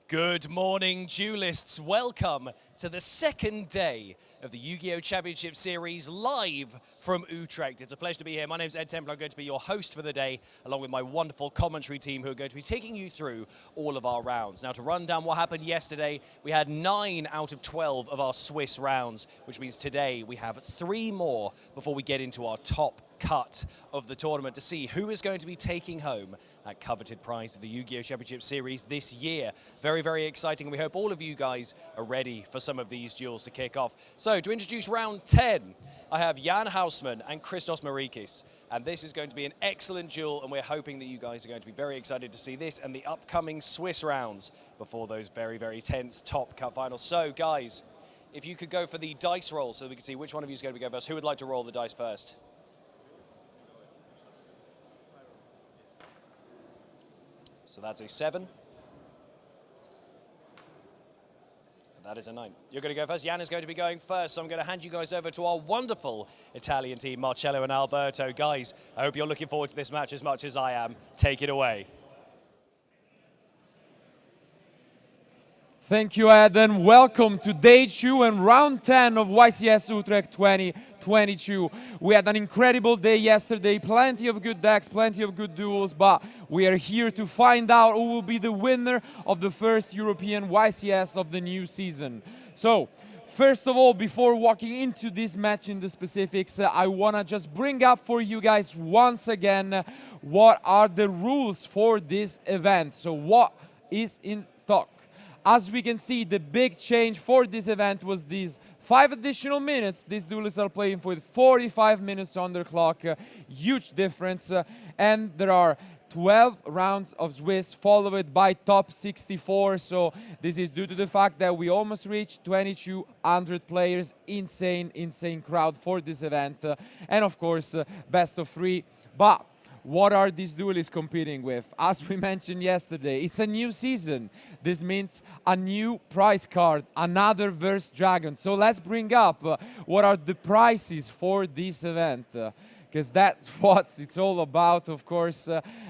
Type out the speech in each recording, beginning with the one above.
Good morning, duelists. Welcome to the second day of the Yu-Gi-Oh! Championship Series live from Utrecht. It's a pleasure to be here. My name's Ed Templar. I'm going to be your host for the day, along with my wonderful commentary team who are going to be taking you through all of our rounds. Now, to run down what happened yesterday, we had 9 out of 12 of our Swiss rounds, which means today we have 3 more before we get into our top cut of the tournament to see who is going to be taking home that coveted prize of the Yu-Gi-Oh! Championship Series this year. Very, very exciting. We hope all of you guys are ready for some of these duels to kick off. So to introduce round 10, I have Jan Hausman and Christos Marikis. And this is going to be an excellent duel, and we're hoping that you guys are going to be very excited to see this and the upcoming Swiss rounds before those very, very tense top cut finals. So guys, if you could go for the dice roll so we can see which one of you is going to go first. Who would like to roll the dice first? So that's a 7. That is a 9. You're going to go first. Jan is going to be going first, so I'm going to hand you guys over to our wonderful Italian team, Marcello and Alberto. Guys, I hope you're looking forward to this match as much as I am. Take it away. Thank you, Ed, and welcome to Day 2 and Round 10 of YCS Utrecht 2022. We had an incredible day yesterday, plenty of good decks, plenty of good duels, but we are here to find out who will be the winner of the first European YCS of the new season. So, first of all, before walking into this match in the specifics, I want to just bring up for you guys once again what are the rules for this event. So, what is in stock? As we can see, the big change for this event was these 5 additional minutes. These duelists are playing for 45 minutes on their clock. Huge difference. And there are 12 rounds of Swiss, followed by top 64. So this is due to the fact that we almost reached 2,200 players. Insane, insane crowd for this event. And of course, best of 3. But what are these duelists competing with? As we mentioned yesterday, it's a new season. This means a new prize card, another Verse Dragon. So let's bring up what are the prices for this event. Because that's what it's all about, of course.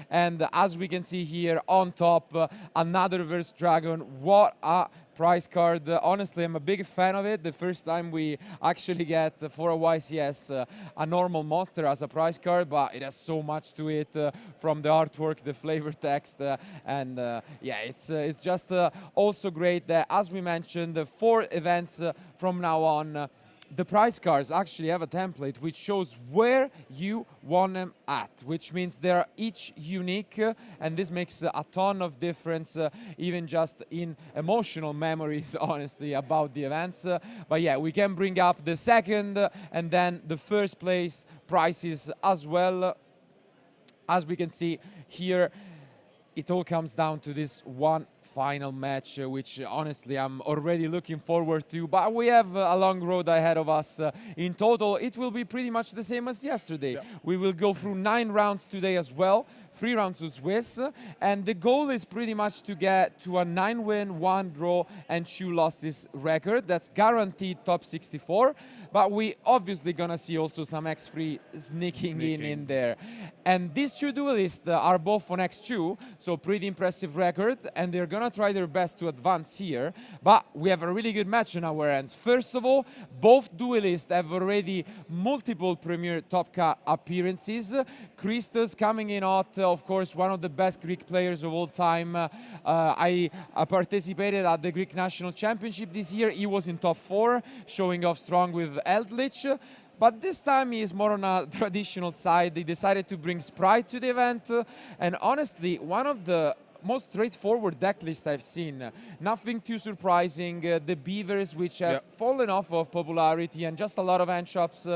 And as we can see here on top, another Verse Dragon. What a prize card. Honestly, I'm a big fan of it. The first time we actually get for a YCS a normal monster as a prize card, but it has so much to it from the artwork, the flavor text, and yeah, it's just also great that, as we mentioned, 4 events from now on, the prize cards actually have a template which shows where you want them at, which means they're each unique, and this makes a ton of difference, even just in emotional memories, honestly, about the events. But yeah, we can bring up the second and then the first place prizes as well. As we can see here, it all comes down to this one final match, which honestly I'm already looking forward to. But we have a long road ahead of us. In total, it will be pretty much the same as yesterday. Yeah. We will go through 9 rounds today as well, 3 rounds of Swiss, and the goal is pretty much to get to a 9-win, 1 draw, and 2 losses record. That's guaranteed top 64. But we obviously gonna see also some X3 sneaking in there. And these 2 duelists are both on X2, so pretty impressive record, and they're gonna try their best to advance here. But we have a really good match on our hands. First of all, both duelists have already multiple Premier Top Cut appearances. Christos coming in hot, of course, one of the best Greek players of all time. I participated at the Greek National Championship this year. He was in top 4, showing off strong with Eldritch. But this time he is more on a traditional side. He decided to bring Sprite to the event. And honestly, one of the most straightforward deck list I've seen. Nothing too surprising. The Beavers, which have fallen off of popularity, and just a lot of hand shops,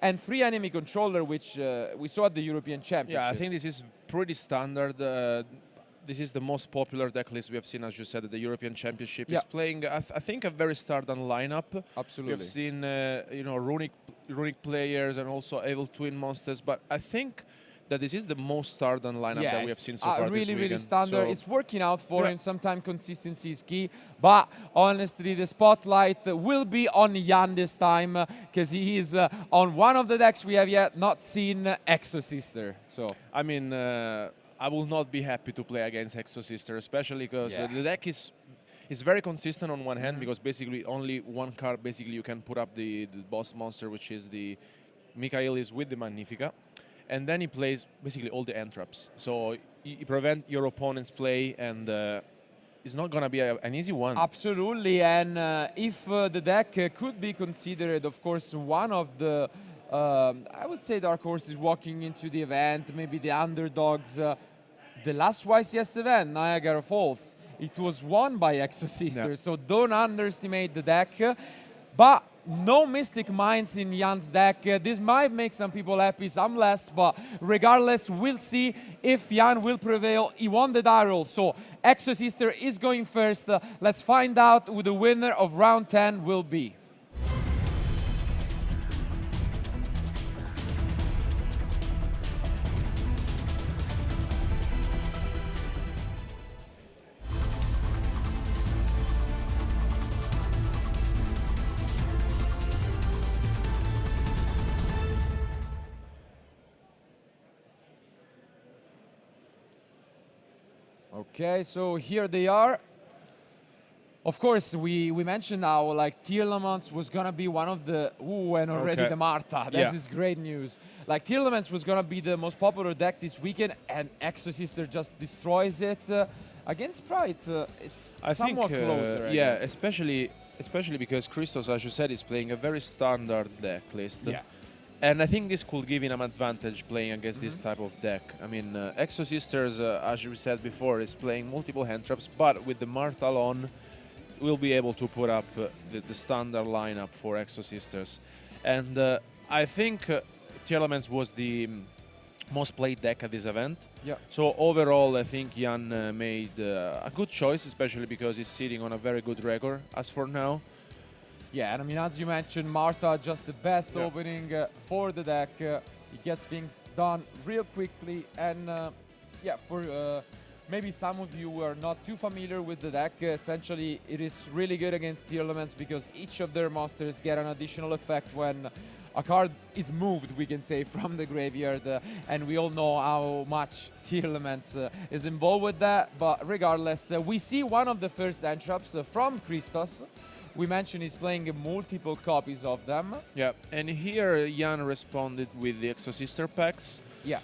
and free enemy controller, which we saw at the European Championship. Yeah, I think this is pretty standard. This is the most popular deck list we have seen, as you said, at the European Championship. It's playing, I think, a very standard lineup. Absolutely. We have seen, you know, runic players and also Evil Twin monsters, but I think that this is the most standard lineup that we have seen so far this weekend. Really standard. So it's working out for him. Sometimes consistency is key. But honestly, the spotlight will be on Jan this time, because he is on one of the decks we have yet not seen, Exosister. So I mean, I will not be happy to play against Exosister, especially because the deck is He's very consistent on one hand because basically only one card basically you can put up the boss monster, which is the Michaelis with the Magnifica. And then he plays basically all the entraps. So he prevent your opponent's play, and it's not going to be an easy one. Absolutely, and if the deck could be considered, of course, one of the, I would say, dark horses walking into the event, maybe the underdogs. The last YCS event, Niagara Falls, it was won by Exo-Sisters, so don't underestimate the deck. But no Mystic Minds in Jan's deck. This might make some people happy, some less, but regardless, we'll see if Jan will prevail. He won the die roll, so Exo-Sister is going first. Let's find out who the winner of round 10 will be. Okay, so here they are. Of course, we mentioned how like Tearlaments was gonna be one of the and already the Marta. This is great news. Like Tearlaments was gonna be the most popular deck this weekend, and Exo-Sister just destroys it against Sprite. It's somewhat closer. I guess. especially because Christos, as you said, is playing a very standard deck list. Yeah. And I think this could give him an advantage playing against this type of deck. I mean, Exo-Sisters, as you said before, is playing multiple hand traps, but with the Marta alone, we'll be able to put up the standard lineup for Exo-Sisters. And I think Tearlaments was the most played deck at this event. Yeah. So overall, I think Jan made a good choice, especially because he's sitting on a very good record as for now. Yeah, and I mean, as you mentioned, Marta just the best opening for the deck. He gets things done real quickly, and yeah, for maybe some of you who are not too familiar with the deck, essentially it is really good against Tearlaments because each of their monsters get an additional effect when a card is moved, we can say, from the graveyard, and we all know how much Tearlaments is involved with that. But regardless, we see one of the first entraps from Christos. We mentioned he's playing multiple copies of them. Yeah, and here Jan responded with the Exo-Sister packs. Yeah.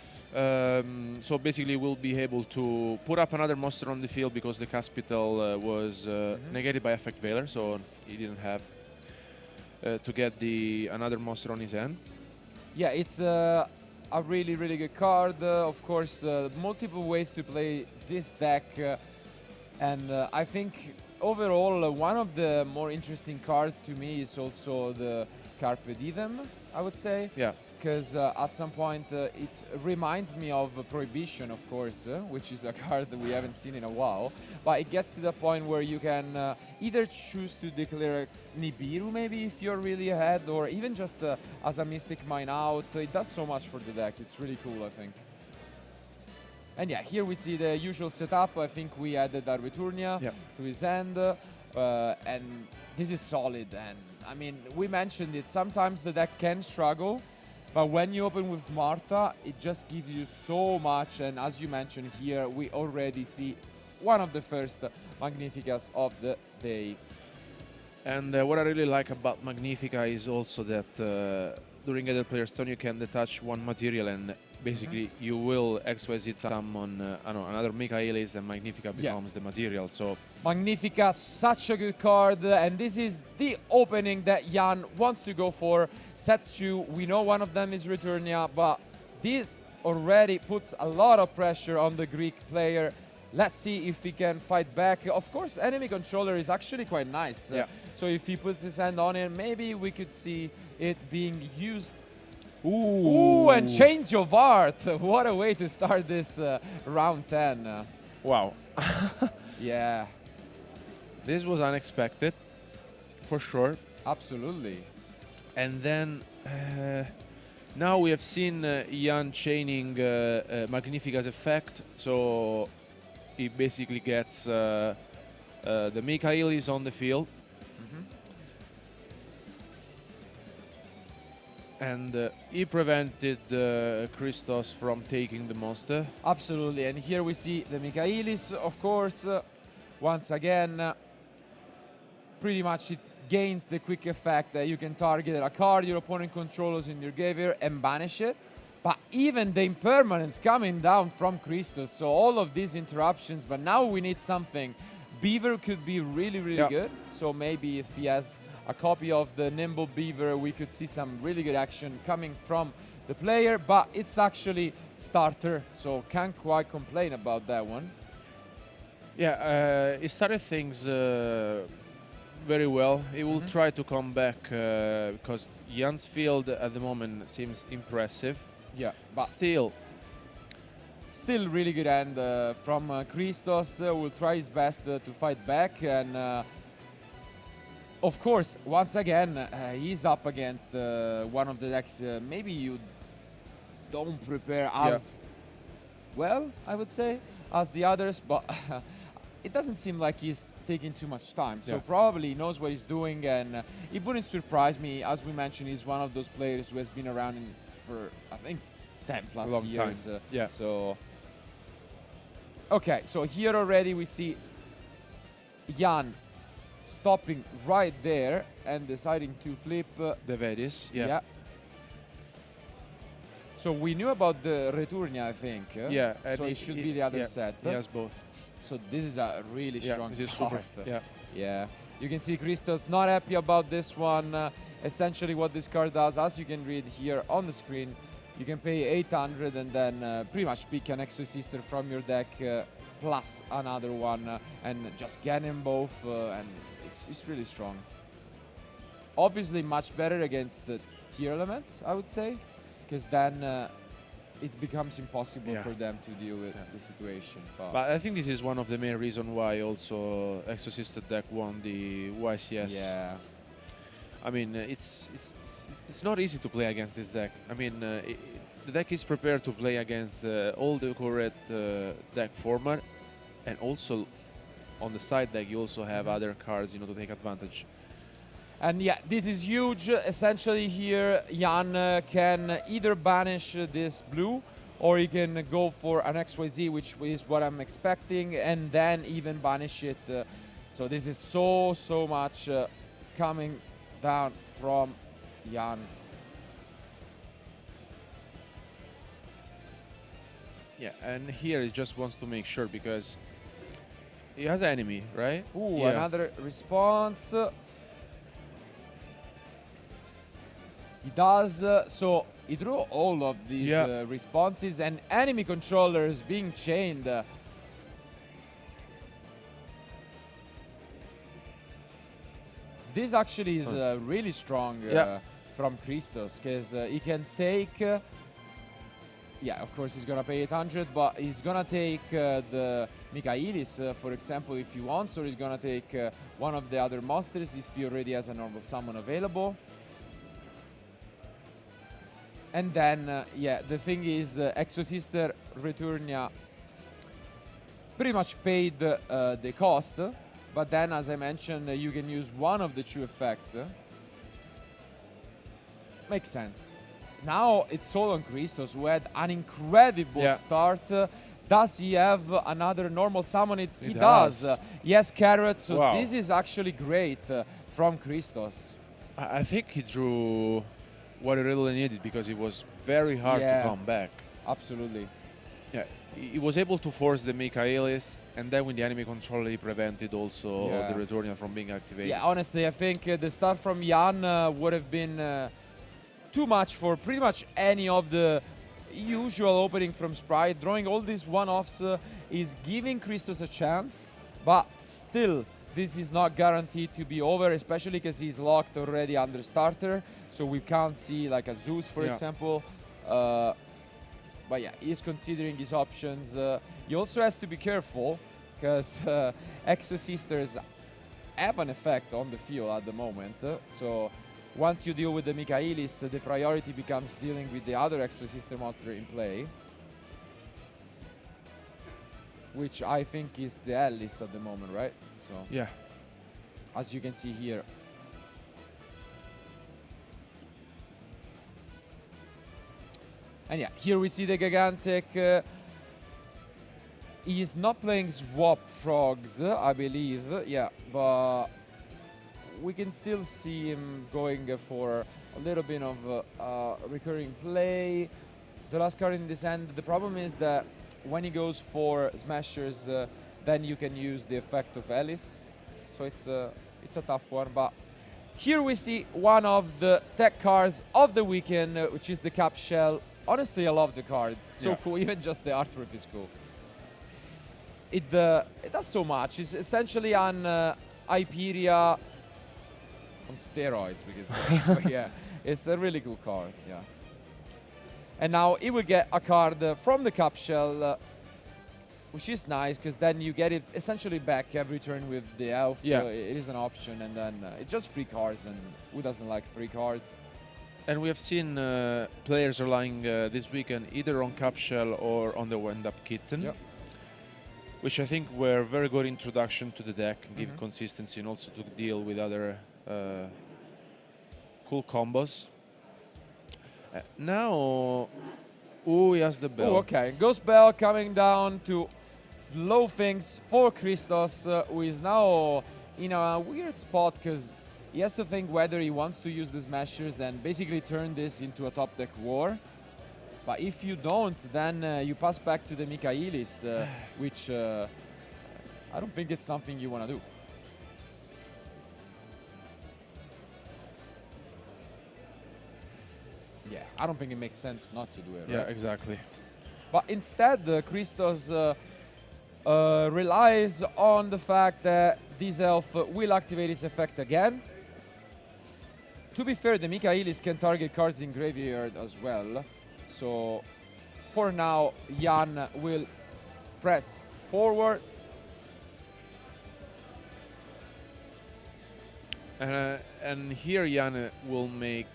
So basically we'll be able to put up another monster on the field because the Caspital was negated by Effect Veiler, so he didn't have to get another monster on his end. Yeah, it's a really, really good card. Of course, multiple ways to play this deck. And I think overall, one of the more interesting cards to me is also the Carpe Diem, I would say. Yeah. Because at some point it reminds me of Prohibition, of course, which is a card that we haven't seen in a while. But it gets to the point where you can either choose to declare Nibiru, maybe, if you're really ahead, or even just as a Mystic Mine out. It does so much for the deck. It's really cool, I think. And yeah, here we see the usual setup. I think we added Arveturnia to his end, and this is solid. And I mean, we mentioned it, sometimes the deck can struggle, but when you open with Marta, it just gives you so much. And as you mentioned here, we already see one of the first Magnificas of the day. And what I really like about Magnifica is also that during other player's turn you can detach one material, and basically you will XYZ summon another Michaelis, and Magnifica becomes the material. So Magnifica, such a good card, and this is the opening that Jan wants to go for. Sets 2, we know one of them is Returnia, but this already puts a lot of pressure on the Greek player. Let's see if he can fight back. Of course, enemy controller is actually quite nice. So if he puts his hand on it, maybe we could see it being used. Ooh, and change of art. What a way to start this round 10. Wow. Yeah. This was unexpected, for sure. Absolutely. And then now we have seen Jan chaining Magnifica's effect, so he basically gets the Michaelis on the field. And he prevented Christos from taking the monster. Absolutely, and here we see the Michaelis, of course. Once again, pretty much it gains the quick effect that you can target a card your opponent controls in your graveyard and banish it. But even the impermanence coming down from Christos, so all of these interruptions, but now we need something. Beaver could be really, really good. So maybe if he has a copy of the Nimble Beaver, we could see some really good action coming from the player, but it's actually starter, so can't quite complain about that one. Yeah, he started things very well. He will try to come back because Jan's field at the moment seems impressive. Yeah, but still really good hand from Christos. Will try his best to fight back, and of course, once again, he's up against one of the decks. Maybe you don't prepare as well, I would say, as the others, but it doesn't seem like he's taking too much time. So probably he knows what he's doing, and it wouldn't surprise me. As we mentioned, he's one of those players who has been around for, I think, 10 plus long years. time. So, okay, so here already we see Jan stopping right there and deciding to flip the Vedis. So we knew about the Returnia, I think. Yeah. So it should be the other set. He has both. So this is a really strong start. Yeah. Yeah. You can see Christos not happy about this one. Essentially what this card does, as you can read here on the screen, you can pay 800 and then pretty much pick an Exorcister from your deck plus another one and just get them both, and it's really strong. Obviously much better against the tier elements, I would say, because then it becomes impossible for them to deal with the situation. But I think this is one of the main reasons why also Exorcister deck won the YCS. Yeah. I mean, it's not easy to play against this deck. I mean, the deck is prepared to play against all the correct deck format, and also on the side deck you also have other cards, you know, to take advantage. And yeah, this is huge. Essentially here, Jan can either banish this blue, or he can go for an XYZ, which is what I'm expecting, and then even banish it. So this is so much coming down from Jan. Yeah, and here he just wants to make sure because he has an enemy, right? Ooh, another response. He does, so he drew all of these responses, and enemy controllers being chained. This actually is really strong from Christos, because he can take, of course he's gonna pay 800, but he's gonna take the Michaelis, for example, if he wants, or he's gonna take one of the other monsters if he already has a normal summon available. And then, the thing is, Exorcister Returnia pretty much paid the cost, but then, as I mentioned, you can use one of the two effects. Makes sense. Now it's all on Christos, who had an incredible start. Does he have another normal summon? He does. Yes, Carrot, so this is actually great from Christos. I think he drew what he really needed, because it was very hard to come back. Absolutely. Yeah, he was able to force the Michaelis, and then with the enemy controller he prevented also the Returnia from being activated. Yeah, honestly, I think the start from Jan would have been too much for pretty much any of the usual opening from Sprite. Drawing all these one-offs is giving Christos a chance, but still, this is not guaranteed to be over, especially because he's locked already under starter, so we can't see like a Zeus, for example. But yeah, he's considering his options. He also has to be careful, because Exorcisters have an effect on the field at the moment. So once you deal with the Michaelis, the priority becomes dealing with the other Exorcister monster in play, which I think is the Alice at the moment, right? So yeah, as you can see here. And yeah, here we see the Gigantic. He is not playing Swap Frogs, I believe. Yeah, but we can still see him going for a little bit of recurring play. The last card in this end, the problem is that when he goes for smashers, then you can use the effect of Alice. So it's a tough one, but here we see one of the tech cards of the weekend, which is the Cap Shell. Honestly, I love the card. It's so cool. Even just the artwork is cool. It does so much. It's essentially an Hyperia on steroids, we could say. But yeah, it's a really cool card. Yeah. And now he will get a card from the Cap Shell, which is nice because then you get it essentially back every turn with the elf. Yeah. It is an option, and then it's just free cards, and who doesn't like free cards? And we have seen players relying this weekend either on Capshell or on the Wind-Up Kitten, Yep. which I think were very good introduction to the deck, give consistency and also to deal with other cool combos. Now, he has the bell. Oh, okay. Ghost Bell coming down to slow things for Christos, who is now in a weird spot because he has to think whether he wants to use the smashers and basically turn this into a top deck war. But if you don't, then you pass back to the Michaelis, which I don't think it's something you want to do. Yeah, I don't think it makes sense not to do it, Yeah, right? exactly. But instead, Christos relies on the fact that this elf will activate its effect again. To be fair, the Michaelis can target cards in graveyard as well. So for now, Jan will press forward. And here Jan will make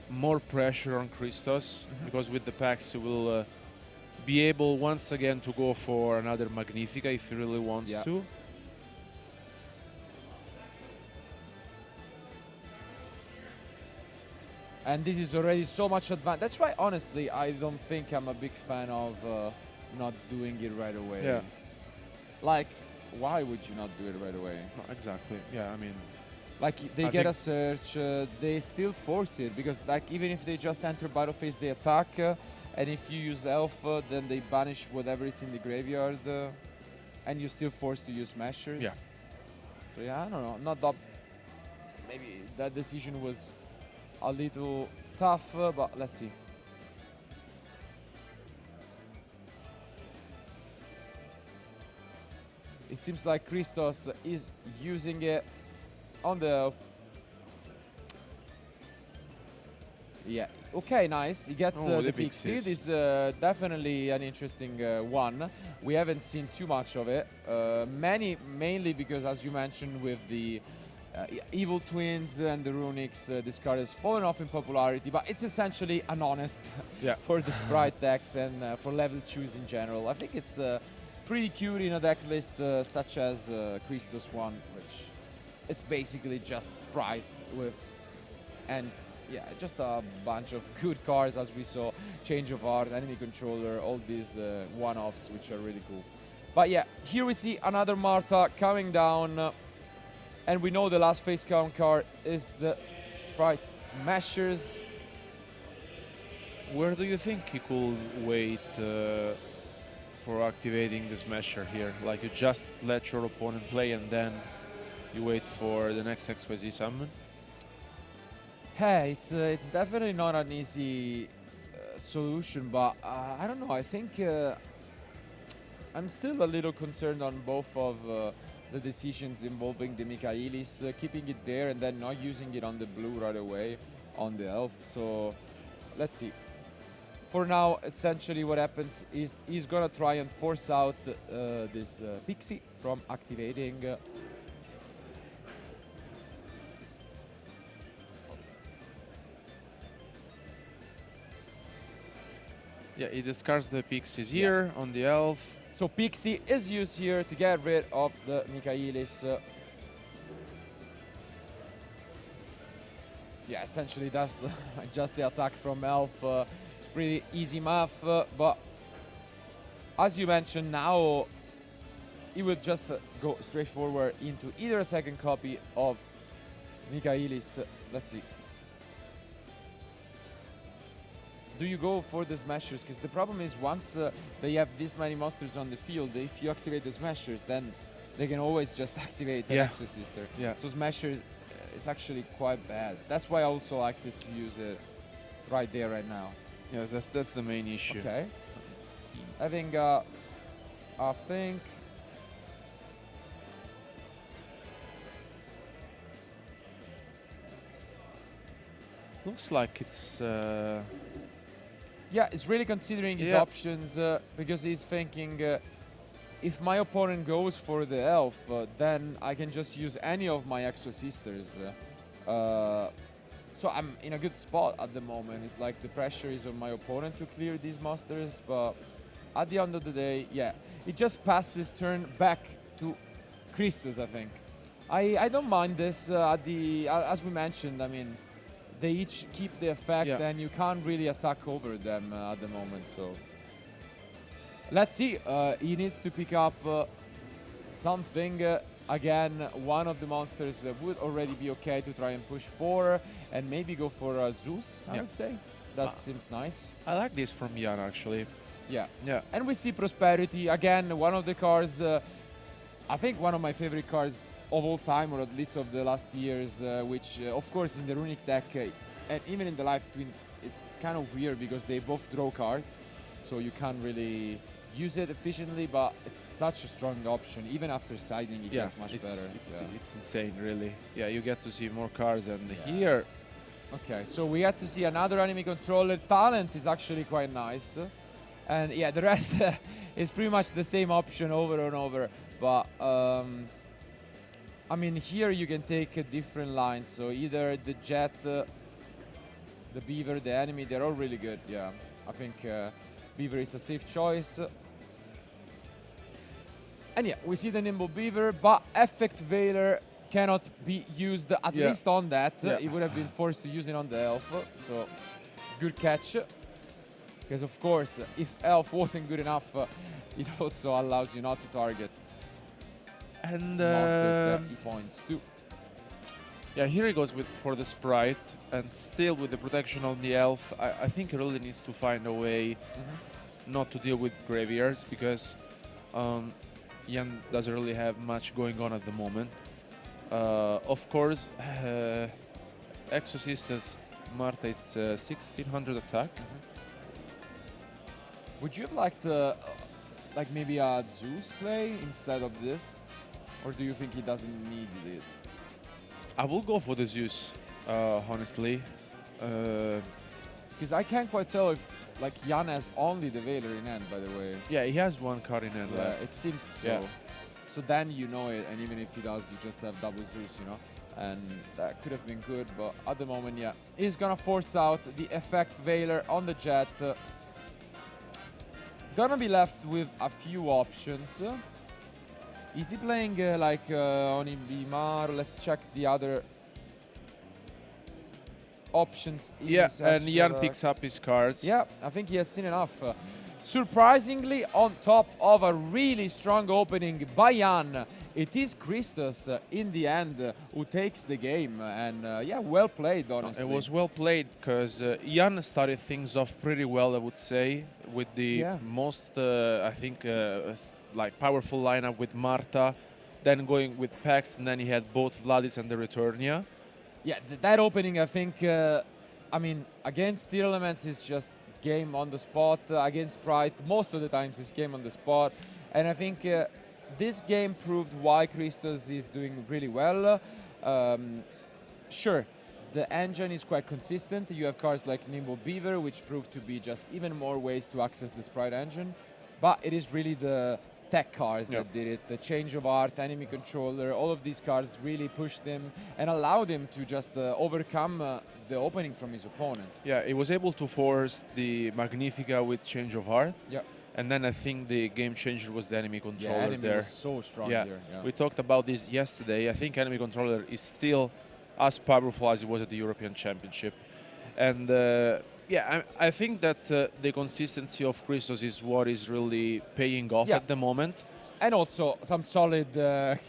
more pressure on Christos, because with the packs he will be able once again to go for another Magnifica if he really wants to. And this is already so much advanced. That's why, honestly, I don't think I'm a big fan of not doing it right away. Yeah. Like, why would you not do it right away? No, exactly. Yeah, I mean, Like, they I get a think search, they still force it, because like even if they just enter battle phase, they attack, and if you use elf, then they banish whatever is in the graveyard, and you're still forced to use smashers. Yeah. So yeah, I don't know, not that. Maybe that decision was a little tough, but let's see. It seems like Christos is using it on the elf. Yeah, okay, nice. He gets the Pixie. This is definitely an interesting one. We haven't seen too much of it. Mainly because, as you mentioned, with the Evil Twins and the Runics, this card has fallen off in popularity, but it's essentially an honest for the Sprite decks and for level choose in general. I think it's pretty cute in a deck list such as Christos one, which is basically just Sprite with, and yeah, just a bunch of good cards, as we saw, Change of Heart, Enemy Controller, all these one-offs, which are really cool. But yeah, here we see another Martha coming down, and we know the last face count card is the Sprite Smashers. where do you think he could wait for activating the Smasher here? Like, you just let your opponent play and then you wait for the next XYZ summon? Hey, it's definitely not an easy solution, but I don't know. I think I'm still a little concerned on both of the decisions involving the Michaelis, keeping it there and then not using it on the blue right away on the elf. So let's see. For now, essentially what happens is he's gonna try and force out this Pixie from activating. Yeah, he discards the Pixies here on the elf. So Pixie is used here to get rid of the Michaelis. Yeah, essentially that's just the attack from elf. It's pretty easy math, but as you mentioned, now he will just go straight forward into either a second copy of Michaelis, let's see. Do you go for the smashers? Because the problem is once they have this many monsters on the field, if you activate the smashers, then they can always just activate the Exosister. Yeah. So smashers is actually quite bad. That's why I also like to use it right there, right now. Yeah, that's the main issue. Okay. I think Looks like it's. Yeah, he's really considering his options because he's thinking if my opponent goes for the elf, then I can just use any of my Exosisters. So I'm in a good spot at the moment. It's like the pressure is on my opponent to clear these monsters, but at the end of the day, yeah, it just passes turn back to Christos, I think. I don't mind this as we mentioned, I mean, they each keep the effect and you can't really attack over them at the moment, so. Let's see, he needs to pick up something. Again, one of the monsters would already be okay to try and push for and maybe go for Zeus, I would say. That seems nice. I like this from Jan, actually. Yeah. Yeah. And we see Prosperity, again, one of the cards, I think one of my favorite cards of all time, or at least of the last years, which, of course, in the Runic deck, and even in the Live Twin, it's kind of weird because they both draw cards, so you can't really use it efficiently, but it's such a strong option. Even after siding, it gets much better. It's insane, really. Yeah, you get to see more cards, and here... Okay, so we had to see another enemy controller. Talent is actually quite nice. And yeah, the rest is pretty much the same option over and over. But I mean, here you can take different lines. So either the Jet, the Beaver, the enemy, they're all really good. Yeah, I think Beaver is a safe choice. And yeah, we see the Nimble Beaver, but Effect Veiler cannot be used at least on that. It would have been forced to use it on the Elf. So good catch. Because of course, if Elf wasn't good enough, it also allows you not to target and monsters that he points to. Yeah, here he goes for the Sprite, and still with the protection on the Elf. I think he really needs to find a way not to deal with graveyards, because Jan doesn't really have much going on at the moment. Of course, Exosisters Marta is 1600 attack. Would you have liked like maybe a Zeus play instead of this? Or do you think he doesn't need it? I will go for the Zeus, honestly. Because I can't quite tell if like Jan has only the Veiler in hand, by the way. Yeah, he has one card in hand left. It seems so. So then you know it, and even if he does, you just have double Zeus, you know? And that could have been good, but at the moment, yeah. He's gonna force out the Effect Veiler on the Jet. Gonna be left with a few options. Is he playing like Onibimar? Let's check the other options. Yeah, and Jan picks up his cards. Yeah, I think he has seen enough. Surprisingly, on top of a really strong opening by Jan, it is Christos in the end who takes the game. And yeah, well played, honestly. It was well played because Jan started things off pretty well, I would say, with the most, I think, like powerful lineup with Marta, then going with Pax, and then he had both Vladis and the Returnia. Yeah, that opening, I think, I mean, against Steel Elements is just game on the spot. Against Sprite, most of the times it's game on the spot. And I think this game proved why Christos is doing really well. Sure, the engine is quite consistent. You have cards like Nimble Beaver, which proved to be just even more ways to access the Sprite engine. But it is really the tech cards that did it. The Change of Art, Enemy Controller, all of these cards really pushed him and allowed him to just overcome the opening from his opponent. Yeah, he was able to force the Magnifica with Change of Heart. Yeah. And then I think the game changer was the Enemy Controller enemy there. was so strong here. We talked about this yesterday. I think Enemy Controller is still as powerful as it was at the European Championship. And yeah, I think that the consistency of Christos is what is really paying off at the moment. And also some solid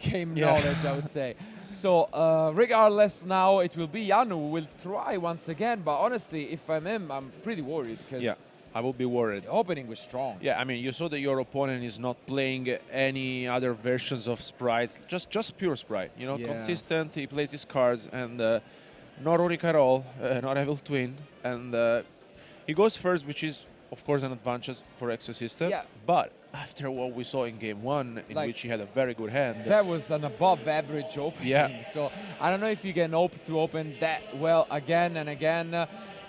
game knowledge, I would say. So regardless, now it will be Jan who will try once again. But honestly, if I'm him, I'm pretty worried because Yeah, I will be worried. the opening was strong. Yeah, I mean, you saw that your opponent is not playing any other versions of sprites, just pure sprite. You know, Yeah. consistent. He plays his cards and not Runic at all, not Evil Twin, and he goes first, which is of course an advantage for Exosister. Yeah. But after what we saw in game one, in Like, which he had a very good hand. That was an above average opening. Yeah. So I don't know if you can hope to open that well again and again.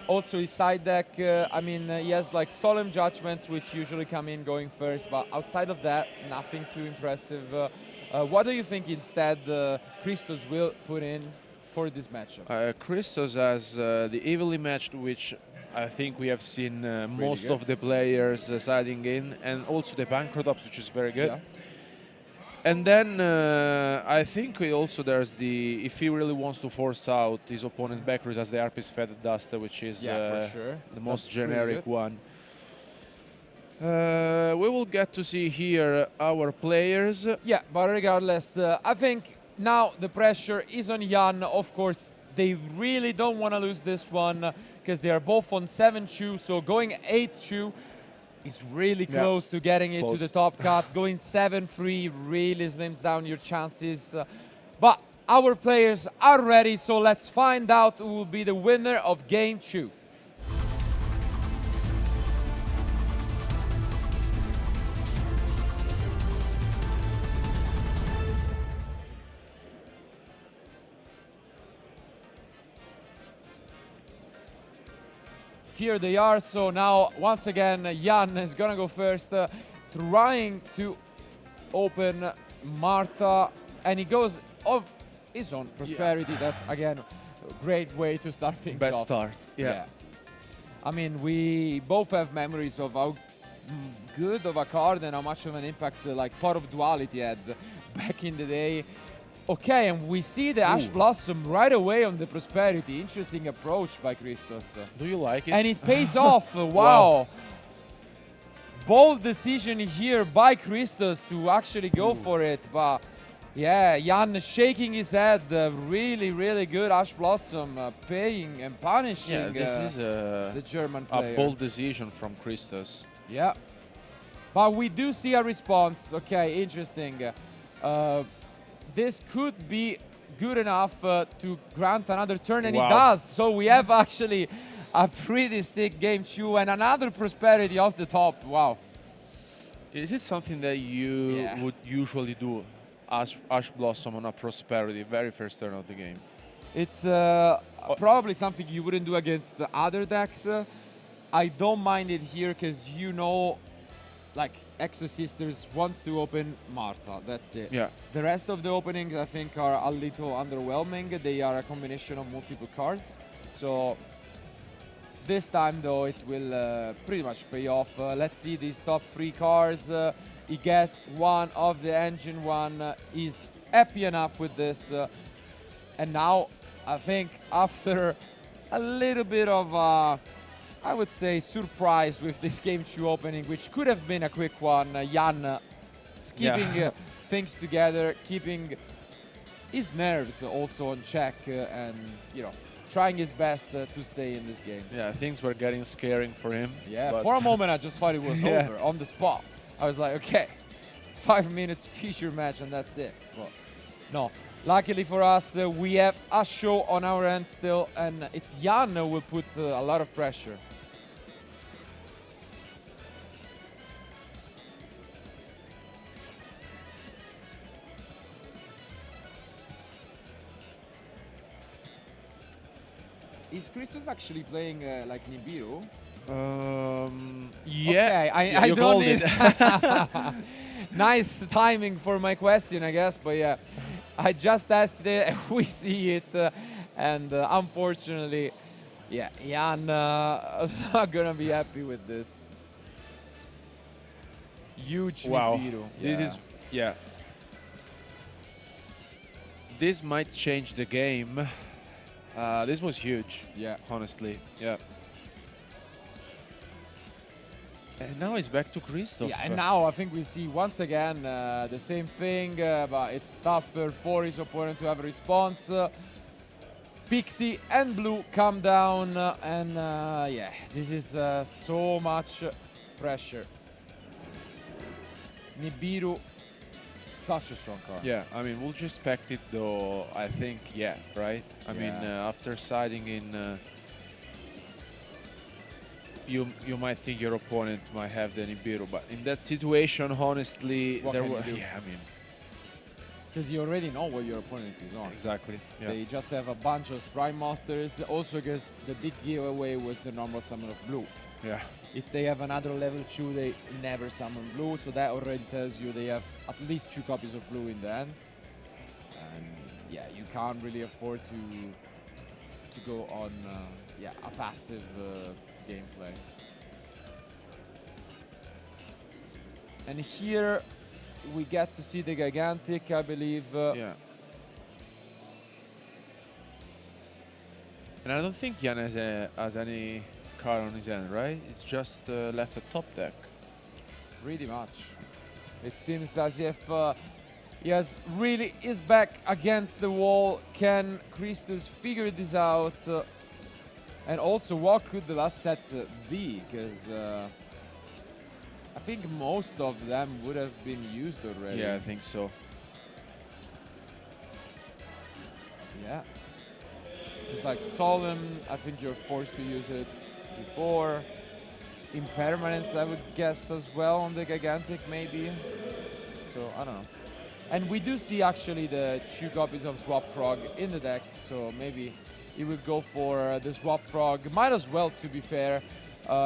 Also his side deck, I mean, he has like Solemn Judgments, which usually come in going first, but outside of that, nothing too impressive. What do you think instead Christos will put in for this matchup? Christos has the evenly matched, which I think we have seen most good. of the players siding in, and also the Bankrotops, which is very good. Yeah. And then I think there's the, if he really wants to force out his opponent backwards, as the Arpis Fed Duster, which is For sure. the most That's pretty generic good. one. We will get to see here our players. Yeah, but regardless, I think now the pressure is on Jan. Of course, they really don't want to lose this one because they are both on 7-2, so going 8-2 is really close to getting it to the top cut. Going 7-3 really slims down your chances. But our players are ready, so let's find out who will be the winner of game 2. Here they are, so now once again Jan is gonna go first, trying to open Marta, and he goes of his own Prosperity. That's again a great way to start things Best off. start. Yeah. I mean, we both have memories of how good of a card and how much of an impact like Pot of Duality had back in the day. Okay, and we see the Ash Blossom right away on the Prosperity. Interesting approach by Christos. Do you like it? And it pays off. Wow. Bold decision here by Christos to actually go for it. But yeah, Jan shaking his head. Really, really good Ash Blossom paying and punishing this is the German player. a bold decision from Christos. Yeah. But we do see a response. Okay, interesting. This could be good enough to grant another turn, and it does. So we have actually a pretty sick game 2 and another Prosperity off the top. Wow. Is it something that you would usually do, Ash Blossom on a Prosperity, very first turn of the game? It's probably something you wouldn't do against the other decks. I don't mind it here because you know, like, Exosisters wants to open Marta, that's it. Yeah. The rest of the openings I think are a little underwhelming. They are a combination of multiple cards. So this time though it will pretty much pay off. Let's see these top 3 cards. He gets one of the engine one. He's happy enough with this. And now I think after a little bit of I would say surprise with this game 2 opening, which could have been a quick one. Jan keeping things together, keeping his nerves also on check, and you know, trying his best to stay in this game. Yeah, things were getting scaring for him. Yeah, for a moment I just thought it was over on the spot. I was like, okay, 5 minutes feature match and that's it. But no. Luckily for us, we have a show on our end still, and it's Jan who will put a lot of pressure. Is Christos actually playing like Nibiru? Yeah. Okay, I you don't called need it. Nice timing for my question, I guess, but yeah, I just asked it, we see it, and unfortunately, yeah, Jan not gonna be happy with this. Huge Nibiru. This is, this might change the game. This was huge. Yeah. Honestly. Yeah. And now it's back to Christoph. Yeah, and now I think we see once again the same thing, but it's tougher for his opponent to have a response. Pixie and Blue come down, and yeah, this is so much pressure. Nibiru, such a strong card. Yeah, I mean, we'll just expect it though, I think, yeah, right? I mean, after siding in, you might think your opponent might have the Nibiru, but in that situation, honestly, What there can you was, do? yeah, I mean, Because you already know what your opponent is on. exactly. Yeah. They just have a bunch of Sprite Monsters. Also, because the big giveaway was the normal summon of Blue. Yeah. If they have another level 2, they never summon Blue, so that already tells you they have at least 2 copies of Blue in the end. And yeah, you can't really afford to go on yeah, a passive gameplay. And here we get to see the Gigantic, I believe. Yeah. And I don't think Jan has any card on his hand, right? It's just left a top deck. Pretty much. It seems as if he has really his back against the wall. Can Christos figure this out? And also, what could the last set be? Because I think most of them would have been used already. Yeah, I think so. Yeah. It's like Solemn, I think you're forced to use it before. Impermanence, I would guess as well on the Gigantic, maybe. So, I don't know. And we do see actually the 2 copies of Swap Frog in the deck, so maybe he would go for the Swap Frog. Might as well, to be fair.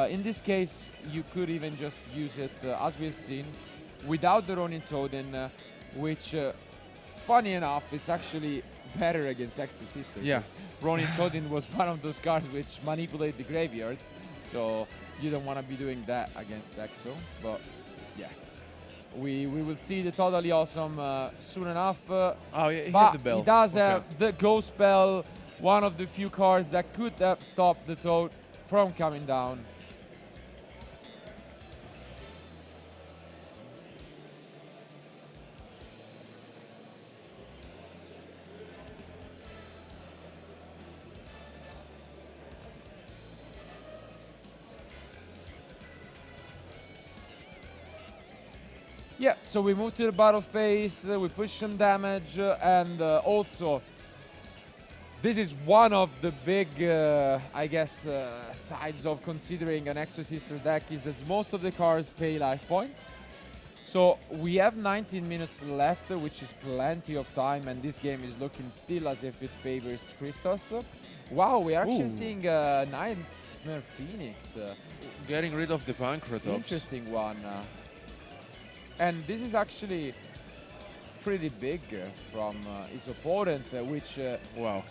In this case, you could even just use it, as we've seen, without the Ronin Toden, which, funny enough, it's actually better against Exo Sister. Yeah. Ronin Toden was one of those cards which manipulate the graveyards, so you don't want to be doing that against Exo. But yeah, we will see the Totally Awesome soon enough. Oh, yeah, he but hit the bell. he does Okay. have the Ghost Spell, one of the few cards that could have stopped the Toad from coming down. Yeah, so we move to the battle phase, we push some damage, and also this is one of the big, I guess, sides of considering an Exo Sister deck is that most of the cards pay life points. So we have 19 minutes left, which is plenty of time, and this game is looking still as if it favors Christos. Wow, we're actually seeing Nightmare Phoenix. Getting rid of the Pancratops. Interesting one. And this is actually pretty big from his opponent, which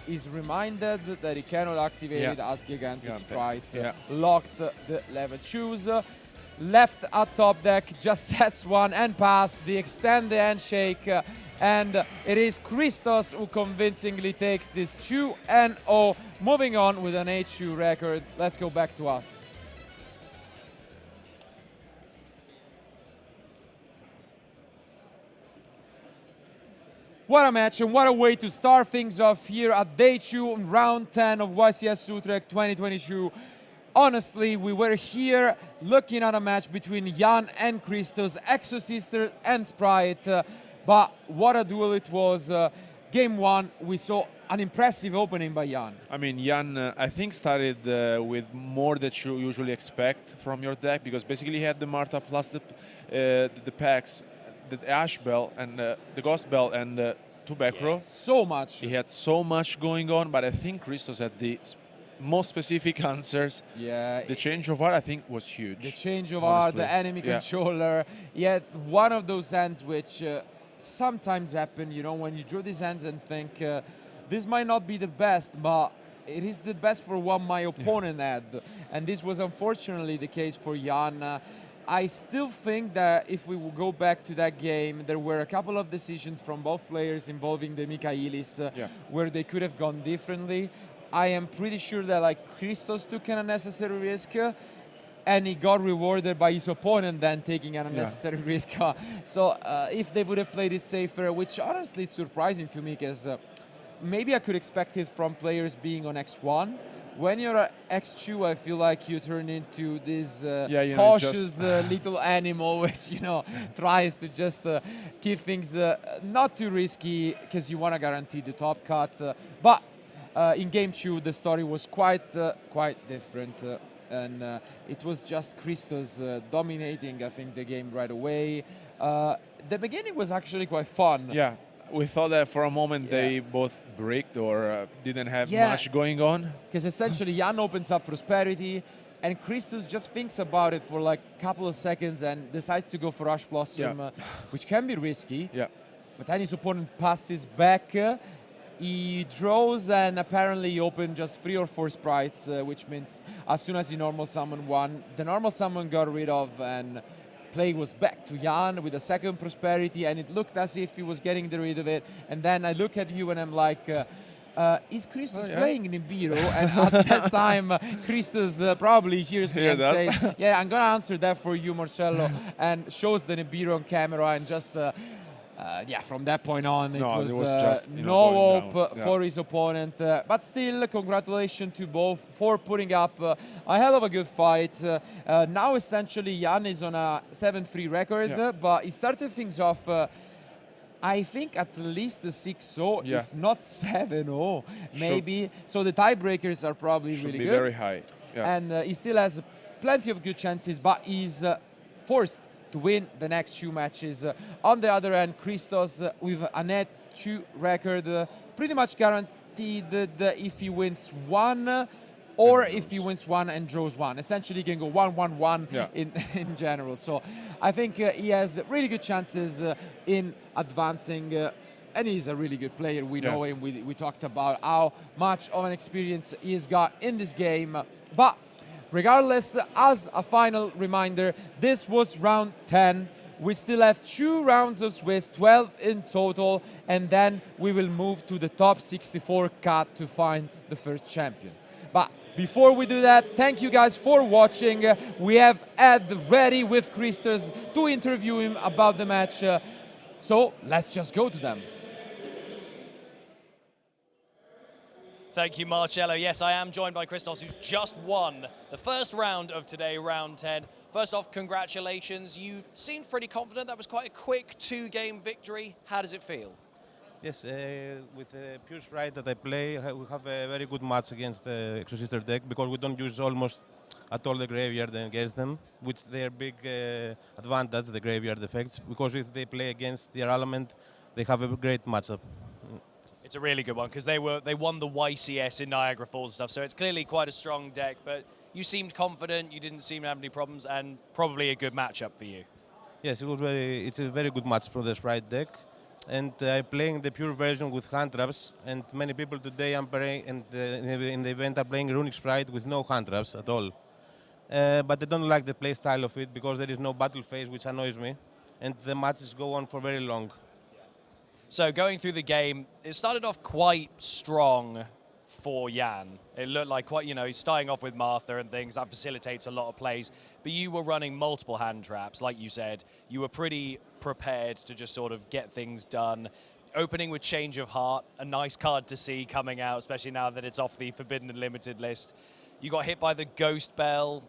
is reminded that he cannot activate it as Gigantic Sprite. Locked the level choose. Left at top deck, just sets one and pass the extend the handshake. And it is Christos who convincingly takes this 2-0, moving on with an HU record. Let's go back to us. What a match and what a way to start things off here at day 2, round 10 of YCS Utrecht 2022. Honestly, we were here looking at a match between Jan and Christos, Exo Sister and Sprite, but what a duel it was. Game 1, we saw an impressive opening by Jan. I mean, Jan, I think, started with more that you usually expect from your deck, because basically he had the Marta plus the packs, the Ash Bell and the Ghost Bell and the 2 back row. So much. He had so much going on, but I think Christos had the most specific answers. Yeah. The change of art, I think, was huge. The change of art, the enemy controller. Yet one of those hands which sometimes happen, you know, when you draw these hands and think, this might not be the best, but it is the best for what my opponent had. And this was unfortunately the case for Jan. I still think that if we will go back to that game, there were a couple of decisions from both players involving the Michaelis where they could have gone differently. I am pretty sure that like Christos took an unnecessary risk, and he got rewarded by his opponent then taking an unnecessary risk. So if they would have played it safer, which honestly is surprising to me, because maybe I could expect it from players being on X1. When you're at X2, I feel like you turn into this cautious little animal, which tries to just keep things not too risky, because you want to guarantee the top cut. But in game 2, the story was quite different, and it was just Christos dominating, I think, the game right away. The beginning was actually quite fun. Yeah. We thought that for a moment they both bricked or didn't have much going on. Because essentially Jan opens up Prosperity and Christos just thinks about it for like a couple of seconds and decides to go for Rush Blossom, which can be risky. Yeah. But then his opponent passes back. He draws and apparently he opened just 3 or 4 sprites, which means as soon as he normal summon one, the normal summon got rid of, and play was back to Jan with a second Prosperity, and it looked as if he was getting rid of it. And then I look at you and I'm like, is Christos playing Nibiru? And at that time, Christos probably hears me and says, yeah, I'm going to answer that for you, Marcello, and shows the Nibiru on camera, and just, from that point on, it was just no hope for his opponent. But still, congratulations to both for putting up a hell of a good fight. Now, essentially, Jan is on a 7-3 record, but he started things off, I think, at least a 6-0, if not 7-0, maybe. So the tiebreakers are probably really good. Very high. Yeah. And he still has plenty of good chances, but he's forced to win the next 2 matches. On the other hand, Christos with a net 2 record, pretty much guaranteed that if he wins 1 or if he wins 1 and draws 1. Essentially, he can go 1-1-1 in general. So I think he has really good chances in advancing. And he's a really good player. We know him. We talked about how much of an experience he's got in this game. But regardless, as a final reminder, this was round 10. We still have 2 rounds of Swiss, 12 in total, and then we will move to the top 64 cut to find the first champion. But before we do that, thank you guys for watching. We have Ed ready with Christos to interview him about the match. So let's just go to them. Thank you, Marcello. Yes, I am joined by Christos, who's just won the first round of today, round 10. First off, congratulations. You seemed pretty confident. That was quite a quick 2-game victory. How does it feel? Yes, with the pure sprite that I play, we have a very good match against the Exosister deck because we don't use almost at all the graveyard against them, which their big advantage, the graveyard effects, because if they play against their element, they have a great matchup. It's a really good one because they won the YCS in Niagara Falls and stuff, so it's clearly quite a strong deck, but you seemed confident, you didn't seem to have any problems, and probably a good matchup for you. Yes, it's a very good match for the sprite deck, and I'm playing the pure version with hand traps, and many people today in the event are playing runic sprite with no hand traps at all. But they don't like the play style of it because there is no battle phase, which annoys me, and the matches go on for very long. So going through the game, it started off quite strong for Jan. It looked like quite, he's starting off with Martha and things. That facilitates a lot of plays. But you were running multiple hand traps, like you said. You were pretty prepared to just sort of get things done. Opening with Change of Heart, a nice card to see coming out, especially now that it's off the Forbidden and Limited list. You got hit by the Ghost Bell.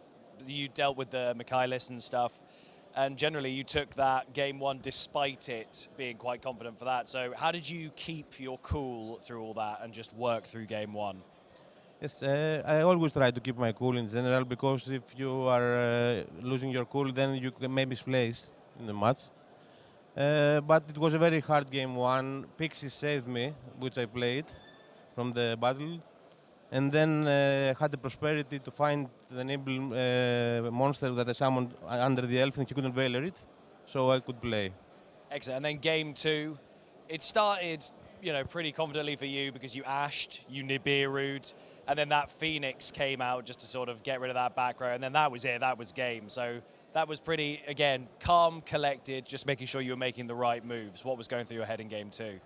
You dealt with the Michaelis and stuff. And generally, you took that game 1 despite it being quite confident for that. So how did you keep your cool through all that and just work through game 1? Yes, I always try to keep my cool in general, because if you are losing your cool, then you can maybe misplace in the match. But it was a very hard game 1. Pixie saved me, which I played from the battle. And then had the prosperity to find the nimble monster that I summoned under the elf, and he couldn't Veiler it, so I could play. Excellent. And then game 2, it started, pretty confidently for you because you ashed, you Nibiru'd, and then that Phoenix came out just to sort of get rid of that back row, and then that was it. That was game. So that was pretty, again, calm, collected, just making sure you were making the right moves. What was going through your head in game 2?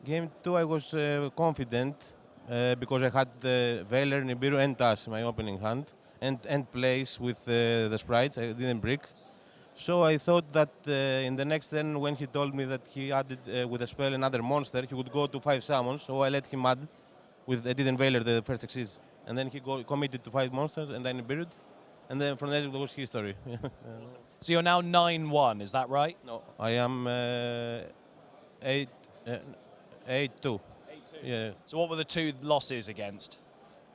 Game 2, I was confident. Because I had the Veiler, Nibiru, and Tash in my opening hand, end place with the sprites. I didn't brick. So I thought that in the next turn, when he told me that he added with a spell another monster, he would go to 5 summons. So I let him add with Edith Invader the first exceed. And then he committed to 5 monsters and then buried. And then from there it was history. So you're now 9-1, is that right? No, I am 8-2. 8-2. Yeah. So what were the 2 losses against?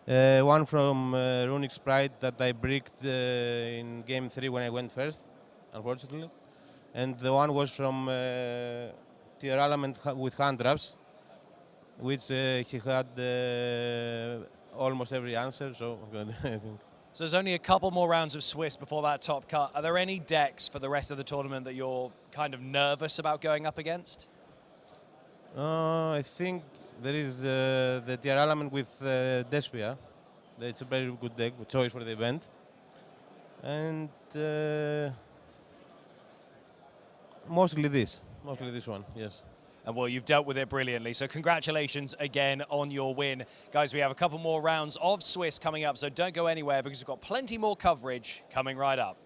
One from Runic Sprite that I bricked in game 3 when I went first, unfortunately. And the one was from Tier Element with hand traps, which he had almost every answer, so good, I think. So there's only a couple more rounds of Swiss before that top cut. Are there any decks for the rest of the tournament that you're kind of nervous about going up against? I think there is the Tier Element with Despia. It's a very good deck, choice for the event. And mostly this one, yes. And well, you've dealt with it brilliantly, so congratulations again on your win. Guys, we have a couple more rounds of Swiss coming up, so don't go anywhere because we've got plenty more coverage coming right up.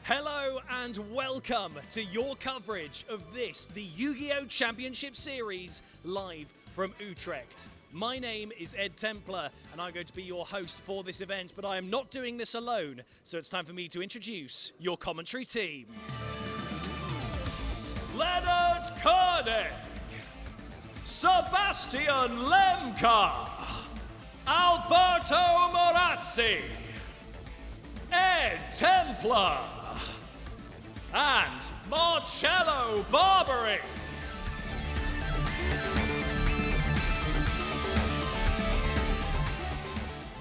Hello and welcome to your coverage of this, the Yu-Gi-Oh! Championship Series, live from Utrecht. My name is Ed Templar, and I'm going to be your host for this event, but I am not doing this alone, so it's time for me to introduce your commentary team. Leonard Koenig, Sebastian Lemka, Alberto Morazzi, Ed Templar, and Marcello Barbary.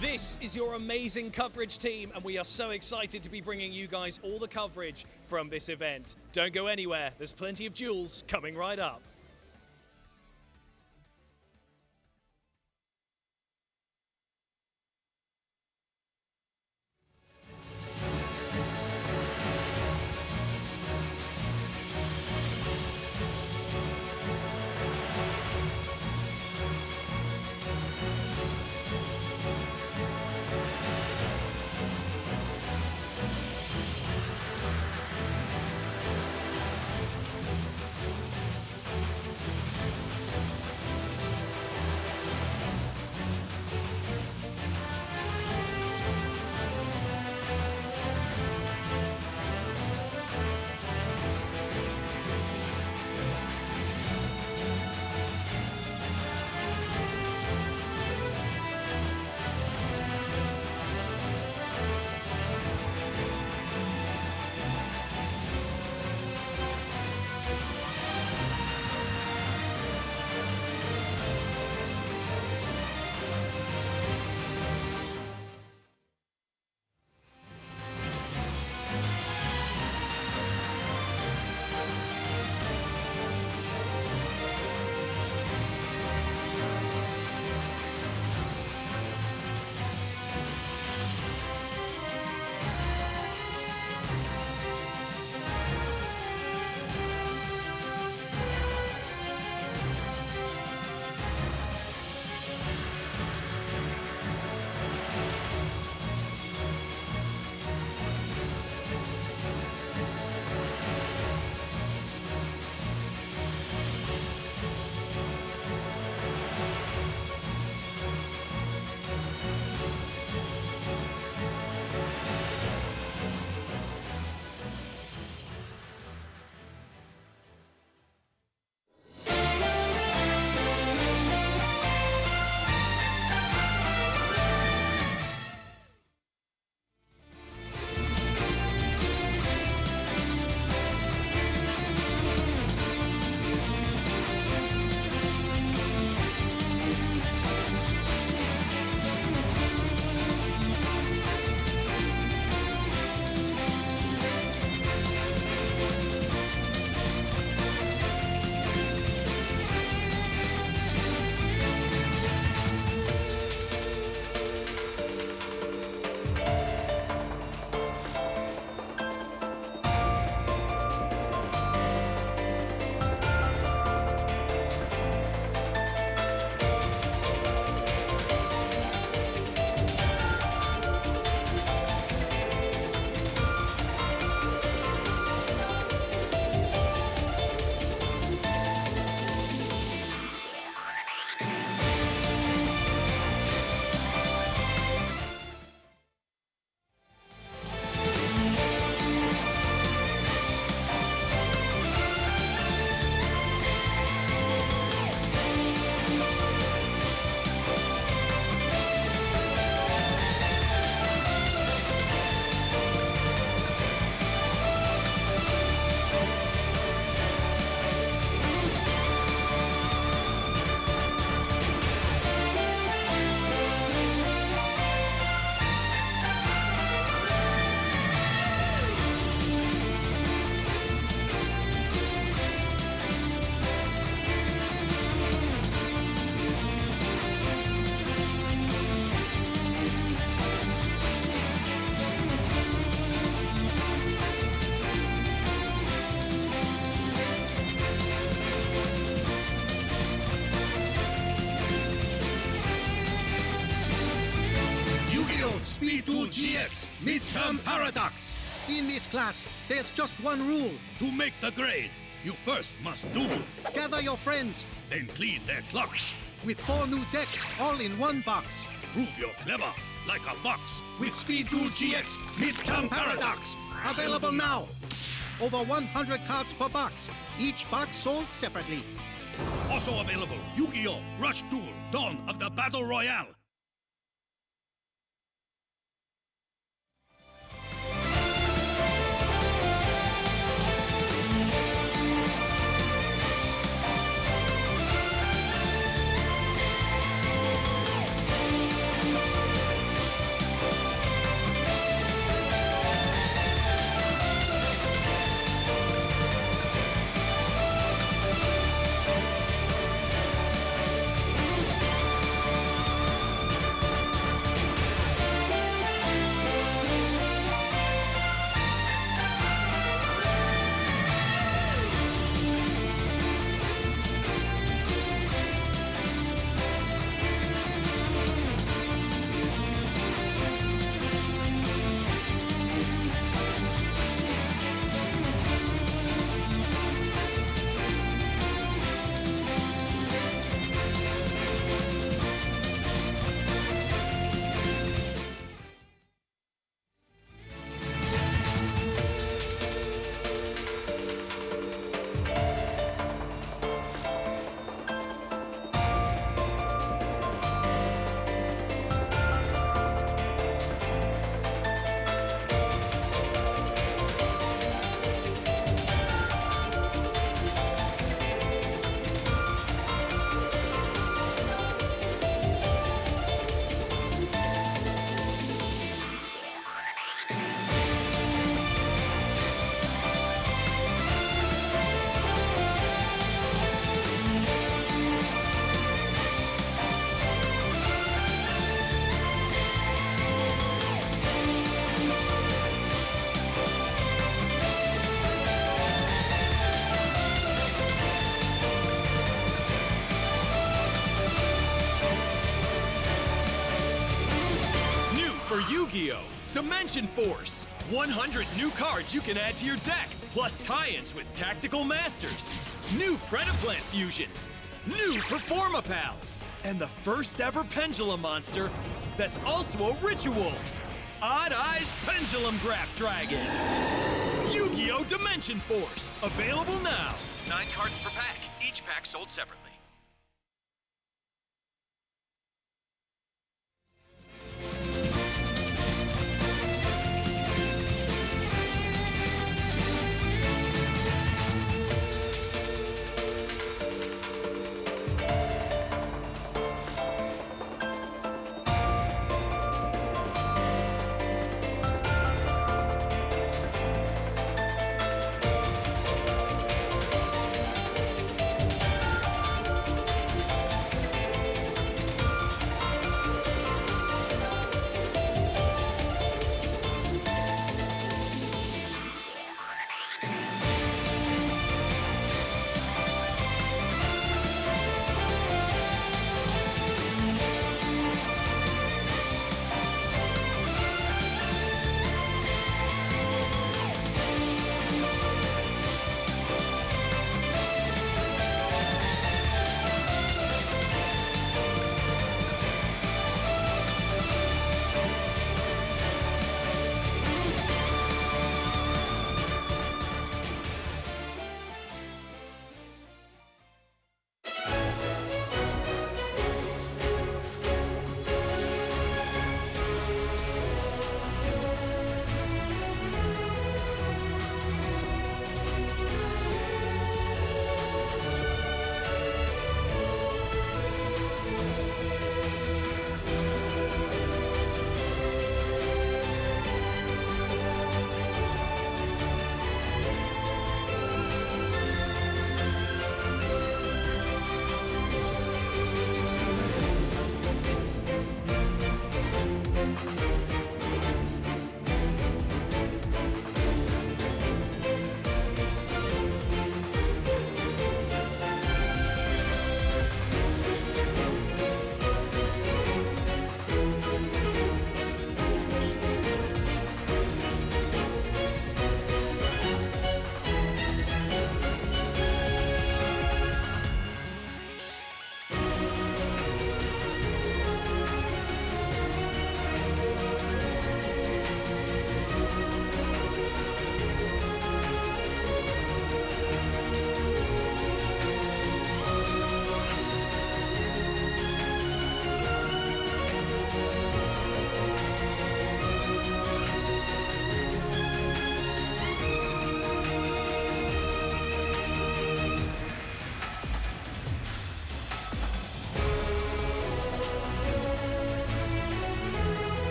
This is your amazing coverage team, and we are so excited to be bringing you guys all the coverage from this event. Don't go anywhere, there's plenty of duels coming right up. Speedtool GX Midterm Paradox. In this class, there's just one rule. To make the grade, you first must duel, Gather your friends then clean their clocks. with 4 new decks all in one box. Prove you're clever, like a fox. With Speedtool GX Midterm Paradox. Available now. Over 100 cards per box. Each box sold separately. Also available, Yu-Gi-Oh! Rush Duel, Dawn of the Battle Royale. For Yu-Gi-Oh! Dimension Force! 100 new cards you can add to your deck, plus tie-ins with Tactical Masters, new Predaplant fusions, new Performa Pals, and the first ever Pendulum monster that's also a ritual! Odd Eyes Pendulum Graph Dragon! Yu-Gi-Oh! Dimension Force! Available now! 9 cards per pack, each pack sold separately.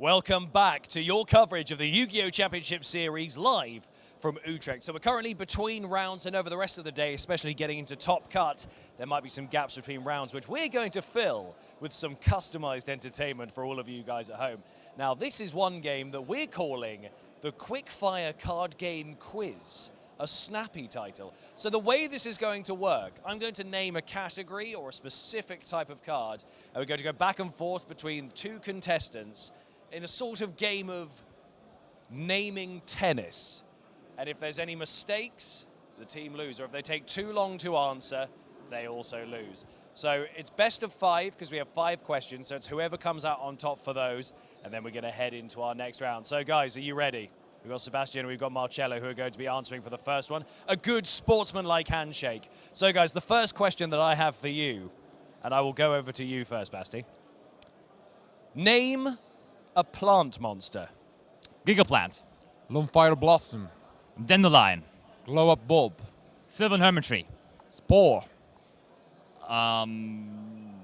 Welcome back to your coverage of the Yu-Gi-Oh! Championship Series live from Utrecht. So we're currently between rounds, and over the rest of the day, especially getting into Top Cut, there might be some gaps between rounds, which we're going to fill with some customized entertainment for all of you guys at home. Now, this is one game that we're calling the Quickfire Card Game Quiz, a snappy title. So the way this is going to work, I'm going to name a category or a specific type of card, and we're going to go back and forth between two contestants in a sort of game of naming tennis. And if there's any mistakes, the team lose. Or if they take too long to answer, they also lose. So it's best of 5 because we have 5 questions. So it's whoever comes out on top for those. And then we're going to head into our next round. So guys, are you ready? We've got Sebastian and we've got Marcello who are going to be answering for the first one. A good sportsman-like handshake. So guys, the first question that I have for you, and I will go over to you first, Basti. Name a plant monster. Gigaplant. Lonefire Blossom. Dandelion. Glow Up Bulb. Sylvan Hermitry. Spore. Naturia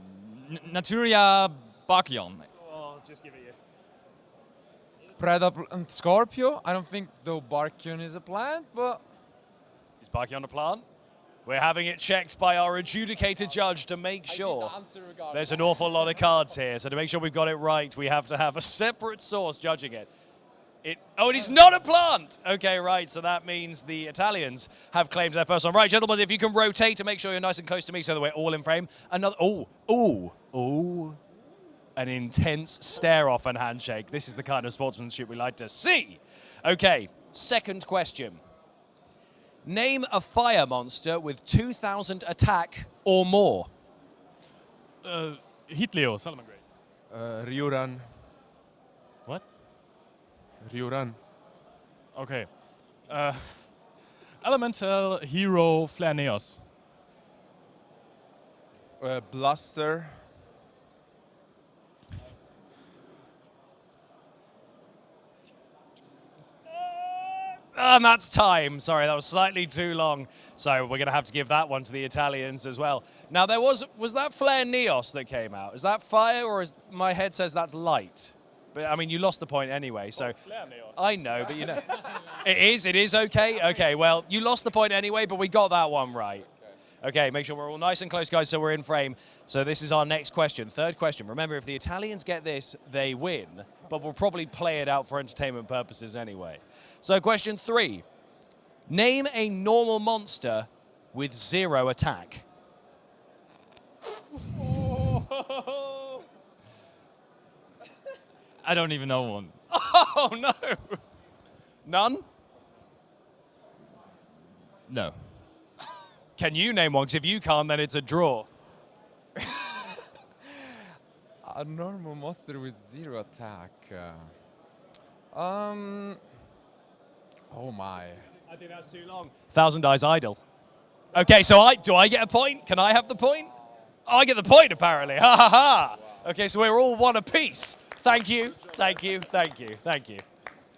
Bacchion. Oh, just give it you. Predaplant Scorpio. I don't think though Barkion is a plant, but... Is Bacchion a plant? We're having it checked by our adjudicator judge to make sure. There's an awful lot of cards here, so to make sure we've got it right, we have to have a separate source judging it. Oh, it is not a plant! Okay, right, so that means the Italians have claimed their first one. Right, gentlemen, if you can rotate to make sure you're nice and close to me so that we're all in frame. Another, an intense stare-off and handshake. This is the kind of sportsmanship we like to see. Okay, second question. Name a fire monster with 2,000 attack or more. Hitleo, Salamangreat. Ryuran. What? Ryuran. Okay. Elemental Hero Flaneos. Blaster. And that's time. Sorry, that was slightly too long. So we're going to have to give that one to the Italians as well. Now, was that Flare Neos that came out? Is that fire, or is my head says that's light? But, I mean, you lost the point anyway, so... Flare Neos. I know, but you know... It is okay? Okay, well, you lost the point anyway, but we got that one right. Okay, make sure we're all nice and close, guys, so we're in frame. So this is our next question, third question. Remember, if the Italians get this, they win, but we'll probably play it out for entertainment purposes anyway. So question 3. Name a normal monster with 0 attack. I don't even know one. Oh, no. None? No. Can you name one? Because if you can't, then it's a draw. A normal monster with 0 attack. Oh my. I think that's too long. 1,000 Eyes Idol. Okay, so do I get a point? Can I have the point? Oh, I get the point, apparently. Ha ha ha. Okay, so we're all one apiece. Thank you, thank you, thank you, thank you.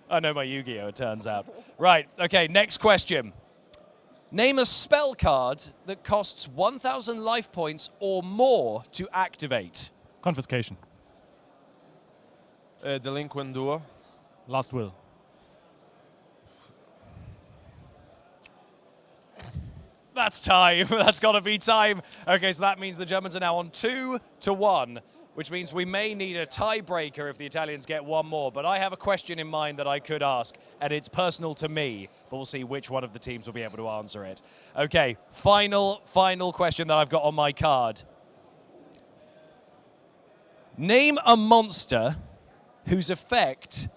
I know my Yu-Gi-Oh, it turns out. Right, okay, next question. Name a spell card that costs 1,000 life points or more to activate. Confiscation. Delinquent Duo. Last Will. That's time. That's got to be time. Okay, so that means the Germans are now on 2-1, which means we may need a tiebreaker if the Italians get one more. But I have a question in mind that I could ask, and it's personal to me, but we'll see which one of the teams will be able to answer it. Okay, final question that I've got on my card. Name a monster whose effect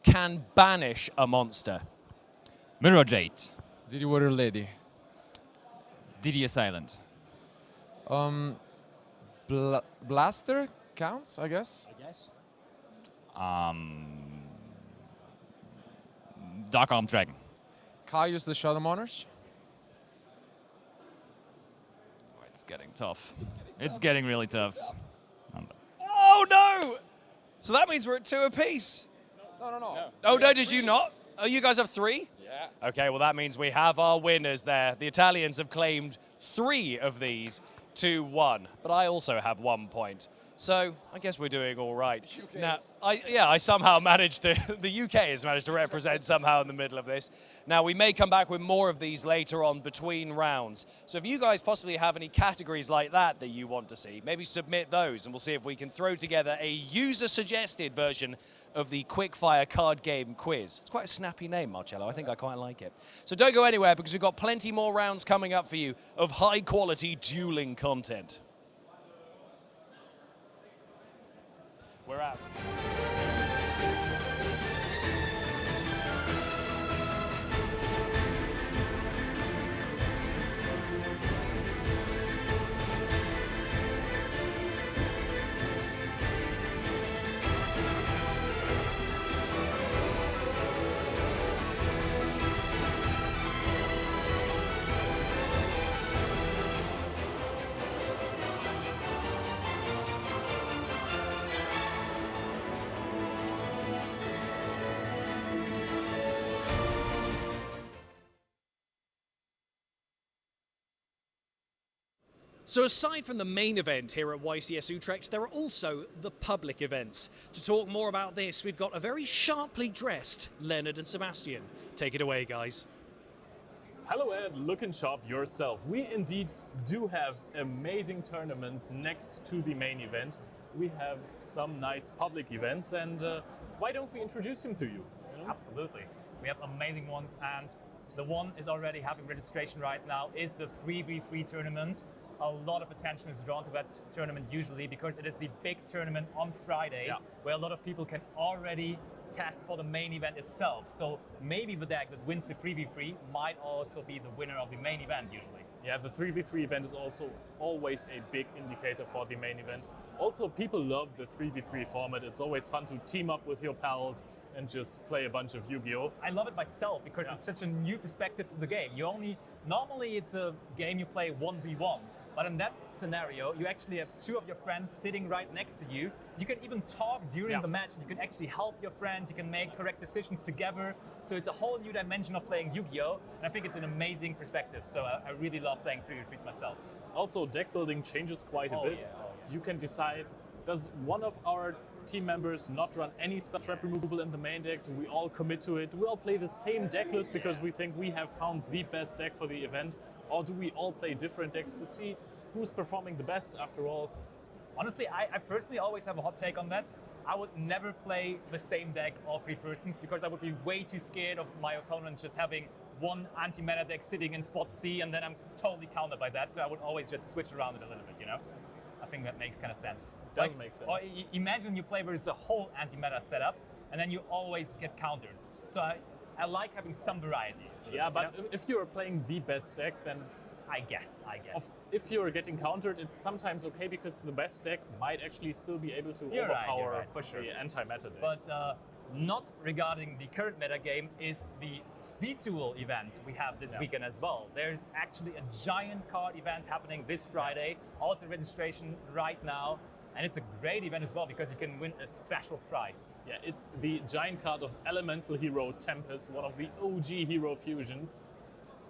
can banish a monster. Mirror Jade. Did you Water Lady? Didier Silent. Blaster counts, I guess. Dark Arm Dragon. Caius the Shadow Monarch. Oh, it's getting tough. It's getting really tough. Oh, no! So that means we're at 2 apiece. No. Oh, no, did you not? Oh, you guys have 3? Yeah. Okay, well, that means we have our winners there. The Italians have claimed 3 of these, 2-1. But I also have 1 point. So I guess we're doing all right. Now, I somehow managed to, the UK has managed to represent somehow in the middle of this. Now, we may come back with more of these later on between rounds. So if you guys possibly have any categories like that you want to see, maybe submit those and we'll see if we can throw together a user-suggested version of the Quickfire card game quiz. It's quite a snappy name, Marcello. I think I quite like it. So don't go anywhere because we've got plenty more rounds coming up for you of high-quality dueling content. We're out. So aside from the main event here at YCS Utrecht, there are also the public events. To talk more about this, we've got a very sharply dressed Leonard and Sebastian. Take it away, guys. Hello Ed, looking sharp yourself. We indeed do have amazing tournaments next to the main event. We have some nice public events, and why don't we introduce them to you? Absolutely. We have amazing ones, and the one is already having registration right now is the 3v3 tournament. A lot of attention is drawn to that tournament usually because it is the big tournament on Friday where a lot of people can already test for the main event itself. So maybe the deck that wins the 3v3 might also be the winner of the main event usually. Yeah, the 3v3 event is also always a big indicator for the main event. Also, people love the 3v3 format. It's always fun to team up with your pals and just play a bunch of Yu-Gi-Oh! I love it myself because it's such a new perspective to the game. Normally it's a game you play 1v1. But in that scenario, you actually have two of your friends sitting right next to you. You can even talk during the match. You can actually help your friends. You can make correct decisions together. So it's a whole new dimension of playing Yu-Gi-Oh! And I think it's an amazing perspective. So I really love playing 3v3s myself. Also, deck building changes quite a bit. Yeah. You can decide, does one of our team members not run any spell trap removal in the main deck? Do we all commit to it? Do we all play the same deck list because we think we have found the best deck for the event? Or do we all play different decks to see who's performing the best after all? Honestly, I personally always have a hot take on that. I would never play the same deck all three persons because I would be way too scared of my opponent just having one anti-mana deck sitting in spot C and then I'm totally countered by that. So I would always just switch around it a little bit, you know? I think that makes kind of sense. Does make sense. Or imagine you play versus a whole anti-meta setup and then you always get countered. So I like having some variety. Yeah, but if you're playing the best deck, then I guess. If you're getting countered, it's sometimes okay because the best deck might actually still be able to overpower for sure. the anti-meta deck. But not regarding the current meta game is the Speed Duel event we have this weekend as well. There's actually a giant card event happening this Friday, also registration right now. And it's a great event as well because you can win a special prize. Yeah, it's the giant card of Elemental Hero Tempest, one of the OG hero fusions.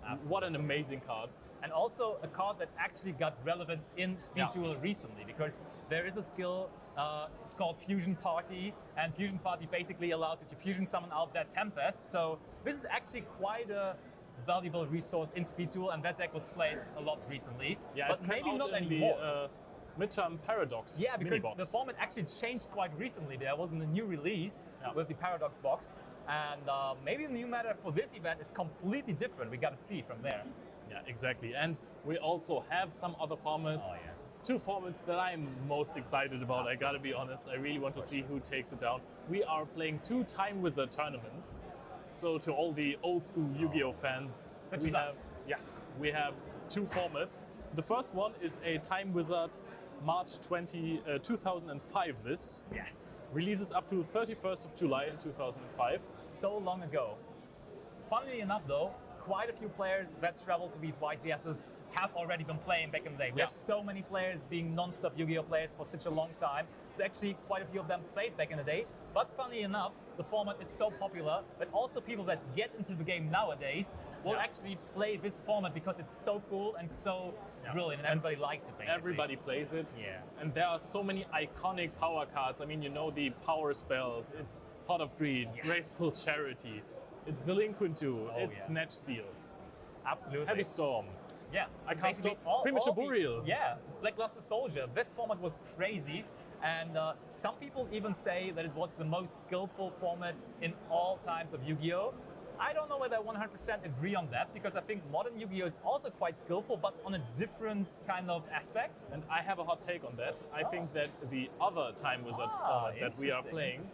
Absolutely. What an amazing card. And also a card that actually got relevant in Speed Duel recently because there is a skill, it's called Fusion Party, and Fusion Party basically allows you to fusion summon out that Tempest. So this is actually quite a valuable resource in Speed Duel, and that deck was played a lot recently. Yeah, but maybe not anymore. The midterm Paradox. Yeah, because mini-box. the format actually changed quite recently. There was a new release with the Paradox box, and maybe the new meta for this event is completely different. We got to see from there. Yeah, exactly. And we also have some other formats. Oh, yeah. Two formats that I'm most excited about. Absolutely. I gotta be honest. I really want to see who takes it down. We are playing 2 Time Wizard tournaments. So to all the old school Yu-Gi-Oh fans, we have 2 formats. The first one is a Time Wizard March 2005 list. Yes. Releases up to 31st of July in 2005. So long ago. Funnily enough though, quite a few players that travel to these YCSs have already been playing back in the day. We have so many players being non-stop Yu-Gi-Oh players for such a long time. So actually quite a few of them played back in the day. But funnily enough, the format is so popular that also people that get into the game nowadays will actually play this format because it's so cool and so brilliant, and everybody likes it, basically. Everybody plays it. Yeah. And there are so many iconic power cards. I mean, you know the power spells. It's Pot of Greed, Graceful Charity. It's Delinquent 2. It's Snatch Steal. Absolutely. Heavy Storm. Yeah. I can't Basically stop. Premature Burial. Blackluster Soldier. This format was crazy. And some people even say that it was the most skillful format in all times of Yu-Gi-Oh! I don't know whether I 100% agree on that, because I think modern Yu-Gi-Oh! Is also quite skillful, but on a different kind of aspect. And I have a hot take on that. I think that the other Time Wizard format that we are playing,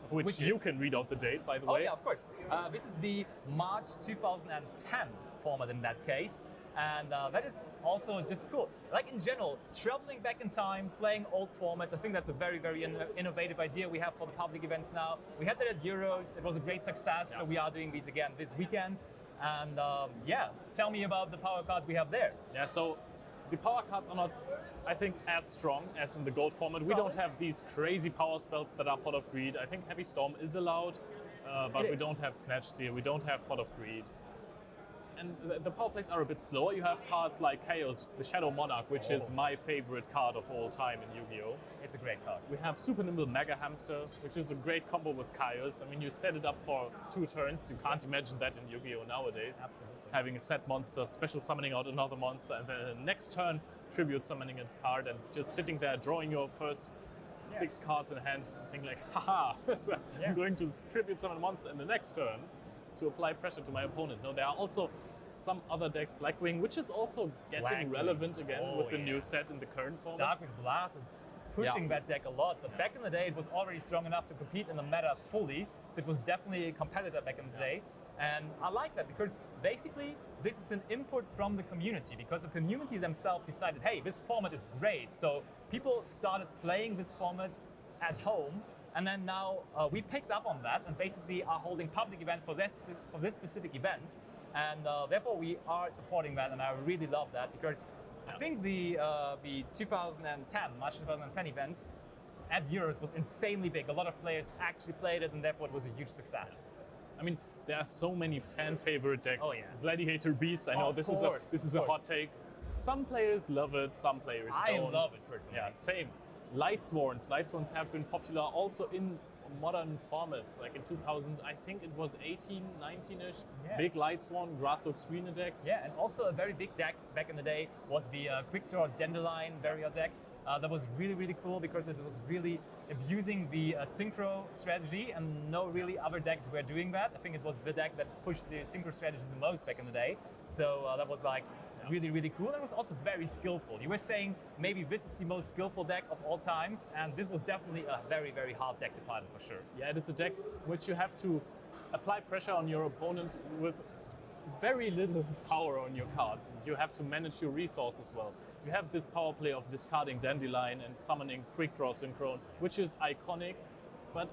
of which you can read out the date, by the way. Oh yeah, of course. This is the March 2010 format in that case. And that is also just cool. Like in general, traveling back in time, playing old formats, I think that's a very, very innovative idea we have for the public events now. We had that at Euros, it was a great success, so we are doing these again this weekend. And tell me about the power cards we have there. Yeah, so the power cards are not, I think, as strong as in the gold format. We don't have these crazy power spells that are Pot of Greed. I think Heavy Storm is allowed, but we don't have Snatch Steal, we don't have Pot of Greed. And the power plays are a bit slower. You have cards like Chaos, the Shadow Monarch, which is my favorite card of all time in Yu-Gi-Oh! It's a great card. We have Super Nimble Mega Hamster, which is a great combo with Chaos. I mean, you set it up for 2 turns. You can't imagine that in Yu-Gi-Oh! Nowadays. Absolutely. Having a set monster, special summoning out another monster, and then the next turn, tribute summoning a card, and just sitting there, drawing your first 6 cards in hand, and thinking like, haha, so I'm going to tribute summon a monster in the next turn to apply pressure to my opponent. No, there are also some other decks, Blackwing, which is also getting relevant again with the new set in the current format. Darkwing Blast is pushing that deck a lot, but back in the day it was already strong enough to compete in the meta fully, so it was definitely a competitor back in the day. And I like that because basically this is an input from the community, because the community themselves decided, hey, this format is great. So people started playing this format at home, and then now we picked up on that and basically are holding public events for this specific event. And therefore we are supporting that, and I really love that, because I think the 2010, March 2010 event at Euros was insanely big. A lot of players actually played it, and therefore it was a huge success. I mean, there are so many fan favorite decks. Gladiator Beast, I know this is a hot take. Some players love it, some players don't. I love it personally. Yeah, same. Lightsworns. Lightsworns have been popular also in modern formats, like in 2000, I think it was 18, 19-ish. Big Lightsworn, Grasslocks Arena decks. Yeah, and also a very big deck back in the day was the Quick Draw Dandelion barrier deck. That was really, really cool because it was really abusing the synchro strategy, and no really other decks were doing that. I think it was the deck that pushed the synchro strategy the most back in the day. So that was like really, really cool. And it was also very skillful. You were saying maybe this is the most skillful deck of all times, and this was definitely a very, very hard deck to pilot for sure. Yeah, it is a deck which you have to apply pressure on your opponent with very little power on your cards. You have to manage your resources well. You have this power play of discarding Dandelion and summoning Quick Draw Synchron, which is iconic, but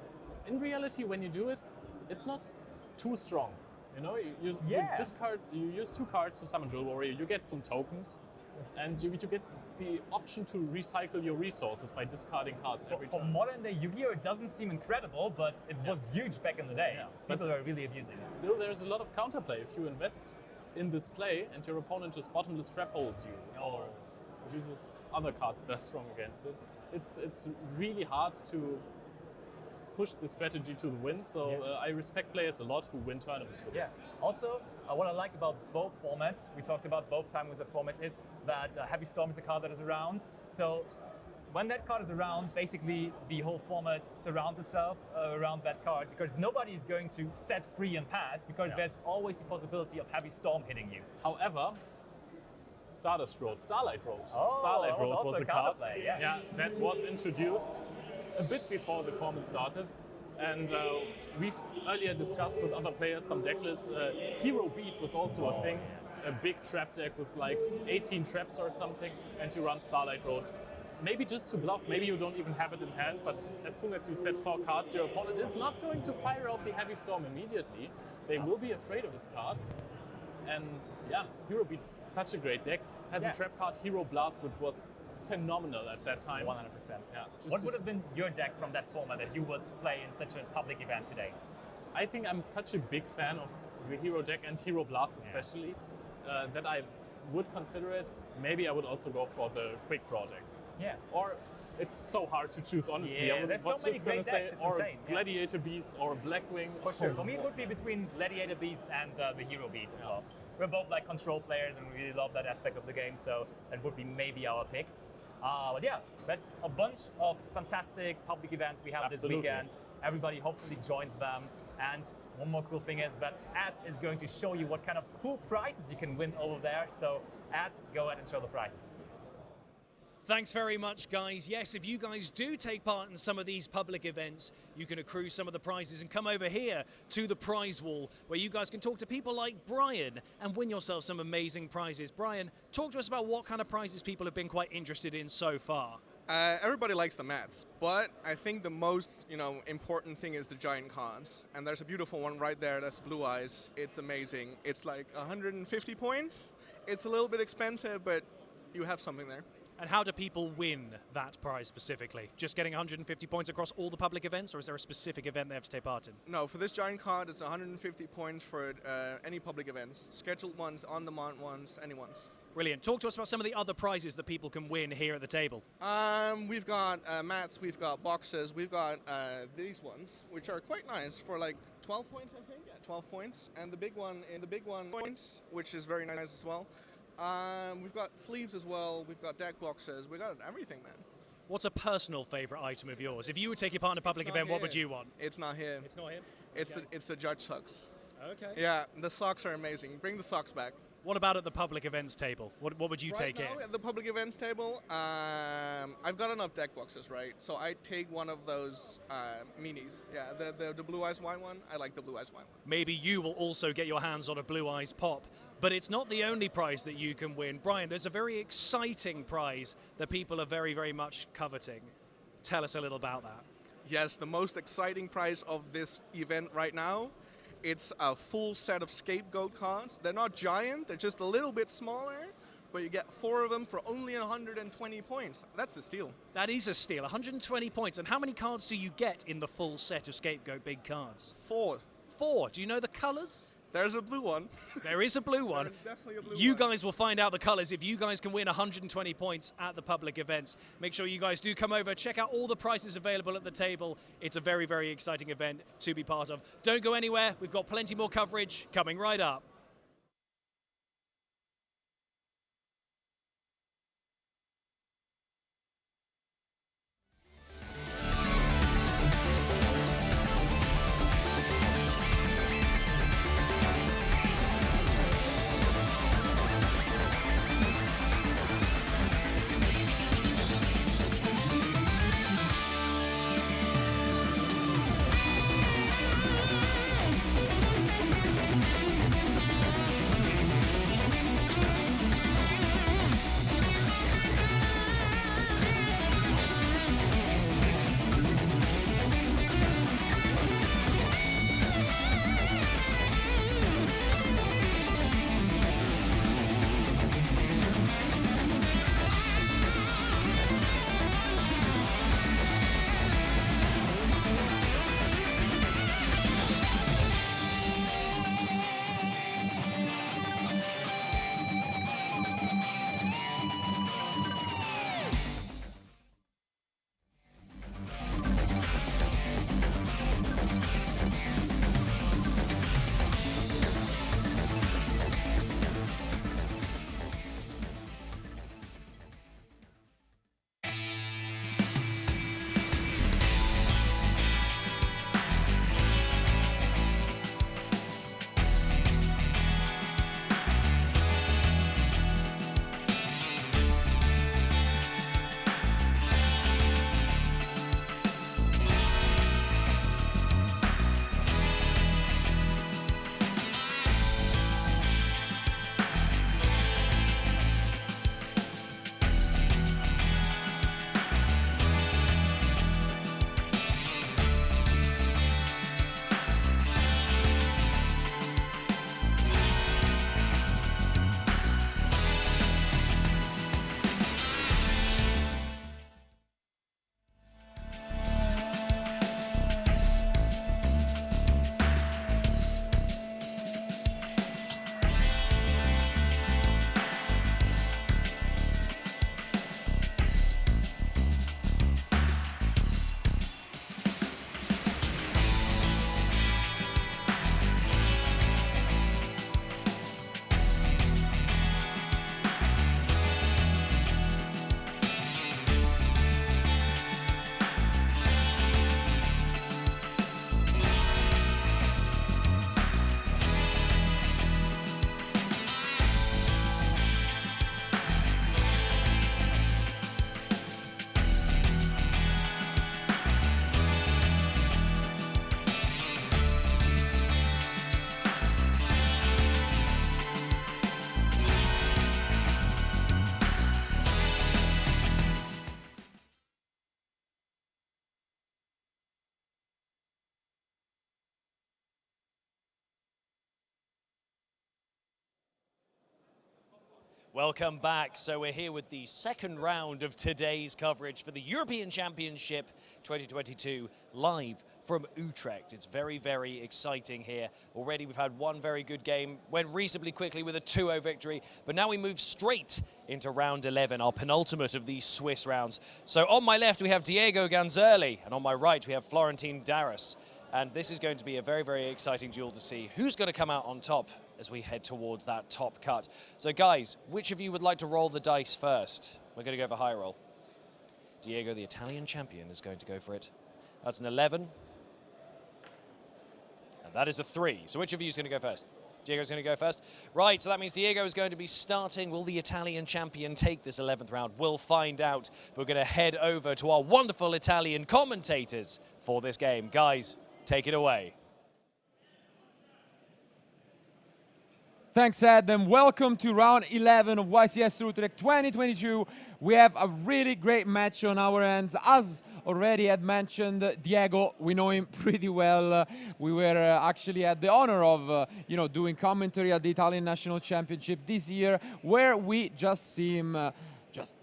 in reality, when you do it, it's not too strong. You know, you discard, you use 2 cards to summon Drill Warrior, you get some tokens, and you get the option to recycle your resources by discarding cards every time. For modern day Yu-Gi-Oh! It doesn't seem incredible, but it was huge back in the day. People are really abusing it. Still, there's a lot of counterplay. If you invest in this play and your opponent just bottomless trap holds you, or uses other cards that are strong against it, it's really hard to push the strategy to the win, so I respect players a lot who win tournaments with it. Also, what I like about both formats, we talked about both Time Wizard formats, is that Heavy Storm is a card that is around. So when that card is around, basically the whole format surrounds itself around that card, because nobody is going to set free and pass, because there's always the possibility of Heavy Storm hitting you. However, Stardust Road, Starlight Road. Oh, Starlight Road was a card that was introduced a bit before the format started. And we've earlier discussed with other players some deck lists. Hero Beat was also a thing, a big trap deck with like 18 traps or something, and you run Starlight Road. Maybe just to bluff, maybe you don't even have it in hand, but as soon as you set 4 cards, your opponent is not going to fire out the Heavy Storm immediately. They will be afraid of this card. And yeah, Hero Beat, such a great deck. Has a trap card, Hero Blast, which was phenomenal at that time. 100%. Yeah. What would have been your deck from that format that you would play in such a public event today? I think I'm such a big fan of the hero deck and hero blast especially, that I would consider it. Maybe I would also go for the quick draw deck. Yeah. Or it's so hard to choose, honestly. Yeah, I there's was so many just gonna great say, decks, it's or insane, yeah. Gladiator Beast or Blackwing. For sure. For me, it would be between Gladiator Beast and the Hero Beat as well. We're both like control players and we really love that aspect of the game, so that would be maybe our pick. But yeah, that's a bunch of fantastic public events we have this weekend. Everybody hopefully joins them. And one more cool thing is that Ed is going to show you what kind of cool prizes you can win over there. So Ed, go ahead and show the prizes. Thanks very much, guys. Yes, if you guys do take part in some of these public events, you can accrue some of the prizes and come over here to the prize wall where you guys can talk to people like Brian and win yourself some amazing prizes. Brian, talk to us about what kind of prizes people have been quite interested in so far. Everybody likes the mats, but I think the most, important thing is the giant cards. And there's a beautiful one right there. That's Blue Eyes. It's amazing. It's like 150 points. It's a little bit expensive, but you have something there. And how do people win that prize specifically? Just getting 150 points across all the public events, or is there a specific event they have to take part in? No, for this giant card, it's 150 points for any public events. Scheduled ones, on-demand ones, any ones. Brilliant. Talk to us about some of the other prizes that people can win here at the table. We've got mats, we've got boxes, we've got these ones, which are quite nice for like 12 points, I think. Yeah, 12 points. And the big one points, which is very nice as well. We've got sleeves as well, we've got deck boxes, we've got everything, man. What's a personal favourite item of yours? If you were taking part in a public event, what would you want? It's not here. It's not here? It's the judge socks. Okay. Yeah, the socks are amazing. Bring the socks back. What about at the public events table? What would you take now, in? At the public events table, I've got enough deck boxes, right? So I take one of those minis. Yeah, the Blue Eyes White one. I like the Blue Eyes White one. Maybe you will also get your hands on a Blue Eyes Pop. But it's not the only prize that you can win. Brian, there's a very exciting prize that people are very, very much coveting. Tell us a little about that. Yes, the most exciting prize of this event right now, it's a full set of Scapegoat cards. They're not giant, they're just a little bit smaller, but you get 4 of them for only 120 points. That's a steal. That is a steal, 120 points. And how many cards do you get in the full set of Scapegoat big cards? 4. 4. Do you know the colours? There's a blue one. There is a blue one. There's definitely a blue you one. guys will find out the colours if you guys can win 120 points at the public events. Make sure you guys do come over, check out all the prizes available at the table. It's a very, very exciting event to be part of. Don't go anywhere. We've got plenty more coverage coming right up. Welcome back. So we're here with the second round of today's coverage for the European Championship 2022 live from Utrecht. It's very, very exciting here. Already we've had one very good game, went reasonably quickly with a 2-0 victory, but now we move straight into round 11, our penultimate of these Swiss rounds. So on my left we have Diego Ganzerli, and on my right we have Florentine Darras. And this is going to be a very, very exciting duel to see who's going to come out on top as we head towards that top cut. So guys, which of you would like to roll the dice first? We're going to go for high roll. Diego, the Italian champion, is going to go for it. That's an 11. And that is a 3. So which of you is going to go first? Diego's going to go first. Right, so that means Diego is going to be starting. Will the Italian champion take this 11th round? We'll find out. We're going to head over to our wonderful Italian commentators for this game. Guys, take it away. Thanks, Ed, and welcome to round 11 of YCS Utrecht 2022. We have a really great match on our hands. As already had mentioned, Diego, we know him pretty well. We were actually had the honor of, doing commentary at the Italian National Championship this year, where we just see him just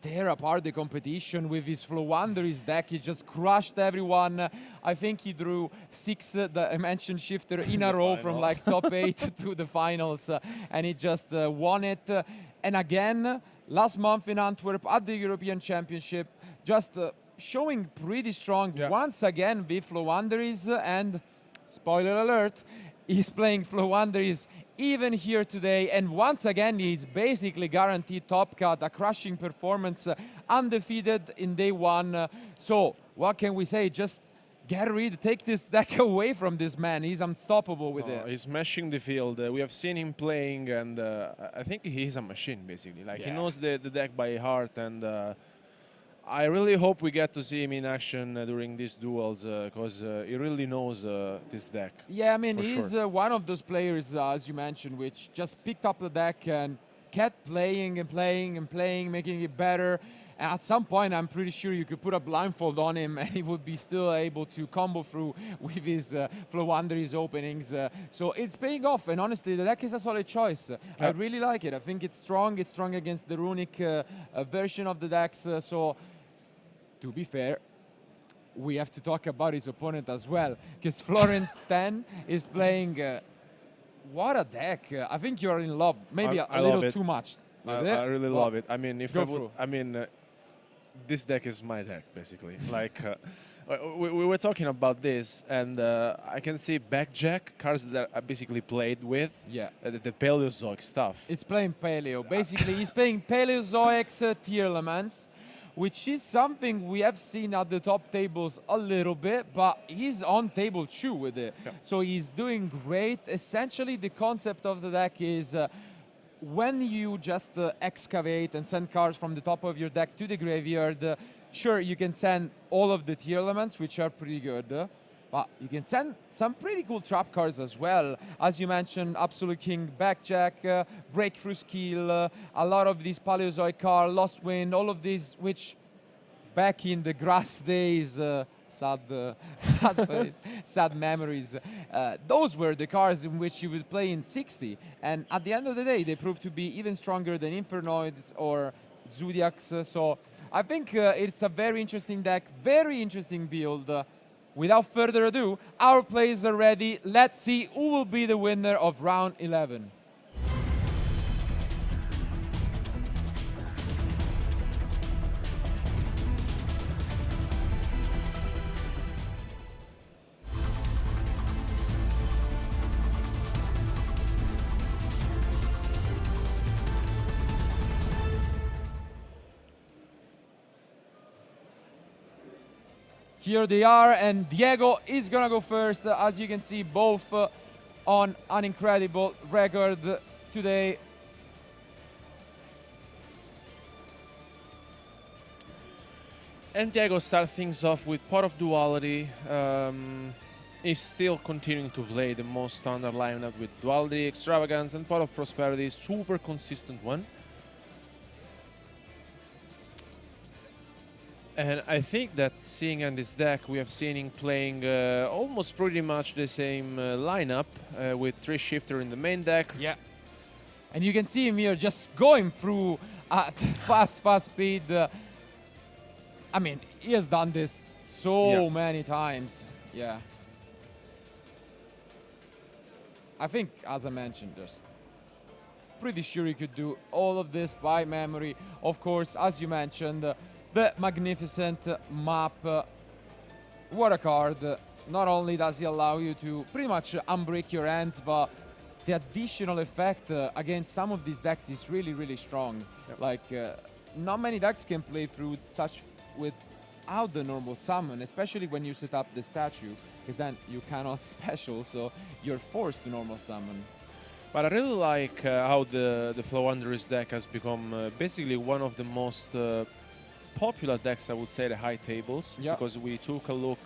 tear apart the competition with his Flow Wanderers deck. He just crushed everyone. I think he drew 6 dimension shifter in a row from like top 8 to the finals, and he just won it. And again, last month in Antwerp at the European Championship, just showing pretty strong once again with Flow Wanderers, and spoiler alert, he's playing Flow Wanderers even here today, and once again he's basically guaranteed top cut, a crushing performance, undefeated in day 1. So what can we say? Just get rid, take this deck away from this man. He's unstoppable with it. He's mashing the field. We have seen him playing, and I think he's a machine basically. Like he knows the deck by heart, and I really hope we get to see him in action during these duels, because he really knows this deck. Yeah, I mean, he's one of those players, as you mentioned, which just picked up the deck and kept playing and playing and playing, making it better. And at some point, I'm pretty sure you could put a blindfold on him and he would be still able to combo through with his Flow Wanderers openings. So it's paying off, and honestly, the deck is a solid choice. I really like it. I think it's strong. It's strong against the runic version of the decks. So to be fair, we have to talk about his opponent as well, because Florentine is playing. What a deck! I think you're in love. Maybe a little too much. I really love it. I mean, if this deck is my deck basically. Like we were talking about this, and I can see backjack cards that are basically played with. Yeah. The Paleozoic stuff. It's playing Paleo. Basically, he's playing Paleozoics tier elements, which is something we have seen at the top tables a little bit, but he's on table 2 with it. Yeah. So he's doing great. Essentially, the concept of the deck is when you just excavate and send cards from the top of your deck to the graveyard, sure, you can send all of the tier elements, which are pretty good, but you can send some pretty cool trap cards as well. As you mentioned, Absolute King, Backjack, Breakthrough Skill, a lot of these Paleozoic cards, Lost Wind, all of these, which back in the grass days, sad memories, those were the cards in which you would play in 60. And at the end of the day, they proved to be even stronger than Infernoids or Zodiacs. So I think it's a very interesting deck, very interesting build. Without further ado, our players are ready. Let's see who will be the winner of round 11. Here they are, and Diego is gonna go first. As you can see, both on an incredible record today. And Diego starts things off with Pot of Duality. He's still continuing to play the most standard lineup with Duality, Extravagance, and Pot of Prosperity. Super consistent one. And I think that seeing in this deck, we have seen him playing almost pretty much the same lineup with 3 shifter in the main deck. Yeah. And you can see him here just going through at fast speed. I mean, he has done this so many times. Yeah. I think, as I mentioned, just pretty sure he could do all of this by memory. Of course, as you mentioned, the magnificent map. What a card. Not only does he allow you to pretty much unbreak your hands, but the additional effect against some of these decks is really, really strong. Yep. Like, not many decks can play through such without the normal summon, especially when you set up the statue, because then you cannot special, so you're forced to normal summon. But I really like how the Flow Wanderers deck has become basically one of the most popular decks, I would say, the high tables, because we took a look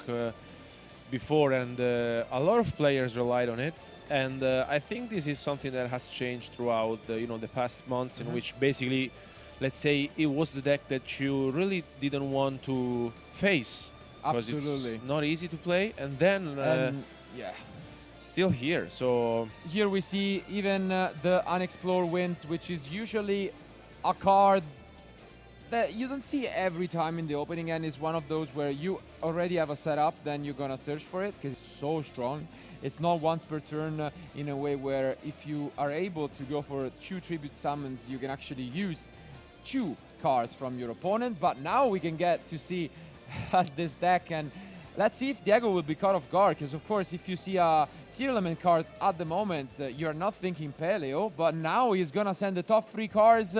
before and a lot of players relied on it. And I think this is something that has changed throughout the past months, in which basically, let's say, it was the deck that you really didn't want to face, because it's not easy to play. And then, still here. So here we see even the Unexplored Winds, which is usually a card that you don't see every time in the opening, and is one of those where you already have a setup, then you're gonna search for it because it's so strong. It's not once per turn in a way where if you are able to go for 2 tribute summons, you can actually use 2 cards from your opponent. But now we can get to see this deck, and let's see if Diego will be caught off guard, because of course if you see tier element cards at the moment, you're not thinking Paleo, but now he's gonna send the top 3 cards.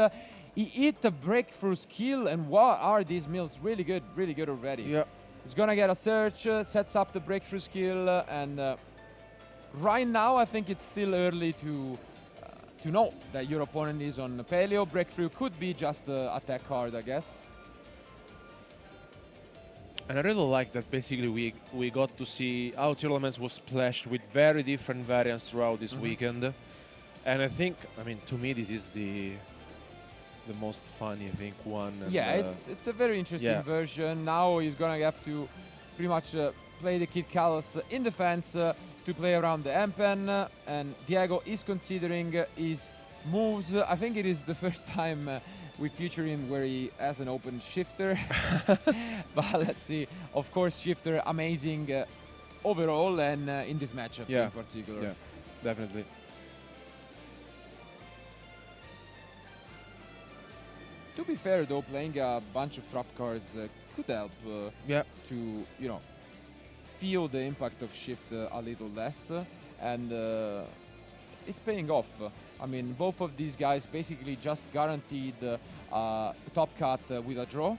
He hit the breakthrough skill, and what are these mills? Really good already. Yeah. He's gonna get a search, sets up the breakthrough skill, and right now I think it's still early to know that your opponent is on Paleo. Breakthrough could be just a attack card, I guess. And I really like that basically we got to see how Tier Elements was splashed with very different variants throughout this weekend. And I think, I mean, to me this is the most funny, I think, one. And yeah, it's a very interesting version. Now he's gonna have to pretty much play the Kid Kalos in defense to play around the M-Pen, and Diego is considering his moves. I think it is the first time we feature him where he has an open shifter. But let's see. Of course, shifter amazing overall, and in this matchup in particular. Yeah, definitely. To be fair, though, playing a bunch of trap cards could help to, feel the impact of shift a little less, and it's paying off. I mean, both of these guys basically just guaranteed top cut with a draw.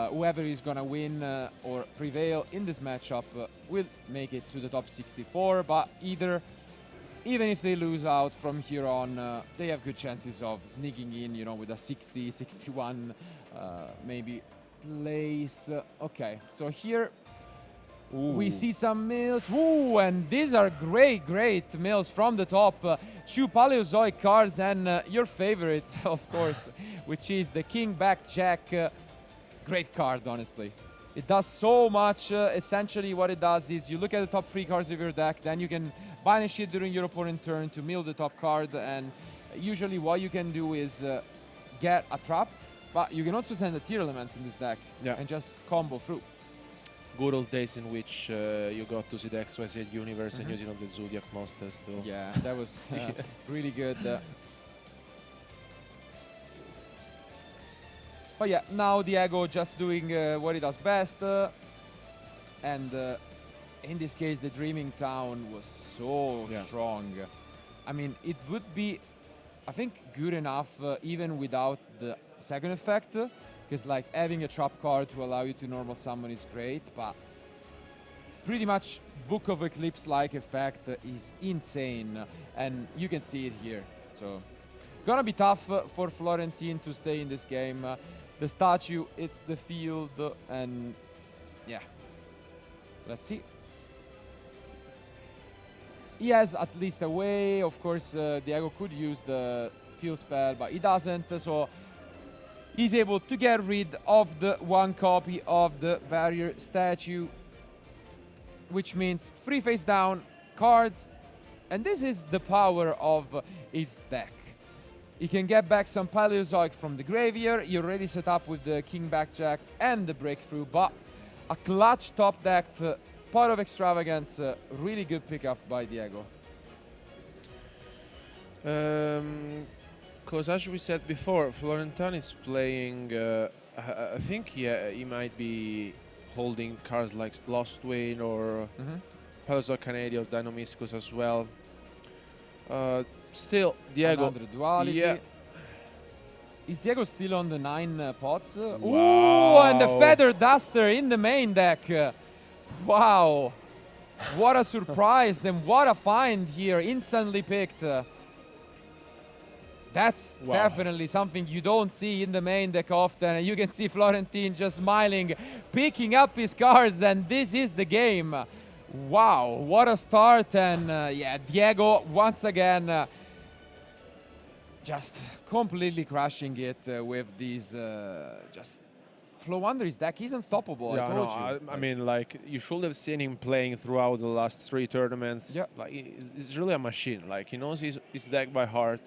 Whoever is gonna win or prevail in this matchup will make it to the top 64, but even if they lose out from here on, they have good chances of sneaking in, with a 60, 61, maybe place. Okay, so here we see some mills. Ooh, and these are great mills from the top. 2 Paleozoic cards, and your favorite, of course, which is the King Back Jack. Great card, honestly. It does so much. Essentially, what it does is you look at the top 3 cards of your deck, then you can banish it during your opponent's turn to mill the top card, and usually what you can do is get a trap, but you can also send the tier elements in this deck and just combo through. Good old days in which you got to see the XYZ universe and using the Zodiac monsters too. Yeah, that was really good. But yeah, now Diego just doing what he does best, and in this case the Dreaming Town was so strong. I mean, it would be, I think, good enough even without the second effect, because like having a trap card to allow you to normal summon is great, but pretty much Book of Eclipse-like effect is insane, and you can see it here. So gonna be tough for Florentine to stay in this game. The statue, it's the field, and yeah, let's see. He has at least a way. Of course, Diego could use the field spell, but he doesn't, so he's able to get rid of the 1 copy of the barrier statue, which means 3 face down cards, and this is the power of his deck. He can get back some Paleozoic from the graveyard. He already set up with the King Backjack and the Breakthrough, but a clutch top decked Pot of Extravagance, really good pickup by Diego. Because as we said before, Florentin is playing, I think he might be holding cards like Lost Wayne or Paleozoic Canadia or Dynamiscus as well. Still, Diego. Another duality. Yeah. Is Diego still on the 9 pots? Wow. Ooh, and the Feather Duster in the main deck. Wow. What a surprise and what a find here. Instantly picked. That's definitely something you don't see in the main deck often. You can see Florentin just smiling, picking up his cards, and this is the game. Wow, what a start. And yeah, Diego once again just completely crushing it with these just Flowonder's deck. He's unstoppable. Yeah, I told you. I mean, like, you should have seen him playing throughout the last 3 tournaments. Yeah. Like, he's really a machine. Like, he knows his deck by heart.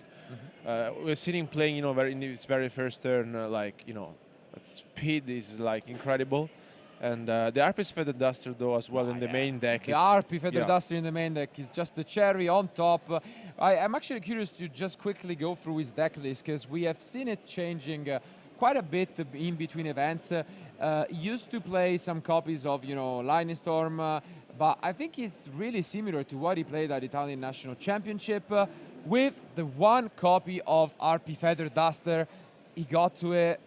We've seen him playing, you know, in his very first turn, like, you know, that speed is like incredible. And the RP's Feather Duster, though, as well in the main deck. The RP Feather Duster in the main deck is just the cherry on top. I'm actually curious to just quickly go through his deck list, because we have seen it changing quite a bit in between events. Used to play some copies of, you know, Lightning Storm, but I think it's really similar to what he played at Italian National Championship. With the 1 copy of RP Feather Duster, he got to it.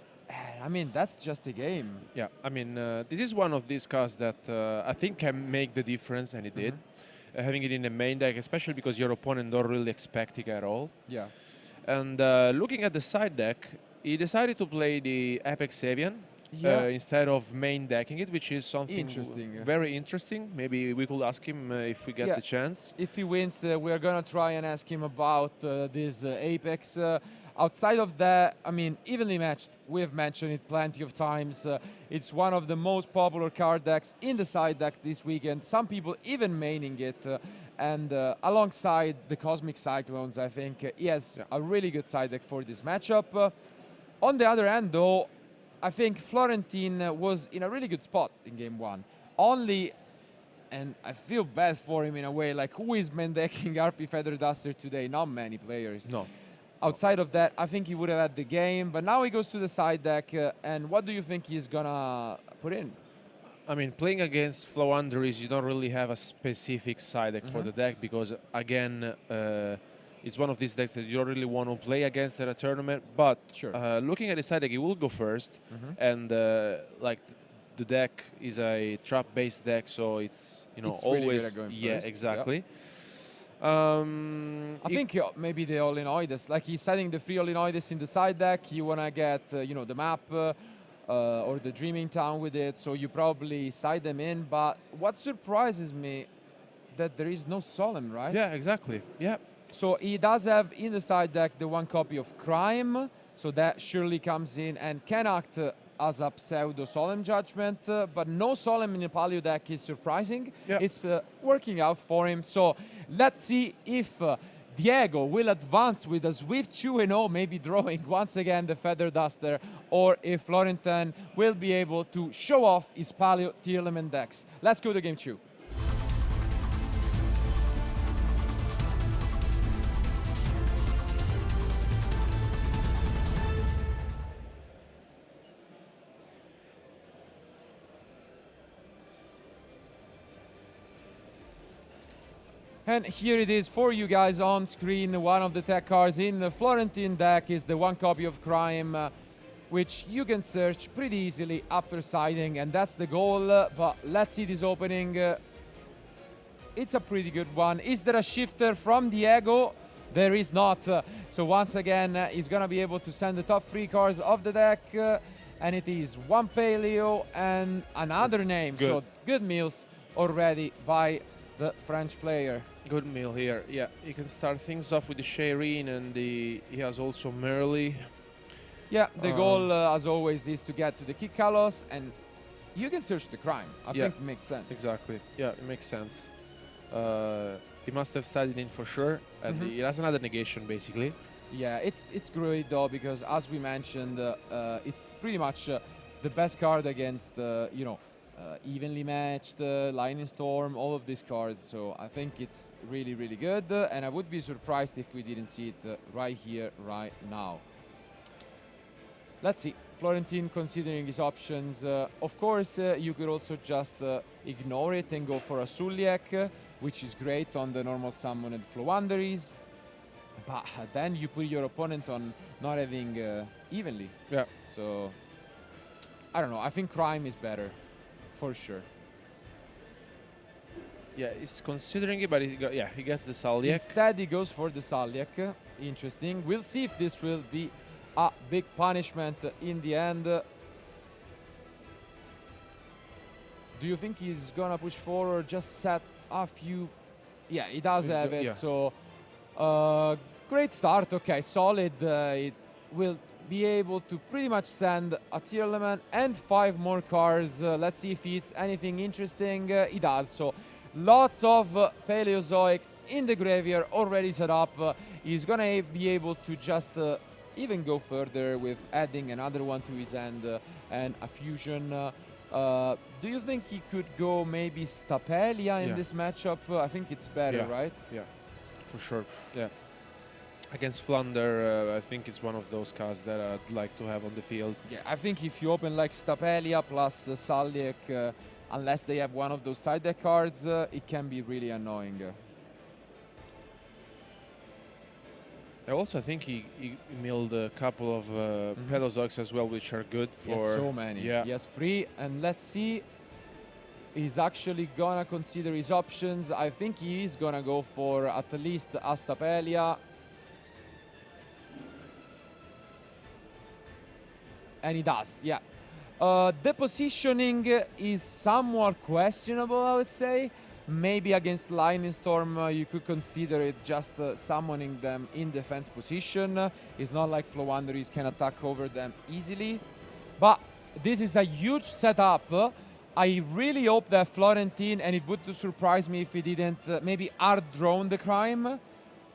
I mean, that's just a game. Yeah, I mean, this is one of these cards that I think can make the difference, and it did. Having it in the main deck, especially because your opponent don't really expect it at all. Yeah. And looking at the side deck, he decided to play the Apex Avian instead of main decking it, which is something very interesting. Maybe we could ask him if we get the chance. If he wins, we're going to try and ask him about this Apex. Outside of that, I mean, evenly matched, we've mentioned it plenty of times. It's one of the most popular card decks in the side decks this weekend. Some people even maining it. And alongside the Cosmic Cyclones, I think he has a really good side deck for this matchup. On the other hand, though, I think Florentin was in a really good spot in game 1. Only, and I feel bad for him in a way, like, who is main decking RP Feather Duster today? Not many players. No. Outside of that, I think he would have had the game, but now he goes to the side deck, and what do you think he's gonna put in? I mean, playing against Flowonder's, you don't really have a specific side deck for the deck, because, again, it's one of these decks that you don't really want to play against at a tournament, but looking at the side deck, he will go first, and like, the deck is a trap-based deck, so it's, you know, it's always... really good at going first. Exactly. Yep. I think maybe the Olinoides, like he's setting the 3 Olinoides in the side deck. You want to get, you know, the map or the Dreaming Town with it, so you probably side them in. But what surprises me, that there is no Solemn, right? Yeah, exactly. Yeah. So he does have in the side deck the 1 copy of Crime, so that surely comes in and can act as a pseudo Solemn Judgment, but no Solemn in the Paleo deck is surprising. Yeah. It's working out for him. So let's see if Diego will advance with a swift 2-0, maybe drawing once again the Feather Duster, or if Florentin will be able to show off his Paleo tier element decks. Let's go to game 2. And here it is for you guys on screen. One of the tech cards in the Florentin deck is the 1 copy of Crime, which you can search pretty easily after siding, and that's the goal. But let's see this opening. It's a pretty good one. Is there a shifter from Diego? There is not. So once again, he's going to be able to send the top 3 cards of the deck. And it is 1 Paleo and another name. Good. So good meals already by the French player. Good meal here. Yeah, he can start things off with the Shireen, and he has also Merly. Yeah, the goal, as always, is to get to the Kikalos, and you can search the Crime. I think it makes sense. Exactly. Yeah, it makes sense. He must have sided in for sure, and he has another negation, basically. Yeah, it's great though, because as we mentioned, it's pretty much the best card against you know, evenly matched, Lightning Storm, all of these cards. So I think it's really, really good, and I would be surprised if we didn't see it right here, right now. Let's see. Florentine considering his options. Of course, you could also just ignore it and go for a Suliek, which is great on the normal summoned Flowanderies. But then you put your opponent on not having evenly. Yeah. So, I don't know. I think Crime is better, for sure. Yeah, he's considering it, but he gets the Suliek. Instead, he goes for the Suliek. Interesting. We'll see if this will be a big punishment in the end. Do you think he's gonna push forward, just set a few? Yeah, he does have it. Yeah. So, great start. Okay, solid. It will be able to pretty much send a tier element and 5 more cards. Let's see if it's anything interesting. He does. So, lots of Paleozoics in the graveyard already set up. He's gonna be able to just even go further with adding another one to his hand and a fusion. Do you think he could go maybe Stapelia in this matchup? I think it's better, right? Yeah, for sure. Yeah. Against Flunder, I think it's one of those cards that I'd like to have on the field. Yeah, I think if you open like Stapelia plus Suliek, unless they have one of those side deck cards, it can be really annoying. I also think he milled a couple of Paleozoics as well, which are good for... Yes, so many. Yeah. Yes, 3. And let's see. He's actually gonna consider his options. I think he is gonna go for at least a Stapelia. And he does, yeah. The positioning is somewhat questionable, I would say. Maybe against Lightning Storm, you could consider it just summoning them in defense position. It's not like Flowanderies can attack over them easily. But this is a huge setup. I really hope that Florentine, and it would surprise me if he didn't maybe hard drone the Crime.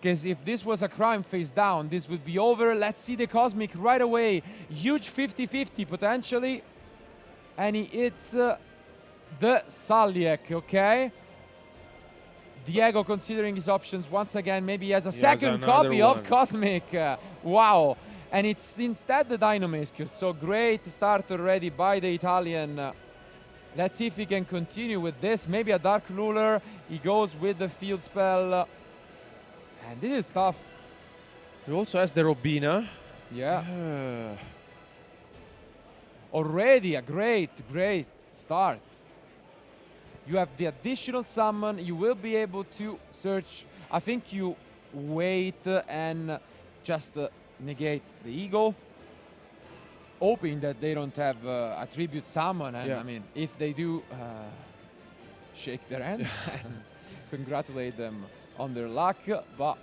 Because if this was a Crime face down, this would be over. Let's see the Cosmic right away. Huge 50-50 potentially. And he hits the Suliek, okay? Diego considering his options once again. Maybe he has a second copy of Cosmic. Wow. And it's instead the Dynamisc. So great start already by the Italian. Let's see if he can continue with this. Maybe a Dark Ruler. He goes with the field spell. And this is tough. He also has the Robina. Yeah. Already a great start. You have the additional summon. You will be able to search. I think you wait and just negate the Eagle, hoping that they don't have a tribute summon. And I mean, if they do, shake their hand and congratulate them on their luck. But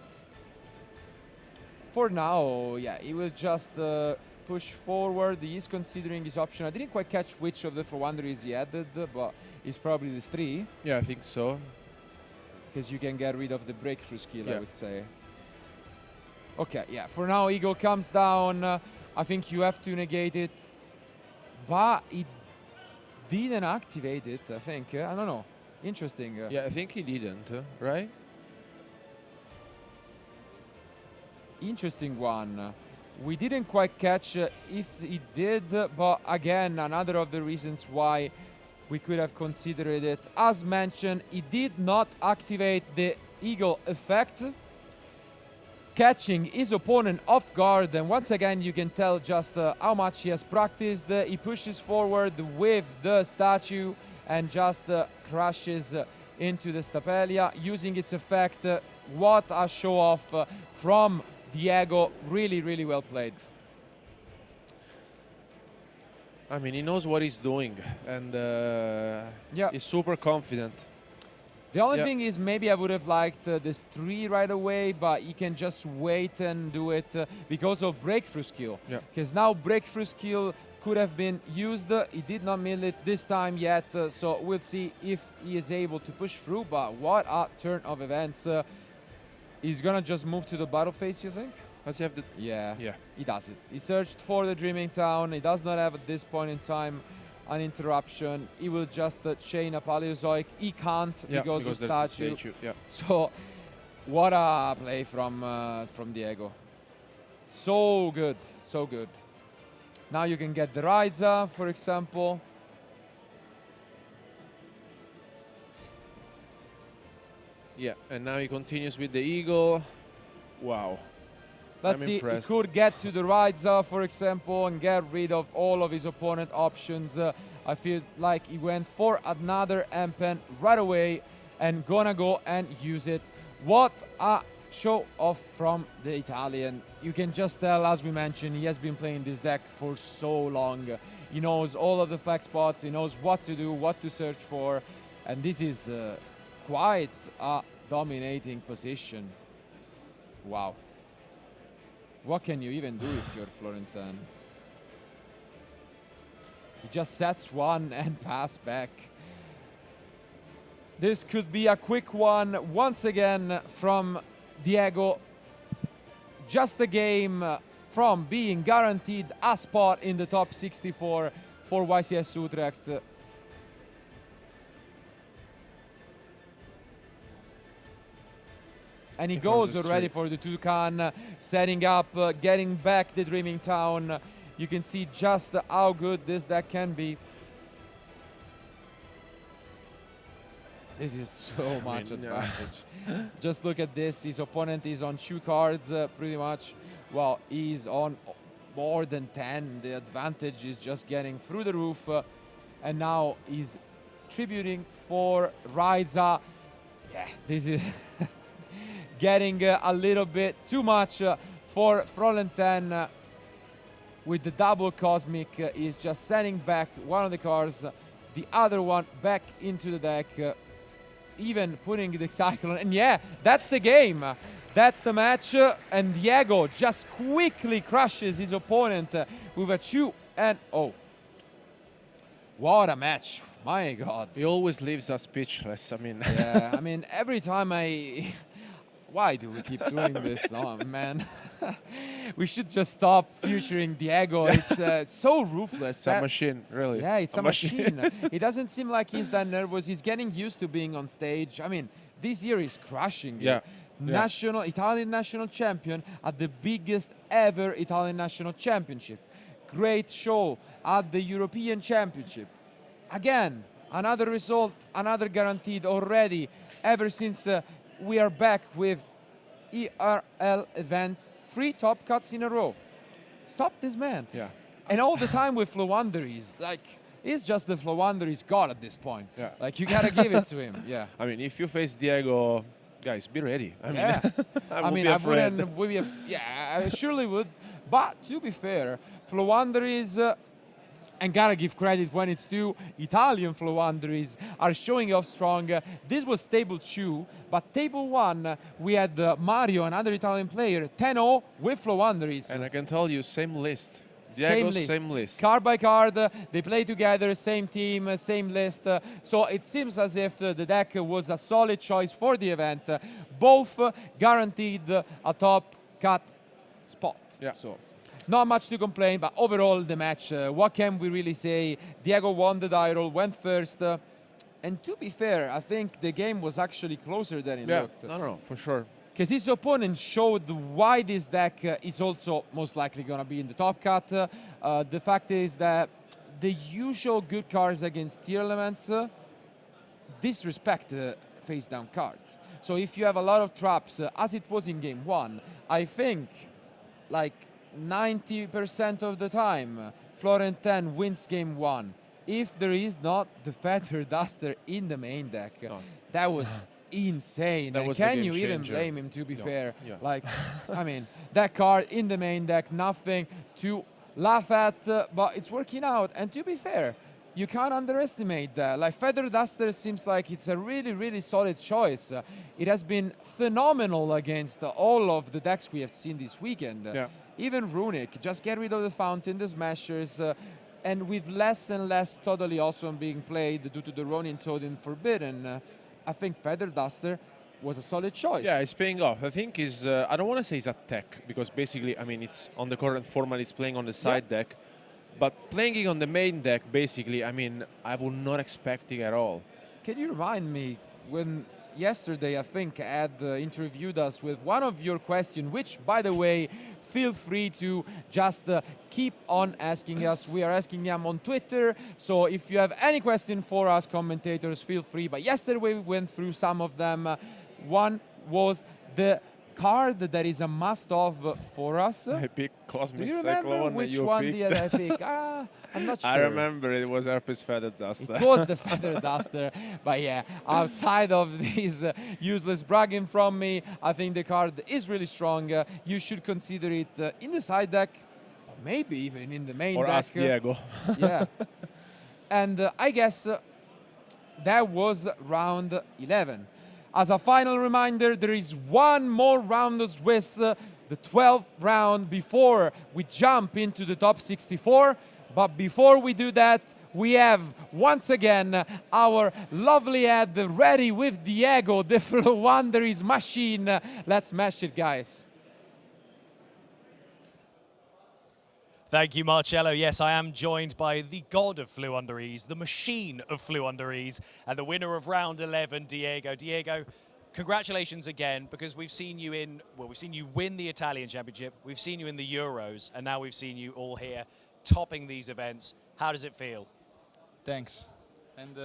for now, yeah, he will just push forward. He is considering his option. I didn't quite catch which of the Flowanderies he added, but it's probably this 3. Yeah, I think so. Because you can get rid of the breakthrough skill, I would say. Okay, yeah, for now Eagle comes down. I think you have to negate it. But it didn't activate it, I think. I don't know. Interesting. Yeah, I think he didn't, right? Interesting one. We didn't quite catch if he did, but again, another of the reasons why we could have considered it. As mentioned, he did not activate the Eagle effect, catching his opponent off guard. And once again, you can tell just how much he has practiced. He pushes forward with the statue and just crashes into the Stapelia, using its effect. What a show off from Diego. Really well played. I mean, he knows what he's doing, and he's super confident. The only thing is, maybe I would have liked this 3 right away, but he can just wait and do it because of breakthrough skill. Because now breakthrough skill could have been used. He did not mill it this time yet, so we'll see if he is able to push through. But what a turn of events. He's gonna just move to the battle phase, you think? Does he have the... Yeah, Yeah. he does it. He searched for the Dreaming Town. He does not have at this point in time an interruption. He will just chain a Paleozoic. He can't because of there's the statue. Yeah. So, what a play from Diego. So good, so good. Now you can get the Raiza, for example. Yeah, and now he continues with the Eagle. Wow. Let's I'm see, impressed. he could get to the Raiza, for example, and get rid of all of his opponent options. I feel like he went for another M-Pen right away and gonna go and use it. What a show off from the Italian. You can just tell, as we mentioned, he has been playing this deck for so long. He knows all of the flex spots, he knows what to do, what to search for, and this is quite a dominating position. Wow. What can you even do if you're Florentin? He just sets one and pass back. This could be a quick one once again from Diego. Just a game from being guaranteed a spot in the top 64 for YCS Utrecht. And he goes already for the Toucan, setting up, getting back the Dreaming Town. You can see just how good this deck can be. This is so much advantage. Just look at this. His opponent is on 2 cards, pretty much. Well, he's on more than 10. The advantage is just getting through the roof. And now he's tributing for Raiza. Yeah, this is getting a little bit too much for Florentin. With the double Cosmic, he's just sending back one of the cards, the other one back into the deck, even putting the Cyclone. And yeah, that's the game. That's the match. And Diego just quickly crushes his opponent with a 2-0. What a match. My God. He always leaves us speechless. I mean, yeah, I mean, every time why do we keep doing this? Oh, man. We should just stop featuring Diego. It's so ruthless. It's a machine, really. Yeah, it's a machine. It doesn't seem like he's that nervous. He's getting used to being on stage. I mean, this year he's crushing it. Italian national champion at the biggest ever Italian national championship. Great show at the European Championship. Again, another result, another guaranteed already ever since we are back with ERL events, 3 top cuts in a row. Stop this man. Yeah. And all the time with Flowander, he's just the Flowander he's got at this point. Yeah. Like, you gotta give it to him. Yeah. I mean, if you face Diego, guys, be ready. I mean, I wouldn't. Yeah, I surely would. But to be fair, Flowander is. And gotta give credit when it's due, Italian Flowanderies are showing off strong. This was table 2, but table 1, we had Mario, another Italian player, 10-0 with Flowanderies. And I can tell you, same list. Diego's same list. Card by card, they play together, same team, same list. So it seems as if the deck was a solid choice for the event. Both guaranteed a top cut spot. Yeah. So. Not much to complain, but overall the match, what can we really say? Diego won the die roll, went first. And to be fair, I think the game was actually closer than it looked. No, for sure. Because his opponent showed why this deck is also most likely going to be in the top cut. The fact is that the usual good cards against tier elements disrespect face down cards. So if you have a lot of traps, as it was in game 1, I think like 90% of the time, Florentin wins game 1. If there is not the Feather Duster in the main deck, that was insane. That was can you even blame him, to be fair? Yeah. Like, I mean, that card in the main deck, nothing to laugh at, but it's working out. And to be fair, you can't underestimate that. Like, Feather Duster seems like it's a really, really solid choice. It has been phenomenal against all of the decks we have seen this weekend. Even Runic, just get rid of the Fountain, the Smashers, and with less and less Totally Awesome being played due to the Ronin Toad in Forbidden, I think Feather Duster was a solid choice. Yeah, it's paying off. I think is I don't want to say it's a tech because basically, I mean, it's on the current format. It's playing on the side deck, but playing it on the main deck, basically, I mean, I would not expect it at all. Can you remind me when yesterday I think Ed interviewed us with one of your questions, which, by the way, feel free to just keep on asking us. We are asking them on Twitter, so if you have any question for us commentators, feel free. But yesterday we went through some of them. One was the card that is a must-have for us. I picked Do Cosmic you remember Cyclone. which you one picked. did I pick? I'm not sure. I remember it was Herpes Feather Duster. It was the Feather Duster, but yeah, outside of this useless bragging from me, I think the card is really strong. You should consider it in the side deck, maybe even in the main Or deck. ask Diego. Yeah. And I guess that was round 11. As a final reminder, there is one more round of Swiss, the 12th round, before we jump into the top 64. But before we do that, we have once again our lovely Ed ready with Diego, the Fluanderies machine. Let's smash it, guys. Thank you, Marcello. Yes, I am joined by the god of Fluanderies, the machine of Fluanderies, and the winner of round 11, Diego. Diego, congratulations again, because we've seen you we've seen you win the Italian Championship, we've seen you in the Euros, and now we've seen you all here topping these events. How does it feel? Thanks. And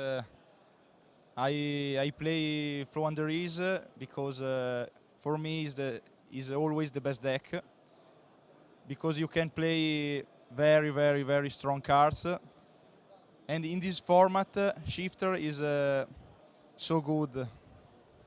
I play Fluanderies because for me is always the best deck, because you can play very, very, very strong cards. And in this format, Shifter is so good.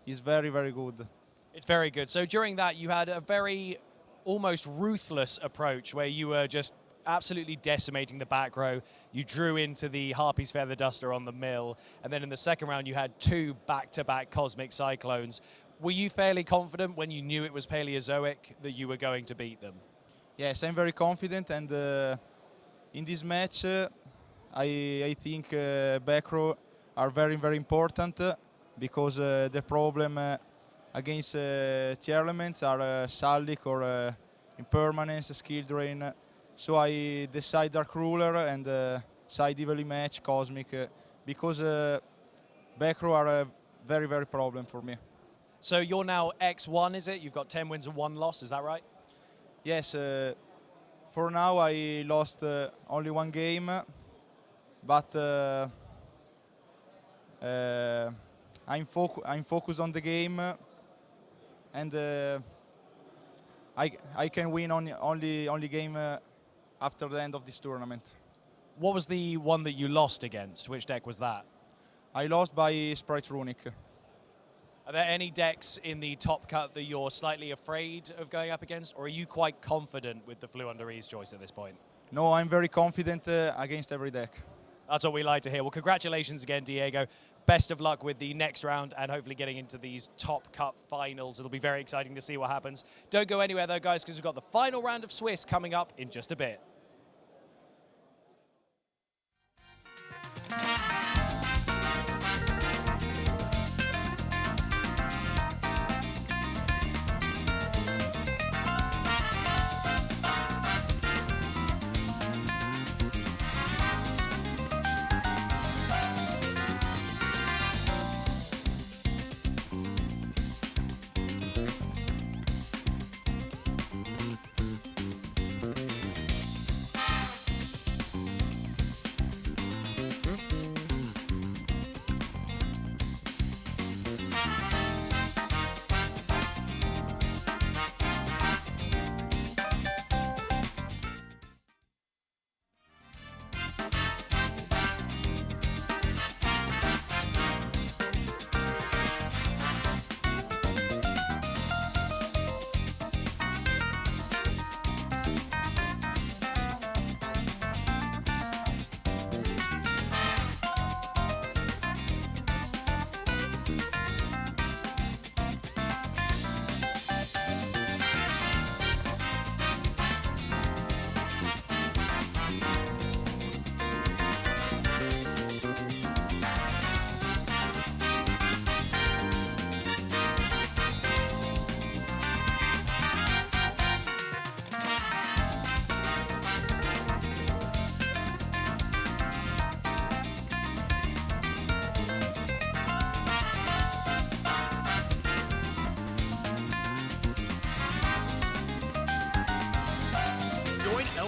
It's very, very good. It's very good. So during that, you had a very almost ruthless approach where you were just absolutely decimating the back row. You drew into the Harpy's Feather Duster on the mill, and then in the second round you had two back-to-back Cosmic Cyclones. Were you fairly confident when you knew it was Paleozoic that you were going to beat them? Yes, I'm very confident, and in this match I think back row are very, very important, because the problem against tier elements are Sullic or Impermanence, Skill Drain. So I decide Dark Ruler and side evenly match Cosmic, because back row are a very, very problem for me. So you're now X1, is it? You've got 10 wins and 1 loss, is that right? Yes, for now I lost only one game, but I'm focused on the game, and I can win only game after the end of this tournament. What was the one that you lost against? Which deck was that? I lost by Sprite Runic. Are there any decks in the top cut that you're slightly afraid of going up against, or are you quite confident with the Fluanderies choice at this point? No, I'm very confident against every deck. That's what we like to hear. Well, congratulations again, Diego. Best of luck with the next round and hopefully getting into these top cut finals. It'll be very exciting to see what happens. Don't go anywhere though, guys, because we've got the final round of Swiss coming up in just a bit.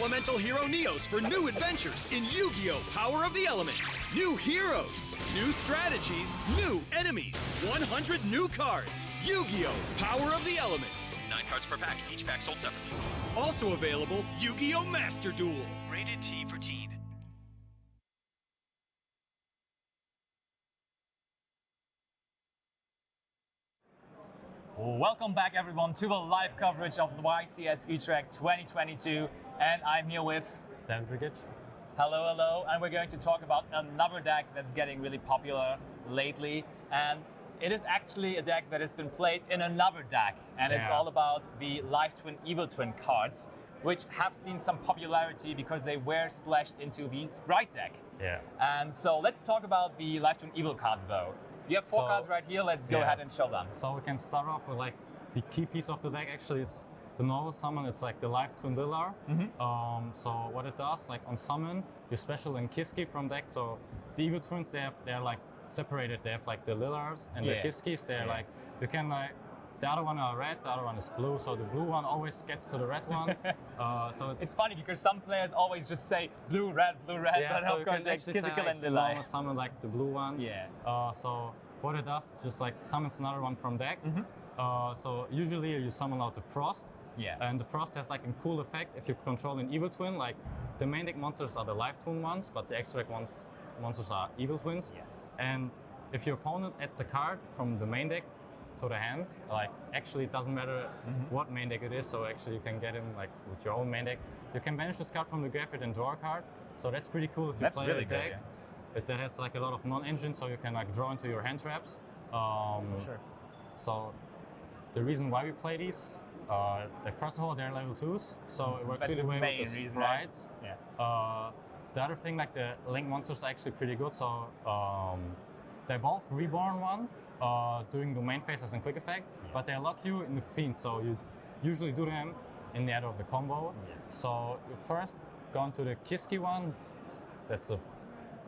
Elemental Hero Neos for new adventures in Yu-Gi-Oh! Power of the Elements. New heroes, new strategies, new enemies, 100 new cards. Yu-Gi-Oh! Power of the Elements. 9 cards per pack, each pack sold separately. Also available, Yu-Gi-Oh! Master Duel. Rated T for teen. Welcome back, everyone, to the live coverage of the YCS Utrecht 2022, and I'm here with Dan Brigic. Hello, hello, and we're going to talk about another deck that's getting really popular lately, and it is actually a deck that has been played in another deck, and it's all about the Live Twin Evil Twin cards, which have seen some popularity because they were splashed into the Sprite deck. Yeah. And so let's talk about the Live Twin Evil cards, though. You have 4 cards right here. Let's go ahead and show them. So we can start off with like the key piece of the deck. Actually, it's the normal summon. It's like the Live Twin Lilar. So what it does, like on summon, you special in Kiski from deck. So the Evil Twins, they're like separated. They have like the Lilars and the Kiskis. They're like, you can like, the other one are red, the other one is blue. So the blue one always gets to the red one. So it's funny because some players always just say blue, red, yeah, but so of course they're physical and the Lilai. normal summon like the blue one. Yeah. So what it does is just like summons another one from deck. So usually you summon out the Frost. Yeah. And the Frost has like a cool effect if you control an Evil Twin. Like the main deck monsters are the Live Twin ones, but the extra deck monsters are Evil Twins. Yes. And if your opponent adds a card from the main deck to the hand, like actually it doesn't matter what main deck it is, so actually you can get in like with your own main deck. You can banish this card from the graveyard and draw a card, so that's pretty cool if you play a deck that has like a lot of non-engine, so you can like draw into your hand traps. Sure. So the reason why we play these, first of all, they're level 2s, so it works really well with the sprites. The other thing, like the Link monsters are actually pretty good, so they're both Reborn one, doing the main phase as a quick effect, but they lock you in the Fiend, so you usually do them in the end of the combo. So you first go into the Kiski one, that's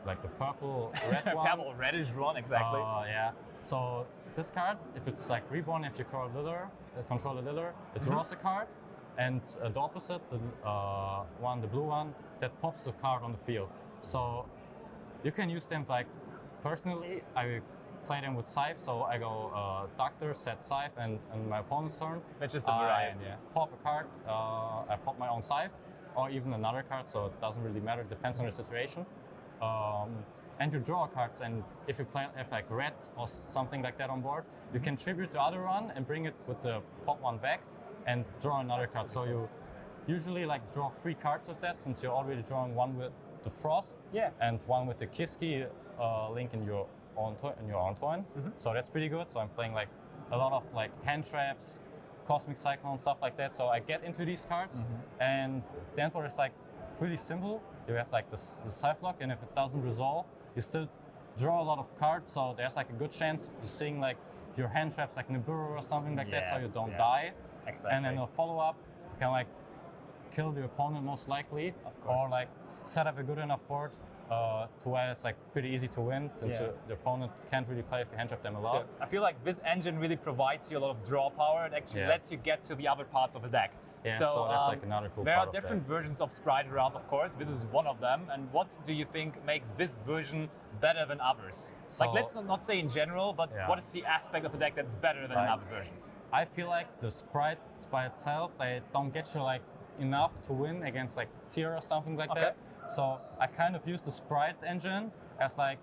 like the purple red one. Purple reddish one, exactly. Yeah. So this card, if it's like Reborn, if you control a Liller, it draws a card, and the opposite, the blue one, that pops the card on the field. So you can use them like, personally, I play them with Scythe, so I go Doctor, set Scythe, and my opponent's turn. That's just a variant, pop a card, I pop my own Scythe, or even another card, so it doesn't really matter, it depends on the situation. And you draw cards, and if you have like red or something like that on board, you can tribute the other one and bring it with the pop one back and draw another card. So you usually like draw 3 cards of that, since you're already drawing one with the Frost and one with the Kiski link in your own turn. So that's pretty good. So I'm playing like a lot of like hand traps, Cosmic Cyclone, stuff like that. So I get into these cards, and the endboard is like really simple. You have like the Scythe lock, and if it doesn't resolve, you still draw a lot of cards. So there's like a good chance you're seeing like your hand traps like Nibiru or something like that, so you don't die. Exactly. And then a follow-up, you can like kill the opponent most likely, or like set up a good enough board to where it's like pretty easy to win, since the opponent can't really play if you hand trap them a lot. So I feel like this engine really provides you a lot of draw power. It actually lets you get to the other parts of the deck. Yeah, so that's like another cool there part are different versions of Sprite around, of course. This is one of them. And what do you think makes this version better than others? So, like, let's not say in general, but what is the aspect of the deck that's better than in other versions? I feel like the Sprites by itself, they don't get you like enough to win against like tier or something like that. So I kind of use the Sprite engine as like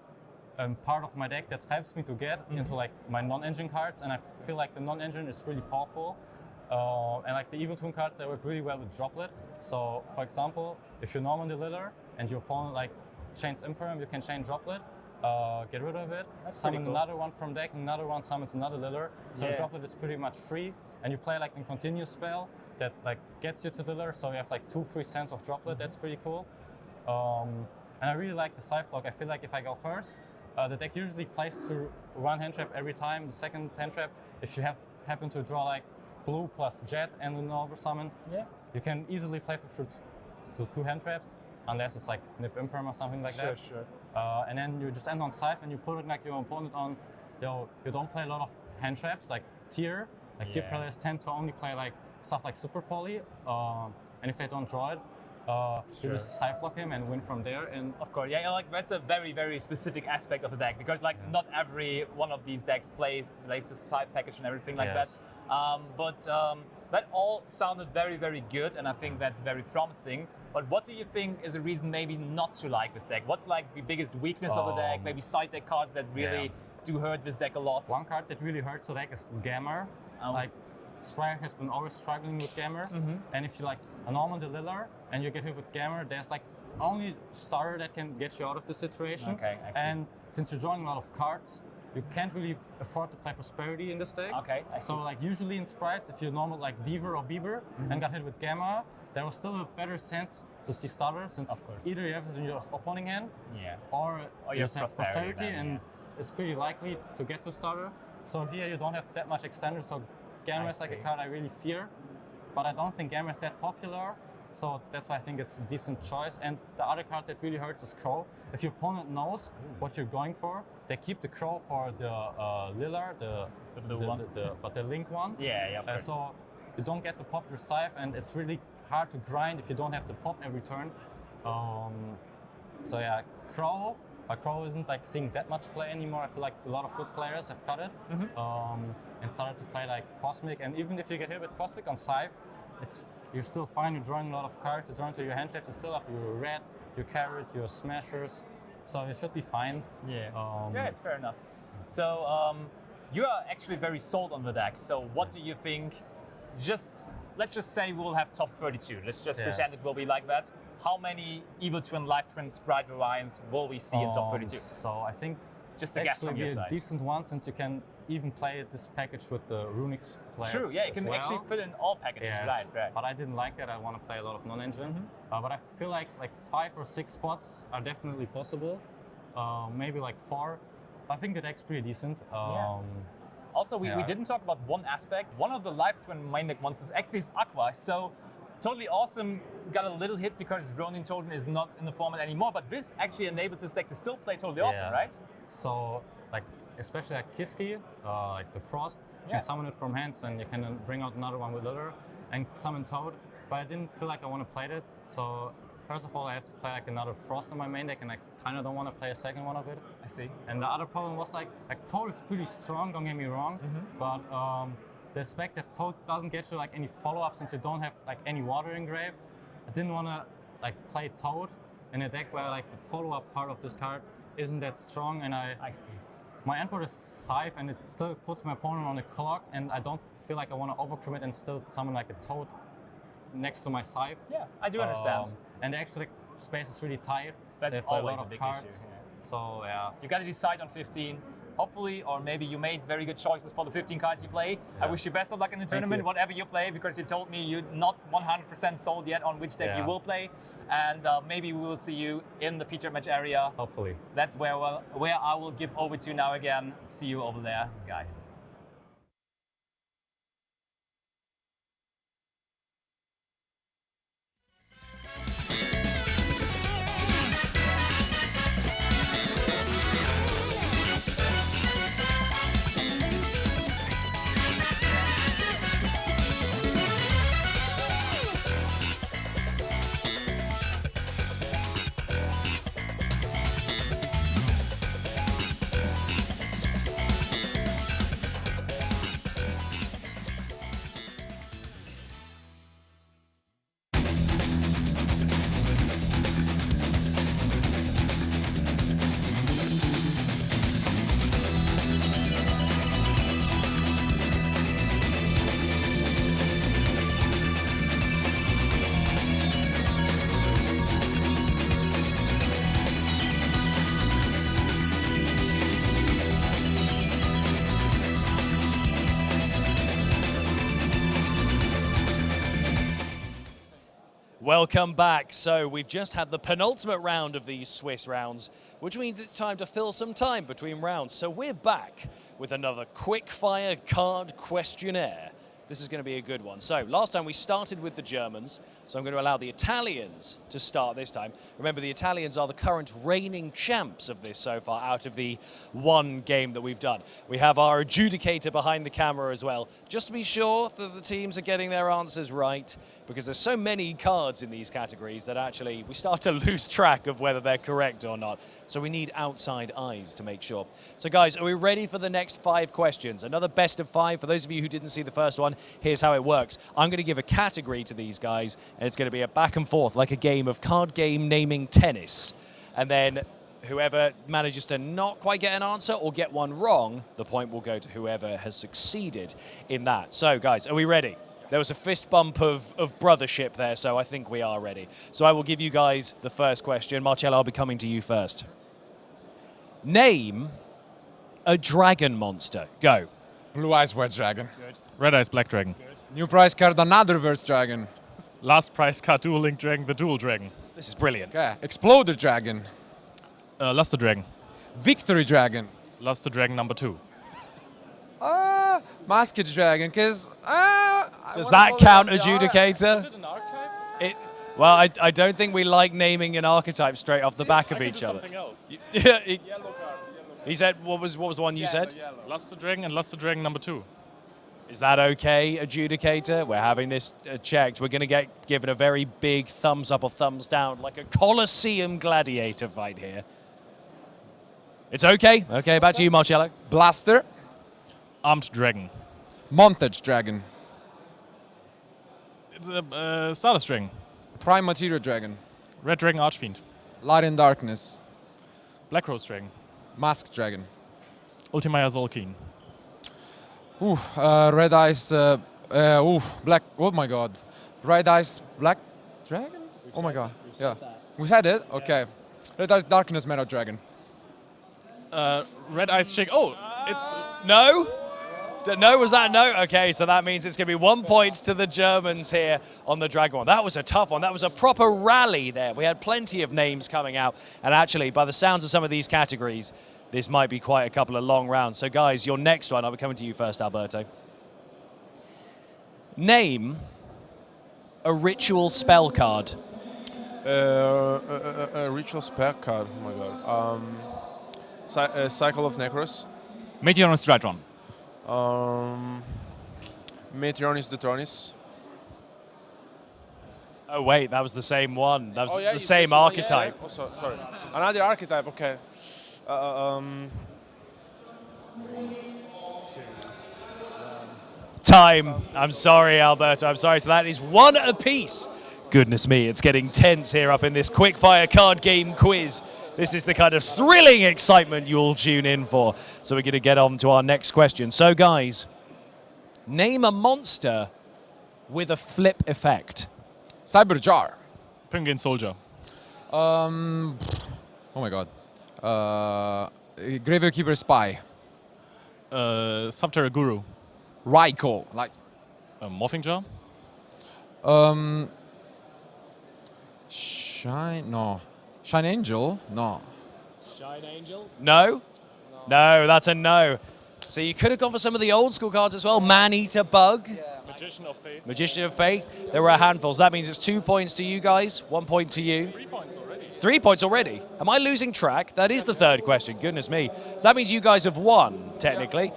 part of my deck that helps me to get into like my non-engine cards, and I feel like the non-engine is really powerful. And like the Evil Twin cards, they work really well with Droplet. So for example, if you normal the Liller and your opponent like chains Imperium, you can chain Droplet, get rid of it, summon another one from deck, another one summons another Liller. So Droplet is pretty much free, and you play like a continuous spell that like gets you to the Liller, so you have like 2 free cents of Droplet. That's pretty cool. And I really like the Scythe lock. I feel like if I go first, the deck usually plays through 1 hand trap every time. The second hand trap, if you happen to draw like blue plus Jet and an over summon, you can easily play for 2 hand traps, unless it's like Nip Imperm or something like that. And then you just end on Scythe, and you put it like your opponent on. You don't play a lot of hand traps like tier. Like tier players tend to only play like stuff like Super Poly, and if they don't draw it, you just side block him and win from there. And of course, yeah, like that's a very, very specific aspect of the deck because like not every one of these decks plays this side package and everything like that. But that all sounded very, very good, and I think that's very promising. But what do you think is a reason maybe not to like this deck? What's like the biggest weakness of the deck? Maybe side deck cards that really do hurt this deck a lot. One card that really hurts the deck is Gamma. Like Spire has been always struggling with Gamma, and if you like a normal Delilah and you get hit with Gamma, there's like only starter that can get you out of the situation. Okay, I see. And since you're drawing a lot of cards, you can't really afford to play Prosperity in this deck. Okay, I see. So like usually in sprites, if you're normal like Deaver or Bieber and got hit with Gamma, there was still a better chance to see starter since either you have it in your opponent hand, or you just have Prosperity, and it's pretty likely to get to starter. So here you don't have that much extender, so Gamma is like a card I really fear, but I don't think Gamma is that popular, so that's why I think it's a decent choice. And the other card that really hurts is Crow. If your opponent knows what you're going for, they keep the Crow for the Lillard, but the Link one. So you don't get to pop your Scythe, and it's really hard to grind if you don't have to pop every turn. So yeah, Crow. But Crow isn't like seeing that much play anymore. I feel like a lot of good players have cut it and started to play like Cosmic. And even if you get hit with Cosmic on Scythe, you're still fine. You're drawing a lot of cards. You draw into your hand shape. You still have your Red, your Carrot, your Smashers. So it should be fine. Yeah, it's fair enough. So you are actually very sold on the deck. So what do you think? Let's just say we'll have top 32. Let's just pretend it will be like that. How many Evil Twin, Life Twin, Sprite variants will we see in top 32? So I think just a guess from your side. A decent one, since you can even play this package with the Runic players. True, yeah, you can actually fit in all packages, right. But I didn't like that. I want to play a lot of non-engine. But I feel like 5 or 6 spots are definitely possible. Maybe like 4. I think the deck's pretty decent. Also, we didn't talk about one aspect. One of the Life Twin main deck monsters actually is Aqua. So totally awesome. Got a little hit because Ronin Totem is not in the format anymore, but this actually enables this deck to still play totally awesome, right? So, like, especially like Kiski, like the Frost, you can summon it from hands and you can then bring out another one with Liller and summon Toad, but I didn't feel like I want to play it. So, first of all, I have to play like another Frost in my main deck and I kind of don't want to play a second one of it. I see. And the other problem was like Toad is pretty strong, don't get me wrong, but the aspect that Toad doesn't get you like any follow-up since you don't have like any water engrave. I didn't want to like play Toad in a deck where like the follow-up part of this card isn't that strong, and I see. My endboard is Scythe and it still puts my opponent on the clock, and I don't feel like I want to overcommit and still summon like a Toad next to my Scythe. Yeah, I do understand. And the extra space is really tight. That's they always a lot a of big cards. issue. So yeah. You got to decide on 15. Hopefully, or maybe you made very good choices for the 15 cards you play. I wish you best of luck in the tournament, whatever you play, because you told me you're not 100% sold yet on which deck you will play. And maybe we will see you in the feature match area. Hopefully. That's where I will give over to now again. See you over there, guys. Welcome back. So we've just had the penultimate round of these Swiss rounds, which means it's time to fill some time between rounds. So we're back with another quick-fire card questionnaire. This is going to be a good one. So last time we started with the Germans, so I'm going to allow the Italians to start this time. Remember, the Italians are the current reigning champs of this so far out of the one game that we've done. We have our adjudicator behind the camera as well, just to be sure that the teams are getting their answers right. because there's so many cards in these categories that actually we start to lose track of whether they're correct or not. So we need outside eyes to make sure. So guys, are we ready for the next 5 questions? Another best of 5. For those of you who didn't see the first one, here's how it works. I'm going to give a category to these guys, and it's going to be a back and forth, like a game of card game naming tennis. And then whoever manages to not quite get an answer or get one wrong, the point will go to whoever has succeeded in that. So guys, are we ready? There was a fist bump of brothership there, so I think we are ready. So I will give you guys the first question. Marcello, I'll be coming to you first. Name a dragon monster. Go. Blue Eyes White Dragon. Good. Red Eyes Black Dragon. New prize card, another Verse Dragon. Last prize card, Dual Link Dragon, the Dual Dragon. This is brilliant. Okay. Exploder Dragon. Luster Dragon. Victory Dragon. Luster Dragon number 2. Masked Dragon, because... Does that count, Adjudicator? Is it an archetype? Well, I don't think we like naming an archetype straight off the back of each other. Something else. Yeah, Yellow card. he said, what was the one you said? Luster Dragon and Luster Dragon number 2. Is that okay, Adjudicator? We're having this checked. We're going to get given a very big thumbs up or thumbs down, like a Colosseum gladiator fight here. It's okay. Okay, back to you, Marcello. Blaster. Armed Dragon. Montage Dragon. It's a Stardust Dragon. Prime Material Dragon. Red Dragon Archfiend. Light and Darkness. Black Rose Dragon. Masked Dragon. Ultimaya Zolkeen. Red Eyes... black... Oh my god. Red Eyes Black Dragon? Oh my god. Yeah. We said it? Okay. Red Eyes Darkness Metal Dragon. Red Eyes Chick. Oh, it's... No? No, was that no? Okay, so that means it's going to be 1 point to the Germans here on the Dragon one. That was a tough one. That was a proper rally there. We had plenty of names coming out. And actually, by the sounds of some of these categories, this might be quite a couple of long rounds. So guys, your next one, I'll be coming to you first, Alberto. Name a ritual spell card. A ritual spell card. Oh my god. Cycle of Necros. Meteor and Stratron. Meteoris Detronis. Oh wait, that was the same one. That was the same archetype. Yeah. Oh, sorry. Another archetype, okay. Time. I'm sorry, Alberto. I'm sorry. So that is 1 apiece. Goodness me, it's getting tense here up in this quickfire card game quiz. This is the kind of thrilling excitement you'll tune in for. So we're going to get on to our next question. So guys, name a monster with a flip effect. Cyberjar. Penguin Soldier. Oh my god. Graveyard Keeper Spy. Subterra Guru. Raikou. Morphing Jar. Shine Angel? No. Shine Angel? No? No, that's a no. So you could have gone for some of the old school cards as well. Man-Eater Bug. Magician of Faith. Magician of Faith. There were a handful. So that means it's 2 points to you guys, 1 point to you. 3 points already. 3 points already? Am I losing track? That is the third question. Goodness me. So that means you guys have won, technically.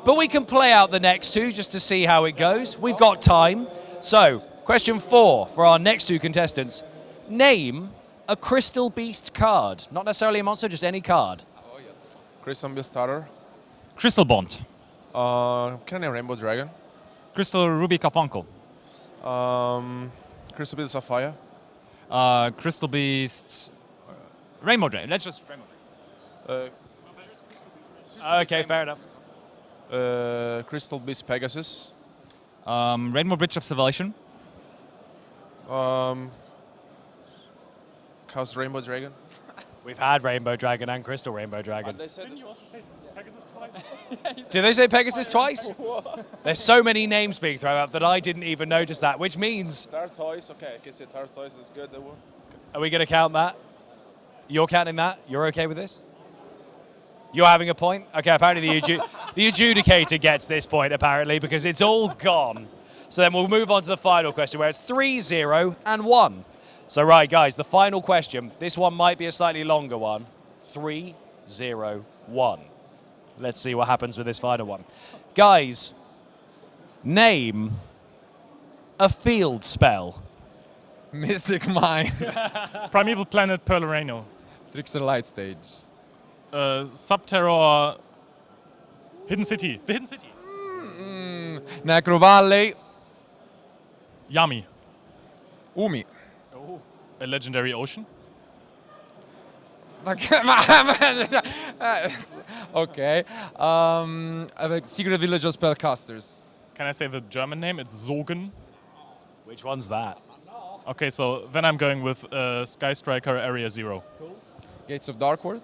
But we can play out the next 2 just to see how it goes. We've got time. So, question 4 for our next 2 contestants. Name a Crystal Beast card. Not necessarily a monster, just any card. Crystal Beast Starter. Crystal Bond. Can I name Rainbow Dragon? Crystal Ruby Carfunkel. Crystal Beast Sapphire. Crystal Beast... Rainbow Dragon. Let's just Rainbow Dragon. Okay, fair enough. Crystal Beast Pegasus. Rainbow Bridge of Civilization. Chaos Rainbow Dragon. We've had Rainbow Dragon and Crystal Rainbow Dragon. Didn't you also say Pegasus twice? Did they say Pegasus twice? There's so many names being thrown out that I didn't even notice that, which means... Tartoise, okay, I can say Tartoise, that's good. Are we going to count that? You're counting that? You're okay with this? You're having a point? Okay, apparently the adjudicator gets this point, apparently, because it's all gone. So then we'll move on to the final question, where it's 3-0 and 1. So right, guys, the final question. This one might be a slightly longer one. 3-0-1. Let's see what happens with this final one. Guys, name a field spell. Mystic Mine. Primeval Planet Perloreno. Trickster Light Stage. Subterror. Hidden City. The Hidden City. Necro Valley. Yami. Umi. Oh. A Legendary Ocean. Okay. Secret Village of Spellcasters. Can I say the German name? It's Sogen. Which one's that? Okay, so then I'm going with Sky Striker Area 0. Cool. Gates of Darkworld.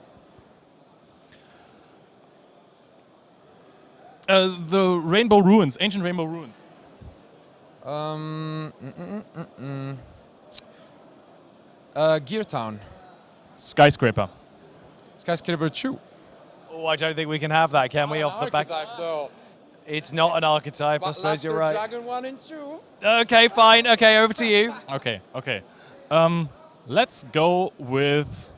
The Rainbow Ruins, Ancient Rainbow Ruins. Gear Town. Skyscraper. Skyscraper 2. Oh, I don't think we can have that, can we? Off the back. Though. It's not an archetype. I suppose you're right. Dragon 1 and 2. Okay, fine. Okay, over to you. Okay. Let's go with.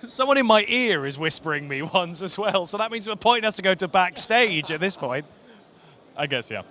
Someone in my ear is whispering me once as well, so that means the point has to go to backstage at this point. I guess, yeah.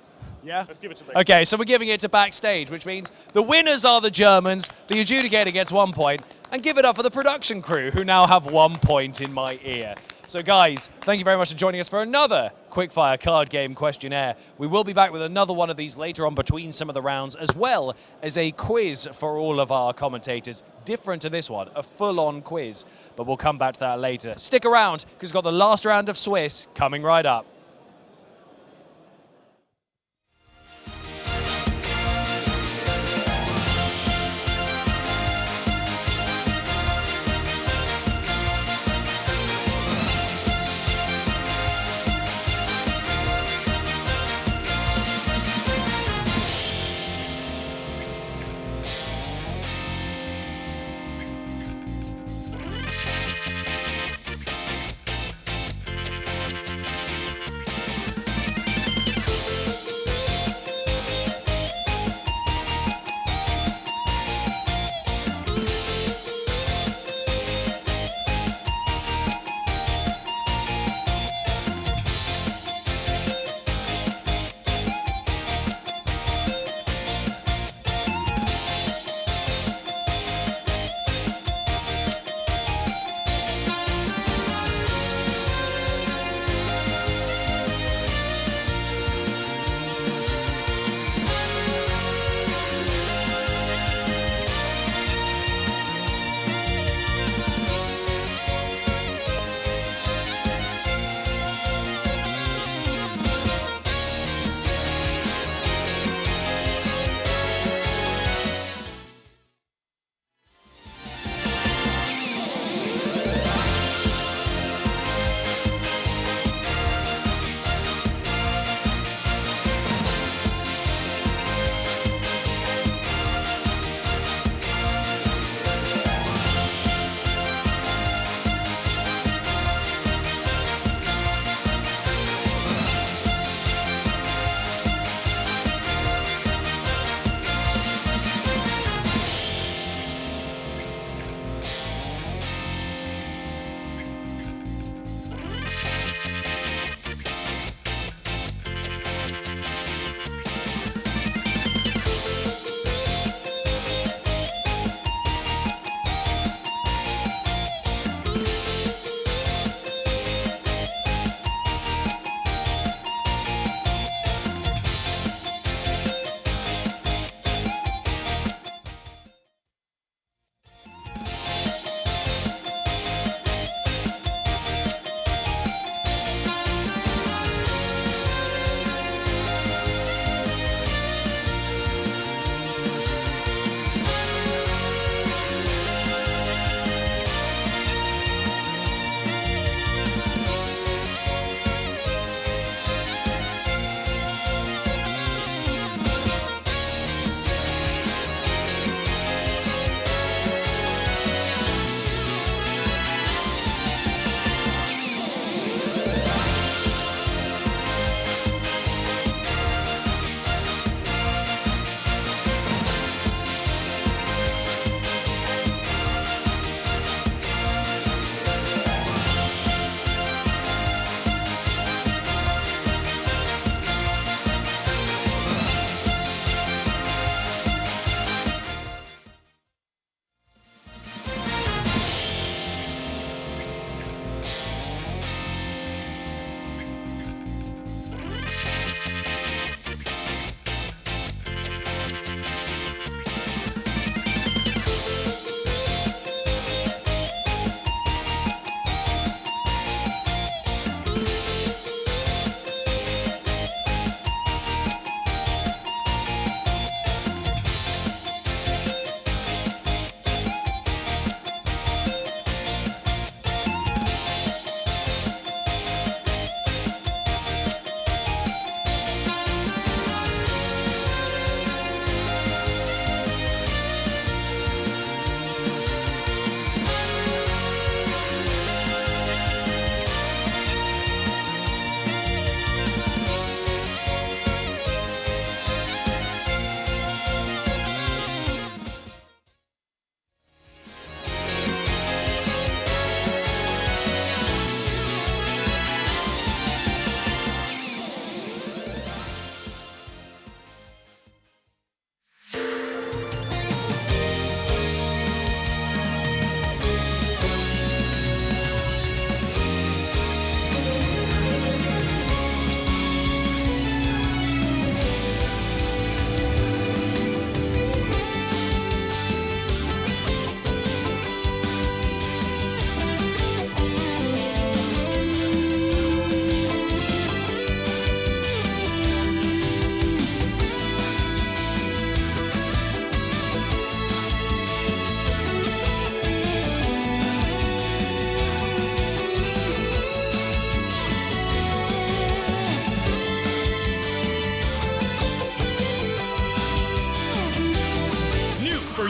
Yeah? Let's give it to backstage. Okay, so we're giving it to backstage, which means the winners are the Germans, the adjudicator gets 1 point, and give it up for the production crew, who now have 1 point in my ear. So guys, thank you very much for joining us for another quickfire card game questionnaire. We will be back with another one of these later on between some of the rounds, as well as a quiz for all of our commentators. Different to this one, a full-on quiz, but we'll come back to that later. Stick around, because we've got the last round of Swiss coming right up.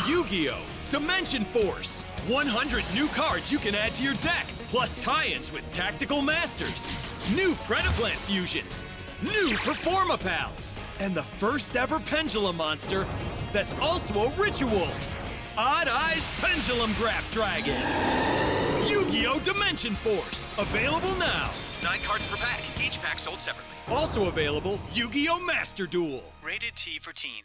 Yu-Gi-Oh! Dimension Force. 100 new cards you can add to your deck, plus tie-ins with Tactical Masters. New Predaplant fusions. New Performapals. And the first ever Pendulum monster that's also a ritual. Odd Eyes Pendulum Graph Dragon. Yu-Gi-Oh! Dimension Force. Available now. 9 cards per pack, each pack sold separately. Also available, Yu-Gi-Oh! Master Duel. Rated T for Teen.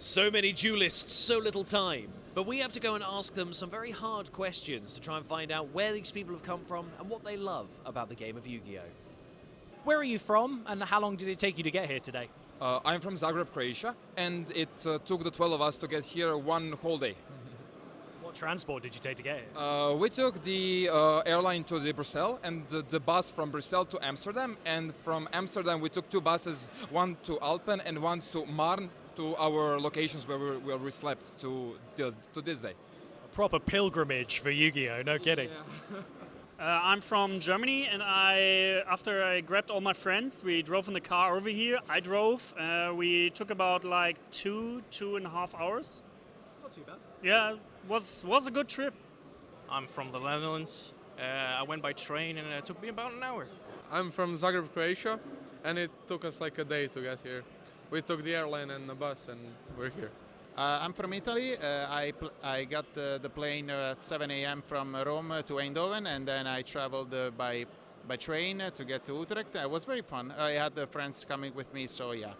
So many duelists, so little time. But we have to go and ask them some very hard questions to try and find out where these people have come from and what they love about the game of Yu-Gi-Oh! Where are you from, and how long did it take you to get here today? I'm from Zagreb, Croatia, and it took the 12 of us to get here one whole day. What transport did you take to get here? We took the airline to the Brussels and the bus from Brussels to Amsterdam, and from Amsterdam we took two buses, one to Alpen and one to Marne, to our locations where we slept to this day. A proper pilgrimage for Yu-Gi-Oh! No kidding. Yeah. I'm from Germany, and after I grabbed all my friends, we drove in the car over here. I drove. We took about like 2.5 hours. Not too bad. Yeah, was a good trip. I'm from the Netherlands. I went by train, and it took me about an hour. I'm from Zagreb, Croatia, and it took us like a day to get here. We took the airline and the bus, and we're here. I'm from Italy. I got the plane at 7 a.m. from Rome to Eindhoven, and then I traveled by train to get to Utrecht. It was very fun. I had the friends coming with me, so yeah.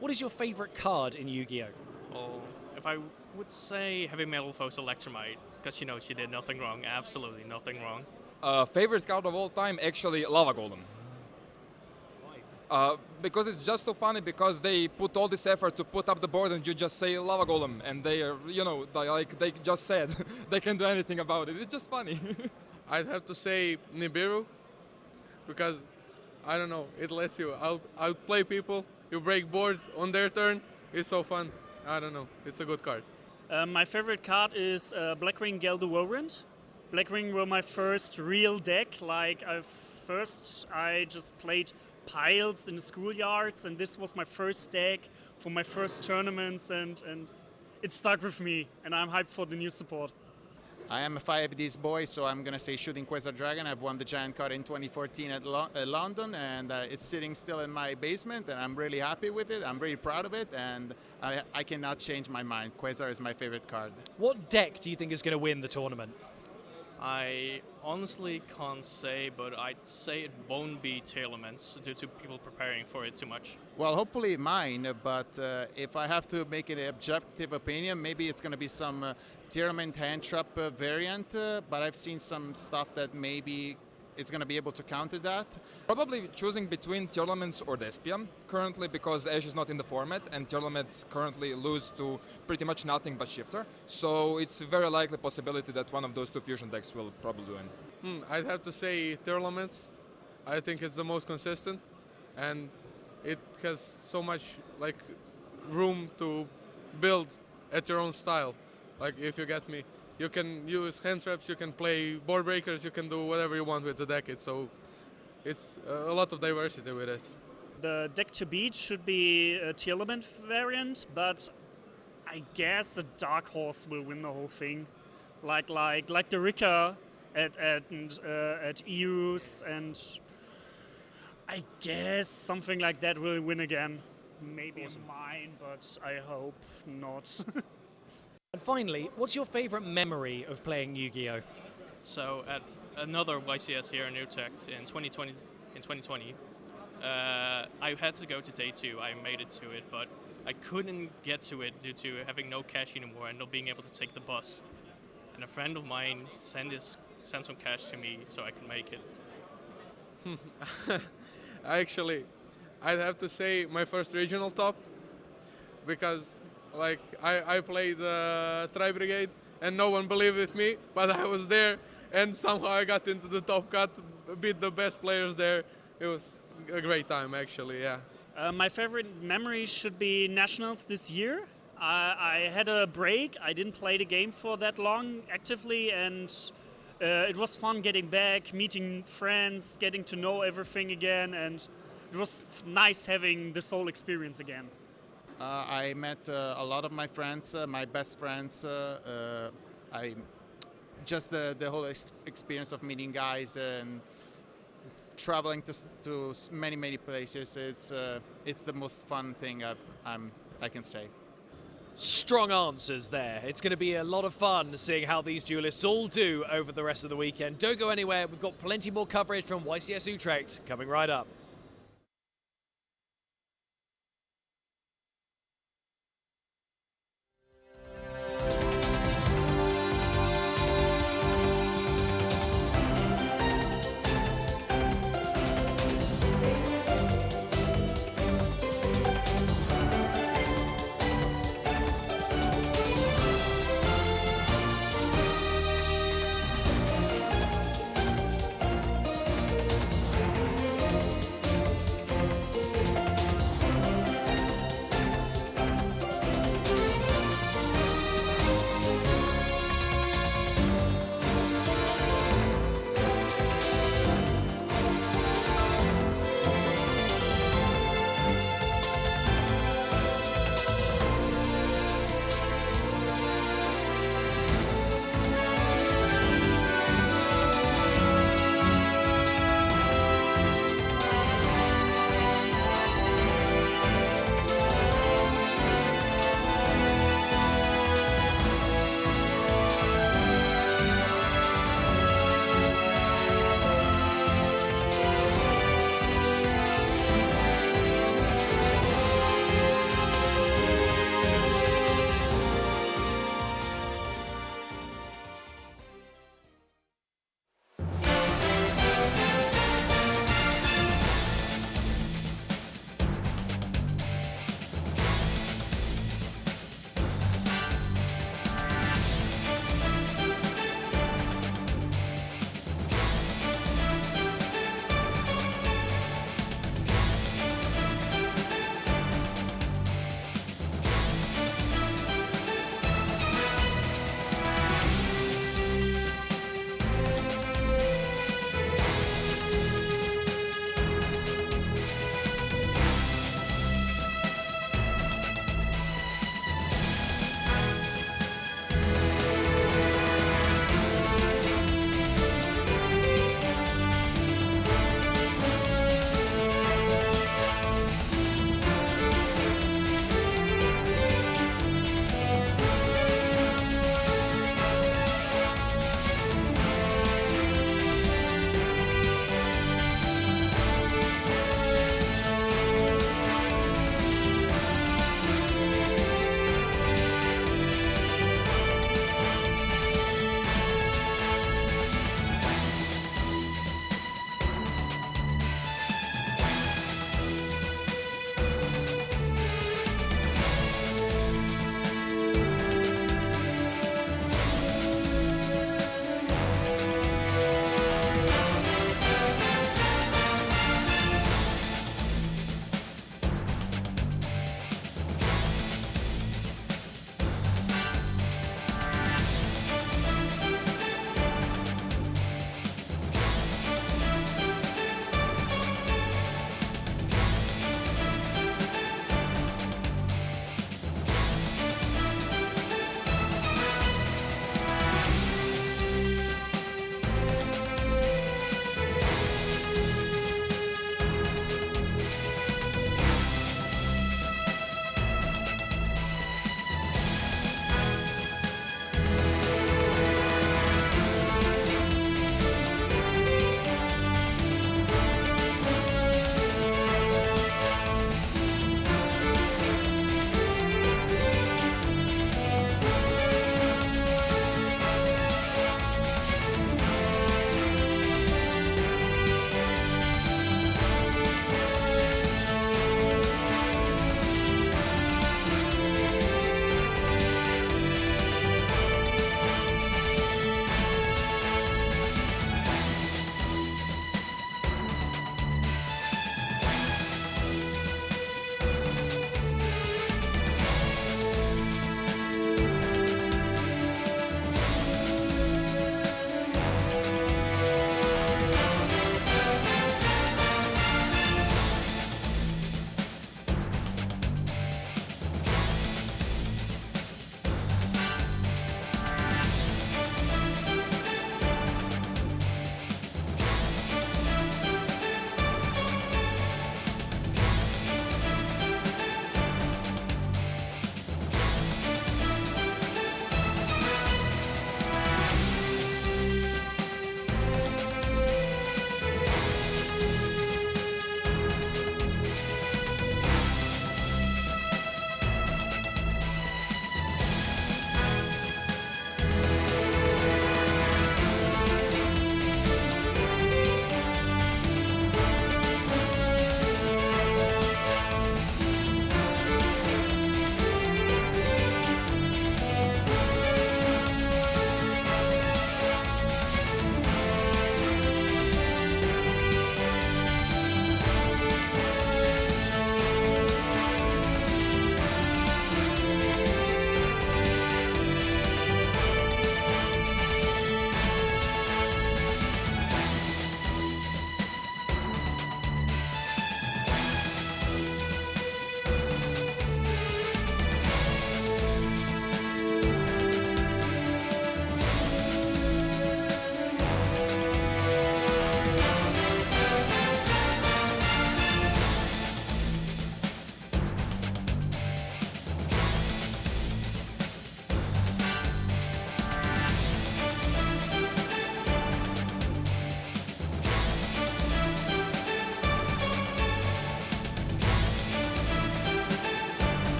What is your favorite card in Yu-Gi-Oh? Well, if I would say Heavy Metal Foes Electromite, because you know she did nothing wrong, absolutely nothing wrong. Favorite card of all time, actually, Lava Golem. Because it's just so funny, because they put all this effort to put up the board and you just say Lava Golem, and they are, you know, they just said they can do anything about it. It's just funny. I'd have to say Nibiru, because, I don't know, it lets you outplay people, you break boards on their turn, it's so fun. I don't know, it's a good card. My favorite card is Blackwing Gelderorend. Blackwing were my first real deck. Like, I just played piles in the schoolyards, and this was my first deck for my first tournaments, and it stuck with me, and I'm hyped for the new support. I am a 5Ds boy, so I'm going to say Shooting Quasar Dragon. I've won the Giant card in 2014 at London, and it's sitting still in my basement, and I'm really happy with it. I'm really proud of it, and I cannot change my mind. Quasar is my favorite card. What deck do you think is going to win the tournament? I honestly can't say, but I'd say it won't be Tail Elements due to people preparing for it too much. Well, hopefully mine, but if I have to make an objective opinion, maybe it's going to be some Tearament Hand Trap variant, but I've seen some stuff that maybe it's going to be able to counter that. Probably choosing between Tearlaments or Despia currently, because Ash is not in the format, and Tearlaments currently lose to pretty much nothing but Shifter. So it's a very likely possibility that one of those two fusion decks will probably win. I'd have to say Tearlaments. I think it's the most consistent, and it has so much like room to build at your own style. Like, if you get me. You can use hand traps, you can play board breakers, you can do whatever you want with the deck. It's a lot of diversity with it. The deck to beat should be a Tearlament variant, but I guess the Dark Horse will win the whole thing. Like the Rika at EUs, and I guess something like that will win again. Maybe mine, but I hope not. And finally, what's your favorite memory of playing Yu-Gi-Oh? So at another YCS here in Utrecht in 2020, I had to go to day 2. I made it to it, but I couldn't get to it due to having no cash anymore and not being able to take the bus. And a friend of mine sent some cash to me so I could make it. Actually, I'd have to say my first regional top, because like I played Tri Brigade and no one believed with me, but I was there and somehow I got into the top cut, beat the best players there. It was a great time, actually, yeah. My favorite memory should be Nationals this year. I had a break. I didn't play the game for that long actively, and it was fun getting back, meeting friends, getting to know everything again, and it was nice having this whole experience again. I met a lot of my friends, my best friends. Just the whole experience of meeting guys and traveling to many places. It's the most fun thing I can say. Strong answers there. It's going to be a lot of fun seeing how these duelists all do over the rest of the weekend. Don't go anywhere. We've got plenty more coverage from YCS Utrecht coming right up.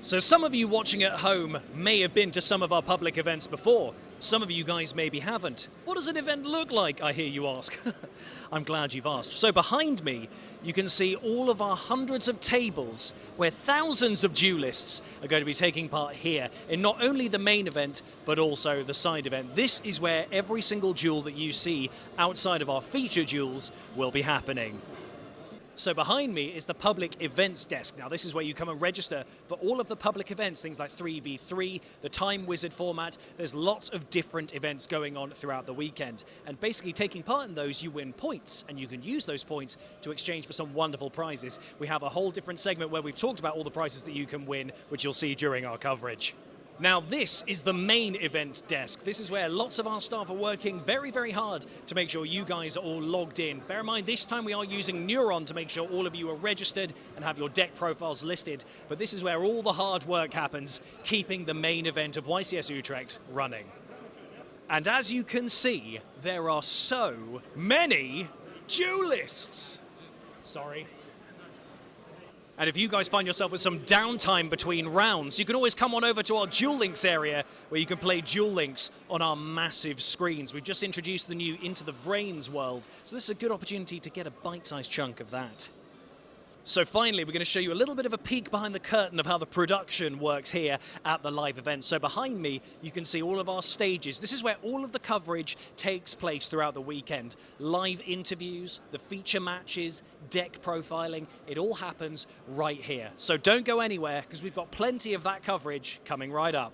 So some of you watching at home may have been to some of our public events before. Some of you guys maybe haven't. What does an event look like, I hear you ask? I'm glad you've asked. So behind me, you can see all of our hundreds of tables where thousands of duelists are going to be taking part here in not only the main event, but also the side event. This is where every single duel that you see outside of our feature duels will be happening. So behind me is the public events desk. Now this is where you come and register for all of the public events, things like 3v3, the Time Wizard format. There's lots of different events going on throughout the weekend. And basically taking part in those, you win points, and you can use those points to exchange for some wonderful prizes. We have a whole different segment where we've talked about all the prizes that you can win, which you'll see during our coverage. Now this is the main event desk. This is where lots of our staff are working very, very hard to make sure you guys are all logged in. Bear in mind, this time we are using Neuron to make sure all of you are registered and have your deck profiles listed. But this is where all the hard work happens, keeping the main event of YCS Utrecht running. And as you can see, there are so many duelists. Sorry. And if you guys find yourself with some downtime between rounds, you can always come on over to our Duel Links area where you can play Duel Links on our massive screens. We've just introduced the new Into the Vrains world, so this is a good opportunity to get a bite-sized chunk of that. So finally, we're going to show you a little bit of a peek behind the curtain of how the production works here at the live event. So behind me, you can see all of our stages. This is where all of the coverage takes place throughout the weekend. Live interviews, the feature matches, deck profiling, it all happens right here. So don't go anywhere, because we've got plenty of that coverage coming right up.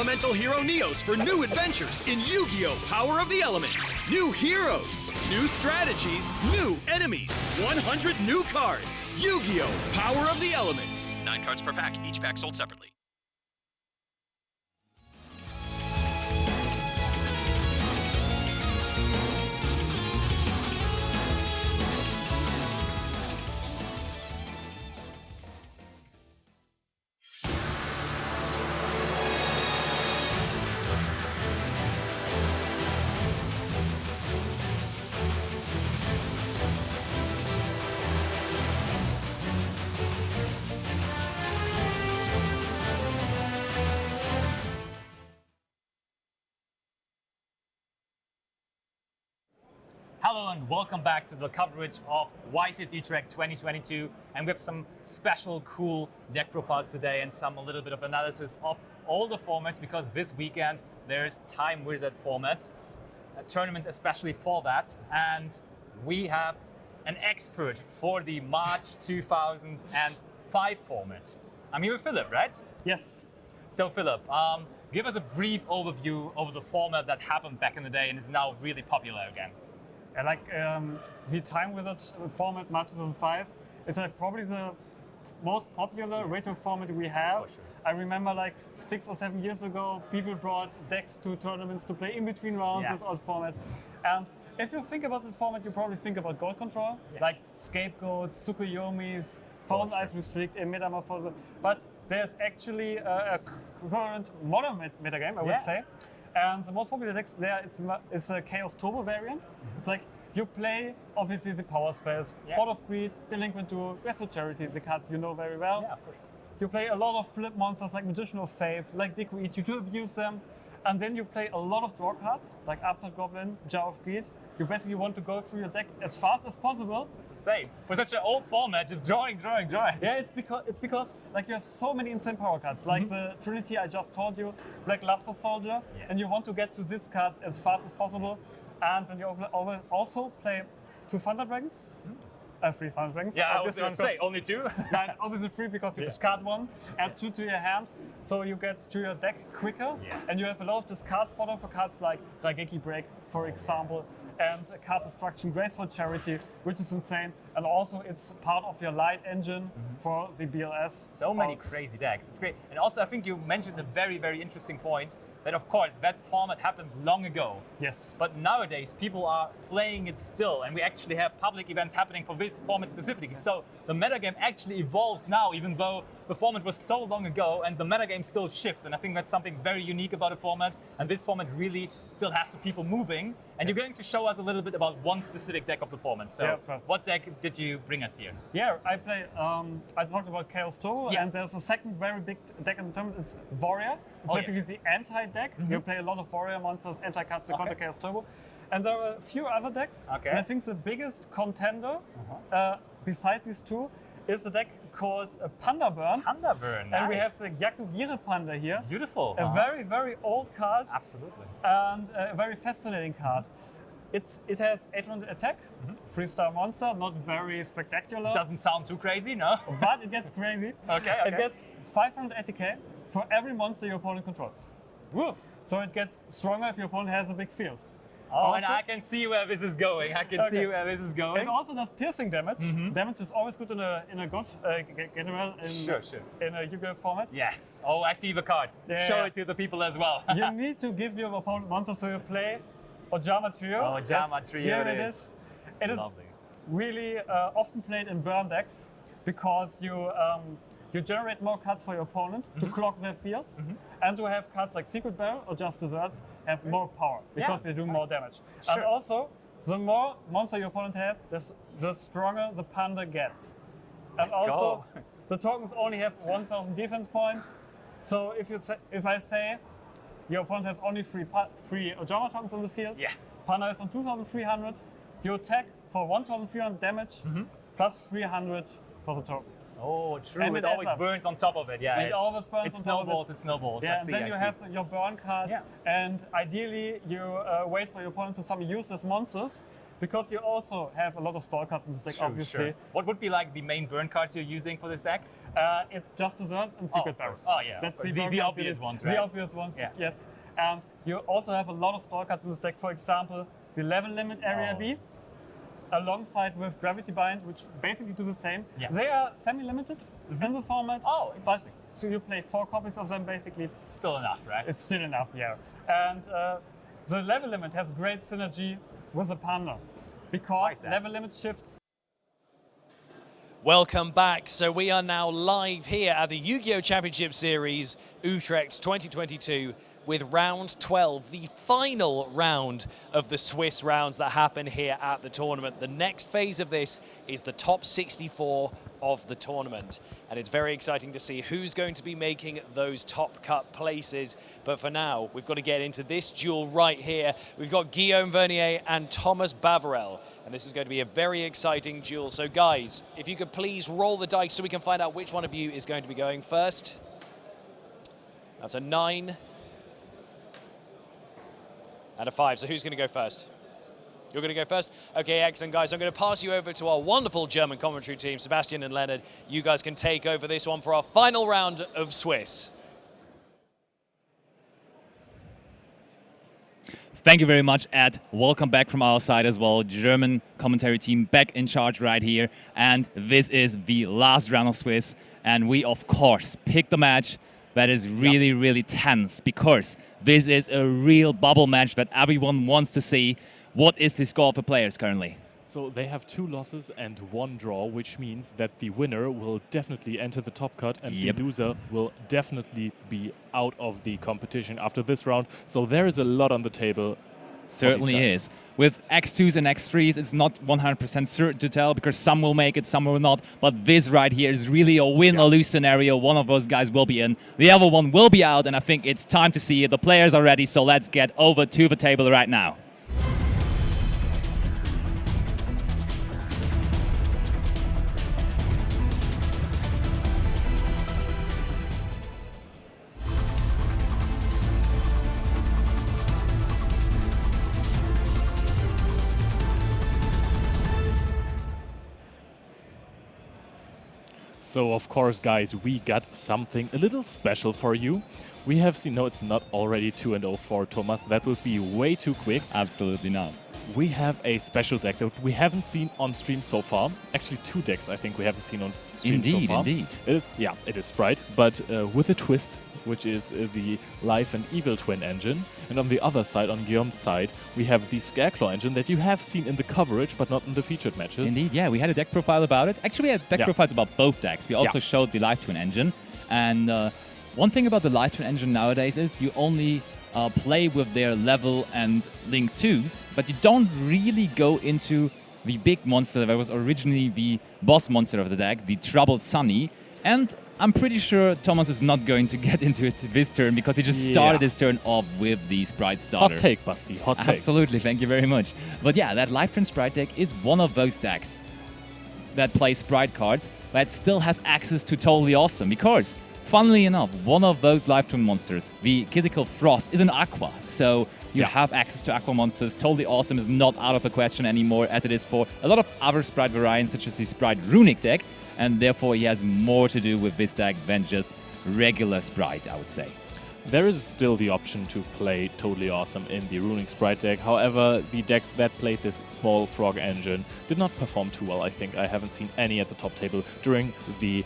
Elemental Hero Neos for new adventures in Yu-Gi-Oh! Power of the Elements. New heroes, new strategies, new enemies. 100 new cards. Yu-Gi-Oh! Power of the Elements. 9 cards per pack, each pack sold separately. Hello and welcome back to the coverage of YCS Utrecht 2022, and we have some special cool deck profiles today and a little bit of analysis of all the formats, because this weekend there's Time Wizard formats, tournaments especially for that, and we have an expert for the March 2005 format. I'm here with Philip, right? Yes. So Philip, give us a brief overview of the format that happened back in the day and is now really popular again. I like the Time Wizard format, March 2005. It's like probably the most popular retro format we have. Sure. I remember like 6 or 7 years ago, people brought decks to tournaments to play in between rounds, this old format. And if you think about the format, you probably think about Gold Control, like Scapegoats, Tsukuyomis, Found Ice Restrict, Metamorphosis. But there's actually a current modern metagame, I would say. And the most popular decks there is a Chaos Turbo variant. It's like you play, obviously, the power spells, Pot of Greed, Delinquent Duel, Resto Charity, the cards you know very well. Yeah, of course. You play a lot of flip monsters like Magician of Faith, like Deku Ichi to abuse them. And then you play a lot of draw cards, like Abstract Goblin, Jar of Greed. You basically want to go through your deck as fast as possible. That's insane. For such an old format, just drawing. Yeah, it's because like you have so many insane power cards, like the Trinity I just told you, Black Luster Soldier, and you want to get to this card as fast as possible. And then you also play 2 Thunder Dragons. 3 Thunder Dragons. Yeah, I was going to say, only 2? Yeah, obviously 3 because you discard 1, add 2 to your hand, so you get to your deck quicker. And you have a lot of discard fodder for cards like Raigeki Break, for example, and Card Destruction, Graceful Charity, which is insane. And also it's part of your light engine for the BLS. So many crazy decks, it's great. And also I think you mentioned a very, very interesting point, that of course that format happened long ago. Yes. But nowadays people are playing it still, and we actually have public events happening for this format specifically. So the metagame actually evolves now, even though the format was so long ago, and the metagame still shifts. And I think that's something very unique about the format. And this format really still has the people moving. And you're going to show us a little bit about one specific deck of the format. So what deck did you bring us here? Yeah, I play, I talked about Chaos Turbo, and there's a second very big deck in the tournament, it's Warrior. It's basically the anti-deck. You play a lot of Warrior monsters, anti-cards to counter Chaos Turbo. And there are a few other decks. And I think the biggest contender, besides these 2, is a deck called Panda Burn. Panda Burn, nice. And we have the Yakugire Panda here. Beautiful. A very, very old card. Absolutely. And a very fascinating card. It has 800 attack, 3-star monster, not very spectacular. Doesn't sound too crazy, no? But it gets crazy. It gets 500 ATK for every monster your opponent controls. Woof! So it gets stronger if your opponent has a big field. Oh, also, and I can see where this is going. See where this is going. It also does piercing damage. Damage is always good in a God general in a Yu-Gi-Oh format. Yes. Oh, I see the card. Show it to the people as well. You need to give your opponent monsters, so you play Ojama Trio. Ojama Trio. Here it is. It is really often played in burn decks because you generate more cards for your opponent to clock their field, and to have cards like Secret Barrel or Just Desserts have more power because they do more damage. And also, the more monster your opponent has, the stronger the Panda gets. And also, the tokens only have 1,000 defense points. So if I say your opponent has only 3 Ojama tokens on the field, Panda is on 2,300, you attack for 1,300 damage plus 300 for the token. Oh, true. And it always burns on top of it. Yeah. It always burns on top of it. It snowballs. Yeah, and then you have your burn cards. And ideally, you wait for your opponent to summon useless monsters, because you also have a lot of store cards in this deck, obviously. Sure. What would be like the main burn cards you're using for this deck? It's Just Desserts and Secret Barrels. Oh yeah, that's the obvious ones, right? The obvious ones, yes. And you also have a lot of store cards in this deck. For example, the Level Limit Area B, alongside with Gravity Bind, which basically do the same. Yeah. They are semi-limited in the format. Oh, but so you play 4 copies of them basically. Still enough, right? It's still enough, yeah. And the Level Limit has great synergy with the Panda because Level Limit shifts. Welcome back. So we are now live here at the Yu-Gi-Oh! Championship Series Utrecht 2022 with round 12, the final round of the Swiss rounds that happen here at the tournament. The next phase of this is the top 64 of the tournament. And it's very exciting to see who's going to be making those top cut places. But for now, we've got to get into this duel right here. We've got Guillaume Vernier and Thomas Bavarel. And this is going to be a very exciting duel. So guys, if you could please roll the dice so we can find out which one of you is going to be going first. That's a 9. And a 5. So who's going to go first? You're going to go first? Okay, excellent, guys. I'm going to pass you over to our wonderful German commentary team, Sebastian and Leonard. You guys can take over this one for our final round of Swiss. Thank you very much, Ed. Welcome back from our side as well. German commentary team back in charge right here. And this is the last round of Swiss. And we, of course, picked the match that is really, really tense because this is a real bubble match that everyone wants to see. What is the score for players currently? So they have 2 losses and 1 draw, which means that the winner will definitely enter the top cut and the loser will definitely be out of the competition after this round. So there is a lot on the table. Certainly is. With X2s and X3s, it's not 100% certain to tell because some will make it, some will not. But this right here is really a win or lose scenario. One of those guys will be in, the other one will be out, and I think it's time to see it. The players are ready, so let's get over to the table right now. So, of course, guys, we got something a little special for you. We have seen, no, it's not already 2-0 for Thomas. That would be way too quick. Absolutely not. We have a special deck that we haven't seen on stream so far. Actually, 2 decks I think we haven't seen on stream so far. Indeed. It is, yeah, it is Sprite, but with a twist, which is the Life and Evil Twin engine. And on the other side, on Guillaume's side, we have the Scareclaw engine that you have seen in the coverage, but not in the featured matches. Indeed, yeah, we had a deck profile about it. Actually, we had deck profiles about both decks. We also showed the Life Twin engine. And one thing about the Life Twin engine nowadays is you only play with their level and link 2s, but you don't really go into the big monster that was originally the boss monster of the deck, the Troubled Sunny. And I'm pretty sure Thomas is not going to get into it this turn because he just started his turn off with the Sprite starter. Hot take, Basti, hot take. Absolutely, thank you very much. But yeah, that Life Twin Sprite deck is one of those decks that plays Sprite cards but still has access to Totally Awesome because, funnily enough, one of those Life Twin monsters, the Quizzical Frost, is an Aqua. So you have access to Aqua monsters. Totally Awesome is not out of the question anymore as it is for a lot of other Sprite variants such as the Sprite Runic deck. And therefore, he has more to do with this deck than just regular Sprite, I would say. There is still the option to play Totally Awesome in the Runic Sprite deck. However, the decks that played this small frog engine did not perform too well, I think. I haven't seen any at the top table during the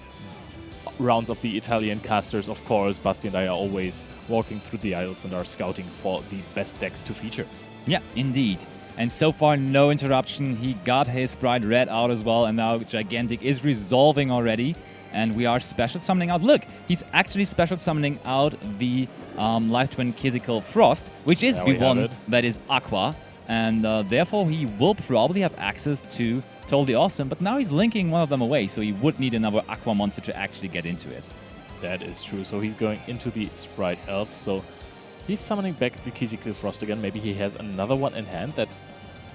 rounds of the Italian casters. Of course, Basti and I are always walking through the aisles and are scouting for the best decks to feature. Yeah, indeed. And so far, no interruption. He got his Sprite Red out as well, and now Gigantic is resolving already. And we are special summoning out. Look, he's actually special summoning out the Life Twin Quizzical Frost, which is the one that is Aqua. And therefore, he will probably have access to Totally Awesome. But now he's linking one of them away, so he would need another Aqua monster to actually get into it. That is true. So he's going into the Sprite Elf. So he's summoning back the Quizzical Frost again. Maybe he has another one in hand that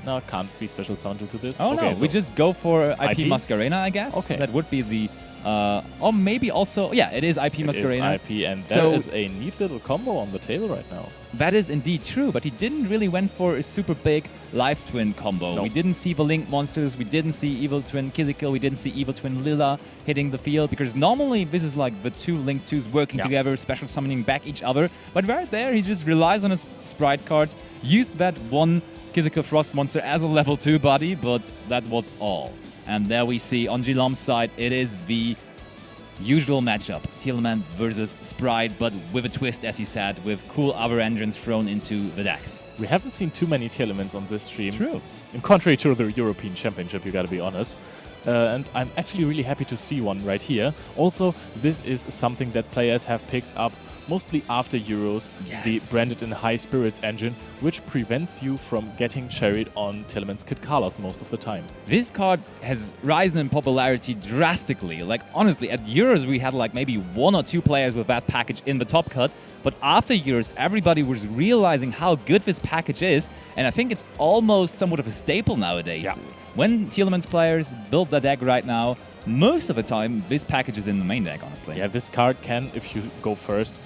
now can't be special summoned due to this. Oh, okay, no. so We just go for IP Masquerena, I guess. Okay. That would be the Or maybe also, yeah, it is IP Masquerena. It is IP, and so there is a neat little combo on the table right now. That is indeed true, but he didn't really went for a super big Life Twin combo. No. We didn't see the Link monsters, we didn't see Evil Twin Kizikil, we didn't see Evil Twin Lila hitting the field, because normally this is like the two Link 2s working together, special summoning back each other, but right there he just relies on his sprite cards, used that one Kizikil Frost monster as a level 2 body, but that was all. And there we see on Jilam's side, it is the usual matchup, Tearlament versus Sprite, but with a twist, as you said, with cool other engines thrown into the decks. We haven't seen too many Tearlaments on this stream. True. In contrary to the European Championship, you gotta be honest. And I'm actually really happy to see one right here. Also, this is something that players have picked up mostly after Euros, the branded in high spirits engine, which prevents you from getting cherried on Tearlament's Kid Carlos most of the time. This card has risen in popularity drastically. Like, honestly, at Euros we had like maybe 1 or 2 players with that package in the top cut, but after Euros everybody was realizing how good this package is, and I think it's almost somewhat of a staple nowadays. Yeah. When Tearlament's players build the deck right now, most of the time this package is in the main deck, honestly. Yeah, this card can, if you go first,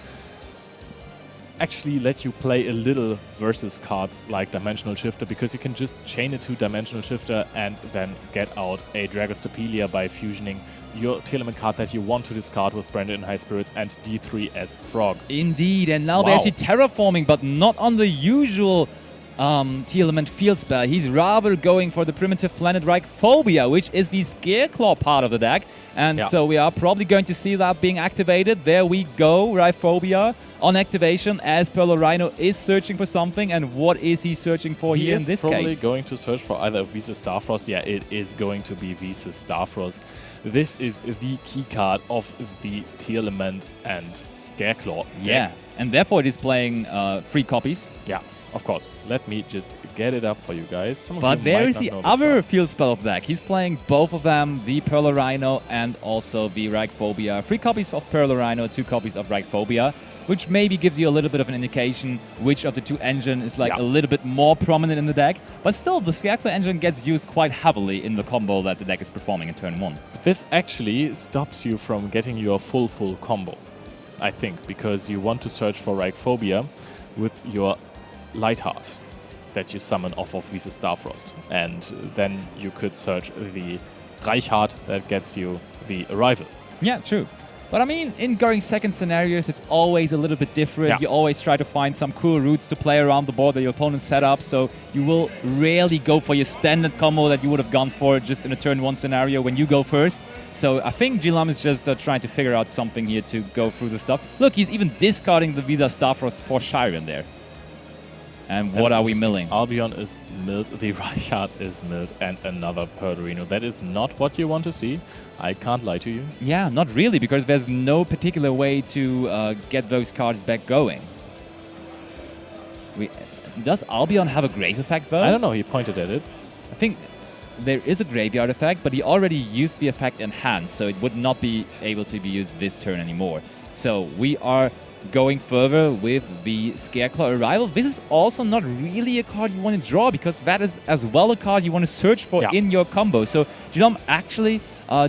actually let you play a little versus cards like Dimensional Shifter, because you can just chain it to Dimensional Shifter and then get out a Dragostapelia by fusioning your Tearlament card that you want to discard with Branded in High Spirits and D3 as Frog. Indeed, and now they're actually terraforming, but not on the usual Tearlament field spell. He's rather going for the primitive planet Reichphobia, which is the Scareclaw part of the deck. And so we are probably going to see that being activated. There we go, Reichphobia on activation, as Pearl Rhino is searching for something. And what is he searching for here in this case? He is probably going to search for either Visas Starfrost. Yeah, it is going to be Visas Starfrost. This is the key card of the Tearlament and Scareclaw deck. Yeah, and therefore it is playing 3 copies. Yeah. Of course, let me just get it up for you guys. But there is the other field spell of the deck. He's playing both of them, the Pearl Rhino and also the Reichphobia. 3 copies of Pearl Rhino, 2 copies of Reichphobia, which maybe gives you a little bit of an indication which of the 2 engine is like a little bit more prominent in the deck. But still, the Scareclaw engine gets used quite heavily in the combo that the deck is performing in turn 1. This actually stops you from getting your full combo, I think, because you want to search for Reichphobia with your Lightheart that you summon off of Visas Starfrost, and then you could search the Reichheart that gets you the Arrival. Yeah, true. But I mean, in going second scenarios, it's always a little bit different. Yeah. You always try to find some cool routes to play around the board that your opponent set up, so you will rarely go for your standard combo that you would have gone for just in a turn 1 scenario when you go first. So I think Gilam is just trying to figure out something here to go through the stuff. Look, he's even discarding the Visas Starfrost for Shiren there. And what are we milling? Albion is milled, the Reichheart is milled, and another Perdorino. That is not what you want to see. I can't lie to you. Yeah, not really, because there's no particular way to get those cards back going. Does Albion have a grave effect, though? I don't know, he pointed at it. I think there is a graveyard effect, but he already used the effect in hand, so it would not be able to be used this turn anymore. So we are going further with the Scareclaw Arrival. This is also not really a card you want to draw, because that is as well a card you want to search for in your combo. So Jilam actually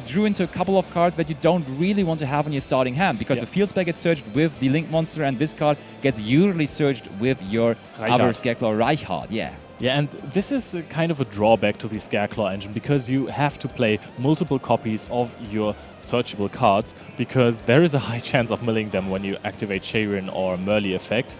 drew into a couple of cards that you don't really want to have in your starting hand, because the field spell gets searched with the Link monster, and this card gets usually searched with your other Scareclaw Reichheart. Yeah, and this is a kind of a drawback to the Scareclaw engine, because you have to play multiple copies of your searchable cards, because there is a high chance of milling them when you activate Sharon or Merly effect.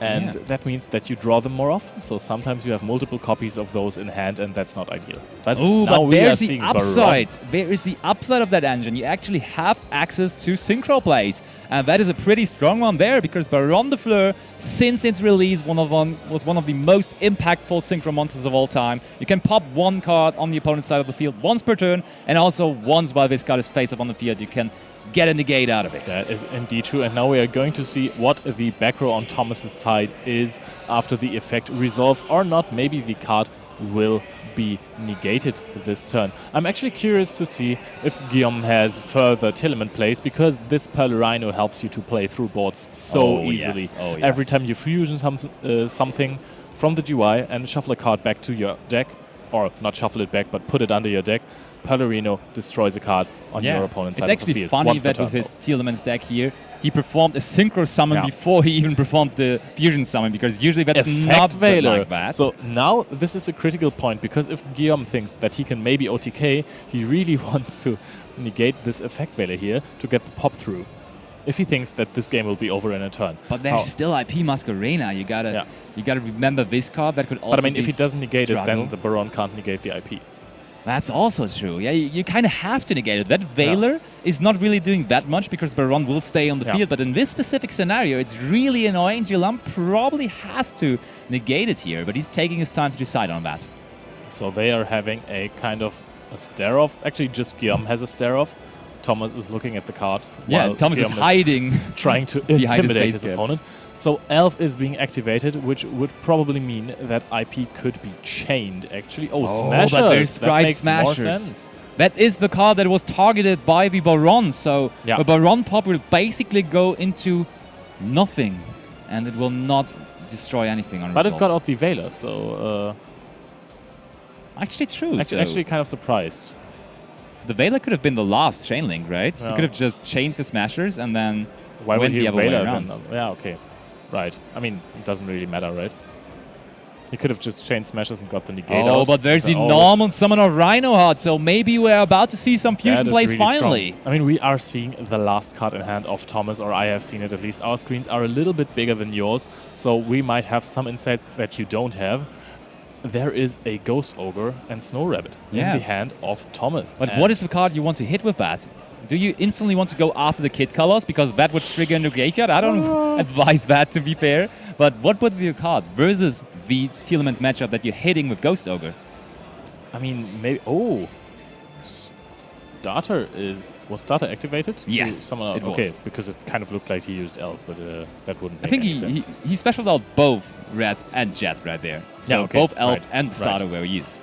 And that means that you draw them more often, so sometimes you have multiple copies of those in hand, and that's not ideal. But but there's the upside. There is the upside of that engine. You actually have access to synchro plays, and that is a pretty strong one there, because Baron de Fleur, since its release, was one of the most impactful synchro monsters of all time. You can pop 1 card on the opponent's side of the field once per turn, and also once while this card is face up on the field, you can get a negate out of it. That is indeed true, and now we are going to see what the back row on Thomas's side is after the effect resolves or not. Maybe the card will be negated this turn. I'm actually curious to see if Guillaume has further Tearlament plays, because this Pearl Rhino helps you to play through boards so easily. Every time you fusion something from the GUI and shuffle a card back to your deck, or not shuffle it back, but put it under your deck, Pellerino destroys a card on your opponent's side of the field. It's actually funny that with his Telemans deck here, he performed a Synchro Summon before he even performed the Fusion Summon, because usually that's not like that. So now this is a critical point, because if Guillaume thinks that he can maybe OTK, he really wants to negate this Effect Veiler here to get the pop through, if he thinks that this game will be over in a turn. But there's still IP Masquerena. You gotta remember this card. That could also But I mean, be if he doesn't negate struggle. it, then the Baron can't negate the IP. That's also true. Yeah, you kind of have to negate it. That Veiler is not really doing that much because Baron will stay on the field. But in this specific scenario, it's really annoying. Gilam probably has to negate it here, but he's taking his time to decide on that. So they are having a kind of a stare-off. Actually, just Guillaume has a stare-off. Thomas is looking at the cards. Yeah, Thomas is hiding. Trying to intimidate his opponent. So Elf is being activated, which would probably mean that IP could be chained, actually. Oh, Smashers! But there's that makes Smashers. more sense. That is the card that was targeted by the Baron. So the Baron pop will basically go into nothing, and it will not destroy anything on But result. it got out the Veiler, so... actually true. Actually kind of surprised. The Veiler could have been the last chain link, right? Yeah. He could have just chained the Smashers and then Why would went he the have other way Veiler around. then? Yeah, okay. Right. I mean, it doesn't really matter, right? He could have just chained Smashers and got the negate out. Oh, but there's the normal summon of Rhinoheart, so maybe we're about to see some fusion That is plays really finally. strong. I mean, we are seeing the last card in hand of Thomas, or I have seen it at least. Our screens are a little bit bigger than yours, so we might have some insights that you don't have. There is a Ghost Ogre and Snow Rabbit in the hand of Thomas. But what is the card you want to hit with that? Do you instantly want to go after the kit colors because that would trigger in the graveyard? I don't advise that, to be fair. But what would be your card versus the Telemans matchup that you're hitting with Ghost Ogre? I mean, maybe... Oh! Starter was Starter activated? Yes, Someone, it okay, was. because it kind of looked like he used Elf, but that wouldn't make I think any sense. he specialed out both Red and Jet right there. So both Elf and Starter were used.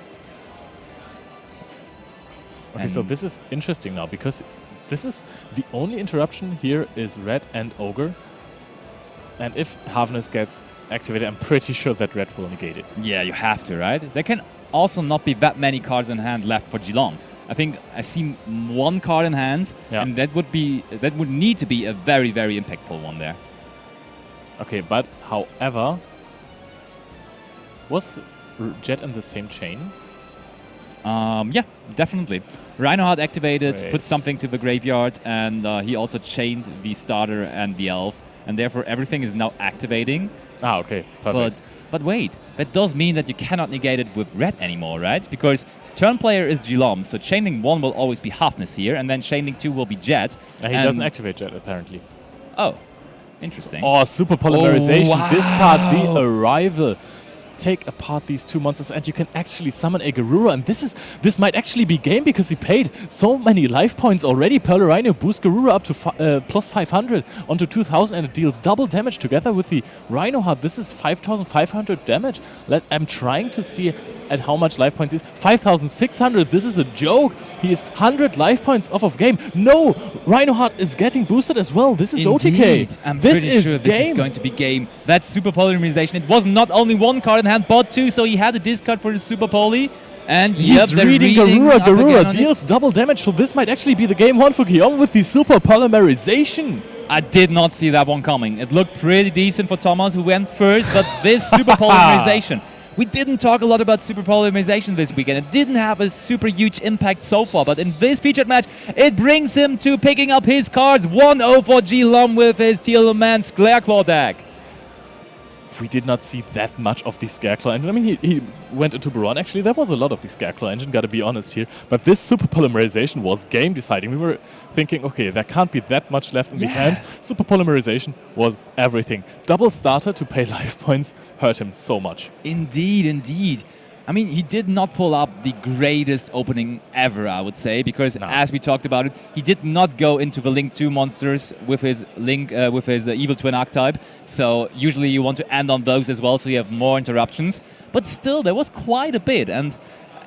Okay, so this is interesting now, because this is the only interruption here is Red and Ogre. And if Havness gets activated, I'm pretty sure that Red will negate it. Yeah, you have to, right? There can also not be that many cards in hand left for Geelong. I think I see one card in hand, and that would need to be a very, very impactful one there. Okay, but however, was Jet in the same chain? Yeah, definitely. Rhinoheart activated, Wait. put something to the graveyard, and he also chained the Starter and the Elf, and therefore everything is now activating. Ah, okay, perfect. But wait, that does mean that you cannot negate it with Red anymore, right? Because turn player is Geelong, so chaining 1 will always be Hafness here, and then chaining 2 will be Jet. He doesn't activate Jet, apparently. Oh, interesting. Oh, super polymerization. Oh, wow. Discard the Arrival. Take apart these 2 monsters, and you can actually summon a Garura. And this might actually be game, because he paid so many life points already. Pearl Rhino boosts Garura up to plus 500 onto 2000, and it deals double damage together with the Rhino Heart. This is 5,500 damage. I'm trying to see at how much life points is. 5,600. This is a joke. He is 100 life points off of game. No, Rhino Heart is getting boosted as well. This is Indeed. OTK. I'm this pretty is sure game. this is going to be game. That's super polymerization. It was not only 1 card in hand, but 2, so he had a discard for the super poly. And He's reading Garura. Garura deals double damage, so this might actually be the game 1 for Guillaume with the super polymerization. I did not see that one coming. It looked pretty decent for Thomas, who went first, but this super polymerization. We didn't talk a lot about super polymerization this weekend. It didn't have a super huge impact so far, but in this featured match, it brings him to picking up his cards. 1-0 for G-Lum with his Telemans Glareclaw deck. We did not see that much of the Scareclaw engine. I mean, he went into Baron. Actually, there was a lot of the Scareclaw engine, gotta be honest here. But this super polymerization was game deciding. We were thinking, okay, there can't be that much left in the hand. Super polymerization was everything. Double Starter to pay life points hurt him so much. Indeed, indeed. I mean, he did not pull up the greatest opening ever, I would say, because as we talked about it, he did not go into the Link 2 monsters with his Evil Twin Archetype. So usually you want to end on those as well, so you have more interruptions. But still, there was quite a bit, and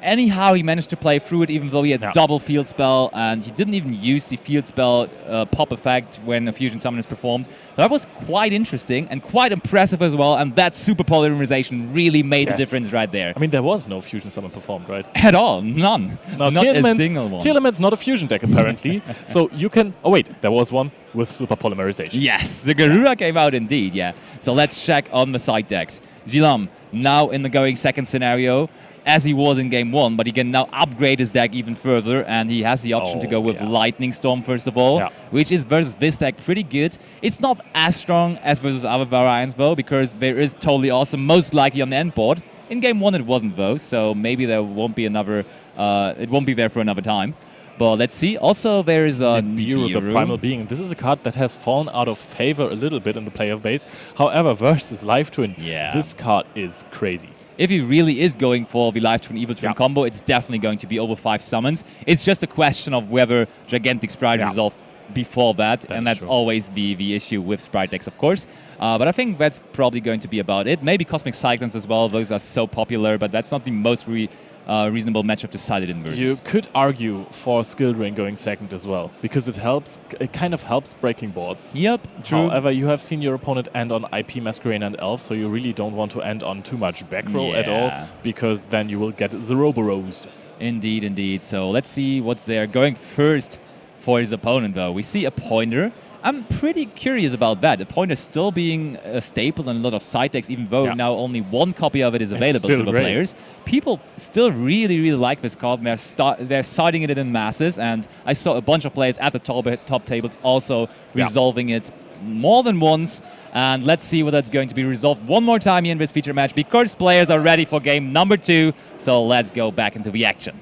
anyhow, he managed to play through it, even though he had double field spell, and he didn't even use the field spell pop effect when a fusion summon is performed. That was quite interesting and quite impressive as well, and that super polymerization really made a difference right there. I mean, there was no fusion summon performed, right? At all, none. No, not a single one. Element's not a fusion deck, apparently. So you can... Oh, wait, there was one with super polymerization. Yes, the Garura came out indeed, yeah. So let's check on the side decks. Jilam, now in the going second scenario, as he was in game 1, but he can now upgrade his deck even further, and he has the option to go with Lightning Storm first of all, which is versus this deck pretty good. It's not as strong as versus other variants though, because there is Totally Awesome most likely on the end board. In game 1 it wasn't though, so maybe there won't be another, it won't be there for another time. But let's see. Also, there is a Nibiru, the Primal Being. This is a card that has fallen out of favor a little bit in the player base. However, versus Live Twin, this card is crazy. If he really is going for the Live Twin Evil Twin combo, it's definitely going to be over 5 summons. It's just a question of whether Gigantic Sprite resolved before that, and that's always the issue with Sprite decks, of course. But I think that's probably going to be about it. Maybe Cosmic Cyclones as well. Those are so popular, but that's not the most reasonable matchup to side it in versus. You could argue for Skill Drain going second as well, because it helps. It kind of helps breaking boards. Yep, true. However, you have seen your opponent end on IP Masquerade and Elf, so you really don't want to end on too much back row at all, because then you will get the Robo-Roast. Indeed, indeed. So let's see what's there. Going first for his opponent, though, we see a Pointer. I'm pretty curious about that. The Pointer still being a staple in a lot of side decks, even though now only 1 copy of it is available to the players. People still really, really like this card. They're siding it in masses, and I saw a bunch of players at the top tables also resolving it more than once. And let's see whether it's going to be resolved one more time here in this feature match, because players are ready for game number 2. So let's go back into the action.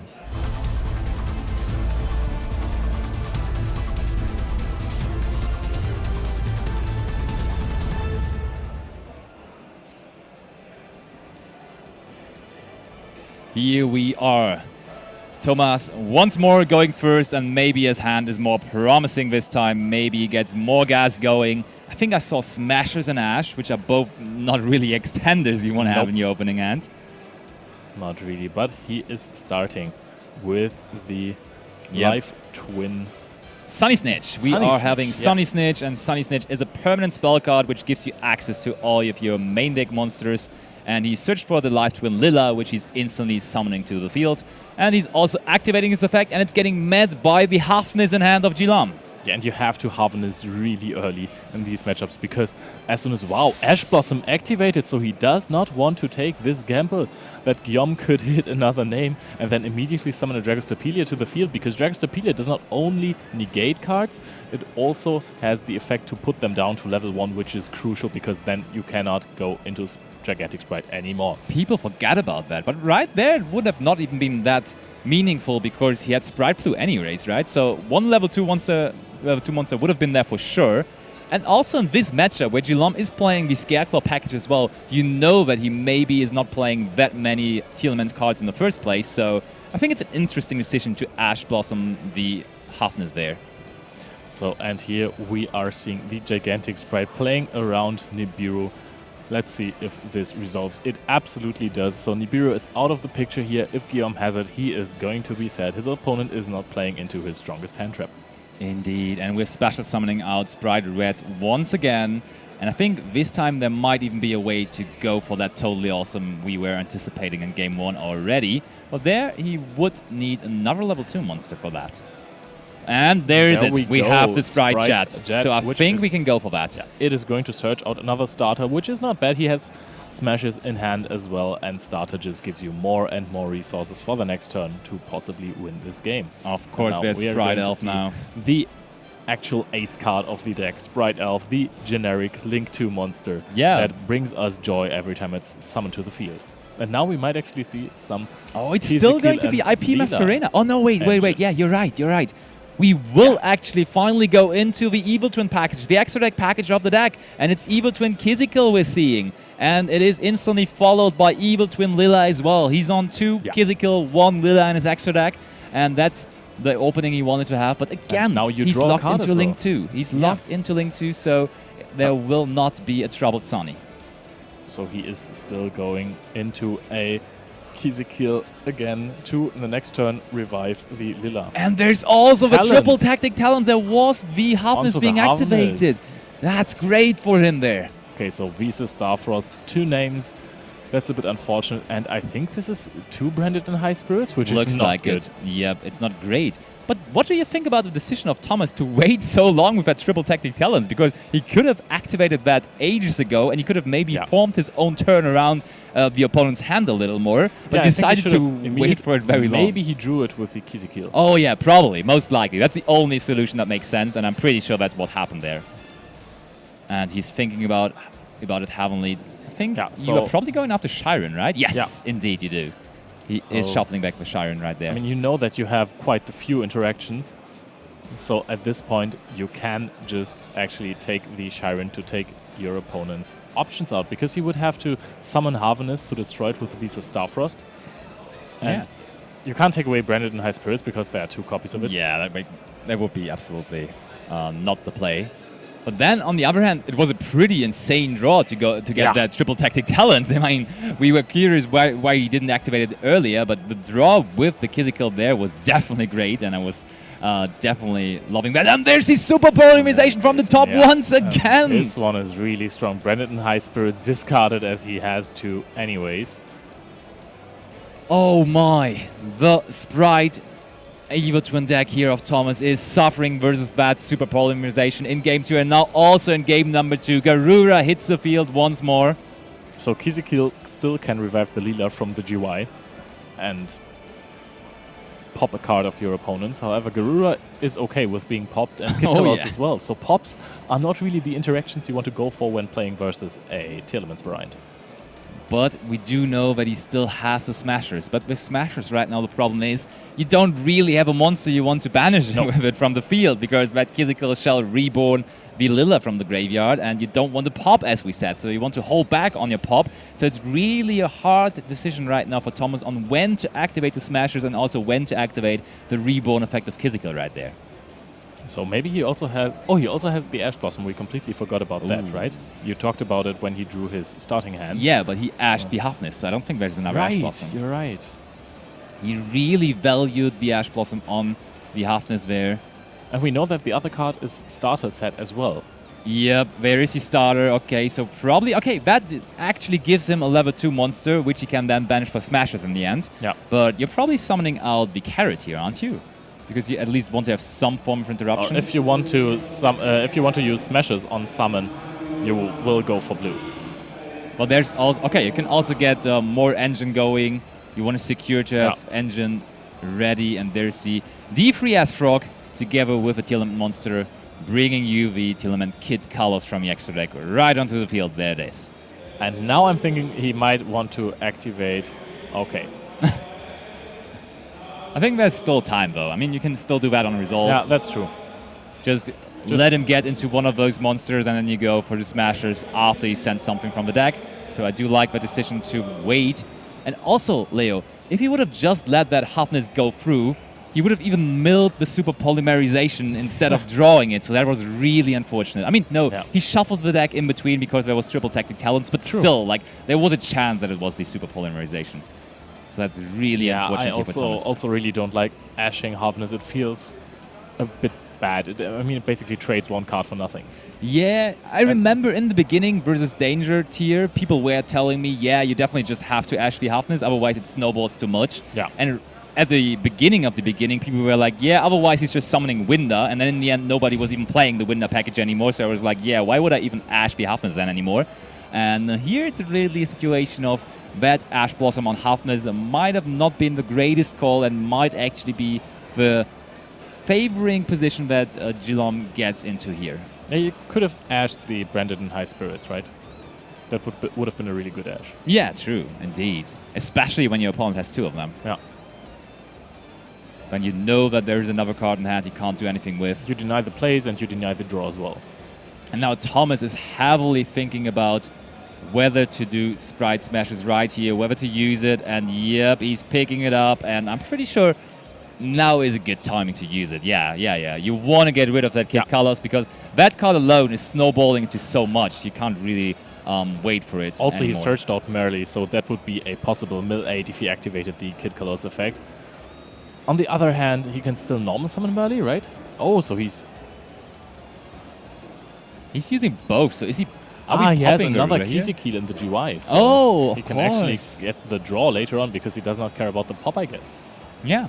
Here we are. Thomas once more going first, and maybe his hand is more promising this time. Maybe he gets more gas going. I think I saw Smashers and Ash, which are both not really extenders you want to have in your opening hand. Not really, but he is starting with the Live Twin Sunny Snitch. We are having Sunny Snitch, and Sunny Snitch is a permanent spell card which gives you access to all of your main deck monsters. And he searched for the Live Twin Lila, which he's instantly summoning to the field. And he's also activating its effect, and it's getting met by the Hafnis in hand of Jilam. Yeah, and you have to Hafnis really early in these matchups, because as soon as, Ash Blossom activated, so he does not want to take this gamble that Guillaume could hit another name and then immediately summon a Dragostapelia to the field, because Dragostapelia does not only negate cards, it also has the effect to put them down to level 1, which is crucial, because then you cannot go into Gigantic Sprite anymore. People forgot about that, but right there it would have not even been that meaningful, because he had Sprite Blue anyways, right? So one level 2 monster would have been there for sure. And also in this matchup where Jilam is playing the Scareclaw package as well, you know that he maybe is not playing that many Telements cards in the first place, so I think it's an interesting decision to Ash Blossom the Hafnis there. So, and here we are seeing the Gigantic Sprite playing around Nibiru. Let's see if this resolves. It absolutely does. So Nibiru is out of the picture here. If Guillaume has it, he is going to be sad. His opponent is not playing into his strongest hand trap. Indeed, and we're special summoning out Sprite Red once again. And I think this time there might even be a way to go for that Totally Awesome we were anticipating in game 1 already. But there he would need another level 2 monster for that. And there is it. We have the Sprite Jet. So I think we can go for that. Yeah, it is going to search out another starter, which is not bad. He has Smashes in hand as well, and starter just gives you more and more resources for the next turn to possibly win this game. Of course, there's Sprite Elf now. The actual ace card of the deck, Sprite Elf, the generic Link 2 monster that brings us joy every time it's summoned to the field. And now we might actually see some... Oh, it's still going to be IP Masquerena. Oh, no, wait. Yeah, you're right. We will actually finally go into the Evil Twin package, the extra deck package of the deck, and it's Evil Twin Kizikil we're seeing. And it is instantly followed by Evil Twin Lila as well. He's on 2 Kizikil, 1 Lila in his extra deck, and that's the opening he wanted to have. But again, now you he's draw locked a card into Link 2. He's locked into Link 2, so there will not be a troubled Sunny. So he is still going into a Kizikil again to, in the next turn, revive the Lila. And there's also the triple Talons. tactic talons. There was V Hafnis Onto the being activated. Hafnis. That's great for him there. Okay, so Visa Starfrost, 2 names. That's a bit unfortunate. And I think this is 2 branded in high spirits, which Looks is not like good. it. Yep, it's not great. But what do you think about the decision of Thomas to wait so long with that triple tactic talons? Because he could have activated that ages ago, and he could have maybe formed his own turn around the opponent's hand a little more, but decided to wait for it very long. Maybe he drew it with the Kizikil. Oh yeah, probably, most likely. That's the only solution that makes sense, and I'm pretty sure that's what happened there. And he's thinking about it heavily. I think you are probably going after Shiren, right? Yes, indeed you do. He is shuffling back with Shiren right there. I mean, you know that you have quite a few interactions. So at this point, you can just actually take the Shiren to take your opponent's options out, because he would have to summon Harvest to destroy it with Visa Starfrost. And you can't take away Branded in High Spirits because there are 2 copies of it. Yeah, that would be absolutely not the play. But then, on the other hand, it was a pretty insane draw to get that triple tactic talents. I mean, we were curious why he didn't activate it earlier, but the draw with the Kizikil there was definitely great, and I was definitely loving that. And there's his super polymerization from the top once again. This one is really strong. Branded in High Spirits discarded as he has to anyways. Oh my, the Sprite Evil Twin deck here of Thomas is suffering versus that super polymerization in game 2, and now also in game number 2. Garura hits the field once more. So Kizikil still can revive the Lila from the GY and pop a card of your opponents. However, Garura is okay with being popped, and Kid Colors as well. So pops are not really the interactions you want to go for when playing versus a Tear Elements variant. But we do know that he still has the Smashers. But with Smashers right now, the problem is you don't really have a monster you want to banish with it from the field, because that Kizikil shall reborn the Lila from the graveyard, and you don't want to pop, as we said. So you want to hold back on your pop. So it's really a hard decision right now for Thomas on when to activate the Smashers and also when to activate the reborn effect of Kizikil right there. So maybe he also has... Oh, he also has the Ash Blossom. We completely forgot about that, right? You talked about it when he drew his starting hand. Yeah, but he ashed the Hafnis, so I don't think there's another Ash Blossom. You're right. He really valued the Ash Blossom on the Hafnis there. And we know that the other card is starter set as well. Yep, there is his starter. Okay, so probably... Okay, that actually gives him a level 2 monster, which he can then banish for Smashers in the end. Yeah. But you're probably summoning out the Carrot here, aren't you? Because you at least want to have some form of interruption. If you want to use Smashers on summon, you will go for blue. Well, there's also... Okay, you can also get more engine going. You want to secure to have engine ready, and there's the D3S Frog together with a Tear Element monster, bringing you the Tear Element Kid Colors from the extra deck right onto the field. There it is. And now I'm thinking he might want to activate... Okay. I think there's still time, though. I mean, you can still do that on resolve. Yeah, that's true. Just let him get into one of those monsters, and then you go for the Smashers after he sends something from the deck. So I do like the decision to wait. And also, Leo, if he would have just let that Hafnis go through, he would have even milled the super polymerization instead of drawing it. So that was really unfortunate. I mean, no, he shuffled the deck in between because there was triple tactic talents, but still, like, there was a chance that it was the super polymerization. So that's really unfortunate for Thomas. I also really don't like ashing Hafnis. It feels a bit bad. I mean, it basically trades one card for nothing. Yeah, I remember in the beginning versus Danger tier, people were telling me, yeah, you definitely just have to ash the Hafnis, otherwise it snowballs too much. Yeah. And at the beginning of the beginning, people were like, yeah, otherwise he's just summoning Winder, and then in the end, nobody was even playing the Winder package anymore, so I was like, yeah, why would I even ash the Hafnis then anymore? And here it's really a situation of that Ash Blossom on Hafnis might have not been the greatest call and might actually be the favoring position that Geelong gets into here. Yeah, you could have ashed the Branded in High Spirits, right? That would have been a really good ash. Yeah, true, indeed. Especially when your opponent has 2 of them. Yeah. Then you know that there is another card in hand you can't do anything with. You deny the plays and you deny the draw as well. And now Thomas is heavily thinking about whether to do Sprite Smashes right here, whether to use it, and yep, he's picking it up, and I'm pretty sure now is a good timing to use it. Yeah. You want to get rid of that Kid Colors because that card alone is snowballing into so much. You can't really wait for it. Also, anymore. he searched out Merrily, so that would be a possible mill 8 if he activated the Kid Colors effect. On the other hand, he can still normal summon Merrily, right? Oh, so he's using both. So is he? Are we he has popping another Garura here? Kizikil in the GY. So Oh, he of can actually course. get the draw later on because he does not care about the pop, I guess. Yeah.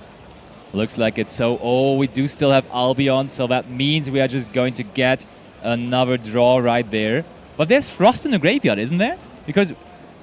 Looks like it's so. Oh, we do still have Albion, so that means we are just going to get another draw right there. But there's Frost in the graveyard, isn't there? Because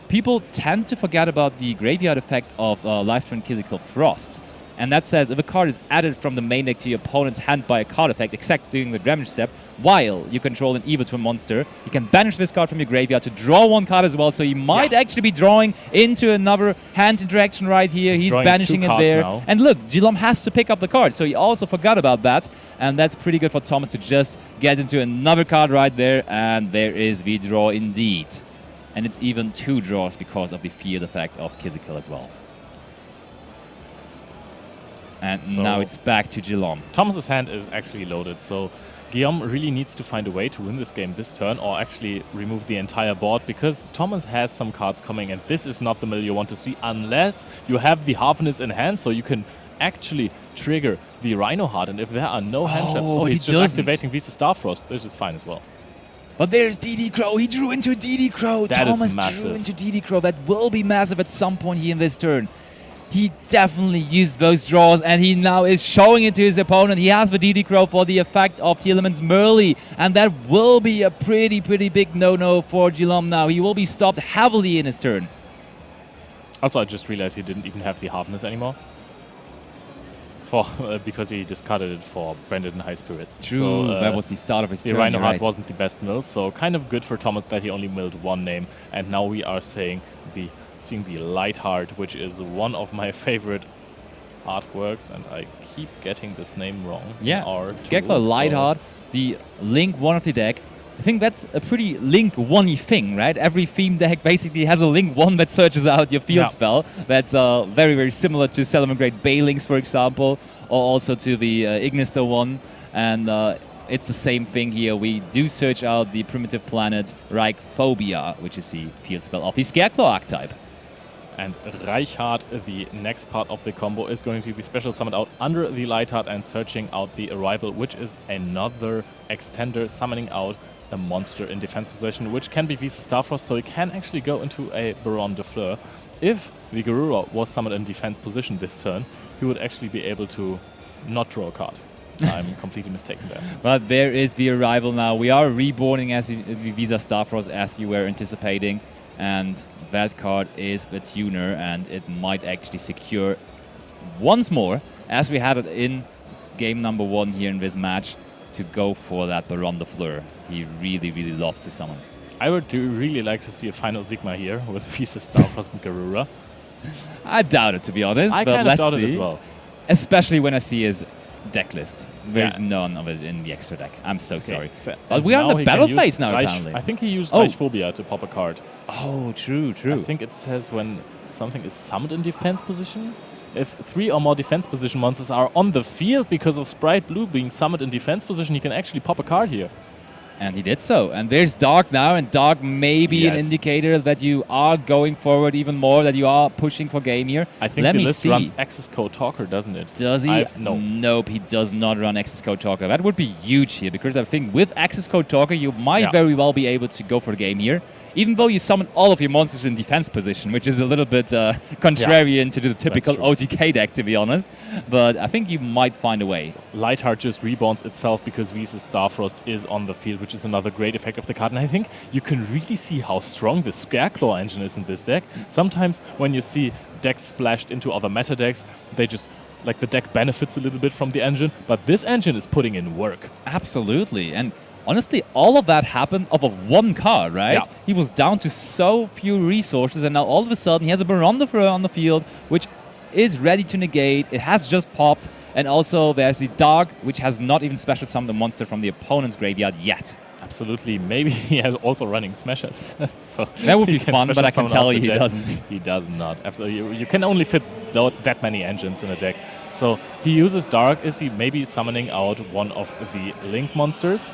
people tend to forget about the graveyard effect of Livestream Kizikil Frost. And that says if a card is added from the main deck to your opponent's hand by a card effect, except doing the damage step, while you control an Evil Twin monster, you can banish this card from your graveyard to draw one card as well. So you might actually be drawing into another hand interaction right here. He's banishing it there. Now. And look, Jilom has to pick up the card, so he also forgot about that. And that's pretty good for Thomas to just get into another card right there. And there is the draw indeed. And it's even 2 draws because of the field effect of Kizikil as well. And So now it's back to Jilom. Thomas's hand is actually loaded, so Guillaume really needs to find a way to win this game this turn, or actually remove the entire board, because Thomas has some cards coming, and this is not the mill you want to see unless you have the Harvest in hand, so you can actually trigger the Rhino Heart. And if there are no hand traps, but he's he just doesn't. activating Visa Starfrost, which is fine as well. But there's DD Crow. He drew into DD Crow. That is Thomas massive. drew into DD Crow. That will be massive at some point here in this turn. He definitely used those draws, and he now is showing it to his opponent. He has the DD Crow for the effect of Telemans Merrily, and that will be a pretty big no-no for Jilom now. He will be stopped heavily in his turn. Also, I just realized he didn't even have the Harvest anymore. Because he discarded it for Branded and High Spirits. True, that was the start of his turn. The Rhino Heart right. wasn't the best mill, so kind of good for Thomas that he only milled one name. And now we are seeing the Light Heart, which is one of my favorite artworks, and I keep getting this name wrong. Yeah, Skekler Light Heart, the Link 1 of the deck. I think that's a pretty Link 1-y thing, right? Every theme deck basically has a Link 1 that searches out your field spell. That's very similar to Celebrate Bailings, for example, or also to the Ignister one. And it's the same thing here. We do search out the primitive planet Reichphobia, which is the field spell of the Scareclaw archetype. And Reichhardt, the next part of the combo, is going to be special summoned out under the Light Heart and searching out the Arrival, which is another extender summoning out a monster in defense position, which can be Visa Starfrost, so he can actually go into a Baron de Fleur. If the Garura was summoned in defense position this turn, he would actually be able to not draw a card. I'm completely mistaken there. But there is the Arrival now. We are reborning as the Visa Starfrost as you were anticipating, and that card is the tuner, and it might actually secure once more, as we had it in game number 1 here in this match, to go for that Baron de Fleur. He really loved to summon. I would really like to see a final Sigma here with Visa Starfrost and Garura. I doubt it, to be honest. I but kind of let's doubt see. it as well. Especially when I see his deck list. There's none of it in the extra deck. I'm so sorry. But we are in the battle phase now, apparently. I think he used Reichphobia to pop a card. Oh, true. I think it says when something is summoned in defense position. If 3 or more defense position monsters are on the field because of Sprite Blue being summoned in defense position, he can actually pop a card here. And he did so. And there's Dark now, and Dark may be an indicator that you are going forward even more, that you are pushing for game here. I think the list runs Access Code Talker, doesn't it? Does he? No. Nope, he does not run Access Code Talker. That would be huge here, because I think with Access Code Talker, you might very well be able to go for the game here. Even though you summon all of your monsters in defense position, which is a little bit contrarian to the typical OTK deck, to be honest. But I think you might find a way. Lightheart just reborns itself because Visa Starfrost is on the field, which is another great effect of the card. And I think you can really see how strong the Scareclaw engine is in this deck. Sometimes when you see decks splashed into other meta decks, they just... like the deck benefits a little bit from the engine, but this engine is putting in work. Absolutely. And honestly, all of that happened off of one card, right? Yeah. He was down to so few resources, and now all of a sudden he has a Baron de Fleur on the field, which is ready to negate. It has just popped, and also there's the Dark, which has not even special summoned a monster from the opponent's graveyard yet. Absolutely. Maybe he is also running Smashers. So that would be fun, but I can tell you he doesn't. He does not. Absolutely. You can only fit that many engines in a deck. So he uses Dark. Is he maybe summoning out one of the Link monsters?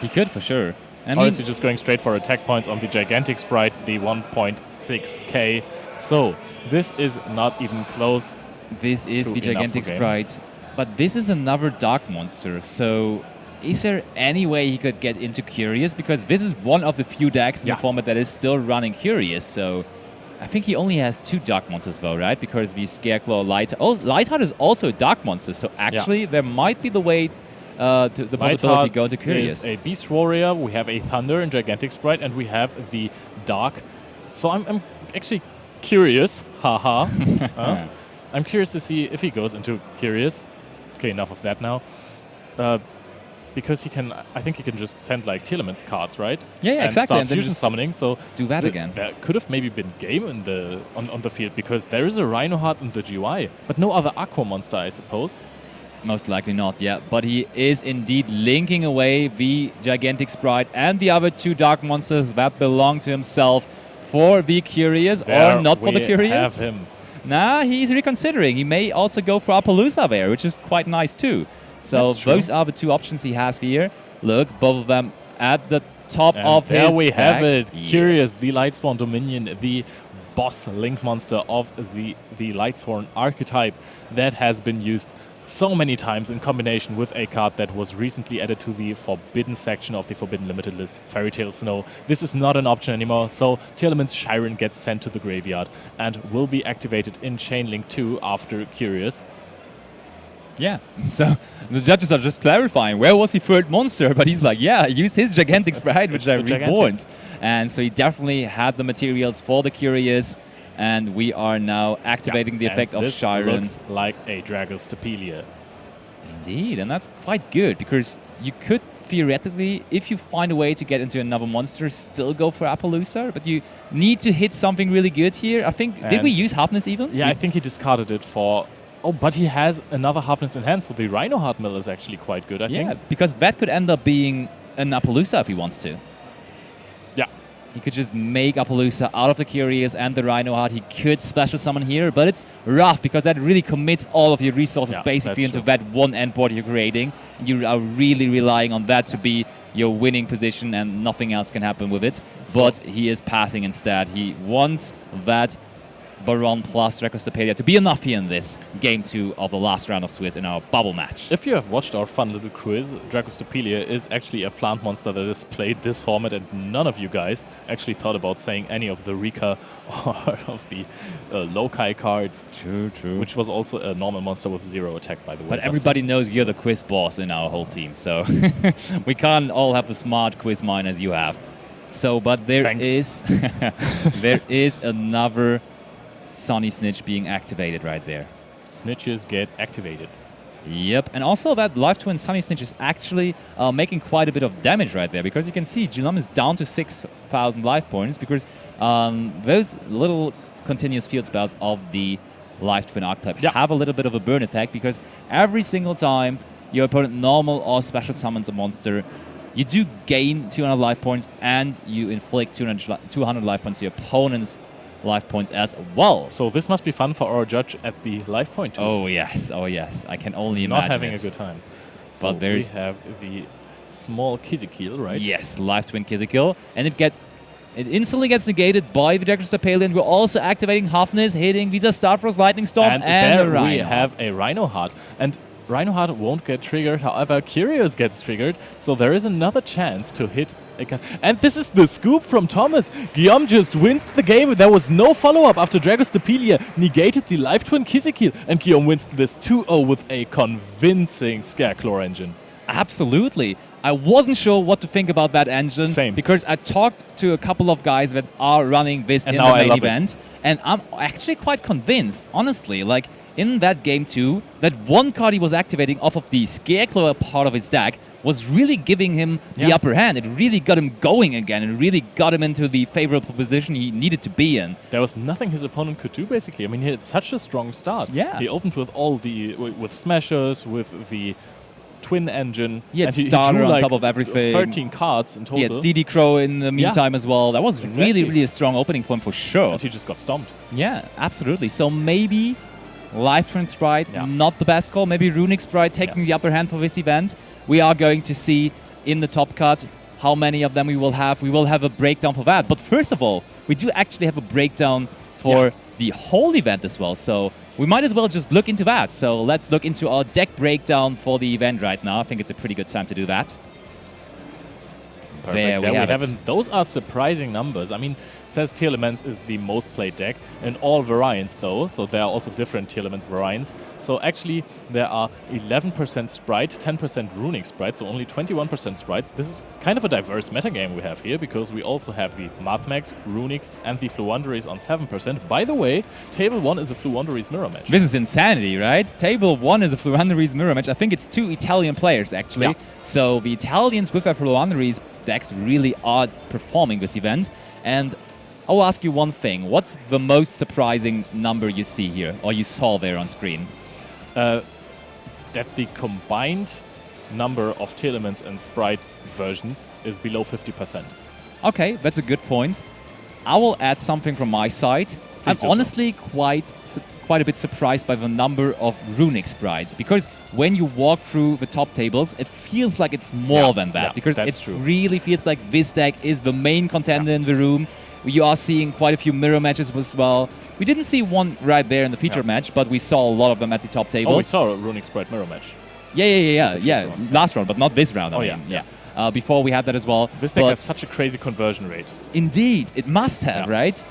He could, for sure. And or is he just going straight for attack points on the gigantic sprite, the 1.6k? So this is not even close. This is the gigantic sprite, but this is another dark monster. So is there any way he could get into Curious? Because this is one of the few decks in the format that is still running Curious. So I think he only has 2 dark monsters though, right? Because the Scareclaw Lightheart is also a dark monster. So actually there might be the way the possibility to go to Curious. Is a Beast Warrior, we have a Thunder and Gigantic Sprite, and we have the Dark. So I'm actually curious, haha. I'm curious to see if he goes into Curious. Okay, enough of that now. Because he can, I think he can just send like Telements cards, right? Yeah, and exactly. Start And then fusion summoning. So do that again. There could have maybe been game in the on the field because there is a Rhinoheart in the GUI, but no other Aqua monster, I suppose. Most likely not, yeah. But he is indeed linking away the Gigantic Sprite and the other 2 dark monsters that belong to himself for the Curious or not for the Curious. Have him. Nah, he's reconsidering. He may also go for Appaloosa there, which is quite nice too. So those are the 2 options he has here. Look, both of them at the top of his there we have deck. it. Curious, the Lightsworn Dominion, the boss link monster of the Lightsworn archetype that has been used so many times in combination with a card that was recently added to the Forbidden section of the Forbidden Limited list, Fairy Tail Snow. This is not an option anymore, so Telements Chiron gets sent to the graveyard and will be activated in Chainlink 2 after Curious. Yeah, so the judges are just clarifying where was he third monster, but he's like, yeah, use his Gigantic Sprite, which I reborn. And so he definitely had the materials for the Curious. And we are now activating the effect of Chiron. Looks like a Dragostapelia. Indeed, and that's quite good because you could theoretically, if you find a way to get into another monster, still go for Appaloosa, but you need to hit something really good here. I think, did we use Halfness even? Yeah, I think he discarded it for... Oh, but he has another Halfness in hand, so the Rhinoheart Mill is actually quite good, I think. Yeah, because that could end up being an Appaloosa if he wants to. Yeah. He could just make Appaloosa out of the Curious and the Rhinoheart. He could special summon here, but it's rough because that really commits all of your resources basically into that one endboard you're creating. You are really relying on that to be your winning position and nothing else can happen with it. But he is passing instead. He wants that Baron plus Dragostapelia to be enough here in this Game 2 of the last round of Swiss in our bubble match. If you have watched our fun little quiz, Dragostapelia is actually a plant monster that has played this format, and none of you guys actually thought about saying any of the Rika or of the Lokai cards. True. Which was also a normal monster with 0 attack, by the way. But everybody knows you're the quiz boss in our whole team, so we can't all have the smart quiz mind as you have. So, but there is there is another Sunny Snitch being activated right there. Snitches get activated. Yep, and also that Life Twin Sunny Snitch is actually making quite a bit of damage right there, because you can see Gilum is down to 6,000 life points because those little continuous field spells of the Life Twin archetype have a little bit of a burn effect, because every single time your opponent normal or special summons a monster, you do gain 200 life points and you inflict 200 life points to your opponent's life points as well. So this must be fun for our judge at the life point too. Oh yes, I can only imagine not having a good time. So but we have the small Kizikil, right? Yes, Life Twin Kizikil, and it instantly gets negated by the Dragostapelia, and we're also activating Halfness, hitting Visa Starfrost, Lightning Storm, and there the we have a Rhinoheart. And Rhinoheart won't get triggered, however, Curious gets triggered, so there is another chance to hit a... And this is the scoop from Thomas. Guillaume just wins the game. There was no follow-up after Dragostapelia negated the Life Twin Kizikil, and Guillaume wins this 2-0 with a convincing Scareclaw engine. Absolutely. I wasn't sure what to think about that engine. Same. Because I talked to a couple of guys that are running this in the main event, and I'm actually quite convinced, honestly. Like, in that game 2, that one card he was activating off of the Scareclaw part of his deck was really giving him the upper hand. It really got him going again. It really got him into the favorable position he needed to be in. There was nothing his opponent could do, basically. I mean, he had such a strong start. Yeah. He opened with all the... with Smashers, with the Twin engine. He had and starter drew on like top of everything. 13 cards in total. He had DD Crow in the meantime as well. That was really a strong opening for him for sure. And he just got stomped. Yeah, absolutely. So maybe Life Twin Sprite, not the best call. Maybe Runic Sprite taking the upper hand for this event. We are going to see in the top cut how many of them we will have. We will have a breakdown for that. But first of all, we do actually have a breakdown for the whole event as well. So we might as well just look into that. So let's look into our deck breakdown for the event right now. I think it's a pretty good time to do that. Perfect. There we have it. Those are surprising numbers. I mean, it says Tier Elements is the most played deck in all variants, though. So there are also different Tier Elements variants. So actually, there are 11% Sprite, 10% Runic Sprite, so only 21% Sprites. This is kind of a diverse metagame we have here, because we also have the Mathmax, Runics, and the Fluanderies on 7%. By the way, Table 1 is a Fluanderies mirror match. This is insanity, right? Table 1 is a Fluanderies mirror match. I think it's 2 Italian players, actually. Yeah. So the Italians with their Fluanderies decks really are performing this event. And I will ask you one thing. What's the most surprising number you see here, or you saw there on screen? That the combined number of Tier Elements and Sprite versions is below 50%. Okay, that's a good point. I will add something from my side. I'm honestly quite a bit surprised by the number of Runic Sprites, because when you walk through the top tables, it feels like it's more than that, because it really feels like this deck is the main contender in the room. You are seeing quite a few mirror matches as well. We didn't see one right there in the feature match, but we saw a lot of them at the top table. Oh, we saw a Runic Sprite mirror match. Yeah. Last round, but not this round. I mean. Before we had that as well. This deck has such a crazy conversion rate. Indeed, it must have, right?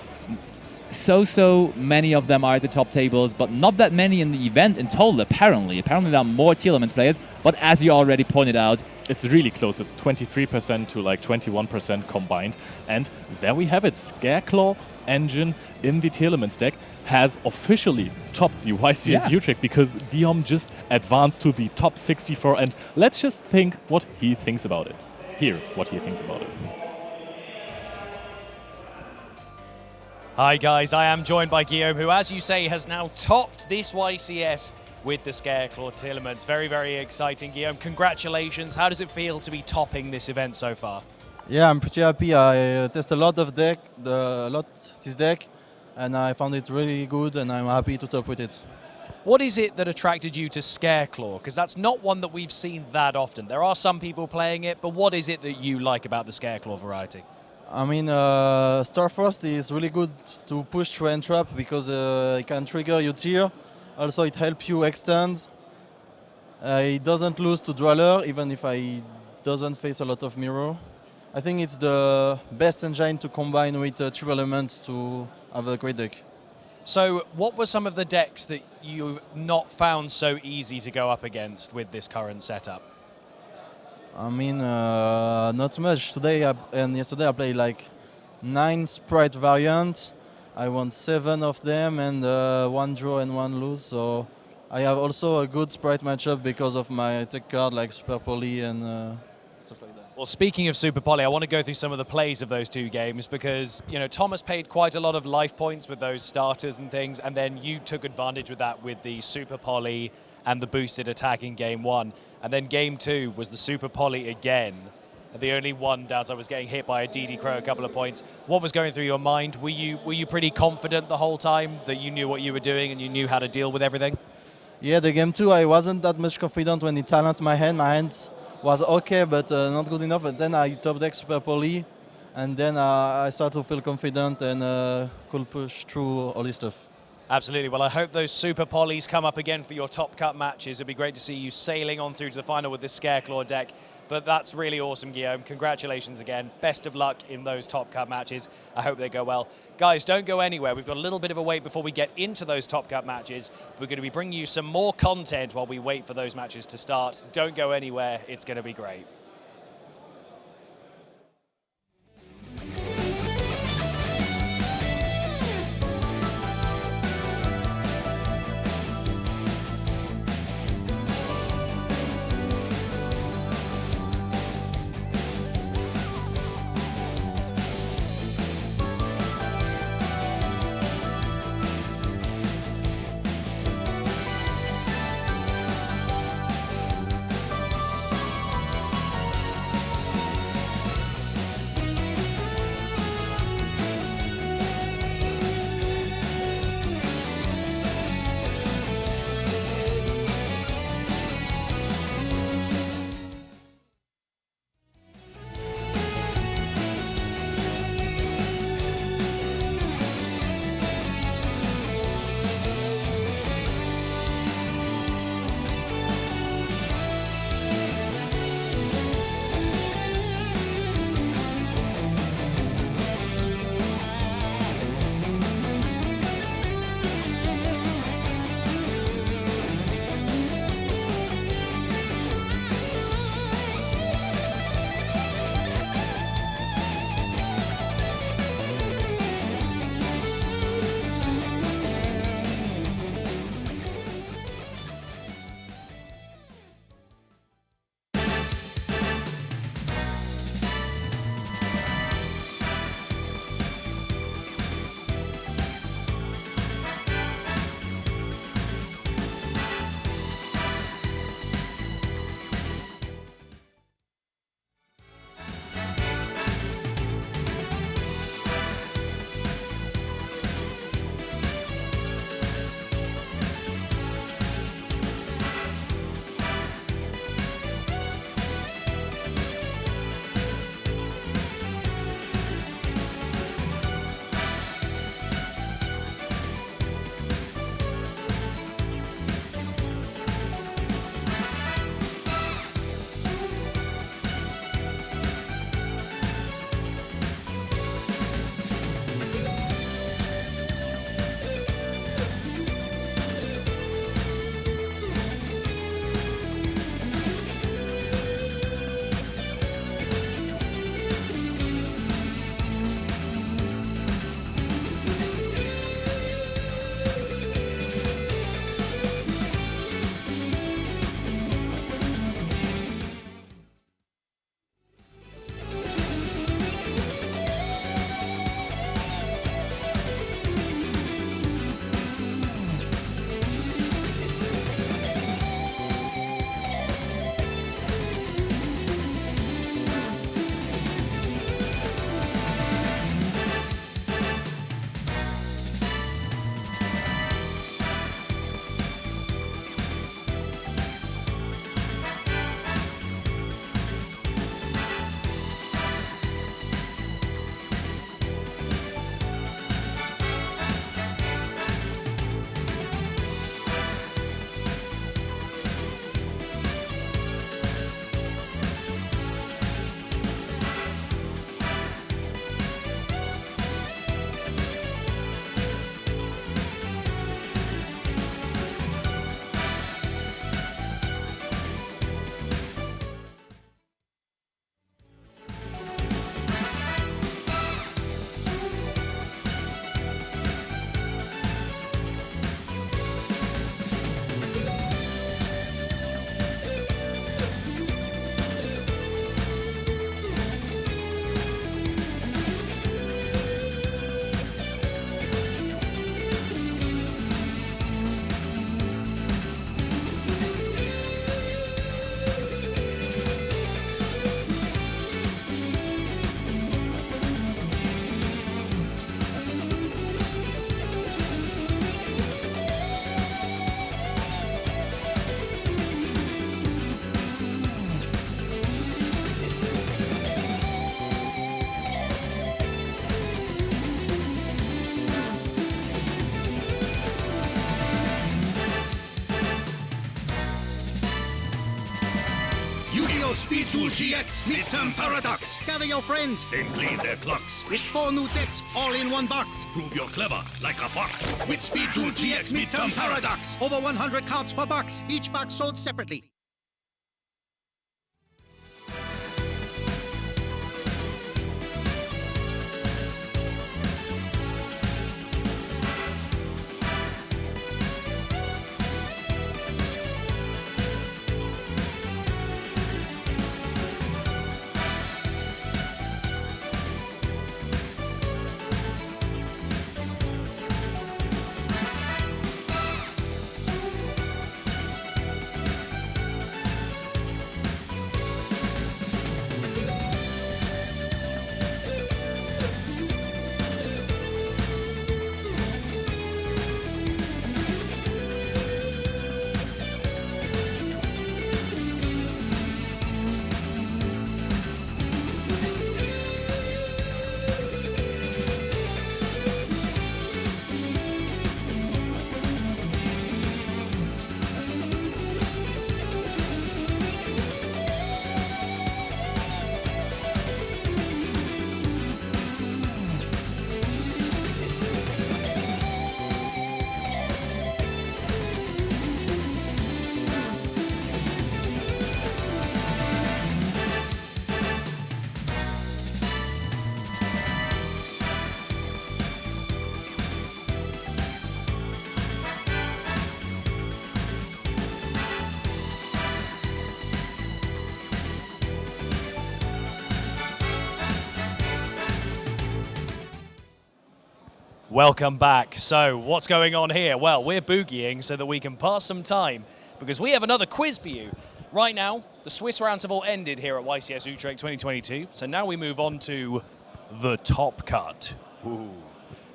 So many of them are at the top tables, but not that many in the event in total, apparently. Apparently there are more Tier Elements players, but as you already pointed out, it's really close. It's 23% to like 21% combined. And there we have it. Scareclaw engine in the Tier Elements deck has officially topped the YCS Utrecht, because Guillaume just advanced to the top 64. And let's just think what he thinks about it. Hear what he thinks about it. Hi guys, I am joined by Guillaume, who, as you say, has now topped this YCS with the Scareclaw Tier Elements. Very, very exciting. Guillaume, congratulations. How does it feel to be topping this event so far? Yeah, I'm pretty happy. I tested a lot of this deck, and I found it really good, and I'm happy to top with it. What is it that attracted you to Scareclaw? Because that's not one that we've seen that often. There are some people playing it, but what is it that you like about the Scareclaw variety? I mean, Starfrost is really good to push through Entrap, because it can trigger your tier. Also, it helps you extend. It doesn't lose to Dweller, even if it doesn't face a lot of mirror. I think it's the best engine to combine with True Elements to have a great deck. So what were some of the decks that you've not found so easy to go up against with this current setup? I mean, not much. Today and yesterday I played like 9 Sprite variants. I won 7 of them, and 1 draw and 1 lose. So I have also a good Sprite matchup because of my tech card like Super Poly and stuff like that. Well, speaking of Super Poly, I want to go through some of the plays of those two games, because, you know, Thomas paid quite a lot of life points with those starters and things, and then you took advantage with that with the Super Poly and the boosted attack in game 1. And then game 2 was the Super Poly again. And the only one doubt I was getting hit by a DD Crow a couple of points. What was going through your mind? Were you pretty confident the whole time that you knew what you were doing and you knew how to deal with everything? Yeah, the game 2 I wasn't that much confident when it talented my hand. My hand was okay, but not good enough. And then I top deck Super Poly, and then I started to feel confident and could push through all this stuff. Absolutely. Well, I hope those Super Polys come up again for your top cut matches. It'd be great to see you sailing on through to the final with this Scareclaw deck. But that's really awesome, Guillaume. Congratulations again. Best of luck in those top cut matches. I hope they go well. Guys, don't go anywhere. We've got a little bit of a wait before we get into those top cut matches. We're going to be bringing you some more content while we wait for those matches to start. Don't go anywhere. It's going to be great. Speed Duel GX Midterm Paradox. Gather your friends. Then clean their clocks. With 4 new decks all in one box. Prove you're clever, like a fox. With Speed Duel GX Midterm Paradox. Over 100 cards per box. Each box sold separately. Welcome back. So what's going on here? Well, we're boogieing so that we can pass some time because we have another quiz for you. Right now, the Swiss rounds have all ended here at YCS Utrecht 2022. So now we move on to the top cut. Ooh.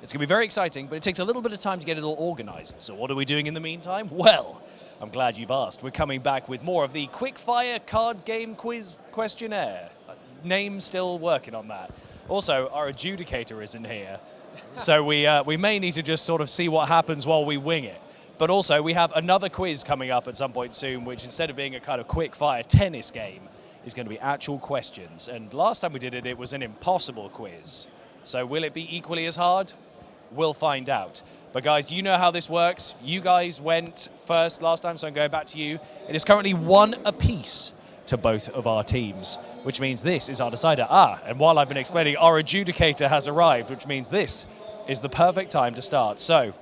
It's going to be very exciting, but it takes a little bit of time to get it all organized. So what are we doing in the meantime? Well, I'm glad you've asked. We're coming back with more of the quickfire card game quiz questionnaire. Name's still working on that. Also, our adjudicator isn't here. So we may need to just sort of see what happens while we wing it. But also, we have another quiz coming up at some point soon, which instead of being a kind of quick-fire tennis game, is going to be actual questions. And last time we did it, it was an impossible quiz. So will it be equally as hard? We'll find out. But guys, you know how this works. You guys went first last time, so I'm going back to you. It is currently 1 apiece to both of our teams, which means this is our decider. And while I've been explaining, our adjudicator has arrived, which means this is the perfect time to start. So,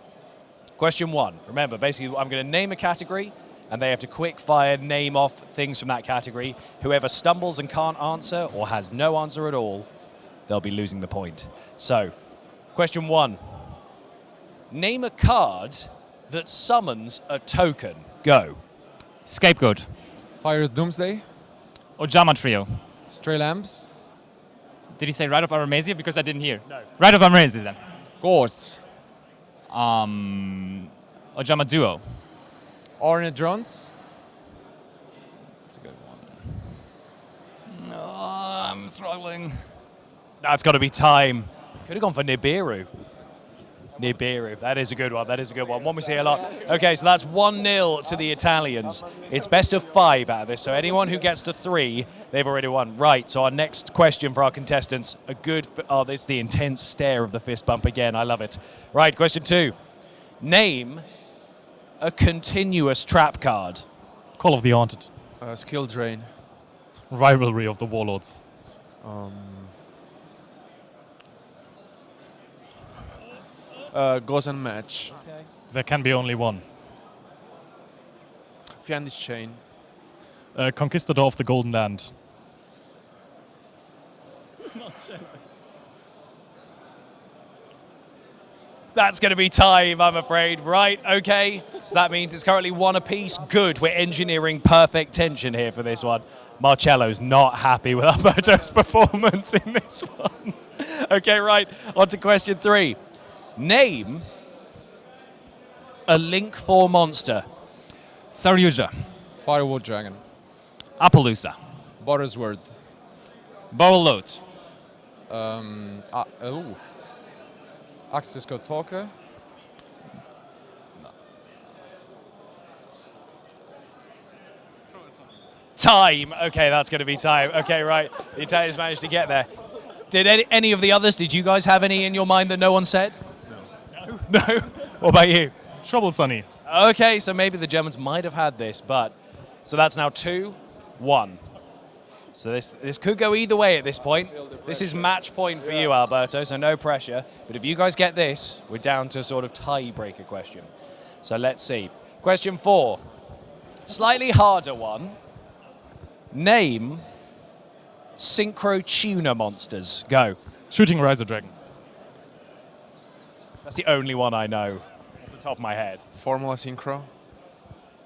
question 1. Remember, basically, I'm going to name a category, and they have to quick fire name off things from that category. Whoever stumbles and can't answer, or has no answer at all, they'll be losing the point. So, question 1. Name a card that summons a token. Go. Scapegoat. Fire's Doomsday. Ojama Trio. Stray Lambs. Did he say Rite of Aramazia? Because I didn't hear. No. Rite of Aramazia then. Ghosts. Ojama Duo. Ornate Drones. That's a good one. I'm struggling. That's got to be time. Could have gone for Nibiru. Nibiru, that is a good one, that is a good one. One we see a lot. Okay, so that's 1-0 to the Italians. It's best of 5 out of this, so anyone who gets to 3, they've already won. Right, so our next question for our contestants, oh, there's the intense stare of the fist bump again, I love it. Right, question 2. Name a continuous trap card. Call of the Haunted. Skill Drain. Rivalry of the Warlords. Goes and Match. Okay. There can be only one. Fiandi's Chain. Conquistador of the Golden Land. That's going to be time, I'm afraid. Right, okay. So that means it's currently 1 apiece. Good, we're engineering perfect tension here for this one. Marcello's not happy with Alberto's performance in this one. Okay, right, on to question 3. Name a Link 4 monster. Saryuja. Firewall Dragon. Appaloosa. Borosword. Borrelot. Axis Talker. Time. Okay, that's going to be time. Okay, right. The Italians managed to get there. Did any of the others, did you guys have any in your mind that no one said? No. No? What about you? Trouble Sunny. Okay, so maybe the Germans might have had this, but... So that's now 2-1. So this could go either way at this point. This is match point for you, Alberto, so no pressure. But if you guys get this, we're down to a sort of tiebreaker question. So let's see. Question 4. Slightly harder one. Name synchro tuner monsters. Go. Shooting Riser Dragon. That's the only one I know off the top of my head. Formula Synchro.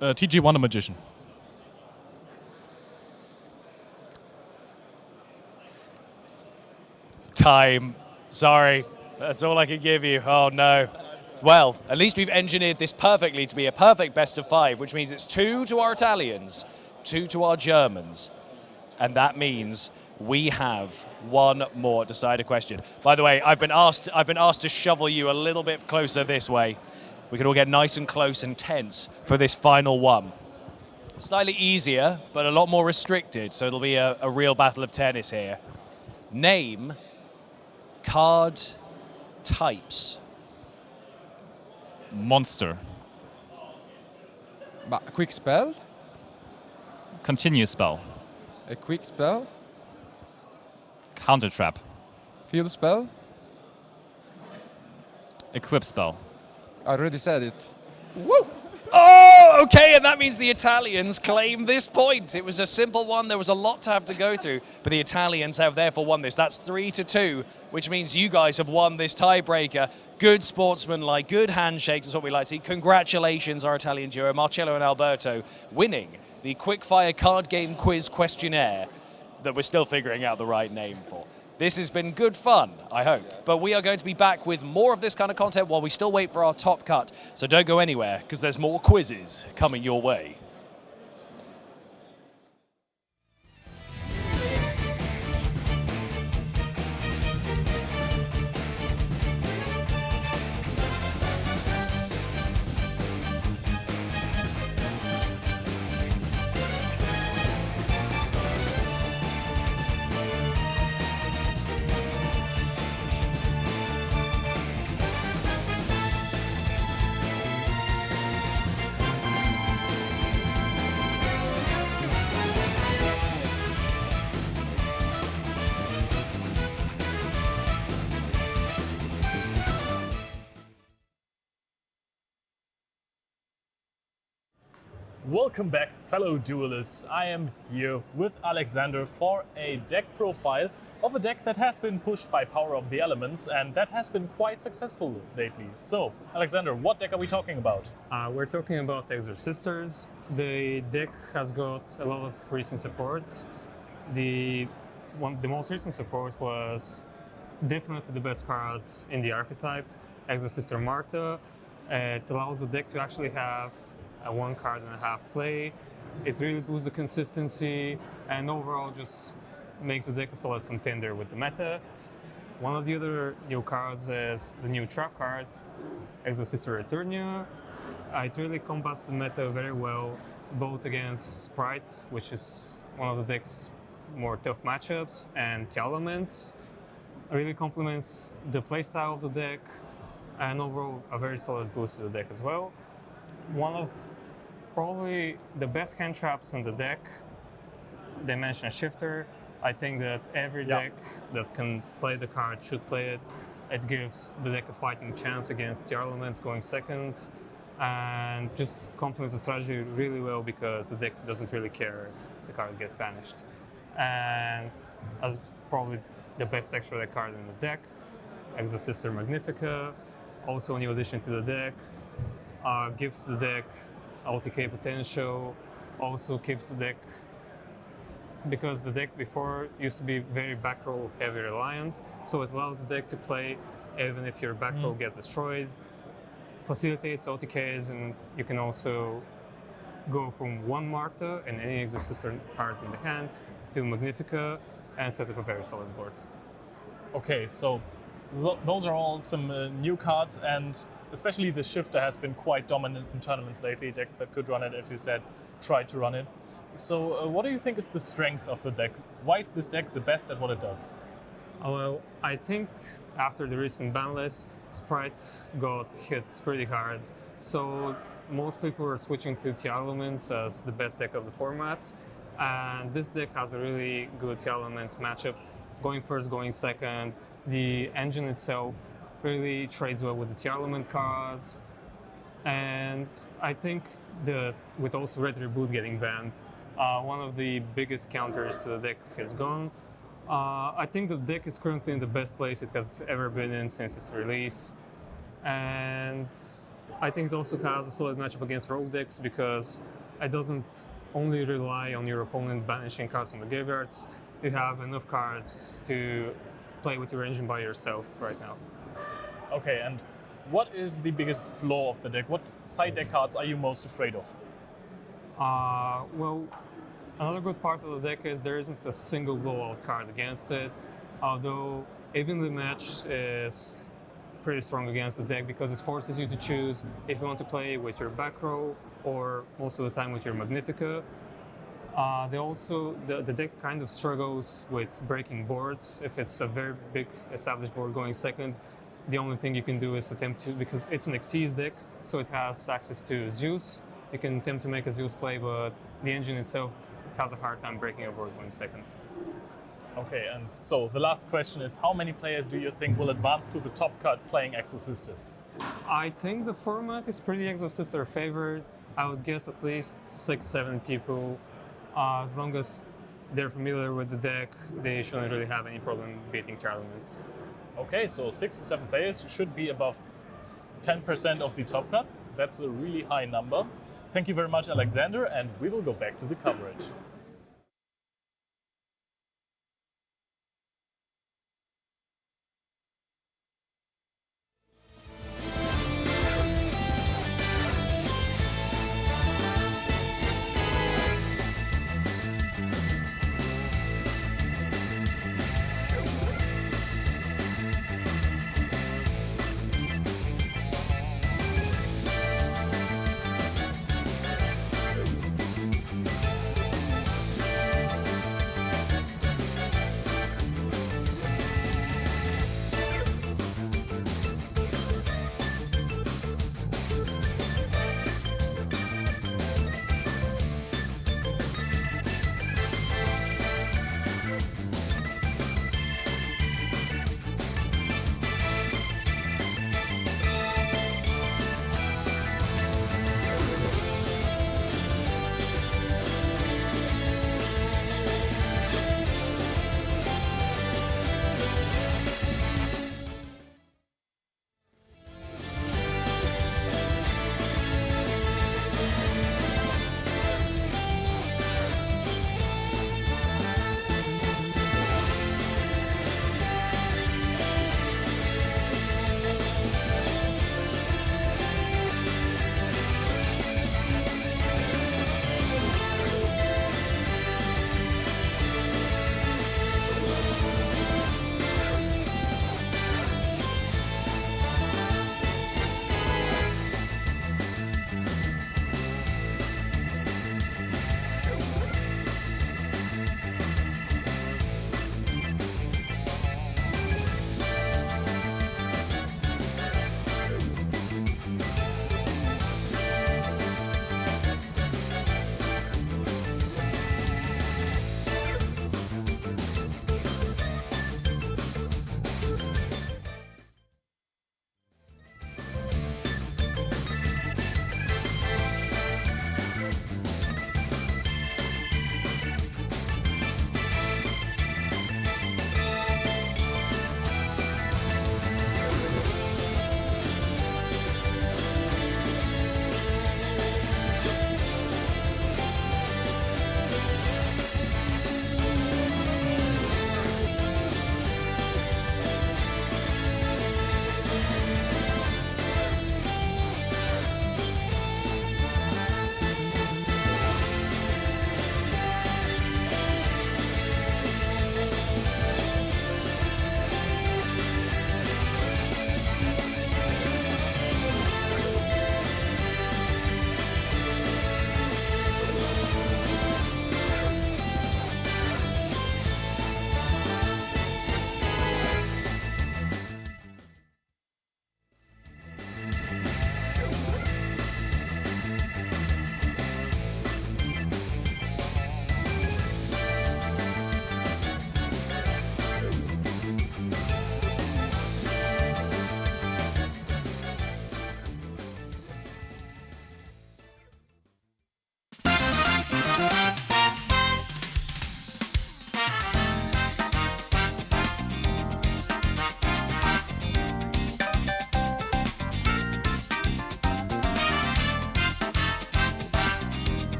TG Wonder Magician. Time. Sorry. That's all I can give you. Oh, no. Well, at least we've engineered this perfectly to be a perfect best of 5, which means it's 2 to our Italians, 2 to our Germans. And that means we have one more decider question. By the way, I've been asked to shovel you a little bit closer this way. We can all get nice and close and tense for this final one. Slightly easier, but a lot more restricted, so it'll be a real battle of tennis here. Name card types. Monster. A quick spell? Continuous spell. A quick spell? Counter trap. Field spell? Equip spell. I already said it. Woo! Oh, okay, and that means the Italians claim this point. It was a simple one. There was a lot to have to go through, but the Italians have therefore won this. That's 3-2, which means you guys have won this tiebreaker. Good sportsmanlike, good handshakes is what we like to see. Congratulations, our Italian duo, Marcello and Alberto, winning the quickfire card game quiz questionnaire that we're still figuring out the right name for. This has been good fun, I hope. But we are going to be back with more of this kind of content while we still wait for our top cut. So don't go anywhere, because there's more quizzes coming your way. Welcome back, fellow duelists. I am here with Alexander for a deck profile of a deck that has been pushed by Power of the Elements, and that has been quite successful lately. So, Alexander, what deck are we talking about? We're talking about Exorcisters. The deck has got a lot of recent support. The most recent support was definitely the best cards in the archetype, Exorcister Marta. It allows the deck to actually have a 1 card and a half play. It really boosts the consistency and overall just makes the deck a solid contender with the meta. One of the other new cards is the new trap card, Exorcister Eternia. It really combats the meta very well, both against Sprite, which is one of the deck's more tough matchups, and the Elements. It really complements the playstyle of the deck and overall a very solid boost to the deck as well. One of probably the best hand traps in the deck, Dimension Shifter. I think that every deck that can play the card should play it. It gives the deck a fighting chance against the Elements going second, and just complements the strategy really well because the deck doesn't really care if the card gets banished. And as probably the best extra deck card in the deck, Exorcister Magnifica, also a new addition to the deck. Gives the deck OTK potential, also keeps the deck, because the deck before used to be very back row heavy reliant, so it allows the deck to play even if your back row gets destroyed, facilitates OTKs, and you can also go from 1 Marta and any Exorcister card in the hand to Magnifica and set up a very solid board. Okay, so those are all some new cards, and especially the Shifter has been quite dominant in tournaments lately. Decks that could run it, as you said, tried to run it. So what do you think is the strength of the deck? Why is this deck the best at what it does? Well, I think after the recent ban list, Sprite got hit pretty hard. So most people are switching to Elements as the best deck of the format. And this deck has a really good Elements matchup. Going first, going second. The engine itself really trades well with the Element cards. And I think that with also Red Reboot getting banned, one of the biggest counters to the deck is gone. I think the deck is currently in the best place it has ever been in since its release. And I think it also has a solid matchup against rogue decks because it doesn't only rely on your opponent banishing cards from the graveyards. You have enough cards to play with your engine by yourself right now. Okay, and what is the biggest flaw of the deck? What side deck cards are you most afraid of? Well, another good part of the deck is there isn't a single blowout card against it, although Evenly Matched is pretty strong against the deck because it forces you to choose if you want to play with your back row or most of the time with your Magnifica. The deck kind of struggles with breaking boards. If it's a very big established board going second, the only thing you can do is attempt to, because it's an Xyz deck, so it has access to Zeus. You can attempt to make a Zeus play, but the engine itself has a hard time breaking a board going second. Okay, and so the last question is, how many players do you think will advance to the top cut playing Exorcistus? I think the format is pretty Exorcister favored. I would guess at least 6-7 people. As long as they're familiar with the deck, they shouldn't really have any problem beating Elements. Okay, so 6 to 7 players should be above 10% of the top cut. That's a really high number. Thank you very much, Alexander, and we will go back to the coverage.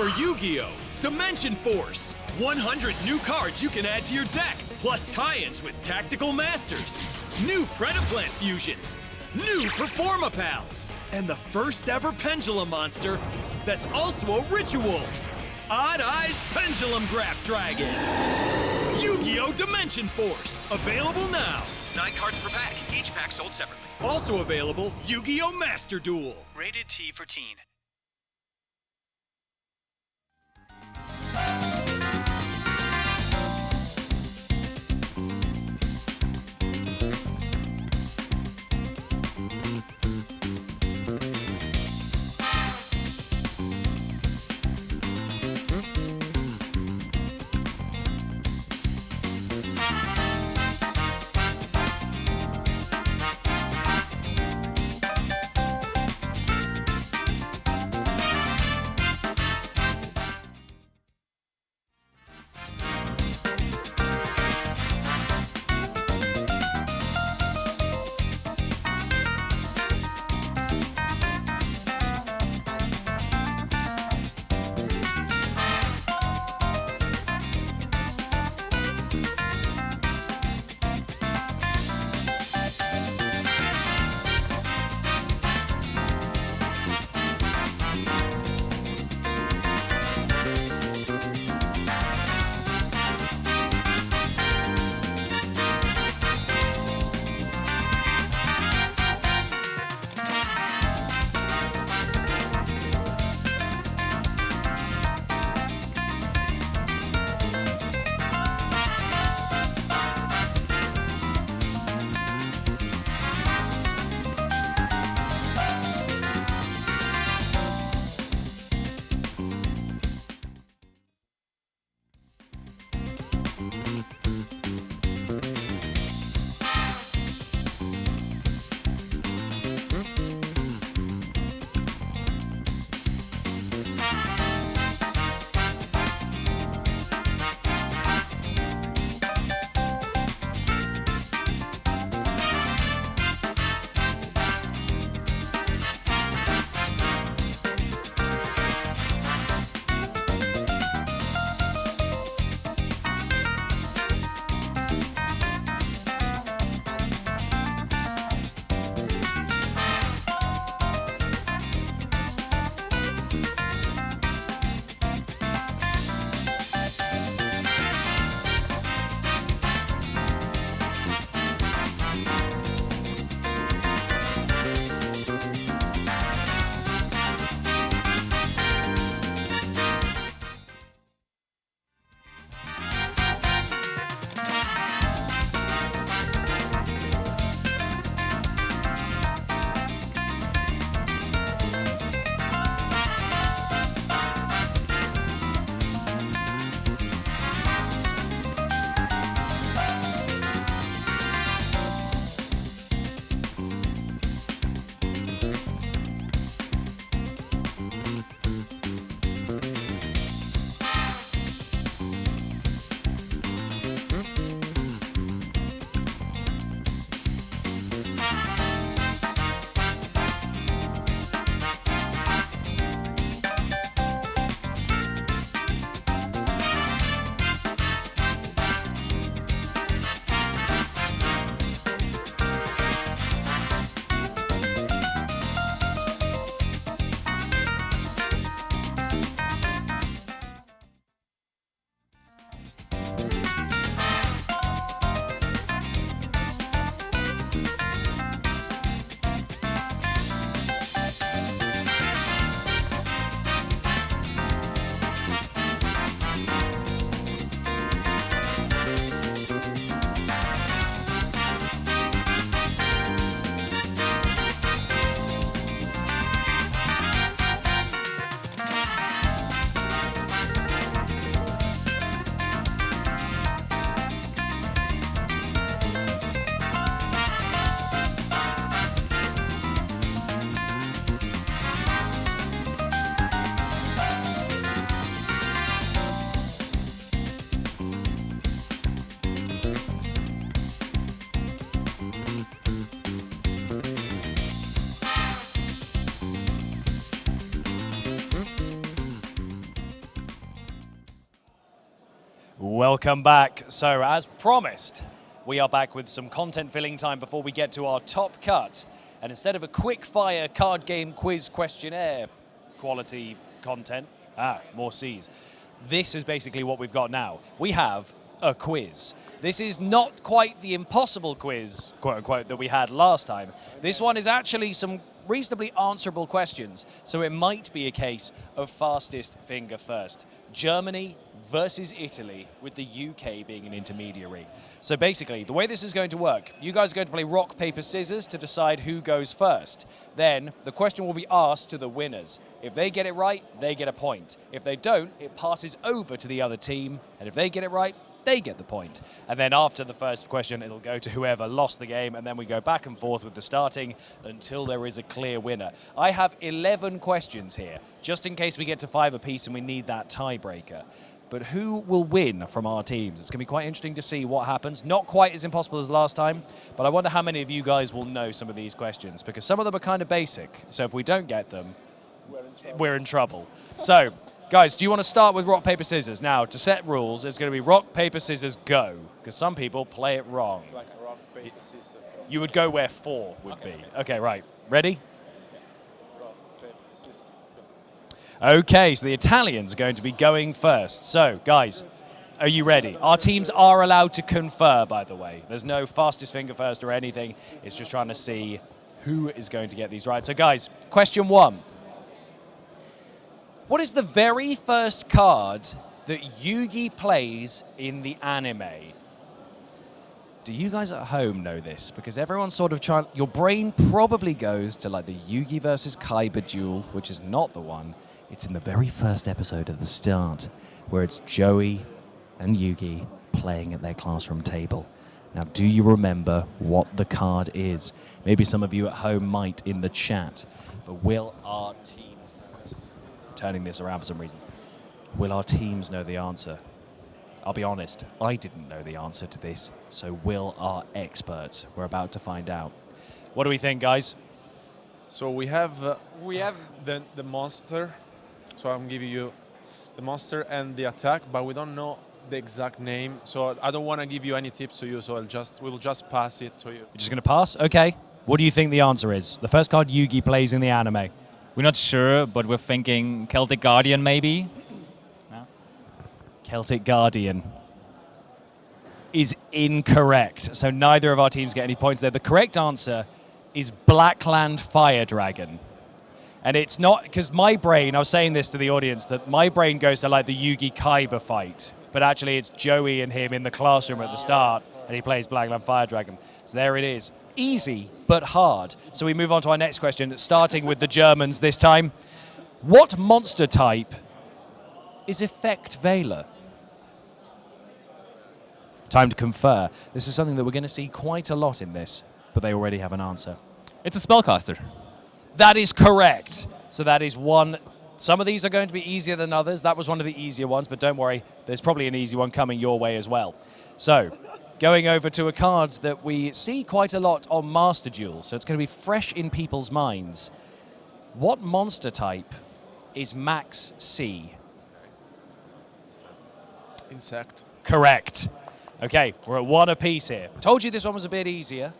for Yu-Gi-Oh! Dimension Force. 100 new cards you can add to your deck, plus tie-ins with Tactical Masters. New Predaplant fusions. New Performapals. And the first ever Pendulum monster that's also a ritual. Odd Eyes Pendulum Graph Dragon. Yu-Gi-Oh! Dimension Force. Available now. 9 cards per pack, each pack sold separately. Also available, Yu-Gi-Oh! Master Duel. Rated T for teen. Welcome back. So, as promised, we are back with some content filling time before we get to our top cut. And instead of a quick fire card game quiz questionnaire quality content, more C's, this is basically what we've got now. We have a quiz. This is not quite the impossible quiz, quote unquote, that we had last time. This one is actually some reasonably answerable questions, so it might be a case of fastest finger first. Germany versus Italy, with the UK being an intermediary. So basically, the way this is going to work, you guys are going to play rock, paper, scissors to decide who goes first. Then the question will be asked to the winners. If they get it right, they get a point. If they don't, it passes over to the other team, and if they get it right, they get the point. And then after the first question, it'll go to whoever lost the game, and then we go back and forth with the starting until there is a clear winner. I have 11 questions here, just in case we get to 5 apiece and we need that tiebreaker. But who will win from our teams? It's going to be quite interesting to see what happens. Not quite as impossible as last time, but I wonder how many of you guys will know some of these questions, because some of them are kind of basic. So if we don't get them, we're in trouble. So, guys, do you want to start with rock, paper, scissors? Now, to set rules, it's going to be rock, paper, scissors, go, because some people play it wrong. Like rock, paper, scissors. You would go where 4 would be. Okay, right. Ready? Rock, paper, scissors, Okay, so the Italians are going to be going first. So, guys, are you ready? Our teams are allowed to confer, by the way. There's no fastest finger first or anything. It's just trying to see who is going to get these right. So, guys, question 1. What is the very first card that Yugi plays in the anime? Do you guys at home know this? Because everyone's sort of trying... Your brain probably goes to like the Yugi versus Kaiba duel, which is not the one. It's in the very first episode at the start, where it's Joey and Yugi playing at their classroom table. Now, do you remember what the card is? Maybe some of you at home might in the chat, but will our teams know it? I'm turning this around for some reason. Will our teams know the answer? I'll be honest, I didn't know the answer to this, so will our experts? We're about to find out. What do we think, guys? So we have the monster. So I'm giving you the monster and the attack, but we don't know the exact name. So I don't want to give you any tips to you. So we will just pass it to you. You're just going to pass? Okay. What do you think the answer is? The first card Yugi plays in the anime. We're not sure, but we're thinking Celtic Guardian, maybe? No? Celtic Guardian is incorrect. So neither of our teams get any points there. The correct answer is Blackland Fire Dragon. And it's not, because my brain, I was saying this to the audience, that my brain goes to like the Yugi Kaiba fight, but actually it's Joey and him in the classroom at the start, and he plays Blackland Fire Dragon. So there it is. Easy, but hard. So we move on to our next question, starting with the Germans this time. What monster type is Effect Veiler? Time to confer. This is something that we're going to see quite a lot in this, but they already have an answer. It's a spellcaster. That is correct. So that is one. Some of these are going to be easier than others. That was one of the easier ones, but don't worry, there's probably an easy one coming your way as well. So, going over to a card that we see quite a lot on Master Duel, so it's going to be fresh in people's minds. What monster type is Max C? Insect. Correct. Okay, we're at 1 apiece here. Told you this one was a bit easier,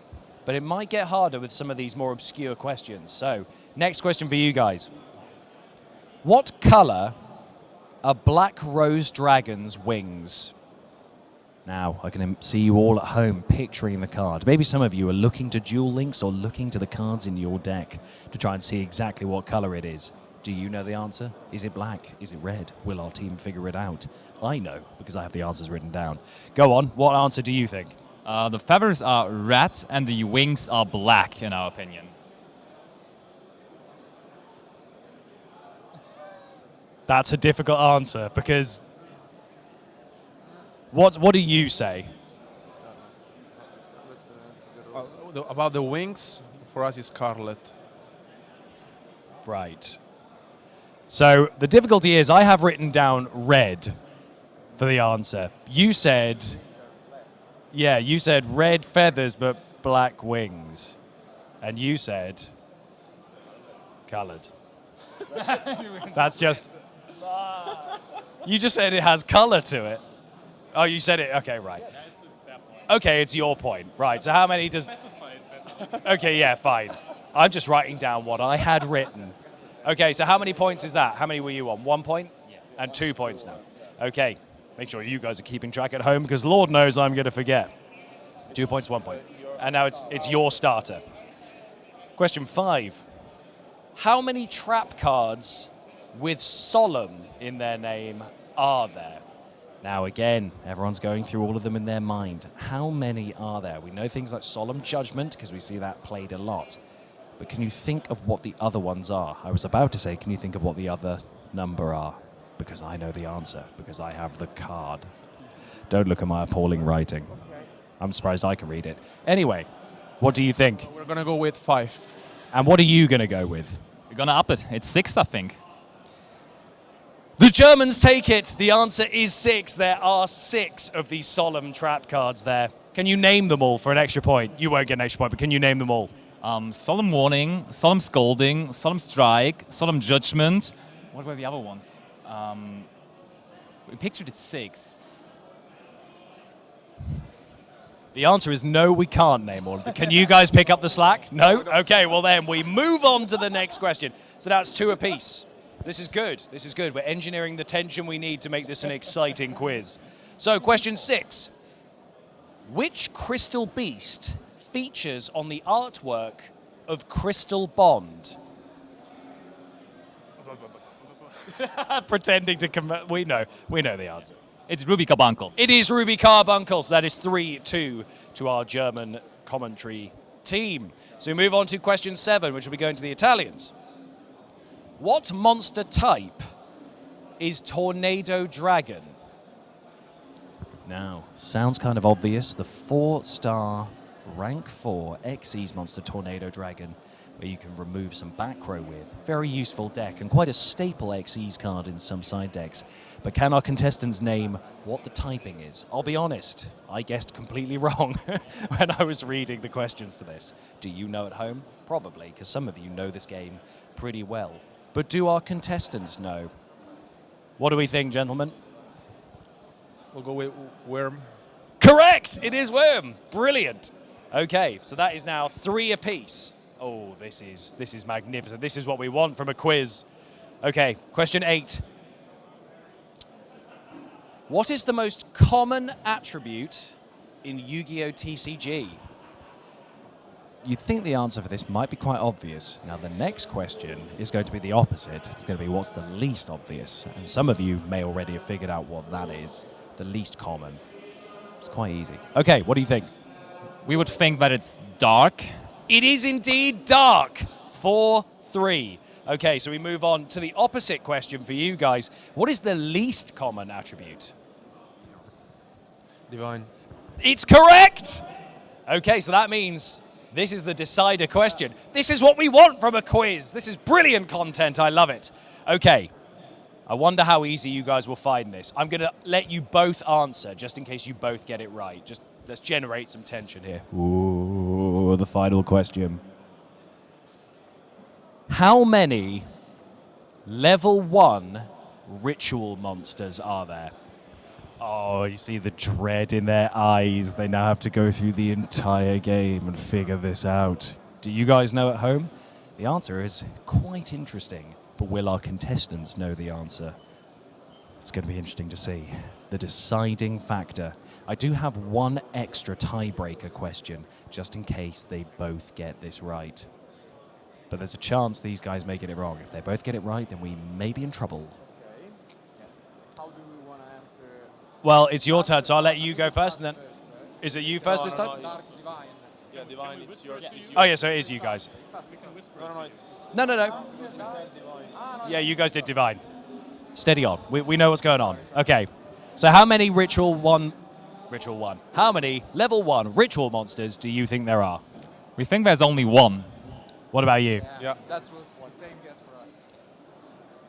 but it might get harder with some of these more obscure questions. So, next question for you guys. What color are Black Rose Dragon's wings? Now, I can see you all at home picturing the card. Maybe some of you are looking to Duel Links or looking to the cards in your deck to try and see exactly what color it is. Do you know the answer? Is it black? Is it red? Will our team figure it out? I know, because I have the answers written down. Go on, what answer do you think? The feathers are red and the wings are black, in our opinion. That's a difficult answer, because what do you say? About the wings, for us, it's scarlet. Right. So the difficulty is I have written down red for the answer. You said... Yeah, you said red feathers but black wings. And you said colored. That's just... You just said it has color to it. Oh, you said it. Okay, right. Okay, it's your point. Right, so how many does... Okay, yeah, fine. I'm just writing down what I had written. Okay, so how many points is that? How many were you on? 1 point? Yeah. And 2 points now. Okay, make sure you guys are keeping track at home, because Lord knows I'm going to forget. 2 points, 1 point. And now it's your starter. Question 5. How many trap cards with Solemn in their name are there? Now again, everyone's going through all of them in their mind. How many are there? We know things like Solemn Judgment, because we see that played a lot. But can you think of what the other ones are? I was about to say, can you think of what the other number are? Because I know the answer, because I have the card. Don't look at my appalling writing. I'm surprised I can read it. Anyway, what do you think? We're going to go with 5. And what are you going to go with? We're going to up it. It's 6, I think. The Germans take it. The answer is 6. There are 6 of these Solemn trap cards there. Can you name them all for an extra point? You won't get an extra point, but can you name them all? Solemn Warning, Solemn Scolding, Solemn Strike, Solemn Judgment. What were the other ones? We pictured it 6. The answer is no, we can't name all of them. Can you guys pick up the slack? No? Okay, well then we move on to the next question. So now it's 2 apiece. This is good. This is good. We're engineering the tension we need to make this an exciting quiz. So question 6. Which crystal beast features on the artwork of Crystal Bond? Pretending to we know the answer. It's Ruby Carbuncle. It is Ruby Carbuncle. So that is 3-2 to our German commentary team. So we move on to question 7, which will be going to the Italians. What monster type is Tornado Dragon? Now, sounds kind of obvious. The 4-star rank 4 Xyz monster Tornado Dragon, where you can remove some back row with. Very useful deck and quite a staple Xyz card in some side decks. But can our contestants name what the typing is? I'll be honest, I guessed completely wrong when I was reading the questions to this. Do you know at home? Probably, because some of you know this game pretty well. But do our contestants know? What do we think, gentlemen? We'll go with Worm. Correct! It is Worm. Brilliant. Okay, so that is now 3 apiece. Oh, this is magnificent. This is what we want from a quiz. Okay, question 8. What is the most common attribute in Yu-Gi-Oh! TCG? You'd think the answer for this might be quite obvious. Now, the next question is going to be the opposite. It's going to be what's the least obvious. And some of you may already have figured out what that is. The least common. It's quite easy. Okay, what do you think? We would think that it's dark. It is indeed dark. 4-3. Okay, so we move on to the opposite question for you guys. What is the least common attribute? Divine. It's correct! Okay, so that means this is the decider question. This is what we want from a quiz. This is brilliant content. I love it. Okay, I wonder how easy you guys will find this. I'm going to let you both answer, just in case you both get it right. Just let's generate some tension here. Ooh, the final question. How many level 1 ritual monsters are there? Oh, you see the dread in their eyes. They now have to go through the entire game and figure this out. Do you guys know at home? The answer is quite interesting, but will our contestants know the answer? It's going to be interesting to see. The deciding factor. I do have one extra tiebreaker question, just in case they both get this right. But there's a chance these guys may get it wrong. If they both get it right, then we may be in trouble. How do we want to answer? Well, it's your turn, so I'll let you go first, and then... Is it you first this time? Yeah, Divine is your turn. Oh, yeah, so it is you guys. No. Yeah, you guys did Divine. Steady on. We know what's going on. Okay. So how many Ritual 1... How many Level 1 Ritual monsters do you think there are? We think there's only 1. What about you? Yeah. That was the same guess for us.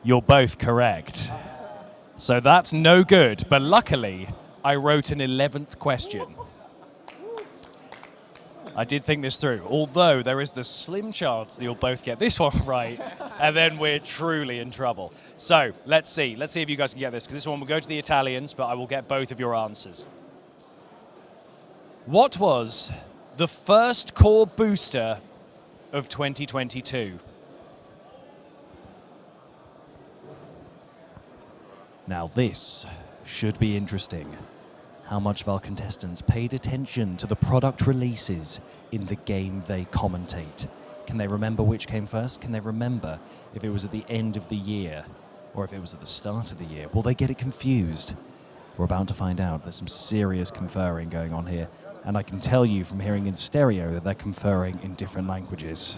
You're both correct. So that's no good, but luckily I wrote an 11th question. I did think this through, although there is the slim chance that you'll both get this one right, and then we're truly in trouble. So, let's see. Let's see if you guys can get this, because this one will go to the Italians, but I will get both of your answers. What was the first core booster of 2022? Now this should be interesting. How much of our contestants paid attention to the product releases in the game they commentate? Can they remember which came first? Can they remember if it was at the end of the year or if it was at the start of the year? Will they get it confused? We're about to find out. There's some serious conferring going on here. And I can tell you from hearing in stereo that they're conferring in different languages,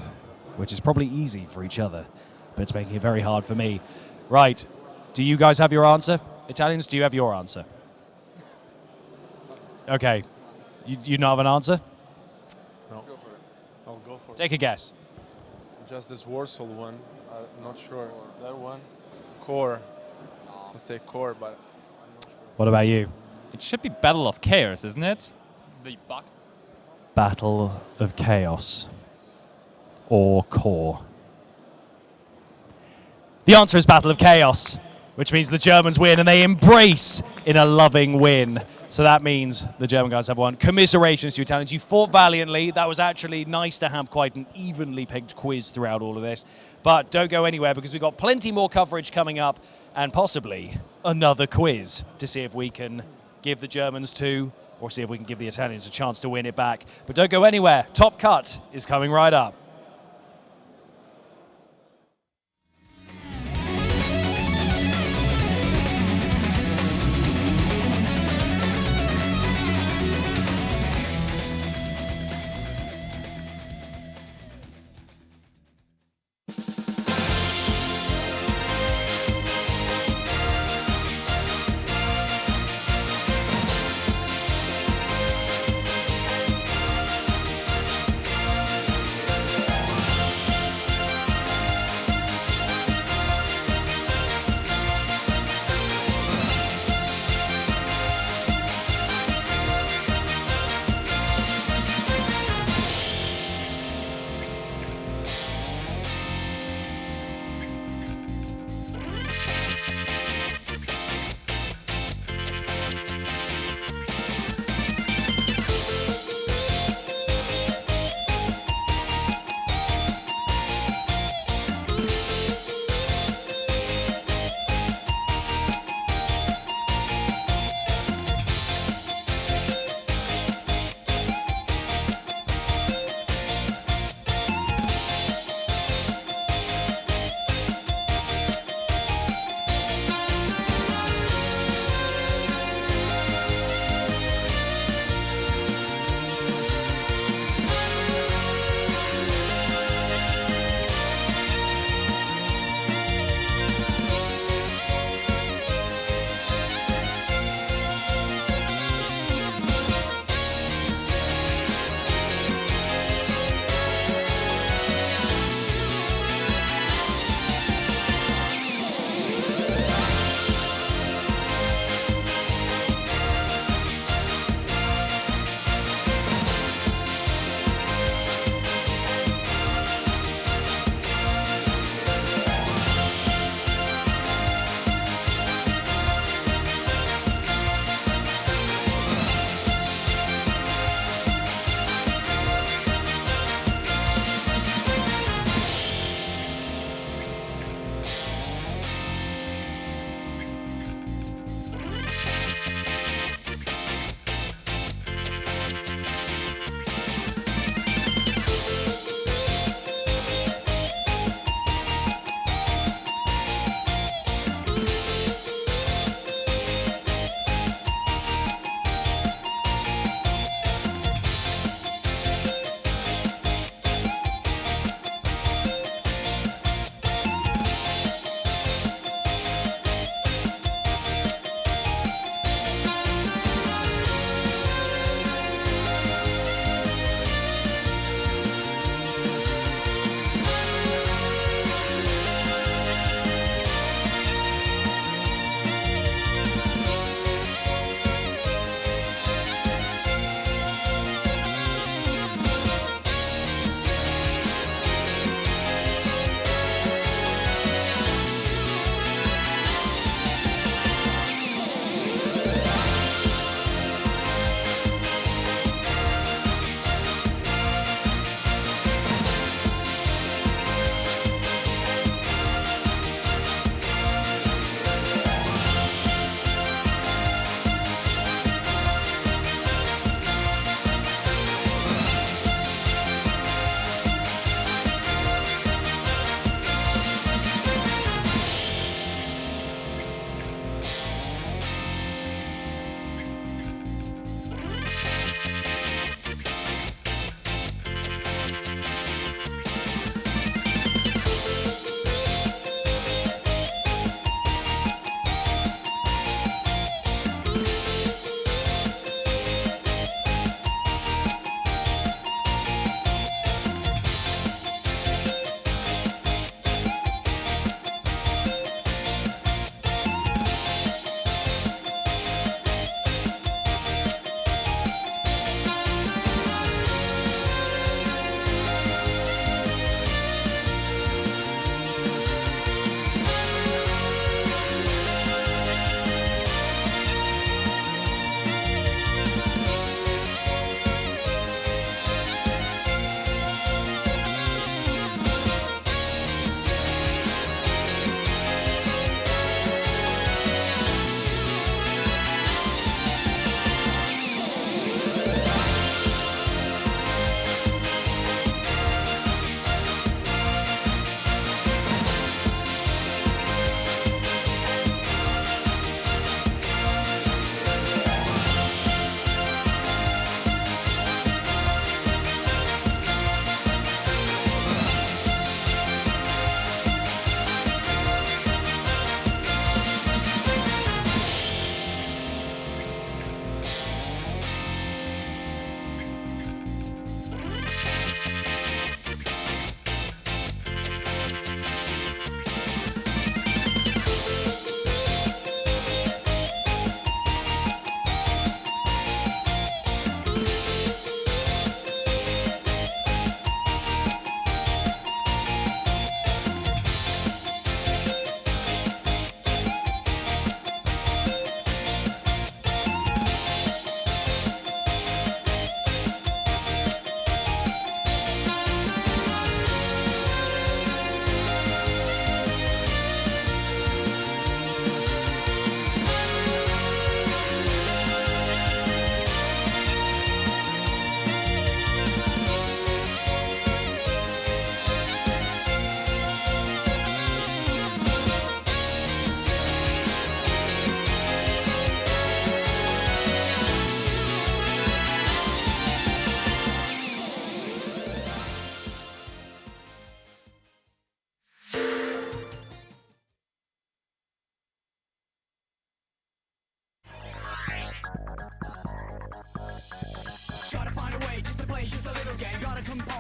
which is probably easy for each other, but it's making it very hard for me. Right, do you guys have your answer? Italians, do you have your answer? Okay, you not have an answer? No. I'll go for it. Take a guess. Just this Warsaw one. I'm not sure. That one? Core. Let's say core, but... What about you? It should be Battle of Chaos, isn't it? The bug. Battle of Chaos or core? The answer is Battle of Chaos, which means the Germans win, and they embrace in a loving win. So that means the German guys have won. Commiserations to you Italians. You fought valiantly. That was actually nice to have quite an evenly picked quiz throughout all of this. But don't go anywhere, because we've got plenty more coverage coming up and possibly another quiz to see if we can give the Germans two or see if we can give the Italians a chance to win it back. But don't go anywhere. Top Cut is coming right up.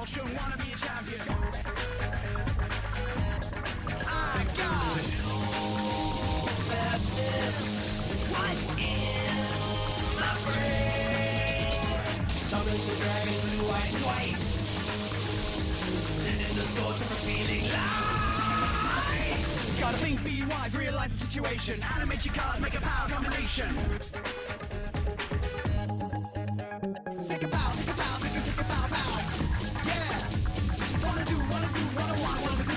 compulsion, wanna be a champion. I got madness right in my brain. Summon the dragon, blue eyes white. Sending the sword to the feeling light. Gotta think, be wise, realize the situation. Animate your cards, make a power combination. Sick a pow, sick a pow, sick a pow, pow. Yeah. Wanna do, wanna do, wanna do.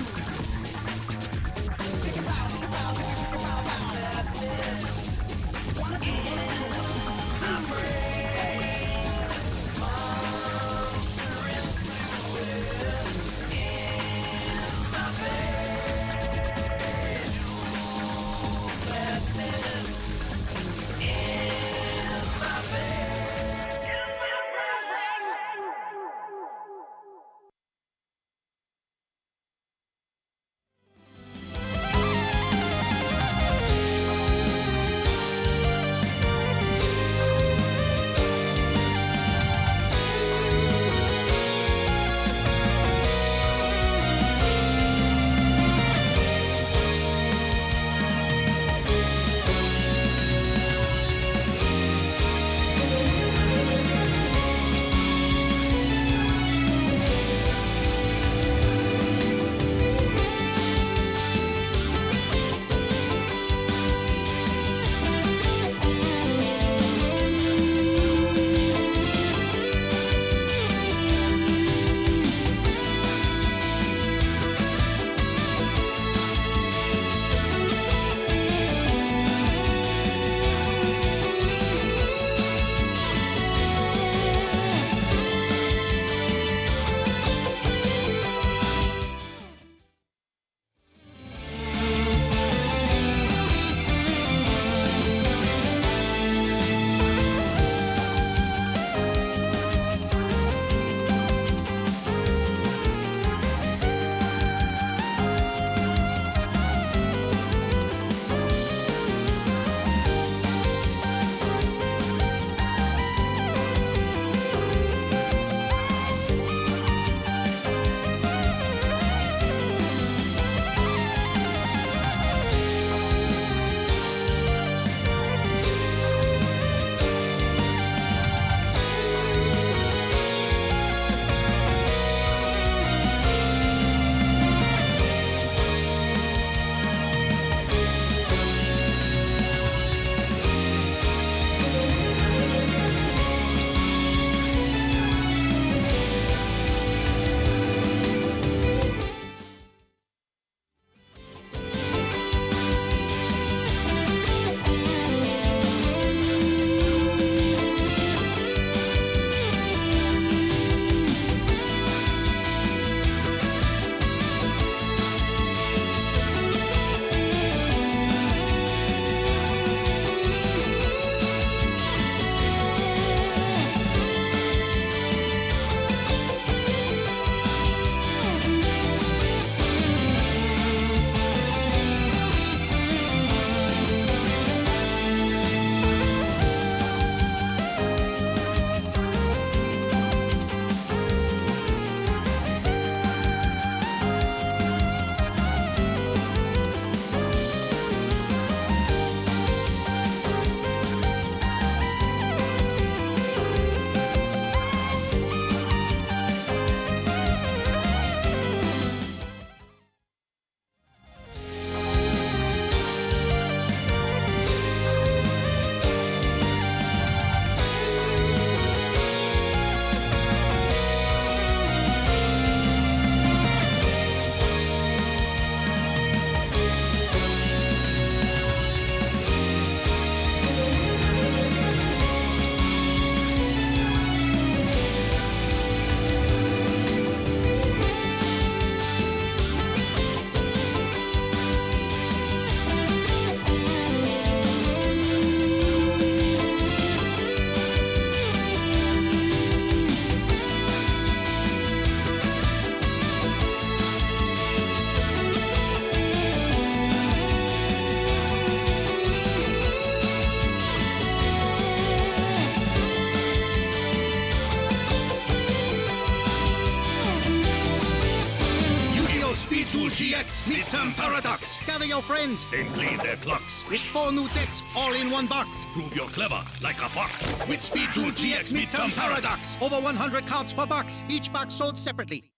Sick a pow, sick a pow, sick a pow, pow. Madness. Wanna do, wanna do, wanna do. I'm brave. Monster influence in my veins. Madness in GX Midterm Paradox. Gather your friends, Then clean their clocks. with 4 new decks all in one box. Prove you're clever, like a fox. With Speed Duel GX Midterm Paradox. Over 100 cards per box, each box sold separately.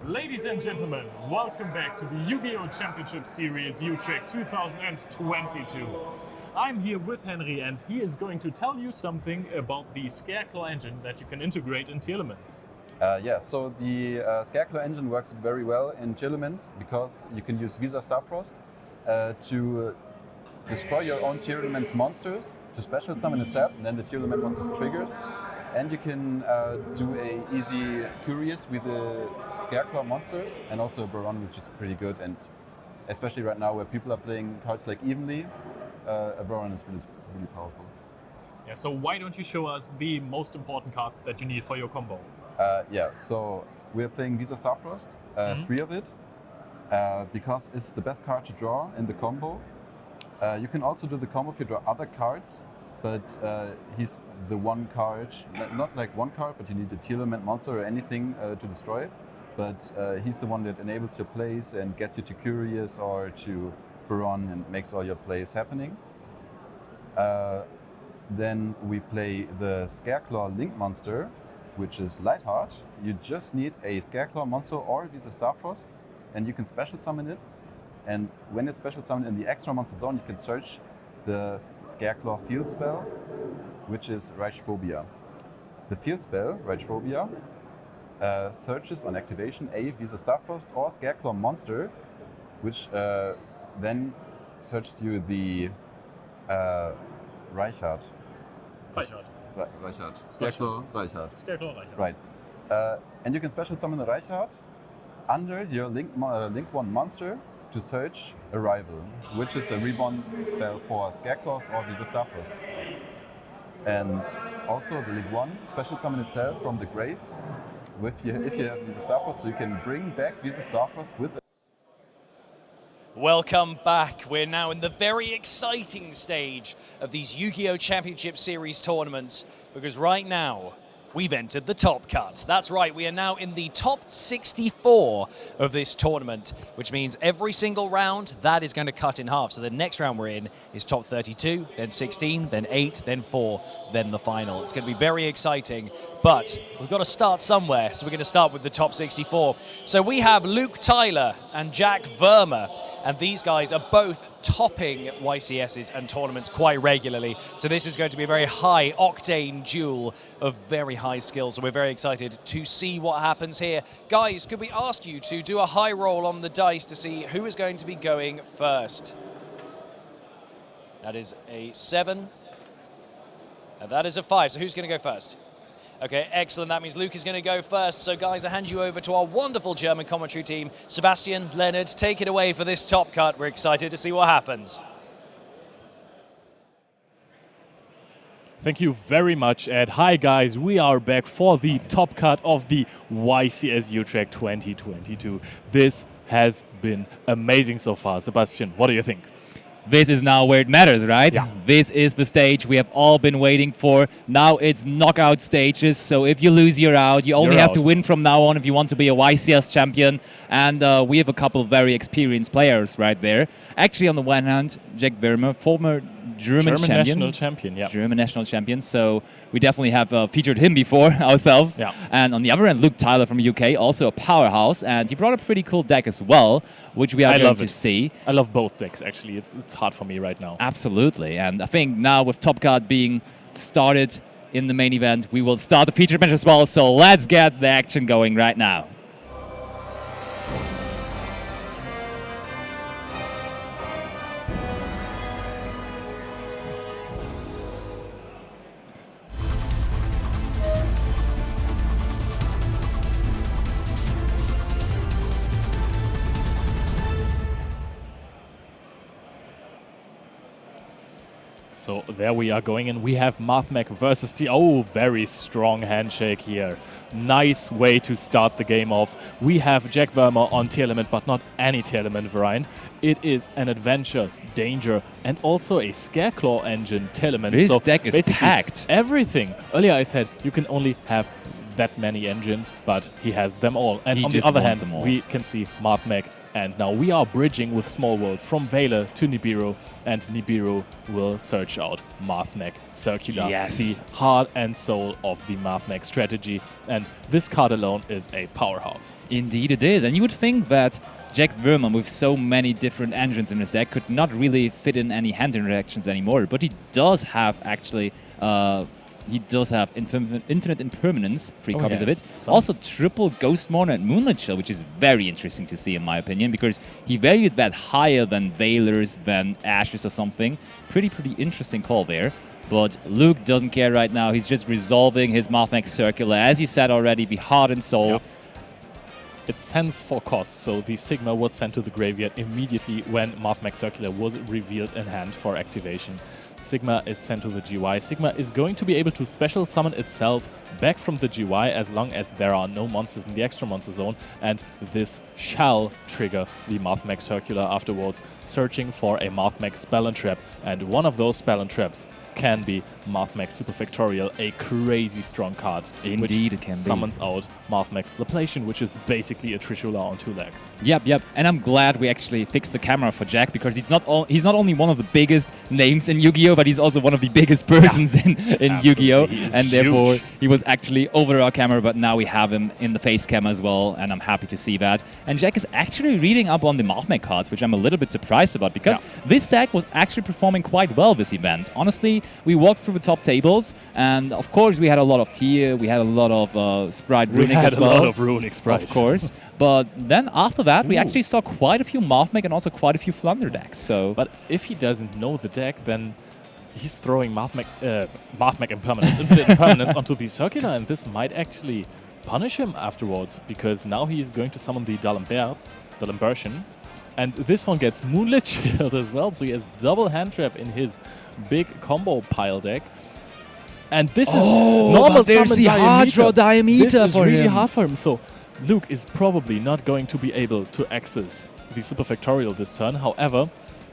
Ladies and gentlemen, welcome back to the Yu-Gi-Oh! Championship Series Utrecht 2022. I'm here with Henry and he is going to tell you something about the Scareclaw engine that you can integrate in tier elements. Yeah, so the Scareclaw engine works very well in tier elements because you can use Visa Starfrost to destroy your own tier elements monsters, to special summon itself, and then the tier element monsters triggers. And you can do a easy Curious with the Scareclaw monsters and also a Baron, which is pretty good. And especially right now where people are playing cards like evenly, a Baron is really powerful. Yeah, so why don't you show us the most important cards that you need for your combo? Yeah, so we're playing Visa Starfrost, 3 of it, because it's the best card to draw in the combo. You can also do the combo if you draw other cards, but he's the one card, not like one card, but you need a tier element monster or anything to destroy it. But he's the one that enables your plays and gets you to Curious or to Baron and makes all your plays happening. Then we play the Scareclaw Link monster, which is Lightheart. You just need a Scareclaw monster or Visa Starfrost, and you can special summon it. And when it's special summoned in the extra monster zone, you can search the Scareclaw field spell, which is Reichphobia. The field spell, Reichphobia, searches on activation a Visa Starfrost or Scareclaw monster, which then searches you the Reichard. Reichard. Scareclaw Reichard. Scareclaw Reichard. Right. And you can special summon a Reichard under your Link 1 monster to search a rival, which is a reborn spell for Scareclaws or Visa Starfrost. And also the Link 1 special summon itself from the grave if you have Visa Starfrost, so you can bring back Visa Starfrost with it. Welcome back. We're now in the very exciting stage of these Yu-Gi-Oh! Championship Series tournaments, because right now we've entered the top cut. That's right, we are now in the top 64 of this tournament, which means every single round, that is going to cut in half. So the next round we're in is top 32, then 16, then 8, then 4, then the final. It's going to be very exciting, but we've got to start somewhere, so we're going to start with the top 64. So we have Luke Tyler and Jack Verma, and these guys are both topping YCSs and tournaments quite regularly. So this is going to be a very high octane duel of very high skill. So we're very excited to see what happens here. Guys, could we ask you to do a high roll on the dice to see who is going to be going first? That is a 7. And that is a 5. So who's going to go first? Okay, excellent. That means Luke is going to go first. So, guys, I hand you over to our wonderful German commentary team. Sebastian, Leonard, take it away for this top cut. We're excited to see what happens. Thank you very much, Ed. Hi, guys. We are back for the top cut of the YCS Utrecht 2022. This has been amazing so far. Sebastian, what do you think? This is now where it matters, right? Yeah. This is the stage we have all been waiting for. Now it's knockout stages, so if you lose, you're out. You only have to win from now on if you want to be a YCS champion. And we have a couple of very experienced players right there. Actually, on the one hand, Jack Verma, former German champion. National champion, yeah. German national champion, so we definitely have featured him before ourselves. Yeah. And on the other end, Luke Tyler from the UK, also a powerhouse, and he brought a pretty cool deck as well, which we are going to see. I love both decks, actually. It's hard for me right now. Absolutely, and I think now with Top Card being started in the main event, we will start the featured match as well, so let's get the action going right now. So there we are going in. We have Mathmech versus the... Oh, very strong handshake here. Nice way to start the game off. We have Jack Verma on tier limit, but not any tier limit variant. It is an adventure, danger, and also a Scareclaw engine tier limit. This so deck is packed. Everything. Earlier I said you can only have that many engines, but he has them all. And He on the just other wants hand, them all. we can see Mathmech. And now we are bridging with Small World from Veiler to Nibiru, and Nibiru will search out Mathmech Circular, Yes. the heart and soul of the Mathmech strategy. And this card alone is a powerhouse. Indeed it is. And you would think that Jack Verma, with so many different engines in his deck, could not really fit in any hand interactions anymore. But he does have actually... he does have infinite impermanence, 3 copies of it. Also triple Ghostmourner and Moonlit Chill, which is very interesting to see in my opinion, because he valued that higher than Veilers, than Ashes or something. Pretty interesting call there. But Luke doesn't care right now. He's just resolving his Mathmech Circular. As you said already, the heart and soul. Yep. It sends for cost, so the Sigma was sent to the graveyard immediately when Mathmech Circular was revealed in hand for activation. Sigma is sent to the GY. Sigma is going to be able to special summon itself back from the GY as long as there are no monsters in the extra monster zone, and this shall trigger the Mathmech Circular afterwards, searching for a Mathmech Spell and Trap, and one of those Spell and Traps can be Mathmech Superfactorial, a crazy strong card. Indeed, it can be. Summons out Mathmech Laplation, which is basically a Trishula on 2 legs. Yep. And I'm glad we actually fixed the camera for Jack, because he's not only one of the biggest names in Yu-Gi-Oh, but he's also one of the biggest persons in Yu-Gi-Oh, and therefore he was actually over our camera, but now we have him in the face cam as well, and I'm happy to see that. And Jack is actually reading up on the Mathmech cards, which I'm a little bit surprised about, because this deck was actually performing quite well this event. Honestly, we walked through the top tables, and of course we had a lot of tier, we had a lot of Sprite Runic as well. We had a lot of Runic Sprite. Of course. But then after that, we actually saw quite a few Mathmech and also quite a few Flunder decks. So, but if he doesn't know the deck, then he's throwing Mathmech Impermanence, Infinite Impermanence onto the Circular, and this might actually punish him afterwards, because now he is going to summon the Dalimbertian, and this one gets Moonlit Shield as well, so he has double hand trap in his big combo pile deck. And this is normal there's summon the hard draw Diameter This is for really him. hard for him, so Luke is probably not going to be able to access the Superfactorial this turn. However,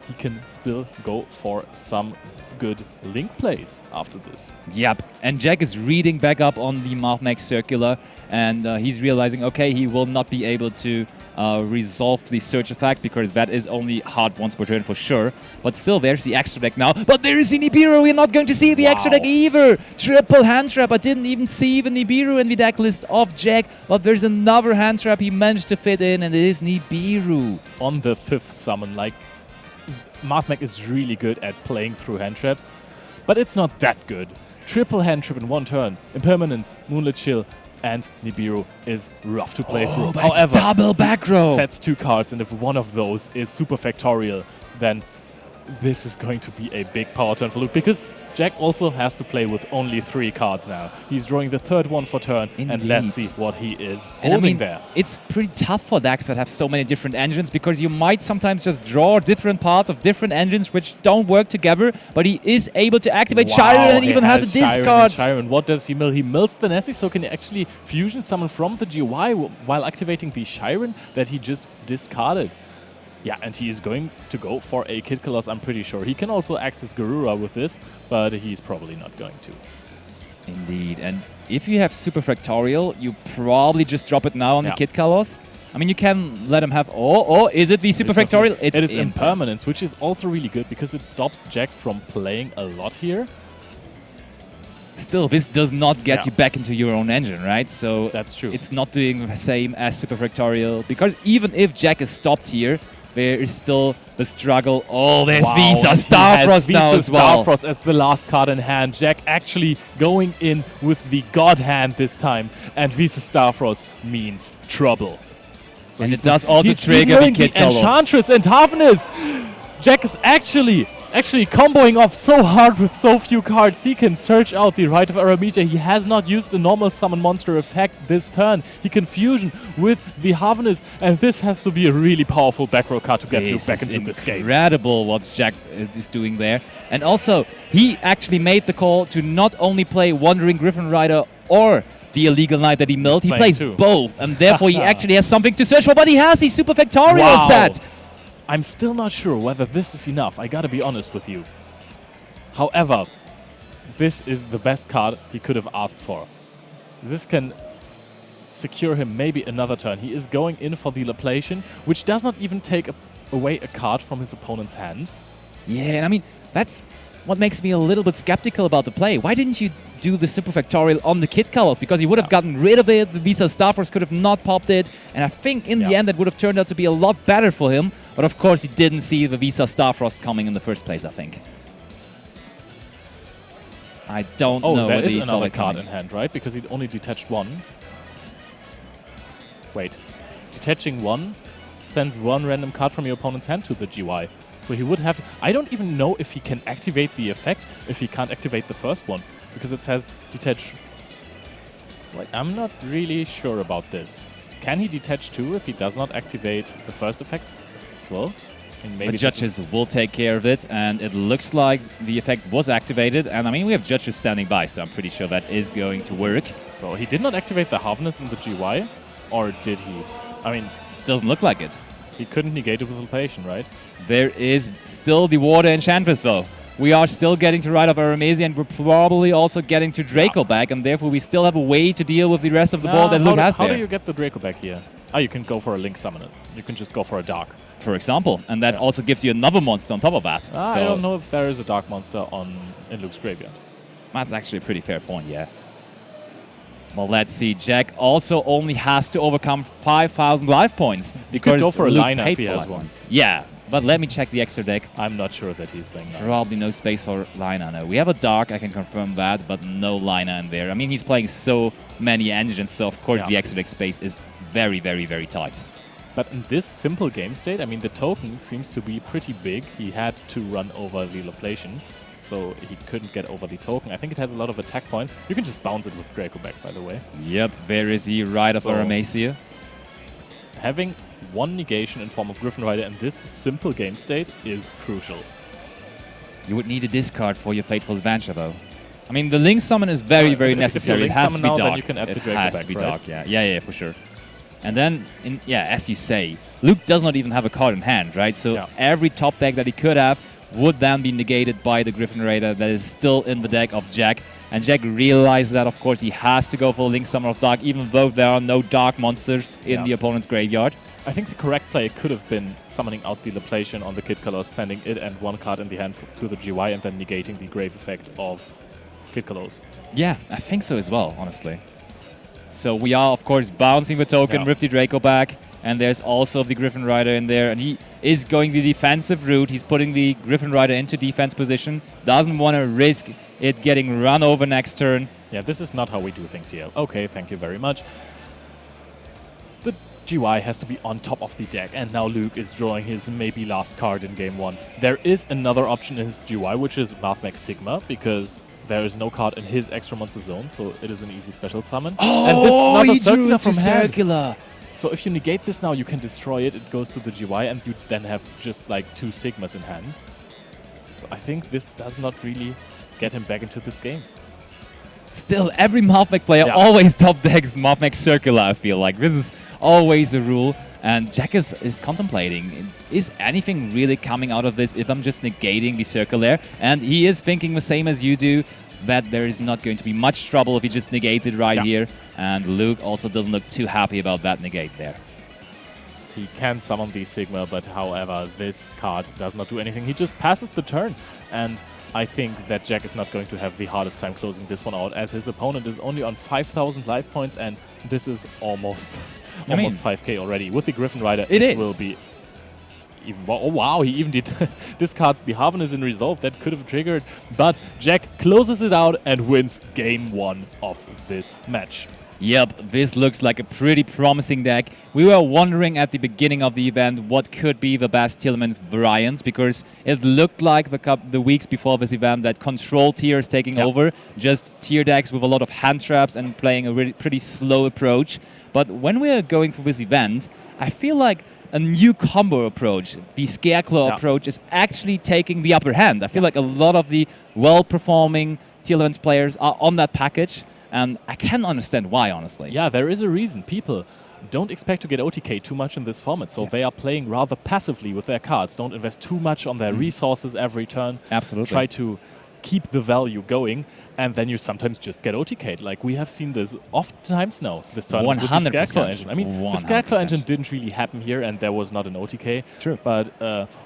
he can still go for some good link plays after this. Yep, and Jack is reading back up on the Mathmech Circular, and he's realizing, okay, he will not be able to resolve the search effect, because that is only hard once per turn for sure. But still, there's the extra deck now. But there is the Nibiru. We're not going to see the extra deck either. Triple hand trap. I didn't even see the Nibiru in the deck list of Jack. But there's another hand trap he managed to fit in, and it is Nibiru. On the 5th summon, like, Mathmech is really good at playing through hand traps, but it's not that good. Triple hand trap in 1 turn, Impermanence, Moonlit Chill, and Nibiru is rough to play through. But however, double back row. Sets 2 cards, and if one of those is Superfactorial, then this is going to be a big power turn for Luke, because Jack also has to play with only 3 cards now. He's drawing the 3rd one for turn, and let's see what he is holding there. It's pretty tough for decks that have so many different engines, because you might sometimes just draw different parts of different engines which don't work together, but he is able to activate Chiron, and even has a discard. Chiron, what does he mill? He mills the Nessie, so can he actually fusion summon from the GY while activating the Chiron that he just discarded. Yeah, and he is going to go for a Kid Colossus, I'm pretty sure. He can also access Garura with this, but he's probably not going to. Indeed, and if you have Superfactorial, you probably just drop it now on the Kid Colossus. I mean, you can let him have... is it the Superfactorial? It is Impermanence, which is also really good, because it stops Jack from playing a lot here. Still, this does not get you back into your own engine, right? So that's true. It's not doing the same as Superfactorial, because even if Jack is stopped here, there is still the struggle. Oh, there's Visa Starfrost now as well. Starfrost as the last card in hand. Jack actually going in with the God hand this time, and Visa Starfrost means trouble. So and it does also trigger the Kid Colossus. Enchantress and Toughness. Jack is actually actually comboing off so hard with so few cards. He can search out the Rite of Aramesia. He has not used a normal summon monster effect this turn. He can fusion with the Harvest, and this has to be a really powerful back row card to get Luke back into this game. Incredible what Jack is doing there. And also, he actually made the call to not only play Wandering Griffin Rider or the Illegal Knight that he milled, he plays both, and therefore he actually has something to search for, but he has the Super Factorial set! I'm still not sure whether this is enough, I gotta be honest with you. However, this is the best card he could have asked for. This can secure him maybe another turn. He is going in for the Laplation, which does not even take away a card from his opponent's hand. Yeah, and I mean, that's what makes me a little bit skeptical about the play. Why didn't you do the Super Factorial on the kit colors? Because he would have gotten rid of it, the Visa Starforce could have not popped it, and I think in the end that would have turned out to be a lot better for him, but of course he didn't see the Visa Starfrost coming in the first place, I think. I don't know there whether is he saw another it card coming. in hand, right? Because he only detached one. Wait. Detaching one sends one random card from your opponent's hand to the GY. So he would have to, I don't even know if he can activate the effect if he can't activate the first one, because it says detach. Like, I'm not really sure about this. Can he detach two if he does not activate the first effect as well? And maybe the judges will take care of it, and it looks like the effect was activated, and I mean we have judges standing by, so I'm pretty sure that is going to work. So he did not activate the Harvest in the GY, or did he? I mean, doesn't look like it. He couldn't negate it with Laplation, right? There is still the Water Enchantress though. We are still getting to Rite of Aramesia, and we're probably also getting to Draco back, and therefore we still have a way to deal with the rest of the board that Luke has How there. do you get the Draco back here? Oh, you can go for a Link Summon it. You can just go for a Dark. For example, and that also gives you another monster on top of that. I don't know if there is a Dark monster in Luke's graveyard. That's actually a pretty fair point, yeah. Well, let's see. Jack also only has to overcome 5,000 life points because could go for a Luke liner paid if he for has life one. points. Yeah, but let me check the extra deck. I'm not sure that he's playing liner. Probably no space for liner. No, we have a Dark, I can confirm that, but no liner in there. I mean, he's playing so many engines, so of course the extra deck space is very, very, very tight. But in this simple game state, I mean, the token seems to be pretty big. He had to run over the Laplation, so he couldn't get over the token. I think it has a lot of attack points. You can just bounce it with Draco back, by the way. Yep, there is the Rite of Aramesia. Having one negation in form of Griffin Rider in this simple game state is crucial. You would need a discard for your Fateful Adventure, though. I mean, the Link Summon is very, very necessary. It has to be now, Dark. Then you can add it the Draco has back, to be right? Dark, yeah. Yeah, for sure. And then, as you say, Luke does not even have a card in hand, right? So every top deck that he could have would then be negated by the Griffin Raider that is still in the deck of Jack. And Jack realizes that, of course, he has to go for Link Summoner of Dark, even though there are no Dark monsters in the opponent's graveyard. I think the correct play could have been summoning out the Laplation on the Kid Colors, sending it and one card in the hand to the GY, and then negating the Grave effect of Kid Colors. Yeah, I think so as well, honestly. So we are, of course, bouncing the token with the Draco back, and there's also the Griffin Rider in there, and he is going the defensive route. He's putting the Griffin Rider into defense position, doesn't want to risk it getting run over next turn. Yeah, this is not how we do things here. Okay, thank you very much. The GY has to be on top of the deck, and now Luke is drawing his maybe last card in game one. There is another option in his GY, which is Mathmech Sigma, because there is no card in his extra monster zone, so it is an easy special summon. Oh, and this is he drew circular it to from hand. circular. So if you negate this now, you can destroy it. It goes to the GY, and you then have just like 2 Sigmas in hand. So I think this does not really get him back into this game. Still, every Mathmech player always top decks Mathmech Circular, I feel like. This is always a rule. And Jack is contemplating, is anything really coming out of this if I'm just negating the Circular? And he is thinking the same as you do, that there is not going to be much trouble if he just negates it right here. And Luke also doesn't look too happy about that negate there. He can summon the Sigma, but however, this card does not do anything. He just passes the turn. And I think that Jack is not going to have the hardest time closing this one out, as his opponent is only on 5,000 life points, and this is almost 5k already. With the Griffin Rider, it will be even more. Oh wow, he even discards the Harvest in Resolve. That could have triggered, but Jack closes it out and wins game one of this match. Yep, this looks like a pretty promising deck. We were wondering at the beginning of the event what could be the best Tielemans variant, because it looked like the weeks before this event that control tier is taking over, just tier decks with a lot of hand traps and playing a really pretty slow approach. But when we're going for this event, I feel like a new combo approach, the Scareclaw approach, is actually taking the upper hand. I feel like a lot of the well-performing Tielemans players are on that package. And I can't understand why, honestly. Yeah, there is a reason. People don't expect to get OTK too much in this format, so they are playing rather passively with their cards. Don't invest too much on their resources every turn. Absolutely. Try to keep the value going, and then you sometimes just get OTK'd. Like, we have seen this oftentimes now, this tournament with the Scareclaw engine. I mean, 100%. The Scareclaw engine didn't really happen here, and there was not an OTK. True. But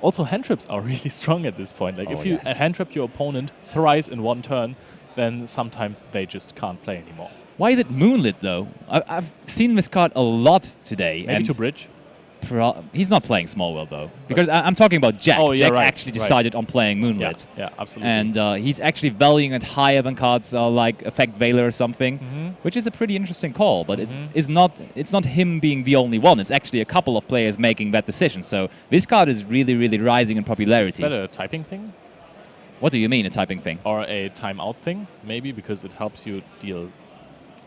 also hand traps are really strong at this point. Like, if you hand trap your opponent thrice in one turn, then sometimes they just can't play anymore. Why is it Moonlit, though? I've seen this card a lot today. Maybe to bridge? He's not playing Small World, though. Because I'm talking about Jack. Oh, yeah, Jack right, actually decided on playing Moonlit. Yeah, absolutely. And he's actually valuing it higher than cards like Effect Veiler or something, which is a pretty interesting call. But it's not him being the only one. It's actually a couple of players making that decision. So this card is really, really rising in popularity. Is that a typing thing? What do you mean, a typing thing? Or a timeout thing, maybe, because it helps you deal...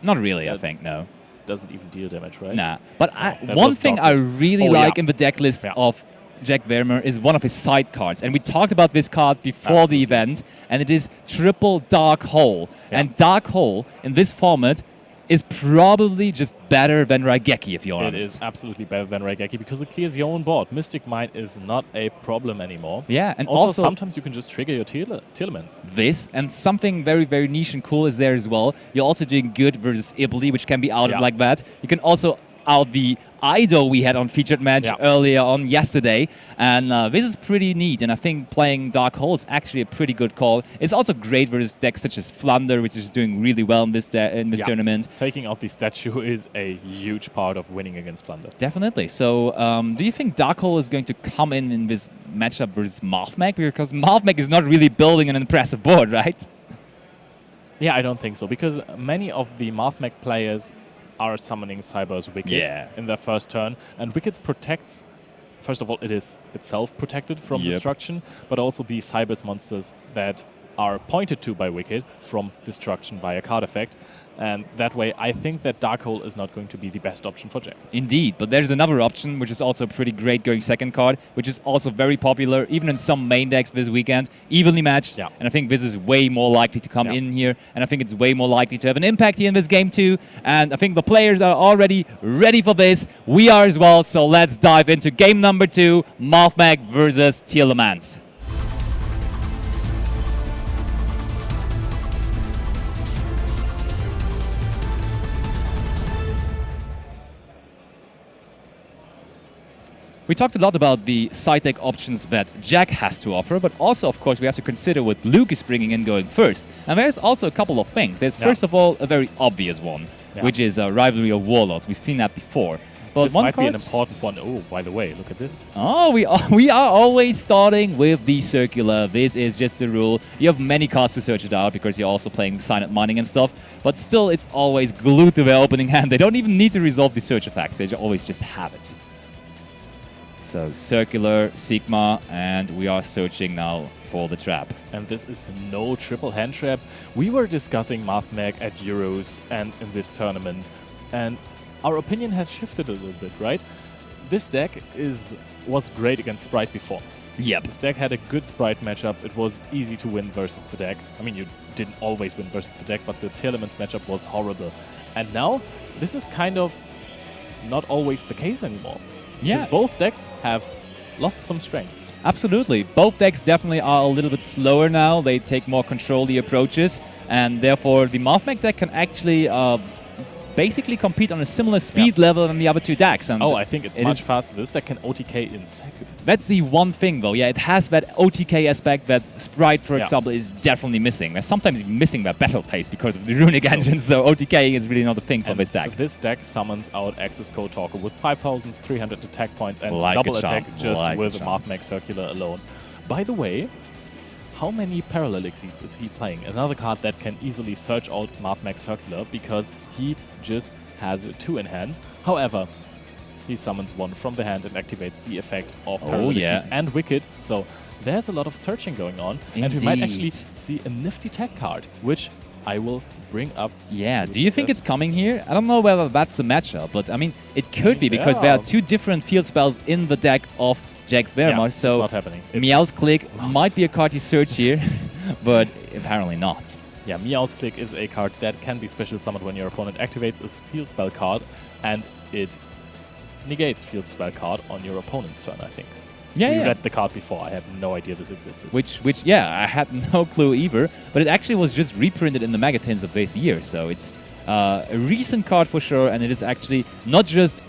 Not really, I think, no. Doesn't even deal damage, right? Nah. But one thing I really like in the deck list of Jack Vermeer is one of his side cards. And we talked about this card before the event, and it is triple Dark Hole. And Dark Hole, in this format, is probably just better than Raigeki, if you're honest. It is absolutely better than Raigeki because it clears your own board. Mystic Might is not a problem anymore. Yeah, and also sometimes you can just trigger your Tielemans. This, and something very, very niche and cool is there as well. You're also doing good versus Ibli, which can be outed like that. You can also out the idol we had on featured match earlier on yesterday, and this is pretty neat, and I think playing Dark Hole is actually a pretty good call. It's also great versus decks such as Flunder, which is doing really well in this tournament. Taking out the statue is a huge part of winning against Flunder. Definitely. So do you think Dark Hole is going to come in this matchup versus Marthmag? Because Marthmag is not really building an impressive board, right? Yeah, I don't think so, because many of the Marthmag players are summoning Cyber's Wicked in their first turn. And Wicked protects, first of all, it is itself protected from destruction, but also the Cyber's monsters that are pointed to by Wicked from destruction via card effect. And that way, I think that Dark Hole is not going to be the best option for Jack. Indeed, but there's another option, which is also pretty great going second card, which is also very popular, even in some main decks this weekend, evenly matched. And I think this is way more likely to come in here, and I think it's way more likely to have an impact here in this game too. And I think the players are already ready for this. We are as well, so let's dive into game number 2, Marthmag versus Tielemans. We talked a lot about the side deck options that Jack has to offer, but also, of course, we have to consider what Luke is bringing in going first. And there's also a couple of things. There's, first of all, a very obvious one, which is a Rivalry of Warlords. We've seen that before. But this might be an important one. Oh, by the way, look at this. Oh, we are always starting with the circular. This is just the rule. You have many cards to search it out because you're also playing silent mining and stuff. But still, it's always glued to their opening hand. They don't even need to resolve the search effects. They always just have it. So Circular, Sigma, and we are searching now for the trap. And this is no triple hand trap. We were discussing Marthmag at Euros and in this tournament, and our opinion has shifted a little bit, right? This deck was great against Sprite before. Yep. This deck had a good Sprite matchup. It was easy to win versus the deck. I mean, you didn't always win versus the deck, but the Tielemans matchup was horrible. And now, this is kind of not always the case anymore. Yeah. Because both decks have lost some strength. Absolutely. Both decks definitely are a little bit slower now. They take more control the approaches, and therefore the Marthmag deck can actually basically compete on a similar speed level than the other two decks. And I think it's much faster. This deck can OTK in seconds. That's the one thing, though. Yeah, it has that OTK aspect that Sprite, for example, is definitely missing. They're sometimes missing their battle pace because of the runic engine, so OTK is really not a thing for this deck. This deck summons out Access Code Talker with 5,300 attack points and Like double a attack champ. just Like with a the Marthmag Circular alone. By the way, how many Parallel Exceeds is he playing? Another card that can easily search out Mathmech Circular because he just has 2 in hand. However, he summons 1 from the hand and activates the effect of Parallel Exceed and Wicked. So there's a lot of searching going on. And we might actually see a nifty tech card, which I will bring up. Yeah, do you think it's coming here? I don't know whether that's a matchup, but I mean, it could be because there are 2 different field spells in the deck of Jack Vermar, so it's not happening. Meow's Click might be a card you search here, but apparently not. Yeah, Meow's Click is a card that can be special summoned when your opponent activates a field spell card, and it negates field spell card on your opponent's turn, I think. Yeah, we read the card before. I had no idea this existed. Which, yeah, I had no clue either. But it actually was just reprinted in the Megatins of this year, so it's a recent card for sure, and it is actually not just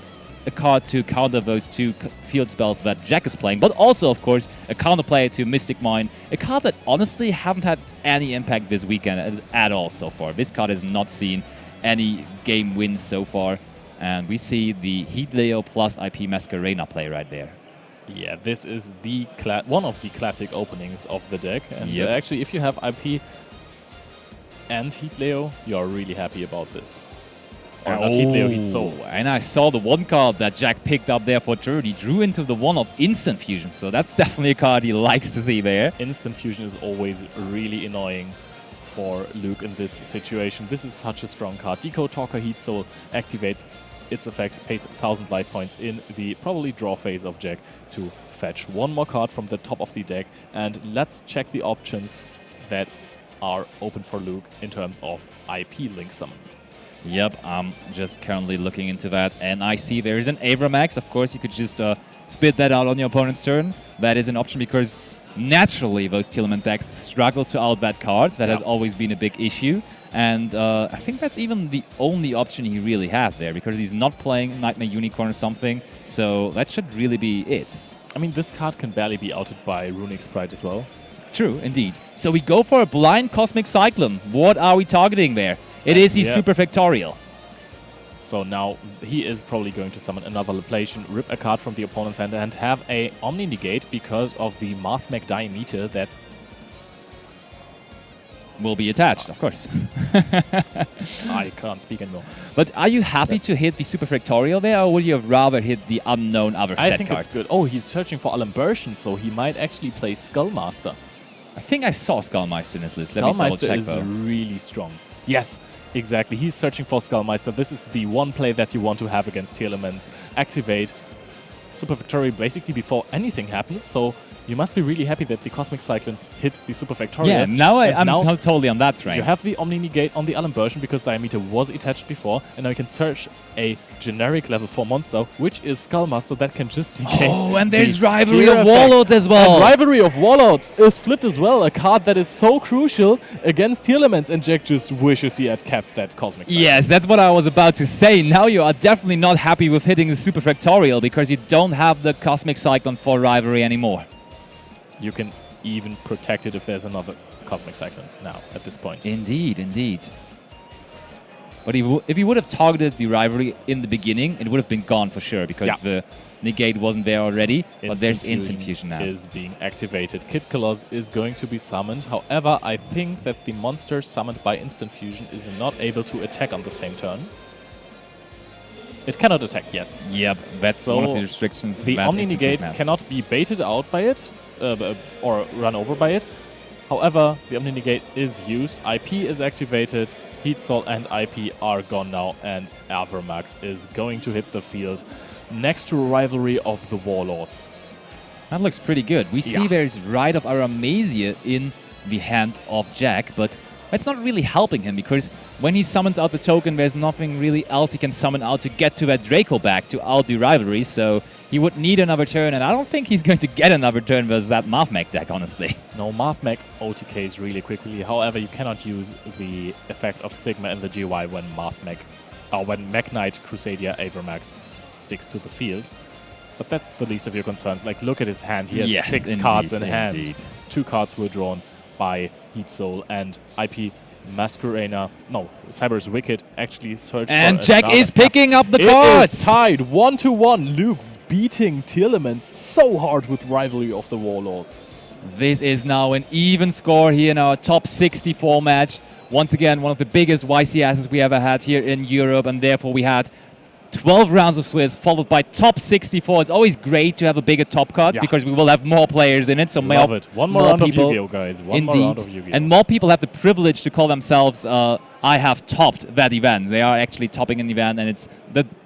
a card to counter those 2 field spells that Jack is playing, but also, of course, a counterplay to Mystic Mine, a card that honestly haven't had any impact this weekend at all so far. This card has not seen any game wins so far, and we see the Heat Leo plus IP Masquerena play right there. Yeah, this is the one of the classic openings of the deck, and actually, if you have IP and Heat Leo, you're really happy about this. Or not Heat Leo, Heat Soul. And I saw the 1 card that Jack picked up there for turn. He drew into the 1 of Instant Fusion, so that's definitely a card he likes to see there. Instant Fusion is always really annoying for Luke in this situation. This is such a strong card. Decode Talker Heat Soul activates its effect, pays 1000 life points in the probably draw phase of Jack to fetch 1 more card from the top of the deck. And let's check the options that are open for Luke in terms of IP link summons. Yep, I'm just currently looking into that, and I see there is an Avramax. Of course, you could just spit that out on your opponent's turn. That is an option because naturally those Telement decks struggle to out that card. That has always been a big issue. And I think that's even the only option he really has there, because he's not playing Nightmare Unicorn or something, so that should really be it. I mean, this card can barely be outed by Runic Sprite as well. True, indeed. So we go for a blind Cosmic Cyclone. What are we targeting there? It is his Super Factorial. So now he is probably going to summon another Laplation, rip a card from the opponent's hand, and have a Omni Negate because of the Mathmech Diameter that will be attached, of course. I can't speak anymore. But are you happy to hit the Super Factorial there, or would you have rather hit the unknown other set card? I think it's good. Oh, he's searching for Alimbertion, so he might actually play Skullmaster. I think I saw Skullmeister in his list. Skullmeister is really strong. Yes, exactly. He's searching for Skullmeister. This is the one play that you want to have against Tier Elements. Activate Super Factorial basically before anything happens, so you must be really happy that the Cosmic Cyclone hit the Super Factorial. Yeah, now I'm totally on that train. You have the Omni Negate on the Alimbertion because Diameter was attached before, and now you can search a generic level 4 monster, which is Skullmaster, that can just negate. Oh, and there's Rivalry of Warlords as well. And Rivalry of Warlords is flipped as well, a card that is so crucial against Tier Elements, and Jack just wishes he had kept that Cosmic Cyclone. Yes, that's what I was about to say. Now you are definitely not happy with hitting the Super Factorial because you don't have the Cosmic Cyclone for Rivalry anymore. You can even protect it if there's another Cosmic Cyclone now, at this point. Indeed, indeed. But if he would have targeted the Rivalry in the beginning, it would have been gone for sure, because the Negate wasn't there already, but there's Instant Fusion now. Is being activated. Kid Colossus is going to be summoned. However, I think that the monster summoned by Instant Fusion is not able to attack on the same turn. It cannot attack, yes. Yep, that's one of the restrictions. The Omni Negate cannot be baited out by it. Or run over by it. However, the Omni Negate is used, IP is activated, Heat Soul and IP are gone now, and Avramax is going to hit the field next to Rivalry of the Warlords. That looks pretty good. We see there's Rite of Aramazia in the hand of Jack, but that's not really helping him, because when he summons out the token, there's nothing really else he can summon out to get to that Draco back to out the Rivalry, so he would need another turn, and I don't think he's going to get another turn versus that Mathmech deck, honestly. No, Mathmech OTKs really quickly. However, you cannot use the effect of Sigma in the GY when when Mech Knight Crusadia Avramax sticks to the field. But that's the least of your concerns. Like, look at his hand. He has 6 cards in hand. 2 cards were drawn by Heat Soul, and IP Masquerena, no, Cyber's Wicked actually searched and for Jack is picking up the cards! It is tied 1-1. Luke beating Tier Elements so hard with Rivalry of the Warlords. This is now an even score here in our top 64 match. Once again, one of the biggest YCSs we ever had here in Europe, and therefore we had 12 rounds of Swiss, followed by top 64. It's always great to have a bigger top card because we will have more players in it. So Love it. One more round of Yu-Gi-Oh, guys. One Indeed. more round of Yu-Gi-Oh. And more people have the privilege to call themselves, I have topped that event. They are actually topping an event, and it's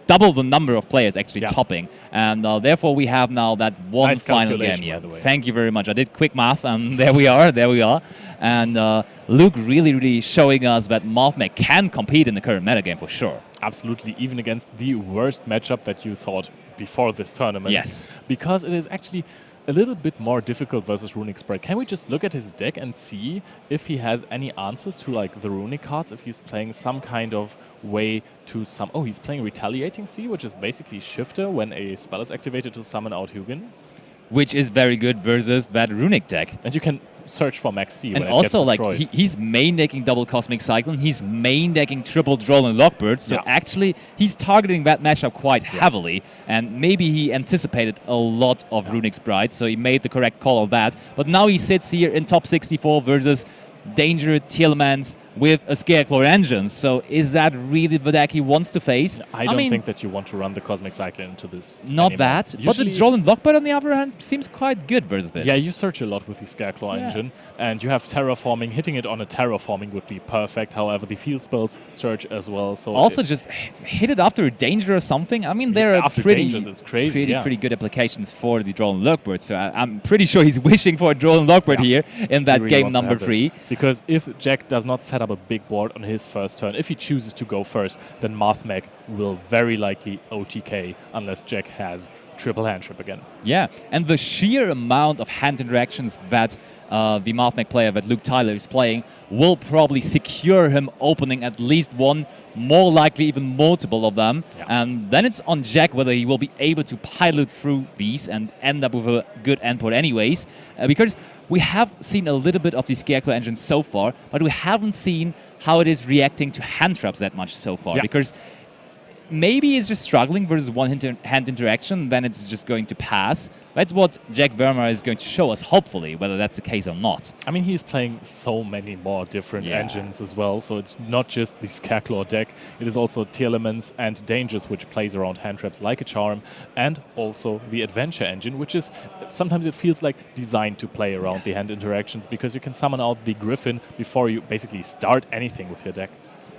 double the number of players actually topping. And therefore, we have now that one Nice final game calculation, here. by the way. Thank you very much. I did quick math, and there we are. There we are. And Luke really showing us that Mathmech can compete in the current metagame for sure. Absolutely, even against the worst matchup that you thought before this tournament. Yes. Because it is actually a little bit more difficult versus Runic Sprite. Can we just look at his deck and see if he has any answers to like the Runic cards, if he's playing some kind of way to some... Oh, he's playing Retaliating Sea, which is basically Shifter when a spell is activated to summon out Hugin. Which is very good versus that Runic deck. And you can search for Max C when and it also, gets like, destroyed. he's main decking double Cosmic Cyclone, he's main decking triple Droll and Lockbird, so actually he's targeting that matchup quite heavily, and maybe he anticipated a lot of Runic Sprites, so he made the correct call on that. But now he sits here in top 64 versus Danger Tielemans with a Scareclaw engine. So is that really the deck he wants to face? I don't think that you want to run the Cosmic Cyclone into this. Not anymore. that, but the Droll and Lockbird on the other hand seems quite good versus it. Yeah, you search a lot with the Scareclaw engine, and you have Terraforming. Hitting it on a Terraforming would be perfect. However, the field spells search as well. So also just hit it after a Danger or something. I mean, there are after pretty, Dangers, it's crazy, pretty good applications for the Droll and Lockbird. So I'm pretty sure he's wishing for a Droll and Lockbird here in that He really game wants to number have this. 3. Because if Jack does not set up a big board on his first turn, if he chooses to go first, then Mathmech will very likely OTK unless Jack has triple hand trip again. Yeah, and the sheer amount of hand interactions that the Mathmech player, that Luke Tyler is playing, will probably secure him opening at least one, more likely even multiple of them. And then it's on Jack whether he will be able to pilot through these and end up with a good endport anyways. Because we have seen a little bit of the Scareclaw engine so far, but we haven't seen how it is reacting to hand traps that much so far. Because maybe it's just struggling versus one-hand interaction, then it's just going to pass. That's what Jack Vermeer is going to show us, hopefully, whether that's the case or not. I mean, he's playing so many more different engines as well, so it's not just the Scareclaw deck, it is also Tielemans and Dangers, which plays around hand traps like a charm, and also the Adventure engine, which is, sometimes it feels like designed to play around the hand interactions, because you can summon out the Griffin before you basically start anything with your deck.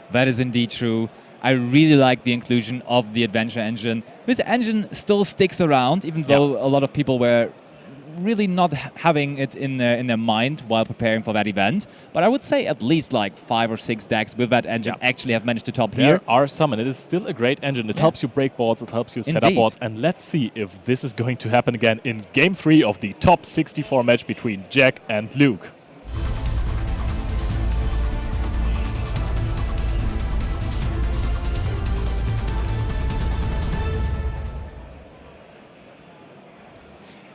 That is indeed true. I really like the inclusion of the Adventure engine. This engine still sticks around, even though a lot of people were really not having it in their mind while preparing for that event. But I would say at least like 5 or 6 decks with that engine actually have managed to top There here. are some, and it is still a great engine. It helps you break boards, it helps you set up Indeed. boards, and let's see if this is going to happen again in Game 3 of the top 64 match between Jack and Luke.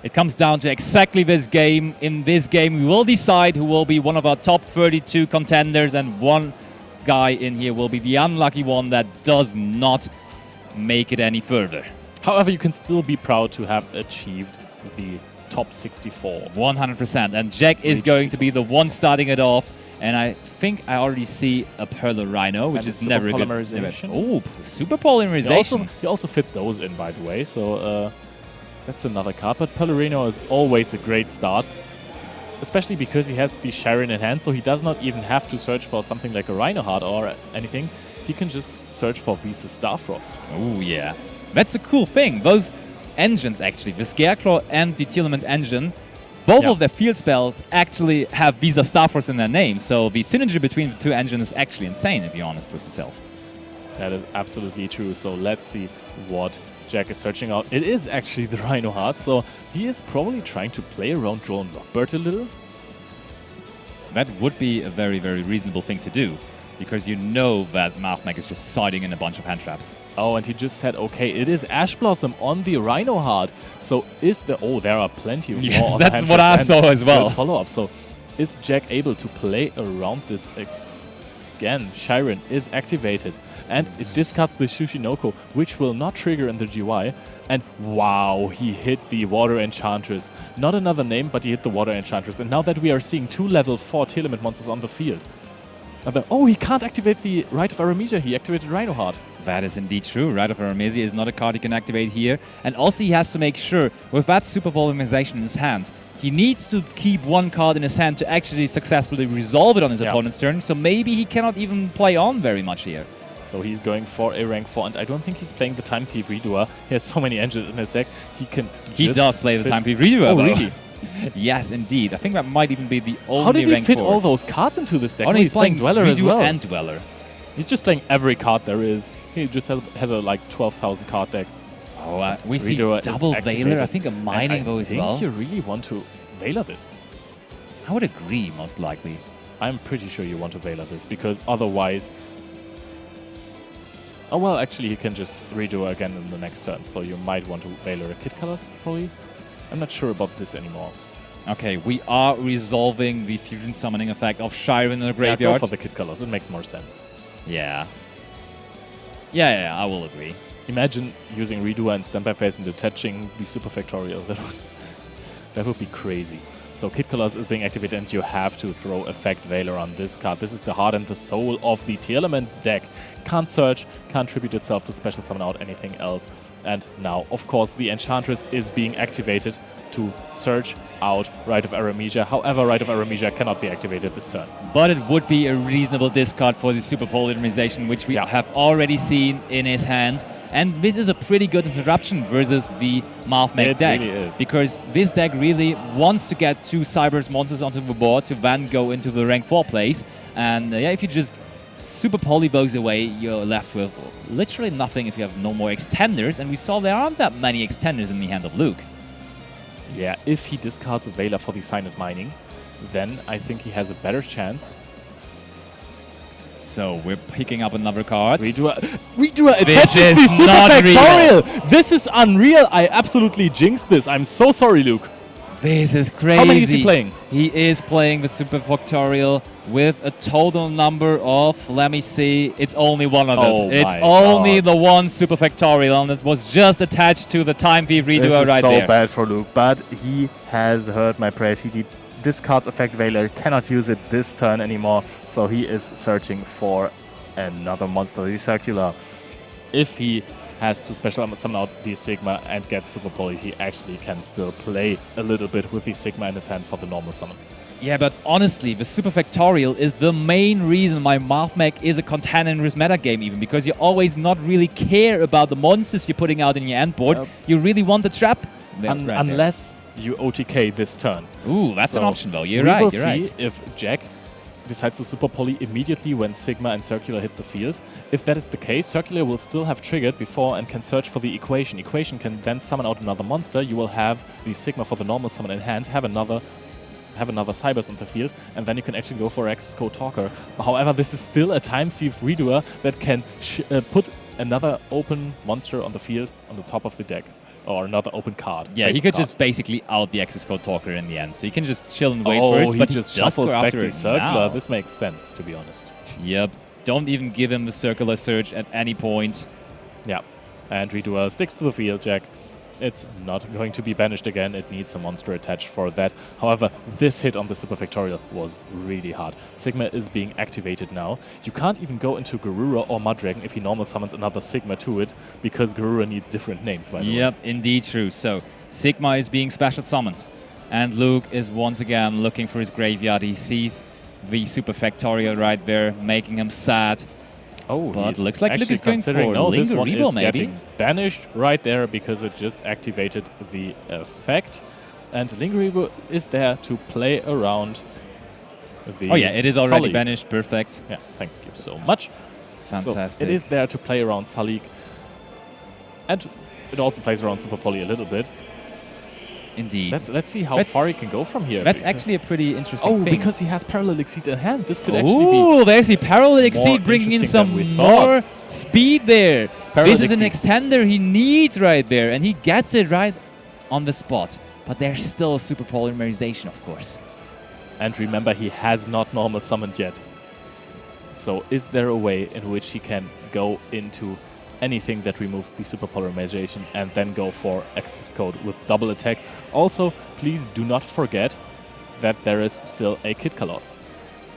It comes down to exactly this game. In this game, we will decide who will be one of our top 32 contenders, and one guy in here will be the unlucky one that does not make it any further. However, you can still be proud to have achieved the top 64. 100%. And Jack is going to be the one starting it off. And I think I already see a Perler Rhino, which is never a good... Polymerization. Oh, super polymerization. You also fit those in, by the way, so that's another card. But Pellerino is always a great start, especially because he has the Sharon in hand, so he does not even have to search for something like a Rhino Heart or anything. He can just search for Visa Starfrost. Oh, yeah. That's a cool thing. Those engines, actually, the Scareclaw and the Tielemans engine, both of their field spells actually have Visa Starfrost in their name, so the synergy between the two engines is actually insane, if you're honest with yourself. That is absolutely true, so let's see what Jack is searching out. It is actually the Rhino Heart, so he is probably trying to play around Drone Lockbird a little. That would be a very, very reasonable thing to do, because you know that Mathmech is just siding in a bunch of hand traps. Oh, and he just said, okay, it is Ash Blossom on the Rhino Heart. So is there... Oh, there are plenty of more on the that's hand what traps I saw as well. Follow-up. So is Jack able to play around this again? Chiron is activated. and it discards the Sushinoko, which will not trigger in the GY. And wow, he hit the Water Enchantress. Not another name, but he hit the Water Enchantress. And now that we are seeing 2 level 4 tier limit monsters on the field. Oh, he can't activate the Rite of Aramesia. He activated Rhino Heart. That is indeed true. Rite of Aramesia is not a card he can activate here. And also he has to make sure, with that Super Polymerization in his hand, he needs to keep 1 card in his hand to actually successfully resolve it on his opponent's turn. So maybe he cannot even play on very much here. So he's going for a rank 4, and I don't think he's playing the Time Thief Redoer. He has so many engines in his deck. He does play the Time Thief Redoer. Oh, though. really? Yes, indeed. I think that might even be the only How did he rank fit 4. all those cards into this deck? Oh, no, he's playing Dweller as well. and Dweller. He's just playing every card there is. He just has a like 12,000 card deck. Oh, we see double Veiler. I think a mining though as well. I think you really want to Veiler this. I would agree, most likely. I'm pretty sure you want to Veiler this, because otherwise... Oh, well, actually, he can just redo again in the next turn, so you might want to Veiler Kit Colors, probably. I'm not sure about this anymore. Okay, we are resolving the fusion summoning effect of Shiren in the graveyard. Yeah, go for the Kit Colors. It makes more sense. Yeah. Yeah, I will agree. Imagine using Redoer and Standby Phase and detaching the Super Factorial. That would be crazy. So Kit Colors is being activated, and you have to throw Effect Veiler on this card. This is the heart and the soul of the Tier Element deck. Can't search, can't tribute itself to special summon out anything else. And now, of course, the Enchantress is being activated to search out Rite of Aramesia. However, Rite of Aramesia cannot be activated this turn. But it would be a reasonable discard for the Super Polymerization, which we have already seen in his hand. And this is a pretty good interruption versus the Mathmech deck. It really is. Because this deck really wants to get 2 Cyber's monsters onto the board to then go into the rank 4 place. And yeah, if you just Super Poly those away, you're left with literally nothing if you have no more extenders. And we saw there aren't that many extenders in the hand of Luke. Yeah, if he discards a Veiler for the Silent Mining, then I think he has a better chance. So we're picking up another card. Redoer attaches the Super Factorial! This is unreal! I absolutely jinxed this. I'm so sorry, Luke. This is crazy. How many is he playing? He is playing the Super Factorial with a total number of, let me see, it's only one of it. It's only the one Super Factorial, and it was just attached to the Time Thief Redoer right there. This is so bad for Luke, but he has heard my praise. He discards Effect Veiler, cannot use it this turn anymore, so he is searching for another monster, the Circular. If he has to special summon out the Sigma and get Super Poly, he actually can still play a little bit with the Sigma in his hand for the normal summon. Yeah, but honestly, the Super Factorial is the main reason why Mathmech is a contender in this meta game even, because you always not really care about the monsters you're putting out in your end board. You really want the trap. Unless you OTK this turn. Ooh, that's an option though. You're right. We will see if Jack decides to Super Poly immediately when Sigma and Circular hit the field. If that is the case, Circular will still have triggered before and can search for the Equation. Equation can then summon out another monster. You will have the Sigma for the normal summon in hand, have another Cybers on the field, and then you can actually go for Access Code Talker. However, this is still a Time Thief Redoer that can put another open monster on the field on the top of the deck. Or another open card. Yeah, he could just basically out the Access Code Talker in the end. So you can just chill and wait for it. He But just he does shuffles go back after the it Circular. now. This makes sense, to be honest. Yep. Don't even give him the Circular Surge at any point. Yeah. And Redoer sticks to the field, Jack. It's not going to be banished again. It needs a monster attached for that. However, this hit on the Super Factorial was really hard. Sigma is being activated now. You can't even go into Garura or Muddragon if he normal summons another Sigma to it, because Garura needs different names, by the way. Yep, indeed true. So Sigma is being special summoned. And Luke is once again looking for his graveyard. He sees the Super Factorial right there, making him sad. Oh, but looks like Luke is going for this one Linger is maybe. getting banished right there because it just activated the effect. And Linger is there to play around the Oh yeah, it is already Sully. banished. Perfect. Yeah, thank you so much. Fantastic. So it is there to play around Salik. And it also plays around Super Poly a little bit. Indeed. Let's see how far he can go from here. That's actually a pretty interesting thing. Because he has Parallel Exceed in hand. This could actually be Oh, there's the Parallel Exceed bringing in some more speed there. This is an extender he needs right there, and he gets it right on the spot. But there's still Super Polymerization, of course. And remember, he has not normal summoned yet. So is there a way in which he can go into anything that removes the super polarization and then go for access code with double attack? Also, please do not forget that there is still a Kid Colossus.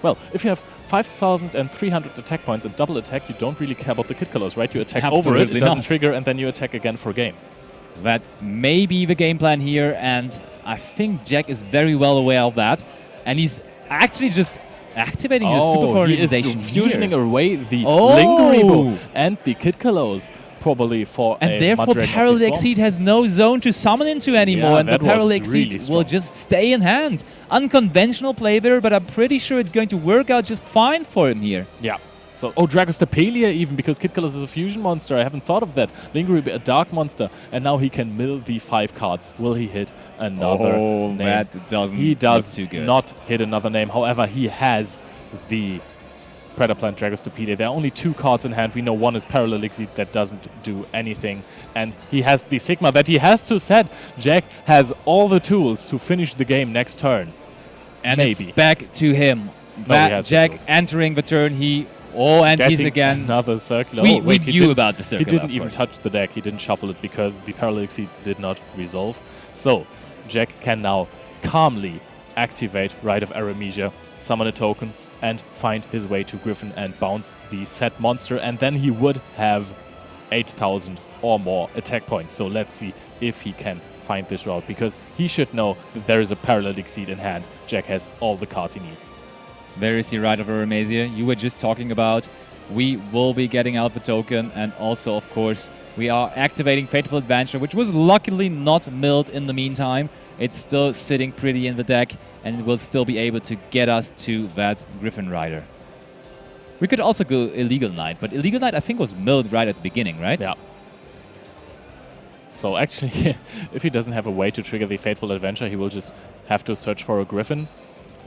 Well, if you have 5,300 attack points and double attack, you don't really care about the Kid Colossus, right? You attack over it, it doesn't trigger, and then you attack again for game. That may be the game plan here, and I think Jack is very well aware of that. And he's actually just activating his super polarization. He is fusioning away the Lingeribo and the Kid Colossus, probably for and therefore Paralytic Exceed has no zone to summon into anymore, and the Paralytic Exceed will just stay in hand. Unconventional play there, but I'm pretty sure it's going to work out just fine for him here. Yeah. So, Dragostapelia even, because Kid Colossus is a fusion monster. I haven't thought of that. Lingeribo, a dark monster, and now he can mill the 5 cards. Will he hit another name? That doesn't He does look too good. not hit another name. However, he has the Predaplant Dragostapelia. There are only 2 cards in hand. We know one is Paralytic Exceed that doesn't do anything. And he has the Sigma that he has to set. Jack has all the tools to finish the game next turn. And maybe. It's back to him. That Jack entering the turn, and he's again another circular. We wait, knew about the circular. He didn't even touch the deck. He didn't shuffle it because the Paralytic Exceeds did not resolve. So Jack can now calmly activate Rite of Aramesia, summon a token, and find his way to Griffin and bounce the set monster, and then he would have 8,000 or more attack points. So let's see if he can find this route, because he should know that there is a Paralytic Exceed in hand. Jack has all the cards he needs. There is the Rite of Aramesia you were just talking about. We will be getting out the token, and also, of course, we are activating Fateful Adventure, which was luckily not milled in the meantime. It's still sitting pretty in the deck, and it will still be able to get us to that Griffin Rider. We could also go Illegal Knight, but Illegal Knight, I think, was milled right at the beginning, right? Yeah. So actually, if he doesn't have a way to trigger the Fateful Adventure, he will just have to search for a Griffin.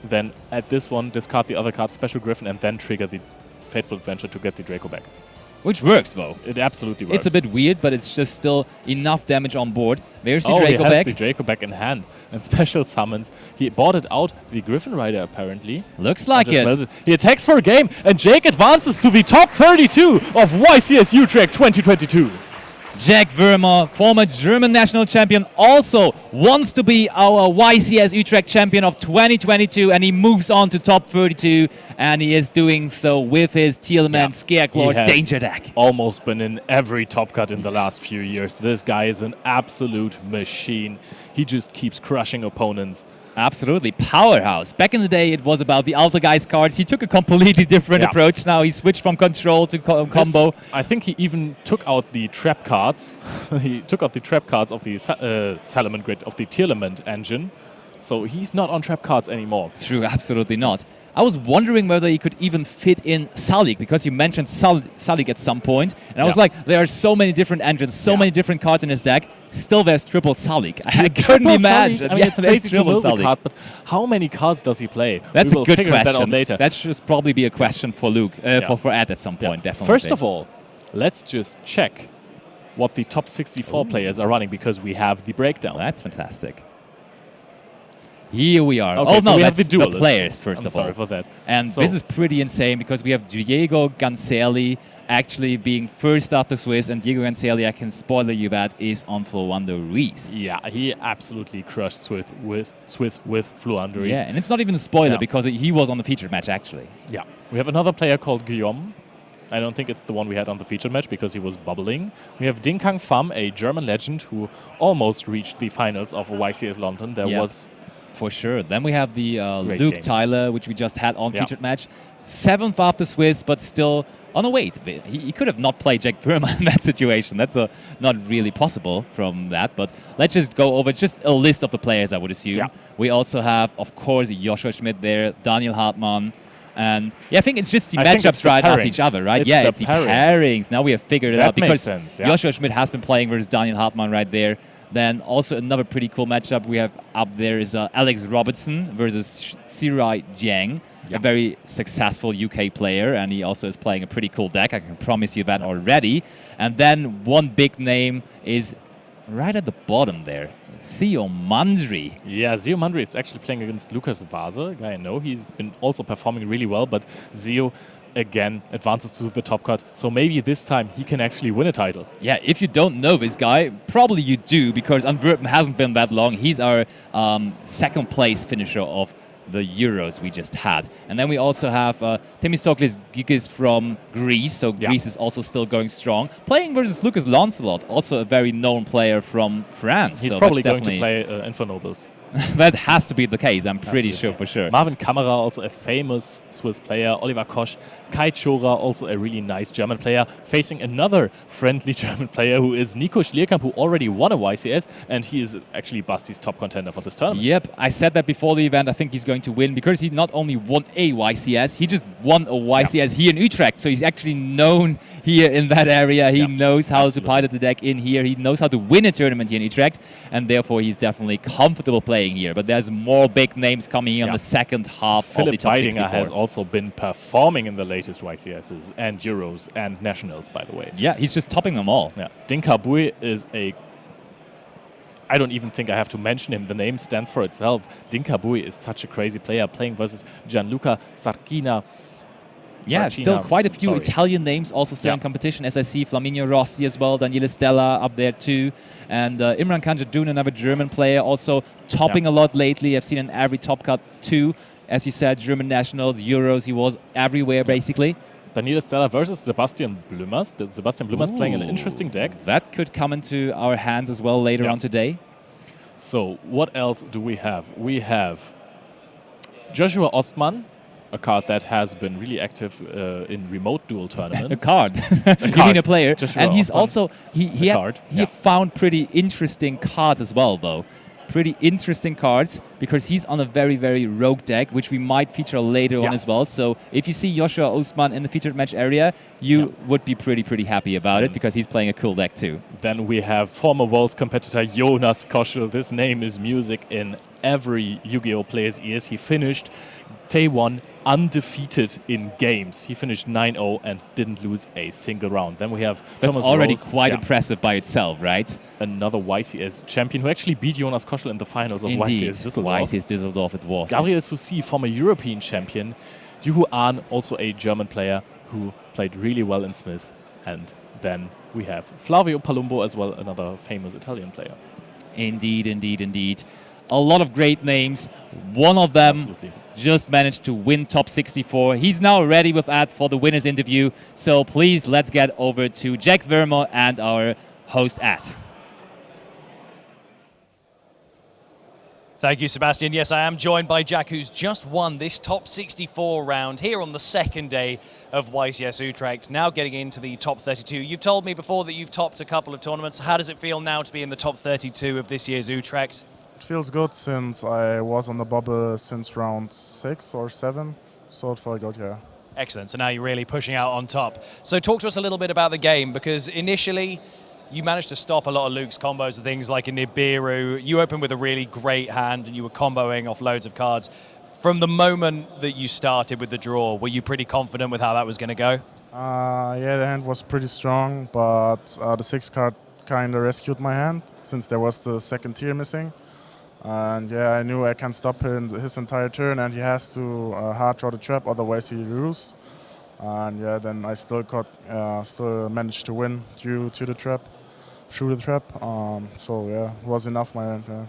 Then at this one, discard the other card, special Griffin, and then trigger the Fateful Adventure to get the Draco back. Which works, though. It absolutely works. It's a bit weird, but it's just still enough damage on board. There's the Draco Draco back. back. The Draco back in hand. And special summons. He boarded out the Griffin Rider, apparently. Looks like it. He attacks for a game, and Jake advances to the top 32 of YCS Utrecht 2022. Jack Verma, former German national champion, also wants to be our YCS Utrecht champion of 2022, and he moves on to top 32, and he is doing so with his Tealman Scareclaw Danger deck. Almost been in every top cut in the last few years. This guy is an absolute machine. He just keeps crushing opponents. Absolutely. Powerhouse. Back in the day, it was about the Alpha Guys cards. He took a completely different approach now. He switched from control to combo. I think he even took out the trap cards. He took out the trap cards of the Salamand Grid, of the Tealman engine. So he's not on trap cards anymore. True, absolutely not. I was wondering whether he could even fit in Salik, because you mentioned Salik at some point, and I was like, there are so many different engines, so many different cards in his deck. Still, there's triple Salik. I couldn't imagine. I mean, it's crazy to build the card, but how many cards does he play? That's a good question. That out later. That should probably be a question for Luke, for Ed at some point, definitely. First of all, let's just check what the top 64 players are running, because we have the breakdown. That's fantastic. Here we are. Okay, so we have that's the players, first of all. Sorry for that. And this is pretty insane, because we have Diego Gancelli actually being first after Swiss, and Diego Gancelli, I can spoiler you that, is on Fluando Ruiz. Yeah, he absolutely crushed Swiss with Fluando Ruiz. Yeah, and it's not even a spoiler, because he was on the featured match, actually. Yeah. We have another player called Guillaume. I don't think it's the one we had on the featured match, because he was bubbling. We have Dinkang Pham, a German legend who almost reached the finals of YCS London. There was... For sure. Then we have the Luke Tyler, which we just had on featured match. 7th after Swiss, but still on a wait. He could have not played Jack Verma in that situation. That's not really possible from that. But let's just go over just a list of the players, I would assume. Yeah. We also have, of course, Joshua Schmidt there, Daniel Hartmann. And I think it's just the matchups right after each other, right? It's the pairings. Now we have figured it out, because Joshua Schmidt has been playing versus Daniel Hartmann right there. Then also another pretty cool matchup we have up there is Alex Robertson versus Sirai Jiang, a very successful UK player, and he also is playing a pretty cool deck. I can promise you that already. And then one big name is right at the bottom there, Zio Mandri. Yeah, Zio Mandri is actually playing against Lucas Vase, a guy I know. He's been also performing really well, but Zio again advances to the top cut. So maybe this time he can actually win a title. Yeah, if you don't know this guy, probably you do, because Antwerpen hasn't been that long. He's our second place finisher of the Euros we just had. And then we also have Themistoklis Gigis from Greece, so Greece is also still going strong. Playing versus Lucas Lancelot, also a very known player from France. He's so probably going to play Infernobles. That has to be the case, I'm pretty sure for sure. Marvin Kammerer, also a famous Swiss player. Oliver Kosch. Kai Chora, also a really nice German player, facing another friendly German player who is Nico Schlierkamp, who already won a YCS, and he is actually Basti's top contender for this tournament. Yep, I said that before the event. I think he's going to win because he not only won a YCS, he just won a YCS here in Utrecht. So he's actually known here in that area. He knows how to pilot the deck in here. He knows how to win a tournament here in Utrecht, and therefore he's definitely comfortable playing here. But there's more big names coming here on the second half of the top 64. has also been performing in the latest YCSs and Euros and Nationals, by the way. Yeah, he's just topping them all. Yeah. Dinka Bui is I don't even think I have to mention him. The name stands for itself. Dinka Bui is such a crazy player, playing versus Gianluca Sarchina. Yeah, still quite a few Italian names also still in competition, as I see Flaminio Rossi as well, Daniele Stella up there too, and Imran Kanjadun, another German player, also topping a lot lately. I've seen in every top cut too. As you said, German Nationals, Euros, he was everywhere basically. Daniele Stella versus Sebastian Blumers. Sebastian Blumers playing an interesting deck. That could come into our hands as well later on today. So what else do we have? We have Joshua Ostman, a card that has been really active in remote duel tournaments. A card. You mean a player. Joshua and he's Ostman, also, he found pretty interesting cards as well though. Pretty interesting cards, because he's on a very, very rogue deck, which we might feature later on as well. So if you see Joshua Ostman in the featured match area, you would be pretty happy about it, because he's playing a cool deck too. Then we have former Worlds competitor Jonas Koschel. This name is music in every Yu-Gi-Oh! Player's ears. He finished day one undefeated in games. He finished 9-0 and didn't lose a single round. Then we have That's Thomas already Rose. quite impressive by itself, right? Another YCS champion who actually beat Jonas Koschel in the finals of YCS Düsseldorf. YCS Düsseldorf it was. Gabriel Soucy, former European champion. Juho Ahn, also a German player who played really well in Smith. And then we have Flavio Palumbo as well, another famous Italian player. Indeed, indeed, indeed. A lot of great names. One of them just managed to win top 64. He's now ready with that for the winner's interview. So please, let's get over to Jack Vermo and our host Ad. Thank you, Sebastian. Yes, I am joined by Jack, who's just won this top 64 round here on the second day of YCS Utrecht, now getting into the top 32. You've told me before that you've topped a couple of tournaments. How does it feel now to be in the top 32 of this year's Utrecht? It feels good, since I was on the bubble since round 6 or 7, so it felt good, yeah. Excellent. So now you're really pushing out on top. So talk to us a little bit about the game, because initially you managed to stop a lot of Luke's combos and things like a Nibiru. You opened with a really great hand and you were comboing off loads of cards. From the moment that you started with the draw, were you pretty confident with how that was going to go? Yeah, the hand was pretty strong, but the 6th card kind of rescued my hand, since there was the 2nd tier missing. And yeah, I knew I can't stop him his entire turn, and he has to hard draw the trap, otherwise he loses. And yeah, then I still managed to win due to the trap, through the trap. So yeah, it was enough my end. Yeah. And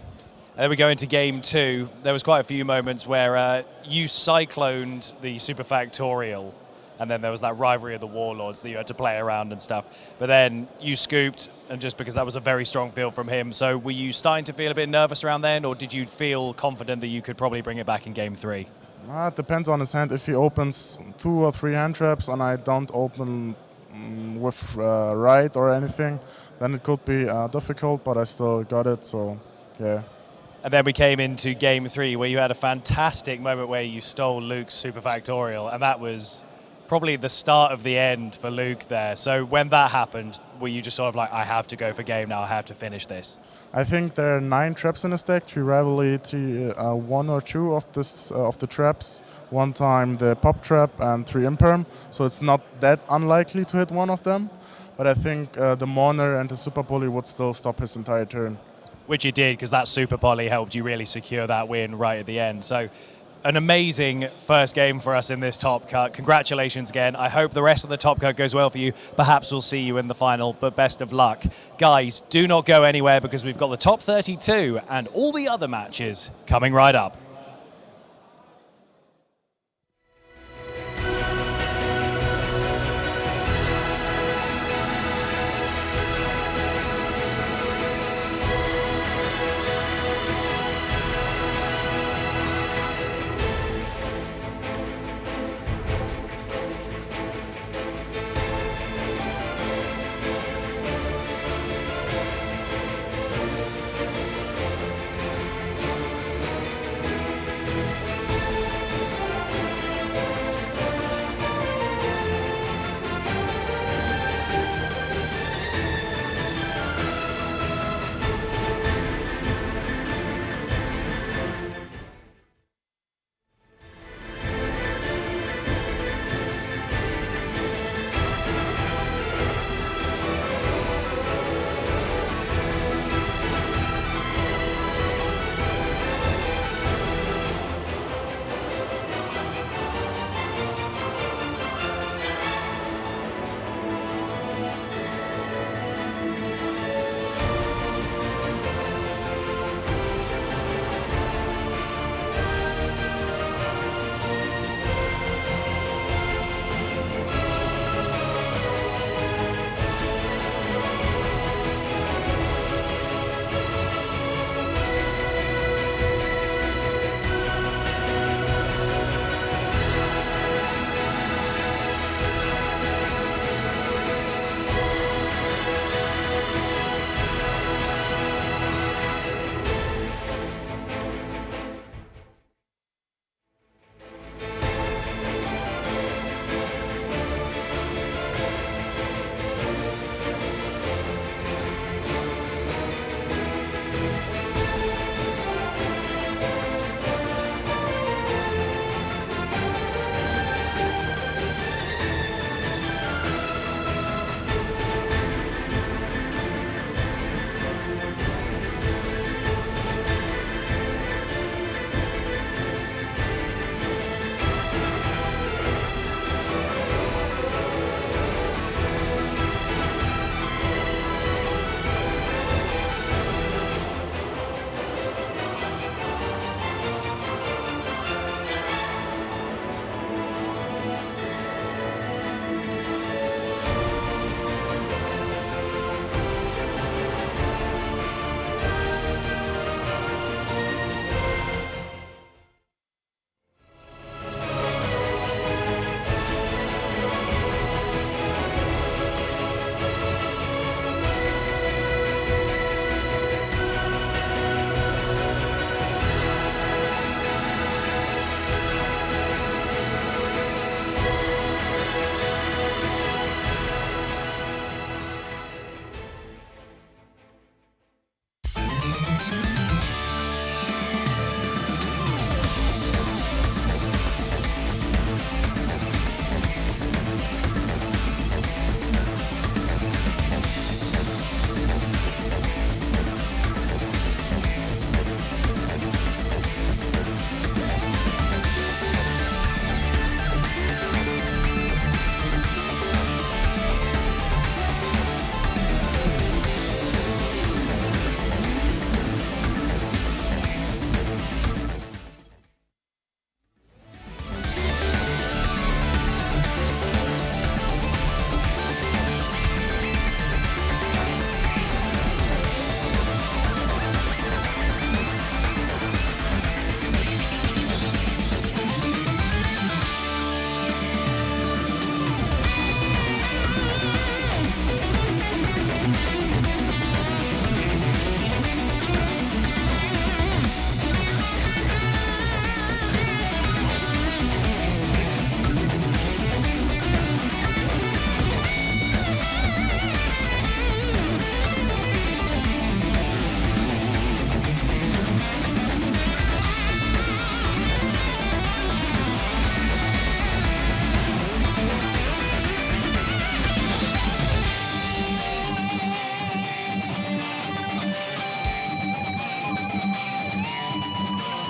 then we go into game 2. There was quite a few moments where you cycloned the Super Factorial, and then there was that rivalry of the Warlords that you had to play around and stuff. But then you scooped, and just because that was a very strong field from him. So were you starting to feel a bit nervous around then, or did you feel confident that you could probably bring it back in game 3? It depends on his hand. If he opens 2 or 3 hand traps and I don't open with right or anything, then it could be difficult, but I still got it, so yeah. And then we came into game 3, where you had a fantastic moment where you stole Luke's Super Factorial, and that was probably the start of the end for Luke there. So when that happened, were you just sort of like, I have to go for game now, I have to finish this? I think there are 9 traps in his deck, 3 rivalry, 1 or 2 of the traps. 1 time the pop trap and 3 imperm, so it's not that unlikely to hit one of them. But I think the Mourner and the Super Poly would still stop his entire turn. Which it did, because that Super Poly helped you really secure that win right at the end. So an amazing first game for us in this top cut. Congratulations again. I hope the rest of the top cut goes well for you. Perhaps we'll see you in the final, but best of luck. Guys, do not go anywhere because we've got the top 32 and all the other matches coming right up.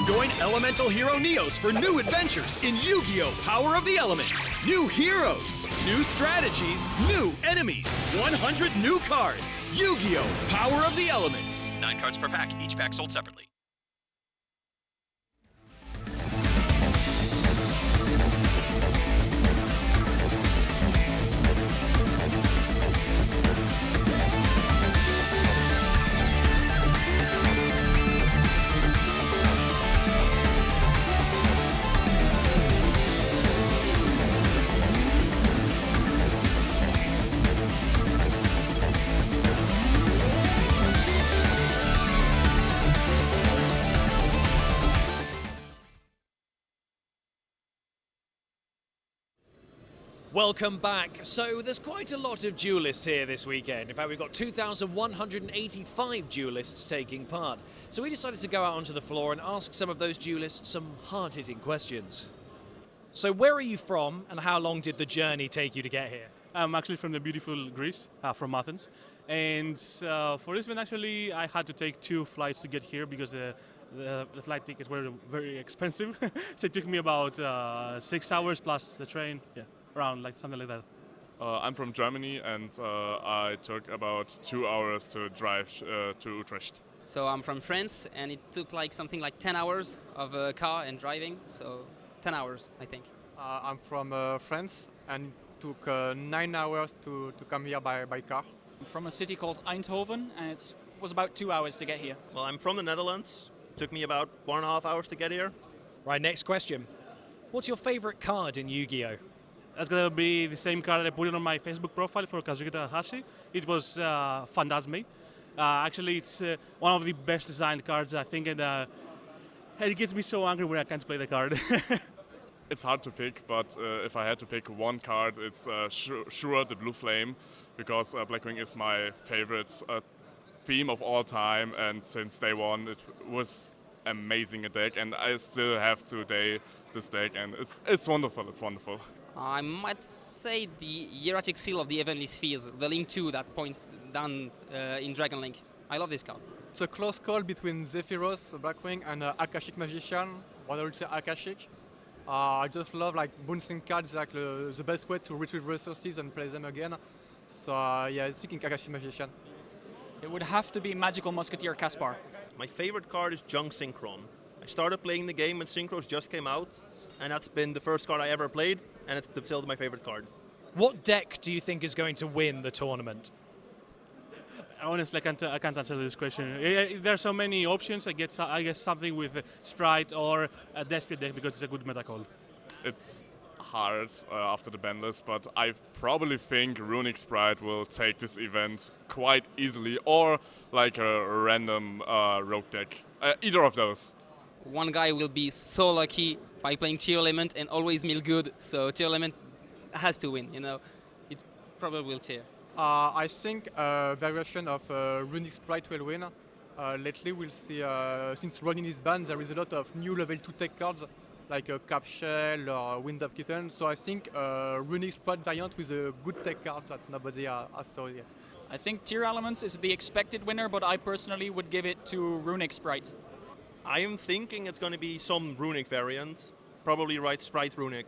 Join Elemental Hero Neos for new adventures in Yu-Gi-Oh! Power of the Elements. New heroes, new strategies, new enemies, 100 new cards. Yu-Gi-Oh! Power of the Elements. 9 cards per pack, each pack sold separately. Welcome back. So there's quite a lot of duelists here this weekend. In fact, we've got 2,185 duelists taking part. So we decided to go out onto the floor and ask some of those duelists some hard-hitting questions. So where are you from and how long did the journey take you to get here? I'm actually from the beautiful Greece, from Athens. And for this one, actually, I had to take 2 flights to get here because the flight tickets were very expensive. So it took me about 6 hours plus the train. Yeah. Around like something like that. I'm from Germany and I took about 2 hours to drive to Utrecht. So I'm from France and it took like something like 10 hours of a car and driving, so 10 hours I think. I'm from France and it took 9 hours to come here by car. I'm from a city called Eindhoven and it was about 2 hours to get here. Well, I'm from the Netherlands. It took me about 1.5 hours to get here. Right, next question. What's your favorite card in Yu-Gi-Oh? That's gonna be the same card I put it on my Facebook profile for Kazuki Takahashi. It was Phantasme. Actually, it's one of the best designed cards, I think, and it gets me so angry when I can't play the card. It's hard to pick, but if I had to pick one card, it's sure the Blue Flame, because Blackwing is my favorite theme of all time, and since day one it was amazing a deck, and I still have today this deck, and it's wonderful. It's wonderful. I might say the Hieratic Seal of the Heavenly Spheres, the Link 2 that points down in Dragon Link. I love this card. It's a close call between Zephyros, Blackwing, and Akashic Magician. What I would say Akashic. I just love like bouncing cards, like the best way to retrieve resources and play them again. So yeah, thinking Akashic Magician. It would have to be Magical Musketeer Caspar. My favorite card is Junk Synchron. I started playing the game when Synchros just came out, and that's been the first card I ever played, and it's still my favorite card. What deck do you think is going to win the tournament? Honestly, I can't answer this question. There are so many options. I guess something with Sprite or a Despot deck because it's a good meta call. It's hard after the ban list, but I probably think Runic Sprite will take this event quite easily, or like a random rogue deck. Either of those. One guy will be so lucky by playing Tier Element and always mill good, so Tier Element has to win, you know. It probably will tear. I think a variation of Runic Sprite will win. Lately we'll see, since Ronin is banned, there is a lot of new level 2 tech cards, like a Capshell or Wind Up Kitten, so I think Runic Sprite variant with a good tech cards that nobody has saw yet. I think Tier Elements is the expected winner, but I personally would give it to Runic Sprite. I am thinking it's going to be some Runic variant, probably Sprite Runic.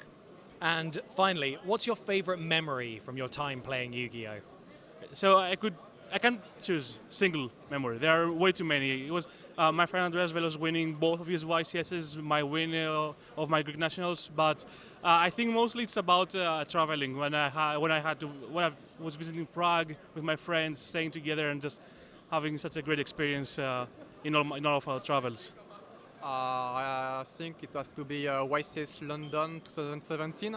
And finally, what's your favorite memory from your time playing Yu-Gi-Oh? So I can't choose single memory. There are way too many. It was my friend Andreas Velos winning both of his YCSs, my win of my Greek nationals. But I think mostly it's about traveling. When I was visiting Prague with my friends, staying together and just having such a great experience in all of our travels. I think it has to be YCS London 2017.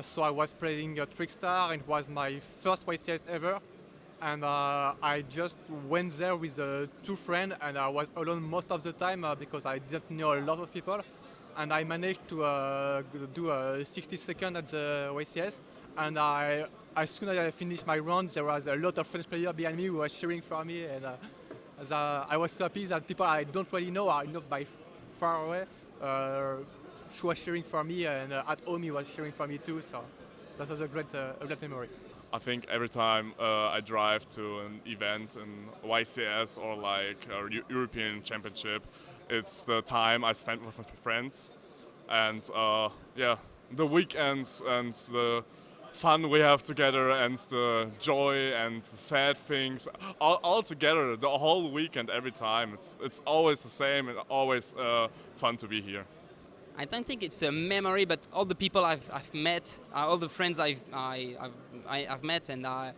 So I was playing Trickstar, and it was my first YCS ever. And I just went there with 2 friends, and I was alone most of the time because I didn't know a lot of people. And I managed to do 60 seconds at the YCS. And as soon as I finished my round, there was a lot of French players behind me who were cheering for me. And I was so happy that people I don't really know, are not by far away, who was cheering for me, and at home he was cheering for me too. So that was a great memory. I think every time I drive to an event in YCS or like a European Championship, it's the time I spend with my friends, and yeah, the weekends and the fun we have together and the joy and the sad things all together the whole weekend every time. It's always the same and always fun to be here. I don't think it's a memory, but all the people I've met, all the friends I've met, and I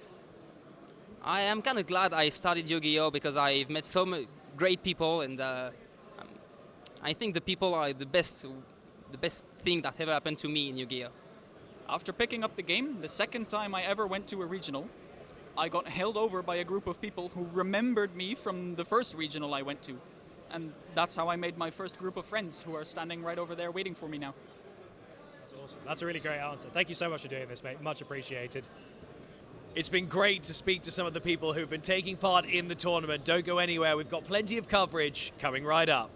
am kind of glad I started Yu-Gi-Oh! Because I've met so many great people, and I think the people are the best thing that ever happened to me in Yu-Gi-Oh! After picking up the game, the second time I ever went to a regional, I got held over by a group of people who remembered me from the first regional I went to. And that's how I made my first group of friends who are standing right over there waiting for me now. That's awesome. That's a really great answer. Thank you so much for doing this, mate. Much appreciated. It's been great to speak to some of the people who've been taking part in the tournament. Don't go anywhere. We've got plenty of coverage coming right up.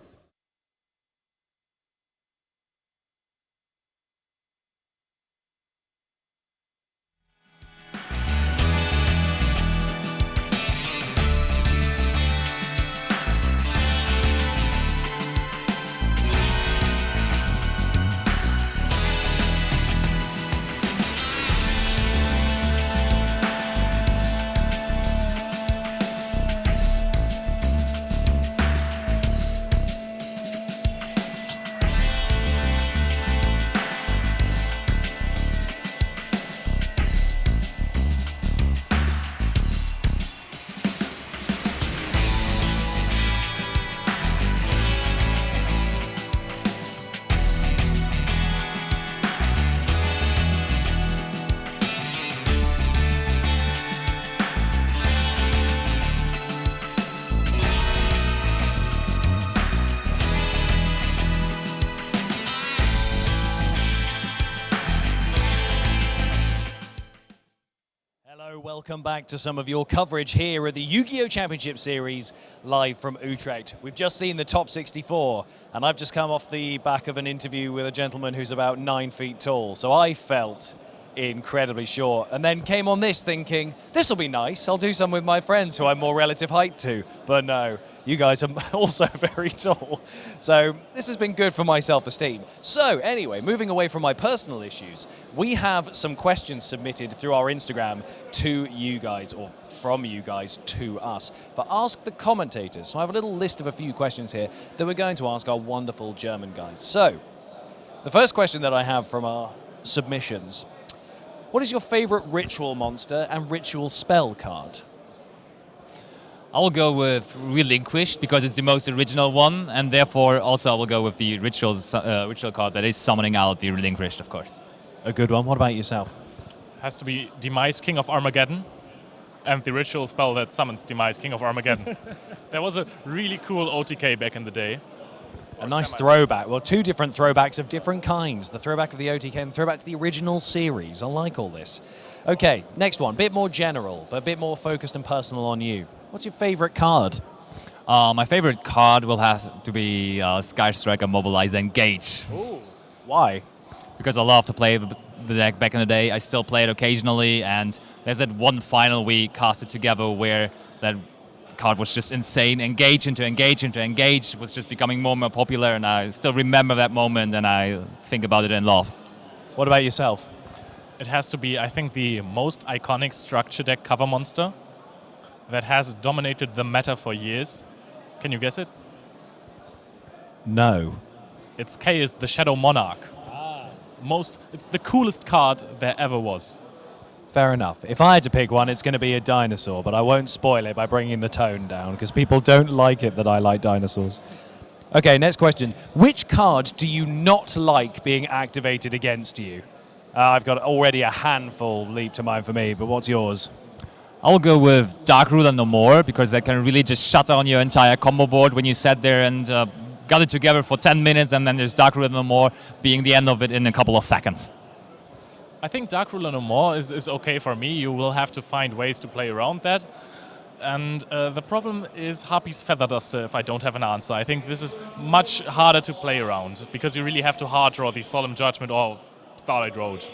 Welcome back to some of your coverage here at the Yu-Gi-Oh! Championship Series live from Utrecht. We've just seen the top 64, and I've just come off the back of an interview with a gentleman who's about 9 feet tall, so I felt incredibly short, and then came on this thinking, this will be nice, I'll do some with my friends who I'm more relative height to, but no, you guys are also very tall, so this has been good for my self-esteem. So anyway, moving away from my personal issues, we have some questions submitted through our Instagram to you guys, or from you guys to us, for Ask the Commentators. So I have a little list of a few questions here that we're going to ask our wonderful German guys. So, the first question that I have from our submissions: what is your favorite ritual monster and ritual spell card? I'll go with Relinquished because it's the most original one, and therefore also I will go with the ritual card that is summoning out the Relinquished, of course. A good one. What about yourself? Has to be Demise, King of Armageddon, and the ritual spell that summons Demise, King of Armageddon. There was a really cool OTK back in the day. A nice throwback. Well, two different throwbacks of different kinds. The throwback of the OTK and the throwback to the original series. I like all this. Okay, next one. Bit more general, but a bit more focused and personal on you. What's your favorite card? My favorite card will have to be Sky Striker, Mobilize, Engage. Ooh. Why? Because I love to play the deck back in the day. I still play it occasionally, and there's that one final we casted together where that card was just insane. Engage into Engage into Engage was just becoming more and more popular, and I still remember that moment, and I think about it in love. What about yourself? It has to be, I think, the most iconic structure deck cover monster that has dominated the meta for years. Can you guess it? No. It's Chaos, the Shadow Monarch. It's the coolest card there ever was. Fair enough. If I had to pick one, it's going to be a dinosaur, but I won't spoil it by bringing the tone down, because people don't like it that I like dinosaurs. Okay, next question. Which card do you not like being activated against you? I've got already a handful leap to mind for me, but what's yours? I'll go with Dark Ruler No More, because that can really just shut down your entire combo board when you sat there and got it together for 10 minutes, and then there's Dark Ruler No More being the end of it in a couple of seconds. I think Dark Ruler No More is okay for me. You will have to find ways to play around that. And the problem is Harpy's Feather Duster if I don't have an answer. I think this is much harder to play around, because you really have to hard draw the Solemn Judgment or Starlight Road.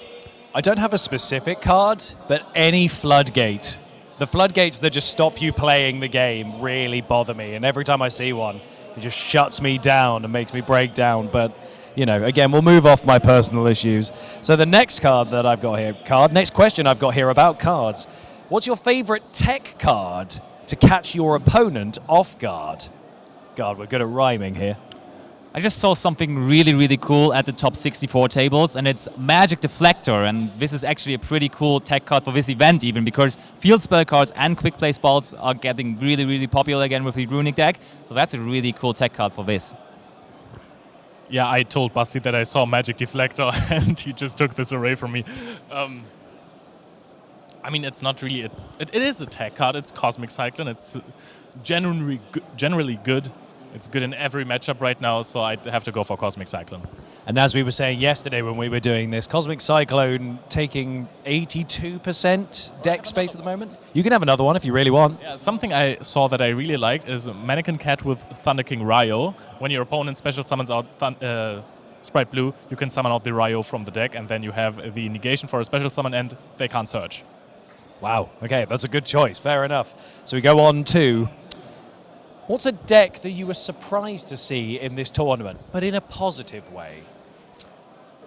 I don't have a specific card, but any Floodgate. The floodgates that just stop you playing the game really bother me, and every time I see one, It just shuts me down and makes me break down. But, you know, again, we'll move off my personal issues. So the next card that I've got here, next question I've got here about cards. What's your favorite tech card to catch your opponent off guard? God, we're good at rhyming here. I just saw something really, really cool at the top 64 tables, and it's Magic Deflector, and this is actually a pretty cool tech card for this event even, because field spell cards and quick play spells are getting really, really popular again with the Runic deck, so that's a really cool tech card for this. Yeah, I told Basti that I saw Magic Deflector, and he just took this away from me. I mean, it's not really... It is a tech card, it's Cosmic Cyclone, it's generally good. It's good in every matchup right now, so I'd have to go for Cosmic Cyclone. And as we were saying yesterday when we were doing this, Cosmic Cyclone taking 82% deck space at the moment. You can have another one if you really want. Yeah, something I saw that I really liked is Mannequin Cat with Thunder King Ryo. When your opponent special summons out Sprite Blue, you can summon out the Ryo from the deck, and then you have the negation for a special summon, and they can't search. Wow, okay, that's a good choice, fair enough. So we go on to... What's a deck that you were surprised to see in this tournament, but in a positive way?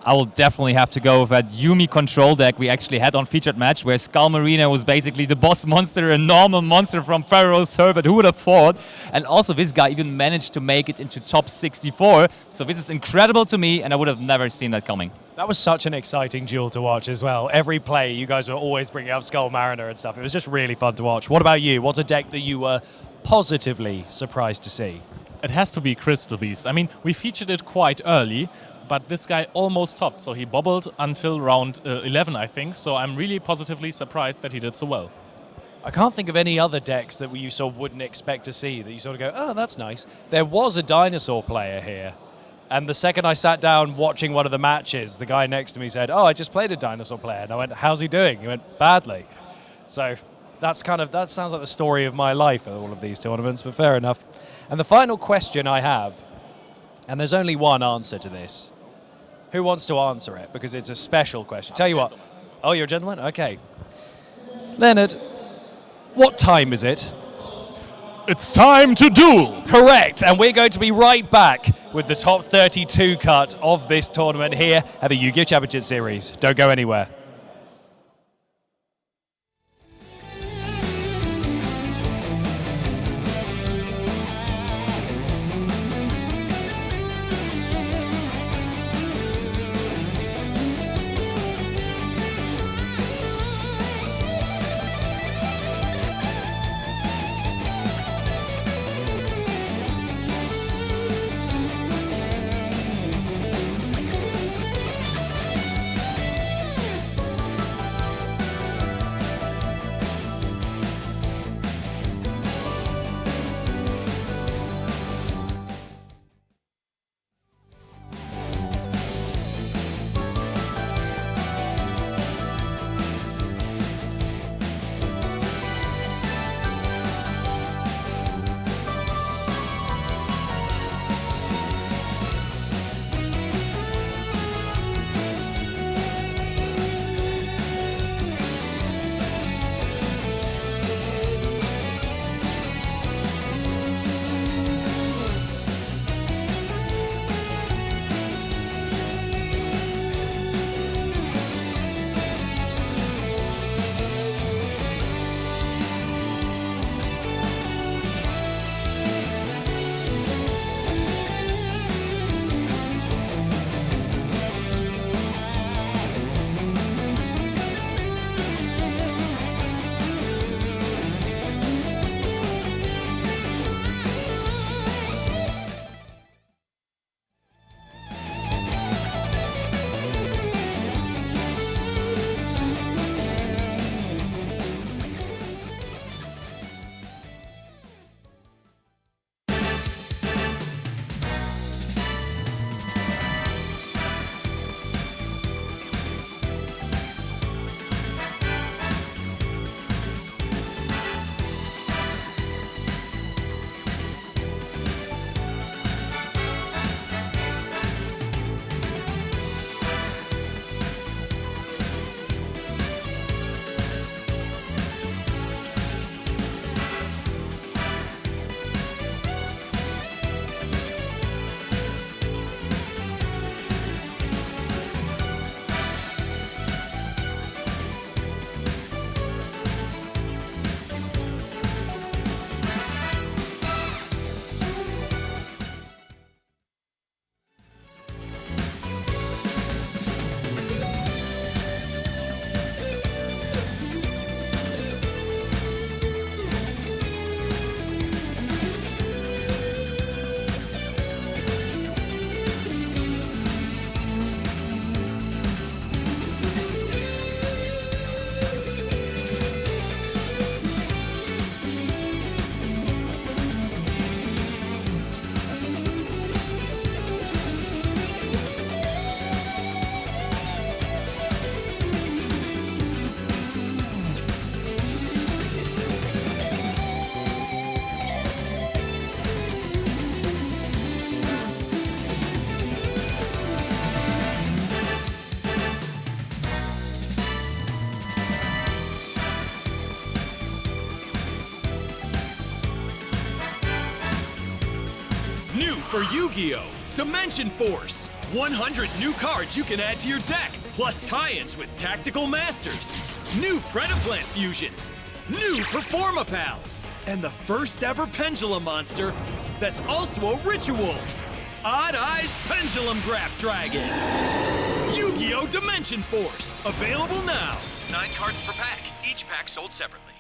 I will definitely have to go with that Yuumi control deck we actually had on Featured Match, where Skull Marina was basically the boss monster, a normal monster from Pharaoh's Servant. Who would have thought? And also this guy even managed to make it into top 64. So this is incredible to me, and I would have never seen that coming. That was such an exciting duel to watch as well. Every play, you guys were always bringing up Skull Mariner and stuff. It was just really fun to watch. What about you? What's a deck that you were positively surprised to see? It has to be Crystal Beast. I mean, we featured it quite early, but this guy almost topped. So he bobbled until round 11, I think. So I'm really positively surprised that he did so well. I can't think of any other decks that you sort of wouldn't expect to see, that you sort of go, oh, that's nice. There was a dinosaur player here. And the second I sat down watching one of the matches, the guy next to me said, oh, I just played a dinosaur player. And I went, how's he doing? He went, badly. So that sounds like the story of my life at all of these tournaments, but fair enough. And the final question I have, and there's only one answer to this. Who wants to answer it? Because it's a special question. Tell you what. Oh, you're a gentleman? Okay. Leonard, what time is it? It's time to duel! Correct, and we're going to be right back with the top 32 cut of this tournament here at the Yu-Gi-Oh! Championship Series. Don't go anywhere. for Yu-Gi-Oh! Dimension Force. 100 new cards you can add to your deck, plus tie-ins with Tactical Masters. New Predaplant fusions. New Performapals. And the first ever Pendulum monster that's also a ritual. Odd Eyes Pendulum Graph Dragon. Yu-Gi-Oh! Dimension Force. Available now. 9 cards per pack. Each pack sold separately.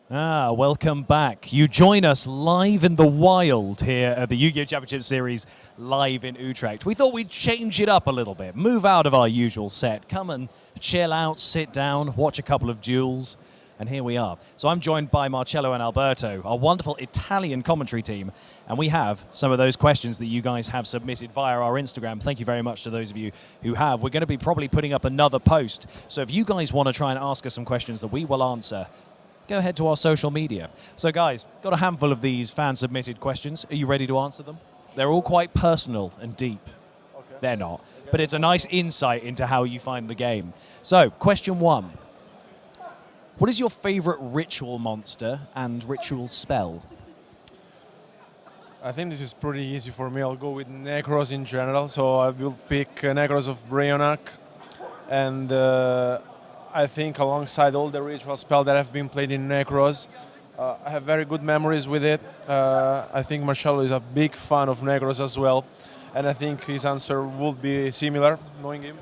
Welcome back. You join us live in the wild here at the Yu-Gi-Oh! Championship Series live in Utrecht. We thought we'd change it up a little bit, move out of our usual set, come and chill out, sit down, watch a couple of duels, and here we are. So I'm joined by Marcello and Alberto, our wonderful Italian commentary team, and we have some of those questions that you guys have submitted via our Instagram. Thank you very much to those of you who have. We're going to be probably putting up another post, so if you guys want to try and ask us some questions that we will answer, go ahead to our social media. So guys, got a handful of these fan-submitted questions. Are you ready to answer them? They're all quite personal and deep. Okay. They're not. But it's a nice insight into how you find the game. So, question 1. What is your favorite ritual monster and ritual spell? I think this is pretty easy for me. I'll go with Necros in general. So I will pick Necros of Brionac. And I think alongside all the ritual spells that have been played in Necros, I have very good memories with it. I think Marcello is a big fan of Necros as well, and I think his answer would be similar, knowing him.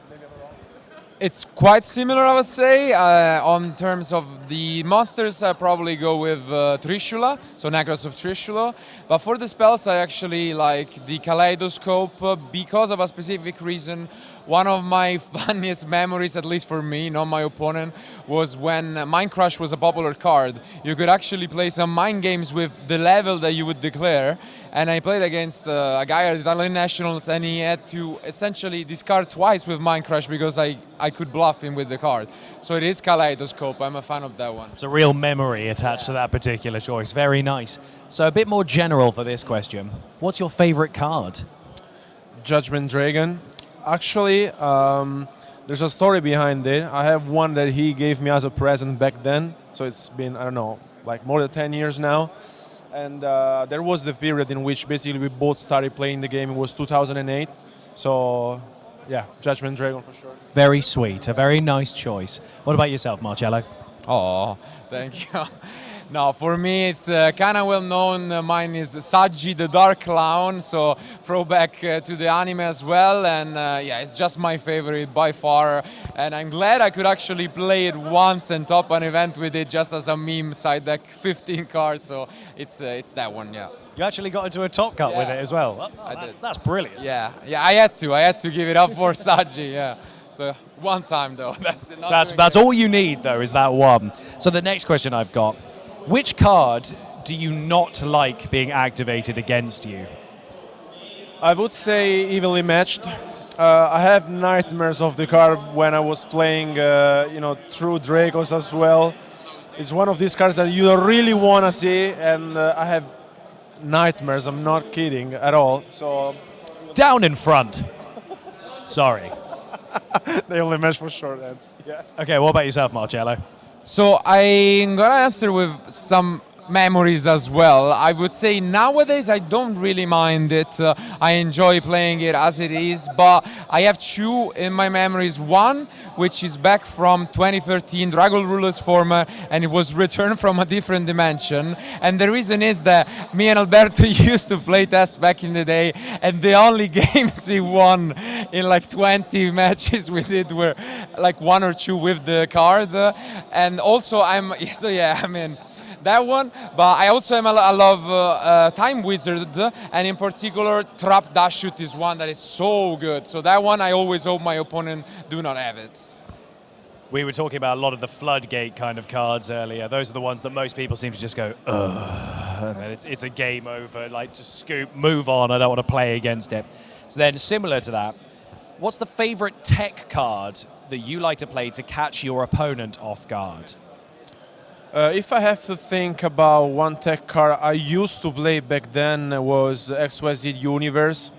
It's quite similar, I would say. On terms of the monsters, I probably go with Trishula, so Necros of Trishula. But for the spells, I actually like the Kaleidoscope because of a specific reason. One of my funniest memories, at least for me, not my opponent, was when Mind Crush was a popular card. You could actually play some mind games with the level that you would declare. And I played against a guy at the Italian Nationals, and he had to essentially discard twice with Mind Crush because I could bluff him with the card. So it is Kaleidoscope. I'm a fan of that one. It's a real memory attached to that particular choice. Very nice. So a bit more general for this question. What's your favorite card? Judgment Dragon. Actually, there's a story behind it. I have one that he gave me as a present back then. So it's been, I don't know, like more than 10 years now. And there was the period in which basically we both started playing the game. It was 2008. So, yeah, Judgment Dragon for sure. Very sweet. A very nice choice. What about yourself, Marcello? Oh, thank you. No, for me it's kind of well known. Mine is Saji the Dark Clown, so throwback to the anime as well. And yeah, it's just my favorite by far. And I'm glad I could actually play it once and top an event with it just as a meme side deck, 15 cards. So it's that one, yeah. You actually got into a top cut with it as well. That's brilliant. Yeah, I had to give it up for Saji, yeah. So one time though. That's all you need though, is that one. So the next question I've got. Which card do you not like being activated against you? I would say Evenly Matched. I have nightmares of the card when I was playing, True Dracos as well. It's one of these cards that you don't really want to see, and I have nightmares. I'm not kidding at all. So down in front. Sorry. They only match for sure then. Yeah. Okay, what about yourself, Marcello? So I'm gonna answer with some memories as well. I would say nowadays I don't really mind it. I enjoy playing it as it is, but I have two in my memories. One, which is back from 2013, Dragon Ruler's format, and it was returned from a different dimension. And the reason is that me and Alberto used to play test back in the day, and the only games we won in like 20 matches we did were like 1 or 2 with the card. And also that one, but I also I love Time Wizard, and in particular Trap Dash Shoot is one that is so good. So that one I always hope my opponent do not have it. We were talking about a lot of the floodgate kind of cards earlier. Those are the ones that most people seem to just go, ugh, and then it's a game over, like just scoop, move on, I don't want to play against it. So then similar to that, what's the favorite tech card that you like to play to catch your opponent off guard? If I have to think about one tech card I used to play back then was XYZ Universe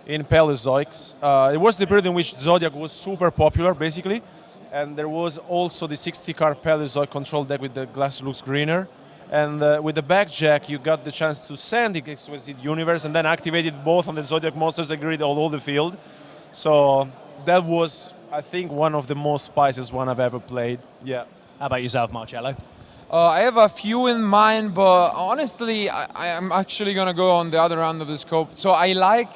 in Paleozoics. It was the period in which Zodiac was super popular, basically, and there was also the 60-card Paleozoic control deck with the glass looks greener. And with the backjack, you got the chance to send the XYZ Universe and then activate it both on the Zodiac monsters and grid all the field. So that was, I think, one of the most spiciest one I've ever played. Yeah. How about yourself, Marcello? I have a few in mind, but honestly, I am actually going to go on the other end of the scope. So I like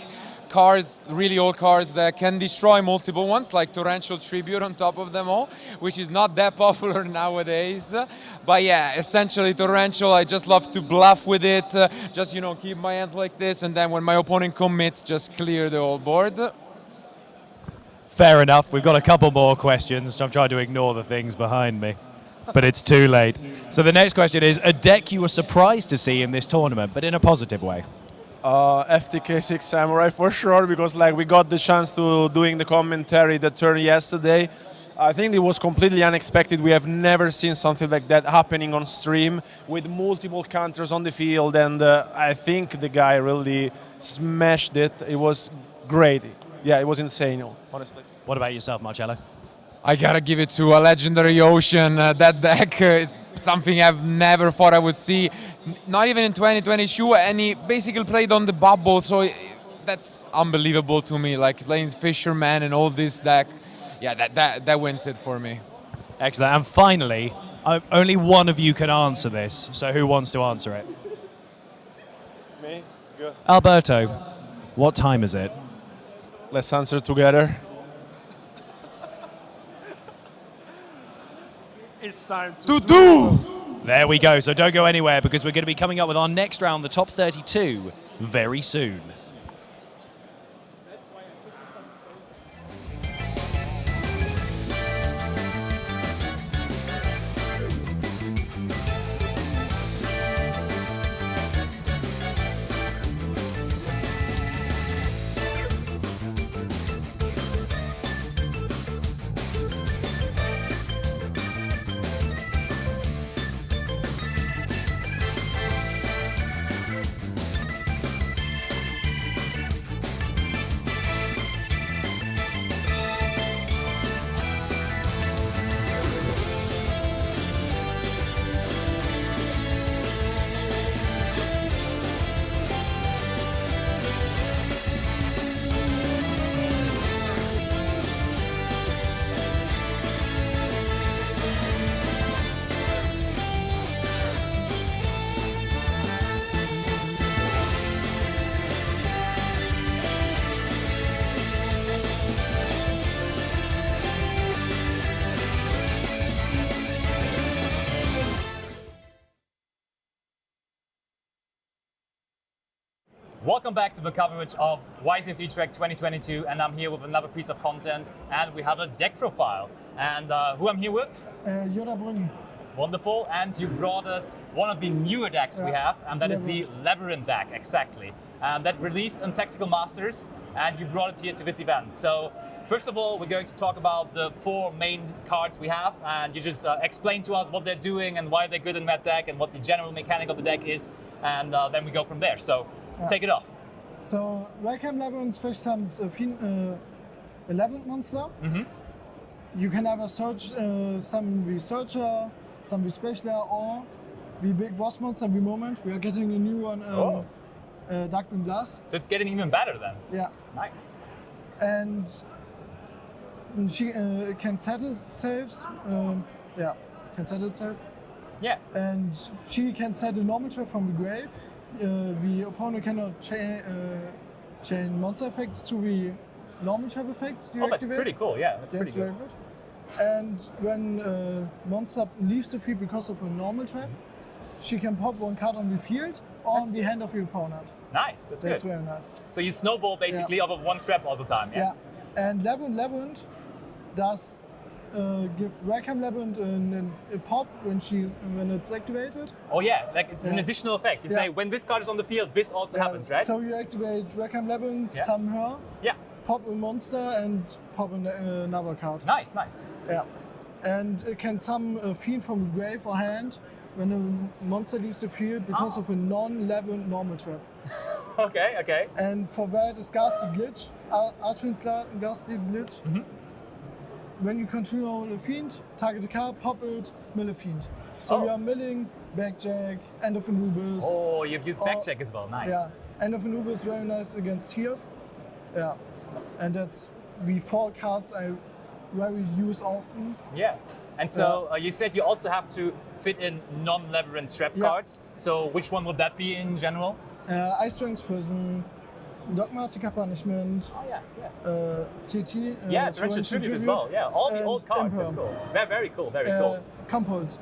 cards, really old cards that can destroy multiple ones, like Torrential Tribute on top of them all, which is not that popular nowadays. But yeah, essentially Torrential, I just love to bluff with it, just, you know, keep my hand like this, and then when my opponent commits, just clear the whole board. Fair enough. We've got a couple more questions. I'm trying to ignore the things behind me, but it's too late. So the next question is, a deck you were surprised to see in this tournament, but in a positive way? FTK6 Samurai for sure, because like we got the chance to doing the commentary the turn yesterday. I think it was completely unexpected. We have never seen something like that happening on stream with multiple counters on the field, and I think the guy really smashed it. It was great. Yeah, it was insane, honestly. What about yourself, Marcello? I gotta give it to a legendary Ocean. That deck is something I've never thought I would see. Not even in 2020 SHUEISHA, and he basically played on the bubble, so that's unbelievable to me. Like playing Fisherman and all this deck, yeah, that wins it for me. Excellent. And finally, only one of you can answer this, so who wants to answer it? Me? Go. Alberto, what time is it? Let's answer together. It's time to do! There we go. So don't go anywhere, because we're going to be coming up with our next round, the top 32, very soon. Welcome back to the coverage of YCS Utrecht 2022, and I'm here with another piece of content, and we have a deck profile. And who I'm here with? Yoda Brünn. Wonderful, and you brought us one of the newer decks we have, and that is the Labyrnth deck, exactly. That released on Tactical Masters, and you brought it here to this event. So, first of all, we're going to talk about the 4 main cards we have, and you just explain to us what they're doing and why they're good in that deck and what the general mechanic of the deck is, and then we go from there. So, take it off. So, Welcome Labyrnth special summons a Labyrnth monster. You can either search some Researcher, some Specialer, or the big boss monster every moment. We are getting a new one, Darkbeam Blast. So it's getting even better then? Yeah. Nice. And she can set itself. Can set itself. Yeah. And she can set a normal trap from the grave. The opponent cannot chain monster effects to the normal trap effects you that's activate. pretty cool, yeah. That's pretty very good. And when monster leaves the field because of a normal trap, she can pop 1 card on the field or on the hand of the opponent. Nice, that's good. very nice. So you snowball basically off of 1 trap all the time, yeah? And Labyrnth does give Welcome Labyrnth a pop when it's activated. Oh yeah, like it's an additional effect. You say when this card is on the field, this also happens, right? So you activate Welcome Labyrnth, summon her, pop a monster and pop another card. Nice, nice. Yeah. And it can summon a fiend from the grave or hand when a monster leaves the field because of a non-Labyrnth normal trap. Okay, okay. And for that is Ghastly Glitch, Archwind's Ghastly Glitch. When you control a fiend, target a card, pop it, mill a fiend. So you are milling Backjack, End of Anubis. Oh, you've used Backjack as well, nice. Yeah, End of Anubis very nice against Tears. Yeah, and that's the 4 cards I very use often. Yeah, and so you said you also have to fit in non-Labyrnth trap cards. So which one would that be in general? Ice Strength Prison, Dogmatica Punishment. Oh yeah, TT. Yeah, Torrential Tribute as well. Yeah, all the old cards. That's cool. Very cool. Very cool. Compulse.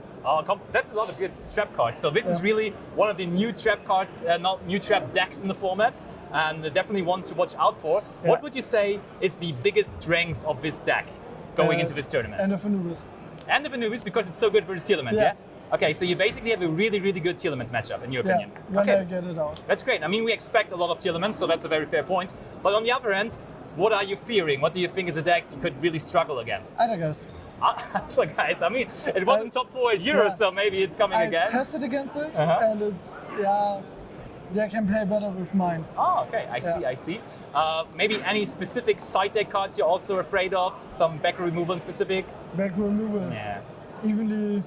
That's a lot of good trap cards. So this is really one of the new trap cards, not new trap decks in the format, and definitely one to watch out for. Yeah. What would you say is the biggest strength of this deck going into this tournament? And the Anubis. And the Anubis, because it's so good versus Telements, yeah? Okay, so you basically have a really, really good Telements matchup, in your opinion. When okay. I get it out. That's great. I mean, we expect a lot of Telements, so that's a very fair point. But on the other end, what are you fearing? What do you think is a deck you could really struggle against? I guess. Look, guys, I mean, it wasn't top 4 at Euros, so maybe it's coming again. I've tested against it, and it's, they can play better with mine. Oh, okay, I see. Maybe any specific side deck cards you're also afraid of? Some back removal in specific? Back removal. Yeah. Evenly,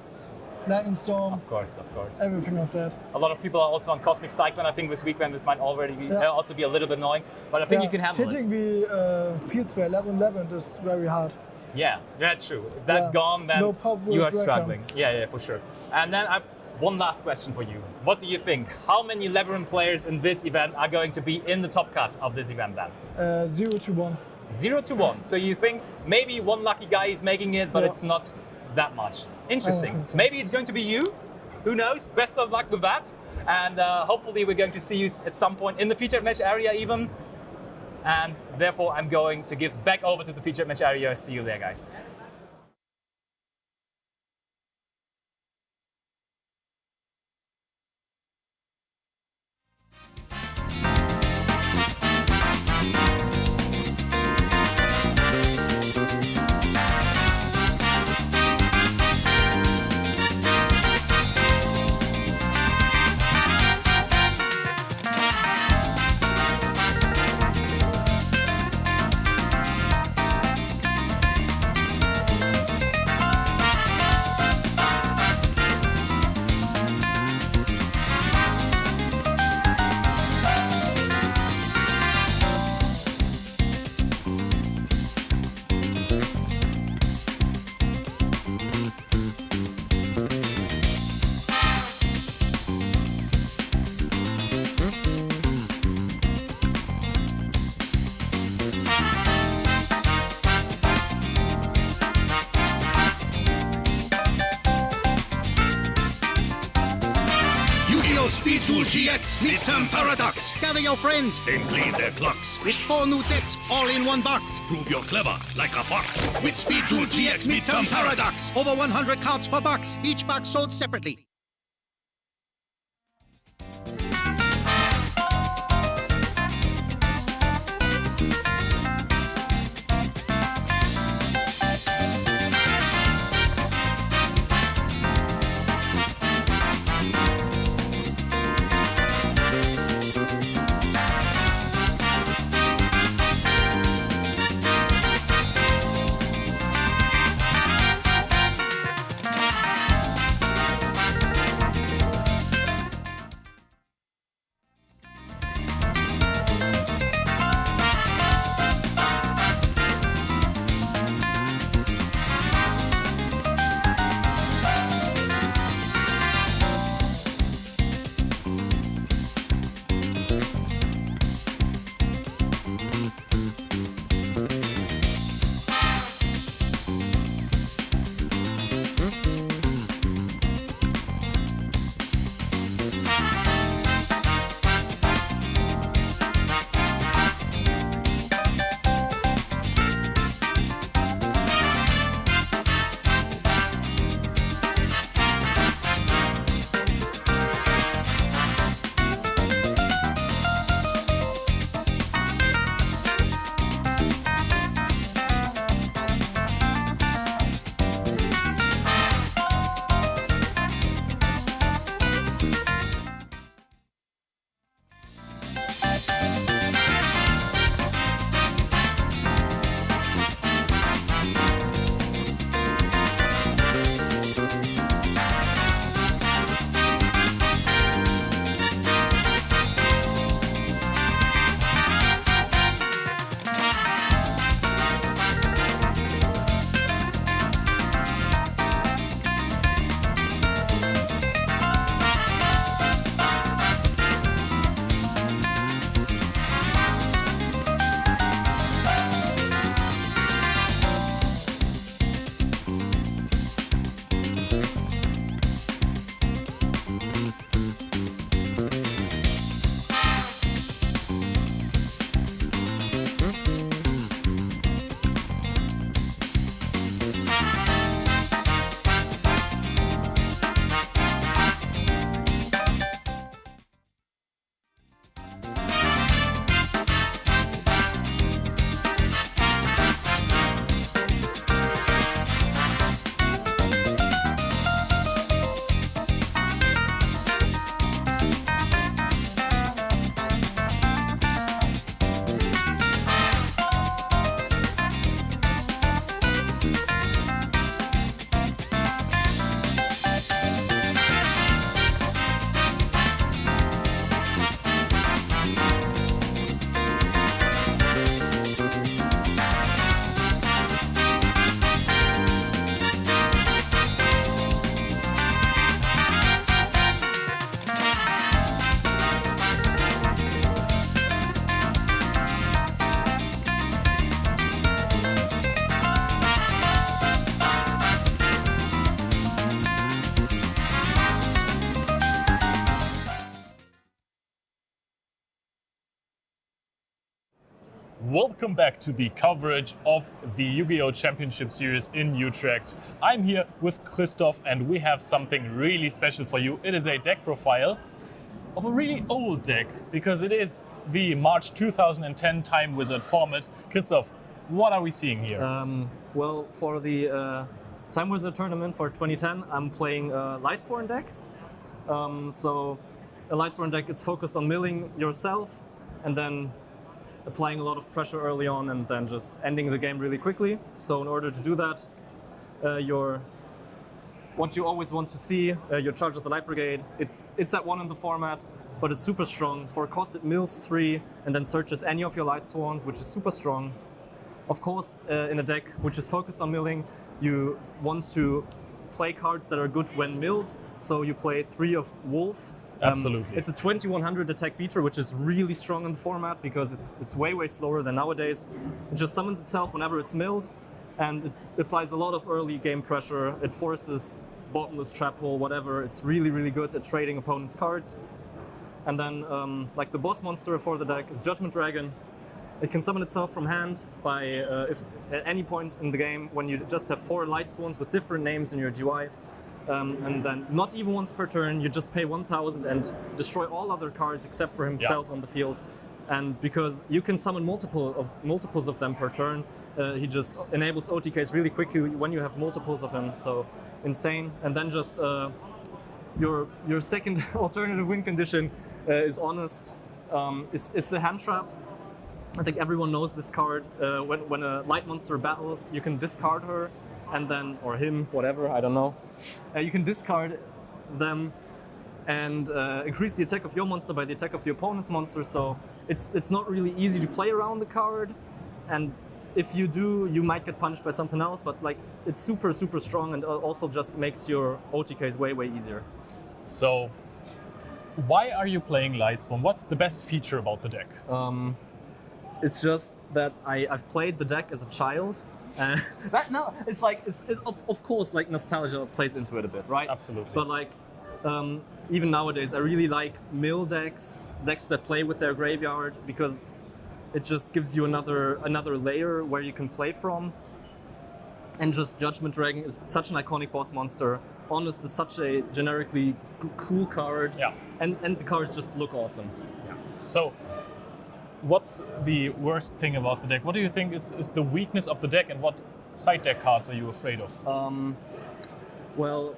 Lightning Storm. Of course. Everything of that. A lot of people are also on Cosmic Cyclone. I think this weekend this might already be, also be a little bit annoying, but I think you can handle Hitting the field spare 11 is very hard. Yeah, that's true. If that's gone, then you are struggling. Yeah, for sure. And then I've one last question for you. What do you think? How many Labyrnth players in this event are going to be in the top cut of this event then? 0 to 1. 0 to 1. So you think maybe one lucky guy is making it, but it's not that much. Interesting. So. Maybe it's going to be you. Who knows? Best of luck with that. And hopefully we're going to see you at some point in the featured match area even. And therefore I'm going to give back over to the featured match area. See you there, guys. Speed Duel GX Midterm Paradox. Gather your friends, then clean their clocks. With 4 new decks, all in one box. Prove you're clever, like a fox. With Speed Duel GX Midterm Paradox. Over 100 cards per box. Each box sold separately. Welcome back to the coverage of the Yu-Gi-Oh! Championship Series in Utrecht. I'm here with Christoph and we have something really special for you. It is a deck profile of a really old deck because it is the March 2010 Time Wizard format. Christoph, what are we seeing here? Well, for the Time Wizard tournament for 2010, I'm playing a Lightsworn deck. So a Lightsworn deck, it's focused on milling yourself and then applying a lot of pressure early on and then just ending the game really quickly. So in order to do that, what you always want to see, your Charge of the Light Brigade, it's at 1 in the format, but it's super strong. For a cost, it mills 3 and then searches any of your Lightsworns, which is super strong. Of course, in a deck which is focused on milling, you want to play cards that are good when milled. So you play 3 of Wolf. Absolutely. It's a 2100 attack beater, which is really strong in the format because it's way slower than nowadays. It just summons itself whenever it's milled, and it applies a lot of early game pressure. It forces bottomless trap hole, whatever. It's really good at trading opponents' cards. And then, like the boss monster for the deck is Judgment Dragon. It can summon itself from hand by if at any point in the game when you just have 4 Lightsworns with different names in your GUI. And then not even once per turn, you just pay 1,000 and destroy all other cards except for himself on the field. And because you can summon multiples of them per turn, he just enables OTKs really quickly when you have multiples of him. So insane. And then just your second alternative win condition is Honest. It's a hand trap. I think everyone knows this card. When a light monster battles, you can discard her. And then, or him, whatever, I don't know. You can discard them and increase the attack of your monster by the attack of the opponent's monster. So it's not really easy to play around the card. And if you do, you might get punished by something else. But like, it's super strong and also just makes your OTKs way easier. So, why are you playing Lightsworn? What's the best feature about the deck? It's just that I've played the deck as a child. No, it's like of course like nostalgia plays into it a bit, right? Absolutely. But like even nowadays, I really like mill decks that play with their graveyard because it just gives you another layer where you can play from. And just Judgment Dragon is such an iconic boss monster. Honest is such a generically cool card. Yeah. And the cards just look awesome. Yeah. So, what's the worst thing about the deck? What do you think is the weakness of the deck, and what side deck cards are you afraid of? Well,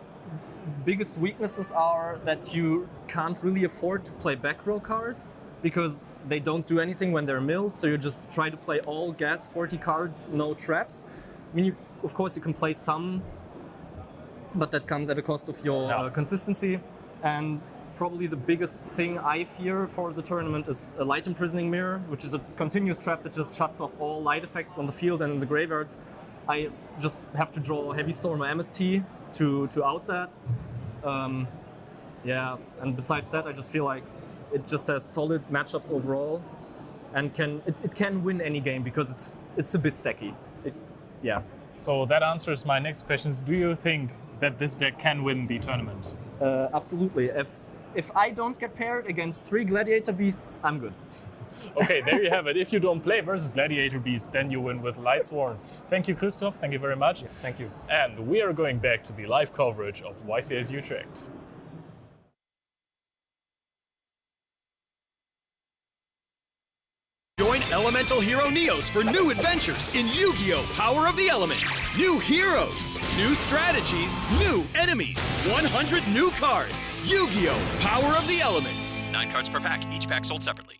biggest weaknesses are that you can't really afford to play back row cards because they don't do anything when they're milled, so you just try to play all gas 40 cards, no traps. I mean, of course you can play some, but that comes at a cost of your consistency. And probably the biggest thing I fear for the tournament is a Light Imprisoning Mirror, which is a continuous trap that just shuts off all light effects on the field and in the graveyards. I just have to draw Heavy Storm or MST to out that. Yeah, and besides that, I just feel like it just has solid matchups overall, and it can win any game because it's a bit sacky. Yeah. So that answers my next question. Do you think that this deck can win the tournament? Absolutely. If I don't get paired against 3 Gladiator Beasts, I'm good. Okay, there you have it. If you don't play versus Gladiator Beast, then you win with Lightsworn. Thank you, Christoph. Thank you very much. Yeah, thank you. And we are going back to the live coverage of YCS Utrecht. Join Elemental Hero Neos for new adventures in Yu-Gi-Oh! Power of the Elements. New heroes, new strategies, new enemies, 100 new cards. Yu-Gi-Oh! Power of the Elements. 9 cards per pack, each pack sold separately.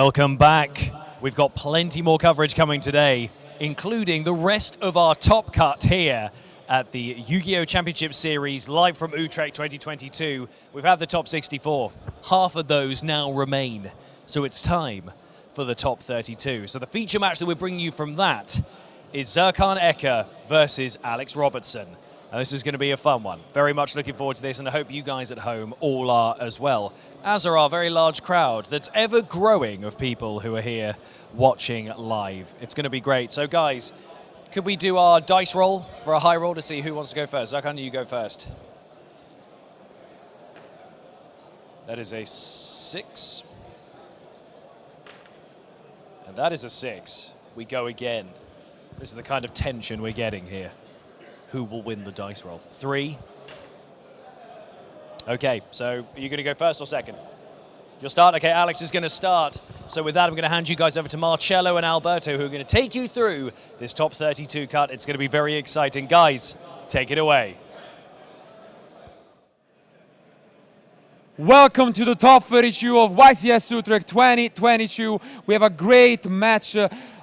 Welcome back. We've got plenty more coverage coming today, including the rest of our top cut here at the Yu-Gi-Oh! Championship Series live from Utrecht 2022. We've had the top 64. Half of those now remain. So it's time for the top 32. So the feature match that we're bringing you from that is Zerkan Eker versus Alex Robertson. And this is going to be a fun one. Very much looking forward to this, and I hope you guys at home all are as well, as are our very large crowd that's ever growing of people who are here watching live. It's going to be great. So guys, could we do our dice roll for a high roll to see who wants to go first? Zerkan, you go first. That is a 6. And that is a 6. We go again. This is the kind of tension we're getting here. Who will win the dice roll? 3. Okay, so are you going to go first or second? You'll start? Okay, Alex is going to start. So with that, I'm going to hand you guys over to Marcello and Alberto, who are going to take you through this top 32 cut. It's going to be very exciting. Guys, take it away. Welcome to the top 32 of YCS Utrecht 2022. We have a great match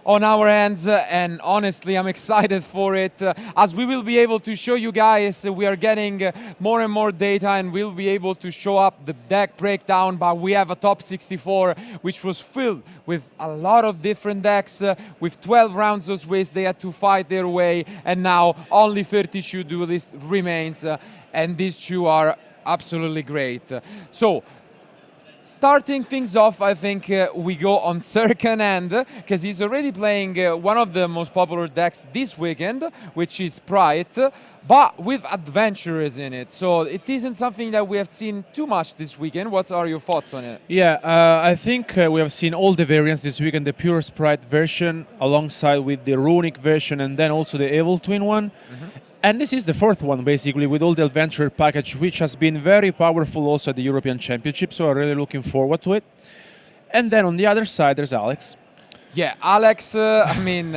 on our hands, and honestly I'm excited for it, as we will be able to show you guys. We are getting more and more data, and we'll be able to show up the deck breakdown. But we have a top 64 which was filled with a lot of different decks, with 12 rounds of Swiss. They had to fight their way, and now only 32 duelists remains, and these two are absolutely great. So starting things off, I think we go on Zerkan end, because he's already playing one of the most popular decks this weekend, which is Sprite, but with adventurers in it. So it isn't something that we have seen too much this weekend. What are your thoughts on it? Yeah, I think we have seen all the variants this weekend, the pure Sprite version alongside with the runic version, and then also the Evil Twin one. And this is the fourth one, basically, with all the adventure package, which has been very powerful also at the European Championship, so I'm really looking forward to it. And then on the other side, there's Alex. Yeah, Alex, I mean,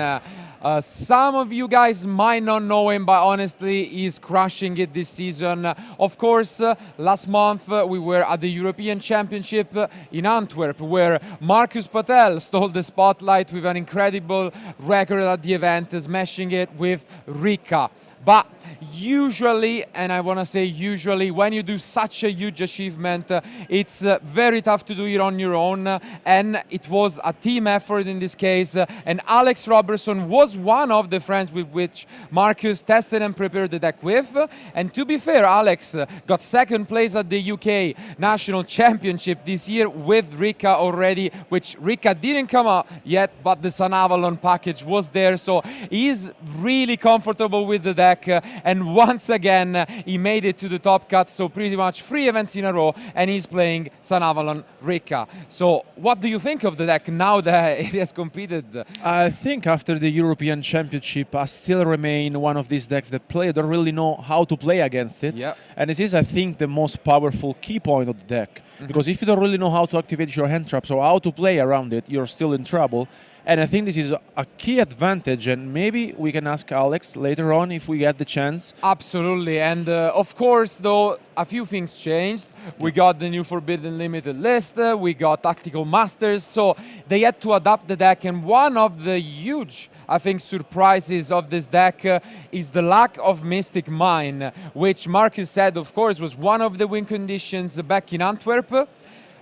some of you guys might not know him, but honestly, he's crushing it this season. Of course, last month we were at the European Championship in Antwerp, where Marcus Patel stole the spotlight with an incredible record at the event, smashing it with Rika. But usually, and I want to say usually, when you do such a huge achievement, it's very tough to do it on your own, and it was a team effort in this case, and Alex Robertson was one of the friends with which Marcus tested and prepared the deck with. And to be fair, Alex got second place at the UK National Championship this year with Rika already, which Rika didn't come out yet, but the Sun Avalon package was there, so he's really comfortable with the deck. And once again, he made it to the top cut, so pretty much 3 events in a row, and he's playing Sun Avalon Rika. So what do you think of the deck now that it has competed? I think after the European Championship, I still remain one of these decks that players don't really know how to play against it. Yeah. And this is, I think, the most powerful key point of the deck. Because if you don't really know how to activate your hand traps or how to play around it, you're still in trouble. And I think this is a key advantage, and maybe we can ask Alex later on if we get the chance. Absolutely, and of course, though, a few things changed. We got the new Forbidden Limited list, we got Tactical Masters, so they had to adapt the deck, and one of the huge, I think, surprises of this deck is the lack of Mystic Mine, which Marcus said, of course, was one of the win conditions back in Antwerp.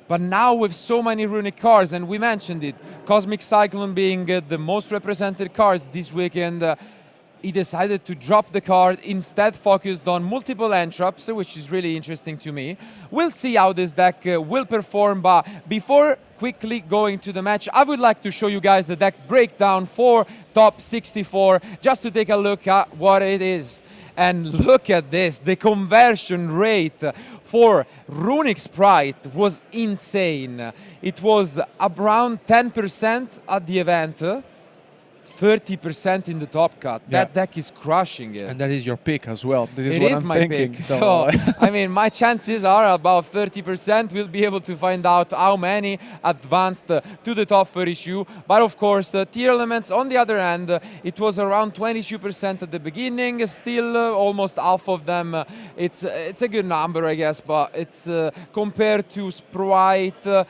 But now with so many runic cards, and we mentioned it, Cosmic Cyclone being the most represented cards this weekend, he decided to drop the card, instead focused on multiple end traps, which is really interesting to me. We'll see how this deck will perform, but before quickly going to the match, I would like to show you guys the deck breakdown for top 64, just to take a look at what it is. And look at this, the conversion rate for Runic Sprite was insane. It was around 10% at the event, 30% in the top cut. Yeah. That deck is crushing it. And that is your pick as well. This is it what is I'm my thinking. pick. So, I mean, my chances are about 30%. We'll be able to find out how many advanced to the top 32. But of course, tier elements, on the other hand, it was around 22% at the beginning. Still, almost half of them. It's a good number, I guess, but it's compared to Sprite,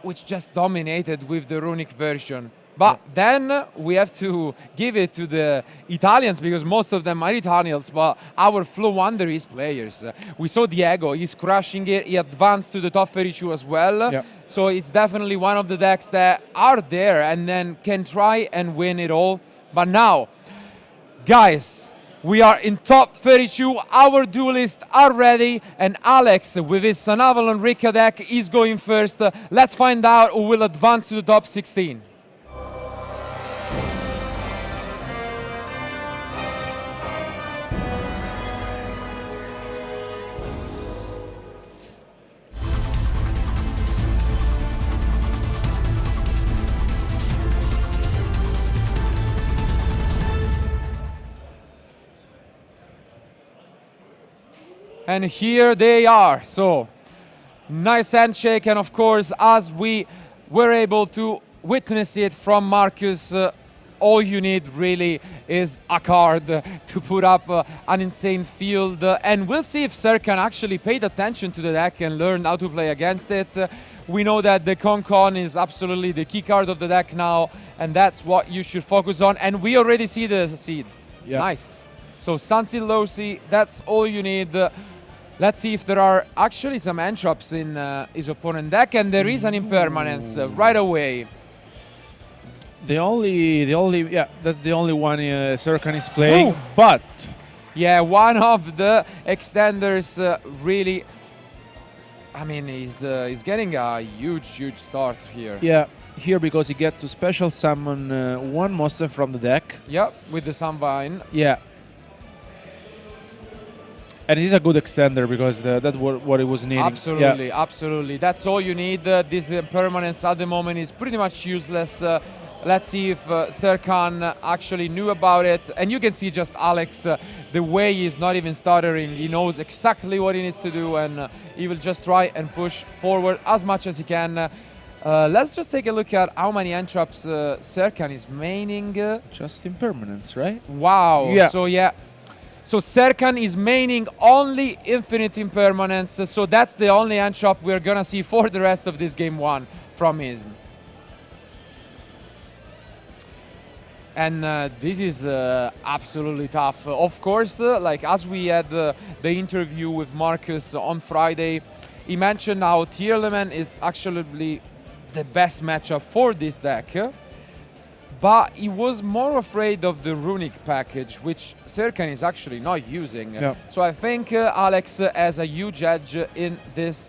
which just dominated with the runic version. But then we have to give it to the Italians, because most of them are Italians, but our Flow Wonder is players. We saw Diego, he's crushing it, he advanced to the top 32 as well. Yeah. So it's definitely one of the decks that are there and then can try and win it all. But now, guys, we are in top 32, our duelists are ready, and Alex with his Sun Avalon Rika deck is going first. Let's find out who will advance to the top 16. And here they are. So, nice handshake, and of course, as we were able to witness it from Marcus, all you need really is a card to put up an insane field. And we'll see if Serkan actually paid attention to the deck and learned how to play against it. We know that the Con is absolutely the key card of the deck now, and that's what you should focus on. And we already see the seed. Yeah. Nice. So Sunseed Losi, that's all you need. Let's see if there are actually some entrops in his opponent deck, and there is an impermanence right away. That's the only one Serkan is playing. Ooh. But yeah, one of the extenders really. I mean, he's getting a huge start here. Yeah, here because he gets to special summon one monster from the deck. Yep, with the Sunvine. Yeah. And he's a good extender because that's what it was needing. Absolutely, yeah. Absolutely. That's all you need. This impermanence at the moment is pretty much useless. Let's see if Serkan actually knew about it. And you can see just Alex, the way he's not even stuttering. He knows exactly what he needs to do, and he will just try and push forward as much as he can. Let's just take a look at how many entrops Serkan is maining. Just impermanence, right? Wow. Yeah. So yeah. So Serkan is maining only infinite impermanence, so that's the only entrop we're gonna see for the rest of this game one from him. And this is absolutely tough. Of course, like as we had the interview with Marcus on Friday, he mentioned how Tearleman is actually the best matchup for this deck. But he was more afraid of the runic package, which Serkan is actually not using. Yeah. So I think Alex has a huge edge in this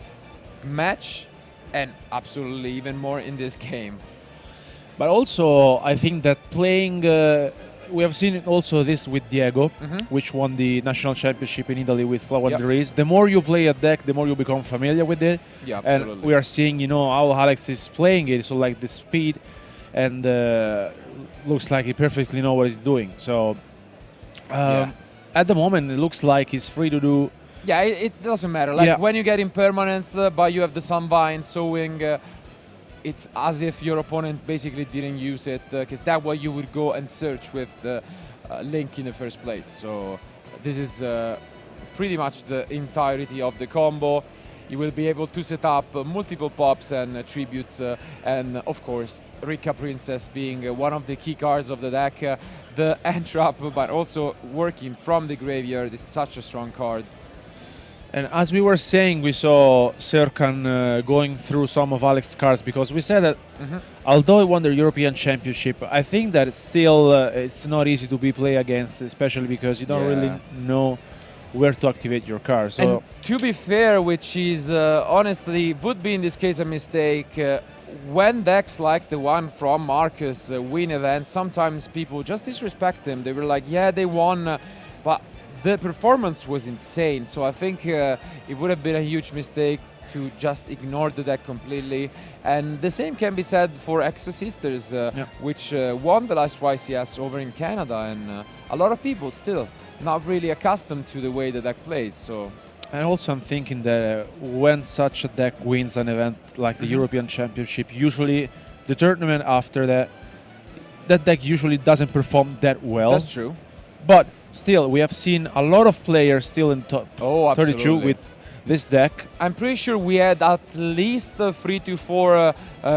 match, and absolutely even more in this game. But also, I think that playing, we have seen it also this with Diego, which won the national championship in Italy with Flow Wonder Race. The more you play a deck, the more you become familiar with it. Yeah, absolutely. And we are seeing, how Alex is playing it, so like the speed, and looks like he perfectly knows what he's doing. So at the moment, it looks like he's free to do. Yeah, it doesn't matter. Like when you get impermanence, but you have the Sunvine sowing, it's as if your opponent basically didn't use it, because that's why you would go and search with the Link in the first place. So this is pretty much the entirety of the combo. You will be able to set up multiple pops and tributes, and of course Rika Princess being one of the key cards of the deck. The entrap, but also working from the graveyard, is such a strong card. And as we were saying, we saw Serkan going through some of Alex's cards, because we said that although he won the European Championship, I think that it's not easy to be played against, especially because you don't really know where to activate your card. So and to be fair, which is honestly would be in this case a mistake, when decks like the one from Marcus win events, sometimes people just disrespect them. They were like, yeah, they won, but the performance was insane. So I think it would have been a huge mistake to just ignore the deck completely. And the same can be said for Exo Sisters, which won the last YCS over in Canada, and a lot of people still not really accustomed to the way the deck plays. So, and also I'm thinking that when such a deck wins an event like the European Championship, usually the tournament after that deck usually doesn't perform that well. That's true. But still, we have seen a lot of players still in top 32 with this deck. I'm pretty sure we had at least 3 to 4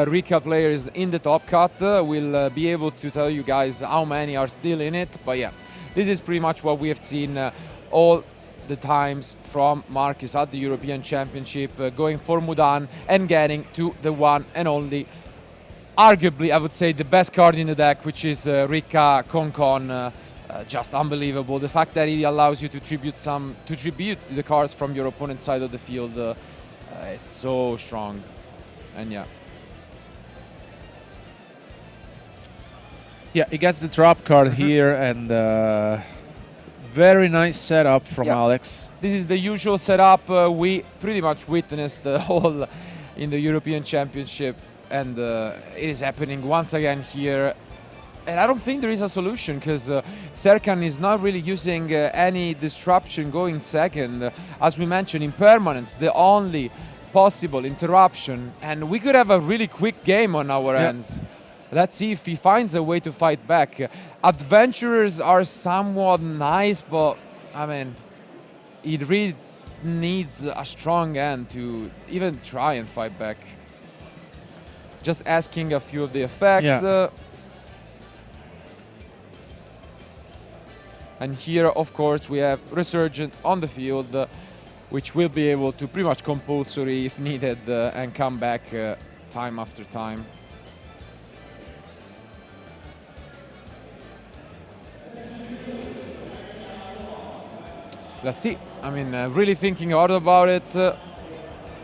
Rika players in the top cut. We'll be able to tell you guys how many are still in it. But yeah, this is pretty much what we have seen all the times from Marcus at the European Championship, going for Mudan and getting to the one and only, arguably, I would say, the best card in the deck, which is Rika Konkon. Just unbelievable. The fact that it allows you to tribute the cards from your opponent's side of the field, it's so strong. And yeah. Yeah, he gets the drop card here, and very nice setup from Alex. This is the usual setup we pretty much witnessed all in the European Championship, and it is happening once again here. And I don't think there is a solution, because Serkan is not really using any disruption going second. As we mentioned, impermanence, the only possible interruption, and we could have a really quick game on our hands. Let's see if he finds a way to fight back. Adventurers are somewhat nice, but I mean, it really needs a strong hand to even try and fight back. Just asking a few of the effects. And here, of course, we have Resurgent on the field, which will be able to pretty much compulsory if needed and come back time after time. Let's see. I mean, really thinking hard about it.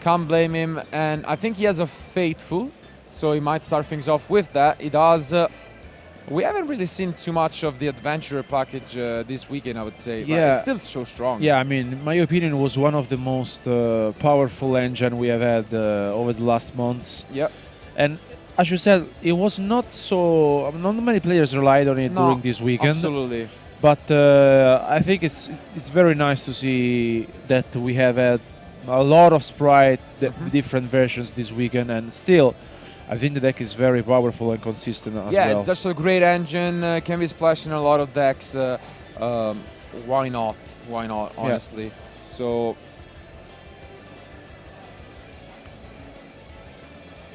Can't blame him. And I think he has a Faithful, so he might start things off with that. He does. We haven't really seen too much of the Adventurer package this weekend, I would say. But it's still so strong. Yeah, I mean, in my opinion, it was one of the most powerful engine we have had over the last months. Yeah. And as you said, it was not so... not many players relied on it during this weekend. Absolutely. But I think it's very nice to see that we have had a lot of Sprite, different versions this weekend, and still... I think the deck is very powerful and consistent as well. Yeah, it's such a great engine. Can be splashed in a lot of decks. Why not? Why not, honestly? Yeah. So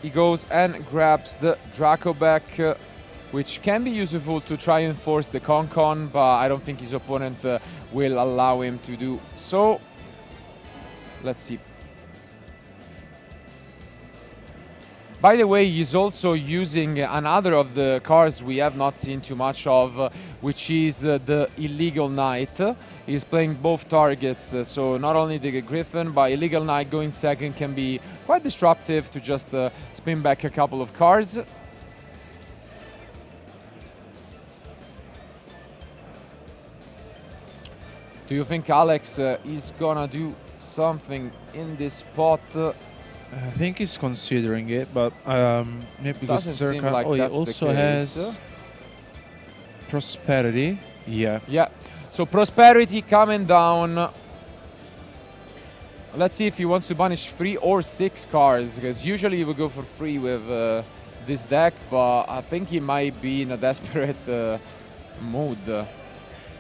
he goes and grabs the Draco back, which can be useful to try and force the Konkon, but I don't think his opponent will allow him to do so. Let's see. By the way, he's also using another of the cards we have not seen too much of, which is the Illegal Knight. He's playing both targets, so not only the Griffin, but Illegal Knight going second can be quite disruptive to just spin back a couple of cards. Do you think Alex is gonna do something in this spot? I think he's considering it, but maybe because doesn't seem like he that's also the case. has Prosperity. Yeah. Yeah. So Prosperity coming down. Let's see if he wants to banish 3 or 6 cards, because usually he would go for 3 with this deck, but I think he might be in a desperate mood.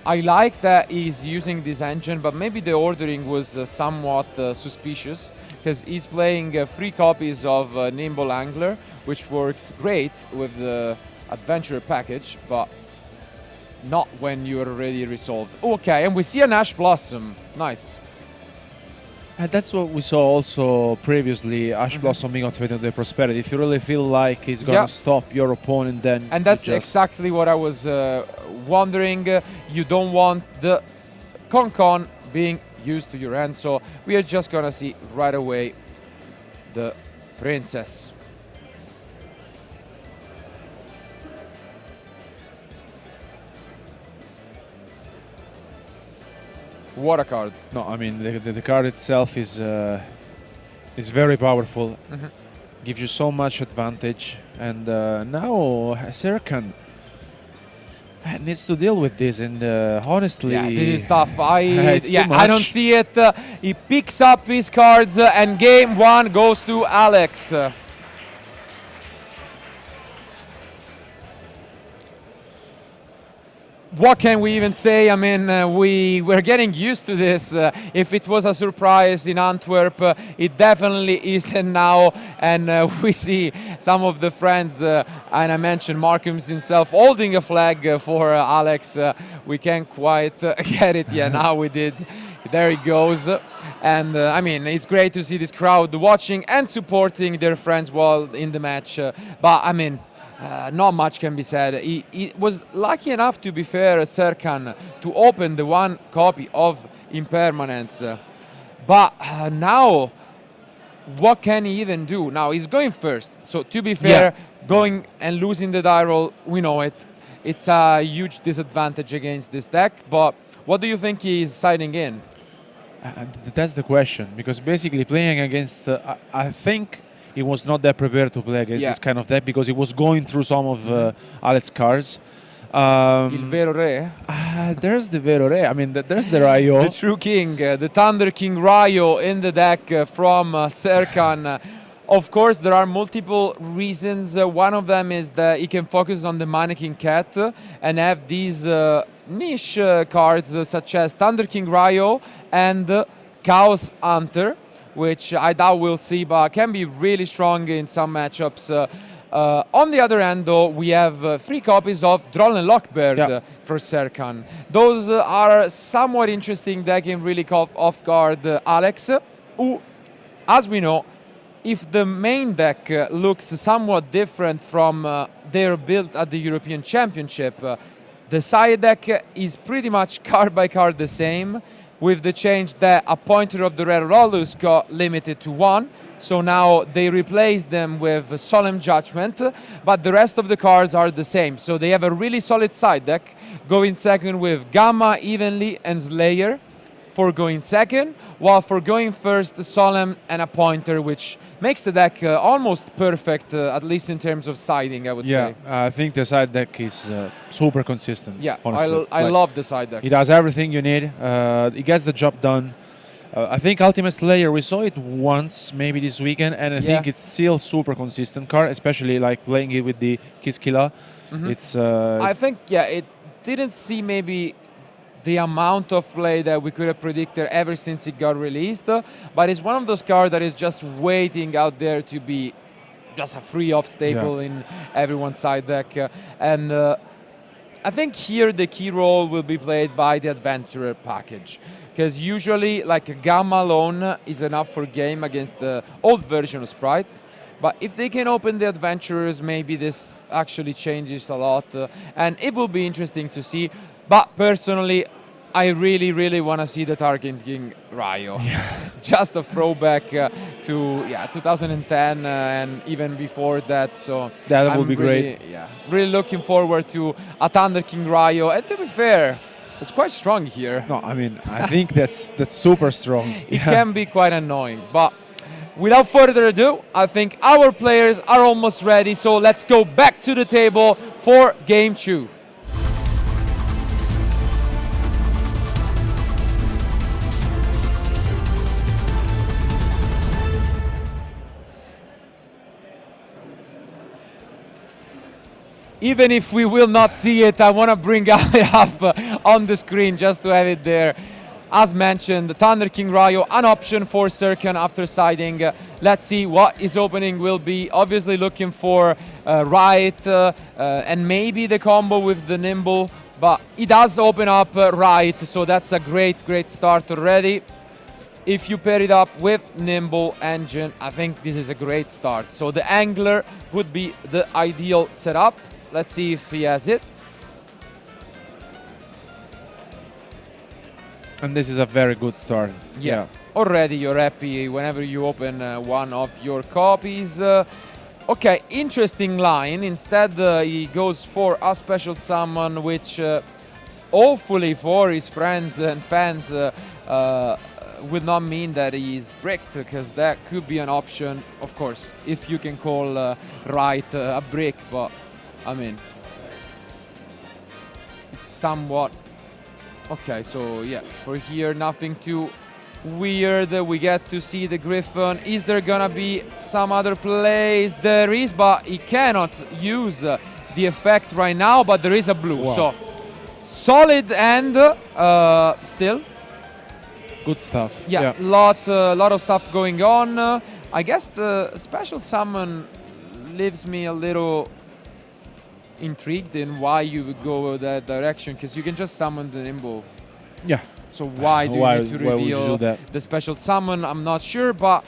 I like that he's using this engine, but maybe the ordering was somewhat suspicious, because he's playing 3 copies of Nimble Angler, which works great with the Adventurer package, but not when you're already resolved. Okay, and we see an Ash Blossom. Nice. And that's what we saw also previously, Ash Blossom being activated on the Prosperity. If you really feel like he's going to stop your opponent, then... And that's exactly what I was wondering. You don't want the Konkon being used to your hand, so we are just going to see right away the Princess. What a card. No, I mean, the card itself is very powerful. Gives you so much advantage. And now Serkan needs to deal with this. And honestly... Yeah, this is tough. I don't see it. He picks up his cards and game 1 goes to Alex. what can we even say? I mean, we're getting used to this. If it was a surprise in Antwerp, it definitely isn't now. And we see some of the friends, and I mentioned Markums himself, holding a flag for Alex. We can't quite get it yet. Now we did. There he goes. And I mean, it's great to see this crowd watching and supporting their friends while in the match. But I mean, not much can be said. He was lucky enough, to be fair, Serkan, to open the one copy of Impermanence. But now, what can he even do? Now, he's going first. So, to be fair, going and losing the die roll, we know it. It's a huge disadvantage against this deck. But what do you think he's siding in? That's the question. Because basically playing against, I think, he was not that prepared to play against this kind of deck because he was going through some of Alex's cards. Il Vero Re? There's the Vero Re. I mean, there's the Rayo. The True King, the Thunder King Rayo in the deck from Serkan. Of course, there are multiple reasons. One of them is that he can focus on the Mannequin Cat and have these niche cards such as Thunder King Rayo and Chaos Hunter, which I doubt we'll see, but can be really strong in some matchups. On the other hand, though, we have 3 copies of Droll and Lockbird for Serkan. Those are somewhat interesting. They can really caught off guard Alex, who, as we know, if the main deck looks somewhat different from their build at the European Championship, the side deck is pretty much card by card the same, with the change that a pointer of the Red Rollus got limited to 1. So now they replaced them with Solemn Judgment, but the rest of the cards are the same. So they have a really solid side deck, going second with Gamma, Evenly, and Slayer for going second, while for going first, Solemn and a pointer, which makes the deck almost perfect, at least in terms of siding, I would say. Yeah, I think the side deck is super consistent. Yeah, honestly. I love the side deck. It does everything you need. It gets the job done. I think Ultimate Slayer, we saw it once, maybe this weekend, and I think it's still super consistent card, especially like playing it with the Kiskila. It's. I think it didn't see maybe the amount of play that we could have predicted ever since it got released, but it's one of those cards that is just waiting out there to be just a free off staple in everyone's side deck. And I think here the key role will be played by the Adventurer package, because usually like a Gamma alone is enough for game against the old version of Sprite. But if they can open the Adventurers, maybe this actually changes a lot, and it will be interesting to see. But personally, I really, really want to see the Tarkin King Rayo. Just a throwback to 2010 and even before that. So that would be great. Really looking forward to a Thunder King Rayo. And to be fair, it's quite strong here. No, I mean, I think that's super strong. It can be quite annoying, but without further ado, I think our players are almost ready. So let's go back to the table for Game 2. Even if we will not see it, I want to bring it up on the screen just to have it there. As mentioned, the Thunder King Rayo, an option for Serkan after siding. Let's see what his opening will be. Obviously looking for Riot and maybe the combo with the Nimble, but he does open up Riot, so that's a great start already. If you pair it up with Nimble Engine, I think this is a great start. So the Angler would be the ideal setup. Let's see if he has it. And this is a very good start. Yeah. Already you're happy whenever you open one of your copies. Okay, interesting line. Instead, he goes for a special summon, which hopefully for his friends and fans will not mean that he's bricked, because that could be an option, of course, if you can call Right a brick, but I mean, somewhat. Okay, so yeah, for here, nothing too weird. We get to see the Griffon. Is there gonna be some other plays? There is, but he cannot use the effect right now, but there is a blue. Wow. So solid end still. Good stuff. Yeah, lot of stuff going on. I guess the special summon leaves me a little intrigued in why you would go that direction, because you can just summon the Nimble. Yeah. So why do you need to reveal the special summon? I'm not sure, but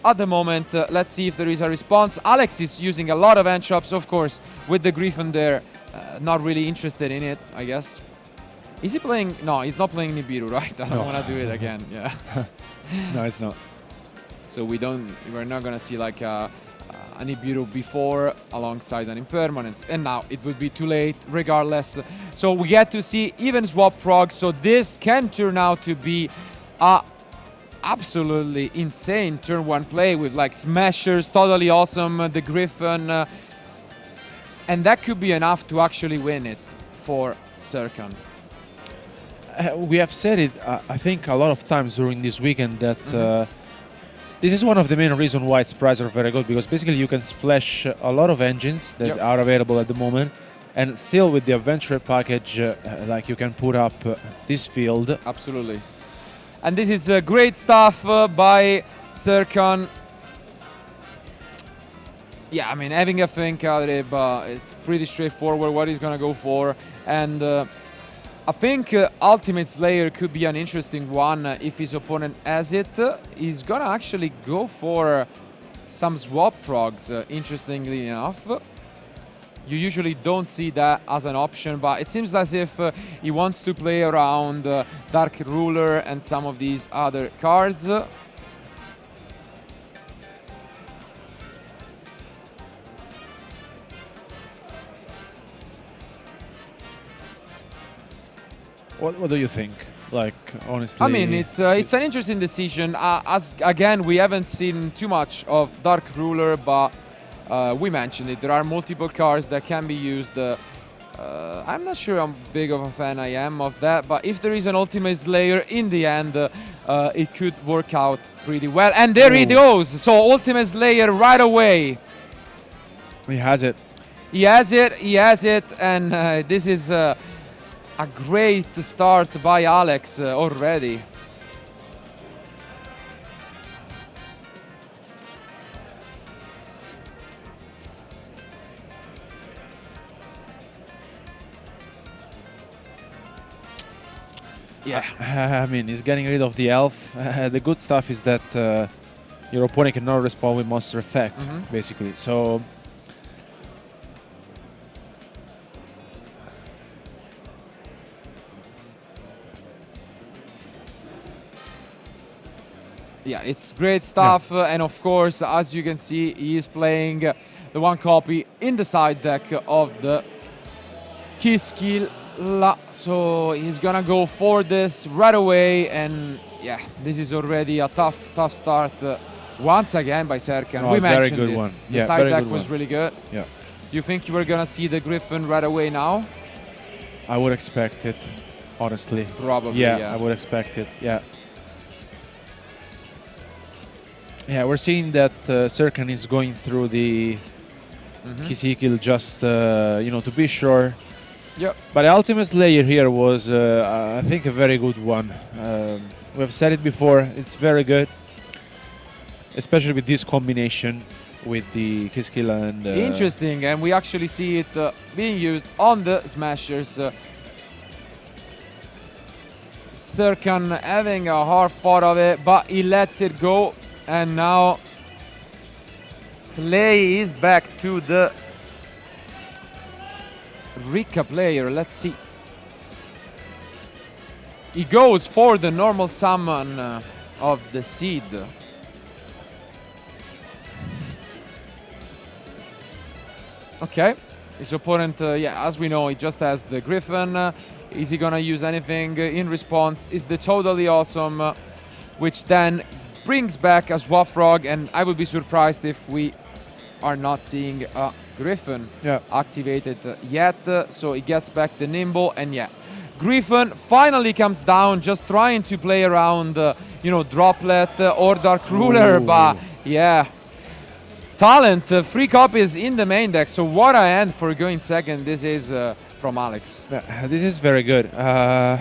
at the moment, let's see if there is a response. Alex is using a lot of end shops, of course, with the Griffin there. Not really interested in it, I guess. Is he playing? No, he's not playing Nibiru, right? I don't want to do it again. Yeah. No, it's not. So we're not gonna see like a Nibiru before alongside an Impermanence, and now it would be too late regardless. So we get to see even swap frog. So this can turn out to be a absolutely insane turn one play with like smashers, totally awesome, the Griffin, and that could be enough to actually win it for Serkan. We have said it, I think, a lot of times during this weekend that this is one of the main reasons why its prices are very good, because basically you can splash a lot of engines that are available at the moment, and still with the adventure package, like you can put up this field. Absolutely. And this is great stuff by Serkan. Yeah, I mean, having a think out of it, but it's pretty straightforward what he's gonna go for, and I think Ultimate Slayer could be an interesting one if his opponent has it. He's gonna actually go for some swap frogs, interestingly enough. You usually don't see that as an option, but it seems as if he wants to play around Dark Ruler and some of these other cards. What do you think? Like, honestly, I mean, it's an interesting decision. As again, we haven't seen too much of Dark Ruler, but we mentioned it. There are multiple cards that can be used. I'm not sure how big of a fan I am of that, but if there is an Ultimate Slayer in the end, it could work out pretty well. And there it goes. So Ultimate Slayer right away. He has it. He has it. He has it. And this is a great start by Alex already. Yeah, I mean, he's getting rid of the elf. The good stuff is that your opponent cannot respond with monster effect, basically. So yeah, it's great stuff, and of course, as you can see, he is playing the one copy in the side deck of the Kiskill. So he's gonna go for this right away, and yeah, this is already a tough start once again by Serkan. Oh, we very mentioned good it. one. The Yeah, side very deck good was one. really good. Yeah. You think you were gonna see the Griffin right away now? I would expect it, honestly. Probably, Yeah, I would expect it. Yeah. Yeah, we're seeing that Serkan is going through the Kisikil just, to be sure. Yep. But Ultimate Slayer here was, I think, a very good one. We've said it before, it's very good. Especially with this combination with the Kiskill and... Interesting, and we actually see it being used on the Smashers. Serkan having a hard fought of it, but he lets it go. And now play is back to the Rika player. Let's see. He goes for the normal summon of the Seed. Okay. His opponent, as we know, he just has the Griffin. Is he gonna use anything in response? Is the Totally Awesome, which then brings back a Swap Frog, and I would be surprised if we are not seeing a Griffin activated yet. So he gets back the Nimble, and Griffin finally comes down, just trying to play around, Droplet or Dark Ruler, but Talent, 3 copies in the main deck, so what a hand for going second this is from Alex. This is very good. I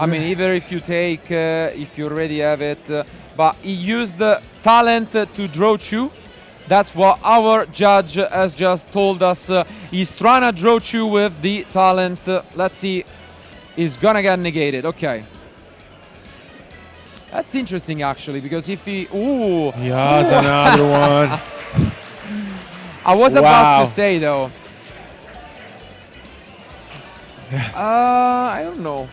mean, either if you take, if you already have it, but he used the talent to draw 2. That's what our judge has just told us. He's trying to draw 2 with the talent. Let's see. He's gonna get negated. Okay. That's interesting, actually, because if he... Ooh! He has another one. I was about to say, though. I don't know.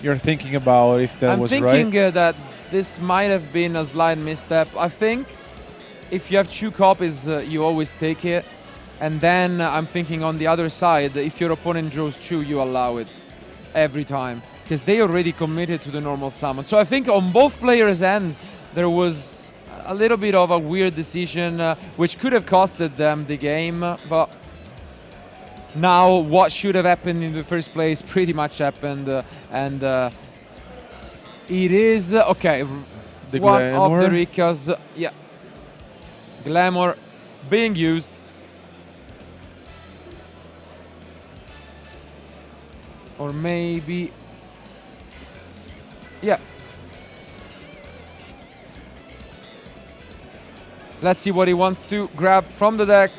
You're thinking about if that was right? I'm thinking that this might have been a slight misstep. I think if you have 2 copies, you always take it. And then I'm thinking on the other side, if your opponent draws 2, you allow it every time. Because they already committed to the normal summon. So I think on both players' end, there was a little bit of a weird decision, which could have costed them the game. But now what should have happened in the first place pretty much happened. And it is, okay, the one glamour. of the Rikas, yeah. Glamour being used. Or maybe, yeah. Let's see what he wants to grab from the deck.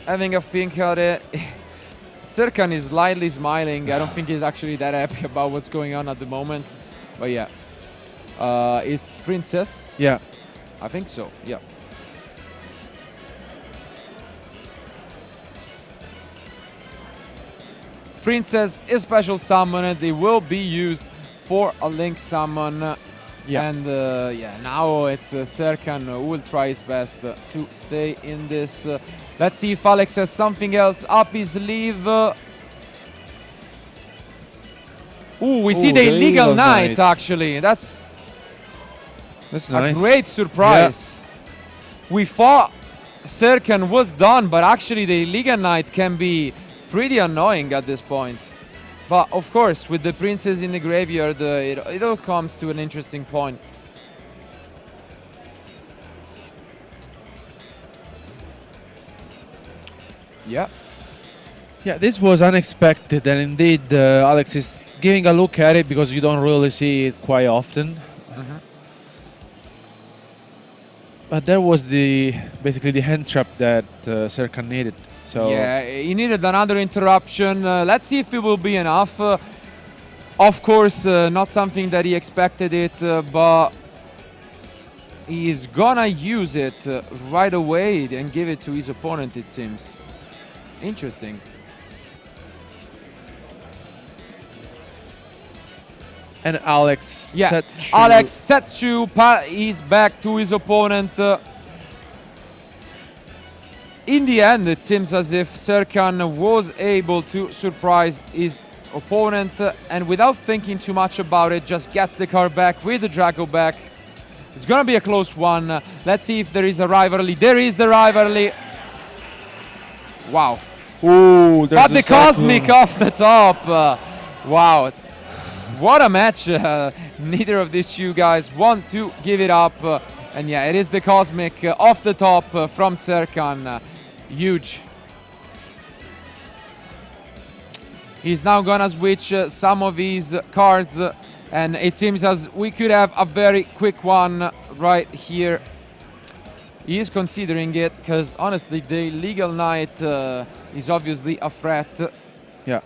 Having a think at it. Serkan is slightly smiling. I don't think he's actually that happy about what's going on at the moment. But yeah. Is Princess? Yeah. I think so, yeah. Princess is special summoned. They will be used for a link summon. Yeah. And yeah, now it's Serkan who will try his best to stay in this. Let's see if Alex has something else up his sleeve. Ooh, we see the illegal knight, actually. That's nice. A great surprise. Yeah. We thought Serkan was done, but actually the illegal knight can be pretty annoying at this point. But of course, with the princess in the graveyard, it all comes to an interesting point. Yeah. Yeah, this was unexpected, and indeed, Alex is giving a look at it because you don't really see it quite often. Mm-hmm. But that was basically the hand trap that Serkan needed. So yeah, he needed another interruption. Let's see if it will be enough. Of course, not something that he expected it, but he's gonna use it right away and give it to his opponent, it seems. Interesting. And Alex sets you. He's back to his opponent. In the end, it seems as if Serkan was able to surprise his opponent, and without thinking too much about it, just gets the card back with the Draco back. It's gonna be a close one. Let's see if there is a rivalry. There is the rivalry. Wow. Ooh, but the Cosmic off the top. Wow. What a match. Neither of these two guys want to give it up. And yeah, it is the Cosmic off the top from Serkan. Huge. He's now gonna switch some of his cards, and it seems as we could have a very quick one right here. He is considering it because honestly the Legal Knight is obviously a threat. Yeah.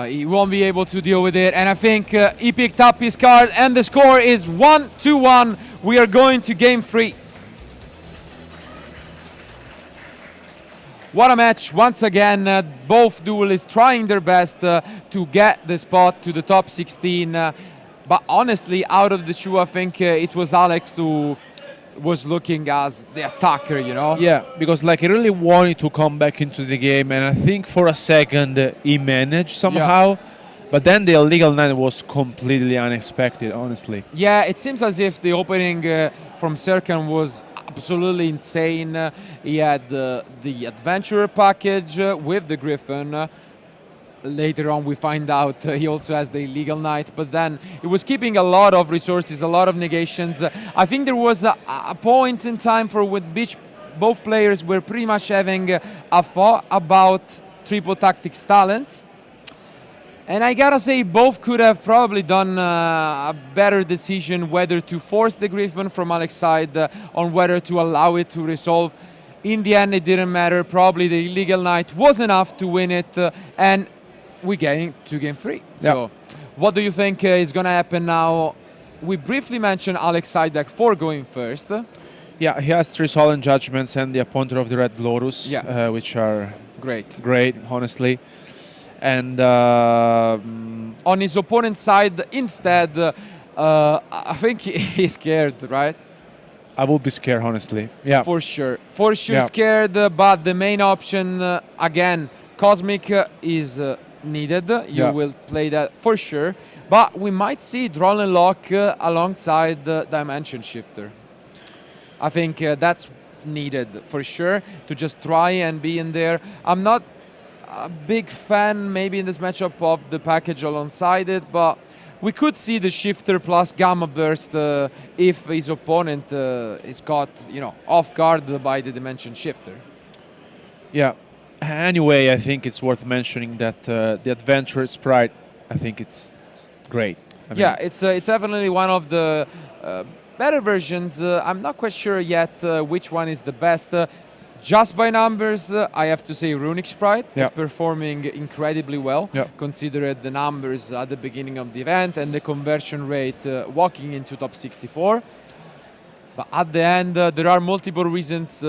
He won't be able to deal with it, and I think he picked up his card, and the score is 1-1. We are going to game 3. What a match. Once again, both duelists trying their best to get the spot to the top 16. But honestly, out of the two, I think it was Alex who was looking as the attacker, you know? Yeah, because like he really wanted to come back into the game, and I think for a second he managed somehow. Yeah. But then the illegal knight was completely unexpected, honestly. Yeah, it seems as if the opening from Serkan was absolutely insane. He had the adventurer package with the Griffin. Later on we find out he also has the illegal knight, but then it was keeping a lot of resources, a lot of negations. I think there was a point in time for which both players were pretty much having a thought about triple tactics talent. And I gotta say, both could have probably done a better decision whether to force the Griffin from Alex's side or whether to allow it to resolve. In the end, it didn't matter. Probably the illegal knight was enough to win it, and we gained to game 3. Yeah. So, what do you think is gonna happen now? We briefly mentioned Alex's side deck for going first. Yeah, he has 3 Solemn Judgments and the Appointer of the Red Glorus, which are great, honestly. And on his opponent's side, instead, I think he's scared, right? I would be scared, honestly. Yeah, for sure scared. But the main option, again, Cosmic is needed. You will play that for sure. But we might see Drawn and Lock alongside the Dimension Shifter. I think that's needed for sure to just try and be in there. I'm not a big fan maybe in this matchup of the package alongside it, but we could see the Shifter plus Gamma Burst if his opponent is caught, off guard by the Dimension Shifter. Yeah. Anyway, I think it's worth mentioning that the Adventurer Sprite, I think it's great. I mean, it's definitely one of the better versions. I'm not quite sure yet which one is the best. Just by numbers, I have to say Runic Sprite is performing incredibly well, considering the numbers at the beginning of the event and the conversion rate walking into top 64. But at the end, there are multiple reasons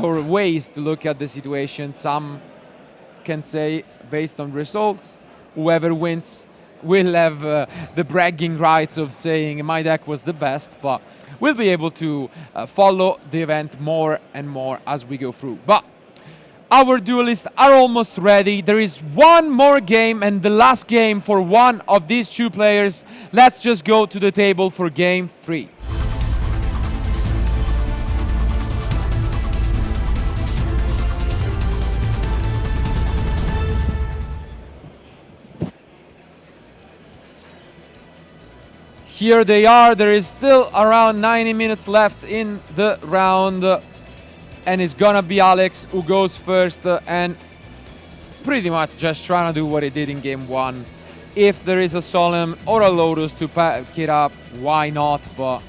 or ways to look at the situation. Some can say, based on results, whoever wins will have the bragging rights of saying my deck was the best, but we'll be able to follow the event more and more as we go through. But our duelists are almost ready. There is one more game and the last game for one of these 2 players. Let's just go to the table for game 3. Here they are. There is still around 90 minutes left in the round. And it's gonna be Alex who goes first and pretty much just trying to do what he did in game 1. If there is a Solemn or a Lotus to pack it up, why not? But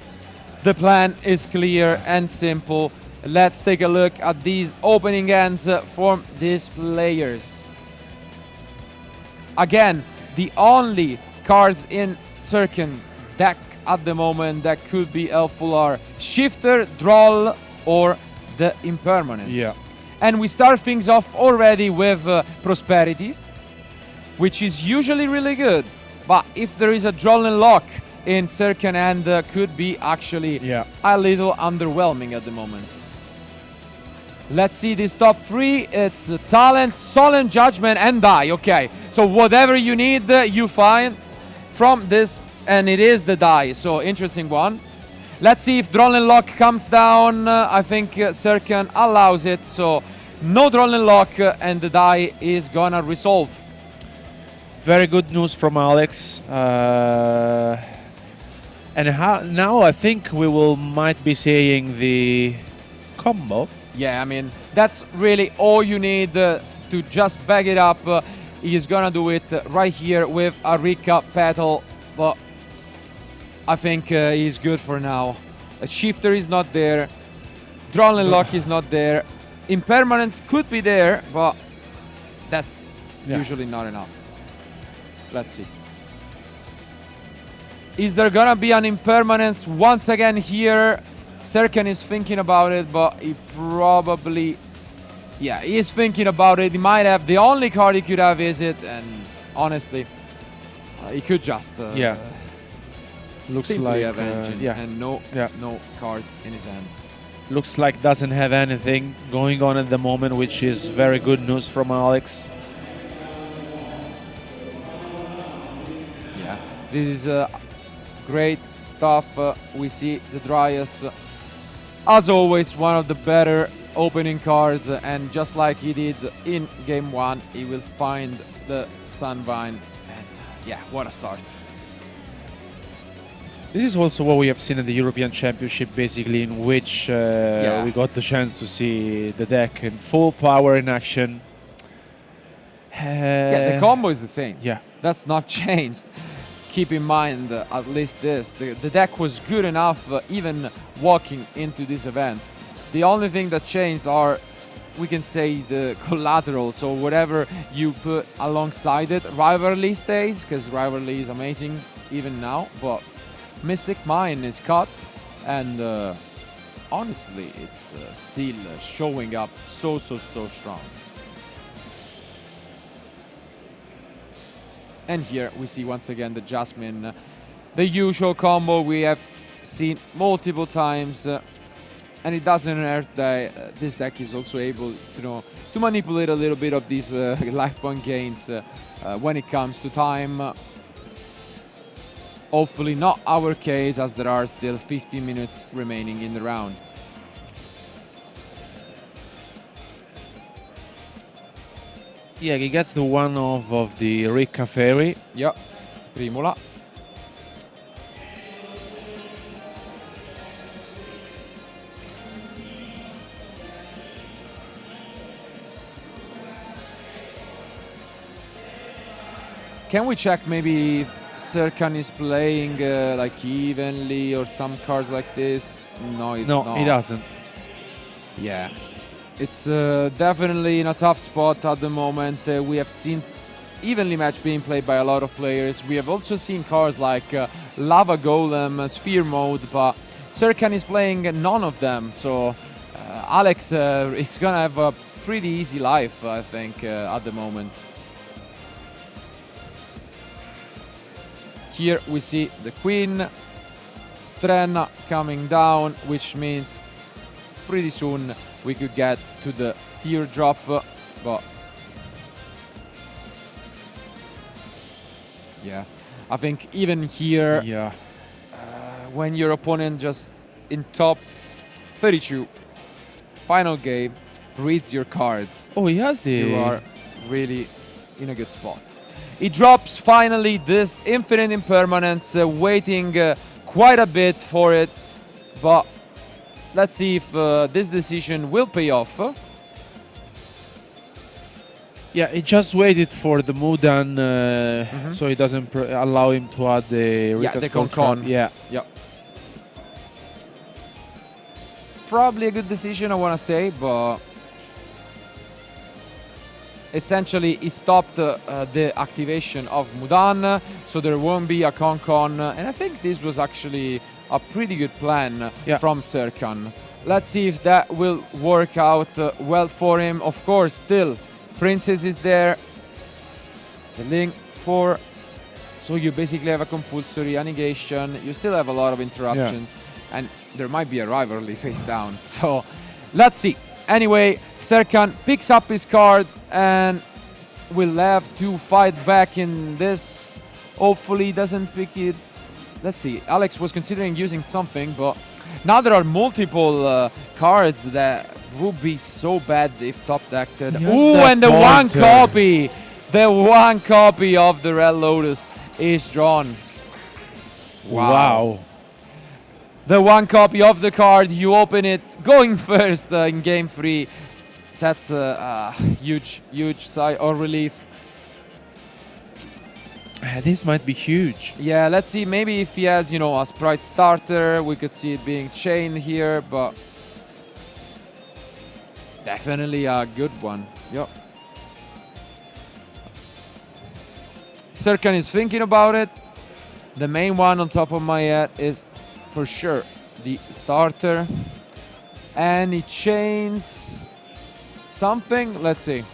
the plan is clear and simple. Let's take a look at these opening hands from these players. Again, the only cards in Circin deck at the moment that could be helpful are Shifter, Droll, or the Impermanence. Yeah. And we start things off already with Prosperity, which is usually really good. But if there is a Droll and Lock in Circin and could be actually a little underwhelming at the moment. Let's see this top 3. It's Talent, Solemn Judgment, and Die. Okay, so whatever you need, you find from this. And it is the die, so interesting one. Let's see if Droll and Lock comes down. I think Circin allows it, so no Droll and Lock, and the die is gonna resolve. Very good news from Alex. And now I think we might be seeing the combo. Yeah, I mean, that's really all you need to just back it up. He's gonna do it right here with a Rika Petal, but I think he's good for now. A Shifter is not there. Droll and Lock is not there. Impermanence could be there, but that's usually not enough. Let's see. Is there gonna be an Impermanence once again here? Circin is thinking about it, but he probably... Yeah, he is thinking about it. He might have... The only card he could have is it, and honestly, he could just... Looks simply like have engine and no cards in his hand. Looks like doesn't have anything going on at the moment, which is very good news from Alex. Yeah, this is great stuff. We see the Dryas, as always, one of the better opening cards, and just like he did in game 1, he will find the Sunvine, and yeah, what a start. This is also what we have seen at the European Championship, basically, in which we got the chance to see the deck in full power in action. Yeah, the combo is the same. Yeah. That's not changed. Keep in mind at least this. The deck was good enough even walking into this event. The only thing that changed are, we can say, the collateral. So whatever you put alongside it. Rivalry stays, because Rivalry is amazing even now. But Mystic Mine is cut. And honestly, it's still showing up so strong. And here we see once again the Jasmine, the usual combo we have seen multiple times, and it doesn't hurt that this deck is also able to manipulate a little bit of these life point gains when it comes to time. Hopefully not our case, as there are still 15 minutes remaining in the round. Yeah, he gets the one-off of the Ricca Fairy. Yeah, Primula. Can we check maybe if Serkan is playing like evenly or some cards like this? No, it's not. No, he doesn't. Yeah. It's definitely in a tough spot at the moment. We have seen evenly match being played by a lot of players. We have also seen cards like Lava Golem, Sphere Mode, but Serkan is playing none of them. So Alex is gonna have a pretty easy life, I think, at the moment. Here we see the Queen, Strenna coming down, which means pretty soon we could get to the teardrop, but yeah, I think even here, when your opponent just in top 32, final game, reads your cards. Oh, he has the... You are really in a good spot. He drops finally this Infinite Impermanence, waiting quite a bit for it, but let's see if this decision will pay off. Yeah, he just waited for the Mudan, so he doesn't allow him to add the Rika's Concon. Yeah. Yep. Probably a good decision, I want to say, but essentially it stopped the activation of Mudan, so there won't be a Concon, and I think this was actually a pretty good plan from Serkan. Let's see if that will work out well for him. Of course, still, Princess is there. The Link 4. So you basically have a compulsory negation. You still have a lot of interruptions. And there might be a rivalry face down. So let's see. Anyway, Serkan picks up his card and will have to fight back in this. Hopefully he doesn't pick it. Let's see, Alex was considering using something, but now there are multiple cards that would be so bad if top-decked. Ooh, and the one copy! The one copy of the Red Lotus is drawn. Wow. The one copy of the card, you open it, going first in game 3. That's a huge sigh of relief. This might be huge. Yeah, let's see. Maybe if he has, a Sprite starter, we could see it being chained here, but definitely a good one. Yep. Serkan is thinking about it. The main one on top of my head is for sure the starter. And he chains something. Let's see.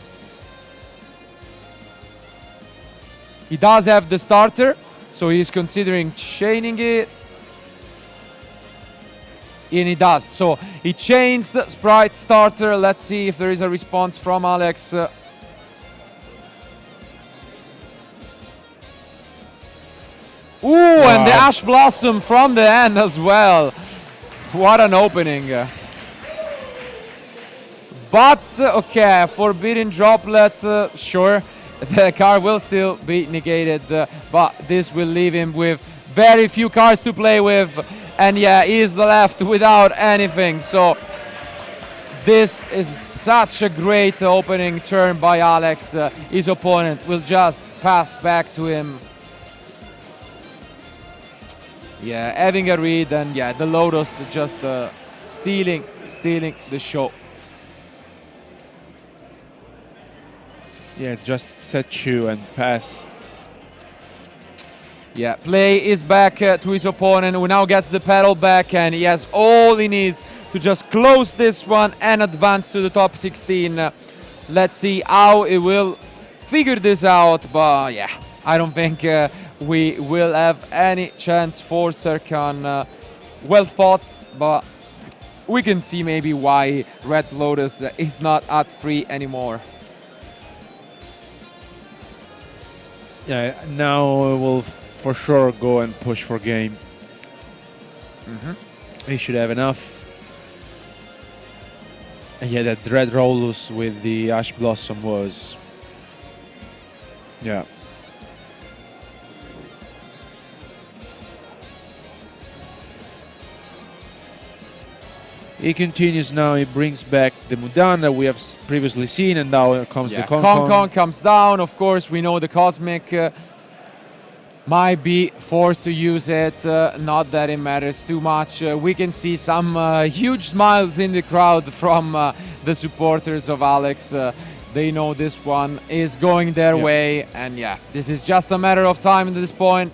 He does have the starter, so he's considering chaining it. And he does. So he chains the Sprite starter. Let's see if there is a response from Alex. Ooh, wow. And the Ash Blossom from the end as well. What an opening. But, okay, Forbidden Droplet, sure. The card will still be negated, but this will leave him with very few cards to play with, and yeah, he is left without anything. So this is such a great opening turn by Alex. His opponent will just pass back to him. Yeah, having a read, and yeah, the Lotus just stealing the show. Yeah, it's just set you and pass. Yeah, play is back to his opponent, who now gets the pedal back, and he has all he needs to just close this one and advance to the top 16. Let's see how he will figure this out, but yeah, I don't think we will have any chance for Serkan. Well fought, but we can see maybe why Red Lotus is not at 3 anymore. Yeah, now we'll for sure go and push for game. He should have enough. And yeah, that Red Rolus with the Ash Blossom was... Yeah. He continues now, he brings back the Mudan that we have previously seen, and now comes the Kong. Kong comes down, of course, we know the Cosmic might be forced to use it, not that it matters too much. We can see some huge smiles in the crowd from the supporters of Alex. They know this one is going their way, and yeah, this is just a matter of time at this point.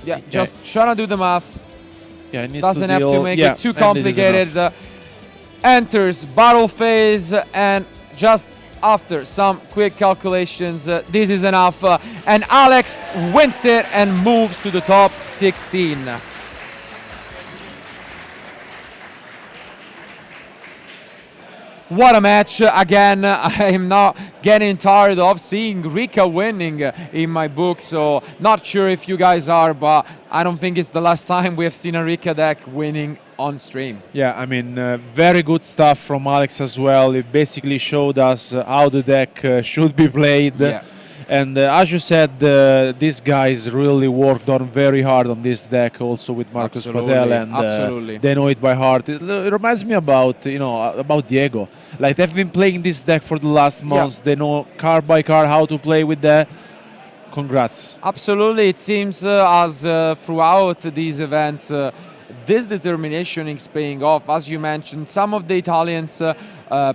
Yeah, just trying to do the math. Yeah, it needs doesn't have to make it too and complicated. Enters battle phase, and just after some quick calculations, this is enough. And Alex wins it and moves to the top 16. What a match. Again, I'm not getting tired of seeing Rika winning in my book, so not sure if you guys are, but I don't think it's the last time we have seen a Rika deck winning on stream. Yeah, I mean, very good stuff from Alex as well. It basically showed us how the deck should be played. Yeah. And as you said, these guys really worked on very hard on this deck, also with Marcus Patel, and they know it by heart. It reminds me about about Diego. Like, they've been playing this deck for the last months. They know card by card how to play with that. Congrats. Absolutely, it seems as throughout these events, this determination is paying off. As you mentioned, some of the Italians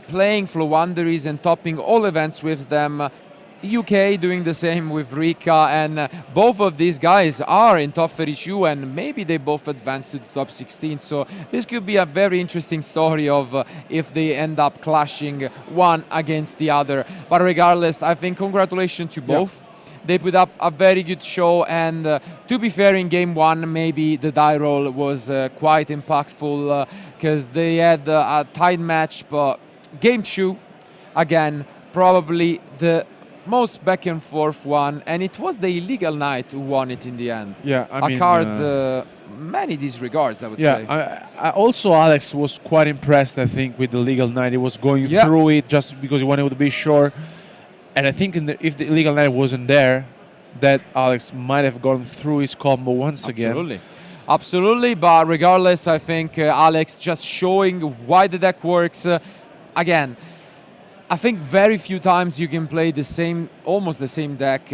playing Flowanderies and topping all events with them. UK doing the same with Rika, and both of these guys are in top 32, and maybe they both advance to the top 16. So this could be a very interesting story of if they end up clashing one against the other. But regardless, I think congratulations to both. They put up a very good show, and to be fair, in game one, maybe the die roll was quite impactful because they had a tight match, but game two, again, probably the most back and forth one, and it was the Illegal Knight who won it in the end. Yeah, I mean, a card many disregards, I would say. Yeah, also Alex was quite impressed, I think, with the Illegal Knight. He was going through it just because he wanted to be sure. And I think if the Illegal Knight wasn't there, that Alex might have gone through his combo once again. Absolutely, but regardless, I think Alex just showing why the deck works. Again, I think very few times you can play the same, almost the same deck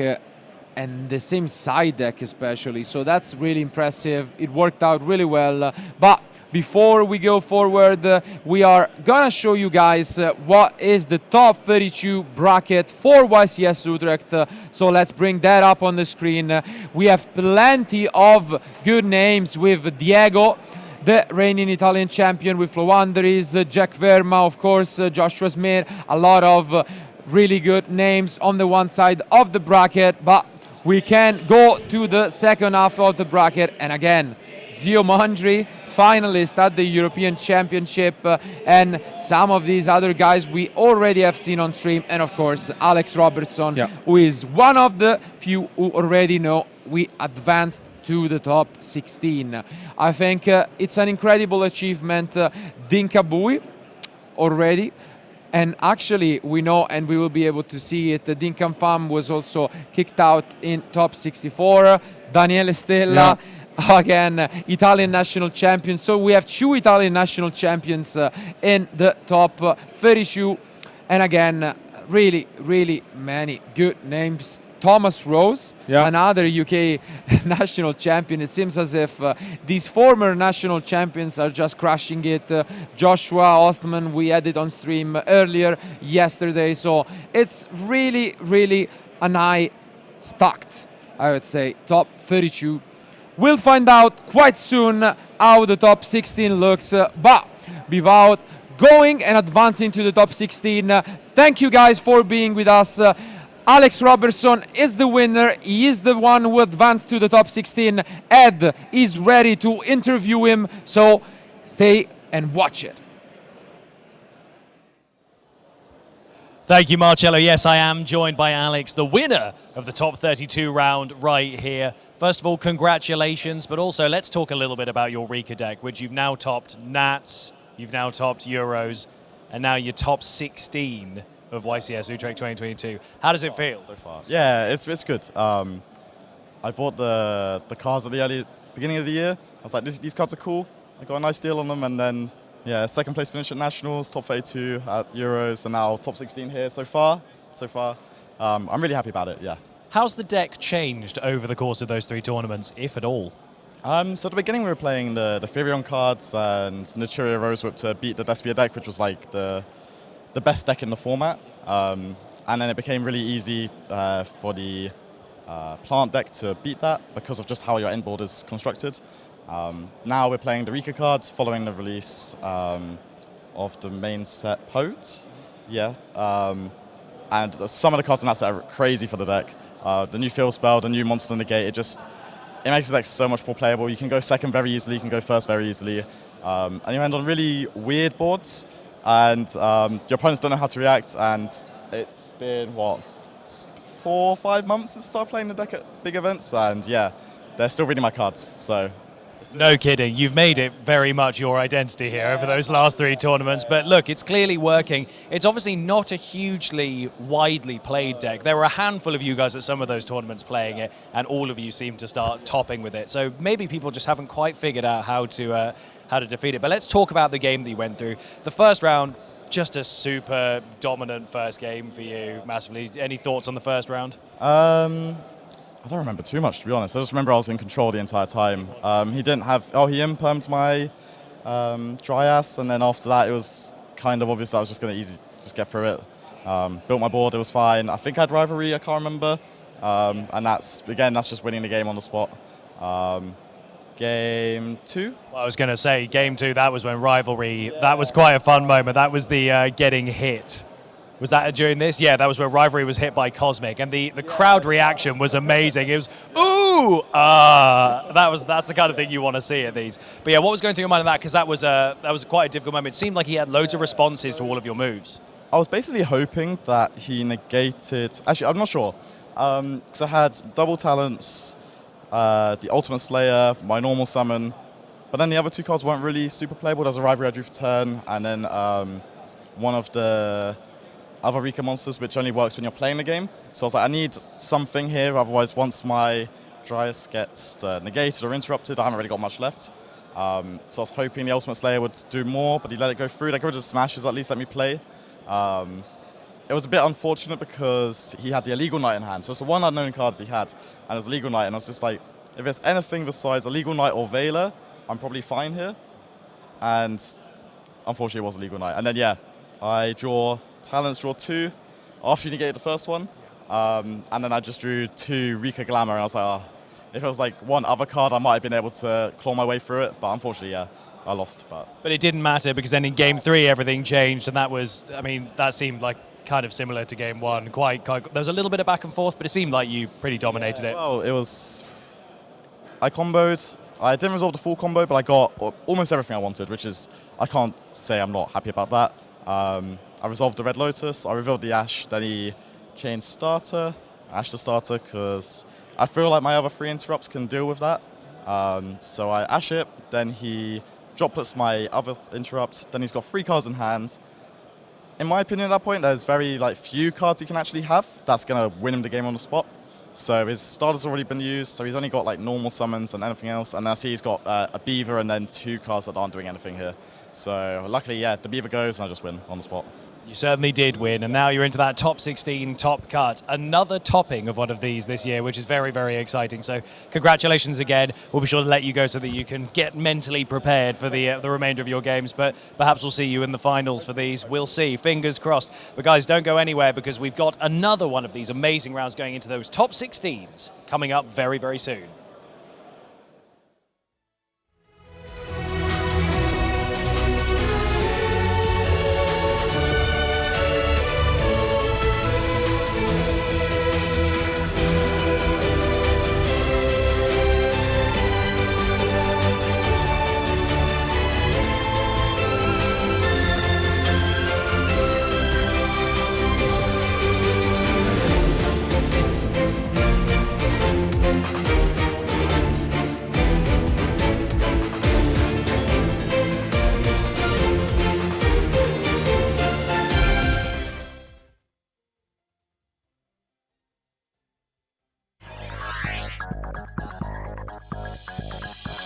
and the same side deck especially. So that's really impressive. It worked out really well. But before we go forward, we are gonna show you guys what is the top 32 bracket for YCS Utrecht. So let's bring that up on the screen. We have plenty of good names with Diego, the reigning Italian champion with Flowanderies, Jack Verma, of course, Joshua Smith, a lot of really good names on the one side of the bracket, but we can go to the second half of the bracket, and again, Zio Mondri, finalist at the European Championship, and some of these other guys we already have seen on stream, and of course, Alex Robertson, who is one of the few who already know we advanced to the top 16. I think it's an incredible achievement. Dinkabui already And actually, we know, and we will be able to see it, Dinkan Pham was also kicked out in top 64. Daniele Stella, again, Italian national champion. So we have 2 Italian national champions in the top 32. And again, really, really many good names. Thomas Rose, another UK national champion. It seems as if these former national champions are just crushing it. Joshua Ostman, we had it on stream earlier yesterday. So it's really, really an eye stacked, I would say, top 32. We'll find out quite soon how the top 16 looks. But without going and advancing to the top 16, thank you guys for being with us. Alex Robertson is the winner. He is the one who advanced to the top 16. Ed is ready to interview him, so stay and watch it. Thank you, Marcello. Yes, I am joined by Alex, the winner of the top 32 round right here. First of all, congratulations, but also let's talk a little bit about your Rika deck, which you've now topped Nats, you've now topped Euros, and now you're top 16 of YCS Utrecht 2022. How does it feel? So far. Yeah, it's good. I bought the cards at the beginning of the year. I was like, these cards are cool. I got a nice deal on them, and then, yeah, second place finish at Nationals, top 32 at Euros, and now top 16 here so far. I'm really happy about it, yeah. How's the deck changed over the course of those 3 tournaments, if at all? So at the beginning we were playing the Firion cards and Naturia Rosewhip to beat the Despia deck, which was like the best deck in the format. And then it became really easy for the plant deck to beat that because of just how your end board is constructed. Now we're playing the Rika cards following the release of the main set Pote. Yeah. And some of the cards in that set are crazy for the deck. The new Field Spell, the new Monster Negate, it makes the deck so much more playable. You can go second very easily, you can go first very easily. And you end on really weird boards. And your opponents don't know how to react, and it's been, what, 4 or 5 months since I started playing the deck at big events, and yeah, they're still reading my cards, so. No kidding, you've made it very much your identity here over those last 3 tournaments, but look, it's clearly working. It's obviously not a hugely widely played deck. There were a handful of you guys at some of those tournaments playing it, and all of you seem to start topping with it, so maybe people just haven't quite figured out how to defeat it. But let's talk about the game that you went through. The first round, just a super dominant first game for you, massively. Any thoughts on the first round? I don't remember too much, to be honest. I just remember I was in control the entire time. He didn't have... he impermed my Dryas, and then after that it was kind of obvious that I was just going to just get through it. Built my board, it was fine. I think I had Rivalry, I can't remember. And that's just winning the game on the spot. Game 2? Well, I was going to say, game 2, that was when Rivalry, that was quite a fun moment. That was the getting hit. Was that during this? Yeah, that was where Rivalry was hit by Cosmic, and the crowd reaction was amazing. It was, ooh, that's the kind of thing you want to see at these. But yeah, what was going through your mind on that? Because that was quite a difficult moment. It seemed like he had loads of responses to all of your moves. I was basically hoping that he negated... Actually, I'm not sure. Because I had double talents, the Ultimate Slayer, my normal summon, but then the other 2 cards weren't really super playable. There's a Rivalry I drew for turn, and then one of the other Rika monsters, which only works when you're playing the game. So I was like, I need something here, otherwise once my Dryas gets negated or interrupted, I haven't really got much left. So I was hoping the Ultimate Slayer would do more, but he let it go through. They got rid of the smashes, at least let me play. It was a bit unfortunate because he had the Illegal Knight in hand. So it's the one unknown card that he had, and it was Illegal Knight, and I was just like, if there's anything besides Illegal Knight or Veiler, I'm probably fine here. And unfortunately it was Illegal Knight. And then yeah, I draw Talents, draw 2 after you negated the first one. And then I just drew 2 Rika Glamour, and I was like, if it was like one other card, I might have been able to claw my way through it, but unfortunately, yeah, I lost. But it didn't matter, because then in game 3 everything changed, and that was, I mean, that seemed like kind of similar to game 1. Quite there was a little bit of back and forth, but it seemed like you pretty dominated it. Well, it was... I comboed. I didn't resolve the full combo, but I got almost everything I wanted, which is, I can't say I'm not happy about that. I resolved the Red Lotus, I revealed the Ash, then he changed starter, Ash to starter, because I feel like my other 3 interrupts can deal with that. So I Ash it, then he droplets my other interrupt, then he's got 3 cards in hand, in my opinion, at that point, there's very few cards he can actually have that's going to win him the game on the spot. So his starter's already been used, so he's only got normal summons and anything else. And I see he's got a Beaver and then 2 cards that aren't doing anything here. So luckily, yeah, the Beaver goes and I just win on the spot. You certainly did win, and now you're into that top 16 top cut. Another topping of one of these this year, which is very, very exciting. So congratulations again. We'll be sure to let you go so that you can get mentally prepared for the remainder of your games, but perhaps we'll see you in the finals for these. We'll see. Fingers crossed. But guys, don't go anywhere because we've got another one of these amazing rounds going into those top 16s coming up very, very soon.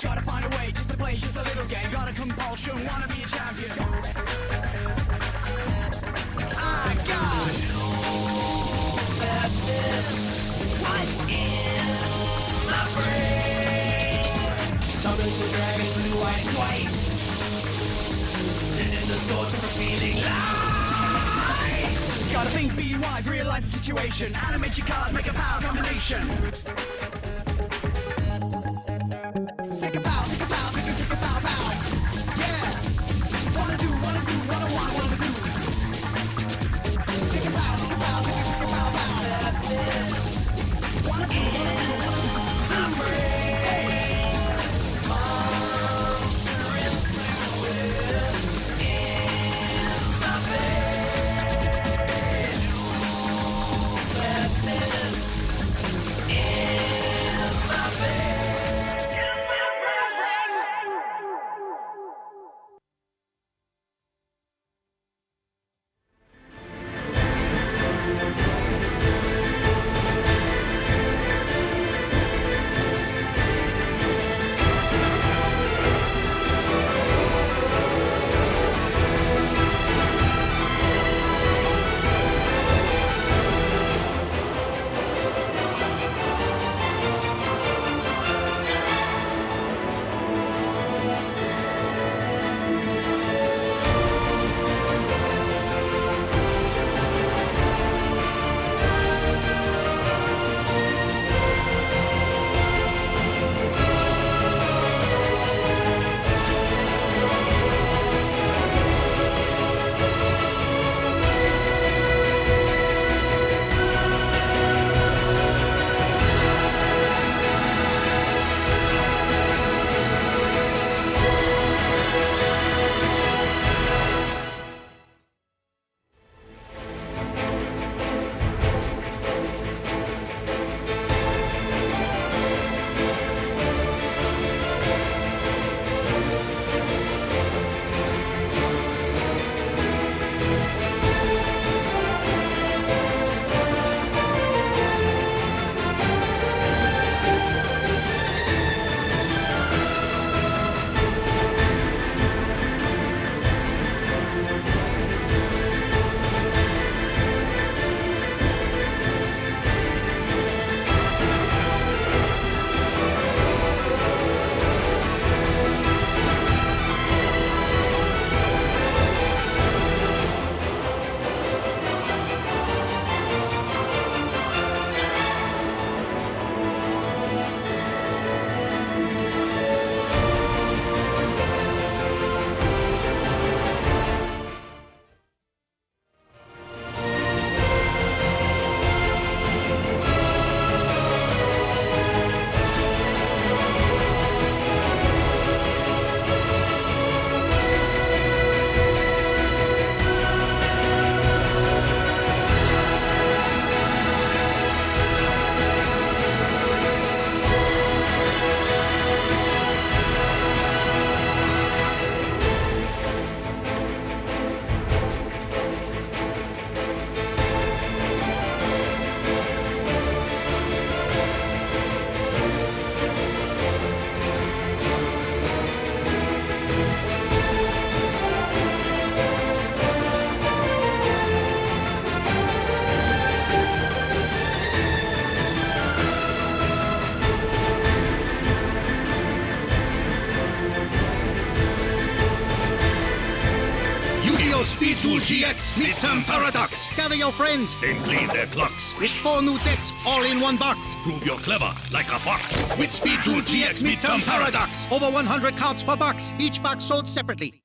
Gotta find a way just to play just a little game. Got a compulsion, wanna be a champion. I got madness right in my brain. Summon the dragon, blue eyes white. Sending the sword to the feeling light. Gotta think, be wise, realize the situation. Animate your cards, make a power combination. Sick about, sick about, sick about, pow. Yeah. Wanna do, wanna do, wanna do. Sick about, sick about, sick about, pow. Madness. Wanna do, wanna do. I'm brave. Monster influence in my face. Madness in my face. Speed Duel GX Midterm Paradox. Gather your friends Then clean their clocks. with 4 new decks all in one box. Prove you're clever like a fox. With Speed Duel GX Midterm Paradox. Over 100 cards per box. Each box sold separately.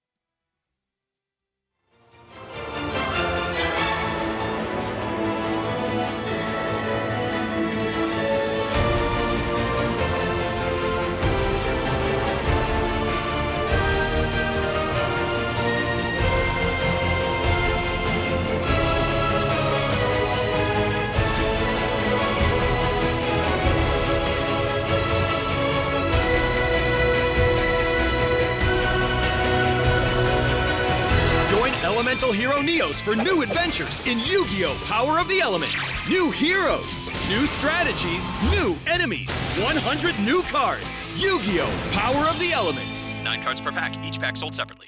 Elemental Hero Neos for new adventures in Yu-Gi-Oh! Power of the Elements. New heroes, new strategies, new enemies. 100 new cards. Yu-Gi-Oh! Power of the Elements. 9 cards per pack, each pack sold separately.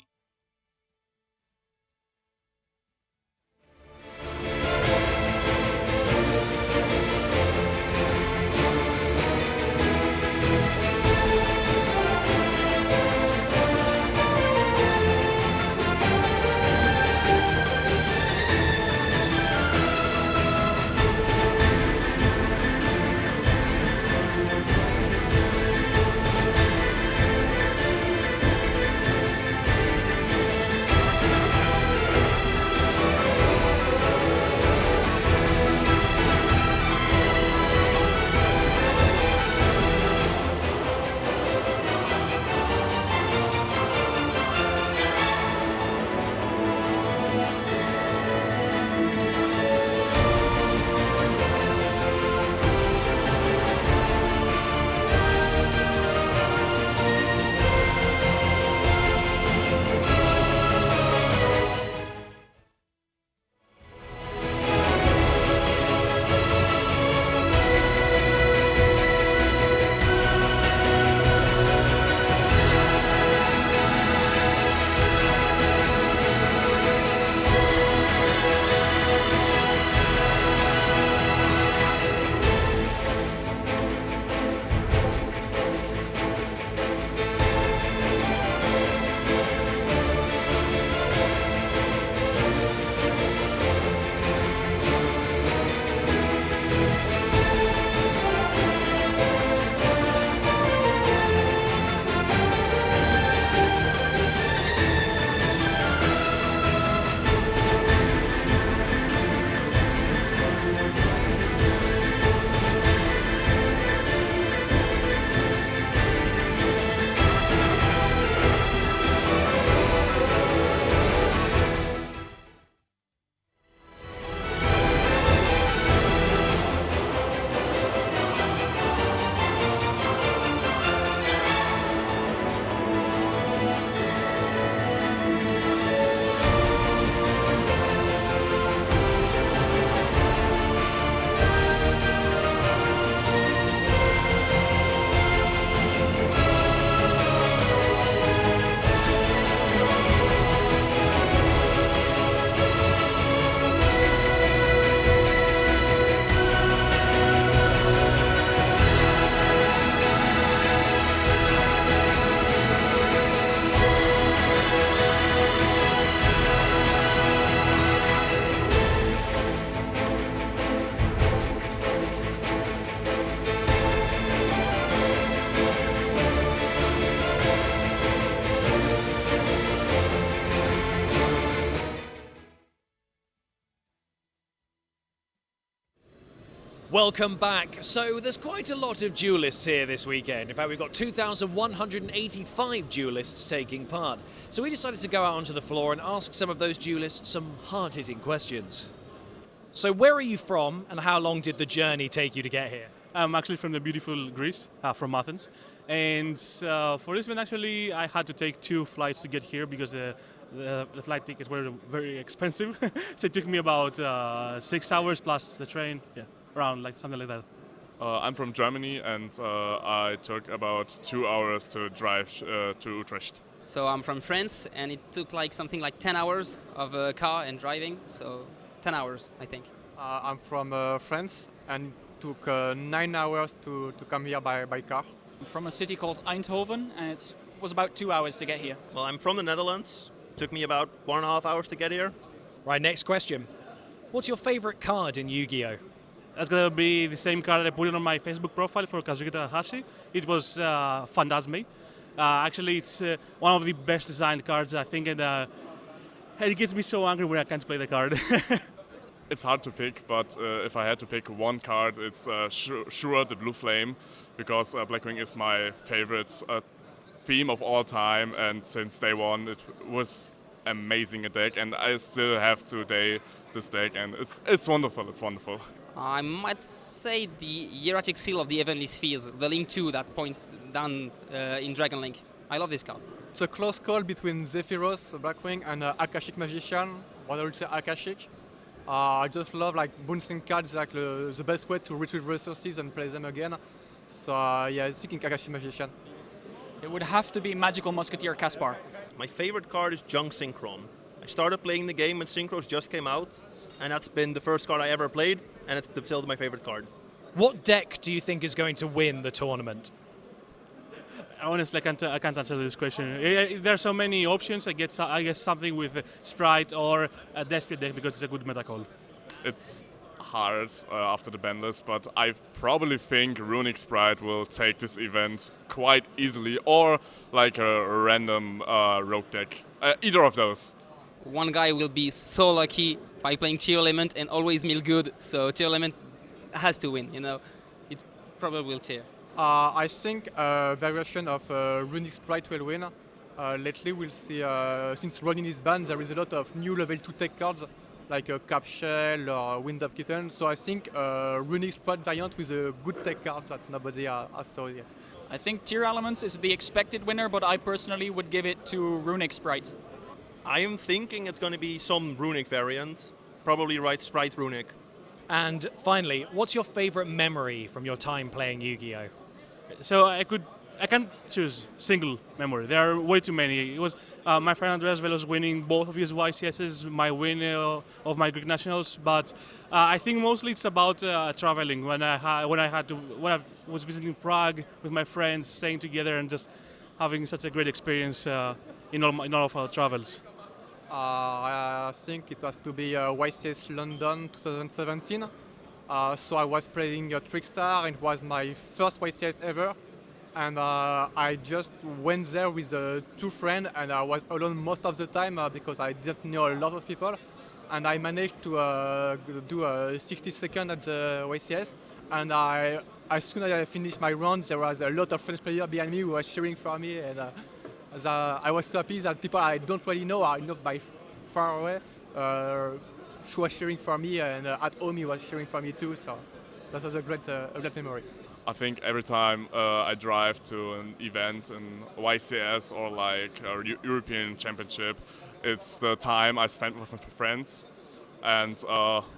Welcome back. So there's quite a lot of duelists here this weekend. In fact, we've got 2,185 duelists taking part. So we decided to go out onto the floor and ask some of those duelists some hard-hitting questions. So where are you from, and how long did the journey take you to get here? I'm actually from the beautiful Greece, from Athens. And for this one, actually, I had to take 2 flights to get here because the flight tickets were very expensive. So it took me about 6 hours plus the train. Yeah. Around like something like that. I'm from Germany, and I took about 2 hours to drive to Utrecht. So I'm from France, and it took like something like 10 hours of a car and driving. So 10 hours, I think. I'm from France, and it took 9 hours to come here by car. I'm from a city called Eindhoven, and it was about 2 hours to get here. Well, I'm from the Netherlands, Took me about 1.5 hours to get here. Right, next question. What's your favorite card in Yu-Gi-Oh? That's gonna be the same card that I put in on my Facebook profile for Kazuki Takahashi. It was Phantasme. Actually, it's one of the best designed cards, I think, and it gets me so angry when I can't play the card. It's hard to pick, but if I had to pick one card, it's sure the Blue Flame, because Blackwing is my favorite theme of all time, and since day one it was amazing a deck, and I still have today this deck, and it's wonderful. It's wonderful. I might say the Hieratic Seal of the Heavenly Spheres, the Link 2 that points down in Dragon Link. I love this card. It's a close call between Zephyros, Blackwing, and Akashic Magician, or I would say Akashic. I just love like bouncing cards, like the best way to retrieve resources and play them again. So yeah, I think Akashic Magician. It would have to be Magical Musketeer Caspar. My favorite card is Junk Synchron. I started playing the game when Synchros just came out, and that's been the first card I ever played, and it's still my favorite card. What deck do you think is going to win the tournament? Honestly, I can't answer this question. There are so many options. I guess something with Sprite or a Despot deck because it's a good meta call. It's hard after the ban list, but I probably think Runic Sprite will take this event quite easily, or like a random rogue deck. Either of those. One guy will be so lucky by playing Tear Element and always mill good, so Tear Element has to win, you know. It probably will tear. I think a variation of Runic Sprite will win. Lately we'll see, since Ronin is banned, there is a lot of new level 2 tech cards, like a Cap Shell or Wind Up Kitten, so I think Runic Sprite variant with a good tech cards that nobody has saw yet. I think Tear Elements is the expected winner, but I personally would give it to Runic Sprite. I am thinking it's going to be some Runic variant, probably right Sprite Runic. And finally, what's your favorite memory from your time playing Yu-Gi-Oh? So I can't choose single memory. There are way too many. It was my friend Andreas Velos winning both of his YCSs, my win of my Greek nationals. But I think mostly it's about traveling. When I was visiting Prague with my friends, staying together and just having such a great experience in all of our travels. I think it has to be YCS London 2017. So I was playing Trickstar, and it was my first YCS ever. And I just went there with two friends, and I was alone most of the time because I didn't know a lot of people. And I managed to do 60 seconds at the YCS. And as soon as I finished my round, there was a lot of French players behind me who were cheering for me. And I was so happy that people I don't really know, I know by far away, who was cheering for me, and at home he was cheering for me too. So that was a great memory. I think every time I drive to an event in YCS or like a European Championship, it's the time I spent with my friends, and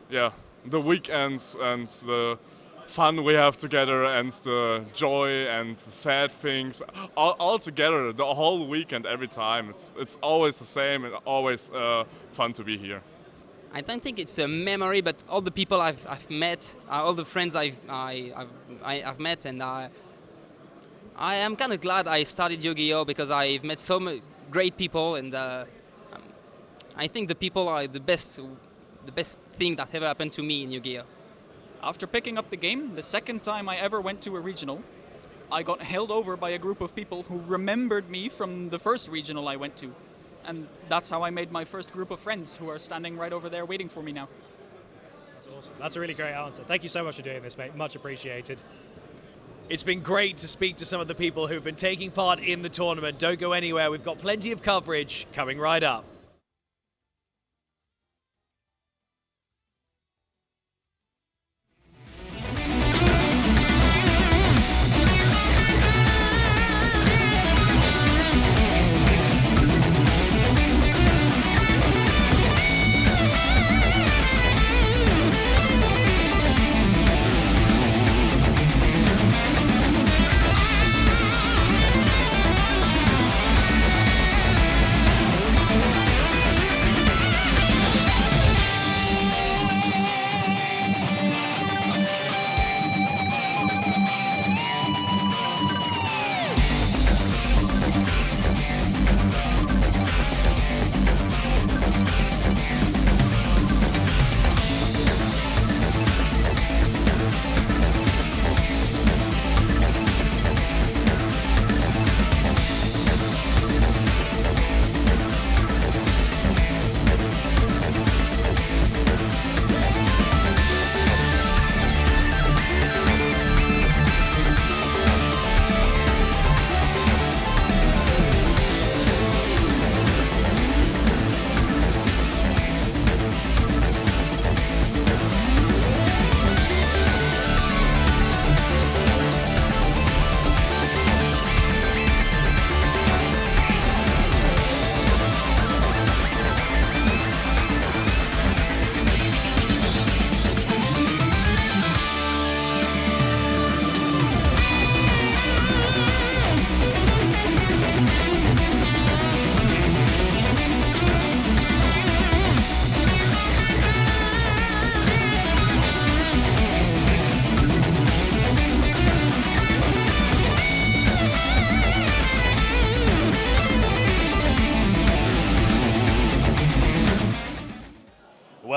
yeah, the weekends and the fun we have together and the joy and the sad things all together the whole weekend every time. It's always the same and always fun to be here. I don't think it's a memory, but all the people I've met, all the friends I've met, and I am kind of glad I started Yu-Gi-Oh because I've met so many great people, and I think the people are the best thing that ever happened to me in Yu-Gi-Oh. After picking up the game, the second time I ever went to a regional, I got held over by a group of people who remembered me from the first regional I went to. And that's how I made my first group of friends who are standing right over there waiting for me now. That's awesome. That's a really great answer. Thank you so much for doing this, mate. Much appreciated. It's been great to speak to some of the people who've been taking part in the tournament. Don't go anywhere. We've got plenty of coverage coming right up.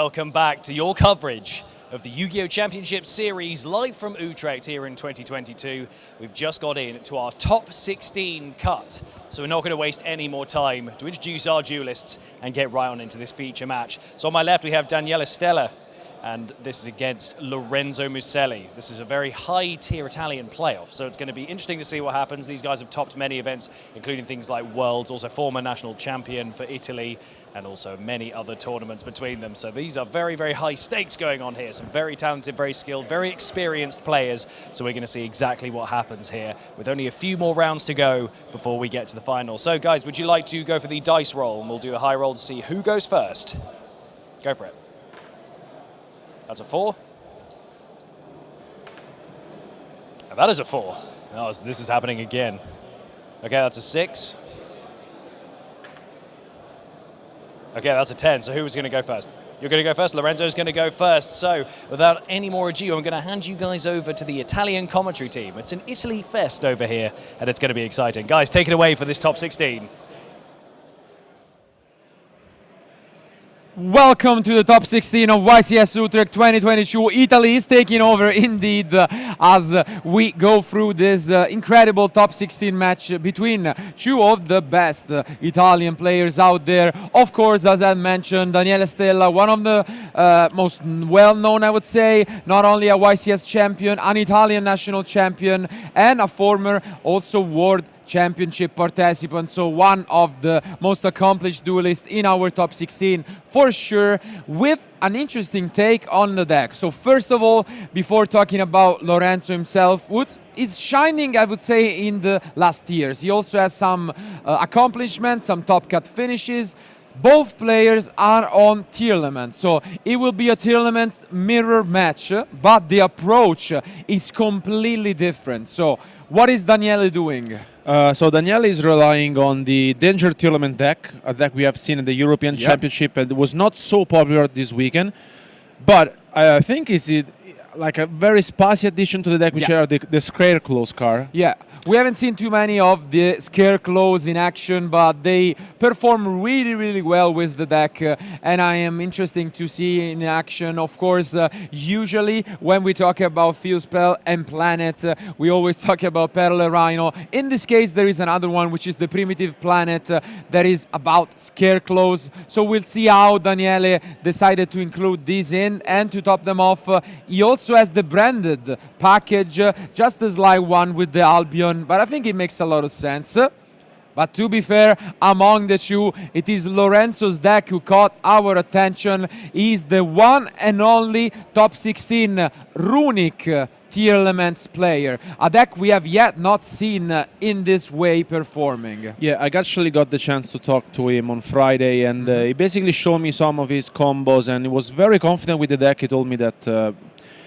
welcome back to your coverage of the Yu-Gi-Oh! Championship Series live from Utrecht here in 2022. We've just got into our top 16 cut, so we're not going to waste any more time to introduce our duelists and get right on into this feature match. So on my left we have Daniele Stella, and this is against Lorenzo Muselli. This is a very high-tier Italian playoff, so it's going to be interesting to see what happens. These guys have topped many events, including things like Worlds, also former national champion for Italy, and also many other tournaments between them. So these are very, very high stakes going on here. Some very talented, very skilled, very experienced players. So we're going to see exactly what happens here with only a few more rounds to go before we get to the final. So guys, would you like to go for the dice roll? And we'll do a high roll to see who goes first. Go for it. That's a 4. And that is a 4. Oh, this is happening again. Okay, that's a 6. Okay, that's a 10. So who was going to go first? You're going to go first. Lorenzo's going to go first. So without any more ado, I'm going to hand you guys over to the Italian commentary team. It's an Italy fest over here, and it's going to be exciting. Guys, take it away for this top 16. Welcome to the top 16 of YCS Utrecht 2022. Italy is taking over indeed as we go through this incredible top 16 match between two of the best Italian players out there. Of course, as I mentioned, Daniele Stella, one of the most well-known, I would say, not only a YCS champion, an Italian national champion, and a former also World Championship participant, so one of the most accomplished duelists in our top 16 for sure, with an interesting take on the deck. So first of all, before talking about Lorenzo himself, who is shining, I would say, in the last years. He also has some accomplishments, some top cut finishes. Both players are on tournament, so it will be a tournament mirror match, but the approach is completely different. So what is Daniele doing? So Daniele is relying on the Danger Tournament deck, a deck we have seen in the European Championship, and it was not so popular this weekend. But I think it's like a very spicy addition to the deck, which are the Scarecrows card. Yeah, we haven't seen too many of the Scarecrows in action, but they perform really, really well with the deck, and I am interested to see in action. Of course, usually when we talk about Field Spell and Planet, we always talk about Perle Rhino. In this case, there is another one, which is the Primitive Planet, that is about Scarecrows. So we'll see how Daniele decided to include these in, and to top them off, he also has the branded package, just as like one with the Albion, but I think it makes a lot of sense. But to be fair, among the two, it is Lorenzo's deck who caught our attention. He's the one and only top 16 runic tier elements player, a deck we have yet not seen in this way performing. Yeah, I actually got the chance to talk to him on Friday, and he basically showed me some of his combos, and he was very confident with the deck. He told me that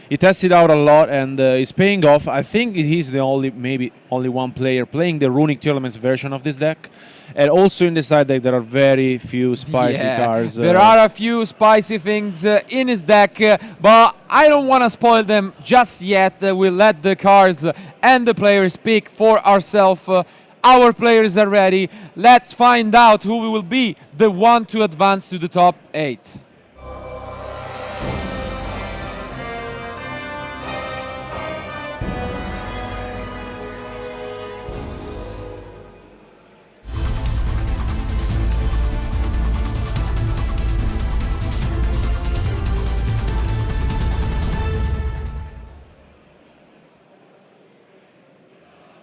he tested out a lot, and it's paying off. I think he's the maybe only one player playing the Runic Tournaments version of this deck. And also in the side deck, there are very few spicy cards. There are a few spicy things in his deck, but I don't want to spoil them just yet. We'll let the cards and the players speak for ourselves. Our players are ready. Let's find out who will be the one to advance to the top 8.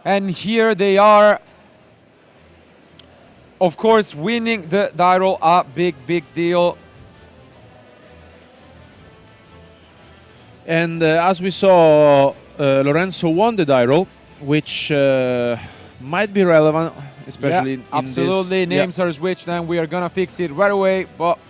And here they are, of course, winning the die roll, a big, big deal. And as we saw, Lorenzo won the die roll, which might be relevant, especially in absolutely. This. Names are switched, and we are gonna fix it right away. But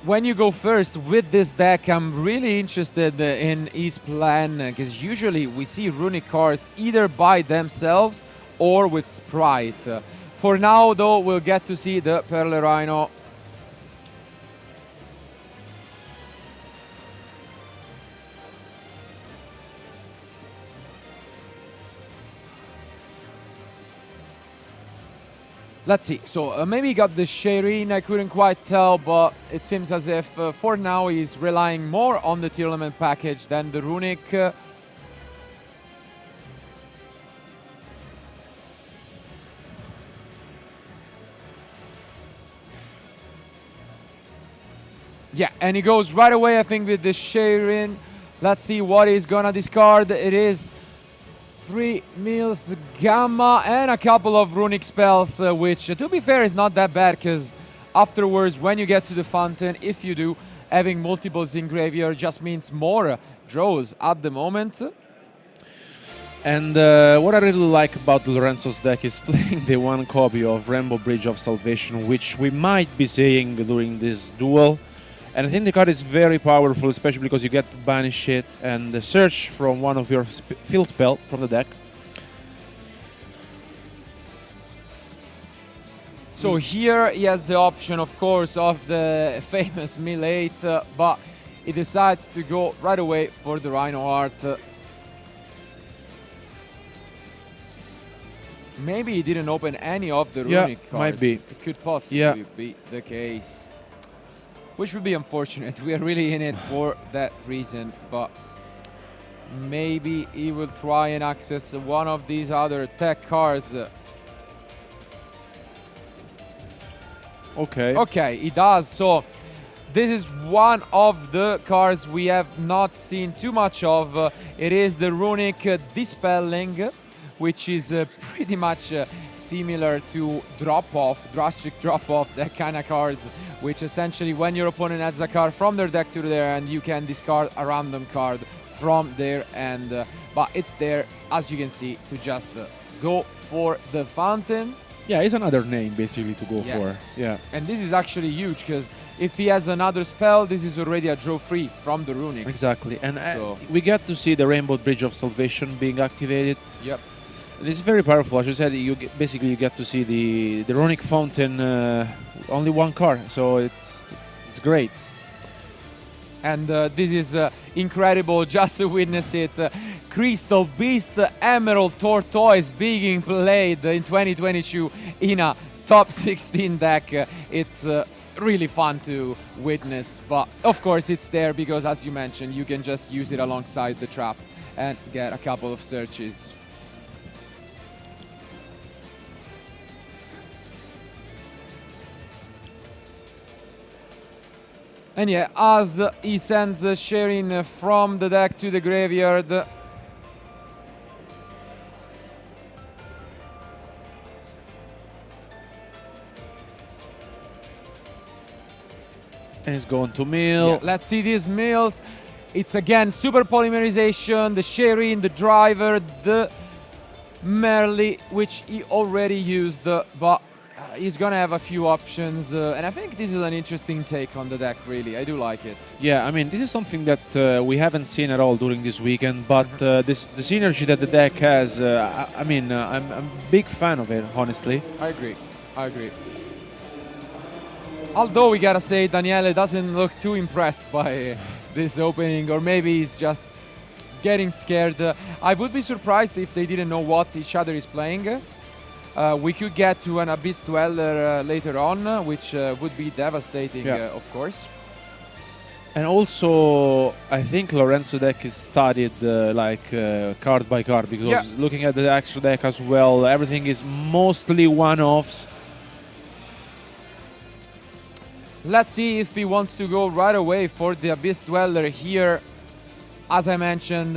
when you go first with this deck, I'm really interested in his plan, because usually we see runic cards either by themselves or with Sprite. For now, though, we'll get to see the Perle Rhino. Let's see. So maybe he got the Shireen. I couldn't quite tell, but it seems as if for now he's relying more on the tier element package than the runic. Yeah, and he goes right away, I think, with the Shireen. Let's see what he's gonna discard. It is 3 Mills Gamma and a couple of runic spells, which, to be fair, is not that bad, because afterwards, when you get to the fountain, if you do, having multiples in graveyard just means more draws at the moment. And what I really like about Lorenzo's deck is playing the one copy of Rainbow Bridge of Salvation, which we might be seeing during this duel. And I think the card is very powerful, especially because you get to banish it and search from one of your field spell from the deck. So here he has the option, of course, of the famous Mill 8, but he decides to go right away for the Rhino Heart. Maybe he didn't open any of the runic cards. Might be. It could possibly be the case. Which would be unfortunate. We are really in it for that reason, but maybe he will try and access one of these other tech cards. Okay. Okay, he does. So this is one of the cards we have not seen too much of. It is the runic Dispelling, which is pretty much similar to drastic drop-off, that kind of cards, which essentially when your opponent adds a card from their deck to their hand, you can discard a random card from their hand. But it's there, as you can see, to just go for the fountain. Yeah, it's another name basically to go for. Yeah. And this is actually huge, because if he has another spell, this is already a draw free from the runic. Exactly. And we get to see the Rainbow Bridge of Salvation being activated. Yep. This is very powerful. As you said, you basically get to see the runic fountain, only one card, so it's great. And this is incredible just to witness it. Crystal Beast, Emerald Tortoise being played in 2022 in a top 16 deck. It's really fun to witness, but of course it's there because, as you mentioned, you can just use it alongside the trap and get a couple of searches. And yeah, as he sends Shireen from the deck to the graveyard. And he's going to mill. Yeah, let's see these mills. It's again super polymerization, the Shireen, the driver, the Merly, which he already used, but he's gonna have a few options, and I think this is an interesting take on the deck, really. I do like it. Yeah, I mean, this is something that we haven't seen at all during this weekend, but the synergy that the deck has, I mean, I'm a big fan of it, honestly. I agree. Although we gotta say, Daniele doesn't look too impressed by this opening, or maybe he's just getting scared. I would be surprised if they didn't know what each other is playing. We could get to an Abyss Dweller later on, which would be devastating, of course. And also, I think Lorenzo deck is studied card by card, because looking at the extra deck as well, everything is mostly one-offs. Let's see if he wants to go right away for the Abyss Dweller here. As I mentioned,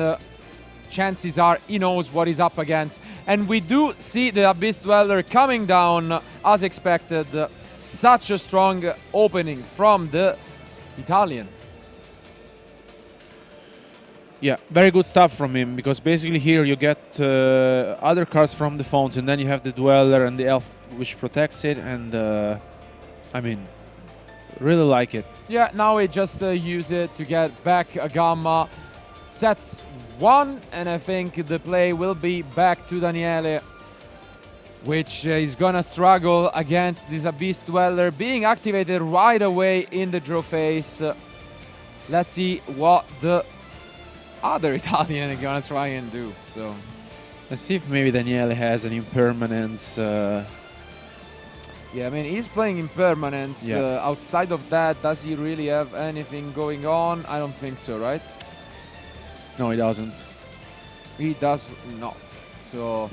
chances are he knows what he's up against. And we do see the Abyss Dweller coming down as expected. Such a strong opening from the Italian. Yeah, very good stuff from him, because basically here you get other cards from the fountain, then you have the Dweller and the Elf which protects it, and I mean, really like it. Yeah, now we just use it to get back a Gamma. Sets one, and I think the play will be back to Daniele, which is gonna struggle against this Abyss Dweller being activated right away in the draw phase. Let's see what the other Italian is gonna try and do. So let's see if maybe Daniele has an impermanence Yeah, I mean, he's playing impermanence. Yeah. Outside of that, does he really have anything going on? I don't think so, right? No, he doesn't. He does not. So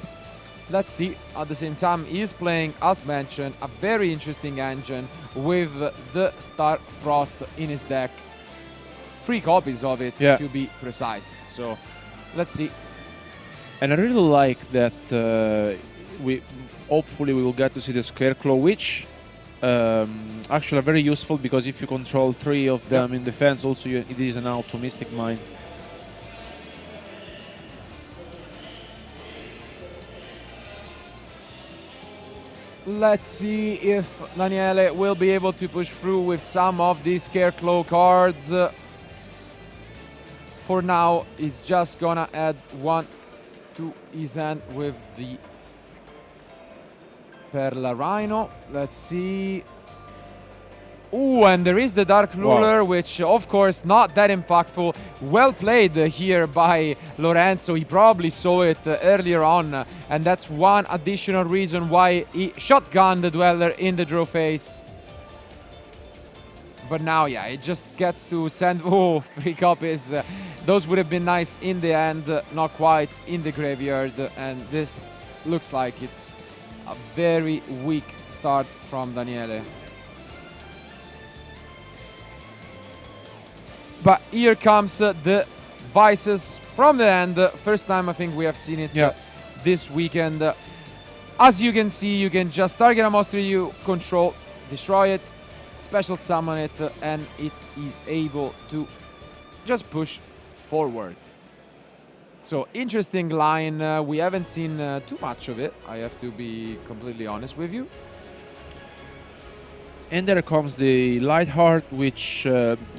let's see. At the same time, he's playing, as mentioned, a very interesting engine with the Star Frost in his deck. 3 copies of it, Yeah. to be precise. So let's see. And I really like that hopefully we will get to see the Scarecrow, which actually are very useful because if you control 3 of them in defense, also it is an auto Mystic Mine. Let's see if Daniele will be able to push through with some of these Scarecrow cards. For now, he's just gonna add 1 to his hand with the Perla Rhino. Let's see. Ooh, and there is the Dark Ruler, which of course not that impactful. Well played here by Lorenzo. He probably saw it earlier on, and that's one additional reason why he shotgunned the Dweller in the draw phase. But now, yeah, it just gets to send 3 copies. Those would have been nice in the end, not quite in the graveyard. And this looks like it's a very weak start from Daniele. But here comes the Vices from the end. First time I think we have seen it this weekend. As you can see, you can just target a monster you control, destroy it, special summon it, and it is able to just push forward. So interesting line. We haven't seen too much of it, I have to be completely honest with you. And there comes the Lightheart, which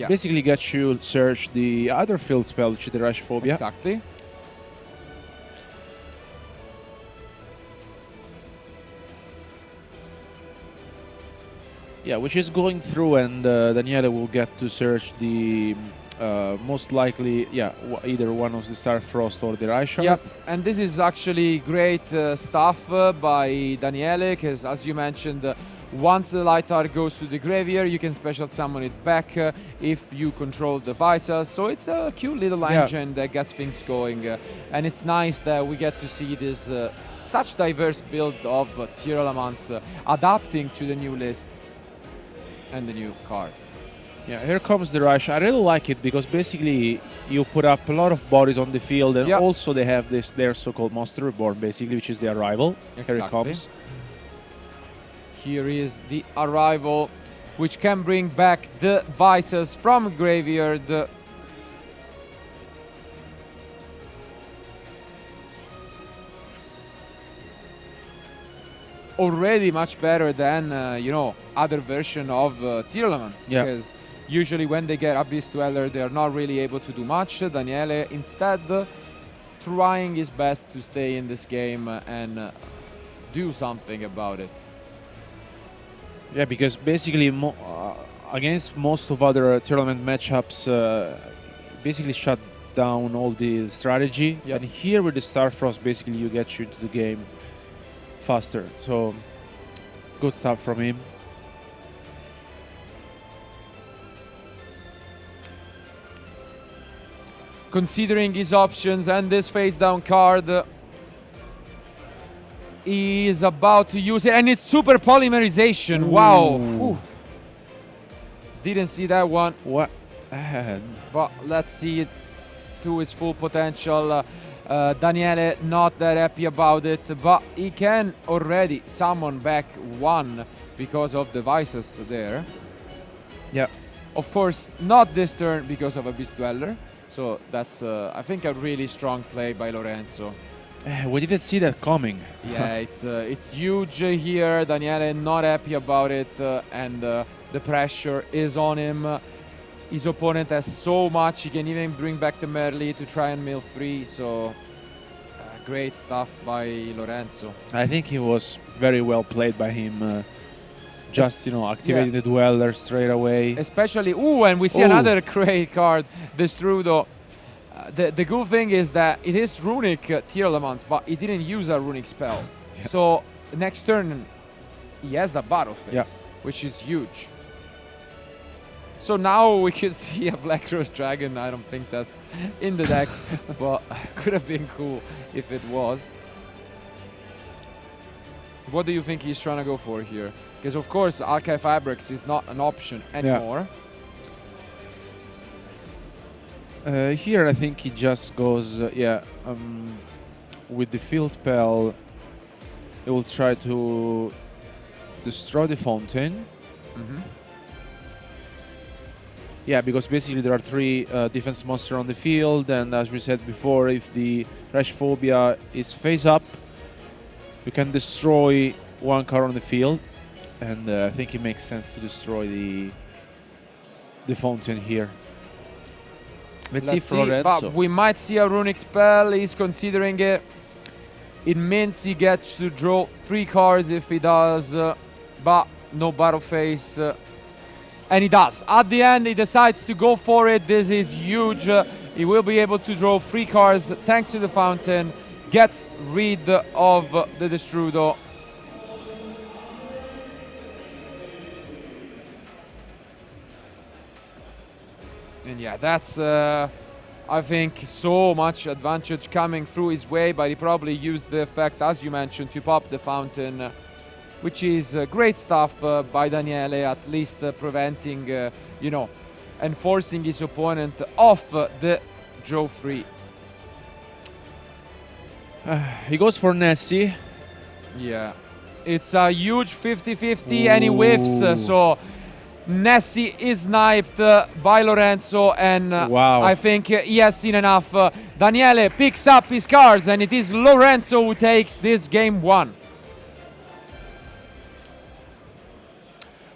basically gets you search the other field spell, which is the Rush Phobia. Exactly. Yeah, which is going through, and Daniele will get to search the most likely, either one of the Starfrost or the Raishar. Yep, and this is actually great stuff by Daniele, because as you mentioned, once the Lightheart goes to the graveyard, you can special summon it back if you control the Visas. So it's a cute little engine that gets things going. And it's nice that we get to see this such diverse build of tier elements adapting to the new list and the new cards. Yeah, here comes the Rush. I really like it because basically you put up a lot of bodies on the field, and also they have their so-called Monster Reborn, basically, which is the Arrival. Exactly. Here it comes. Here is the Arrival, which can bring back the Vices from graveyard. Already much better than, other version of tier elements. Yeah. Because usually when they get Abyss Dweller, they're not really able to do much. Daniele instead trying his best to stay in this game and do something about it. Yeah, because basically against most of other tournament matchups, basically shuts down all the strategy. And here with the Starfrost, basically you get you into the game faster. So good stuff from him. Considering his options and this face down card, he is about to use it, and it's super polymerization. Wow. Ooh. Didn't see that one. What? But let's see it to its full potential. Daniele not that happy about it, but he can already summon back 1 because of the Vices there. Yeah. Of course, not this turn because of Abyss Dweller. So that's, I think, a really strong play by Lorenzo. We didn't see that coming. Yeah, it's huge here. Daniele not happy about it, and the pressure is on him. His opponent has so much. He can even bring back the Merli to try and mill 3. So great stuff by Lorenzo. I think he was very well played by him. Just, activating the Dweller straight away. Especially, and we see another great card, the Strudo. The good thing is that it is runic tier elements, but it didn't use a runic spell. So next turn, he has the battle phase, which is huge. So now we could see a Black Rose Dragon. I don't think that's in the deck, but could have been cool if it was. What do you think he's trying to go for here? Because of course Archive Fabrics is not an option anymore. Here I think he just goes, with the field spell, he will try to destroy the fountain. Yeah, because basically there are 3 defense monsters on the field, and as we said before, if the Rash Phobia is face up, you can destroy 1 card on the field, and I think it makes sense to destroy the fountain here. Let's see for Lorenzo. But we might see a runic spell. He's considering it. It means he gets to draw 3 cards if he does, but no battle phase. And he does. At the end, he decides to go for it. This is huge. He will be able to draw 3 cards thanks to the fountain. Gets rid of the Destrudo. And yeah, that's, I think, so much advantage coming through his way, but he probably used the effect, as you mentioned, to pop the fountain, which is great stuff by Daniele, at least preventing, you know, and forcing his opponent off the draw free. He goes for Nessie. Yeah, it's a huge 50-50 and he whiffs, so Nessie is sniped by Lorenzo, and I think he has seen enough. Daniele picks up his cards, and it is Lorenzo who takes this game 1.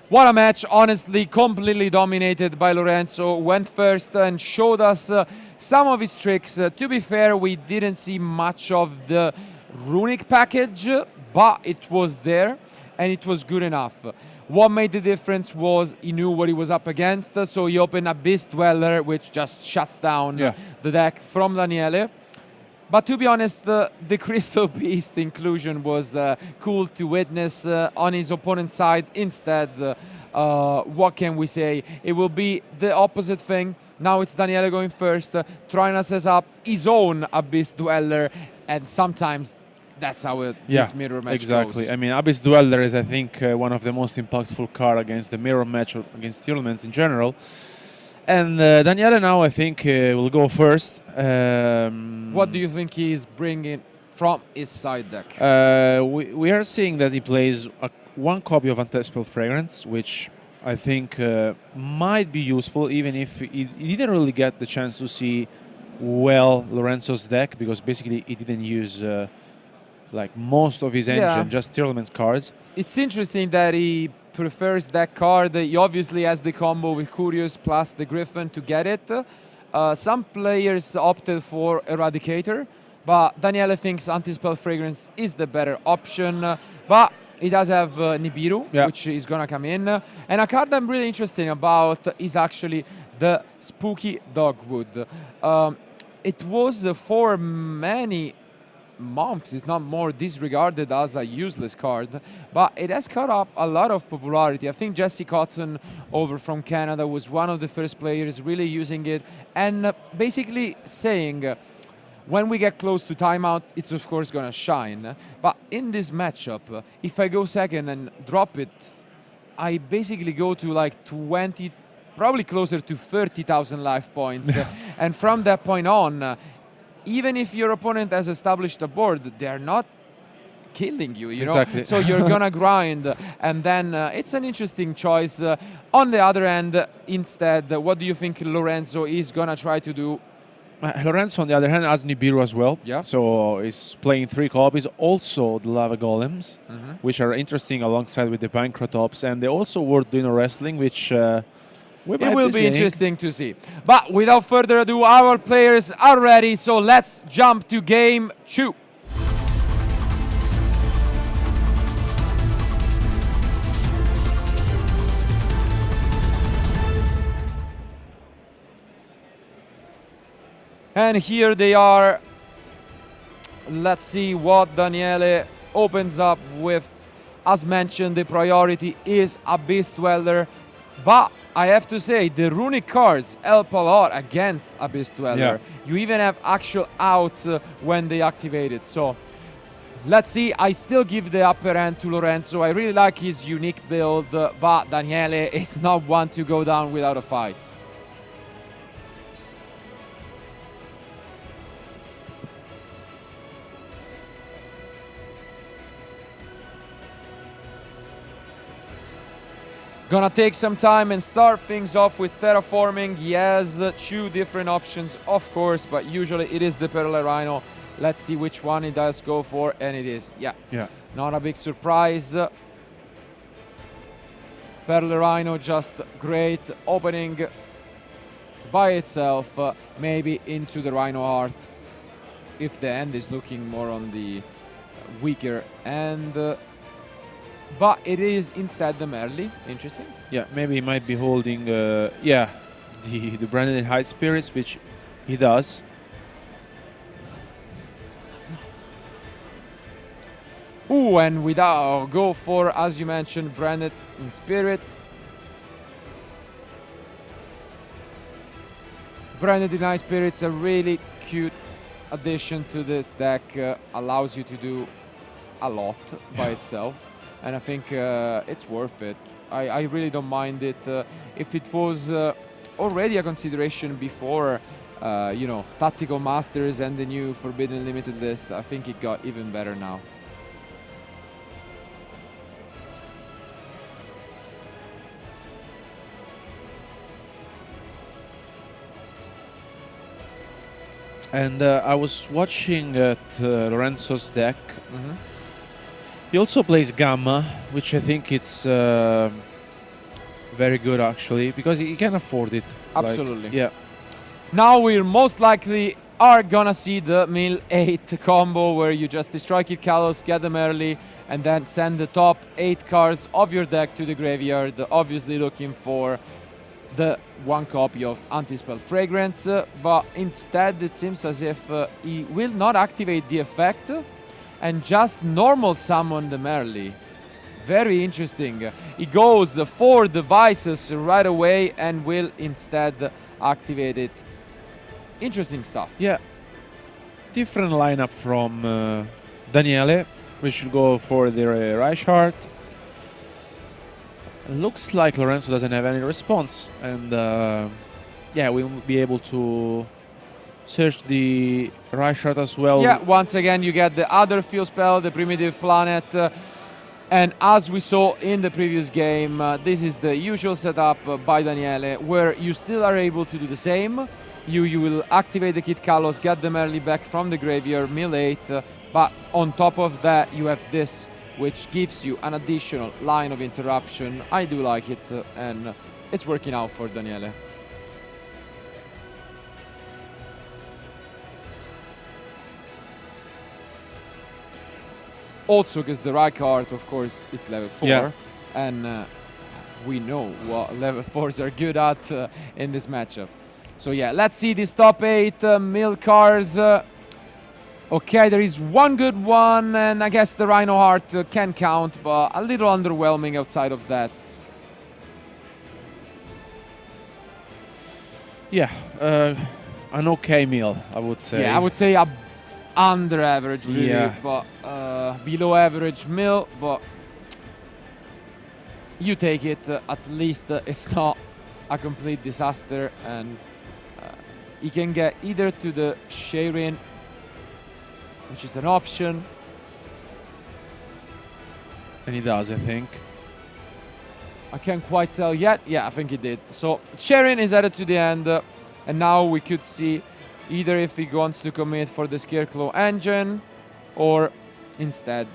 What a match, honestly, completely dominated by Lorenzo. Went first and showed us some of his tricks. To be fair, we didn't see much of the runic package, but it was there and it was good enough. What made the difference was he knew what he was up against, so he opened Abyss Dweller, which just shuts down the deck from Daniele. But to be honest, the Crystal Beast inclusion was cool to witness on his opponent's side. Instead, what can we say? It will be the opposite thing. Now it's Daniele going first, trying to set up his own Abyss Dweller, and sometimes that's how this mirror match goes. I mean, Abyss Dweller is, I think, one of the most impactful cards against the mirror match, or against tournaments in general. And Daniele now, I think, will go first. What do you think he is bringing from his side deck? We are seeing that he plays 1 copy of Antespel Fragrance, which I think might be useful, even if he didn't really get the chance to see well Lorenzo's deck, because basically he didn't use like most of his engine, just tournament cards. It's interesting that he prefers that card. He obviously has the combo with Curious plus the Griffin to get it. Some players opted for Eradicator, but Daniele thinks Anti-Spell Fragrance is the better option. But he does have Nibiru, which is going to come in. And a card I'm really interested about is actually the Spooky Dogwood. It was for many months, it's not more disregarded as a useless card, but it has caught up a lot of popularity. I think Jesse Cotton over from Canada was one of the first players really using it and basically saying when we get close to timeout, it's of course gonna shine, but in this matchup, if I go second and drop it, I basically go to like 20, probably closer to 30,000 life points. And from that point on, even if your opponent has established a board, they're not killing you, you know? So you're gonna grind, and then it's an interesting choice. On the other end, instead, what do you think Lorenzo is gonna try to do? Lorenzo, on the other hand, has Nibiru as well. So he's playing 3 copies, also the Lava Golems, which are interesting alongside with the Pancratops, and they also worth Dino Wrestling, which it will be interesting to see. But without further ado, our players are ready, so let's jump to game 2. And here they are. Let's see what Daniele opens up with As mentioned, the priority is a Beast Dweller, but I have to say the runic cards help a lot against a Beast Dweller. You even have actual outs when they activate it. So let's see. I still give the upper hand to Lorenzo. I really like his unique build, but Daniele is not one to go down without a fight. Gonna take some time and start things off with terraforming. He has 2 different options, of course, but usually it is the Pearl Rhino. Let's see which one he does go for, and it is, yeah. Not a big surprise. Pearl Rhino just great opening by itself, maybe into the Rhino Heart, if the end is looking more on the weaker end. But it is instead the Merly. Interesting. Yeah, maybe he might be holding, the Branded High Spirits, which he does. Ooh, and without go for, as you mentioned, Branded in Spirits. Branded in High Spirits, a really cute addition to this deck. Allows you to do a lot by itself. And I think it's worth it. I really don't mind it. If it was already a consideration before, Tactical Masters and the new Forbidden Limited list, I think it got even better now. And I was watching Lorenzo's deck. He also plays Gamma, which I think it's very good actually, because he can afford it. Absolutely. Yeah. Now we're most likely are gonna see the Mill 8 combo, where you just destroy Kid Kalos, get them early, and then send the top 8 cards of your deck to the graveyard, obviously looking for the 1 copy of Anti-Spell Fragrance, but instead it seems as if he will not activate the effect and just normal summon the Merly. Very interesting. He goes for devices right away and will instead activate it. Interesting stuff. Yeah. Different lineup from Daniele. We should go for the Reichhardt. Looks like Lorenzo doesn't have any response, and yeah, we will be able to search the Reichhardt as well. Yeah, once again you get the other field spell, the Primitive Planet, and as we saw in the previous game, this is the usual setup by Daniele, where you still are able to do the same. You will activate the Kid Kalos, get them early back from the graveyard, mill 8, but on top of that you have this, which gives you an additional line of interruption. I do like it, and it's working out for Daniele. Also, because the Reichhardt, of course, is level 4, and we know what level 4s are good at in this matchup. So yeah, let's see this top 8 mill cards. Okay, there is one good one, and I guess the Rhino Heart can count, but a little underwhelming outside of that. Yeah, an okay meal, I would say. Yeah, I would say a under average, really, but below average mill, but you take it. At least it's not a complete disaster, and you can get either to the Sharin, which is an option. And he does, I think. I can't quite tell yet. Yeah, I think he did. So Sharin is added to the end, and now we could see either if he wants to commit for the Scarecrow engine, or instead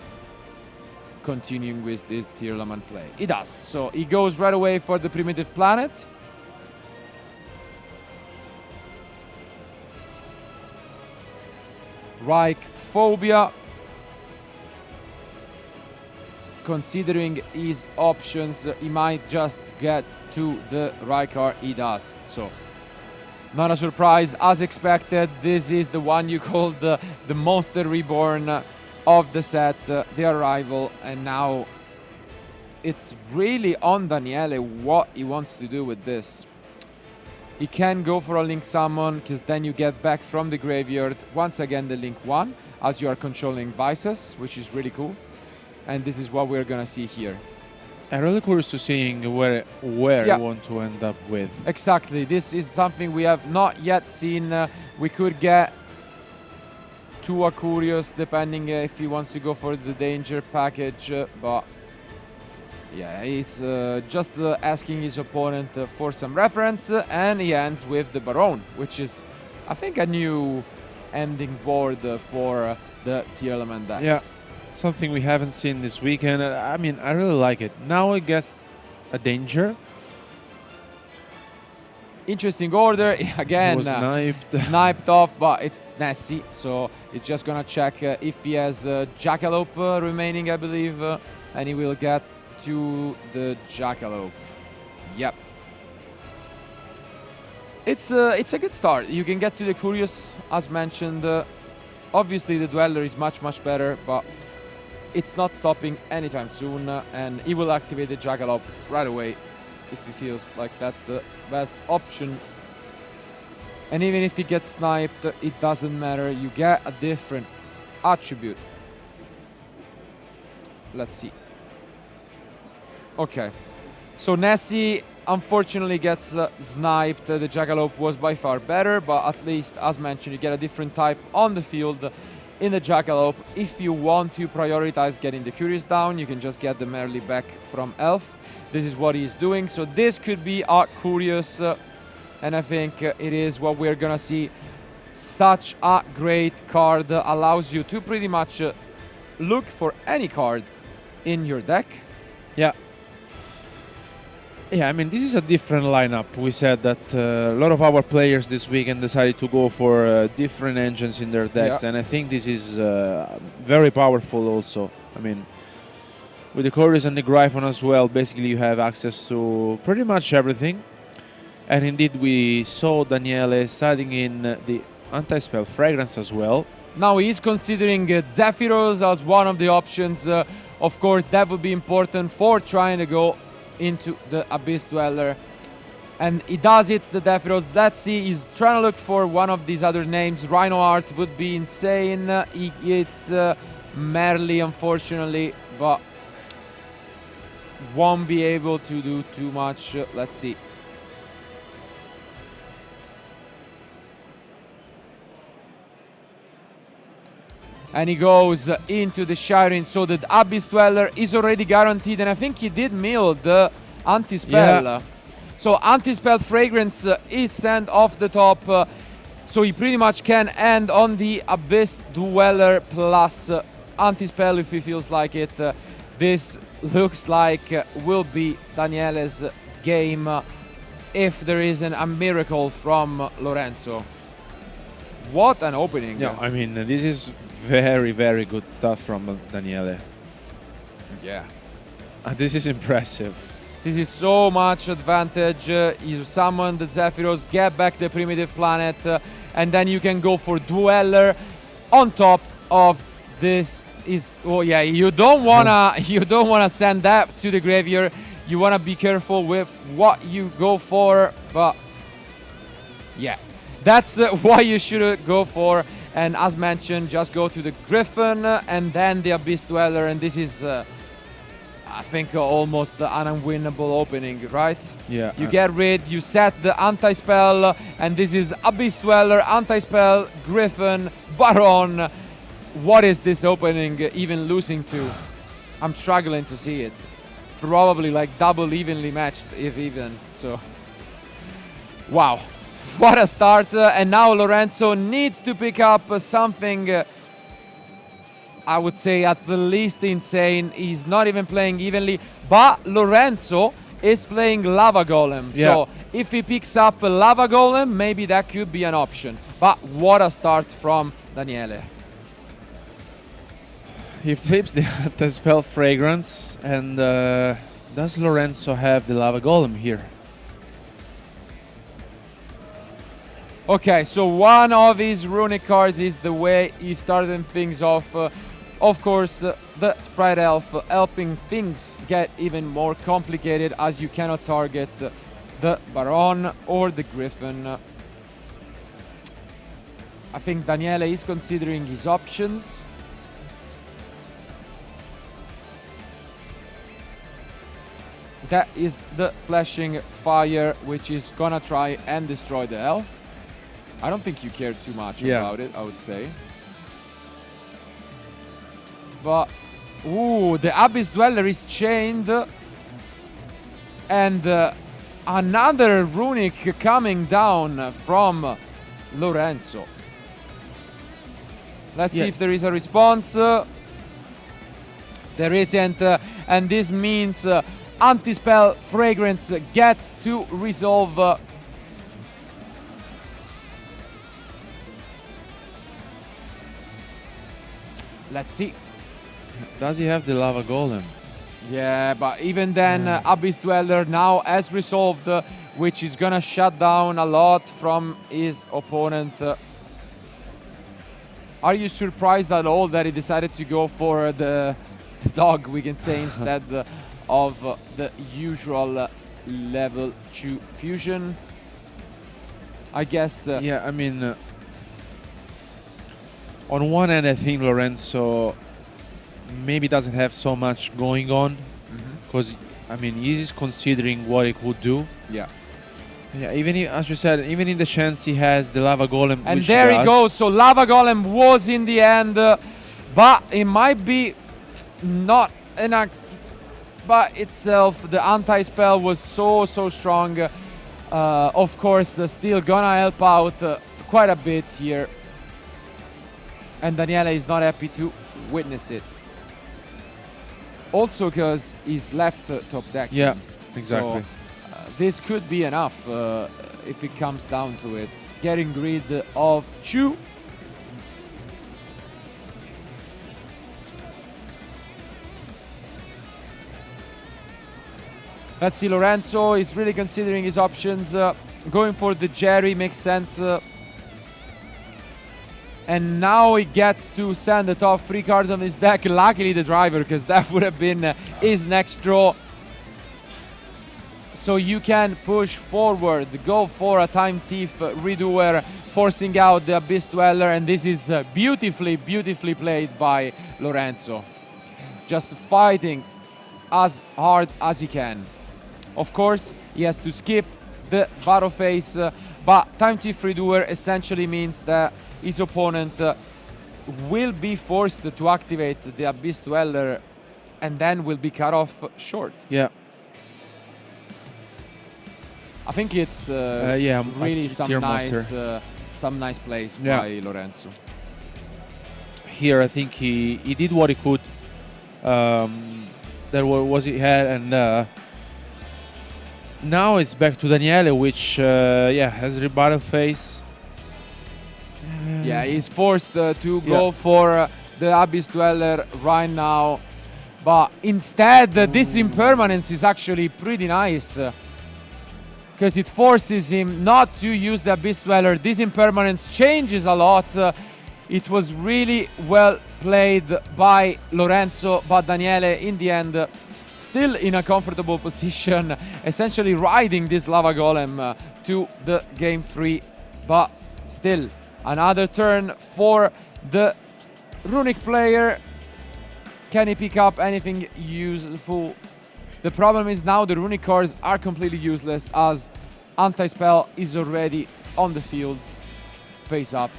continuing with this Tearlament play. He does. So he goes right away for the Primitive Planet. Reich Phobia. Considering his options, he might just get to the Reichhardt. He does. So not a surprise, as expected. This is the one you called the Monster Reborn of the set, the arrival, and now it's really on Daniele what he wants to do with this. He can go for a Link Summon, because then you get back from the graveyard once again the Link 1, as you are controlling Vices, which is really cool. And this is what we're gonna see here. I'm really curious to seeing where Yeah. you want to end up with. Exactly, this is something we have not yet seen. We could get to a Curious, depending if he wants to go for the Danger package, but yeah, it's just asking his opponent for some reference, and he ends with the Baron, which is, I think, a new ending board for the Tier Element decks. Yeah, something we haven't seen this weekend. I mean, I really like it. Now it gets a Danger. Interesting order, again, Was sniped. sniped off, but it's Nessie, so it's just gonna check if he has Jackalope remaining, I believe, and he will get to the Jackalope. Yep. It's a good start. You can get to the Curious, as mentioned. Obviously, the Dweller is much, much better, but it's not stopping anytime soon, and he will activate the Jackalope right away if he feels like that's the best option. And even if he gets sniped, it doesn't matter. You get a different attribute. Let's see. Okay, so Nessie unfortunately gets sniped. The Jackalope was by far better, but at least, as mentioned, you get a different type on the field in the Jackalope. If you want to prioritize getting the Curious down, you can just get them early back from Elf. This is what he's doing, so this could be a Curious, and I think it is what we're gonna see. Such a great card, allows you to pretty much look for any card in your deck. Yeah. Yeah, I mean, this is a different lineup. We said that a lot of our players this weekend decided to go for different engines in their decks, and I think this is very powerful also. I mean, with the Curious and the Gryphon as well, basically you have access to pretty much everything. And indeed, we saw Daniele siding in the Anti-Spell Fragrance as well. Now he's considering Zephyros as one of the options. Of course, that would be important for trying to go into the Abyss Dweller. And he does it, the Zephyros. Let's see, he's trying to look for one of these other names. Rhino Art would be insane. He gets Merly, unfortunately, but won't be able to do too much. Let's see. And he goes into the Shiren, so the Abyss Dweller is already guaranteed, and I think he did mill the Anti-Spell. Yeah. So Anti-Spell Fragrance is sent off the top, so he pretty much can end on the Abyss Dweller plus Anti-Spell if he feels like it. This looks like will be Daniele's game if there isn't a miracle from Lorenzo. What an opening. Yeah, I mean, this is very, very good stuff from Daniele. Yeah. This is impressive. This is so much advantage. You summon the Zephyros, get back the Primitive Planet, and then you can go for Dweller on top of this. Oh yeah, you don't wanna send that to the graveyard. You wanna be careful with what you go for, but yeah, that's what you should go for. And as mentioned, just go to the Griffin and then the Abyss Dweller, and this is, I think, almost an unwinnable opening, right? Yeah. You get rid, you set the Anti-Spell, and this is Abyss Dweller, Anti-Spell, Griffin, Baron. What is this opening even losing to? I'm struggling to see it. Probably like double evenly matched, if even, so. Wow. What a start, and now Lorenzo needs to pick up something, I would say at the least insane. He's not even playing evenly, but Lorenzo is playing Lava Golem. Yeah. So if he picks up a Lava Golem, maybe that could be an option. But what a start from Daniele. He flips the Spell Fragrance, and does Lorenzo have the Lava Golem here? Okay, so one of his runic cards is the way he started things off. Of course, the Sprite Elf helping things get even more complicated as you cannot target the Baron or the Griffin. I think Daniele is considering his options. That is the flashing fire, which is gonna try and destroy the elf. I don't think you care too much about it, I would say. But, ooh, the Abyss Dweller is chained. And another runic coming down from Lorenzo. Let's see if there is a response. There isn't, and this means Anti-Spell Fragrance gets to resolve. Let's see. Does he have the Lava Golem? Yeah, but even then, Abyss Dweller now has resolved, which is gonna shut down a lot from his opponent. Are you surprised at all that he decided to go for the dog, we can say, instead of the usual level 2 fusion? I guess... yeah, I mean... on one end, I think Lorenzo maybe doesn't have so much going on. Because, I mean, he's considering what he could do. Yeah. Yeah, even if, as you said, even in the chance he has the Lava Golem, and which there he goes. So Lava Golem was in the end, but it might be not an but itself. The anti-spell was so strong. Of course, still gonna help out quite a bit here. And Daniele is not happy to witness it. Also because he's left top deck. Yeah, exactly. So, this could be enough if it comes down to it. Getting rid of Chu. Let's see, Lorenzo is really considering his options. Going for the Jerry makes sense. And now he gets to send the top 3 cards on his deck. Luckily the driver, because that would have been his next draw. So you can push forward, go for a Time Thief Redoer, forcing out the Abyss Dweller, and this is beautifully played by Lorenzo. Just fighting as hard as he can. Of course, he has to skip the battle phase, but Time Thief Redoer essentially means that his opponent will be forced to activate the Abyss Dweller and then will be cut off short. Yeah. I think it's really some nice plays by Lorenzo. Here, I think he did what he could. There was he had, and now it's back to Daniele, which has rebuttal phase. Yeah, he's forced to go for the Abyss Dweller right now, but instead this impermanence is actually pretty nice. Because it forces him not to use the Abyss Dweller. This impermanence changes a lot. It was really well played by Lorenzo, but Daniele in the end still in a comfortable position, essentially riding this Lava Golem to the game 3. But still, another turn for the Runic player. Can he pick up anything useful? The problem is now the Runic cards are completely useless as Anti-Spell is already on the field, face up.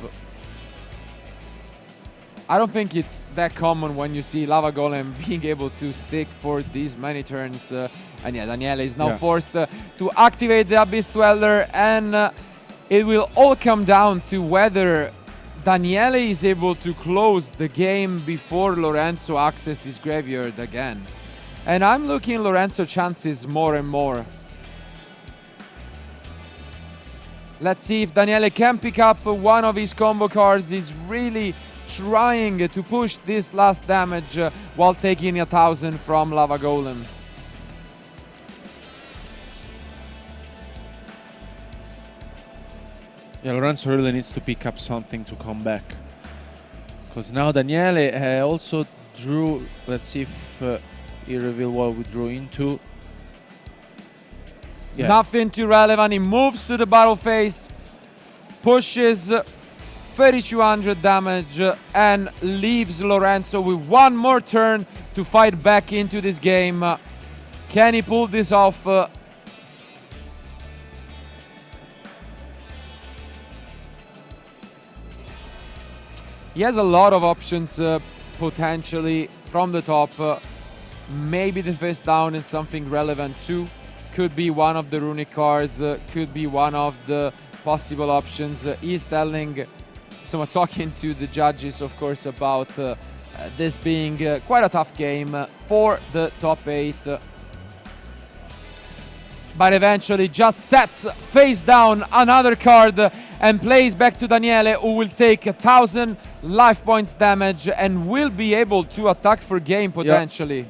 I don't think it's that common when you see Lava Golem being able to stick for these many turns. And yeah, Daniele is now forced to activate the Abyss Dweller, and it will all come down to whether Daniele is able to close the game before Lorenzo accesses his graveyard again. And I'm looking Lorenzo chances more and more. Let's see if Daniele can pick up one of his combo cards. He's really trying to push this last damage while taking 1,000 from Lava Golem. Yeah, Lorenzo really needs to pick up something to come back. Because now Daniele also drew. Let's see if he revealed what we drew into. Yeah. Nothing too relevant. He moves to the battle phase, pushes 3200 damage, and leaves Lorenzo with one more turn to fight back into this game. Can he pull this off? He has a lot of options potentially from the top. Maybe the face down is something relevant too. Could be one of the runic cards, could be one of the possible options. He's telling, so talking to the judges, of course, about this being quite a tough game for the top 8. But eventually just sets face down another card and plays back to Daniele, who will take 1000 life points damage and will be able to attack for game potentially. Yep.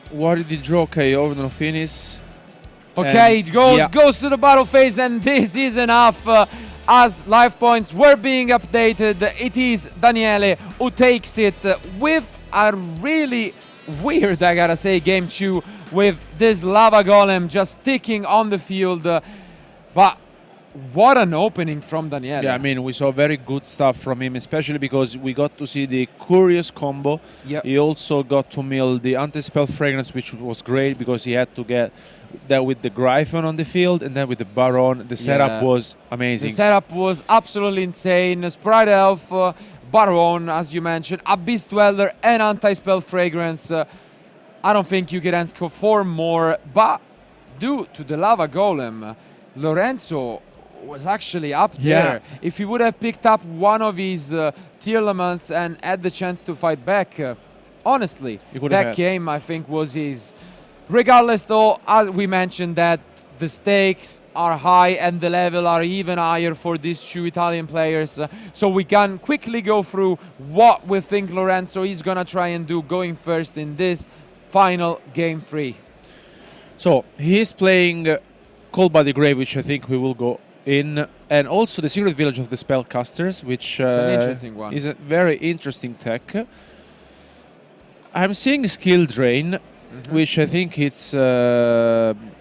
What did he draw? Okay, Order Finis. Okay, it goes to the battle phase, and this is enough. As life points were being updated, it is Daniele who takes it with a really weird, I gotta say, game 2 with this lava golem just ticking on the field. But what an opening from Daniele. Yeah, I mean, we saw very good stuff from him, especially because we got to see the Curious combo. Yep. He also got to mill the Anti-Spell Fragrance, which was great because he had to get that with the Gryphon on the field and then with the Baron. The setup was amazing. The setup was absolutely insane. Sprite Elf, Baron, as you mentioned, Abyss Dweller and Anti-Spell Fragrance. I don't think you can ask for more, but due to the Lava Golem, Lorenzo was actually up there. If he would have picked up one of his tier elements and had the chance to fight back, honestly, that game I think was his. Regardless though, as we mentioned, that the stakes are high and the level are even higher for these 2 Italian players. So we can quickly go through what we think Lorenzo is gonna try and do going first in this final game 3. So he's playing Cold by the Grave, which I think we will go in, and also the Secret Village of the Spellcasters, which an interesting one. Is a very interesting tech. I'm seeing Skill Drain, which I think it's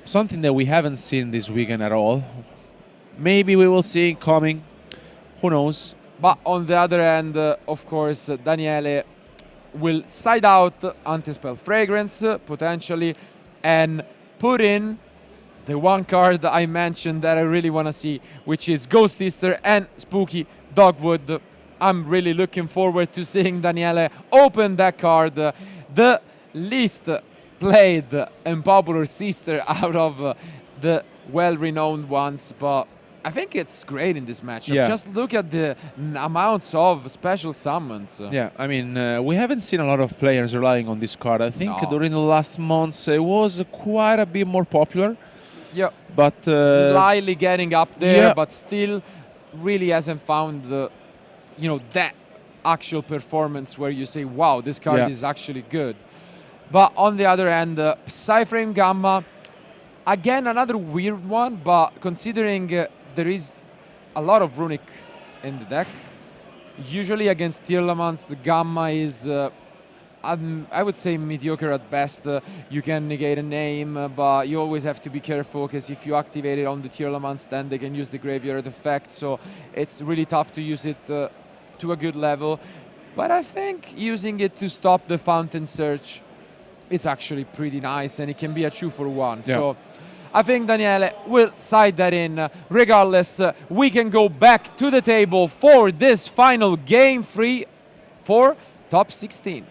something that we haven't seen this weekend at all. Maybe we will see it coming. Who knows? But on the other hand, of course, Daniele will side out Anti-Spell Fragrance, potentially, and put in the one card that I mentioned that I really want to see, which is Ghost Sister and Spooky Dogwood. I'm really looking forward to seeing Daniele open that card. The least played and popular sister out of the well-renowned ones, but I think it's great in this matchup. Yeah. Just look at the amounts of special summons. Yeah, I mean, we haven't seen a lot of players relying on this card. I think during the last months it was quite a bit more popular. Yeah, but slightly getting up there, but still really hasn't found the, that actual performance where you say, wow, this card is actually good. But on the other hand, Psyframe Gamma, again, another weird one, but considering there is a lot of Runic in the deck, usually against Tearlaments, Gamma is, I would say, mediocre at best. You can negate a name, but you always have to be careful, because if you activate it on the Tearlaments, then they can use the graveyard effect, so it's really tough to use it to a good level. But I think using it to stop the Fountain Search is actually pretty nice, and it can be a 2-for-1. Yeah. So I think Daniele will side that in. Regardless, we can go back to the table for this final game 3 for top 16.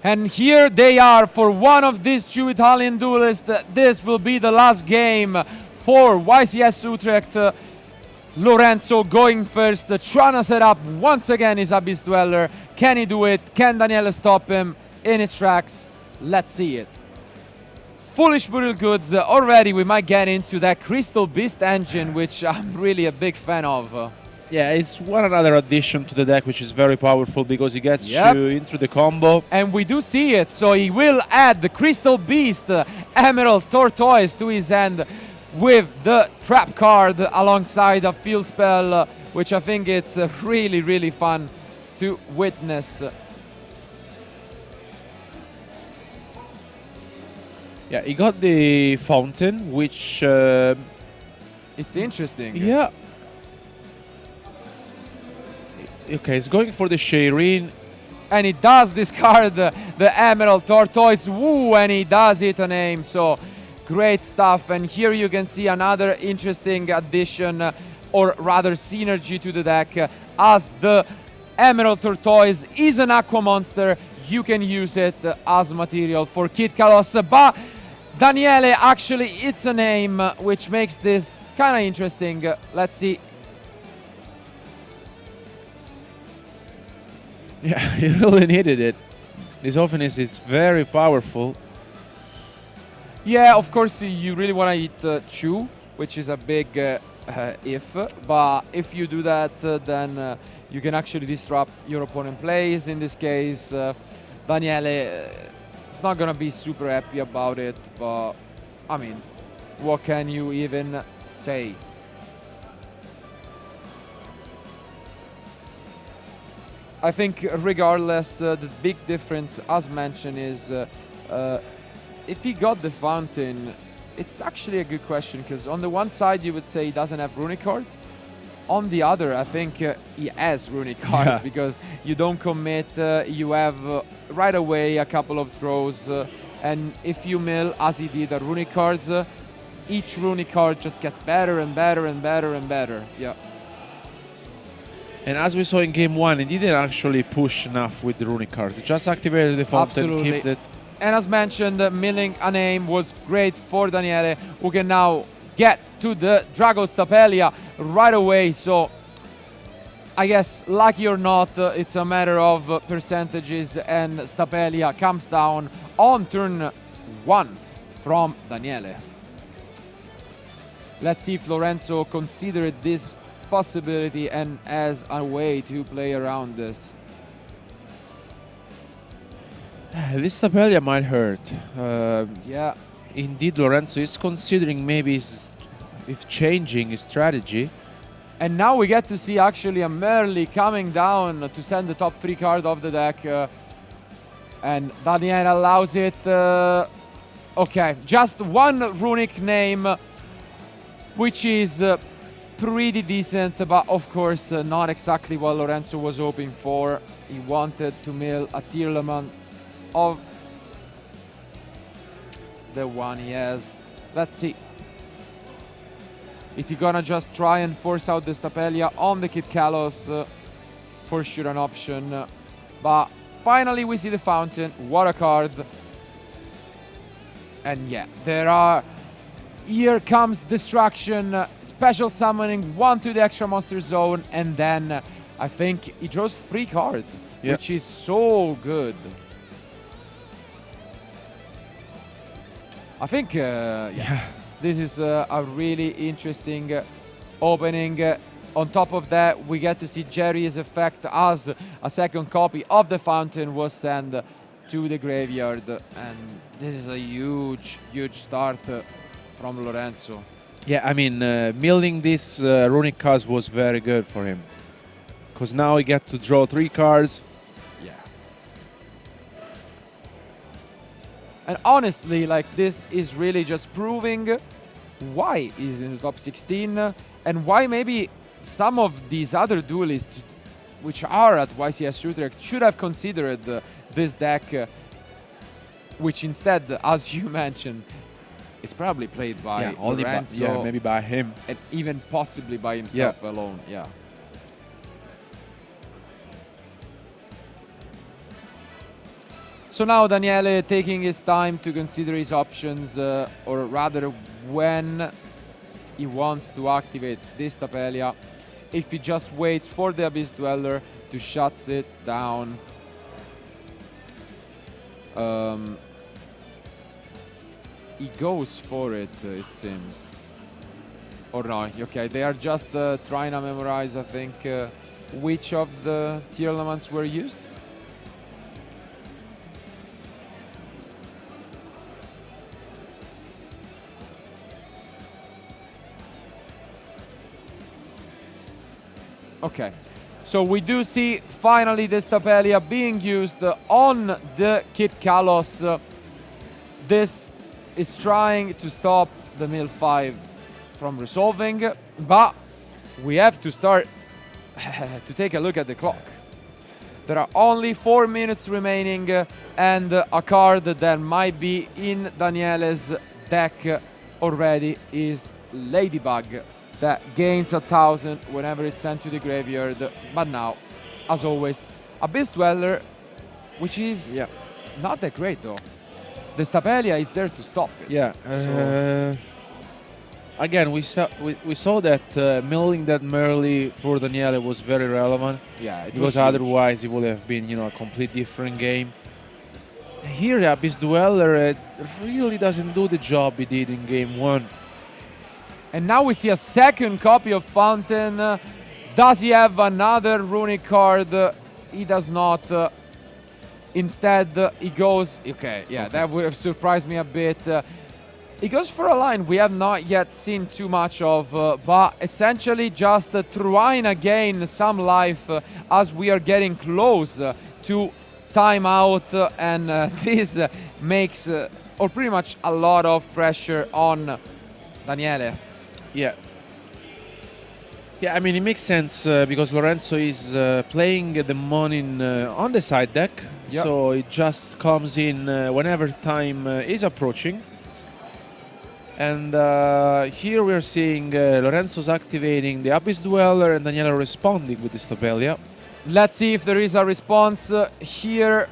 And here they are for one of these 2 Italian duelists. This will be the last game for YCS Utrecht. Lorenzo going first, trying to set up once again his Abyss Dweller. Can he do it? Can Daniele stop him in his tracks? Let's see it. Foolish Burial Goods, already we might get into that Crystal Beast engine, which I'm really a big fan of. Yeah, it's one another addition to the deck, which is very powerful because he gets you into the combo. And we do see it, so he will add the Crystal Beast, Emerald Tortoise to his hand with the trap card alongside a field spell, which I think it's really, really fun to witness. Yeah, he got the fountain, which... it's interesting. Yeah. Okay, he's going for the Shireen. And he does discard the Emerald Tortoise. Woo, and he does hit an aim. So great stuff. And here you can see another interesting addition, or rather synergy to the deck. As the Emerald Tortoise is an Aqua Monster, you can use it as material for Kid Kalos. But Daniele actually hits an aim, which makes this kind of interesting. Let's see. Yeah, he really needed it. This offense is very powerful. Yeah, of course, you really want to hit Chu, which is a big if. But if you do that, then you can actually disrupt your opponent plays. In this case, Daniele is not going to be super happy about it. But, I mean, what can you even say? I think regardless, the big difference, as mentioned, is if he got the fountain, it's actually a good question, because on the one side you would say he doesn't have runic cards. On the other, I think he has runic cards because you don't commit, you have right away a couple of draws, and if you mill, as he did, the runic cards, each runic card just gets better and better and better and better. Yeah. And as we saw in game one, he didn't actually push enough with the runic card. He just activated the fountain, kept it. And as mentioned, milling an aim was great for Daniele, who can now get to the Drago Stapelia right away. So I guess, lucky or not, it's a matter of percentages, and Stapelia comes down on turn 1 from Daniele. Let's see if Lorenzo considered this possibility and as a way to play around this. This Stapelia might hurt. Yeah. Indeed, Lorenzo is considering maybe if changing his strategy. And now we get to see actually a Merly coming down to send the top 3 card of the deck. And Daniele allows it. Okay, just one runic name, which is pretty decent, but of course not exactly what Lorenzo was hoping for. He wanted to mill a Tearlaments of the one he has. Let's see. Is he gonna just try and force out the Stapelia on the Kid Kalos? For sure an option. But finally we see the fountain. What a card. And yeah, there are... Here comes Destruction, special summoning 1 to the extra monster zone, and then I think he draws 3 cards, which is so good. I think, this is a really interesting opening. On top of that, we get to see Jerry's effect as a second copy of the fountain was sent to the graveyard, and this is a huge, huge start from Lorenzo. Yeah, I mean, milling this runic cards was very good for him, because now he get to draw 3 cards. Yeah. And honestly, like, this is really just proving why he's in the top 16 and why maybe some of these other duelists which are at YCS Utrecht should have considered this deck, which instead, as you mentioned, is probably played by Lorenzo, maybe by him, and even possibly by himself alone. Yeah. So now Daniele taking his time to consider his options, or rather when he wants to activate this Stapelia. If he just waits for the Abyss Dweller to shut it down. He goes for it, it seems. Or no, okay, they are just trying to memorize, I think, which of the tier elements were used. Okay, so we do see finally the Stapelia being used on the Kid Kalos. This is trying to stop the Mill 5 from resolving, but we have to start to take a look at the clock. There are only 4 minutes remaining, and a card that might be in Daniele's deck already is Ladybug, that gains 1,000 whenever it's sent to the graveyard. But now, as always, Abyss Dweller, which is not that great though. The Stapelia is there to stop it. Yeah. Again, we saw that milling that Merly for Daniele was very relevant. Yeah, it because was huge. otherwise it would have been, a complete different game. Here, the Abyss Dweller really doesn't do the job he did in game 1. And now we see a second copy of Fountain. Does he have another runic card? He does not. Instead, he goes... Okay, that would have surprised me a bit. He goes for a line we have not yet seen too much of, but essentially just trying to gain some life as we are getting close to timeout, and this makes or pretty much a lot of pressure on Daniele. Yeah, I mean, it makes sense because Lorenzo is playing the Monin on the side deck, so it just comes in whenever time is approaching. And here we're seeing Lorenzo's activating the Abyss Dweller and Daniele responding with the Stapelia. Let's see if there is a response here.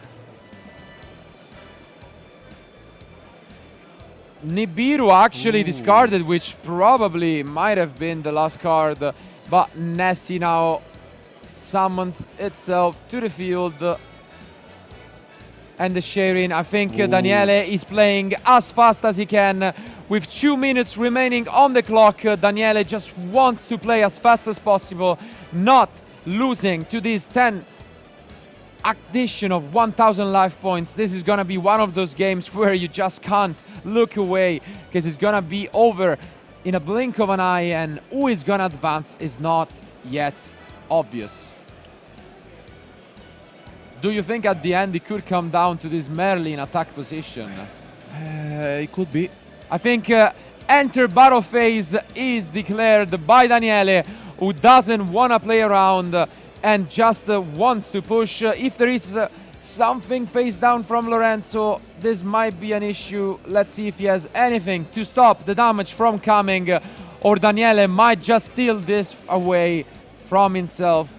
Nibiru actually discarded, which probably might have been the last card, but Nessie now summons itself to the field. And the sharing, I think Daniele is playing as fast as he can. With 2 minutes remaining on the clock, Daniele just wants to play as fast as possible, not losing to this 10 addition of 1,000 life points. This is gonna be one of those games where you just can't look away, because it's gonna be over in a blink of an eye, and who is gonna advance is not yet obvious. Do you think at the end it could come down to this Merlin attack position? It could be. I think enter battle phase is declared by Daniele, who doesn't want to play around and just wants to push. If there is something face down from Lorenzo, this might be an issue. Let's see if he has anything to stop the damage from coming, or Daniele might just steal this away from himself.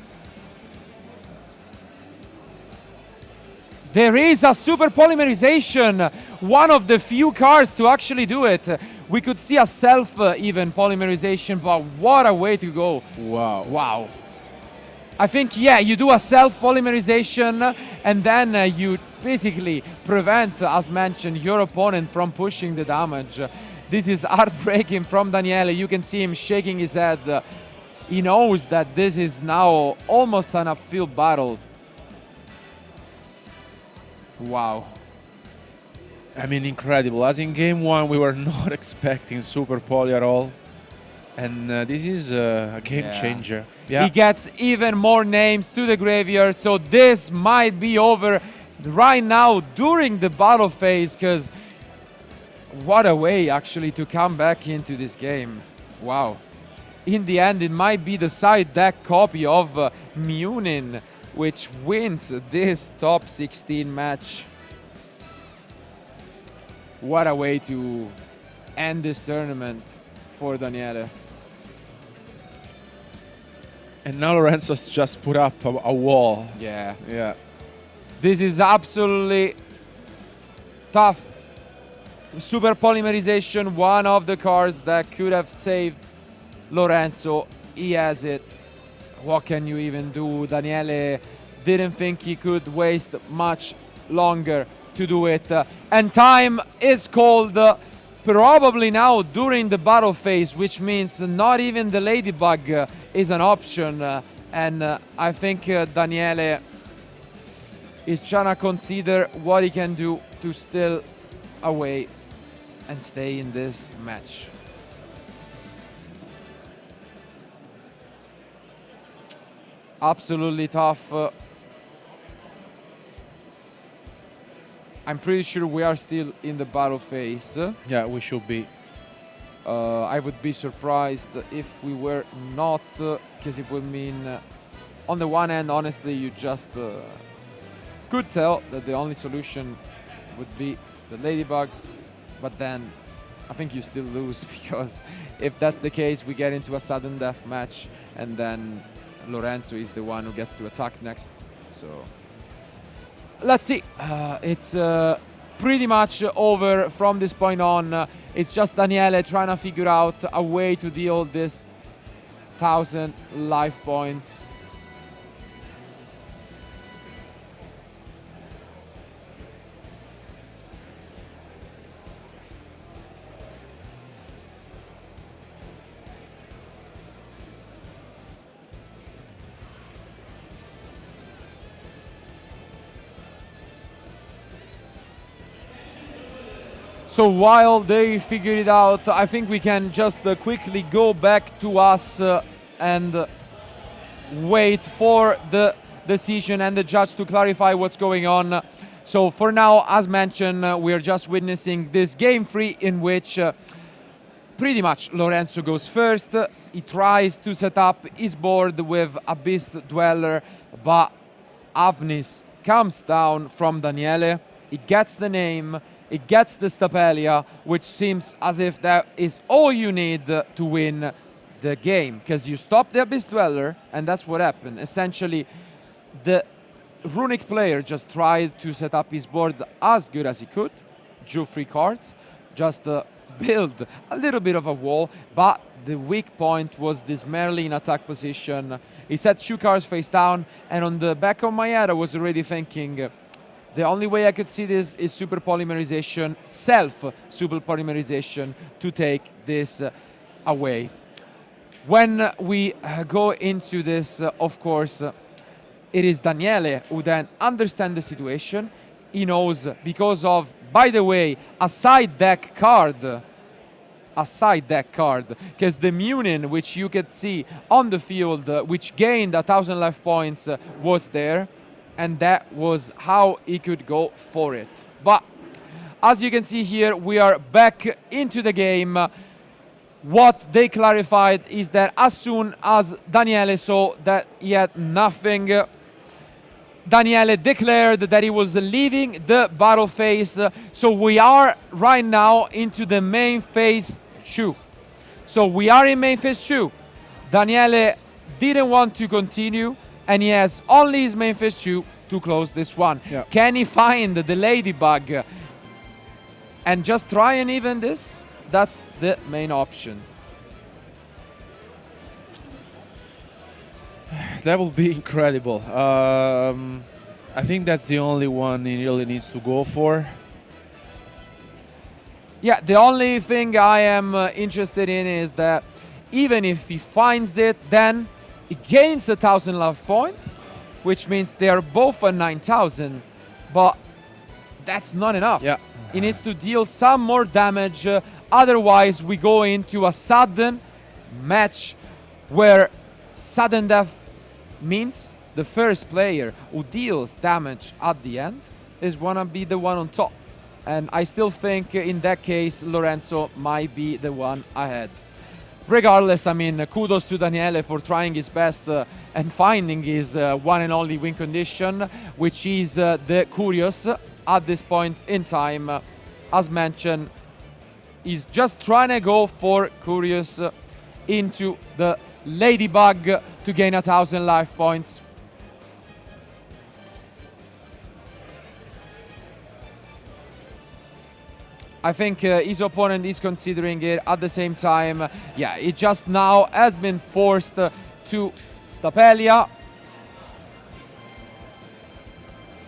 There is a super polymerization, one of the few cards to actually do it. We could see a self even polymerization, but what a way to go. Wow. I think, you do a self polymerization and then you basically prevent, as mentioned, your opponent from pushing the damage. This is heartbreaking from Daniele. You can see him shaking his head. He knows that this is now almost an upfield battle. Wow. I mean, incredible. As in game 1, we were not expecting Super Poly at all. And this is a game changer. He gets even more names to the graveyard, so this might be over right now during the battle phase, because what a way actually to come back into this game. Wow. In the end, it might be the side deck copy of Munin which wins this top 16 match. What a way to end this tournament for Daniele. And now Lorenzo's just put up a wall. Yeah. This is absolutely tough. Super polymerization, one of the cards that could have saved Lorenzo. He has it. what can you even do? Daniele didn't think he could waste much longer to do it. And time is called probably now during the battle phase, which means not even the Ladybug is an option. And I think Daniele is trying to consider what he can do to steal away and stay in this match. Absolutely tough. I'm pretty sure we are still in the battle phase. Yeah, we should be. I would be surprised if we were not, because it would mean, on the one hand, honestly, you just could tell that the only solution would be the Ladybug, but then I think you still lose, because if that's the case, we get into a sudden death match, and then Lorenzo is the one who gets to attack next. So let's see. It's pretty much over from this point on. It's just Daniele trying to figure out a way to deal this 1,000 life points. So while they figure it out, I think we can just quickly go back to us and wait for the decision and the judge to clarify what's going on. So for now, as mentioned, we are just witnessing this game 3 in which pretty much Lorenzo goes first. He tries to set up his board with a Beast Dweller, but Avnis comes down from Daniele. He gets the name. It gets the Stapelia, which seems as if that is all you need to win the game, because you stop the Abyss Dweller, and that's what happened. Essentially, the Runic player just tried to set up his board as good as he could, drew 3 cards, just build a little bit of a wall, but the weak point was this Merlin attack position. He set 2 cards face down, and on the back of my head, I was already thinking, the only way I could see this is super polymerization, self-super polymerization, to take this away. When we go into this, of course, it is Daniele who then understands the situation. He knows because of, by the way, a side deck card, because the Munin, which you could see on the field, which gained 1,000 life points, was there. And that was how he could go for it. But as you can see here, we are back into the game. What they clarified is that as soon as Daniele saw that he had nothing, Daniele declared that he was leaving the battle phase. So we are right now into the main phase 2. So we are in main phase 2. Daniele didn't want to continue, and he has only his main phase 2 to close this one. Yeah. Can he find the Ladybug and just try and even this? That's the main option. That will be incredible. I think that's the only one he really needs to go for. Yeah, the only thing I am interested in is that even if he finds it, then he gains 1,000 love points, which means they are both at 9,000, but that's not enough. Yeah. He needs to deal some more damage, otherwise we go into a sudden match where sudden death means the first player who deals damage at the end is gonna be the one on top. And I still think in that case, Lorenzo might be the one ahead. Regardless, I mean, kudos to Daniele for trying his best and finding his one and only win condition, which is the Curious at this point in time. As mentioned, he's just trying to go for Curious into the Ladybug to gain 1,000 life points. I think his opponent is considering it at the same time. Yeah, it just now has been forced to Stapelia.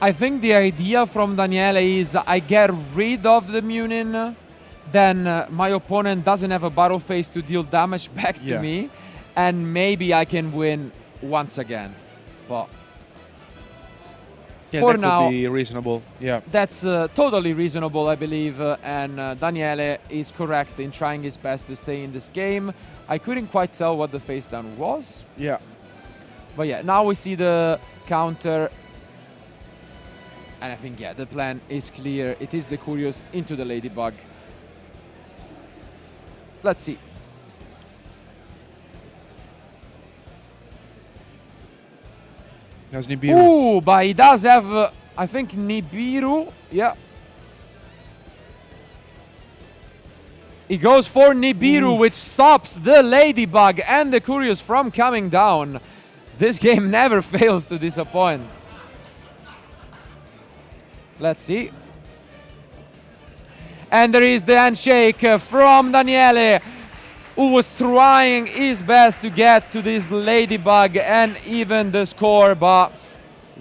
I think the idea from Daniele is I get rid of the Munin, then my opponent doesn't have a battle phase to deal damage back to me, and maybe I can win once again. But Yeah, for that now, could be reasonable. Yeah, that's totally reasonable, I believe, and Daniele is correct in trying his best to stay in this game. I couldn't quite tell what the face down was. Yeah. But yeah, now we see the counter. And I think, yeah, the plan is clear. It is the Curious into the Ladybug. Let's see. Has Nibiru. Ooh, but he does have, I think, Nibiru. Yeah. He goes for Nibiru, which stops the Ladybug and the Curious from coming down. This game never fails to disappoint. Let's see. And there is the handshake from Daniele, who was trying his best to get to this Ladybug and even the score, but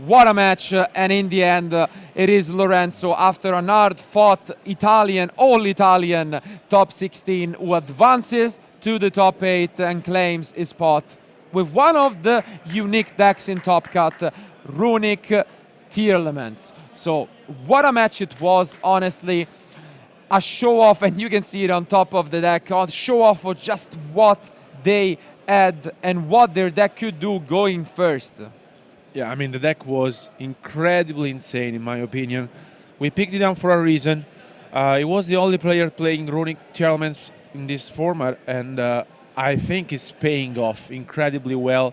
what a match. And in the end, it is Lorenzo, after an hard-fought Italian, all-Italian top 16, who advances to the top 8 and claims his spot with one of the unique decks in Top Cut, Runic Tier Elements. So what a match it was, honestly. A show-off, and you can see it on top of the deck, a show-off of just what they had and what their deck could do going first. Yeah, I mean, the deck was incredibly insane, in my opinion. We picked it up for a reason. It was the only player playing Runic Tier Elements in this format, and I think it's paying off incredibly well.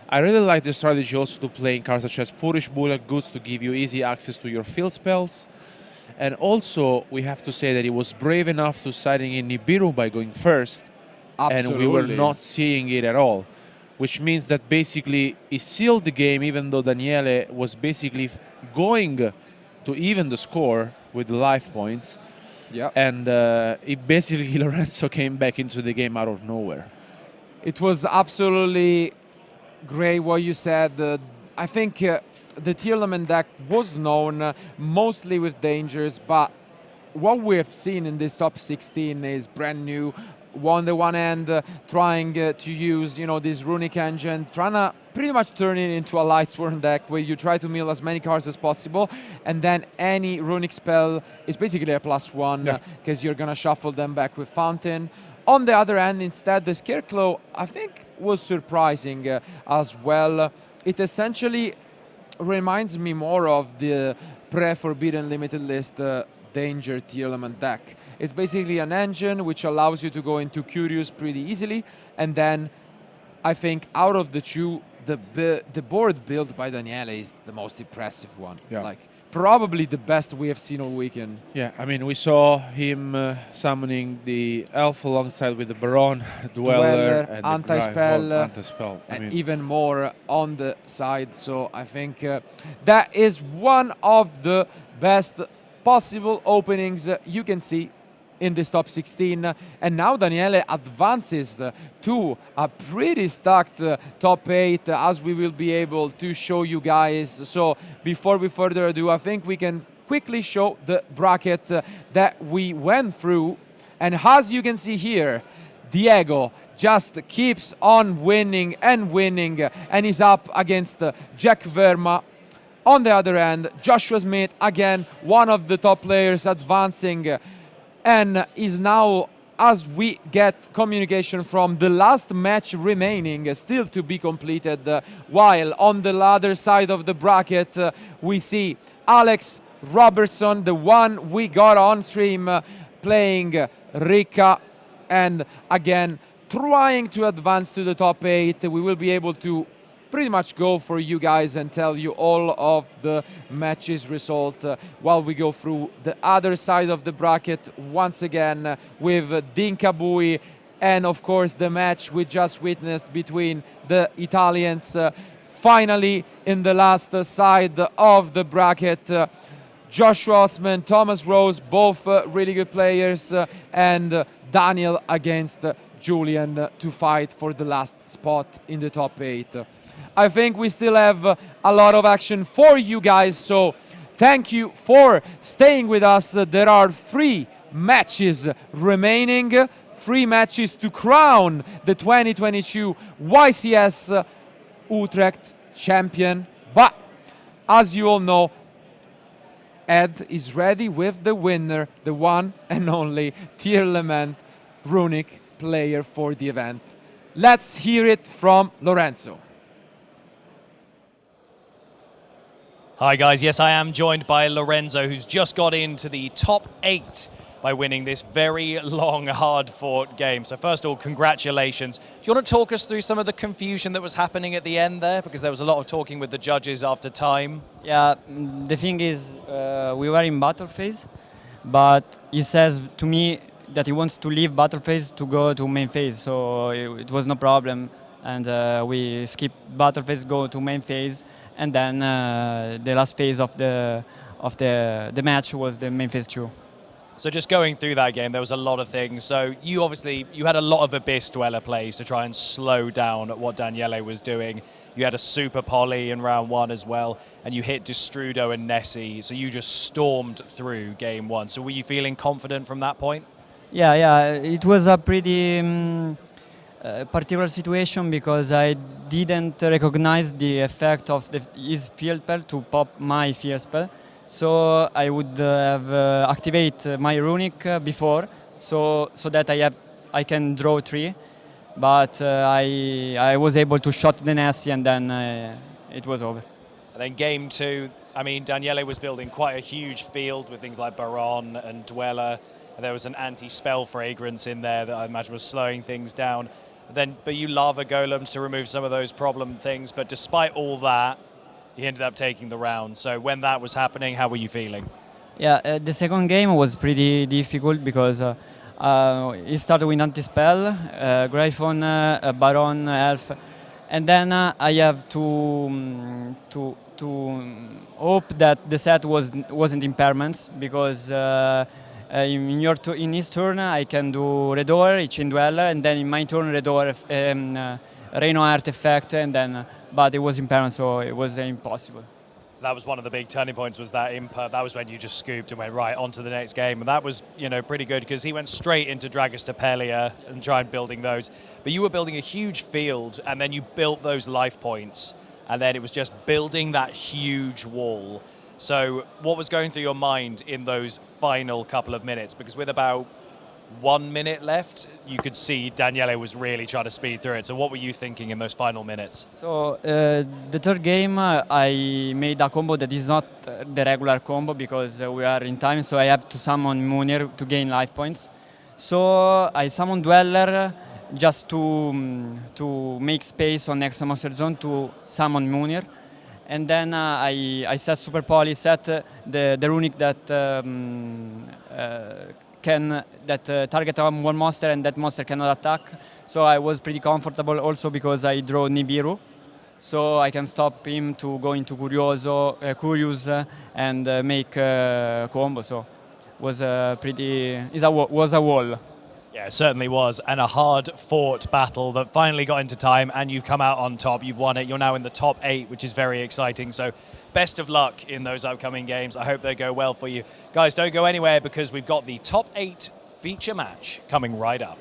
I really like the strategy also to playing cards such as Foolish Bullet Goods to give you easy access to your field spells. And also, we have to say that he was brave enough to siding in Nibiru by going first. Absolutely. And we were not seeing it at all. Which means that basically he sealed the game, even though Daniele was basically going to even the score with the life points. Yeah. And it basically, Lorenzo came back into the game out of nowhere. It was absolutely great what you said. I think the Tier Element deck was known mostly with dangers, but what we have seen in this top 16 is brand new. On the one hand, trying to use, this Runic engine, trying to pretty much turn it into a Lightsworn deck where you try to mill as many cards as possible, and then any Runic spell is basically a +1 because you're gonna shuffle them back with Fountain. On the other hand, instead, the Scarecrow, I think, was surprising as well. It essentially reminds me more of the pre-Forbidden Limited List Danger Tier Element deck. It's basically an engine which allows you to go into Curious pretty easily, and then I think out of the two, the board built by Daniele is the most impressive one. Yeah. Like, probably the best we have seen all weekend. Yeah, I mean, we saw him summoning the Elf alongside with the Baron, Dweller and Anti-Spell, Anti-Spell. and even more on the side. So I think that is one of the best possible openings you can see in this top 16. And now Daniele advances to a pretty stacked top 8, as we will be able to show you guys. So before we further ado, I think we can quickly show the bracket that we went through. And as you can see here, Diego just keeps on winning and winning, and is up against Jack Verma. On the other hand, Joshua Smith, again, one of the top players advancing, and is now, as we get communication from the last match remaining, still to be completed, while on the other side of the bracket, we see Alex Robertson, the one we got on stream, playing Rika, and again, trying to advance to the top 8. We will be able to pretty much go for you guys and tell you all of the matches result while we go through the other side of the bracket once again with Dinka Bui, and of course the match we just witnessed between the Italians. Finally, in the last side of the bracket, Joshua Osman, Thomas Rose, both really good players, and Daniel against Julian to fight for the last spot in the top 8. I think we still have a lot of action for you guys, so thank you for staying with us. There are 3 matches remaining, 3 matches to crown the 2022 YCS Utrecht champion. But as you all know, Ed is ready with the winner, the one and only Tier Lament Runic player for the event. Let's hear it from Lorenzo. Hi guys, yes I am joined by Lorenzo, who's just got into the top 8 by winning this very long, hard-fought game. So first of all, congratulations. Do you want to talk us through some of the confusion that was happening at the end there? Because there was a lot of talking with the judges after time. Yeah, the thing is, we were in battle phase, but he says to me that he wants to leave battle phase to go to main phase, so it was no problem. And we skipped battle phase, go to main phase, and then the last phase of the match was the main phase 2. So just going through that game, there was a lot of things. So you had a lot of Abyss Dweller plays to try and slow down what Daniele was doing. You had a super poly in round 1 as well, and you hit Destrudo and Nessie, so you just stormed through game 1. So were you feeling confident from that point? Yeah, it was a pretty particular situation because I didn't recognize the effect of his field spell to pop my field spell. So I would have activate my runic before, so that I can draw 3, but I was able to shot the Nessie and then it was over. And then game 2, I mean, Daniele was building quite a huge field with things like Baron and Dweller. And there was an anti-spell fragrance in there that I imagine was slowing things down. But you lava golems to remove some of those problem things. But despite all that, he ended up taking the round. So when that was happening, how were you feeling? Yeah, the second game was pretty difficult because he started with anti-spell, Gryphon, Baron, Elf, and then I have to hope that the set wasn't impairments because in his turn I can do Redor, Chain Dweller, and then in my turn Redor, Reno Artifact, and then. But it was impairment, so it was impossible. So that was one of the big turning points, was that impact. That was when you just scooped and went right on to the next game. And that was, pretty good because he went straight into Dragostapelia and tried building those. But you were building a huge field, and then you built those life points. And then it was just building that huge wall. So what was going through your mind in those final couple of minutes? Because with about 1 minute left, you could see Daniele was really trying to speed through it. So what were you thinking in those final minutes? So the third game, I made a combo that is not the regular combo because we are in time, so I have to summon Munir to gain life points. So I summoned Dweller just to make space on next monster zone to summon Munir. And then I set Super Poly, set the runic that target on one monster and that monster cannot attack. So I was pretty comfortable also because I draw Nibiru. So I can stop him to go into Curious and make combo. So was was a wall. Yeah, it certainly was, and a hard-fought battle that finally got into time, and you've come out on top. You've won it. You're now in the top 8, which is very exciting. So best of luck in those upcoming games. I hope they go well for you. Guys, don't go anywhere because we've got the top 8 feature match coming right up.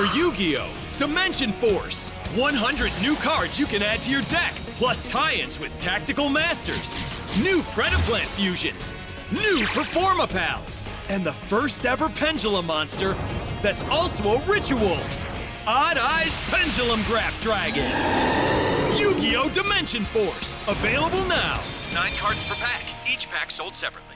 for Yu-Gi-Oh! Dimension Force! 100 new cards you can add to your deck, plus tie-ins with Tactical Masters, new Predaplant fusions, new Performapals, and the first ever Pendulum monster that's also a ritual! Odd Eyes Pendulum Graph Dragon! Yu-Gi-Oh! Dimension Force! Available now! 9 cards per pack, each pack sold separately.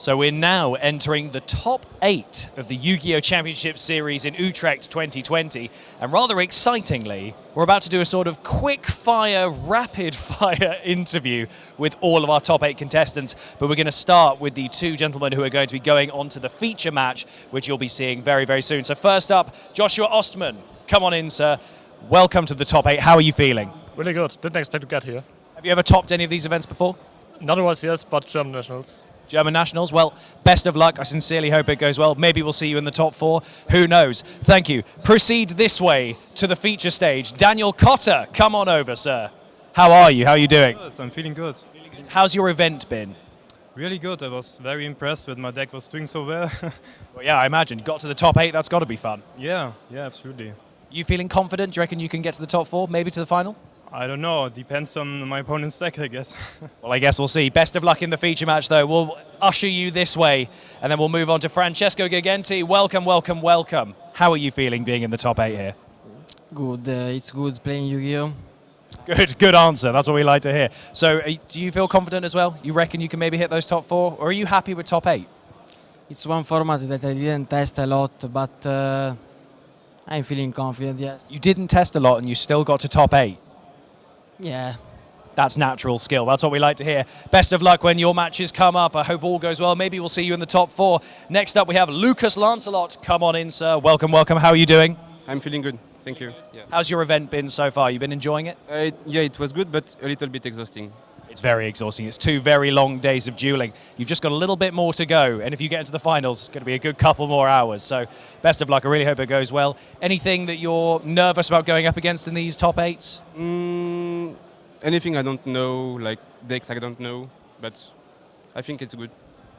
So we're now entering the top 8 of the Yu-Gi-Oh! Championship Series in Utrecht 2020. And rather excitingly, we're about to do a sort of quick-fire, rapid-fire interview with all of our top 8 contestants. But we're going to start with the 2 gentlemen who are going to be going on to the feature match, which you'll be seeing very, very soon. So first up, Joshua Ostman. Come on in, sir. Welcome to the top 8. How are you feeling? Really good. Didn't expect to get here. Have you ever topped any of these events before? Not always, yes, but German nationals. German nationals. Well, best of luck. I sincerely hope it goes well. Maybe we'll see you in the top 4. Who knows? Thank you. Proceed this way to the feature stage. Daniel Cotter, come on over, sir. How are you? How are you doing? Good. I'm feeling good. How's your event been? Really good. I was very impressed with my deck was doing so well. Well, yeah, I imagine. You got to the top 8. That's got to be fun. Yeah, absolutely. You feeling confident? Do you reckon you can get to the top 4, maybe to the final? I don't know. It depends on my opponent's deck, I guess. Well, I guess we'll see. Best of luck in the feature match, though. We'll usher you this way, and then we'll move on to Francesco Gigenti. Welcome, welcome, welcome. How are you feeling being in the top 8 here? Good. It's good playing Yu-Gi-Oh! Good answer. That's what we like to hear. So, do you feel confident as well? You reckon you can maybe hit those top 4, or are you happy with top 8? It's one format that I didn't test a lot, but I'm feeling confident, yes. You didn't test a lot, and you still got to top 8? Yeah. That's natural skill. That's what we like to hear. Best of luck when your matches come up. I hope all goes well. Maybe we'll see you in the top 4. Next up, we have Lucas Lancelot. Come on in, sir. Welcome, welcome. How are you doing? I'm feeling good. Thank you. Yeah. How's your event been so far? You been enjoying it? Yeah, it was good, but a little bit exhausting. It's very exhausting. It's 2 very long days of dueling. You've just got a little bit more to go, and if you get into the finals, it's going to be a good couple more hours. So best of luck. I really hope it goes well. Anything that you're nervous about going up against in these top 8s? Anything I don't know, like decks I don't know, but I think it's good.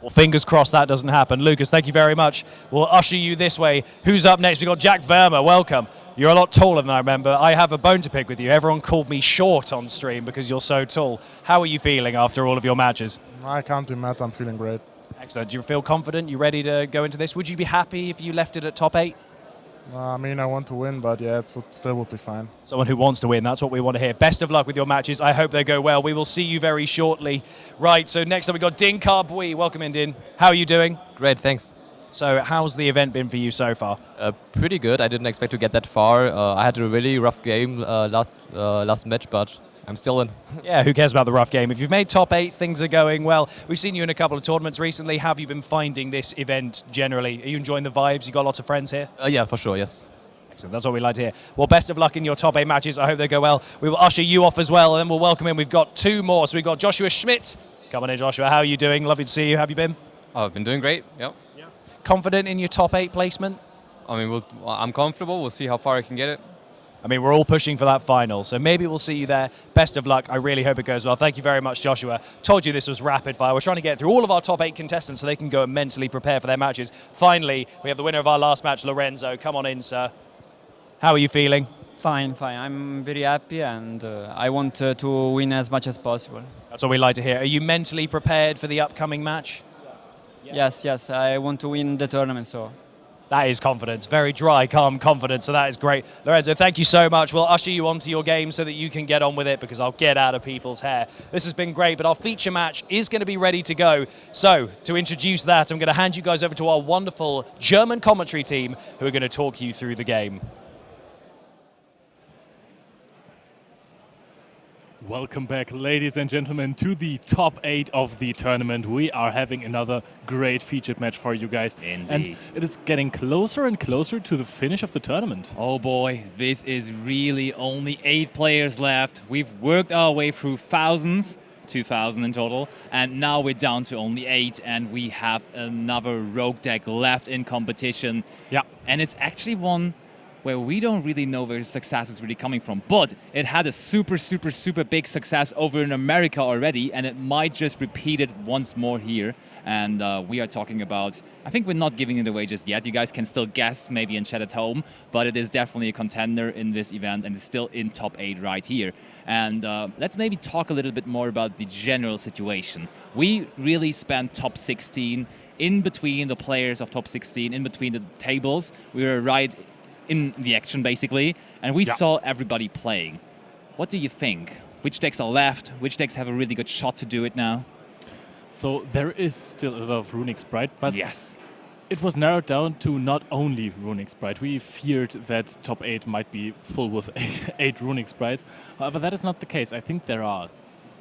Well, fingers crossed that doesn't happen. Lucas, thank you very much. We'll usher you this way. Who's up next? We've got Jack Verma. Welcome. You're a lot taller than I remember. I have a bone to pick with you. Everyone called me short on stream because you're so tall. How are you feeling after all of your matches? I can't be mad. I'm feeling great. Excellent. Do you feel confident? You ready to go into this? Would you be happy if you left it at top 8? I mean, I want to win, but yeah, it still would be fine. Someone who wants to win, that's what we want to hear. Best of luck with your matches. I hope they go well. We will see you very shortly. Right, so next up we've got Din Karbui. Welcome in, Din. How are you doing? Great, thanks. So how's the event been for you so far? Pretty good. I didn't expect to get that far. I had a really rough game last match, but I'm still in. Yeah, who cares about the rough game? If you've made top 8, things are going well. We've seen you in a couple of tournaments recently. How have you been finding this event generally? Are you enjoying the vibes? You got lots of friends here? Yeah, for sure, yes. Excellent, that's what we like to hear. Well, best of luck in your top 8 matches. I hope they go well. We will usher you off as well, and then we'll welcome in. We've got 2 more. So we've got Joshua Schmidt. Come on in, Joshua. How are you doing? Lovely to see you. How have you been? Oh, I've been doing great, yeah. Confident in your top 8 placement? I mean, I'm comfortable. We'll see how far I can get it. I mean, we're all pushing for that final, so maybe we'll see you there. Best of luck. I really hope it goes well. Thank you very much, Joshua. Told you this was rapid fire. We're trying to get through all of our top 8 contestants so they can go and mentally prepare for their matches. Finally, we have the winner of our last match, Lorenzo. Come on in, sir. How are you feeling? Fine. I'm very happy, and I want to win as much as possible. That's what we like to hear. Are you mentally prepared for the upcoming match? Yes. I want to win the tournament, so... That is confidence. Very dry, calm confidence, so that is great. Lorenzo, thank you so much. We'll usher you onto your game so that you can get on with it because I'll get out of people's hair. This has been great, but our feature match is going to be ready to go. So, to introduce that, I'm going to hand you guys over to our wonderful German commentary team who are going to talk you through the game. Welcome back, ladies and gentlemen, to the top 8 of the tournament. We are having another great featured match for you guys. Indeed. And it is getting closer and closer to the finish of the tournament. Oh boy, this is really only 8 players left. We've worked our way through thousands, 2,000 in total, and now we're down to only 8, and we have another rogue deck left in competition. Yeah. And it's actually one where we don't really know where the success is really coming from. But it had a super big success over in America already, and it might just repeat it once more here. And we are talking about, I think we're not giving it away just yet. You guys can still guess maybe in chat at home, but it is definitely a contender in this event and it's still in top 8 right here. And let's maybe talk a little bit more about the general situation. We really spent top 16 in between the players of top 16, in between the tables. We were right in the action basically, and we saw everybody playing. What do you think? Which decks are left? Which decks have a really good shot to do it now? So there is still a lot of Runic Sprite, but yes, it was narrowed down to not only Runic Sprite. We feared that top 8 might be full with 8 Runic Sprites. However, that is not the case. I think there are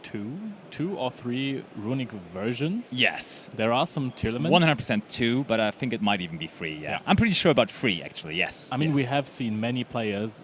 two or three Runic versions. Yes. There are some tier limits. 100% 2, but I think it might even be 3, yeah. I'm pretty sure about 3, actually, yes. I mean, yes. we have seen many players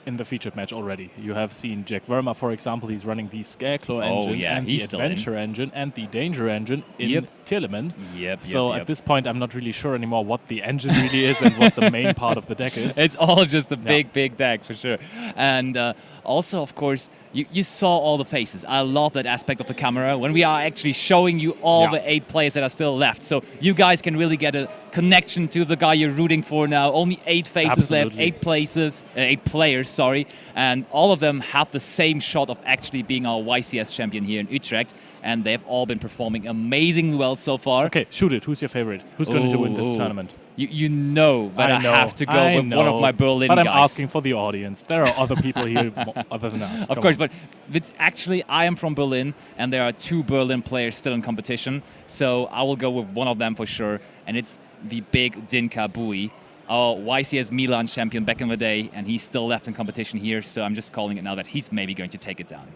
in the featured match already. You have seen Jack Verma, for example. He's running the Scarecrow engine and the Adventure engine and the Danger engine in tier limit. So at this point, I'm not really sure anymore what the engine really is and what the main part of the deck is. It's all just a big deck, for sure. And also, of course, you saw all the faces. I love that aspect of the camera when we are actually showing you all the 8 players that are still left. So you guys can really get a connection to the guy you're rooting for now. Only 8 faces left, 8 players, sorry. And all of them have the same shot of actually being our YCS champion here in Utrecht. And they've all been performing amazingly well so far. Okay, shoot it. Who's your favorite? Who's going to win this tournament? You know, but I have to go with one of my Berlin guys. But I'm asking for the audience. There are other people here other than us. Of course, but it's actually, I am from Berlin, and there are 2 Berlin players still in competition. So I will go with one of them for sure, and it's the big Dinka Bui, our YCS Milan champion back in the day, and he's still left in competition here. So I'm just calling it now that he's maybe going to take it down.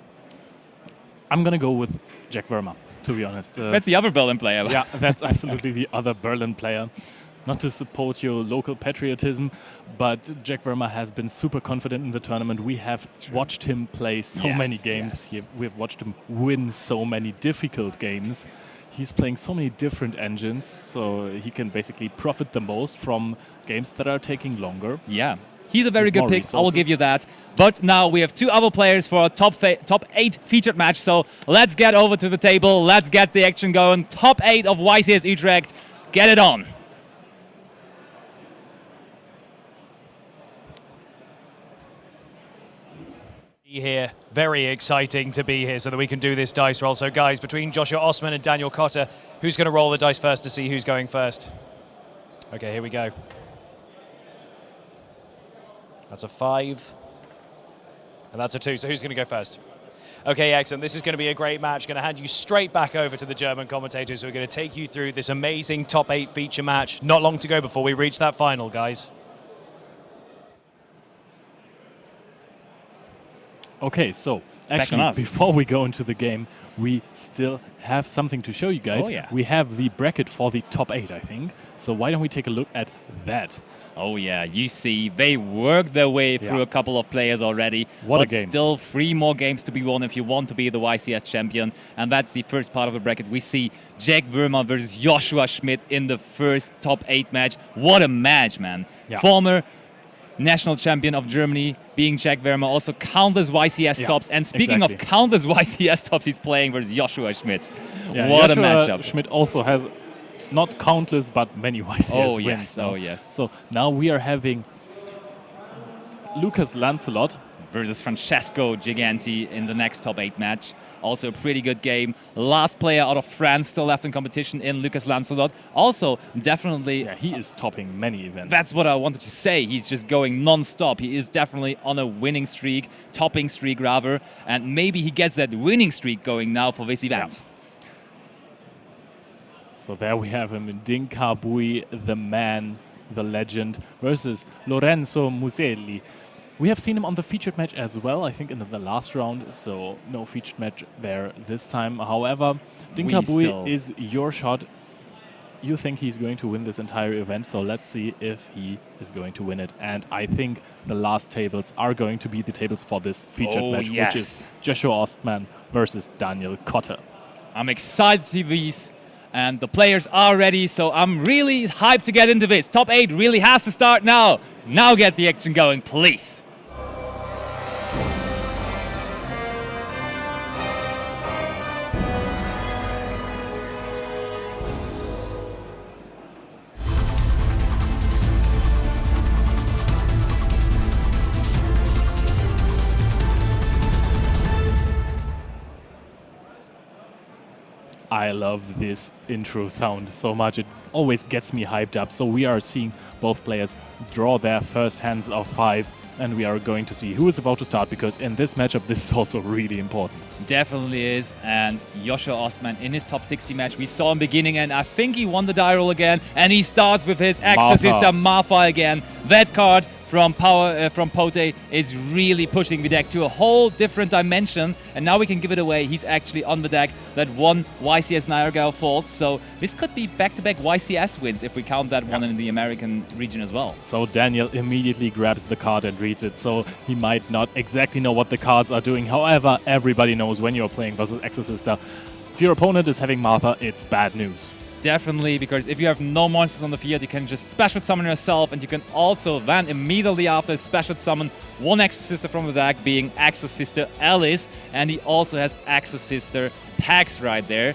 I'm going to go with Jack Verma, to be honest. That's the other Berlin player. Yeah, that's absolutely the other Berlin player. Not to support your local patriotism, but Jack Verma has been super confident in the tournament. We have watched him play so many games. We've watched him win so many difficult games. He's playing so many different engines, so he can basically profit the most from games that are taking longer. Yeah. He's a very good pick, I will give you that. But now we have 2 other players for a top 8 featured match, so let's get over to the table, let's get the action going. Top 8 of YCS Utrecht, get it on. Here, very exciting to be here so that we can do this dice roll. So guys, between Joshua Osman and Daniel Cotter, who's going to roll the dice first to see who's going first? Okay, here we go. That's a 5. And that's a 2, so who's going to go first? Okay, excellent. This is going to be a great match. Going to hand you straight back over to the German commentators who are going to take you through this amazing top 8 feature match. Not long to go before we reach that final, guys. Okay, so actually, before we go into the game, we still have something to show you guys. Oh, yeah. We have the bracket for the top 8, I think. So why don't we take a look at that? Oh, yeah. You see, they worked their way through a couple of players already. What but a game. Still 3 more games to be won if you want to be the YCS champion. And that's the first part of the bracket. We see Jack Verma versus Joshua Schmidt in the first top 8 match. What a match, man. Yeah. Former national champion of Germany, being Jack Verma, also countless YCS tops. And speaking of countless YCS tops, he's playing versus Joshua Schmidt. Yeah, what Joshua a matchup. Schmidt also has not countless, but many YCS wins. Yes. Now. Oh, yes. So now we are having Lucas Lancelot versus Francesco Giganti in the next top 8 match. Also a pretty good game. Last player out of France still left in competition in Lucas Lancelot. Also, definitely... Yeah, he is topping many events. That's what I wanted to say. He's just going non-stop. He is definitely on a winning streak, topping streak rather. And maybe he gets that winning streak going now for this event. Yeah. So there we have him, Dinka Bui, the man, the legend, versus Lorenzo Muselli. We have seen him on the featured match as well, I think in the last round, so no featured match there this time. However, Dinka Bui is your shot. You think he's going to win this entire event, so let's see if he is going to win it. And I think the last tables are going to be the tables for this featured match, which is Joshua Ostman versus Daniel Cotter. I'm excited to see these. And the players are ready, so I'm really hyped to get into this. Top 8 really has to start now. Now get the action going, please. I love this intro sound so much. It always gets me hyped up. So we are seeing both players draw their first hands of 5. and we are going to see who is about to start, because in this matchup this is also really important. Definitely is, and Joshua Ostman in his top 60 match, we saw him beginning, and I think he won the die roll again, and he starts with his Exorcister Martha again. That card from Pote is really pushing the deck to a whole different dimension, and now we can give it away. He's actually on the deck that won YCS Niagara Falls, so this could be back-to-back YCS wins if we count that one in the American region as well. So Daniel immediately grabs the card and reads it, so he might not exactly know what the cards are doing. However, everybody knows when you're playing versus Exorcister, if your opponent is having Martha, it's bad news. Definitely, because if you have no monsters on the field, you can just special summon yourself, and you can also then immediately after special summon one Exorcister from the deck, being Exorcister Alice, and he also has Exorcister Pax right there,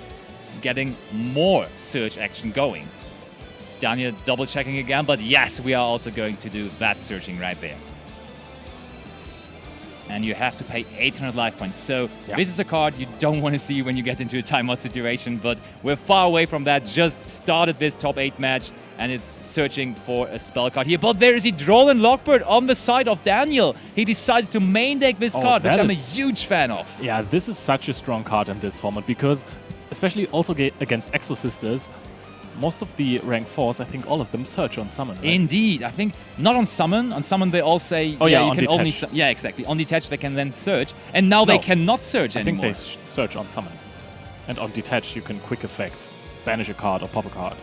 getting more search action going. Daniel double checking again, but yes, we are also going to do that searching right there. And you have to pay 800 life points. So this is a card you don't want to see when you get into a timeout situation, but we're far away from that. Just started this top 8 match, and it's searching for a spell card here. But there is a Droll and Lockbird on the side of Daniel. He decided to main deck this card, which I'm a huge fan of. Yeah, this is such a strong card in this format, because especially also against Exorcisters, most of the rank 4s, I think all of them search on summon, right? Indeed. I think not on summon. On summon they all say, you can detach. only... Yeah, exactly. On detach they can then search. And now they cannot search anymore. I think they search on summon. And on detach you can quick effect, banish a card or pop a card.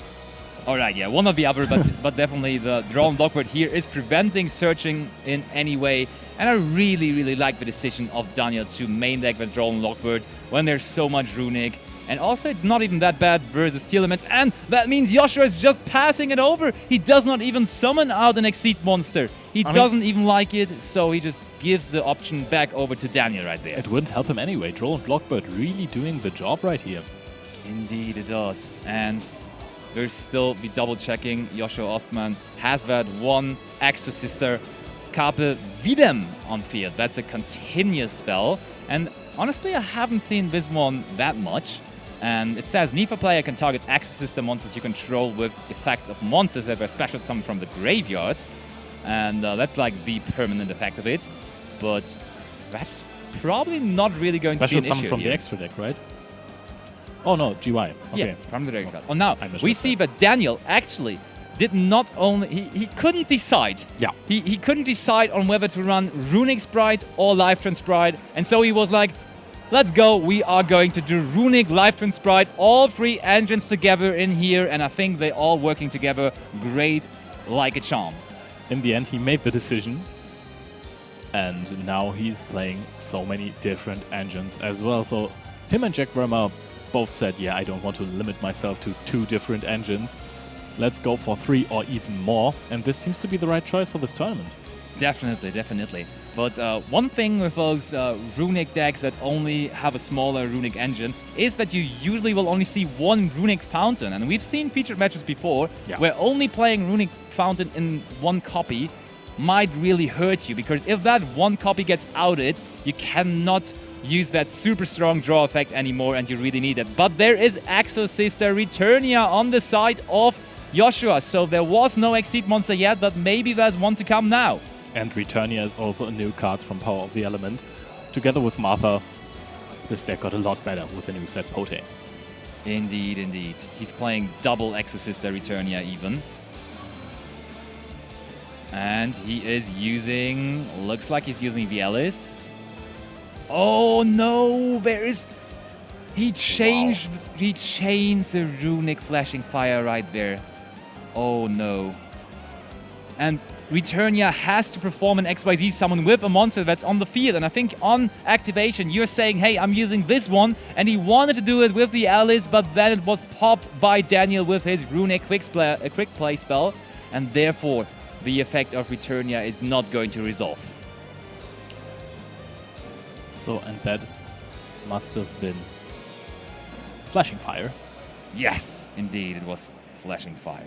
Alright, yeah, one or the other, but definitely the Droll and Lockbird here is preventing searching in any way. And I really, really like the decision of Daniel to main deck the Droll and Lockbird when there's so much Runic. And also, it's not even that bad versus Steel Elements, and that means Joshua is just passing it over. He does not even summon out an Exceed monster. He doesn't even like it, so he just gives the option back over to Daniel right there. It wouldn't help him anyway. Droll and Lockbird really doing the job right here. Indeed it does. And there's still the double checking. Joshua Ostman has that one Exorcister Carpe Videm on field. That's a continuous spell. And honestly, I haven't seen this one that much. And it says, neither player can target Exorcister monsters you control with effects of monsters that were special summoned from the graveyard. And that's like the permanent effect of it. But that's probably not really going to be an issue. Special summon from the extra deck, right? Oh no, GY. Okay. Yeah, from the graveyard. Oh, now, we see that Daniel actually did not only... He couldn't decide. Yeah. He couldn't decide on whether to run Runic Sprite or Life Sprite. And so he was like, let's go, we are going to do Runic, Life Sprite, all 3 engines together in here, and I think they're all working together great like a charm. In the end, he made the decision, and now he's playing so many different engines as well. So him and Jack Verma both said, yeah, I don't want to limit myself to 2 different engines. Let's go for 3 or even more, and this seems to be the right choice for this tournament. Definitely, definitely. But one thing with those Runic decks that only have a smaller Runic engine is that you usually will only see 1 Runic Fountain. And we've seen featured matches before where only playing Runic Fountain in 1 copy might really hurt you. Because if that 1 copy gets outed, you cannot use that super strong draw effect anymore, and you really need it. But there is Exorcister Returnia on the side of Joshua. So there was no Exceed monster yet, but maybe there's one to come now. And Returnia is also a new card from Power of the Element. Together with Martha, this deck got a lot better with a new set Pote. Indeed, indeed. He's playing double Exorcister Returnia even. And he is using... Looks like he's using the Alice. Oh no! There is... He changed the Runic Flashing Fire right there. Oh no. And Returnia has to perform an XYZ summon with a monster that's on the field. And I think on activation, you're saying, hey, I'm using this one. And he wanted to do it with the Alice, but then it was popped by Daniel with his Runic quick play spell. And therefore, the effect of Returnia is not going to resolve. So, and that must have been Flashing Fire. Yes, indeed, it was Flashing Fire.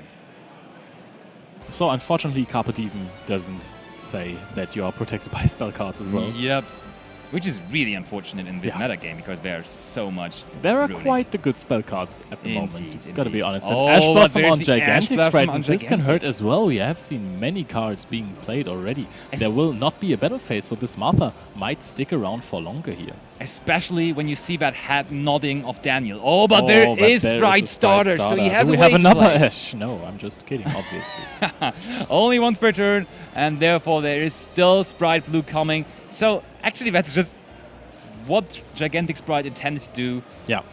So unfortunately, Carpe Diem doesn't say that you are protected by spell cards as well. Yep. which is really unfortunate in this meta game because there are so much. There are ruining. quite the good spell cards at the moment. Gotta be honest. And Oh, Ash but Blossom there's on the Gigantic Ash Sprite, Blossom on this can hurt Gigantic. as well. We have seen many cards being played already. There will not be a battle phase, so this Martha might stick around for longer here. Especially when you see that head nodding of Daniel. Oh, but there is Sprite Starter, so he has Do a we way have to another play. Ash? No, I'm just kidding, obviously. Only once per turn, and therefore there is still Sprite Blue coming. So actually that's just what Gigantic Sprite intended to do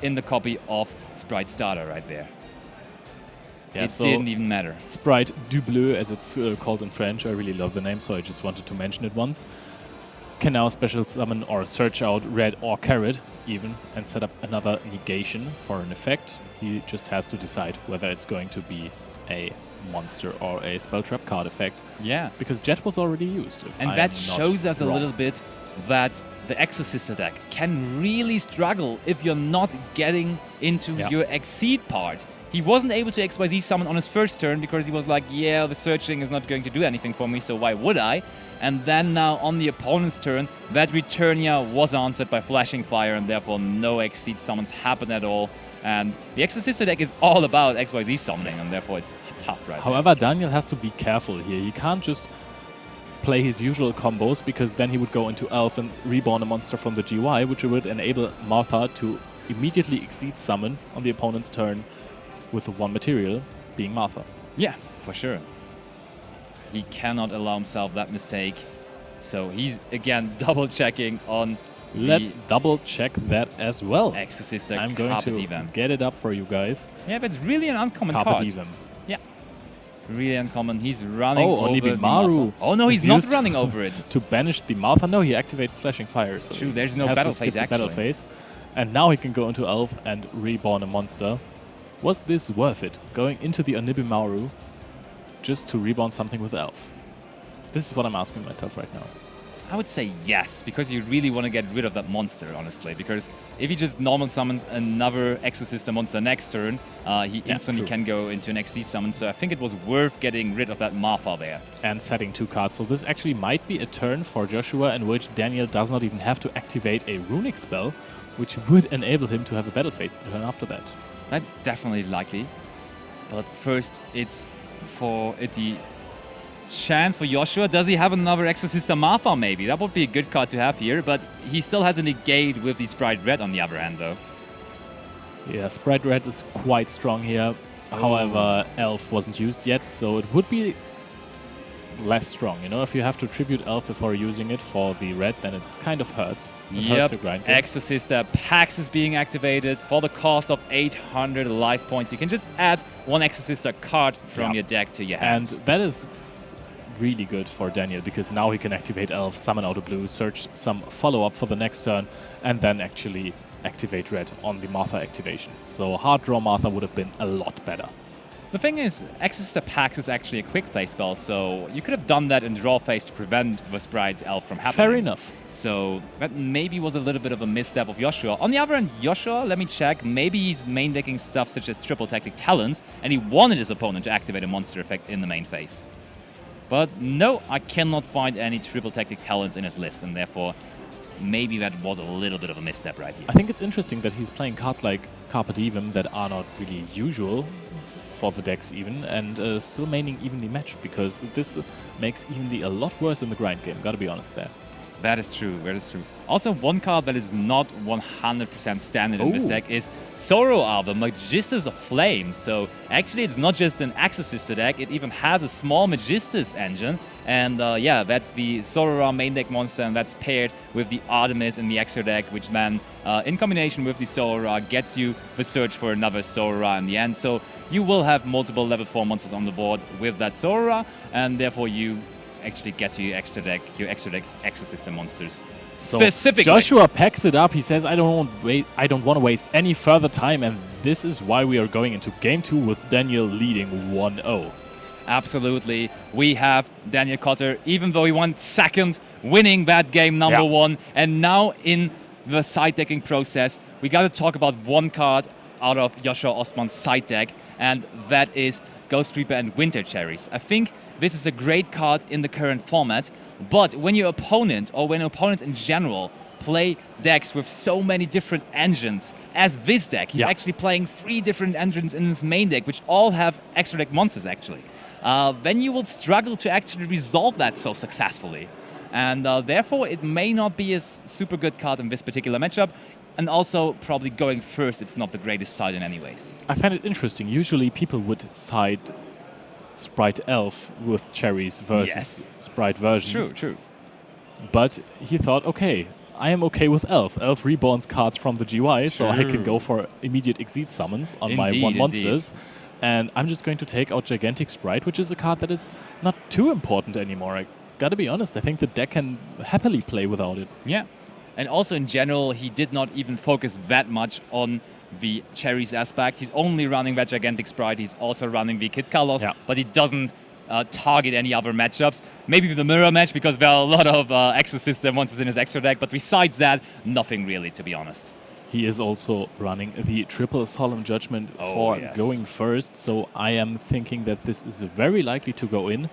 in the copy of Sprite Starter right there. Yeah, it so didn't even matter. Sprite du Bleu, as it's called in French. I really love the name, so I just wanted to mention it once. Can now special summon or search out red or carrot even and set up another negation for an effect. He just has to decide whether it's going to be a monster or a spell trap card effect. Yeah. Because Jet was already used. If And I that am not shows us wrong. a little bit that the Exorcister deck can really struggle if you're not getting into your Exceed part. He wasn't able to XYZ summon on his first turn because he was like, yeah, the searching is not going to do anything for me, so why would I? And then now on the opponent's turn, that Returnia was answered by Flashing Fire, and therefore no Exceed summons happen at all. And the Exorcister deck is all about XYZ summoning, and therefore it's tough right However, Daniel has to be careful here. He can't just play his usual combos because then he would go into Elf and reborn a monster from the GY, which would enable Martha to immediately Exceed summon on the opponent's turn with the one material being Martha. Yeah, for sure. He cannot allow himself that mistake. So he's, again, double-checking on Let's double-check that as well. Exorcister I'm going Carpe to Diem. get it up for you guys. Yeah, but it's really an uncommon Carpe card. Diem. Yeah. Really uncommon. He's running over the Onibimaru. Martha. Oh, no, he's is not used running over it. To banish the Martha. No, he activated Flashing Fire. So True, there's he no has battle to skip phase, the battle actually. phase. And now he can go into Elf and reborn a monster. Was this worth it? Going into the Onibimaru just to reborn something with Elf? This is what I'm asking myself right now. I would say yes, because you really want to get rid of that monster, honestly. Because if he just normal summons another Exorcister monster next turn, he instantly can go into an XC summon. So I think it was worth getting rid of that Martha there. And setting 2 cards. So this actually might be a turn for Joshua in which Daniel does not even have to activate a runic spell, which would enable him to have a battle phase the turn after that. That's definitely likely. But first, it's the chance for Joshua. Does he have another Exorcister Martha maybe? That would be a good card to have here, but he still has a negate with the Sprite Red on the other hand though. Yeah, Sprite Red is quite strong here. However, Elf wasn't used yet, so it would be less strong. You know, if you have to tribute Elf before using it for the red, then it kind of hurts. It hurts your grind game. Exorcister Pax is being activated for the cost of 800 life points. You can just add 1 Exorcister card from your deck to your hand. And that is really good for Daniel because now he can activate Elf, summon out a blue, search some follow-up for the next turn, and then actually activate red on the Martha activation. So hard draw Martha would have been a lot better. The thing is, Exorcister Pax is actually a quick play spell, so you could have done that in draw phase to prevent the Sprite Elf from happening. Fair enough. So that maybe was a little bit of a misstep of Joshua. On the other hand, Joshua, let me check, maybe he's main decking stuff such as Triple Tactic Talons, and he wanted his opponent to activate a monster effect in the main phase. But no, I cannot find any Triple Tactic Talons in his list, and therefore maybe that was a little bit of a misstep right here. I think it's interesting that he's playing cards like Carpe Diem that are not really usual for the decks even, and still maining evenly matched, because this makes evenly a lot worse in the grind game, gotta be honest there. That is true, that is true. Also, one card that is not 100% standard in this deck is Sorrow, the Magistus of Flame. So actually, it's not just an Exorcister deck, it even has a small Magistus engine. And yeah, that's the Sorrow main deck monster, and that's paired with the Artemis in the extra deck, which then, in combination with the Sorrow, gets you the search for another Sorrow in the end. So you will have multiple level 4 monsters on the board with that Sorrow, and therefore you actually get to your extra deck Exorcister monsters. So specifically. Joshua packs it up. He says, I don't want to waste any further time, and this is why we are going into Game 2 with Daniel leading 1-0. Absolutely. We have Daniel Cotter, even though he won second, winning that game number 1. And now in the side decking process, we got to talk about one card out of Joshua Ostman's side deck, and that is Ghost Reaper and Winter Cherries. I think this is a great card in the current format, but when your opponent, or when opponents in general, play decks with so many different engines as this deck. He's actually playing 3 different engines in his main deck, which all have extra deck monsters actually. Then you will struggle to actually resolve that so successfully. And therefore, it may not be a super good card in this particular matchup. And also, probably going first, it's not the greatest side in any ways. I find it interesting. Usually people would side Sprite Elf with cherries versus Sprite versions. True. But he thought, okay, I am okay with Elf. Elf reborns cards from the GY, so I can go for immediate Exceed summons on my 1 monsters. And I'm just going to take out Gigantic Sprite, which is a card that is not too important anymore. I gotta be honest, I think the deck can happily play without it. Yeah. And also in general, he did not even focus that much on the cherries aspect. He's only running that Gigantic Sprite. He's also running the Kid Colors, but he doesn't target any other matchups. Maybe the mirror match, because there are a lot of Exorcist monsters in his extra deck, but besides that, nothing really, to be honest. He is also running the triple Solemn Judgment for going first, so I am thinking that this is very likely to go in.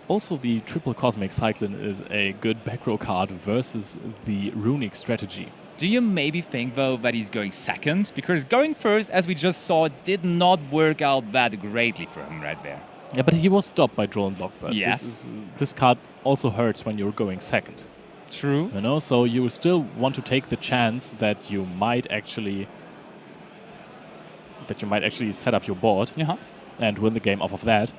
Also, the triple Cosmic Cyclone is a good back row card versus the Runic strategy. Do you maybe think, though, that he's going second? Because going first, as we just saw, did not work out that greatly for him right there. Yeah, but he was stopped by Drone Blockbird. Yes. This card also hurts when you're going second. True. You know, so you still want to take the chance that you might actually set up your board and win the game off of that,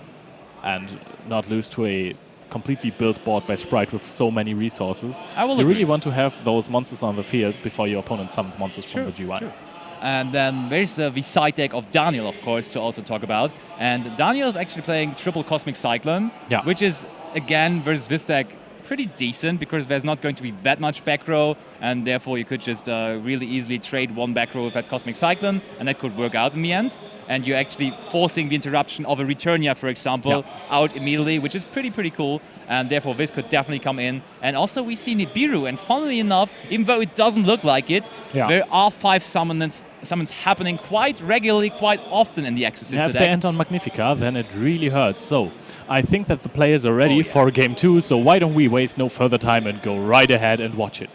and not lose to a completely built board by Sprite with so many resources. You really want to have those monsters on the field before your opponent summons monsters from the GY. True. And then there's the side deck of Daniel, of course, to also talk about. And Daniel is actually playing triple Cosmic Cyclone, which is, again, versus this deck, pretty decent, because there's not going to be that much back row, and therefore you could just really easily trade 1 back row with that Cosmic Cyclone, and that could work out in the end. And you're actually forcing the interruption of a Returnia, for example, out immediately, which is pretty cool, and therefore this could definitely come in. And also we see Nibiru, and funnily enough, even though it doesn't look like it, there are 5 summons happening quite regularly, quite often in the Exorcist if they end on Magnifica, then it really hurts. So I think that the players are ready for Game 2, so why don't we waste no further time and go right ahead and watch it.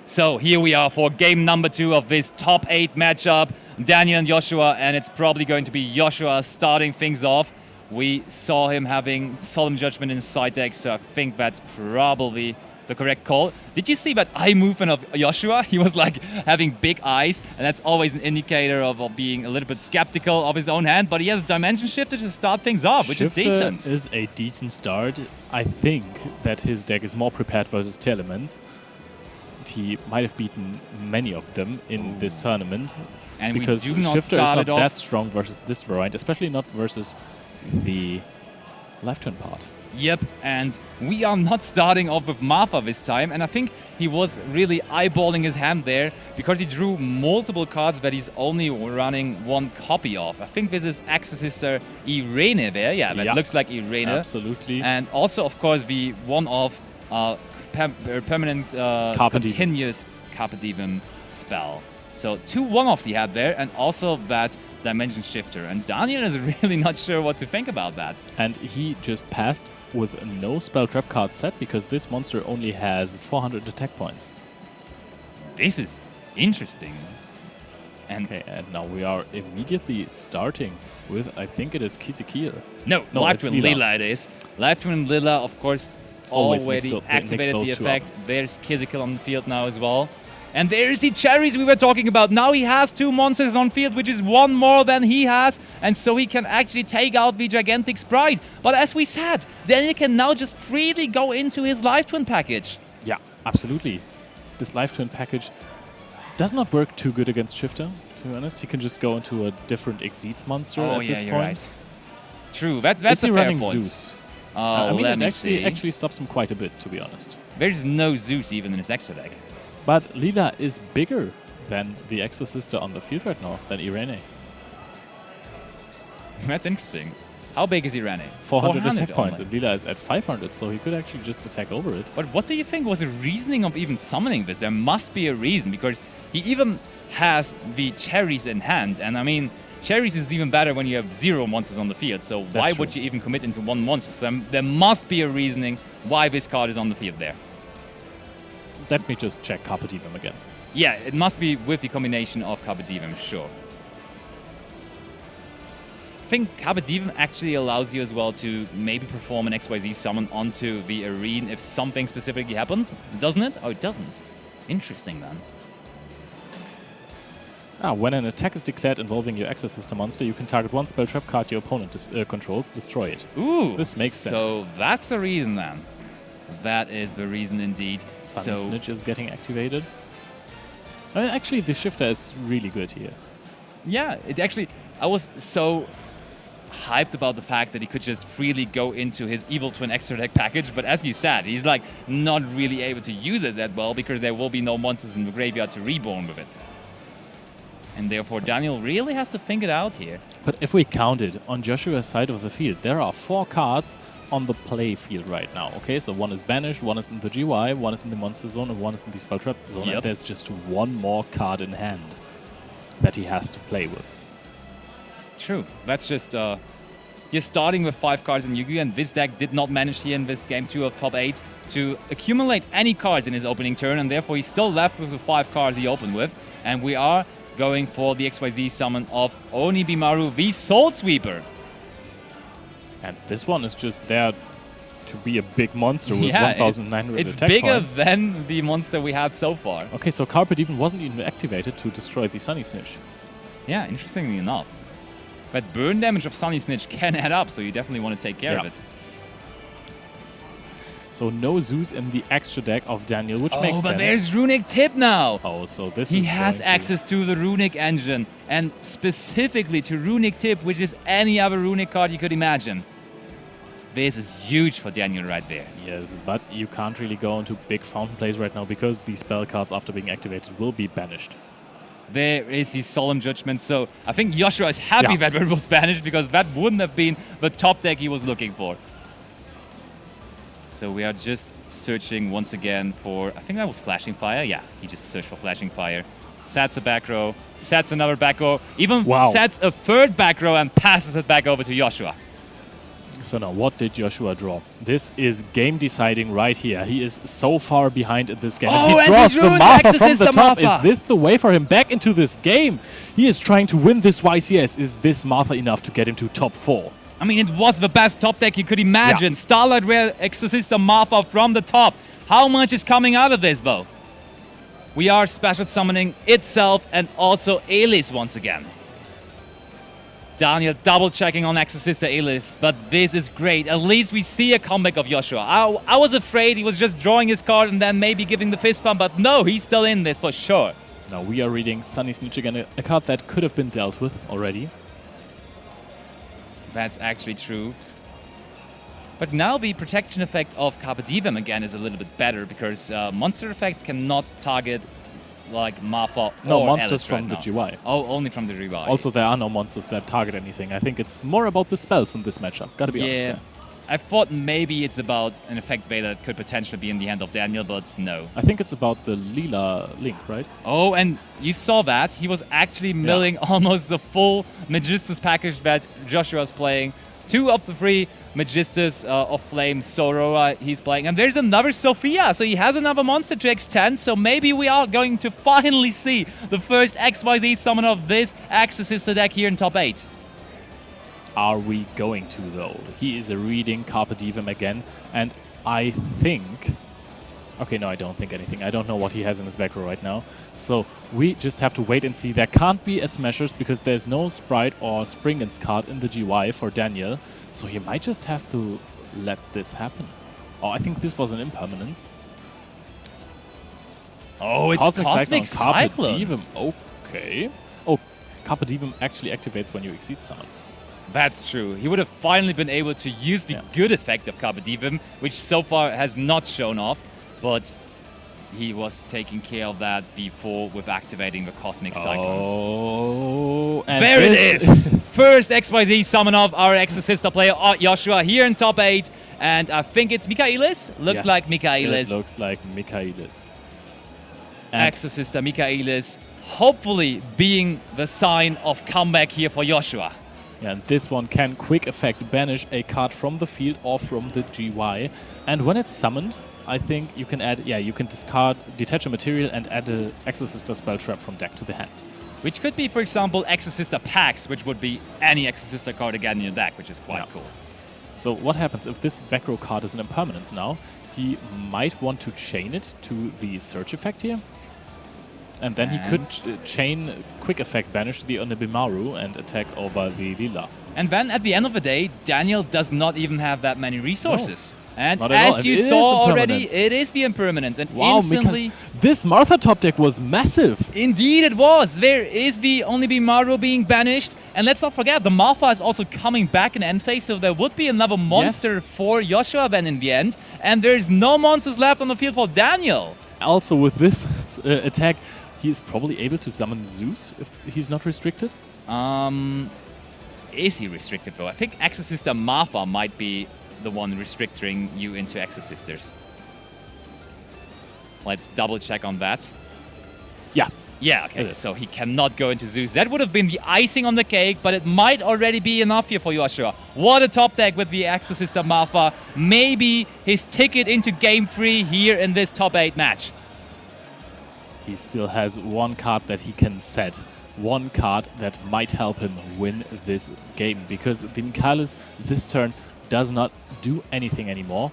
So here we are for game number 2 of this top 8 matchup, Daniel and Joshua, and it's probably going to be Joshua starting things off. We saw him having Solemn Judgment in his side deck, so I think that's probably the correct call. Did you see that eye movement of Joshua? He was like having big eyes, and that's always an indicator of being a little bit skeptical of his own hand, but he has Dimension Shifter to start things off, which is decent. Shifter is a decent start. I think that his deck is more prepared versus Tear Elements. He might have beaten many of them in this tournament, and because we do not Shifter is not off that strong versus this variant, especially not versus the life turn part. Yep, and we are not starting off with Martha this time, and I think he was really eyeballing his hand there, because he drew multiple cards that he's only running 1 copy of. I think this is Exorcister Irene there, that looks like Irene. Absolutely. And also, of course, the one-off permanent continuous Carpe Diem spell. So 2 one-offs he had there, and also that Dimension Shifter. And Daniel is really not sure what to think about that. And he just passed with no spell trap card set, because this monster only has 400 attack points. This is interesting. And okay, and now we are immediately starting with, I think it is Kisikil. No, Life Twin Lila it is. Life Twin Lila, of course, already activated the effect. There's Kisikil on the field now as well. And there's the cherries we were talking about. Now he has 2 monsters on field, which is 1 more than he has. And so he can actually take out the Gigantic Sprite. But as we said, Daniel can now just freely go into his Life Twin package. Yeah, absolutely. This Life Twin package does not work too good against Shifter, to be honest. He can just go into a different Exceeds monster at this point. Right. True, that's a fair point. Zeus? I mean, it actually stops him quite a bit, to be honest. There's no Zeus even in his extra deck. But Lila is bigger than the Exorcister on the field right now, than Irene. That's interesting. How big is Irene? 400 attack points, and Lila is at 500, so he could actually just attack over it. But what do you think was the reasoning of even summoning this? There must be a reason, because He even has the cherries in hand, and I mean, cherries is even better when you have 0 monsters on the field, so why would you even commit into 1 monster? So there must be a reasoning why this card is on the field there. Let me just check Carpe Diem again. Yeah, it must be with the combination of Carpe Diem, sure. I think Carpe Diem actually allows you as well to maybe perform an XYZ summon onto the arena if something specifically happens, doesn't it? Oh, it doesn't. Interesting, then. When an attack is declared involving your Exorcister monster, you can target 1 spell trap card your opponent controls, destroy it. Ooh, this makes sense. So that's the reason then. That is the reason indeed. Sunny Snitch is getting activated. Actually, the shifter is really good here. Yeah, it actually, I was so hyped about the fact that he could just freely go into his Evil Twin extra deck package, but as you said, he's like not really able to use it that well because there will be no monsters in the graveyard to reborn with it. And therefore, Daniel really has to think it out here. But if we count it, on Joshua's side of the field, there are 4 cards on the play field right now. Okay, so 1 is banished, 1 is in the GY, 1 is in the monster zone, and 1 is in the spell trap zone. And there's just 1 more card in hand that he has to play with. True. That's just... you're starting with 5 cards in Yu-Gi-Oh! And this deck did not manage here in this game 2 of top 8 to accumulate any cards in his opening turn, and therefore he's still left with the 5 cards he opened with. And we are going for the XYZ summon of Onibimaru, the Soul Sweeper. And this one is just there to be a big monster with 1,900 it's attack bigger points. than the monster we had so far. Okay, so Carpe Diem wasn't even activated to destroy the Sunny Snitch. Yeah, interestingly enough. But burn damage of Sunny Snitch can add up, so you definitely want to take care of it. So no Zeus in the extra deck of Daniel, which makes sense. Oh, but there's Runic Tip now. Oh, so this he is has access to the Runic engine, and specifically to Runic Tip, which is any other Runic card you could imagine. This is huge for Daniel right there. Yes, but you can't really go into big fountain plays right now because the spell cards after being activated will be banished. There is the Solemn Judgment, so I think Joshua is happy that it was banished because that wouldn't have been the top deck he was looking for. So we are just searching once again for, I think that was Flashing Fire. Yeah, he just searched for Flashing Fire. Sets a back row, sets another back row, even sets a 3rd back row and passes it back over to Joshua. So now, what did Joshua draw? This is game deciding right here. He is so far behind in this game. Oh, he draws the Martha from the top. Is this the way for him back into this game? He is trying to win this YCS. Is this Martha enough to get into top 4? I mean, it was the best top deck you could imagine. Starlight Rare Exorcista Martha from the top. How much is coming out of this, though? We are special summoning itself and also Elis once again. Daniel double checking on Exorcista Elis, but this is great. At least we see a comeback of Joshua. I was afraid he was just drawing his card and then maybe giving the fist pump, but no, he's still in this for sure. Now we are reading Sunny Snitch again, a card that could have been dealt with already. That's actually true. But now the protection effect of Carpe Diem again is a little bit better because monster effects cannot target like Martha or monsters Alice from the GY. Oh, only from the GY. Also, there are no monsters that target anything. I think it's more about the spells in this matchup. Gotta be honest there. I thought maybe it's about an effect beta that could potentially be in the hand of Daniel, but no. I think it's about the Lila Link, right? Oh, and you saw that. He was actually milling almost the full Magistus package that Joshua's playing. 2 of the 3 Magistus of Flame Sorora he's playing. And there's another Sophia, so he has another monster to extend. So maybe we are going to finally see the first XYZ summon of this Exorcista deck here in top 8. Are we going to, though? He is reading Carpe Diem again, and I think... Okay, no, I don't think anything. I don't know what he has in his back row right now. So we just have to wait and see. There can't be a Smashers because there's no Sprite or Springens card in the GY for Daniel. So he might just have to let this happen. Oh, I think this was an impermanence. Oh, it's Cosmic Cyclone. Carpe Diem. Okay. Oh, Carpe Diem actually activates when you exceed summon. That's true. He would have finally been able to use the good effect of Carpe Diem, which so far has not shown off, but he was taking care of that before with activating the Cosmic Cyclone. Oh, and there it is! First XYZ summon of our Exorcista player, Joshua, here in top 8. And I think it's Michaelis? Looked like Michaelis. It looks like Michaelis. Exorcista Michaelis hopefully being the sign of comeback here for Joshua. Yeah, and this one can quick effect banish a card from the field or from the GY. And when it's summoned, I think you can add, you can detach a material and add a Exorcister spell trap from deck to the hand. Which could be, for example, Exorcister Pax, which would be any Exorcister card again in your deck, which is quite cool. So what happens if this back row card is an impermanence now? He might want to chain it to the search effect here. And then he could chain quick effect banish the Onibimaru and attack over the Lila. And then at the end of the day, Daniel does not even have that many resources. No. And Not at all. as you saw already, it is the impermanence. And instantly... This Martha top deck was massive. Indeed it was. There is the Onibimaru being banished. And let's not forget, the Martha is also coming back in end phase, so there would be another monster for Joshua then in the end. And there's no monsters left on the field for Daniel. Also with this attack, he is probably able to summon Zeus if he's not restricted. Is he restricted though? I think Exorcister Martha might be the one restricting you into Exorcisters. Let's double check on that. Yeah. Yeah, okay, so he cannot go into Zeus. That would have been the icing on the cake, but it might already be enough here for Joshua. What a top deck with the Exorcister Martha. Maybe his ticket into Game 3 here in this top 8 match. He still has one card that he can set. One card that might help him win this game. Because the Michaelis this turn does not do anything anymore.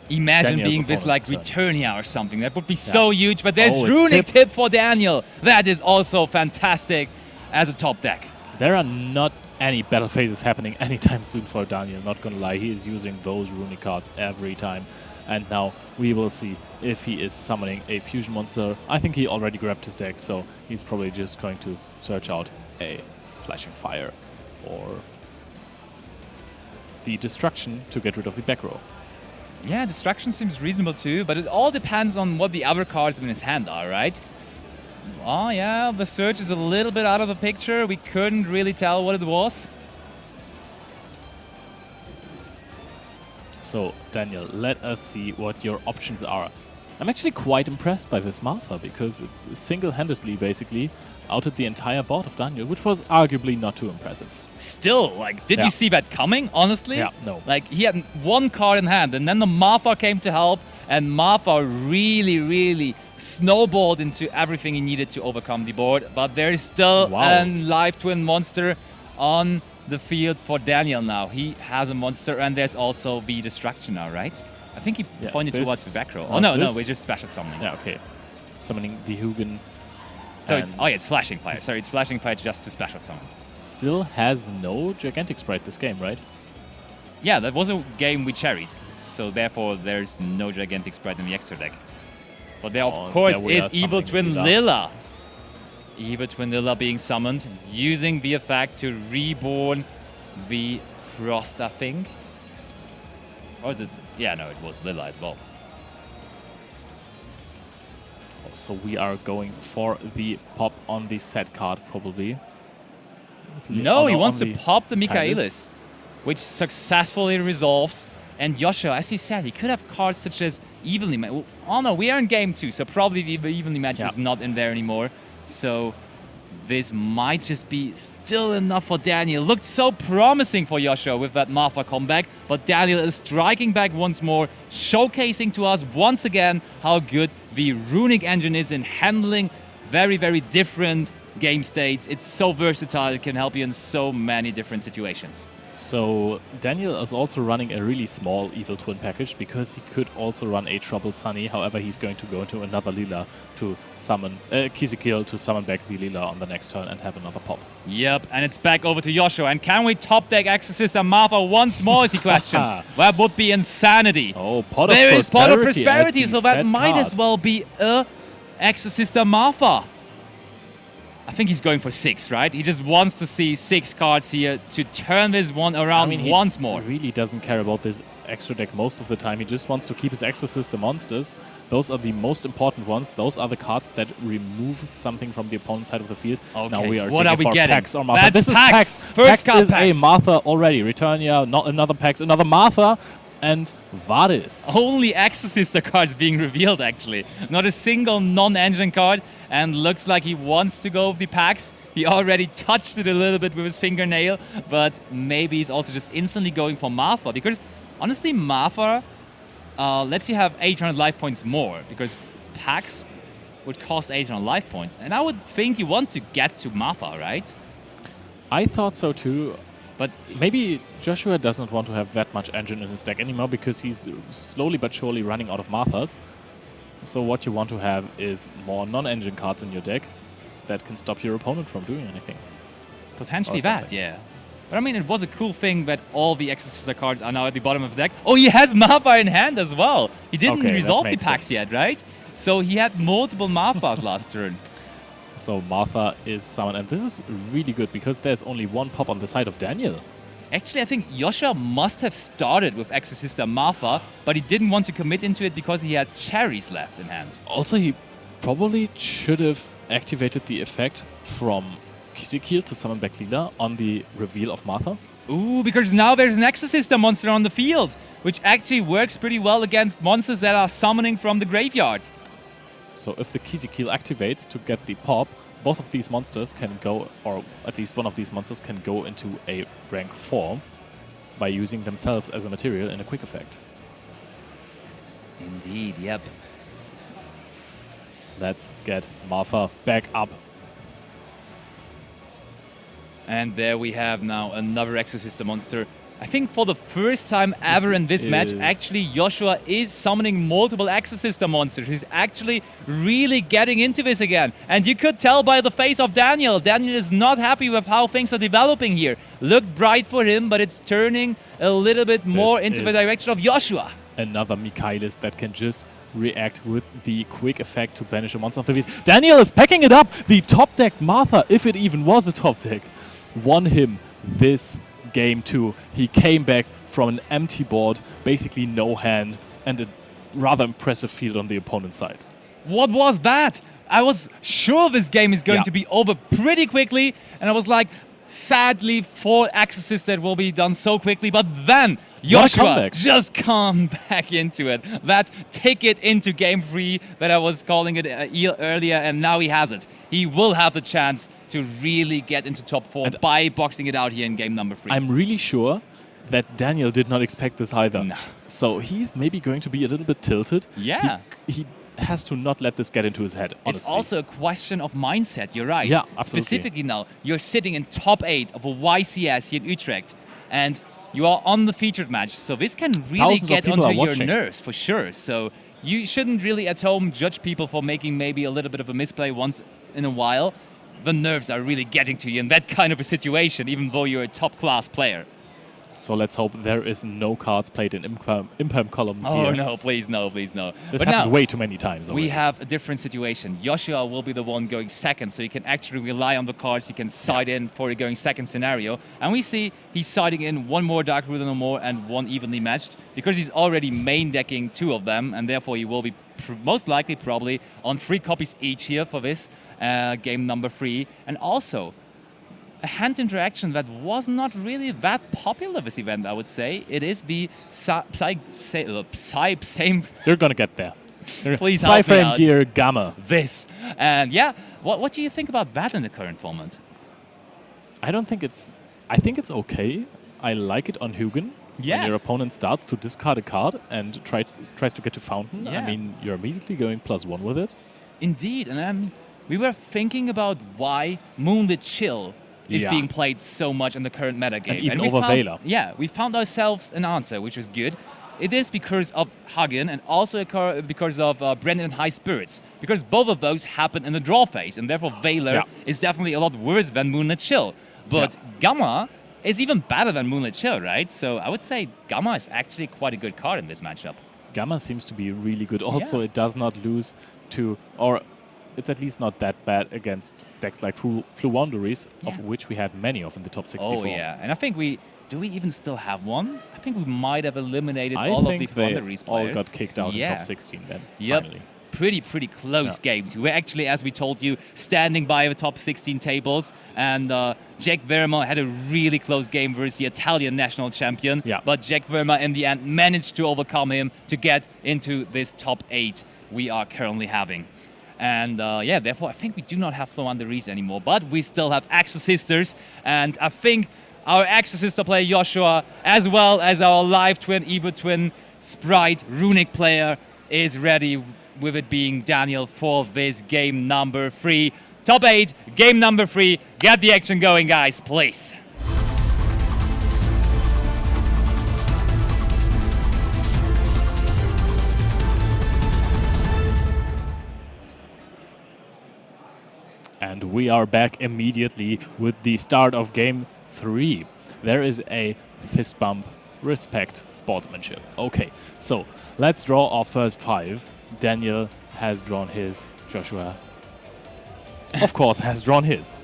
Imagine Daniel's being this like turn. Returnia or something. That would be so huge. But there's Runic Tip for Daniel. That is also fantastic as a top deck. There are not any battle phases happening anytime soon for Daniel. Not gonna lie, he is using those Runic cards every time. And now we will see if he is summoning a fusion monster. I think he already grabbed his deck, so he's probably just going to search out a Flashing Fire or the Destruction to get rid of the back row. Yeah, Destruction seems reasonable too, but it all depends on what the other cards in his hand are, right? Oh yeah, the Search is a little bit out of the picture. We couldn't really tell what it was. So, Daniel, let us see what your options are. I'm actually quite impressed by this Martha, because it single-handedly, basically, outed the entire board of Daniel, which was arguably not too impressive. Still, like, did you see that coming, honestly? Yeah, no. Like, he had one card in hand, and then the Martha came to help, and Martha really, really snowballed into everything he needed to overcome the board. But there is still a live twin monster on the field for Daniel now. He has a monster, and there's also the Destruction now, right? I think he pointed towards the back row. Oh, no, we're just special summoning. Yeah, okay. Summoning the Hugin. So it's Flashing Fire. Sorry, it's Flashing Fire just to special summon. Still has no Gigantic Sprite this game, right? Yeah, that was a game we cherried. So therefore, there's no Gigantic Sprite in the extra deck. But there, of course, is Evil Twin Lila. Evil Twin Lila being summoned, using the effect to reborn the Frost, I think. Or is it? Yeah, no, it was Lila as well. So we are going for the pop on the set card, probably. No, he wants to pop the Michaelis, which successfully resolves. And Joshua, as he said, he could have cards such as Evenly Match. Oh no, we are in game 2, so probably the Evenly Match is not in there anymore. So this might just be still enough for Daniel. Looked so promising for Joshua with that Martha comeback, but Daniel is striking back once more, showcasing to us once again how good the Runic engine is in handling very, very different game states. It's so versatile, it can help you in so many different situations. So Daniel is also running a really small Evil Twin package, because he could also run a Trouble Sunny. However, he's going to go into another Lila to summon Kizikil to summon back the Lila on the next turn and have another pop. Yep, and it's back over to Joshua. And can we top deck Exorcist and Martha once more, is the question. That would be insanity. Oh, Pot of Prosperity. There is Pot of Prosperity, so that might as well be a Exorcist and Martha. I think he's going for 6, right? He just wants to see 6 cards here to turn this one around once more. He really doesn't care about this extra deck most of the time. He just wants to keep his Exorcist monsters. Those are the most important ones. Those are the cards that remove something from the opponent's side of the field. Okay. Now we are what are we getting? Pax or Martha. That's this Pax. is Pax. First Pax card is a Martha already. Returnia, not another Pax, another Martha. and Varys. Only Exorcister cards being revealed, actually. Not a single non-engine card, and looks like he wants to go with the packs. He already touched it a little bit with his fingernail, but maybe he's also just instantly going for Martha, because honestly, Martha lets you have 800 life points more, because packs would cost 800 life points, and I would think you want to get to Martha, right? I thought so too, but maybe Joshua doesn't want to have that much engine in his deck anymore because he's slowly but surely running out of Marthas. So what you want to have is more non-engine cards in your deck that can stop your opponent from doing anything. Potentially that, yeah. But I mean, it was a cool thing that all the Exorcister cards are now at the bottom of the deck. Oh, he has Martha in hand as well. He didn't resolve the packs yet, right? So he had multiple Marthas last turn. So Martha is summoned, and this is really good because there's only one pop on the side of Daniel. Actually, I think Joshua must have started with Exorcister Martha, but he didn't want to commit into it because he had cherries left in hand. Also, he probably should have activated the effect from Kizikil to summon back Lila on the reveal of Martha. Ooh, because now there's an Exorcister monster on the field, which actually works pretty well against monsters that are summoning from the graveyard. So if the Kizikil activates to get the pop, both of these monsters can go, or at least one of these monsters can go into a rank 4 by using themselves as a material in a quick effect. Indeed, yep. Let's get Martha back up. And there we have now another Exorcister monster. I think for the first time ever in this match, actually Joshua is summoning multiple Exorcister monsters. He's actually really getting into this again. And you could tell by the face of Daniel. Daniel is not happy with how things are developing here. Looked bright for him, but it's turning a little bit more into the direction of Joshua. Another Michaelis that can just react with the quick effect to banish a monster off the field. Daniel is packing it up! The top deck Martha, if it even was a top deck, won him this game too. He came back from an empty board, basically no hand, and a rather impressive field on the opponent's side. What was that? I was sure this game is going to be over pretty quickly, and I was like, sadly, 4 Exorcists that will be done so quickly, but then Joshua just come back into it. That ticket into game 3 that I was calling it earlier, and now he has it. He will have the chance to really get into top 4 by boxing it out here in game number 3. I'm really sure that Daniel did not expect this either. No. So he's maybe going to be a little bit tilted. Yeah. He has to not let this get into his head, honestly. It's also a question of mindset, you're right. Yeah, absolutely. Specifically now, you're sitting in top 8 of a YCS here in Utrecht, and you are on the featured match, so this can really get onto your nerves, for sure. So you shouldn't really at home judge people for making maybe a little bit of a misplay once in a while. The nerves are really getting to you in that kind of a situation, even though you're a top-class player. So let's hope there is no cards played in Imperm columns here. Oh no, please no, please no. This happened way too many times already. We have a different situation. Joshua will be the one going second, so he can actually rely on the cards. He can side in for a going second scenario. And we see he's siding in one more Dark Ruler no more and one evenly matched, because he's already main decking 2 of them, and therefore he will be most likely probably on 3 copies each here for this game number 3. And also, a hand interaction that was not really that popular this event, I would say. It is the same. You're gonna get there. Please help me out. Gear Gamma. This. And yeah, what do you think about that in the current format? I think it's okay. I like it on Hugin. Yeah. When your opponent starts to discard a card and tries to get to Fountain, Yeah. I mean, you're immediately going +1 with it. Indeed, and we were thinking about why Moonlit Chill is being played so much in the current meta game. And even over Veiler. Yeah, we found ourselves an answer, which was good. It is because of Hagen and also because of Brendan and High Spirits, because both of those happen in the draw phase, and therefore Veiler is definitely a lot worse than Moonlit Chill. But Gamma is even better than Moonlit Chill, right? So I would say Gamma is actually quite a good card in this matchup. Gamma seems to be really good. Also, it does not lose to, or it's at least not that bad against decks like Fluwanderies, of which we had many of in the top 64. Oh yeah, and I think do we even still have one? I think we might have eliminated all of the Fluwanderies players. all got kicked out in top 16 then, finally. pretty close games. We were actually, as we told you, standing by the top 16 tables, and Jack Verma had a really close game versus the Italian national champion, but Jack Verma in the end managed to overcome him to get into this top 8 we are currently having. And yeah, therefore I think we do not have Flow Under Reese anymore, but we still have Axel Sisters, and I think our Axel Sister player Joshua, as well as our live twin, Evo twin, Sprite, Runic player, is ready, with it being Daniel, for this game number 3. Top 8, game number 3. Get the action going, guys, please. And we are back immediately with the start of game 3. There is a fist bump, respect, sportsmanship. Okay, so let's draw our first 5. Daniel has drawn his. Joshua, of course, has drawn his.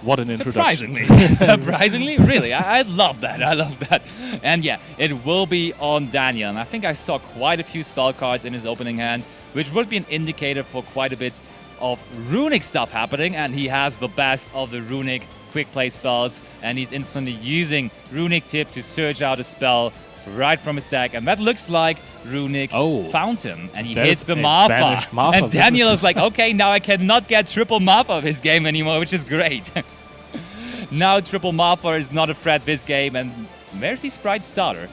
What an introduction. Surprisingly, really, I love that. I love that. And yeah, it will be on Daniel. And I think I saw quite a few spell cards in his opening hand, which would be an indicator for quite a bit of runic stuff happening, and he has the best of the runic quick play spells, and he's instantly using Runic Tip to search out a spell right from his deck, and that looks like Runic Fountain, and he hits the Marfa. And Daniel is like, okay, now I cannot get triple Marfa of his game anymore, which is great. Now triple Marfa is not a threat this game, and there's the Sprite starter.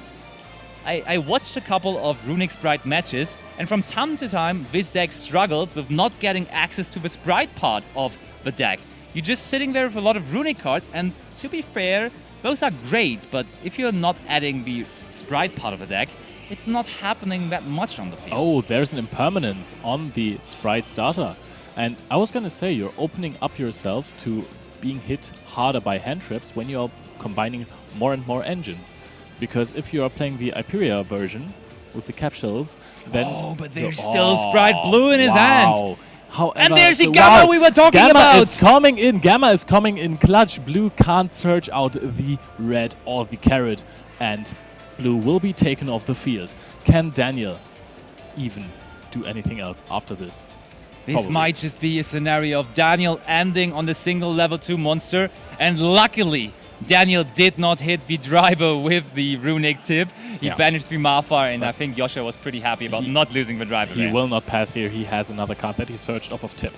I watched a couple of Runic Sprite matches, and from time to time, this deck struggles with not getting access to the Sprite part of the deck. You're just sitting there with a lot of Runic cards, and to be fair, those are great, but if you're not adding the Sprite part of the deck, it's not happening that much on the field. Oh, there's an impermanence on the Sprite starter. And I was going to say, you're opening up yourself to being hit harder by hand traps when you're combining more and more engines. Because if you are playing the Iperia version with the capsules, then... Oh, but there's still Sprite Blue in his hand. However, and there's the Gamma we were talking Gamma about. Is coming in. Gamma is coming in clutch. Blue can't search out the red or the carrot, and Blue will be taken off the field. Can Daniel even do anything else after this? This Probably. might just be a scenario of Daniel ending on the single level 2 monster, and luckily Daniel did not hit the driver with the Runic Tip. He banished the Marfa, and I think Joshua was pretty happy about not losing the driver. He will not pass here. He has another card that he searched off of Tip.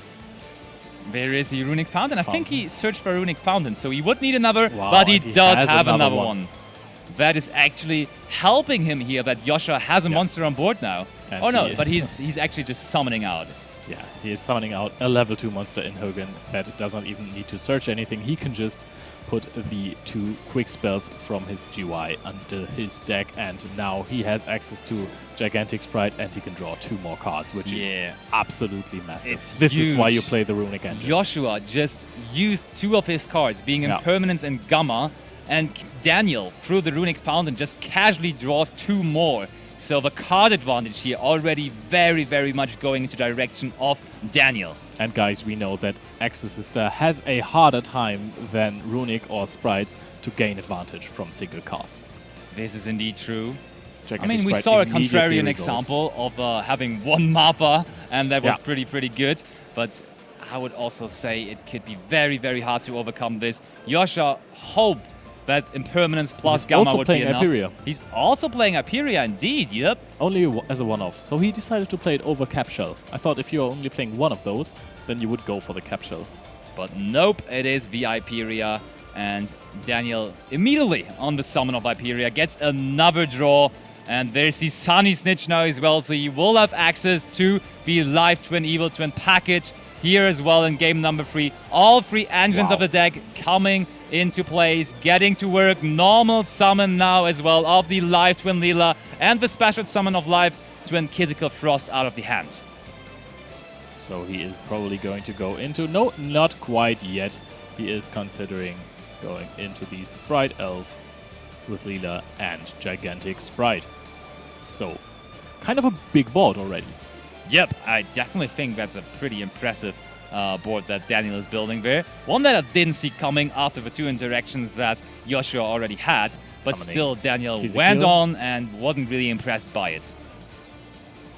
There is the Runic Fountain. I think he searched for a Runic Fountain, so he would need another, but he does have another one. That is actually helping him here, that Joshua has a monster on board now. And oh no, but he's actually just summoning out. Yeah, he is summoning out a level 2 monster in Hogan that does not even need to search anything. He can just put the 2 quick spells from his GY under his deck, and now he has access to Gigantic Sprite, and he can draw 2 more cards, which is absolutely massive. This is why you play the Runic engine. Joshua just used 2 of his cards, being Impermanence and Gamma, and Daniel, through the Runic Fountain, just casually draws 2 more. So the card advantage here already very, very much going into direction of Daniel. And guys, we know that Axel Sister has a harder time than Runic or Sprites to gain advantage from single cards. This is indeed true. Gigantic I mean, we Sprite saw a immediately contrarian example of having 1 Mappa, and that was pretty good. But I would also say it could be very, very hard to overcome this. Joshua hoped that Impermanence plus Gamma would be enough. Iperia. He's also playing Iperia, indeed, yep. Only as a one-off. So he decided to play it over Capshell. I thought if you're only playing one of those, then you would go for the Capshell. But nope, it is the Iperia. And Daniel immediately on the summon of Iperia gets another draw. And there's the Sunny Snitch now as well, so you will have access to the Live Twin, Evil Twin package here as well in game number 3. All 3 engines of the deck coming into place, getting to work. Normal summon now as well of the Live Twin Leela and the special summon of Live Twin Quizzical Frost out of the hand. So he is probably going to go into... No, not quite yet. He is considering going into the Sprite Elf with Leela and Gigantic Sprite. So, kind of a big board already. Yep, I definitely think that's a pretty impressive board that Daniel is building there. One that I didn't see coming after the 2 interactions that Joshua already had, but still Daniel went on and wasn't really impressed by it.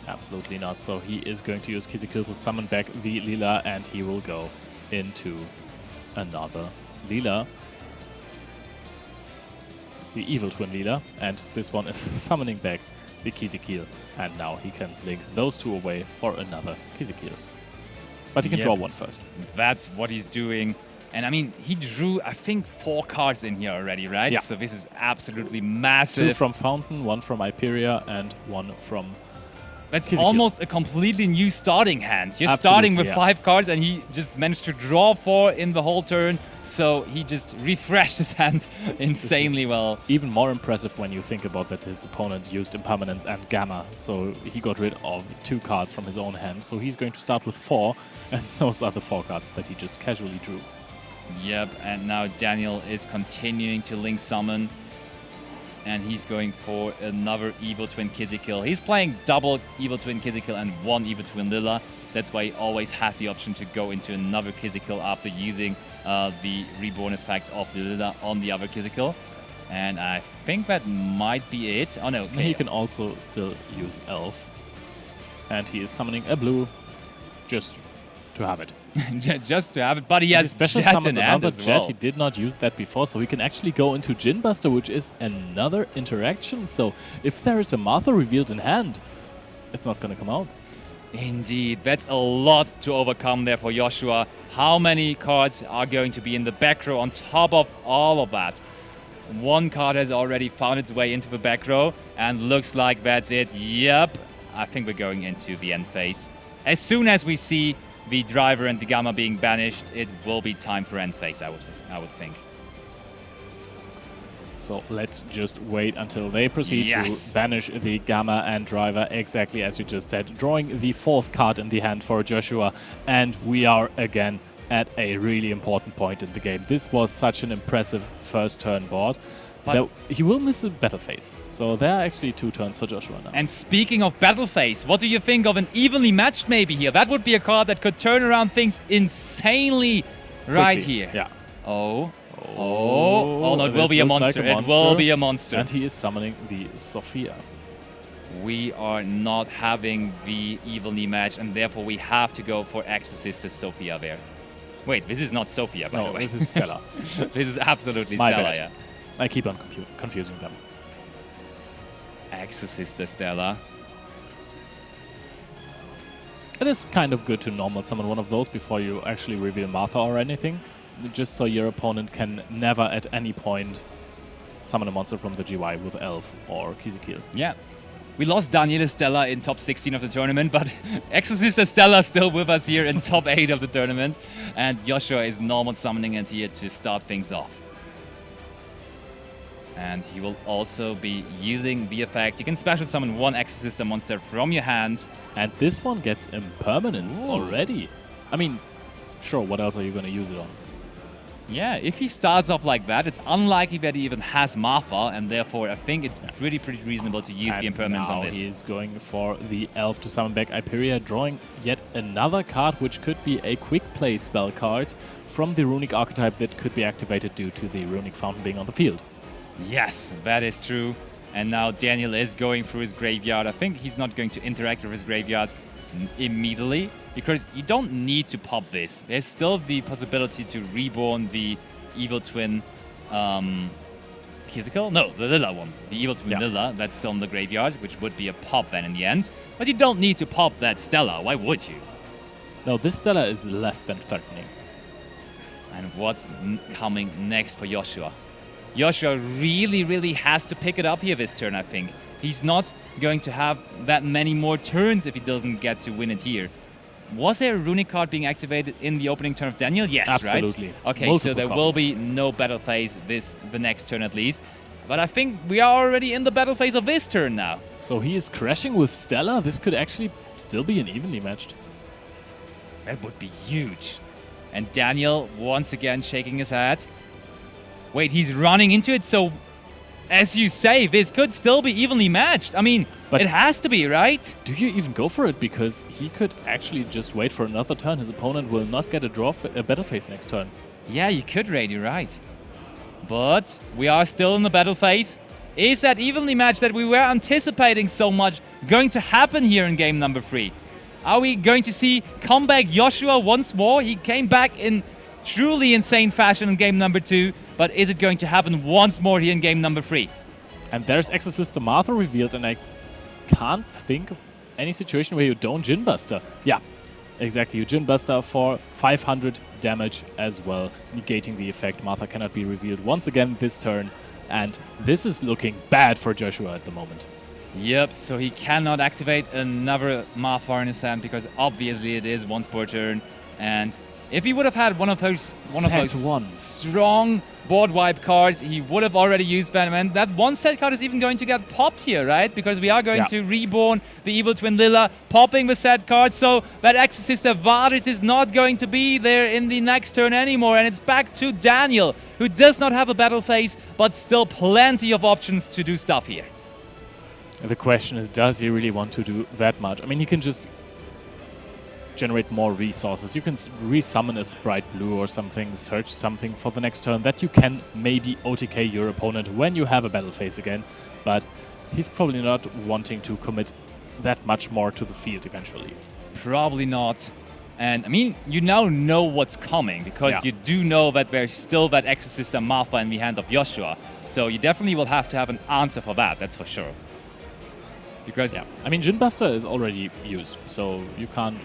Absolutely not. So he is going to use Kizikil to summon back the Lila, and he will go into another Lila. The Evil Twin Lila, and this one is summoning back the Kizikil, and now he can link those two away for another Kizikil. But he can draw one first. That's what he's doing. And I mean, he drew, I think, 4 cards in here already, right? Yeah. So this is absolutely massive. 2 from Fountain, 1 from Hyperia, and 1 from That's Kizikil. almost a completely new starting hand. You're Absolutely, starting with yeah. 5 cards, and he just managed to draw 4 in the whole turn. So he just refreshed his hand insanely well. Even more impressive when you think about that his opponent used Impermanence and Gamma. So he got rid of 2 cards from his own hand. So he's going to start with 4, and those are the 4 cards that he just casually drew. Yep, and now Daniel is continuing to link summon. And he's going for another Evil Twin Kizikil. He's playing double Evil Twin Kizikil and 1 Evil Twin Lila. That's why he always has the option to go into another Kizikil after using the Reborn effect of the Lila on the other Kizikil. And I think that might be it. Oh no, okay. He can also still use Elf. And he is summoning a blue just to have it. Just to have it, but he has special Jet summons in hand another as Jet. well. He did not use that before, so he can actually go into Djinn Buster, which is another interaction. So if there is a Martha revealed in hand, it's not going to come out. Indeed, that's a lot to overcome there for Joshua. How many cards are going to be in the back row on top of all of that? 1 card has already found its way into the back row, and looks like that's it. Yep, I think we're going into the end phase. As soon as we see the driver and the Gamma being banished, it will be time for end phase, I would think. So let's just wait until they proceed to banish the Gamma and driver, exactly as you just said, drawing the 4th card in the hand for Joshua, and we are again at a really important point in the game. This was such an impressive first turn board. But he will miss a battle phase, so there are actually 2 turns for Joshua now. And speaking of battle phase, what do you think of an evenly matched maybe here? That would be a card that could turn around things insanely right here. Yeah. Oh no, it will be a monster. It will be a monster. And he is summoning the Sophia. We are not having the evenly matched, and therefore we have to go for Exorcist as Sophia there. Wait, this is not Sophia, by the way. This is Stella. This is absolutely My Stella, bad. yeah. I keep on confusing them. Exorcist Stella. It is kind of good to normal summon one of those before you actually reveal Martha or anything, just so your opponent can never at any point summon a monster from the GY with Elf or Kizikil. Yeah. We lost Daniel Stella in top 16 of the tournament, but Exorcist Stella still with us here in top 8 of the tournament. And Joshua is normal summoning it here to start things off. And he will also be using the effect. You can special summon 1 Exorcist monster from your hand. And this one gets Impermanence already. I mean, sure, what else are you going to use it on? Yeah, if he starts off like that, it's unlikely that he even has Martha, and therefore I think it's pretty reasonable to use the Impermanence on this. He is going for the Elf to summon back Hyperia, drawing yet another card, which could be a quick play spell card from the Runic archetype that could be activated due to the Runic Fountain being on the field. Yes, that is true. And now Daniel is going through his graveyard. I think he's not going to interact with his graveyard immediately, because you don't need to pop this. There's still the possibility to reborn the Evil Twin Kizikil? No, the Lila one. The Evil Twin Lila, that's still in the graveyard, which would be a pop then in the end. But you don't need to pop that Stella. Why would you? No, this Stella is less than threatening. And what's coming next for Joshua? Joshua really has to pick it up here this turn, I think. He's not going to have that many more turns if he doesn't get to win it here. Was there a Runic card being activated in the opening turn of Daniel? Yes, absolutely. Right? Okay, multiple so there copies. will be no battle phase the next turn at least. But I think we are already in the battle phase of this turn now. So he is crashing with Stella. This could actually still be an evenly matched. That would be huge. And Daniel once again shaking his head. Wait, he's running into it, so as you say, this could still be evenly matched. I mean, but it has to be, right? Do you even go for it? Because he could actually just wait for another turn. His opponent will not get a battle phase next turn. Yeah, you could, Ray, you're right. But we are still in the battle phase. Is that evenly matched that we were anticipating so much going to happen here in game number 3? Are we going to see comeback Joshua once more? He came back in truly insane fashion in game number 2, but is it going to happen once more here in game number 3? And there's Exorcist Martha revealed, and I can't think of any situation where you don't Djinn Buster. Yeah, exactly. You Djinn Buster for 500 damage as well, negating the effect. Martha cannot be revealed once again this turn, and this is looking bad for Joshua at the moment. Yep, so he cannot activate another Martha in his hand because obviously it is once per turn. And if he would have had one of those strong board wipe cards, he would have already used them. And that one set card is even going to get popped here, right? Because we are going to reborn the Evil Twin Lila, popping the set card. So that Exorcist Varus is not going to be there in the next turn anymore. And it's back to Daniel, who does not have a battle phase, but still plenty of options to do stuff here. The question is, does he really want to do that much? I mean, he can just generate more resources. You can resummon a Sprite Blue or something, search something for the next turn that you can maybe OTK your opponent when you have a battle phase again, but he's probably not wanting to commit that much more to the field eventually. Probably not. And I mean, you now know what's coming because you do know that there's still that Exorcist and Martha in the hand of Joshua. So you definitely will have to have an answer for that, that's for sure. Because I mean, Djinn Buster is already used, so you can't.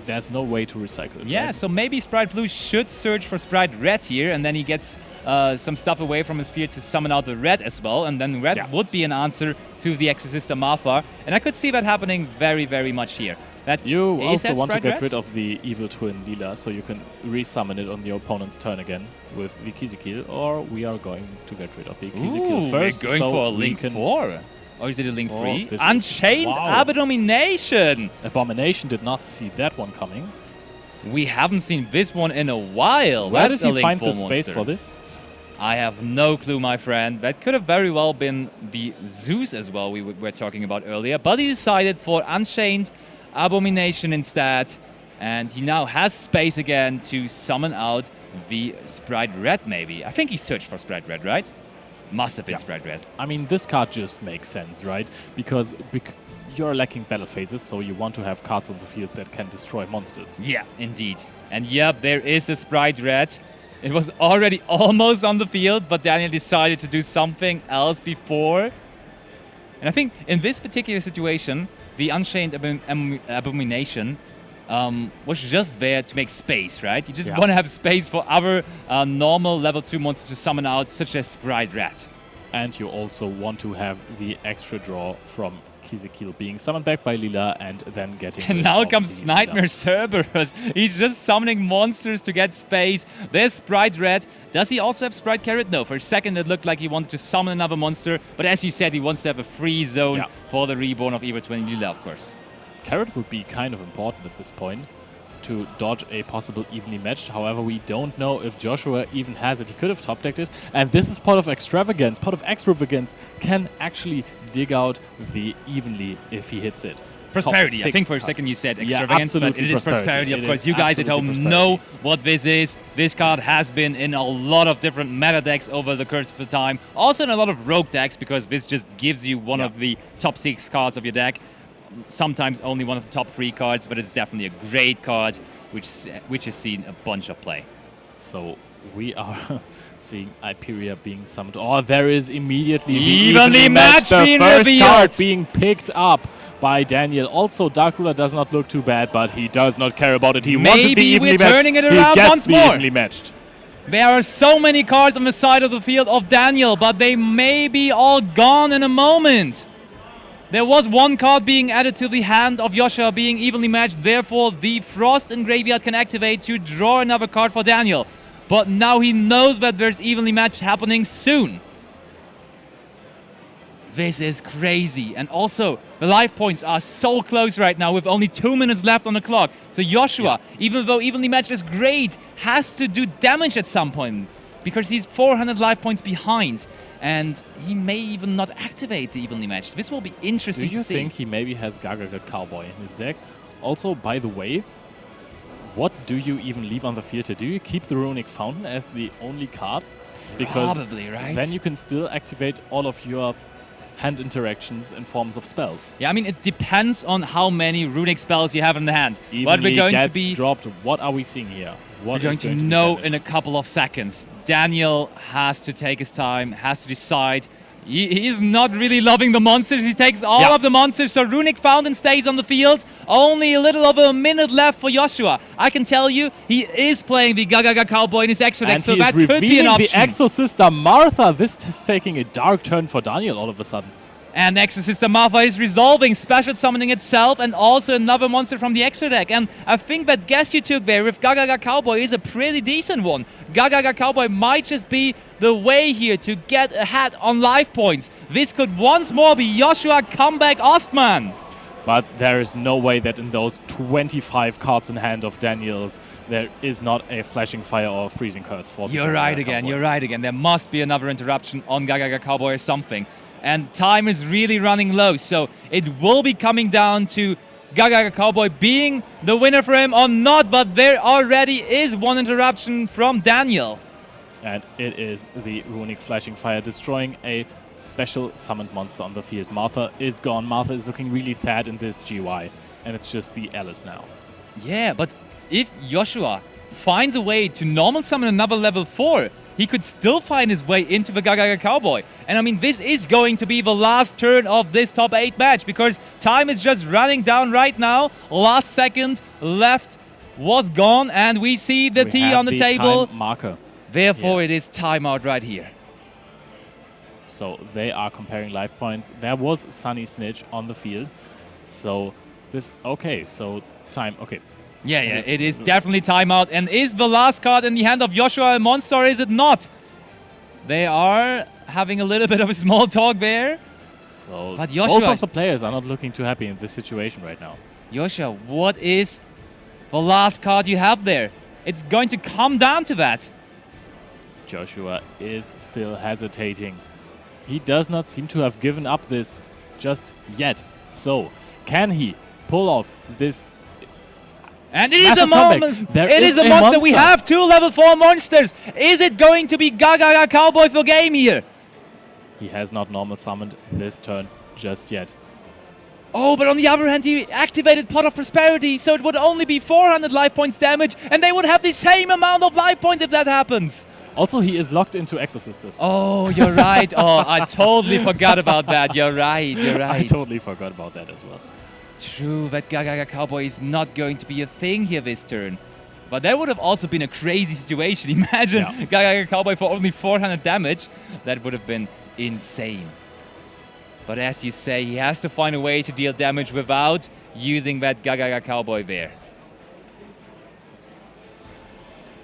There's no way to recycle it. Yeah, right? so maybe Sprite Blue should search for Sprite Red here, and then he gets some stuff away from his field to summon out the Red as well, and then Red would be an answer to the Exorcist Martha. And I could see that happening very, very much here. That you also want to get Red? rid of the Evil Twin Lila, so you can resummon it on your opponent's turn again with the Kizikil, or we are going to get rid of the Kizikil first. We're going so for a Link 4. Or is it a Link 3? Unchained wow. Abomination! Abomination did not see that one coming. We haven't seen this one in a while. Where That's does he a find Link the 4 space monster. for this? I have no clue, my friend. That could have very well been the Zeus as well we were talking about earlier. But he decided for Unchained Abomination instead. And he now has space again to summon out the Sprite Red, maybe. I think he searched for Sprite Red, right? Must have been Sprite Red. I mean, this card just makes sense, right? Because you're lacking battle phases, so you want to have cards on the field that can destroy monsters. Yeah, indeed. And yep, there is a Sprite Red. It was already almost on the field, but Daniel decided to do something else before. And I think in this particular situation, the Unchained Abomination was just there to make space, right? You just want to have space for other normal level 2 monsters to summon out, such as Sprite Rat. And you also want to have the extra draw from Kizikil being summoned back by Lila and then getting... And now comes Nightmare Cerberus. He's just summoning monsters to get space. There's Sprite Red. Does he also have Sprite Carrot? No, for a second it looked like he wanted to summon another monster, but as you said, he wants to have a free zone for the reborn of Evil Twin Lila, of course. Carrot would be kind of important at this point to dodge a possible evenly matched. However, we don't know if Joshua even has it. He could have top decked it. And this is Pot of Extravagance. Pot of Extravagance can actually dig out the evenly if he hits it. Prosperity. I think for a second you said Extravagance, but it is Prosperity. Of course, you guys at home know what this is. This card has been in a lot of different meta decks over the course of the time. Also in a lot of rogue decks, because this just gives you one of the top 6 cards of your deck. Sometimes only one of the top 3 cards, but it's definitely a great card, which has seen a bunch of play. So we are seeing Iperia being summoned. Oh, there is immediately evenly matched the being first revealed. card being picked up by Daniel. Also, Dark Ruler does not look too bad, but he does not care about it. He wanted the evenly matched. Maybe we're turning it around he gets once the more. Evenly matched. There are so many cards on the side of the field of Daniel, but they may be all gone in a moment. There was one card being added to the hand of Joshua being evenly matched, therefore the Frost in Graveyard can activate to draw another card for Daniel. But now he knows that there's evenly matched happening soon. This is crazy. And also, the life points are so close right now with only 2 minutes left on the clock. So Joshua, even though evenly matched is great, has to do damage at some point because he's 400 life points behind. And he may even not activate the evenly matched. This will be interesting to see. Do you think he maybe has Gargaga Cowboy in his deck? Also, by the way, what do you even leave on the field? Do you keep the Runic Fountain as the only card? Because Probably, right? then you can still activate all of your hand interactions in forms of spells. Yeah, I mean, it depends on how many runic spells you have in the hand. But Evenly we're going to gets be dropped. What are we seeing here? What we're going is to be know damaged? in a couple of seconds. Daniel has to take his time, has to decide. He's not really loving the monsters. He takes all of the monsters, so Runic Fountain stays on the field. Only a little over a minute left for Joshua. I can tell you, he is playing the Gagaga Cowboy in his extra deck, And so he's that could be an revealing option. the Exorcister Martha. This is taking a dark turn for Daniel all of a sudden. And Exorcister Martha is resolving, special summoning itself, and also another monster from the extra deck. And I think that guess you took there with Gagaga Cowboy is a pretty decent one. Gagaga Cowboy might just be the way here to get ahead on life points. This could once more be Joshua comeback Ostman. But there is no way that in those 25 cards in hand of Daniel's, there is not a Flashing Fire or a Freezing Curse for the You're right Gagaga again, Cowboy. you're right again. There must be another interruption on Gagaga Cowboy or something. And time is really running low, so it will be coming down to Gagaga Cowboy being the winner for him or not, but there already is one interruption from Daniel. And it is the Runic Flashing Fire destroying a special summoned monster on the field. Martha is gone. Martha is looking really sad in this GY, and it's just the Alice now. Yeah, but if Joshua finds a way to normal summon another level 4, he could still find his way into the Gagaga Cowboy. And I mean, this is going to be the last turn of this top 8 match because time is just running down right now. Last second left was gone, and we see the T on the table. Time marker. Therefore, it is timeout right here. So they are comparing life points. There was Sunny Snitch on the field. So this, okay, so time, okay. Yeah, it is definitely timeout. And is the last card in the hand of Joshua a monster, or is it not? They are having a little bit of a small talk there. So but Joshua, both of the players are not looking too happy in this situation right now. Joshua, what is the last card you have there? It's going to come down to that. Joshua is still hesitating. He does not seem to have given up this just yet. So, can he pull off this? And it is a moment. It is a monster. We have 2 level 4 monsters. Is it going to be Gagaga Cowboy for game here? He has not normal summoned this turn just yet. Oh, but on the other hand, he activated Pot of Prosperity, so it would only be 400 life points damage, and they would have the same amount of life points if that happens. Also, he is locked into Exorcisters. Oh, you're right. Oh, I totally forgot about that. You're right, you're right. I totally forgot about that as well. True, that Gagaga Cowboy is not going to be a thing here this turn. But that would have also been a crazy situation. Imagine Gagaga Cowboy for only 400 damage. That would have been insane. But as you say, he has to find a way to deal damage without using that Gagaga Cowboy there.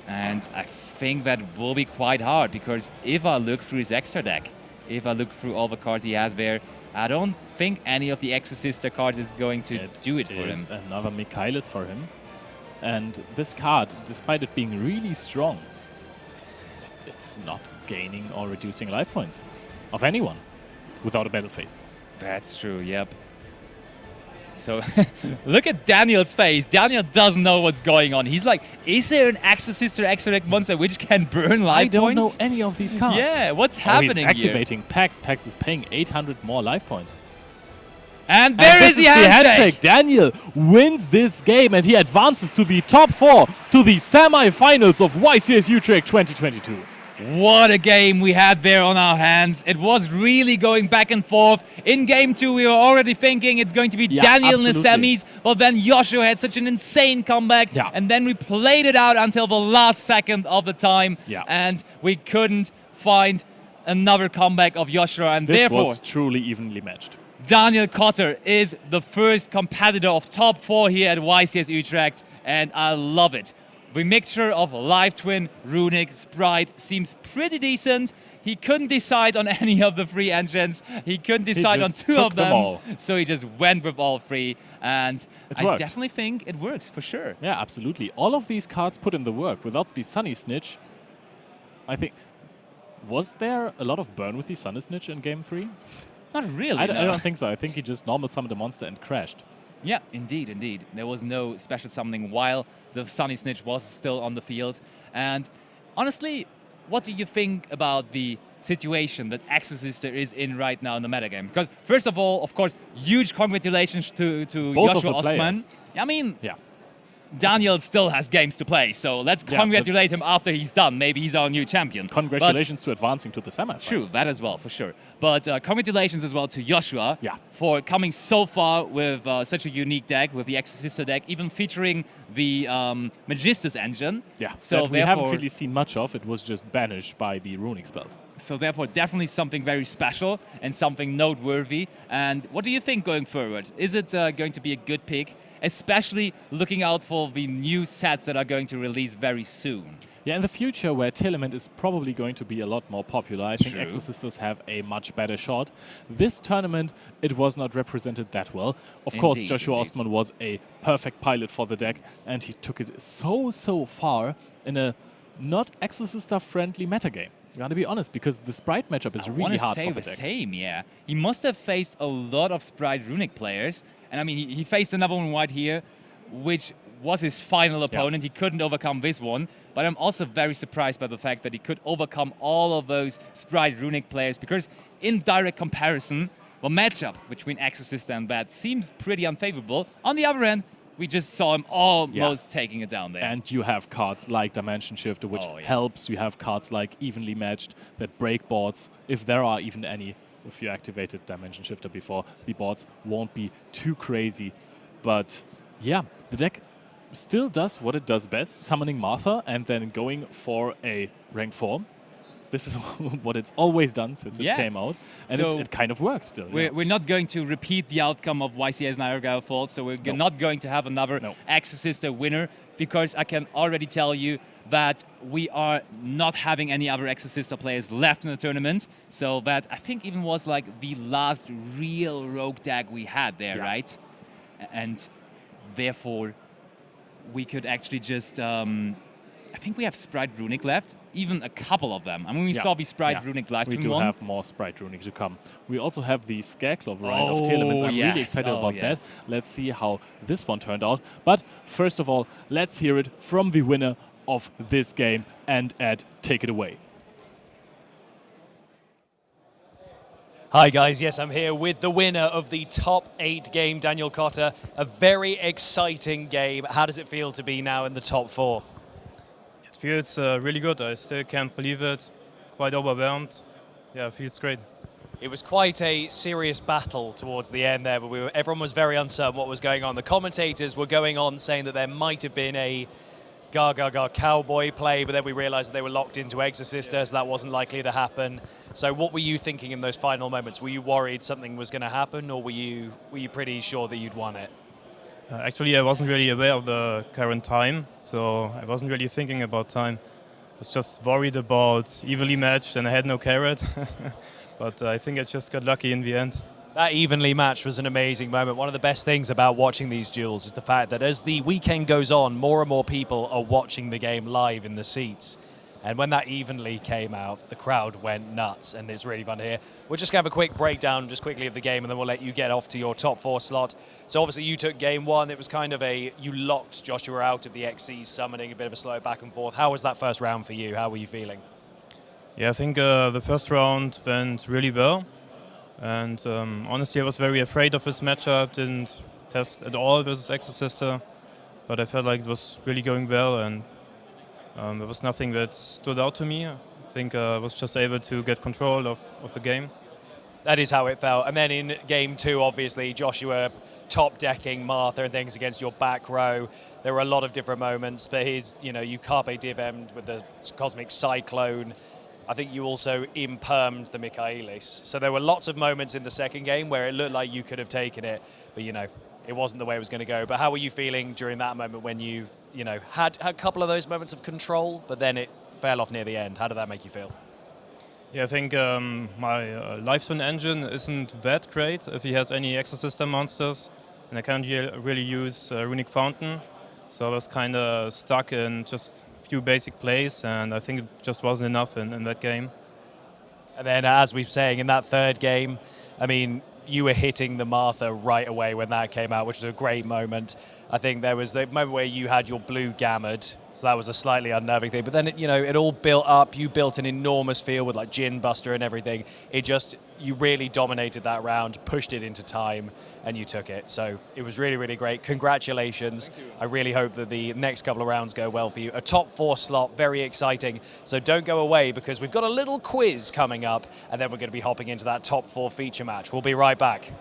And I think that will be quite hard, because if I look through his extra deck, if I look through all the cards he has there, I don't think any of the Exorcister cards is going to do it for him. Another Michaelis for him. And this card, despite it being really strong, it's not gaining or reducing life points of anyone without a battle phase. That's true, yep. So, look at Daniel's face. Daniel doesn't know what's going on. He's like, is there an Exorcist or Exorect monster which can burn life I don't points? know any of these cards. Yeah, what's happening he's activating here? Pax. Pax is paying 800 more life points. And there is the handshake. Daniel wins this game, and he advances to the top 4, to the semi-finals of YCS Utrecht 2022. What a game we had there on our hands. It was really going back and forth. In game 2, we were already thinking it's going to be Daniel in the semis, but then Joshua had such an insane comeback, and then we played it out until the last second of the time, and we couldn't find another comeback of Joshua, and this therefore was truly evenly matched. Daniel Cotter is the first competitor of top 4 here at YCS Utrecht, and I love it. The mixture of Live Twin, Runic, Sprite seems pretty decent. He couldn't decide on any of the 3 engines. He couldn't decide on 2 of them. So he just went with all 3. And I definitely think it works, for sure. Yeah, absolutely. All of these cards put in the work. Without the Sunny Snitch, I think... Was there a lot of burn with the Sunny Snitch in Game 3? Not really, I no. don't think so. I think he just normal summoned a monster and crashed. Yeah, indeed, indeed. There was no special summoning while the Sunny Snitch was still on the field. And honestly, what do you think about the situation that Exorcister is in right now in the metagame? Because first of all, of course, huge congratulations to Both Joshua of the Ostman. players. I mean, yeah. Daniel still has games to play, so let's congratulate him after he's done. Maybe he's our new champion. Congratulations to advancing to the semifinals. True, that as well, for sure. But congratulations as well to Joshua for coming so far with such a unique deck, with the Exorcister deck, even featuring the Magistus engine. Yeah, so that we haven't really seen much of. It was just banished by the runic spells. So therefore, definitely something very special and something noteworthy. And what do you think going forward? Is it going to be a good pick? Especially looking out for the new sets that are going to release very soon. Yeah, in the future, where Telement is probably going to be a lot more popular, I think True. Exorcisters have a much better shot. This tournament, it was not represented that well. Of course, Joshua Ostman was a perfect pilot for the deck, and he took it so far in a not Exorcister-friendly metagame. You gotta be honest, because the Sprite matchup is really hard for the deck. Same, yeah. He must have faced a lot of Sprite Runic players. And I mean, he faced another one white here, which was his final opponent. He couldn't overcome this one. But I'm also very surprised by the fact that he could overcome all of those Sprite Runic players, because in direct comparison, the matchup between Exorcister and that seems pretty unfavorable. On the other hand, we just saw him almost taking it down there. And you have cards like Dimension Shifter, which helps. You have cards like Evenly Matched that break boards, if there are even any. If you activated Dimension Shifter before, the boards won't be too crazy. But yeah, the deck still does what it does best, summoning Martha and then going for a rank 4. This is what it's always done since it came out. And So it kind of works still. We're not going to repeat the outcome of YCS Niagara Falls, so we're not going to have another Exorcister winner, because I can already tell you that we are not having any other Exorcister players left in the tournament. So that, I think, even was like the last real rogue deck we had there, right? And therefore, we could actually just... I think we have Sprite Runic left, even a couple of them. I mean, we saw the Sprite Runic live We stream do one. have more Sprite Runic to come. We also have the Scareclaw variant of Telements. I'm really excited about that. Let's see how this one turned out. But first of all, let's hear it from the winner of this game. And Ed, take it away. Hi guys, yes, I'm here with the winner of the top 8 game, Daniel Cotter. A very exciting game. How does it feel to be now in the top 4? It feels really good. I still can't believe it. Quite overwhelmed. Yeah, it feels great. It was quite a serious battle towards the end there, but everyone was very uncertain what was going on. The commentators were going on saying that there might have been a Gaga Cowboy play, but then we realized that they were locked into Exorcister, so that wasn't likely to happen. So what were you thinking in those final moments? Were you worried something was going to happen, or were you pretty sure that you'd won it? Actually, I wasn't really aware of the current time, so I wasn't really thinking about time. I was just worried about evenly matched, and I had no carrot. But I think I just got lucky in the end. That evenly matched was an amazing moment. One of the best things about watching these duels is the fact that as the weekend goes on, more and more people are watching the game live in the seats. And when that evenly came out, the crowd went nuts, and it's really fun to hear. We're just going to have a quick breakdown just quickly of the game, and then we'll let you get off to your top 4 slot. So obviously you took game 1. It was kind of you locked Joshua out of the XCs, summoning a bit of a slow back and forth. How was that first round for you? How were you feeling? Yeah, I think the first round went really well. And honestly, I was very afraid of this matchup. Didn't test at all versus Exorcister. But I felt like it was really going well, and there was nothing that stood out to me. I think I was just able to get control of the game. That is how it felt. And then in game 2, obviously, Joshua top decking Martha and things against your back row. There were a lot of different moments, but you Carpe Divem'd with the Cosmic Cyclone. I think you also impermed the Michaelis. So there were lots of moments in the second game where it looked like you could have taken it, but it wasn't the way it was going to go. But how were you feeling during that moment when you had a couple of those moments of control, but then it fell off near the end? How did that make you feel? Yeah, I think my Livestream engine isn't that great if he has any Exorcister monsters, and I can't really use Runic Fountain. So I was kind of stuck in just few basic plays, and I think it just wasn't enough in that game. And then, as we were saying, in that third game, I mean, you were hitting the Martha right away when that came out, which was a great moment. I think there was the moment where you had your blue gammered, so that was a slightly unnerving thing. But then, it all built up. You built an enormous field with like Gin Buster and everything. You really dominated that round, pushed it into time, and you took it. So it was really, really great. Congratulations. I really hope that the next couple of rounds go well for you. A top 4 slot, very exciting. So don't go away, because we've got a little quiz coming up, and then we're going to be hopping into that top 4 feature match. We'll be right back.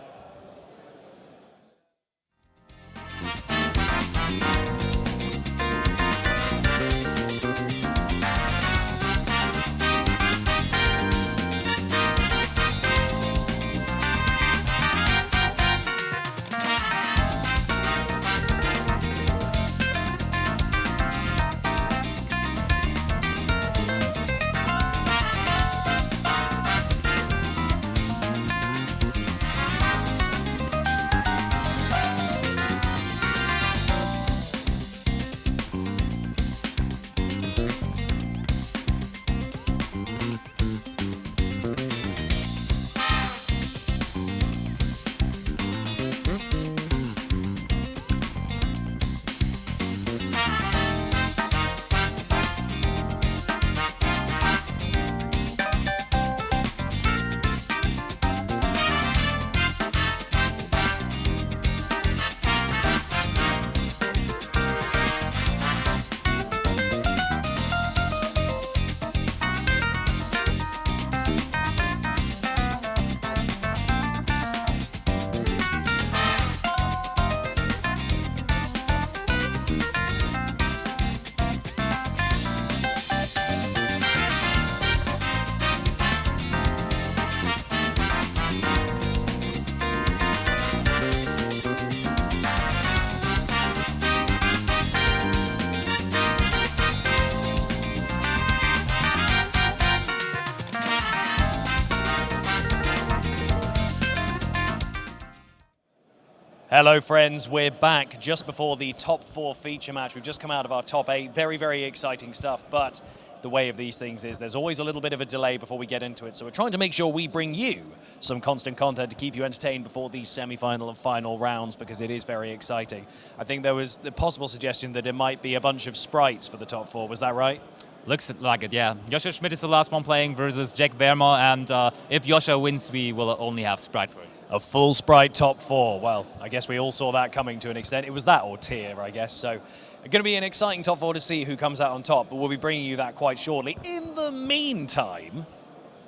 Hello friends, we're back just before the top 4 feature match. We've just come out of our top 8. Very, very exciting stuff, but the way of these things is there's always a little bit of a delay before we get into it. So we're trying to make sure we bring you some constant content to keep you entertained before these semi-final and final rounds, because it is very exciting. I think there was the possible suggestion that it might be a bunch of sprites for the top 4. Was that right? Looks like it, yeah. Joshua Schmidt is the last one playing versus Jack Verma, and if Joshua wins, we will only have Sprite for it. A full Sprite top 4. Well, I guess we all saw that coming to an extent. It was that or tier, I guess. So going to be an exciting top 4 to see who comes out on top, but we'll be bringing you that quite shortly. In the meantime,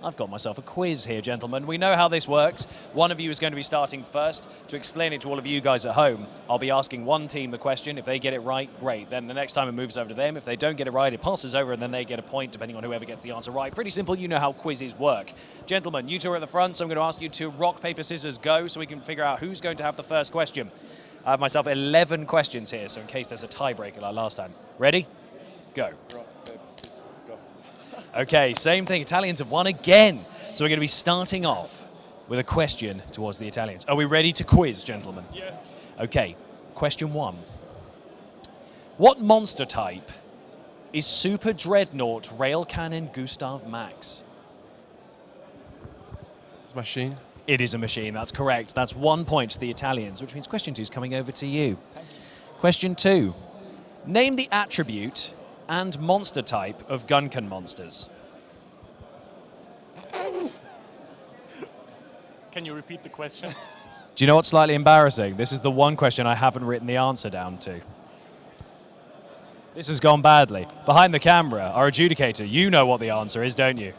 I've got myself a quiz here, gentlemen. We know how this works. One of you is going to be starting first. To explain it to all of you guys at home, I'll be asking one team the question. If they get it right, great. Then the next time it moves over to them. If they don't get it right, it passes over, and then they get a point, depending on whoever gets the answer right. Pretty simple. You know how quizzes work. Gentlemen, you two are at the front, so I'm going to ask you to rock, paper, scissors, go, so we can figure out who's going to have the first question. I have myself 11 questions here, so in case there's a tiebreaker like last time. Ready? Go. Rock, paper, scissors, go. Okay, same thing. Italians have won again. So we're going to be starting off with a question towards the Italians. Are we ready to quiz, gentlemen? Yes. Okay, question 1. What monster type is Super Dreadnought Rail Cannon Gustav Max? It's a machine. It is a machine, that's correct. That's 1 point to the Italians, which means question 2 is coming over to you. Question 2. Name the attribute and monster type of Gunkan monsters. Can you repeat the question? Do you know what's slightly embarrassing? This is the one question I haven't written the answer down to. This has gone badly. Behind the camera, our adjudicator, you know what the answer is, don't you?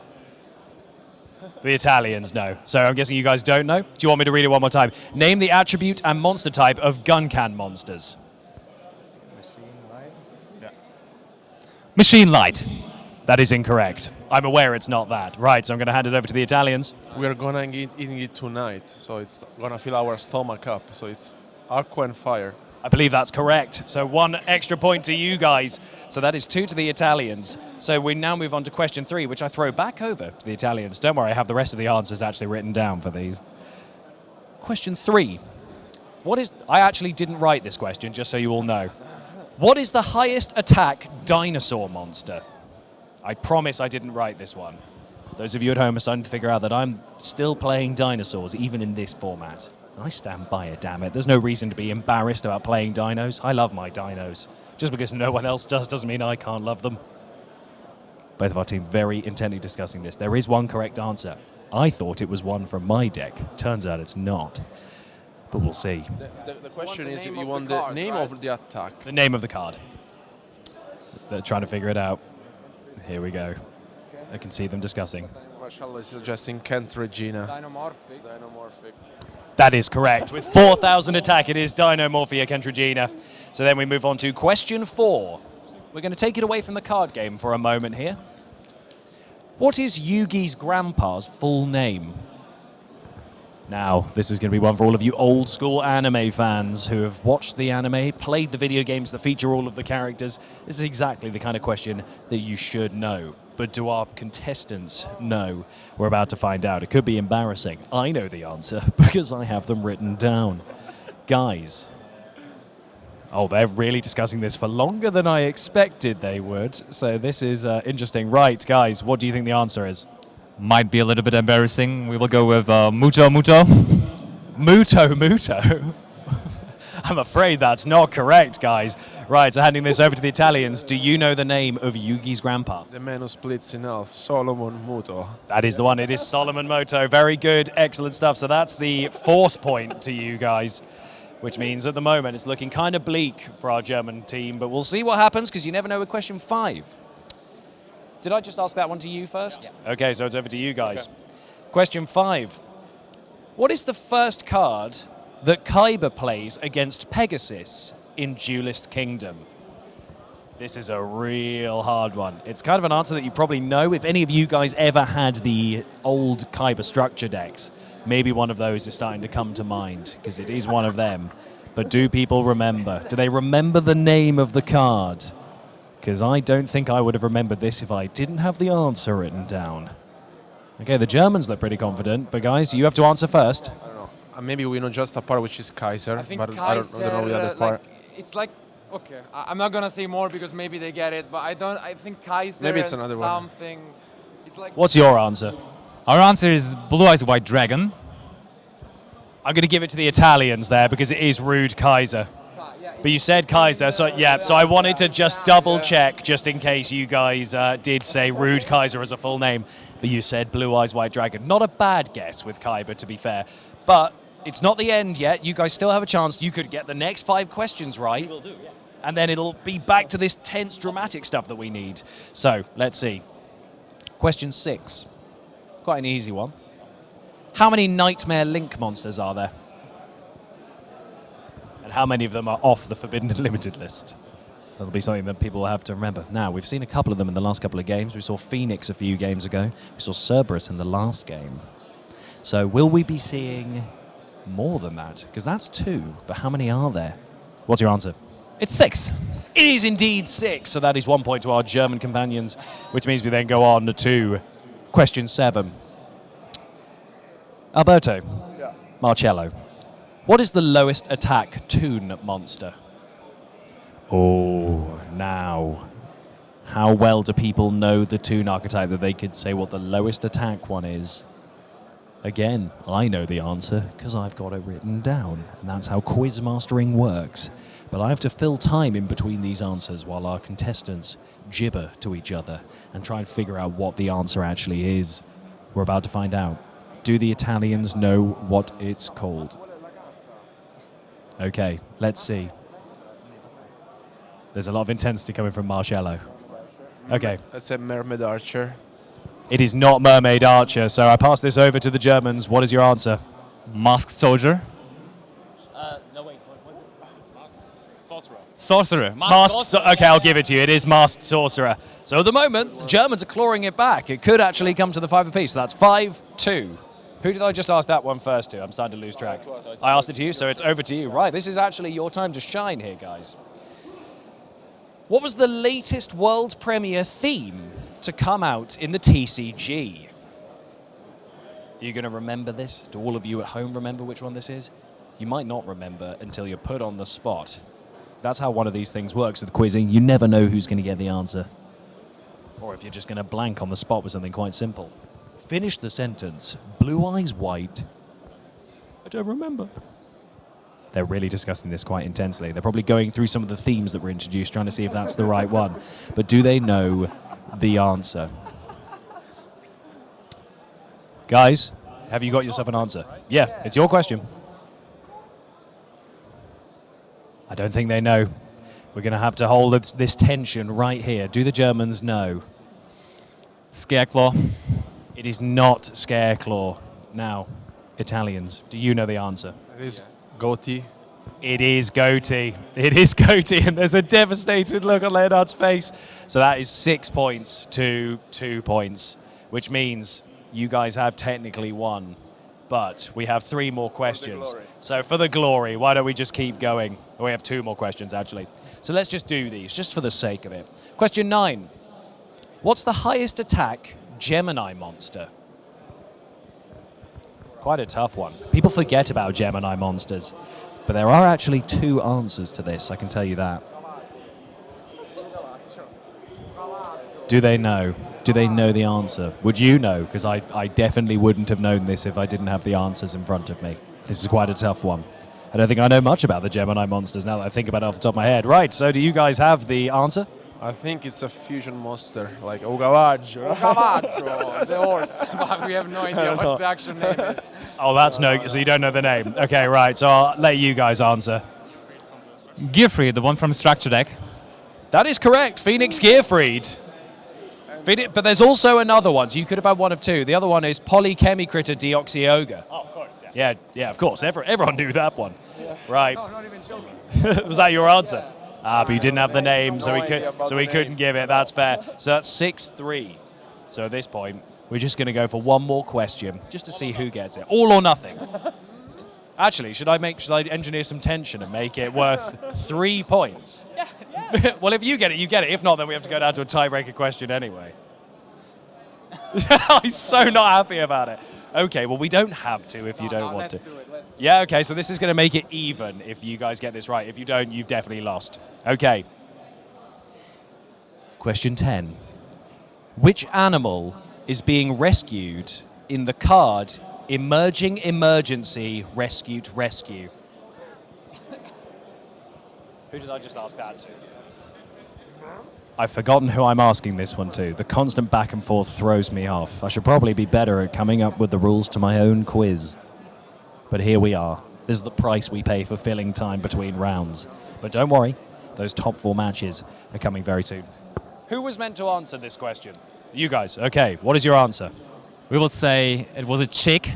The Italians know. So I'm guessing you guys don't know? Do you want me to read it one more time? Name the attribute and monster type of Gunkan monsters. Machine Light. That is incorrect. I'm aware it's not that. Right, so I'm going to hand it over to the Italians. We are gonna eat it tonight, so it's gonna fill our stomach up. So it's Aqua and Fire. I believe that's correct. So 1 extra point to you guys. So that is 2 to the Italians. So we now move on to question 3, which I throw back over to the Italians. Don't worry, I have the rest of the answers actually written down for these. Question 3. I actually didn't write this question, just so you all know. What is the highest attack dinosaur monster? I promise I didn't write this one. Those of you at home are starting to figure out that I'm still playing dinosaurs, even in this format. I stand by it, damn it. There's no reason to be embarrassed about playing dinos. I love my dinos. Just because no one else does doesn't mean I can't love them. Both of our team very intently discussing this. There is one correct answer. I thought it was one from my deck. Turns out it's not. But we'll see. The question is, you want the name of the attack? The name of the card. They're trying to figure it out. Here we go. I can see them discussing. Marcello is suggesting Kent Regina. Dinomorphic. That is correct. With 4,000 attack, it is Dinomorphia Kentragina. So then we move on to question 4. We're going to take it away from the card game for a moment here. What is Yugi's grandpa's full name? Now, this is going to be one for all of you old school anime fans who have watched the anime, played the video games that feature all of the characters. This is exactly the kind of question that you should know. But do our contestants know? We're about to find out. It could be embarrassing. I know the answer because I have them written down. Guys. Oh, they're really discussing this for longer than I expected they would. So this is interesting. Right, guys, what do you think the answer is? Might be a little bit embarrassing. We will go with Muto Muto. Muto Muto? I'm afraid that's not correct, guys. Right, so handing this over to the Italians. Do you know the name of Yugi's grandpa? The man who splits in half, Solomon Muto. That is the one. It is Solomon Muto. Very good. Excellent stuff. So that's the 4th point to you guys, which means at the moment it's looking kind of bleak for our German team, but we'll see what happens because you never know with question 5. Did I just ask that one to you first? Yeah. Okay, so it's over to you guys. Okay. Question 5. What is the first card that Kaiba plays against Pegasus in Duelist Kingdom? This is a real hard one. It's kind of an answer that you probably know. If any of you guys ever had the old Kaiba structure decks, maybe one of those is starting to come to mind, because it is one of them. But do people remember? Do they remember the name of the card? Because I don't think I would have remembered this if I didn't have the answer written down. Okay, the Germans look pretty confident, but guys, you have to answer first. I don't know. Maybe we know just a part, which is Kaiser, but Kaiser, I don't know the other part. It's like, okay, I'm not gonna say more because maybe they get it, but I think Kaiser. Maybe it's another something. One. It's like. What's your answer? Our answer is Blue Eyes White Dragon. I'm going to give it to the Italians there because it is Rude Kaiser. But you said Kaiser, so yeah, so I wanted to just double check just in case you guys did say Rude Kaiser as a full name, but you said Blue Eyes White Dragon. Not a bad guess with Kaiba, to be fair, but it's not the end yet. You guys still have a chance. You could get the next 5 questions right, we will do, yeah. And then it'll be back to this tense, dramatic stuff that we need. So let's see. Question 6, quite an easy one. How many Nightmare Link monsters are there? And how many of them are off the Forbidden Unlimited list? That'll be something that people will have to remember. Now, we've seen a couple of them in the last couple of games. We saw Phoenix a few games ago. We saw Cerberus in the last game. So will we be seeing more than that? Because that's 2, but how many are there? What's your answer? It's 6. It is indeed 6, so that is 1 point to our German companions, which means we then go on to question 7. Alberto, yeah. Marcello, what is the lowest attack Toon monster? Oh, now, how well do people know the Toon archetype that they could say what the lowest attack one is? Again, I know the answer because I've got it written down, and that's how quiz mastering works. But I have to fill time in between these answers while our contestants gibber to each other and try and figure out what the answer actually is. We're about to find out. Do the Italians know what it's called? Okay, let's see. There's a lot of intensity coming from Marcello. Okay. That's a Mermaid Archer. It is not Mermaid Archer, so I pass this over to the Germans. What is your answer? Masked Soldier. No, wait. What was it? Sorcerer. Sorcerer. Okay, I'll give it to you. It is Masked Sorcerer. So at the moment, the Germans are clawing it back. It could actually come to the 5 apiece. So that's 5-2. Who did I just ask that one first to? I'm starting to lose track. I asked it to you, so it's over to you. Right, this is actually your time to shine here, guys. What was the latest world premiere theme to come out in the TCG? Are you going to remember this? Do all of you at home remember which one this is? You might not remember until you're put on the spot. That's how one of these things works with quizzing. You never know who's going to get the answer. Or if you're just going to blank on the spot with something quite simple. Finish the sentence. Blue Eyes White. I don't remember. They're really discussing this quite intensely. They're probably going through some of the themes that were introduced, trying to see if that's the right one. But do they know the answer? Guys, have you got yourself an answer? Yeah, it's your question. I don't think they know. We're going to have to hold this tension right here. Do the Germans know? Scareclaw. It is not Scareclaw. Now, Italians, do you know the answer? It is Goatee. It is Goatee. It is Goatee, and there's a devastated look on Leonard's face. So that is 6 points to 2 points, which means you guys have technically won. But we have 3 more questions. So for the glory, why don't we just keep going? We have 2 more questions, actually. So let's just do these, just for the sake of it. Question 9. What's the highest attack Gemini monster? Quite a tough one. People forget about Gemini monsters. But there are actually 2 answers to this, I can tell you that. Do they know? Do they know the answer? Would you know? Because I definitely wouldn't have known this if I didn't have the answers in front of me. This is quite a tough one. I don't think I know much about the Gemini monsters now that I think about it off the top of my head. Right, so do you guys have the answer? I think it's a fusion monster, like Ogavaggio. Ogavaggio, the horse. But we have no idea what the actual name is. Oh, that's no, so you don't know the name. Okay, right, so I'll let you guys answer. Gearfried, the one from Structure Deck. That is correct, Phoenix Gearfried. But there's also another one, so you could have had one of 2. The other one is Polychemicritter Deoxyoga. Oh, of course, yeah. Yeah, of course, everyone knew that one. Yeah. Right. No, not even joking. Was that your answer? Yeah. Ah, but you didn't have the name, so No we idea about we the couldn't name. give it. That's fair. So that's 6-3. So at this point, we're just going to go for one more question, just to see who gets it. All or nothing. Actually, should I engineer some tension and make it worth 3 points? Yeah. Well, if you get it, you get it. If not, then we have to go down to a tiebreaker question anyway. I'm so not happy about it. Okay, well, we don't have to if you don't want to. Yeah, okay, so this is going to make it even if you guys get this right. If you don't, you've definitely lost. Okay. Question 10. Which animal is being rescued in the card Emerging Emergency Rescued Rescue? Who did I just ask that to? I've forgotten who I'm asking this one to. The constant back and forth throws me off. I should probably be better at coming up with the rules to my own quiz. But here we are. This is the price we pay for filling time between rounds. But don't worry, those top 4 matches are coming very soon. Who was meant to answer this question? You guys. Okay, what is your answer? We will say it was a chick.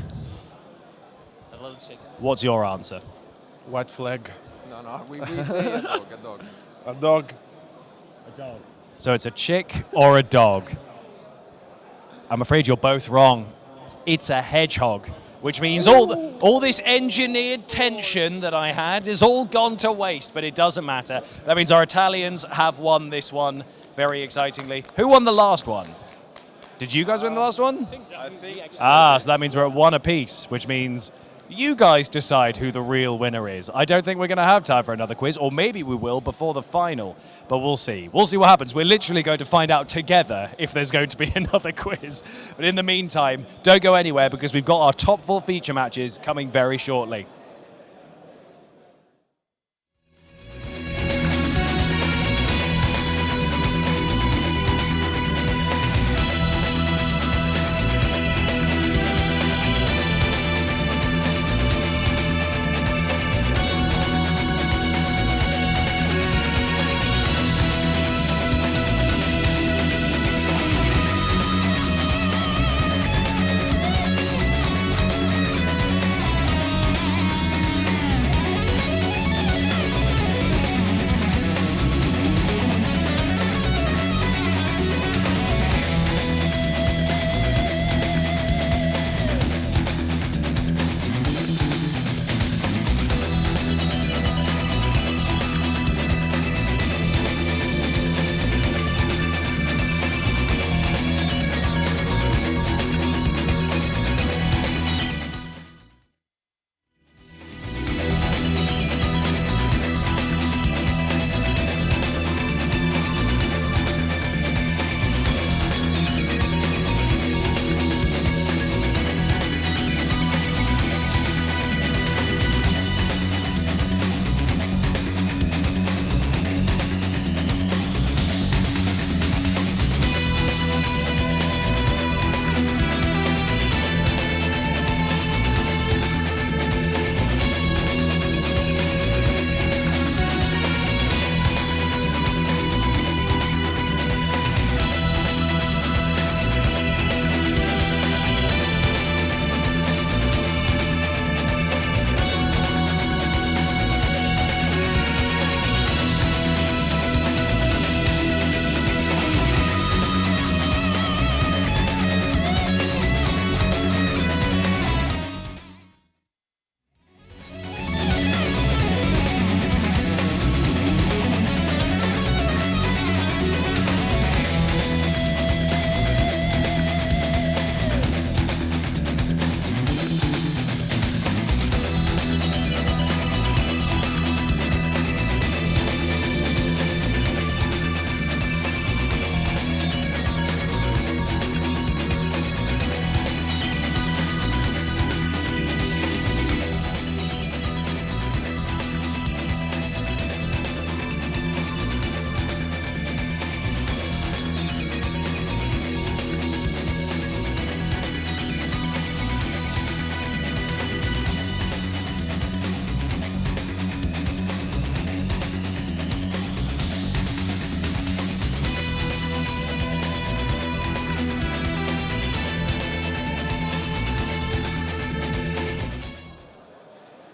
A little chicken. What's your answer? White flag. No, we say a dog, a dog. A dog. A dog. So it's a chick or a dog? I'm afraid you're both wrong. It's a hedgehog, which means all this engineered tension that I had is all gone to waste, but it doesn't matter. That means our Italians have won this one very excitingly. Who won the last one? Did you guys win the last one? I think. Ah, so that means we're at 1 apiece, which means you guys decide who the real winner is. I don't think we're going to have time for another quiz, or maybe we will before the final, but we'll see. We'll see what happens. We're literally going to find out together if there's going to be another quiz. But in the meantime, don't go anywhere because we've got our top 4 feature matches coming very shortly.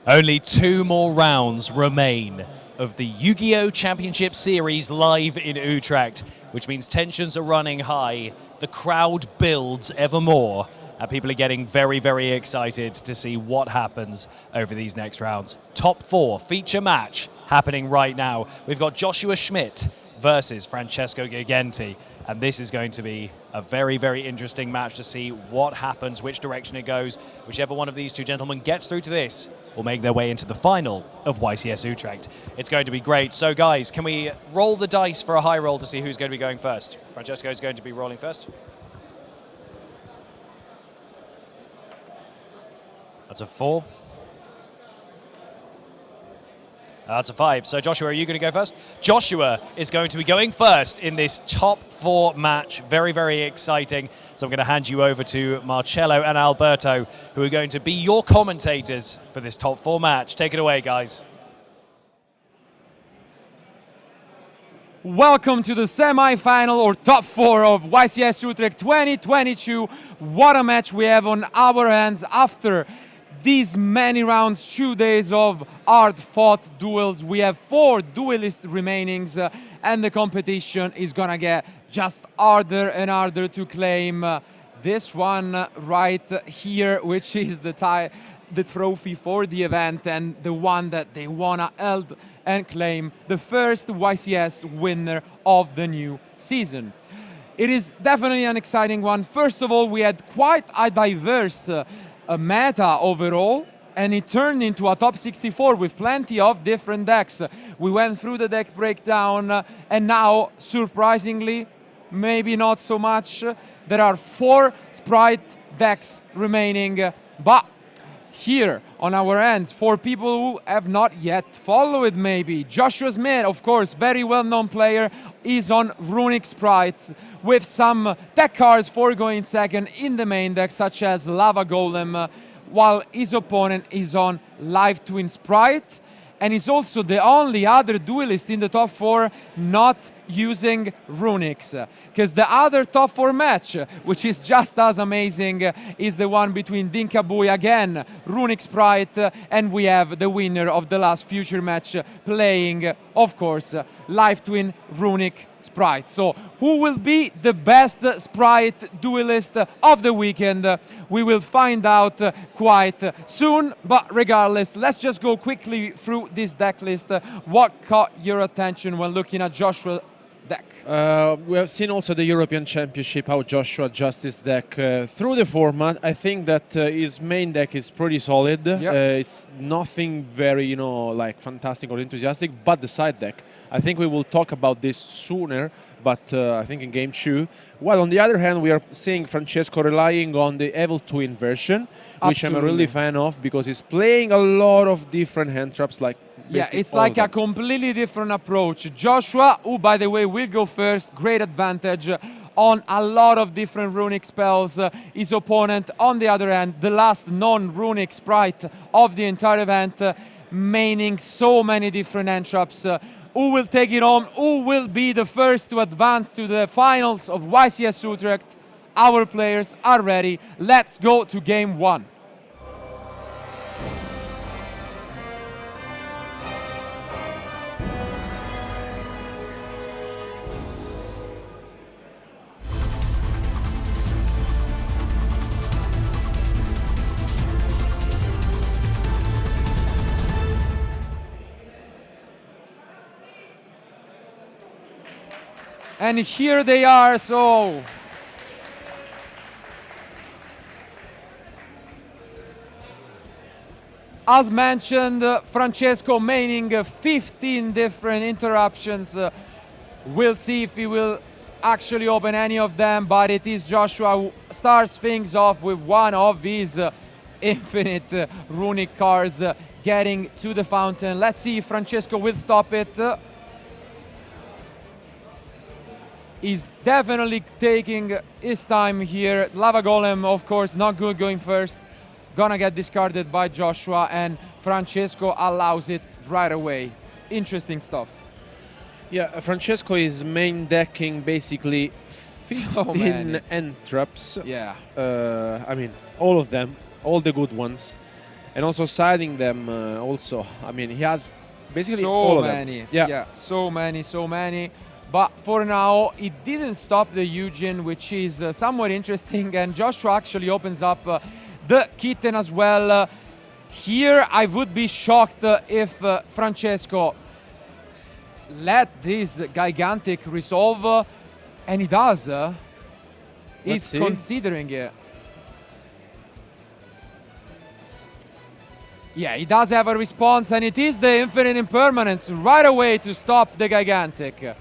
Only 2 more rounds remain of the Yu-Gi-Oh! Championship Series live in Utrecht, which means tensions are running high, the crowd builds ever more, and people are getting very, very excited to see what happens over these next rounds. Top 4 feature match happening right now. We've got Joshua Schmidt versus Francesco Gigenti, and this is going to be a very, very interesting match to see what happens, which direction it goes. Whichever one of these two gentlemen gets through to this will make their way into the final of YCS Utrecht. It's going to be great. So guys, can we roll the dice for a high roll to see who's going to be going first? Francesco is going to be rolling first. That's a 4. That's a 5. So Joshua, are you going to go first? Joshua is going to be going first in this top 4 match. Very, very exciting. So I'm going to hand you over to Marcello and Alberto, who are going to be your commentators for this top 4 match. Take it away, guys. Welcome to the semi-final or top 4 of YCS Utrecht 2022. What a match we have on our hands after these many rounds, 2 days of hard-fought duels. We have 4 duelists remaining, and the competition is gonna get just harder and harder to claim. This one right here, which is the trophy for the event and the one that they wanna hold and claim, the first YCS winner of the new season. It is definitely an exciting one. First of all, we had quite a diverse meta overall, and it turned into a top 64 with plenty of different decks. We went through the deck breakdown, and now, surprisingly, maybe not so much, there are 4 Sprite decks remaining, but here on our ends, for people who have not yet followed maybe, Joshua Smith, of course, very well-known player, is on Runic Sprites with some deck cards for going second in the main deck, such as Lava Golem, while his opponent is on Live Twin Sprite, and is also the only other duelist in the top 4 not using Runics. Because the other top 4 match, which is just as amazing, is the one between Dinkabui again, Runic Sprite, and we have the winner of the last future match playing, of course, Live Twin Runic Sprite. So who will be the best Sprite duelist of the weekend? We will find out quite soon, but regardless, let's just go quickly through this deck list. What caught your attention when looking at Joshua's deck? We have seen also the European Championship, how Joshua adjusts his deck through the format. I think that his main deck is pretty solid. Yep. It's nothing very, like fantastic or enthusiastic, but the side deck, I think we will talk about this sooner, but I think in game 2. While on the other hand, we are seeing Francesco relying on the Evil Twin version, which I'm a really fan of, because he's playing a lot of different hand traps, like it's like a completely different approach. Joshua, who by the way will go first, great advantage on a lot of different runic spells. His opponent, on the other hand, the last non-runic sprite of the entire event, maining so many different hand traps. Who will take it on? Who will be the first to advance to the finals of YCS Utrecht? Our players are ready. Let's go to game 1. And here they are, so as mentioned, Francesco maining 15 different interruptions. We'll see if he will actually open any of them, but it is Joshua who starts things off with one of his infinite runic cards getting to the fountain. Let's see if Francesco will stop it. He's definitely taking his time here. Lava Golem, of course, not good going first. Gonna get discarded by Joshua, and Francesco allows it right away. Interesting stuff. Yeah, Francesco is main decking basically 15 end traps. Yeah. I mean, all of them, all the good ones. and also siding them also. I mean, he has basically so all of many. them. Yeah. So many. But for now, it didn't stop the Eugen, which is somewhat interesting. And Joshua actually opens up the kitten as well. Here, I would be shocked if Francesco let this gigantic resolve, and he does. He's considering it. Yeah, he does have a response, and it is the infinite impermanence right away to stop the gigantic.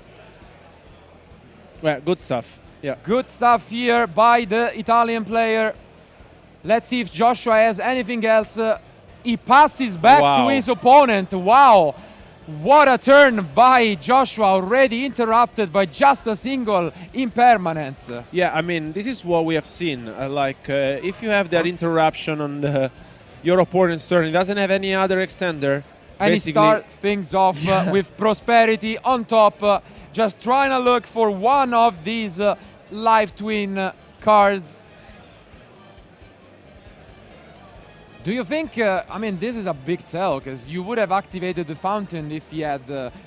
Well, good stuff. Yeah. Good stuff here by the Italian player. Let's see if Joshua has anything else. He passes back to his opponent. Wow. What a turn by Joshua, already interrupted by just a single impermanence. Yeah, I mean, this is what we have seen. If you have that interruption on your opponent's turn, he doesn't have any other extender. And he starts things off with Prosperity on top, just trying to look for one of these live twin cards. Do you think, I mean, this is a big tell, because you would have activated the fountain if he had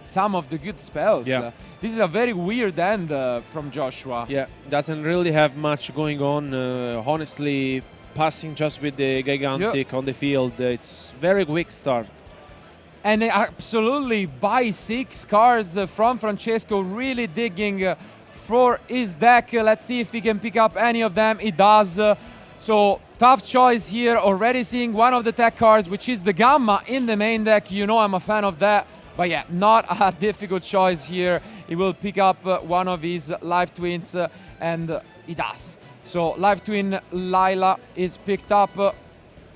some of the good spells. Yeah. This is a very weird end from Joshua. Yeah, doesn't really have much going on. Honestly, passing just with the gigantic on the field, it's very quick start. And absolutely buy 6 cards from Francesco, really digging for his deck. Let's see if he can pick up any of them. He does. So tough choice here, already seeing one of the tech cards, which is the Gamma in the main deck. You know I'm a fan of that. But yeah, not a difficult choice here. He will pick up one of his live twins, and he does. So live twin Lila is picked up.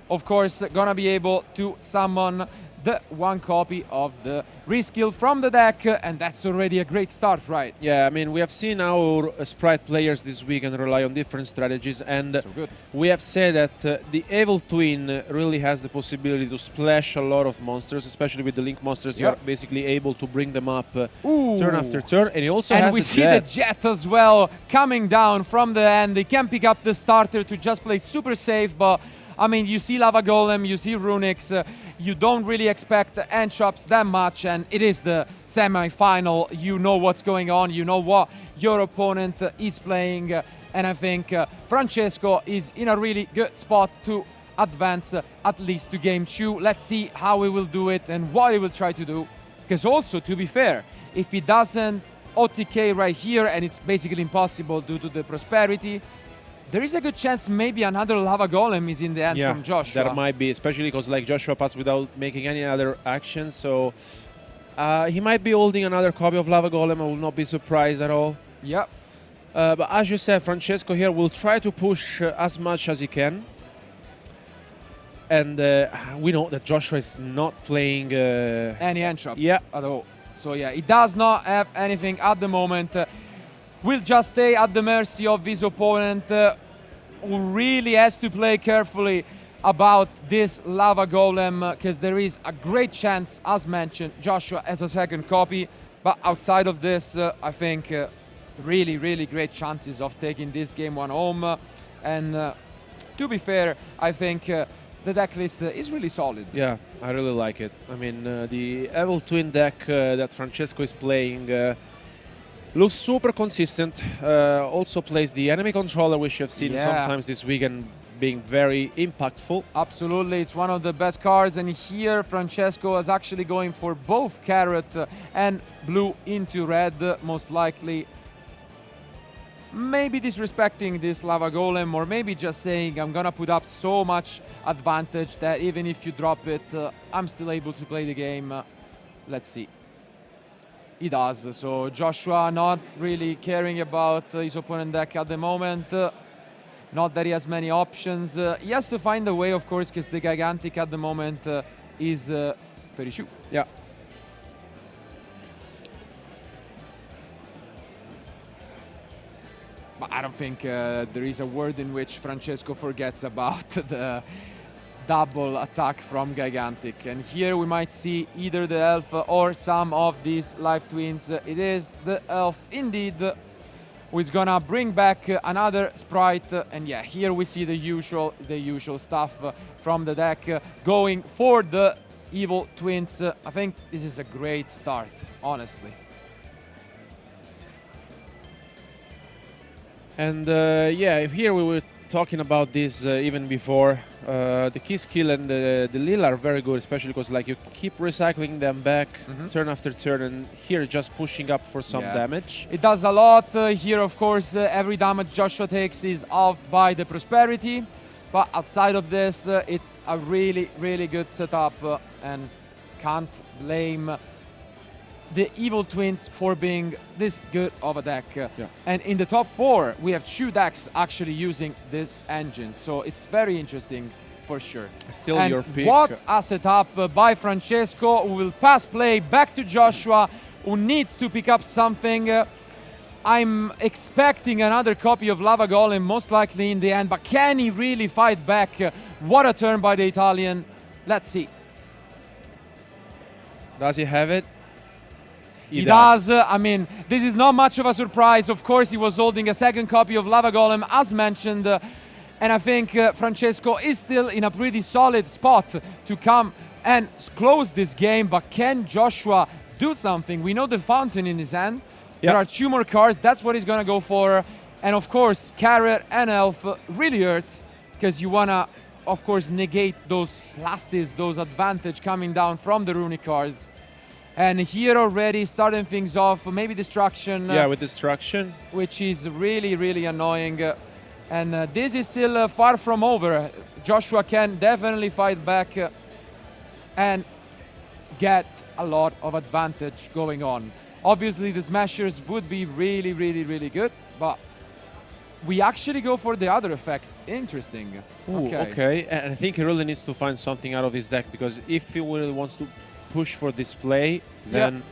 Of course, gonna be able to summon the one copy of the reskill from the deck, and that's already a great start, right? Yeah, I mean, we have seen our Sprite players this week and rely on different strategies, and we have said that the Evil Twin really has the possibility to splash a lot of monsters, especially with the Link monsters. You're basically able to bring them up turn after turn, and he also has we see the Jet as well coming down from the end. He can pick up the starter to just play super safe, but I mean, you see Lava Golem, you see Runix, you don't really expect end shops that much, and it is the semi-final. You know what's going on, you know what your opponent is playing, and I think Francesco is in a really good spot to advance at least to game 2. Let's see how he will do it and what he will try to do. Because also, to be fair, if he doesn't OTK right here, and it's basically impossible due to the Prosperity, there is a good chance maybe another Lava Golem is in the end from Joshua. There might be, especially because like Joshua passed without making any other actions, so he might be holding another copy of Lava Golem. I will not be surprised at all. Yep. But as you said, Francesco here will try to push as much as he can. And we know that Joshua is not playing any Entrap at all. So yeah, he does not have anything at the moment. Will just stay at the mercy of his opponent, who really has to play carefully about this Lava Golem, because there is a great chance, as mentioned, Joshua has a second copy. But outside of this, I think really, really great chances of taking this game 1 home. And to be fair, I think the deck list is really solid. Yeah, I really like it. I mean, the Evil Twin deck that Francesco is playing looks super consistent. Also plays the enemy controller, which you have seen sometimes this weekend being very impactful. Absolutely, it's one of the best cards. And here Francesco is actually going for both carrot and blue into red, most likely. Maybe disrespecting this Lava Golem, or maybe just saying I'm gonna put up so much advantage that even if you drop it, I'm still able to play the game. Let's see. He does. So Joshua not really caring about his opponent deck at the moment. Not that he has many options. He has to find a way, of course, because the Gigantic at the moment is very shoot. Yeah. But I don't think there is a world in which Francesco forgets about the double attack from Gigantic. And here we might see either the elf or some of these live twins. It is the elf indeed. who is gonna bring back another sprite. And yeah, here we see the usual stuff from the deck going for the Evil Twins. I think this is a great start, honestly. And yeah, here we were talking about this even before. The key skill and the Lil are very good, especially because like you keep recycling them back turn after turn, and here just pushing up for some damage. It does a lot. Here, of course, every damage Joshua takes is offed by the Prosperity. But outside of this, it's a really, really good setup, and can't blame the Evil Twins for being this good of a deck. And in the top 4, we have 2 decks actually using this engine. So it's very interesting for sure. Still and your pick. What a setup by Francesco, who will pass play back to Joshua, who needs to pick up something. I'm expecting another copy of Lava Golem, most likely in the end, but can he really fight back? What a turn by the Italian. Let's see. Does he have it? He does. I mean, this is not much of a surprise. Of course, he was holding a second copy of Lava Golem, as mentioned. And I think Francesco is still in a pretty solid spot to come and close this game. But can Joshua do something? We know the Fountain in his hand. There are 2 more cards. That's what he's going to go for. And of course, Carrot and Elf really hurt, because you want to, of course, negate those pluses, those advantage coming down from the runic cards. And here already starting things off, maybe Destruction. Yeah, with Destruction. Which is really, really annoying. And this is still far from over. Joshua can definitely fight back and get a lot of advantage going on. Obviously, the Smashers would be really, really, really good, but we actually go for the other effect. Interesting. Ooh, okay. And I think he really needs to find something out of his deck, because if he really wants to push for display, then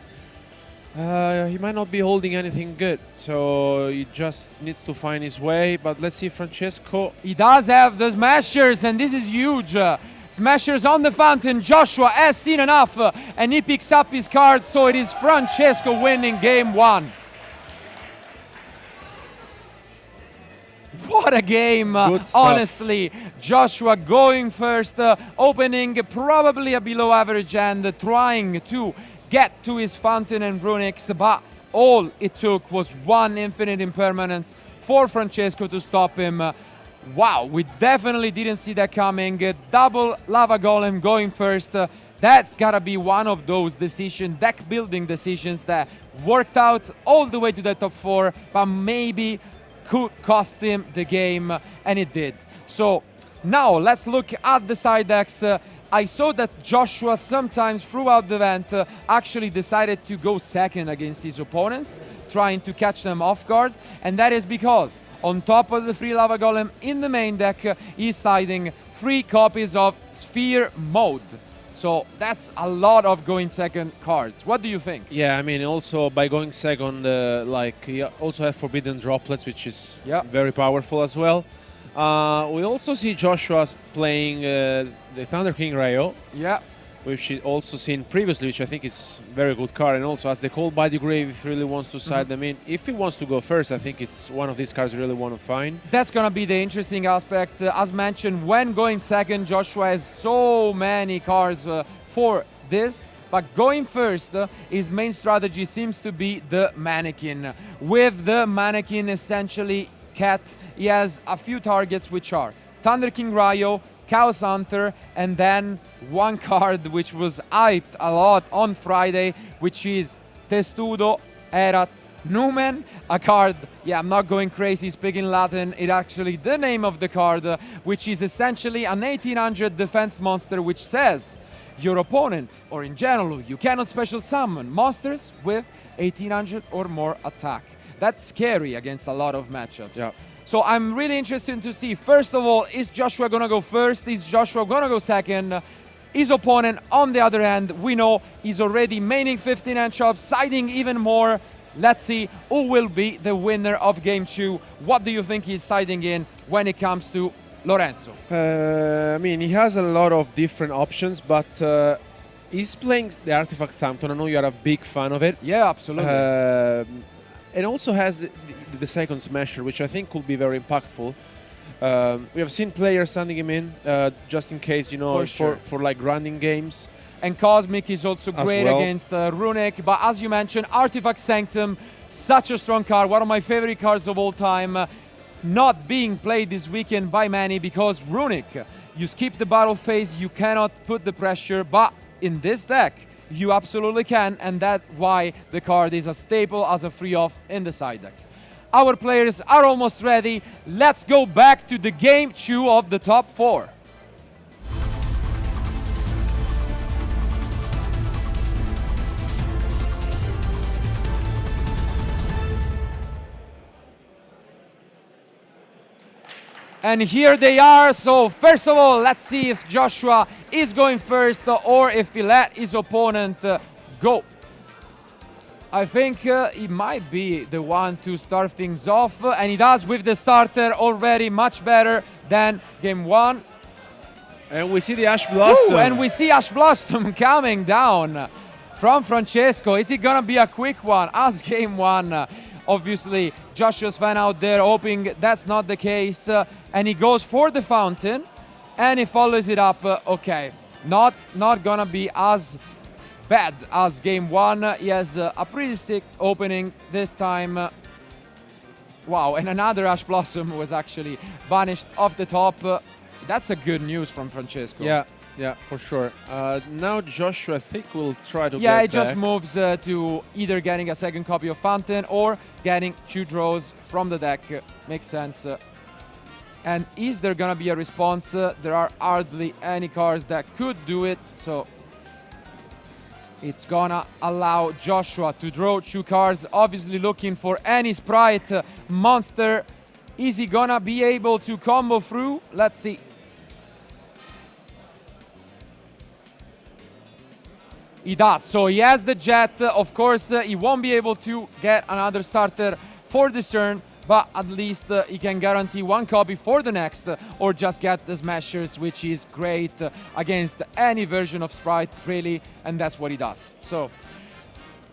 he might not be holding anything good. So he just needs to find his way. But let's see, Francesco. He does have the Smashers, and this is huge. Smashers on the Fountain. Joshua has seen enough, and he picks up his card. So it is Francesco winning game 1. What a game, honestly. Joshua going first, opening probably a below average hand, trying to get to his Fountain and Runics, but all it took was 1 infinite impermanence for Francesco to stop him. Wow, we definitely didn't see that coming. Double Lava Golem going first. That's gotta be one of those deck building decisions that worked out all the way to the top 4, but maybe could cost him the game, and it did. So now let's look at the side decks. I saw that Joshua sometimes throughout the event actually decided to go second against his opponents, trying to catch them off guard, and that is because on top of the 3 Lava Golem in the main deck, he's siding 3 copies of Sphere Mode. So that's a lot of going second cards. What do you think? Yeah, I mean, also by going second, like, you also have Forbidden Droplets, which is very powerful as well. We also see Joshua playing the Thunder King Rayo. Yeah. Which he also seen previously, which I think is very good card. And also has the Cold by the Grave if he really wants to side them in. If he wants to go first, I think it's one of these cards you really want to find. That's going to be the interesting aspect. As mentioned, when going second, Joshua has so many cards for this. But going first, his main strategy seems to be the Mannequin. With the Mannequin essentially cat, he has a few targets, which are Thunder King Rayo, Chaos Hunter, and then one card which was hyped a lot on Friday, which is Testudo Erat Numen, a card, I'm not going crazy speaking Latin, it's actually the name of the card, which is essentially an 1800 defense monster, which says your opponent, or in general, you cannot special summon monsters with 1800 or more attack. That's scary against a lot of matchups. Yeah. So I'm really interested to see, first of all, is Joshua gonna go first? Is Joshua gonna go second? His opponent, on the other hand, we know he's already maining 15 hand shops, siding even more. Let's see who will be the winner of game 2. What do you think he's siding in when it comes to Lorenzo? I mean, he has a lot of different options, but he's playing the Artifact Sampton. I know you are a big fan of it. Yeah, absolutely. And also has the second smasher, which I think could be very impactful. We have seen players sending him in just in case, you know, for like running games. And Cosmic is also great against Runic. But as you mentioned, Artifact Sanctum, such a strong card, one of my favorite cards of all time, not being played this weekend by many because Runic, you skip the battle phase, you cannot put the pressure, but in this deck, you absolutely can, and that's why the card is a staple as a free off in the side deck. Our players are almost ready. Let's go back to the game 2 of the top 4. And here they are. So first of all, let's see if Joshua is going first or if he let his opponent go. I think he might be the one to start things off, and he does with the starter already much better than game 1. And we see the Ash Blossom. Ooh, and we see Ash Blossom coming down from Francesco. Is it gonna be a quick one as game 1? Obviously, Joshua's fan out there hoping that's not the case. And he goes for the fountain and he follows it up. Okay, not gonna be as bad as game 1. He has a pretty sick opening this time. Wow, and another Ash Blossom was actually banished off the top. That's a good news from Francesco. Yeah, for sure. Now Joshua, I think, will try to Yeah, get it just back. moves to either getting a second copy of Fountain or getting 2 draws from the deck. Makes sense. And is there gonna be a response? There are hardly any cards that could do it, so it's gonna allow Joshua to draw 2 cards, obviously looking for any sprite monster. Is he gonna be able to combo through? Let's see. He does, so he has the jet. Of course, he won't be able to get another starter for this turn, but at least he can guarantee 1 copy for the next, or just get the smashers, which is great against any version of sprite, really, and that's what he does. So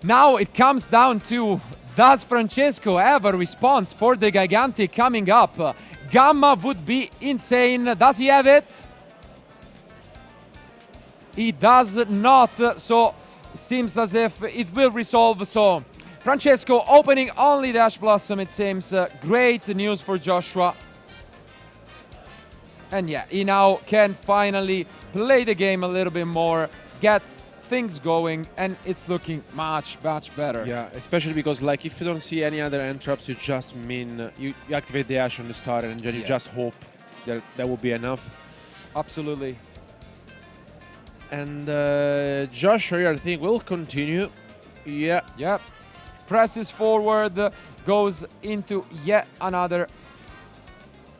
now it comes down to, does Francesco have a response for the Gigantic coming up? Gamma would be insane. Does he have it? He does not, so it seems as if it will resolve. So Francesco opening only the Ash Blossom, it seems. Great news for Joshua. And yeah, he now can finally play the game a little bit more, get things going, and it's looking much better. Yeah, especially because like if you don't see any other end traps, you just you activate the Ash on the starter and then you just hope that will be enough. Absolutely. And Joshua, I think, will continue. Yeah. Yep. Presses forward, goes into yet another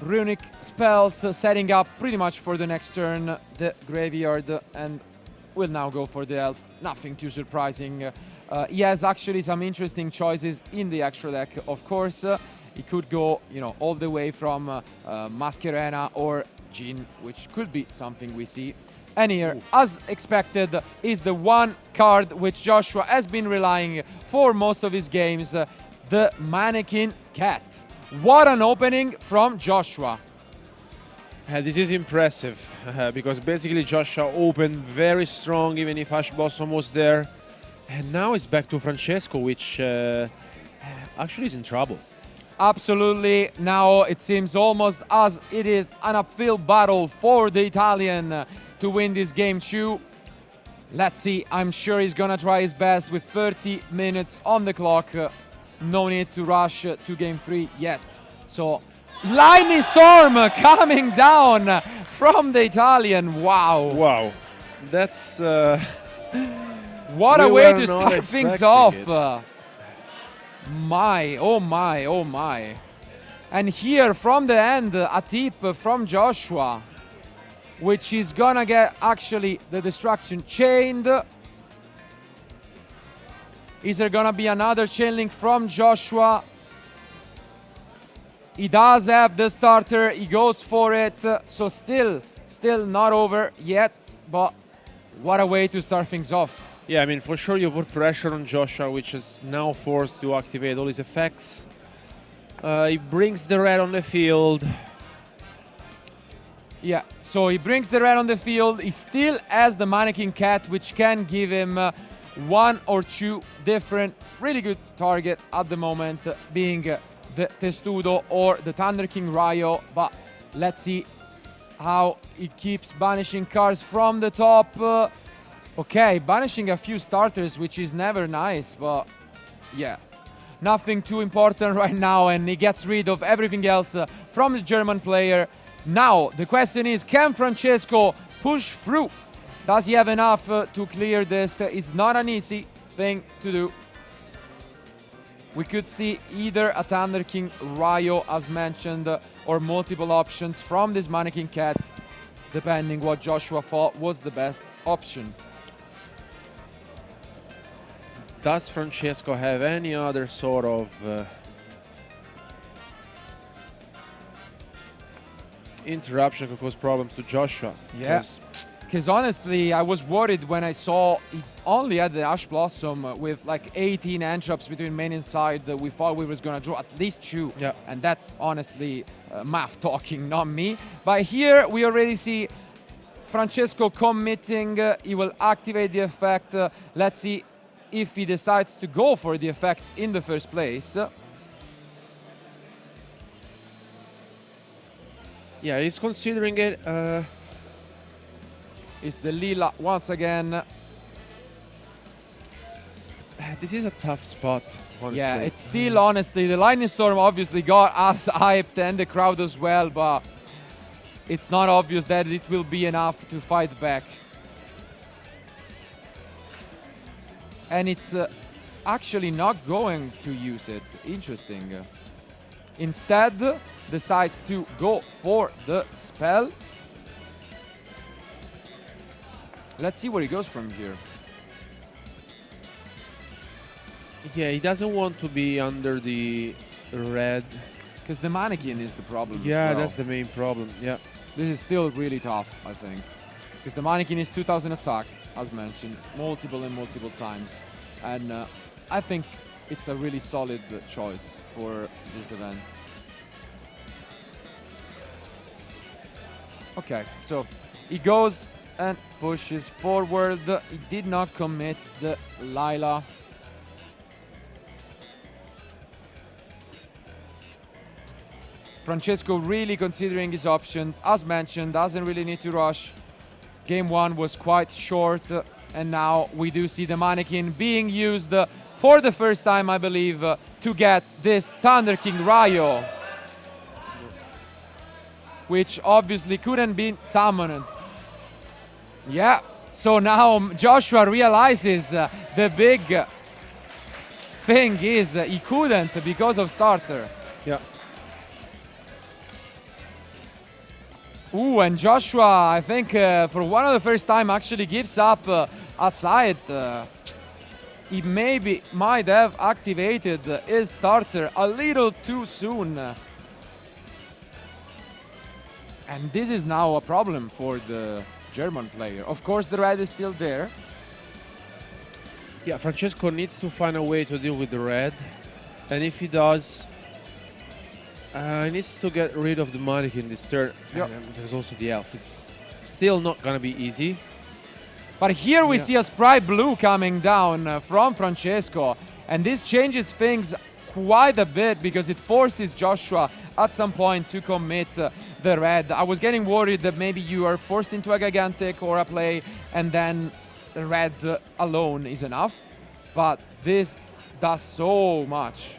runic spells, setting up pretty much for the next turn the graveyard, and will now go for the elf. Nothing too surprising. He has actually some interesting choices in the extra deck. Of course, he could go, all the way from Masquerena or Jin, which could be something we see. And here, as expected, is the one card which Joshua has been relying for most of his games, the Mannequin Cat. What an opening from Joshua. This is impressive, because basically Joshua opened very strong, even if Ash Blossom was there. And now it's back to Francesco, which actually is in trouble. Absolutely. Now it seems almost as it is an uphill battle for the Italian to win this game 2. Let's see, I'm sure he's gonna try his best with 30 minutes on the clock. No need to rush to game 3 yet. So, Lightning Storm coming down from the Italian. Wow. Wow. That's... what a way to start things off. My, oh my, oh my. And here from the end, a tip from Joshua, which is gonna get actually the destruction chained. Is there gonna be another chain link from Joshua? He does have the starter, he goes for it. So still not over yet, but what a way to start things off. Yeah, I mean, for sure you put pressure on Joshua, which is now forced to activate all his effects. He brings the red on the field. Yeah, so he brings the red on the field. He still has the Mannequin Cat, which can give him one or two different really good target at the moment, being the Testudo or the Thunder King Rayo. But let's see how he keeps banishing cards from the top. Okay, banishing a few starters, which is never nice, but yeah. Nothing too important right now, and he gets rid of everything else from the German player. Now, the question is, can Francesco push through? Does he have enough to clear this? It's not an easy thing to do. We could see either a Thunder King Rayo, as mentioned, or multiple options from this Mannequin Cat, depending what Joshua thought was the best option. Does Francesco have any other sort of interruption could cause problems to Joshua? Yes. Because honestly, I was worried when I saw he only had the Ash Blossom with like 18 hand drops between main and side. We thought we was gonna draw at least 2. Yeah. And that's honestly math talking, not me. But here we already see Francesco committing. He will activate the effect. Let's see if he decides to go for the effect in the first place. Yeah, he's considering it. It's the Lila once again. This is a tough spot, honestly. Yeah, it's still, honestly, the Lightning Storm obviously got us hyped and the crowd as well, but it's not obvious that it will be enough to fight back. And it's actually not going to use it. Interesting. Instead, decides to go for the spell. Let's see where he goes from here. Yeah, he doesn't want to be under the red. Because the Mannequin is the problem. Yeah, as well. that's the main problem. Yeah. This is still really tough, I think. Because the Mannequin is 2000 attack, as mentioned, multiple and multiple times. And I think it's a really solid choice for this event. Okay, so he goes and pushes forward. He did not commit the Lila. Francesco really considering his options. As mentioned, doesn't really need to rush. Game 1 was quite short, and now we do see the Mannequin being used for the first time, I believe, to get this Thunder King Rayo, which obviously couldn't be summoned. Yeah, so now Joshua realizes the big thing is he couldn't because of starter. Yeah. Ooh, and Joshua, I think for one of the first time actually gives up a side. He maybe might have activated his starter a little too soon. And this is now a problem for the German player. Of course, the red is still there. Yeah, Francesco needs to find a way to deal with the red. And if he does, he needs to get rid of the Mannequin this turn. Yep. And there's also the elf. It's still not going to be easy. But here we see a Sprite Blue coming down from Francesco. And this changes things quite a bit because it forces Joshua at some point to commit the red. I was getting worried that maybe you are forced into a gigantic or a play and then the red alone is enough. But this does so much.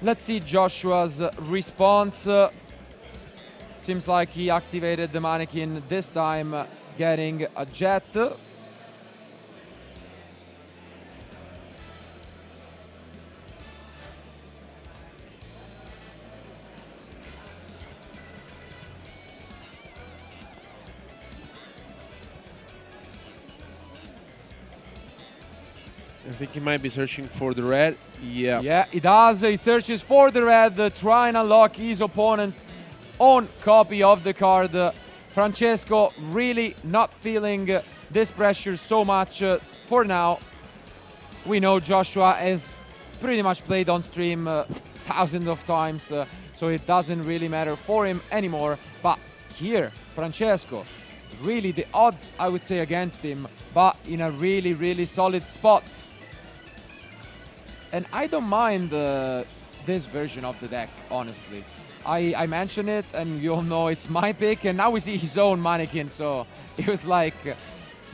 Let's see Joshua's response. Seems like he activated the Mannequin this time, getting a jet. I think he might be searching for the red. Yeah. Yeah, he does. He searches for the red, try and unlock his opponent's own copy of the card. Francesco really not feeling this pressure so much for now. We know Joshua has pretty much played on stream thousands of times, so it doesn't really matter for him anymore. But here, Francesco, really the odds, I would say, against him, but in a really, really solid spot. And I don't mind this version of the deck, honestly. I mentioned it, and you all know it's my pick, and now we see his own mannequin, so it was like,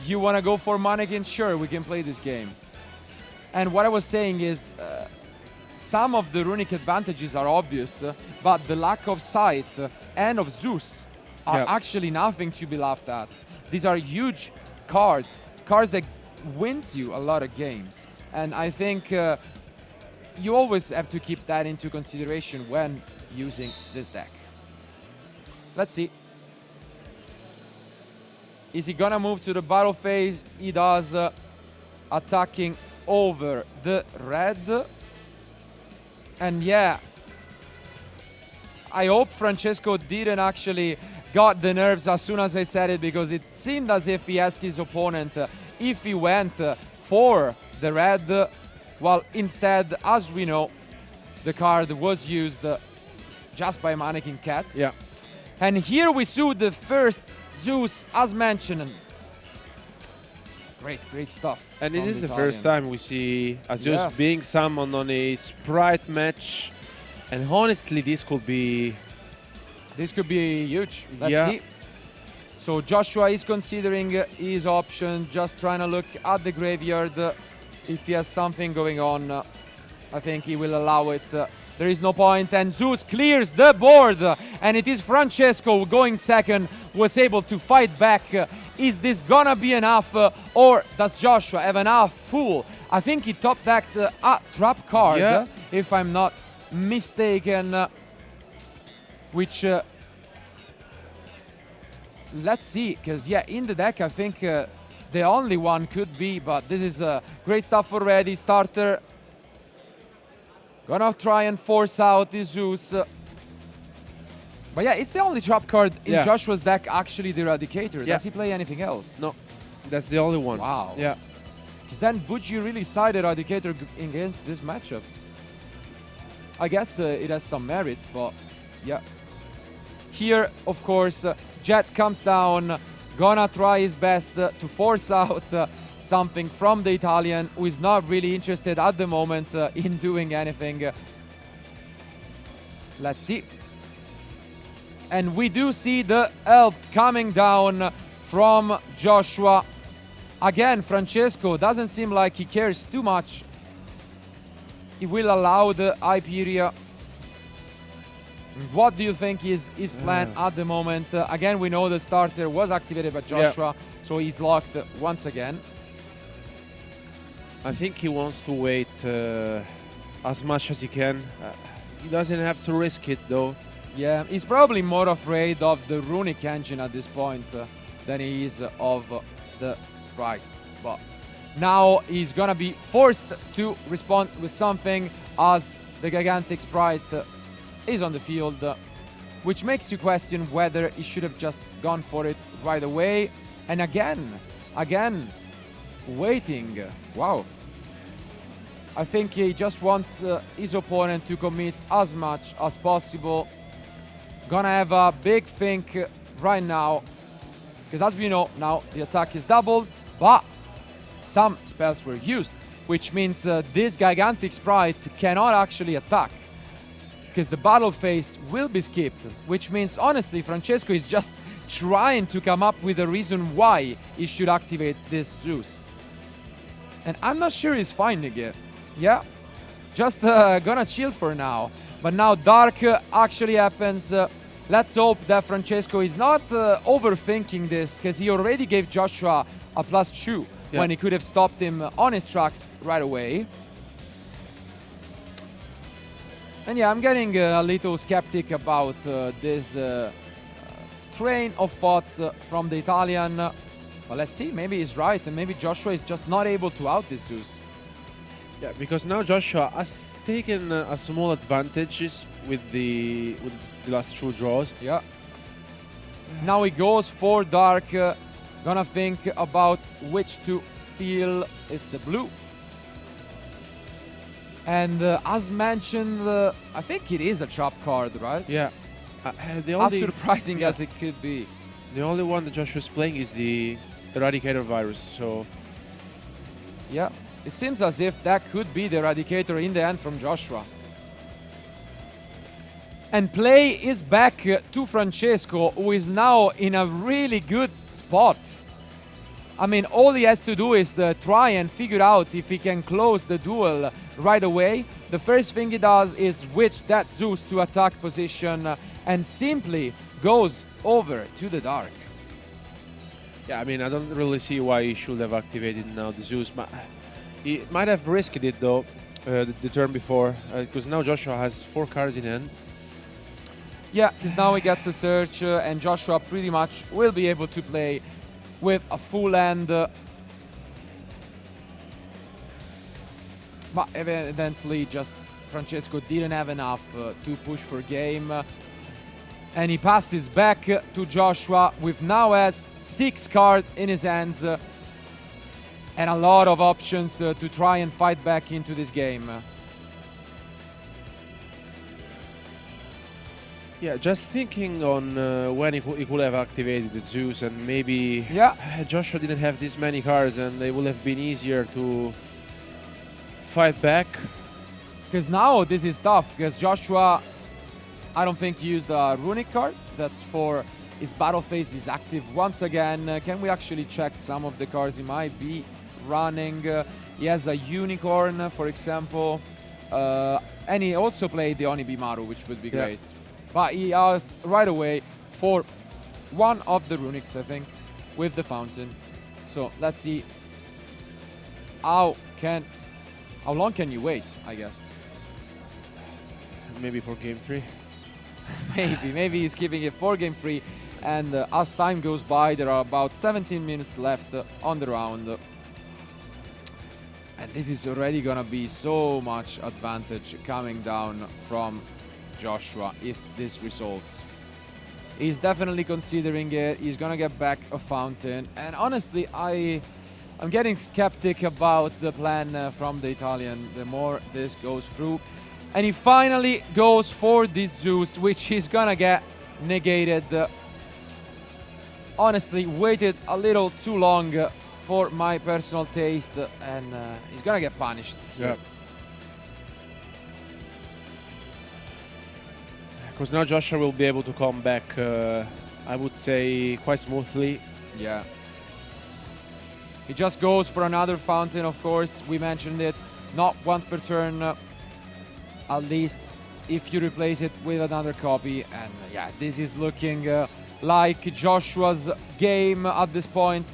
you want to go for mannequin? Sure, we can play this game. And what I was saying is, some of the runic advantages are obvious, but the lack of sight and of Zeus are actually nothing to be laughed at. These are huge cards that wins you a lot of games. And I think you always have to keep that into consideration when using this deck. Let's see. Is he gonna move to the battle phase? He does, attacking over the red. And yeah, I hope Francesco didn't actually got the nerves as soon as I said it, because it seemed as if he asked his opponent if he went for the red. Well, instead, as we know, the card was used just by Mannequin Cat. Yeah. And here we saw the first Zeus, as mentioned. Great stuff. And this is the first time we see a Zeus being summoned on a Sprite match. And honestly, this could be huge. Let's see. So Joshua is considering his option, just trying to look at the graveyard. If he has something going on, I think he will allow it. There is no point, and Zeus clears the board, and it is Francesco going second, was able to fight back. Is this gonna be enough, or does Joshua have enough? Fool. I think he top-decked a trap card, if I'm not mistaken, which let's see, because in the deck I think the only one could be, but this is great stuff already. Starter gonna try and force out the Zeus, but it's the only trap card in Joshua's deck, actually, the Eradicator. Does he play anything else? No, that's the only one. Wow. Yeah. Because then would you really side Eradicator against this matchup? I guess it has some merits, but here, of course, Jet comes down, gonna try his best to force out something from the Italian, who is not really interested at the moment in doing anything. Let's see. And we do see the health coming down from Joshua. Again, Francesco doesn't seem like he cares too much. He will allow the Hyperia. What do you think is his plan at the moment? Again, we know the starter was activated by Joshua, so he's locked once again. I think he wants to wait as much as he can. He doesn't have to risk it, though. Yeah, he's probably more afraid of the runic engine at this point than he is of the Sprite. But now he's gonna be forced to respond with something, as the gigantic Sprite is on the field, which makes you question whether he should have just gone for it right away. And again, waiting. Wow. I think he just wants his opponent to commit as much as possible. Gonna have a big think right now, because as we know, now the attack is doubled, but some spells were used, which means this gigantic Sprite cannot actually attack, because the battle phase will be skipped, which means, honestly, Francesco is just trying to come up with a reason why he should activate this Zeus. And I'm not sure he's finding it. Yeah, just gonna chill for now. But now Dark actually happens. Let's hope that Francesco is not overthinking this, because he already gave Joshua a +2 when he could have stopped him on his tracks right away. And I'm getting a little skeptic about this train of thoughts from the Italian. But let's see, maybe he's right, and maybe Joshua is just not able to out this Zeus. Yeah, because now Joshua has taken a small advantages with the last 2 draws. Yeah. Now he goes for Dark. Gonna think about which to steal. It's the blue. And as mentioned, I think it is a trap card, right? Yeah. As surprising as it could be. The only one that Joshua's playing is the Eradicator virus, so... Yeah, it seems as if that could be the Eradicator in the end from Joshua. And play is back to Francesco, who is now in a really good spot. I mean, all he has to do is try and figure out if he can close the duel right away. The first thing he does is switch that Zeus to attack position and simply goes over to the Dark. Yeah, I mean, I don't really see why he should have activated now the Zeus. He might have risked it, though, the turn before, because now Joshua has 4 cards in hand. Yeah, because now he gets a search, and Joshua pretty much will be able to play with a full hand. But evidently, just Francesco didn't have enough to push for game. And he passes back to Joshua, with now has 6 cards in his hands. And a lot of options to try and fight back into this game. Yeah, just thinking on when he could have activated the Zeus, and maybe Joshua didn't have this many cards and it would have been easier to fight back. Because now this is tough, because Joshua, I don't think, used a runic card. That's for his battle phase is active once again. Can we actually check some of the cards he might be running? He has a unicorn, for example, and he also played the Onibimaru, which would be great. But he asked right away for one of the runics, I think, with the fountain. So let's see how long can you wait, I guess. Maybe for game 3. Maybe he's keeping it for game 3. And as time goes by, there are about 17 minutes left on the round. And this is already gonna be so much advantage coming down from Joshua if this resolves. He's definitely considering it. He's gonna get back a fountain, and honestly I'm getting skeptic about the plan from the Italian the more this goes through. And he finally goes for this Zeus, which is gonna get negated. Honestly, waited a little too long for my personal taste, and he's gonna get punished. Yeah. Because now Joshua will be able to come back, I would say, quite smoothly. Yeah. He just goes for another fountain, of course. We mentioned it. Not once per turn, at least if you replace it with another copy. And yeah, this is looking like Joshua's game at this point.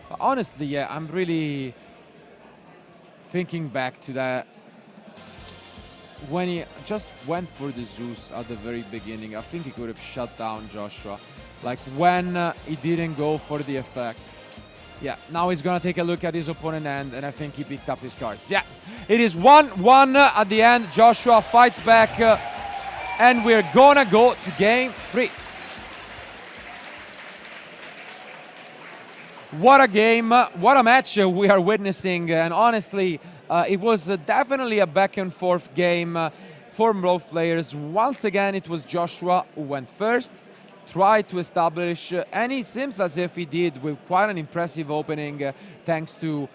But honestly, yeah, I'm really thinking back to that. When he just went for the Zeus at the very beginning, I think he could have shut down Joshua. Like when he didn't go for the effect. Yeah, now he's gonna take a look at his opponent end, and I think he picked up his cards. Yeah, it is 1-1 at the end. Joshua fights back, and we're gonna go to game 3. What a game, what a match we are witnessing, and honestly, it was definitely a back and forth game for both players. Once again, it was Joshua who went first, tried to establish, and it seems as if he did with quite an impressive opening, thanks to,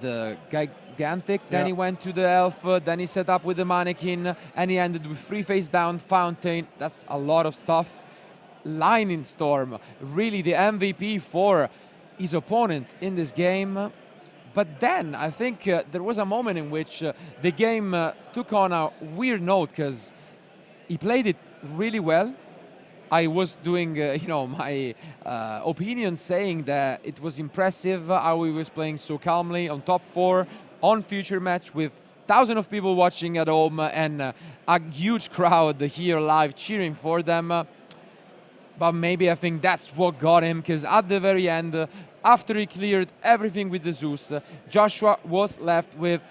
the gigantic. Then he went to the elf, then he set up with the mannequin, and he ended with 3 face down fountain. That's a lot of stuff. Lightning Storm, really the MVP for his opponent in this game. But then I think there was a moment in which the game took on a weird note, because he played it really well. I was doing, my opinion saying that it was impressive how he was playing so calmly on top 4 on future match with thousands of people watching at home and a huge crowd here live cheering for them. But maybe I think that's what got him, because at the very end, after he cleared everything with the Zeus, Joshua was left with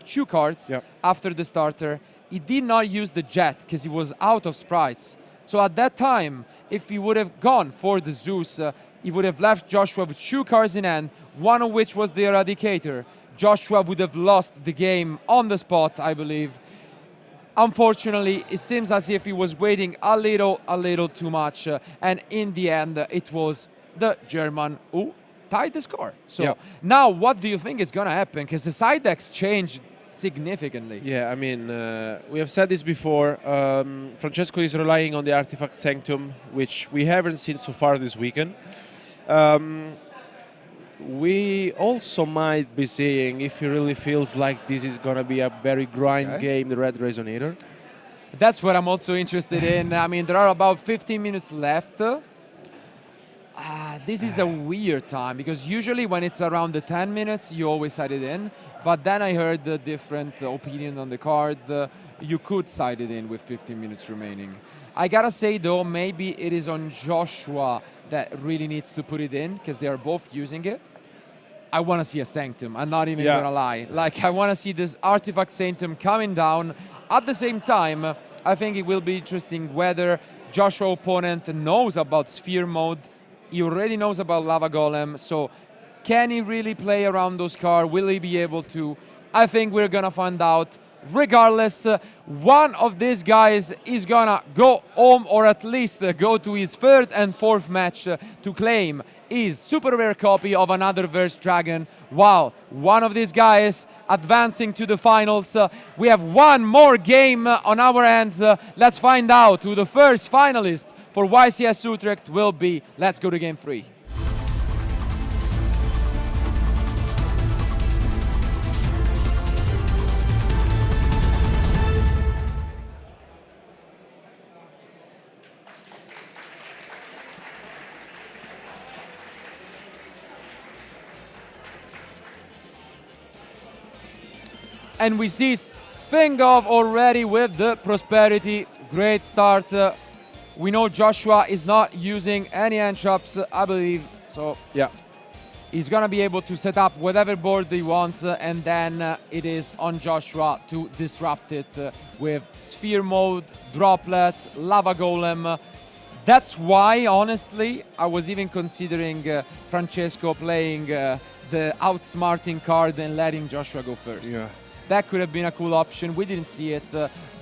2 cards after the starter. He did not use the Jet because he was out of sprites. So at that time, if he would have gone for the Zeus, he would have left Joshua with 2 cards in hand, one of which was the Eradicator. Joshua would have lost the game on the spot, I believe. Unfortunately, it seems as if he was waiting a little too much, and in the end, it was the German who tied the score. So now, what do you think is going to happen? Because the side decks changed significantly. Yeah, I mean, we have said this before. Francesco is relying on the Artifact Sanctum, which we haven't seen so far this weekend. We also might be seeing if he really feels like this is going to be a very grind game, the Red Resonator. That's what I'm also interested in. I mean, there are about 15 minutes left. This is a weird time, because usually when it's around the 10 minutes, you always side it in. But then I heard a different opinion on the card. You could side it in with 15 minutes remaining. I gotta say, though, maybe it is on Joshua that really needs to put it in, because they are both using it. I want to see a Sanctum. I'm not even gonna lie. Like, I want to see this Artifact Sanctum coming down. At the same time, I think it will be interesting whether Joshua's opponent knows about Sphere Mode. He already knows about Lava Golem, so can he really play around those cards? Will he be able to? I think we're gonna find out. Regardless, one of these guys is gonna go home, or at least go to his 3rd and 4th match to claim his super rare copy of another Verse Dragon. Wow, one of these guys advancing to the finals. We have one more game on our hands. Let's find out who the first finalist for YCS Utrecht will be. Let's go to game 3. And we see Thingov already with the Prosperity. Great start. We know Joshua is not using any hand traps, I believe. So he's going to be able to set up whatever board he wants. And then it is on Joshua to disrupt it with Sphere Mode, Droplet, Lava Golem. That's why, honestly, I was even considering Francesco playing the outsmarting card and letting Joshua go first. Yeah. That could have been a cool option. We didn't see it.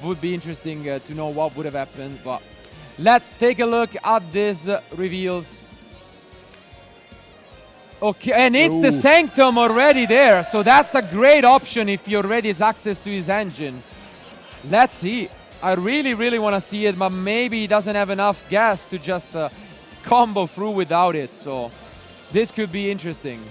Would be interesting to know what would have happened. But let's take a look at these reveals. Okay, and it's the Sanctum already there. So that's a great option if he already has access to his engine. Let's see. I really, really want to see it, but maybe he doesn't have enough gas to just combo through without it. So this could be interesting.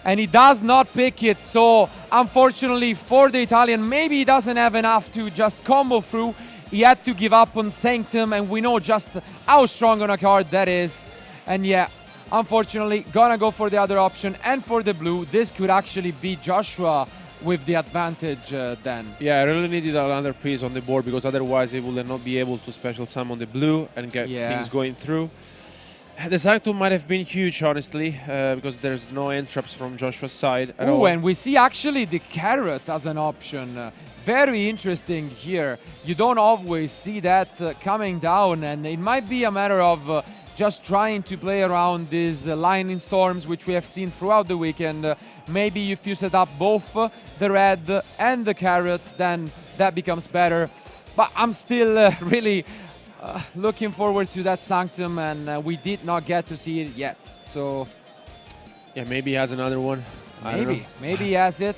And he does not pick it, so unfortunately for the Italian, maybe he doesn't have enough to just combo through. He had to give up on Sanctum, and we know just how strong on a card that is. And yeah, unfortunately, gonna go for the other option. And for the blue, this could actually be Joshua with the advantage then. Yeah, I really needed another piece on the board, because otherwise he would not be able to special summon the blue and get things going through. The Sanctum might have been huge, honestly, because there's no entraps from Joshua's side at all. And we see actually the Carrot as an option. Very interesting here. You don't always see that coming down, and it might be a matter of just trying to play around these Lightning Storms, which we have seen throughout the weekend. Maybe if you set up both the red and the Carrot, then that becomes better. But I'm still really looking forward to that Sanctum, and we did not get to see it yet. So yeah, maybe he has another one. Maybe he has it.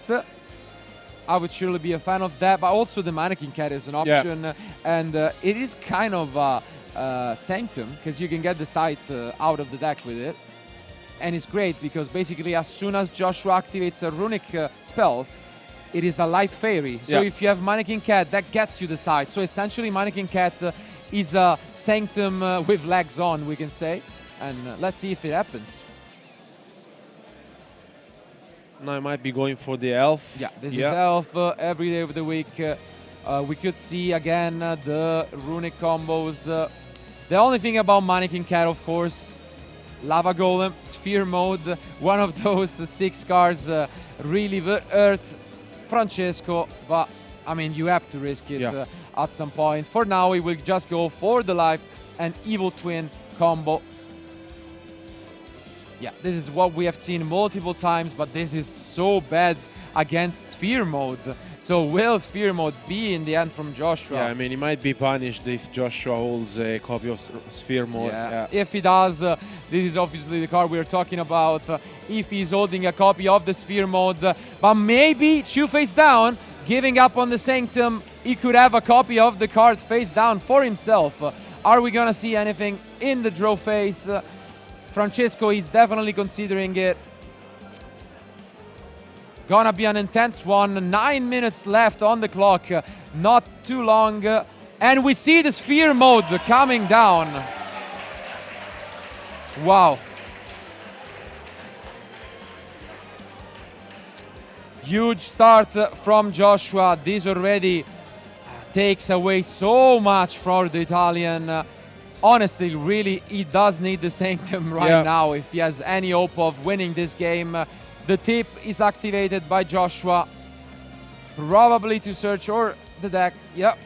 I would surely be a fan of that. But also the Mannequin Cat is an option, and it is kind of a Sanctum, because you can get the sight out of the deck with it. And it's great because basically as soon as Joshua activates a runic spells, it is a light fairy. So if you have Mannequin Cat, that gets you the sight. So essentially Mannequin Cat is a Sanctum with legs on, we can say. And let's see if it happens. Now I might be going for the Elf. Yeah, this is Elf every day of the week. We could see again the runic combos. The only thing about Mannequin Cat, of course, Lava Golem, Sphere Mode, one of those 6 cards really hurt Francesco, but I mean, you have to risk it at some point. For now, we will just go for the Life and Evil Twin combo. Yeah, this is what we have seen multiple times, but this is so bad against Sphere Mode. So will Sphere Mode be in the end from Joshua? Yeah, I mean, he might be punished if Joshua holds a copy of Sphere Mode. Yeah. If he does, this is obviously the card we're talking about. If he's holding a copy of the Sphere Mode, but maybe Shu face down, giving up on the Sanctum, he could have a copy of the card face down for himself. Are we gonna see anything in the draw phase? Francesco is definitely considering it. Gonna be an intense one. 9 minutes left on the clock. Not too long. And we see the Sphere Mode coming down. Wow. Huge start from Joshua. This already takes away so much for the Italian. Honestly, really, he does need the Sanctum right now if he has any hope of winning this game. The tip is activated by Joshua, probably to search or the deck. Yep.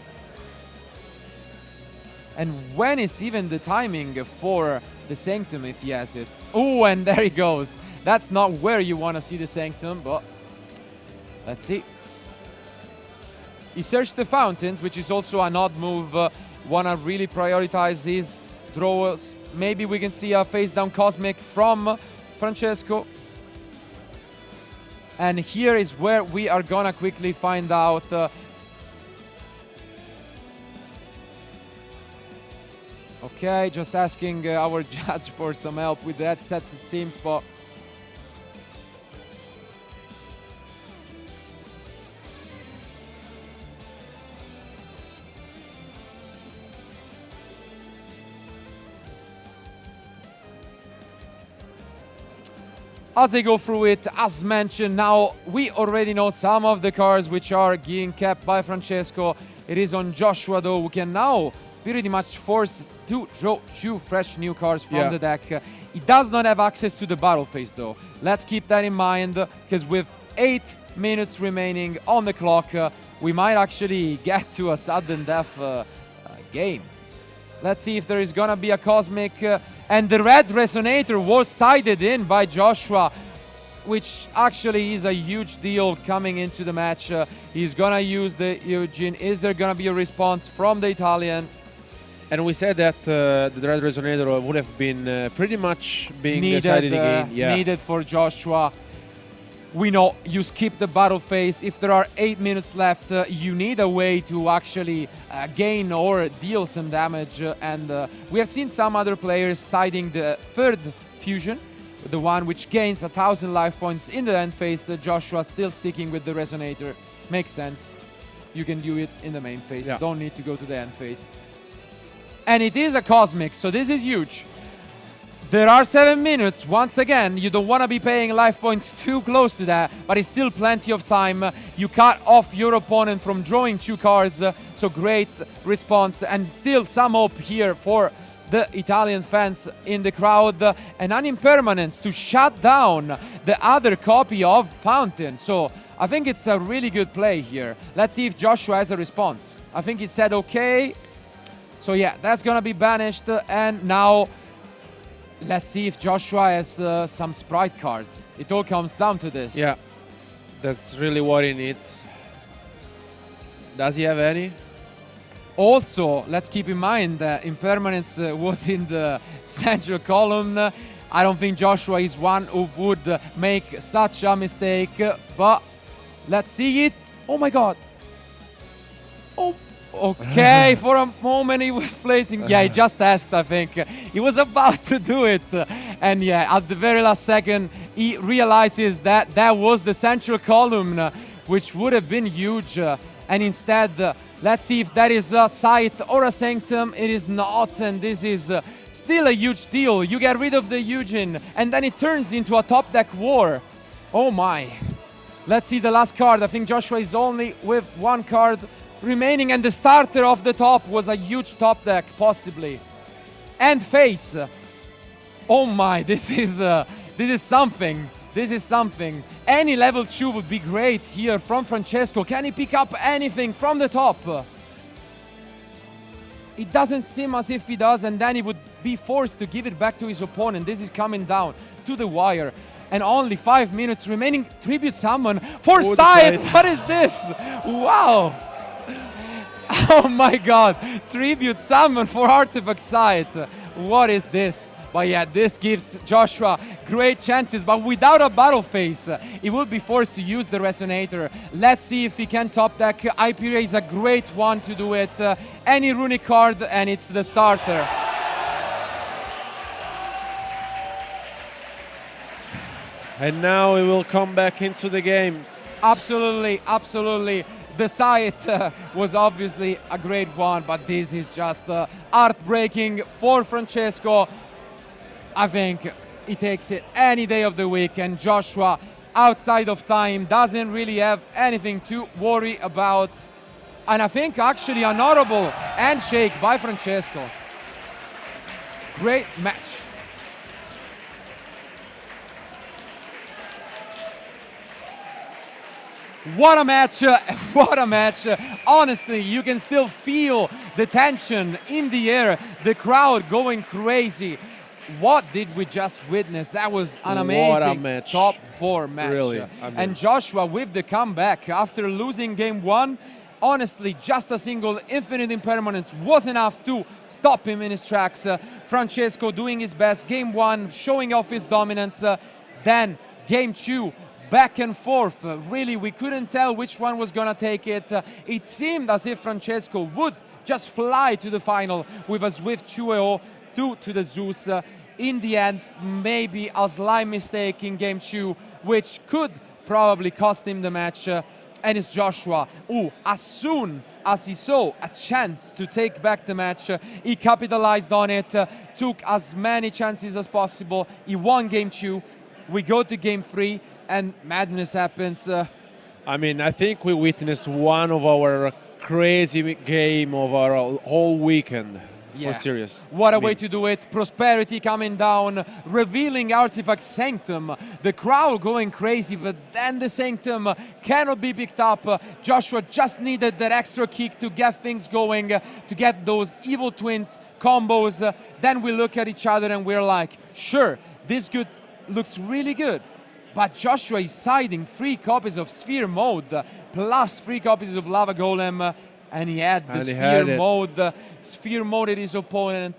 And when is even the timing for the Sanctum if he has it? Oh, and there he goes. That's not where you want to see the Sanctum, but let's see. He searched the fountains, which is also an odd move. Wanna really prioritize his drawers. Maybe we can see a face down Cosmic from Francesco. And here is where we are gonna quickly find out. Okay, just asking our judge for some help with the headsets, it seems, but as they go through it, as mentioned, now we already know some of the cards which are being kept by Francesco. It is on Joshua, though, who can now pretty much force to draw 2 fresh new cards from the deck. He does not have access to the battle phase, though. Let's keep that in mind, because with 8 minutes remaining on the clock, we might actually get to a sudden death game. Let's see if there is gonna be a Cosmic. And the red Resonator was sided in by Joshua, which actually is a huge deal coming into the match. He's gonna use the Eugene. Is there gonna be a response from the Italian? And we said that the red Resonator would have been pretty much being decided again. Needed for Joshua. We know you skip the battle phase. If there are 8 minutes left, you need a way to actually gain or deal some damage. And we have seen some other players siding the third fusion, the one which gains 1,000 life points in the end phase. Joshua still sticking with the Resonator. Makes sense. You can do it in the main phase. Don't need to go to the end phase. And it is a Cosmic, so this is huge. There are 7 minutes. Once again, you don't want to be paying life points too close to that, but it's still plenty of time. You cut off your opponent from drawing 2 cards, so great response, and still some hope here for the Italian fans in the crowd. And an impermanence to shut down the other copy of Fountain. So I think it's a really good play here. Let's see if Joshua has a response. I think he said okay. So yeah, that's gonna be banished, and now let's see if Joshua has some Sprite cards. It all comes down to this. Yeah, that's really what he needs. Does he have any? Also, let's keep in mind that Impermanence was in the central column. I don't think Joshua is one who would make such a mistake, but let's see it. Oh my god. Oh. Okay, for a moment he was placing. Yeah, he just asked, I think. He was about to do it. And yeah, at the very last second, he realizes that that was the central column, which would have been huge. And instead, let's see if that is a Sight or a Sanctum. It is not, and this is still a huge deal. You get rid of the Eugene, and then it turns into a top deck war. Oh my. Let's see the last card. I think Joshua is only with 1 card remaining, and the starter of the top was a huge top deck, possibly. And face. Oh my, this is something. This is something. Any level 2 would be great here from Francesco. Can he pick up anything from the top? It doesn't seem as if he does, and then he would be forced to give it back to his opponent. This is coming down to the wire. And only 5 minutes remaining. Tribute summon for Scythe. What is this? Wow. Oh my god. Tribute summon for Artifact Scythe. What is this? But yeah, this gives Joshua great chances, but without a battle phase, he will be forced to use the Resonator. Let's see if he can top deck. Hyperia is a great one to do it. Any runic card, and it's the starter. And now we will come back into the game. Absolutely, absolutely. The Scythe was obviously a great one, but this is just heartbreaking for Francesco. I think he takes it any day of the week, and Joshua, outside of time, doesn't really have anything to worry about. And I think actually an honorable handshake by Francesco. Great match. What a match, what a match. Honestly, you can still feel the tension in the air, the crowd going crazy. What did we just witness? That was an amazing top 4 match. Really, and Joshua with the comeback after losing game 1, honestly, just a single infinite impermanence was enough to stop him in his tracks. Francesco doing his best. Game 1, showing off his dominance. Then game 2, back and forth. Really, we couldn't tell which one was gonna take it. It seemed as if Francesco would just fly to the final with a swift 2-0 to the Zeus. In the end, maybe a slight mistake in game 2, which could probably cost him the match. And it's Joshua who, as soon as he saw a chance to take back the match, he capitalized on it, took as many chances as possible. He won game 2. We go to game 3, and madness happens. I mean, I think we witnessed one of our crazy game of our whole weekend. Yeah. For serious. What a way to do it. Prosperity coming down, revealing Artifact Sanctum. The crowd going crazy, but then the Sanctum cannot be picked up. Joshua just needed that extra kick to get things going, to get those evil twins combos. Then we look at each other and we're like, sure, this looks really good. But Joshua is siding 3 copies of Sphere Mode, plus 3 copies of Lava Golem. And he had the Sphere Mode. Sphere Mode his opponent,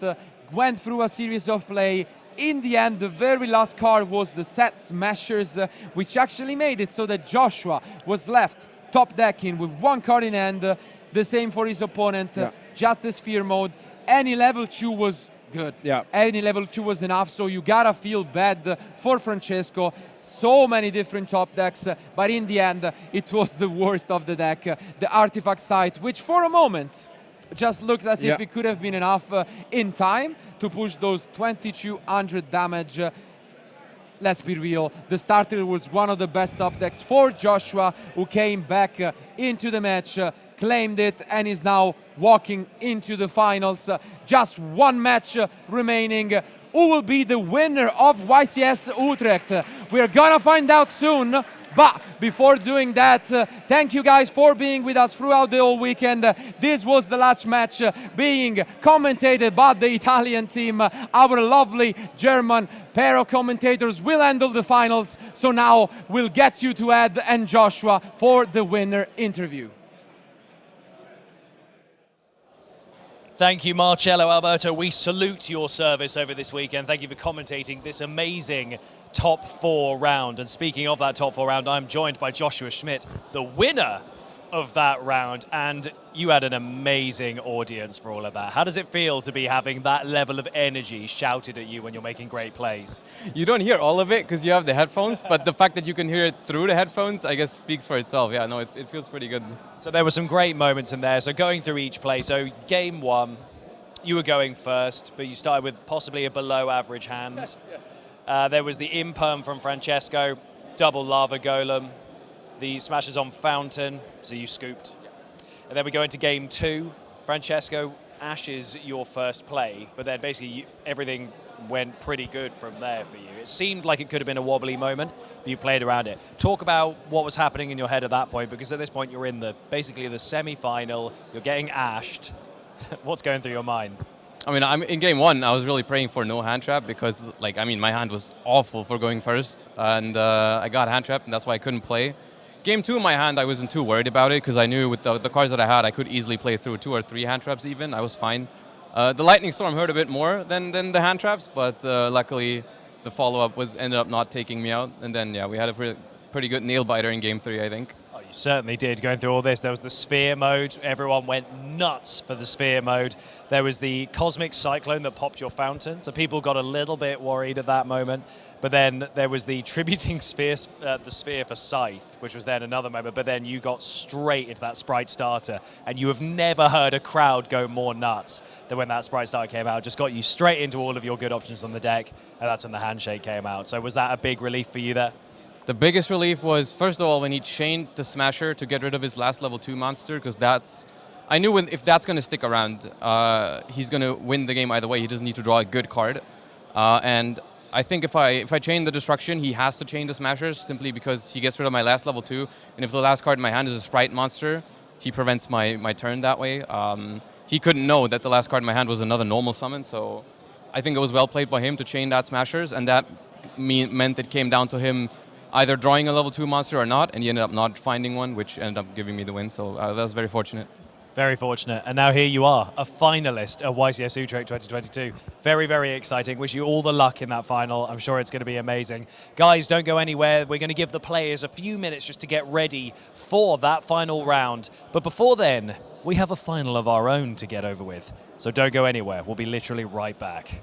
went through a series of play. In the end, the very last card was the Set Smashers, which actually made it so that Joshua was left top decking with 1 card in hand. The same for his opponent, just the Sphere Mode. Any level 2 was good. Any level 2 was enough, so you gotta feel bad for Francesco. So many different top decks, but in the end, it was the worst of the deck. The Artifact Scythe, which for a moment just looked as if it could have been enough in time to push those 2200 damage. Let's be real, the starter was one of the best top decks for Joshua, who came back into the match, claimed it, and is now walking into the finals. Just 1 match remaining. Who will be the winner of YCS Utrecht? We're gonna find out soon. But before doing that, thank you guys for being with us throughout the whole weekend. This was the last match being commentated by the Italian team. Our lovely German pair of commentators will handle the finals. So now we'll get you to Ed and Joshua for the winner interview. Thank you, Marcello Alberto. We salute your service over this weekend. Thank you for commentating this amazing top 4 round. And speaking of that top 4 round, I'm joined by Joshua Schmidt, the winner of that round. And you had an amazing audience for all of that. How does it feel to be having that level of energy shouted at you when you're making great plays? You don't hear all of it because you have the headphones, but the fact that you can hear it through the headphones, I guess, speaks for itself. Yeah, no, it feels pretty good. So there were some great moments in there. So going through each play, so game 1, you were going first, but you started with possibly a below average hand. There was the imperm from Francesco, double Lava Golem, the smashes on Fountain, so you scooped. And then we go into game 2. Francesco, Ashes your first play, but then basically everything went pretty good from there for you. It seemed like it could have been a wobbly moment, but you played around it. Talk about what was happening in your head at that point, because at this point you're in basically the semi-final, you're getting ashed. What's going through your mind? I mean, in game 1, I was really praying for no hand trap because, like, I mean, my hand was awful for going first, and I got hand trapped, and that's why I couldn't play. Game 2, my hand, I wasn't too worried about it because I knew with the cards that I had, I could easily play through 2 or 3 hand traps even. I was fine. The Lightning Storm hurt a bit more than the hand traps, but luckily the follow-up ended up not taking me out, and then yeah, we had a pretty good nail biter in game 3, I think. You certainly did. Going through all this, there was the sphere mode. Everyone went nuts for the sphere mode. There was the cosmic cyclone that popped your fountain, so people got a little bit worried at that moment. But then there was the tributing sphere, the sphere for Scythe, which was then another moment. But then you got straight into that Sprite starter, and you have never heard a crowd go more nuts than when that Sprite starter came out. Just got you straight into all of your good options on the deck, and that's when the handshake came out. So was that a big relief for you there? The biggest relief was, first of all, when he chained the Smasher to get rid of his last level 2 monster, because I knew if that's going to stick around, he's going to win the game either way. He doesn't need to draw a good card. And I think if I chain the Destruction, he has to chain the Smashers simply because he gets rid of my last level 2. And if the last card in my hand is a Sprite monster, he prevents my turn that way. He couldn't know that the last card in my hand was another normal summon, so I think it was well played by him to chain that Smashers, and that meant it came down to him either drawing a level 2 monster or not, and he ended up not finding one, which ended up giving me the win, so that was very fortunate. Very fortunate. And now here you are, a finalist at YCS Utrecht 2022. Very, very exciting. Wish you all the luck in that final. I'm sure it's going to be amazing. Guys, don't go anywhere. We're going to give the players a few minutes just to get ready for that final round. But before then, we have a final of our own to get over with. So don't go anywhere. We'll be literally right back.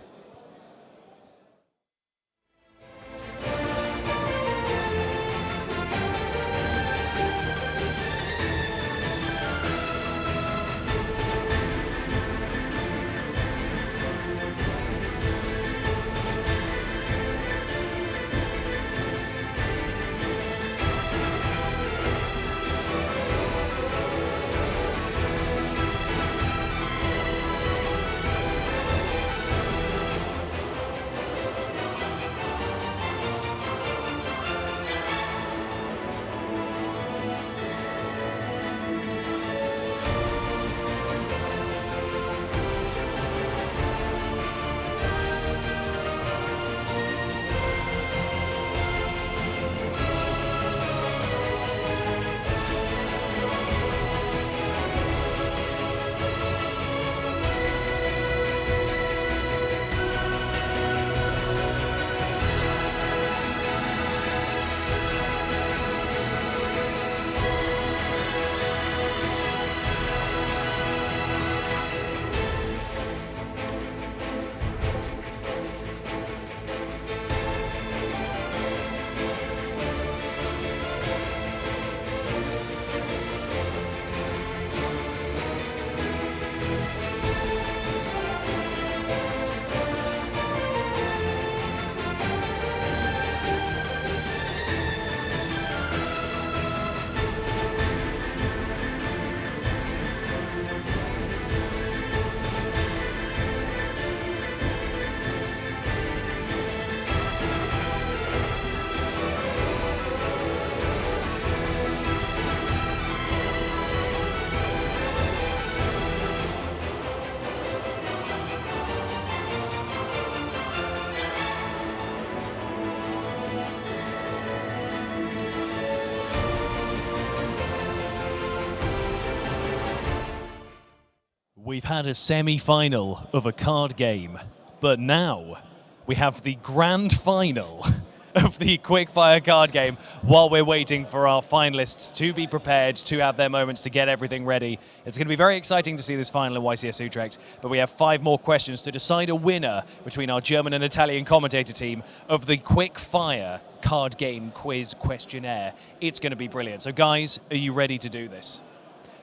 We've had a semi-final of a card game, but now we have the grand final of the quickfire card game while we're waiting for our finalists to be prepared to have their moments to get everything ready. It's going to be very exciting to see this final in YCS Utrecht, but we have 5 more questions to decide a winner between our German and Italian commentator team of the quickfire card game quiz questionnaire. It's going to be brilliant. So guys, are you ready to do this?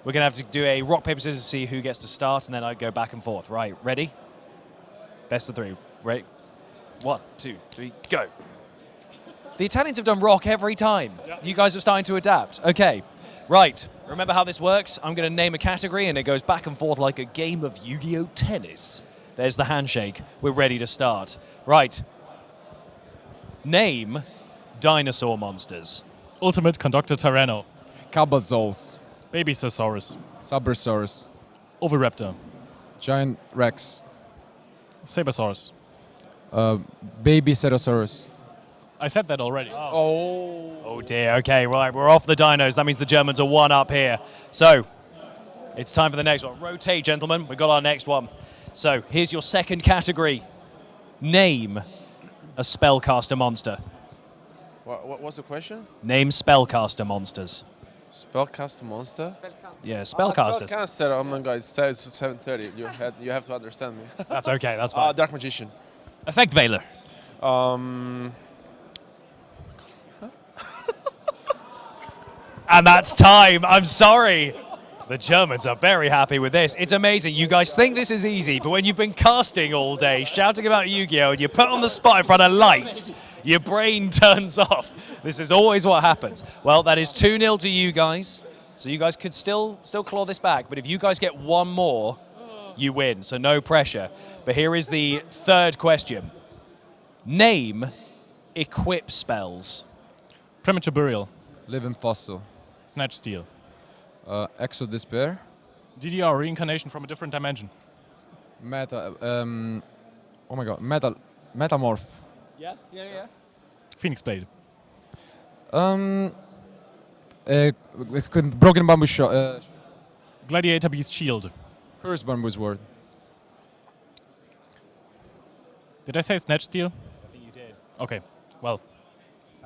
We're going to have to do a rock, paper, scissors to see who gets to start, and then I go back and forth. Right, ready? Best of 3. Ready? 1, 2, 3, go. The Italians have done rock every time. Yep. You guys are starting to adapt. Okay, right. Remember how this works? I'm going to name a category, and it goes back and forth like a game of Yu-Gi-Oh! Tennis. There's the handshake. We're ready to start. Right. Name dinosaur monsters. Ultimate Conductor Tyranno. Cabazols. Babysaurus. Sabersaurus. Oviraptor. Giant Rex. Sabersaurus. Baby Cerosaurus. I said that already. Oh dear, okay, right, we're off the dinos. That means the Germans are one up here. So, it's time for the next one. Rotate, gentlemen, we've got our next one. So, here's your second category. Name a spellcaster monster. What was the question? Name spellcaster monsters. Spellcaster monster? Yeah, spellcasters. Spellcaster, oh my god, it's 7:30. You have to understand me. That's okay, that's fine. Dark Magician. Effect Veiler. And that's time. I'm sorry. The Germans are very happy with this. It's amazing. You guys think this is easy, but when you've been casting all day, shouting about Yu-Gi-Oh, and you're put on the spot in front of lights, your brain turns off. This is always what happens. Well, that is 2-0 to you guys. So you guys could still claw this back. But if you guys get one more, you win. So no pressure. But here is the third question. Name equip spells. Premature Burial. Living Fossil. Snatch Steel. Exo Despair. DDR, Reincarnation from a Different Dimension. Oh my god, Metamorph. Yeah. Phoenix Blade. Broken Bamboo Shot. Gladiator Beast Shield. Cursed Bamboo Sword. Did I say Snatch Steel? I think you did. Okay, well.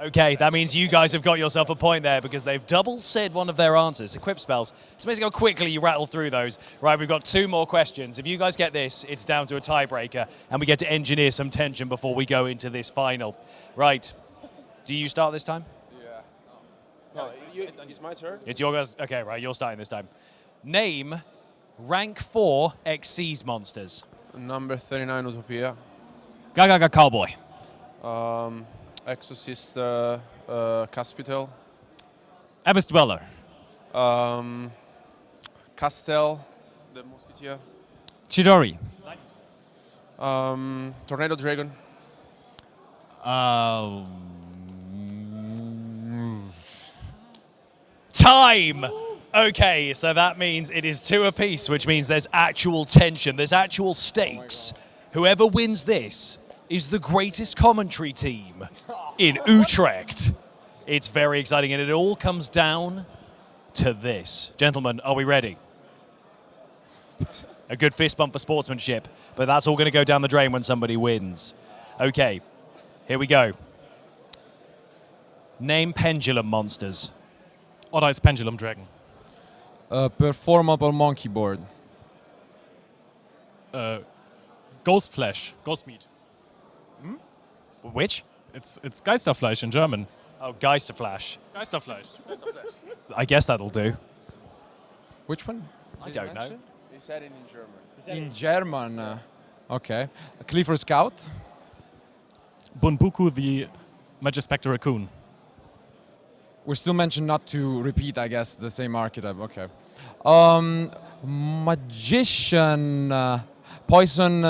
Okay, that means you guys have got yourself a point there because they've double said one of their answers. Equip spells. It's amazing how quickly you rattle through those. Right, we've got 2 more questions. If you guys get this, it's down to a tiebreaker, and we get to engineer some tension before we go into this final. Right. Do you start this time? Yeah. No, it's my turn. It's your guys. Okay, right, you're starting this time. Name rank 4 Xyz monsters. Number 39, Utopia. Gaga Cowboy. Exorcist, Caspital. Abyss Dweller. Castel, the Musketeer. Chidori. Tornado Dragon. Time! Okay, so that means it is 2 apiece, which means there's actual tension, there's actual stakes. Whoever wins this is the greatest commentary team in Utrecht. It's very exciting, and it all comes down to this. Gentlemen, are we ready? A good fist bump for sportsmanship, but that's all going to go down the drain when somebody wins. Okay, here we go. Name pendulum monsters. Odd Eyes Pendulum Dragon. Performable Monkey Board. Ghost Flash. Ghost Meat. Which? It's Geisterfleisch in German. Oh, Geisterflash. Geisterfleisch. I guess that'll do. Which one? I don't know. He said it in German. In German. Okay. Clifford Scout. Bunbuku the Magispector Raccoon. We're still mentioned not to repeat, I guess, the same archetype. Okay. Magician. Poison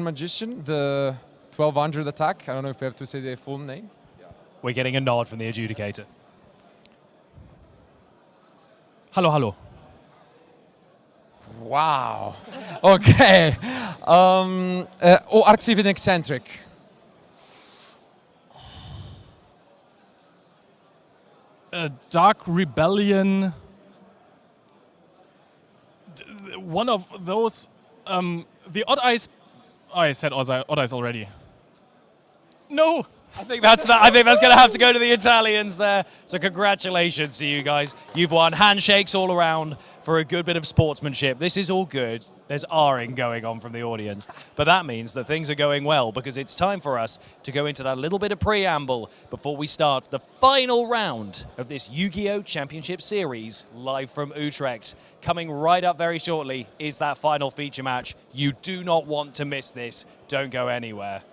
Magician. The 1200 attack. I don't know if we have to say the full name. We're getting a nod from the adjudicator. Hallo. Wow. Okay. Arxivan Eccentric. Dark Rebellion. One of those. The Odd Eyes. Oh, I said Odd Eyes already. No. I think that's going to have to go to the Italians there. So congratulations to you guys. You've won. Handshakes all around for a good bit of sportsmanship. This is all good. There's R-ing going on from the audience. But that means that things are going well because it's time for us to go into that little bit of preamble before we start the final round of this Yu-Gi-Oh! Championship Series live from Utrecht. Coming right up very shortly is that final feature match. You do not want to miss this. Don't go anywhere.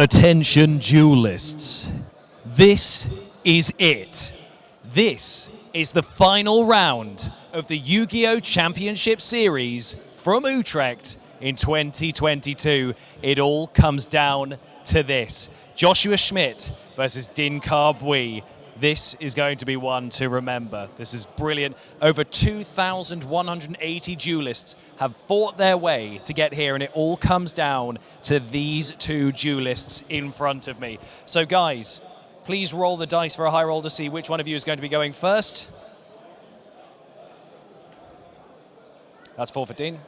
Attention duelists. This is it. This is the final round of the Yu-Gi-Oh! Championship Series from Utrecht in 2022. It all comes down to this. Joshua Schmidt versus Dinkar Bui. This is going to be one to remember. This is brilliant. Over 2,180 duelists have fought their way to get here, and it all comes down to these two duelists in front of me. So guys, please roll the dice for a high roll to see which one of you is going to be going first. That's 4 for Dean.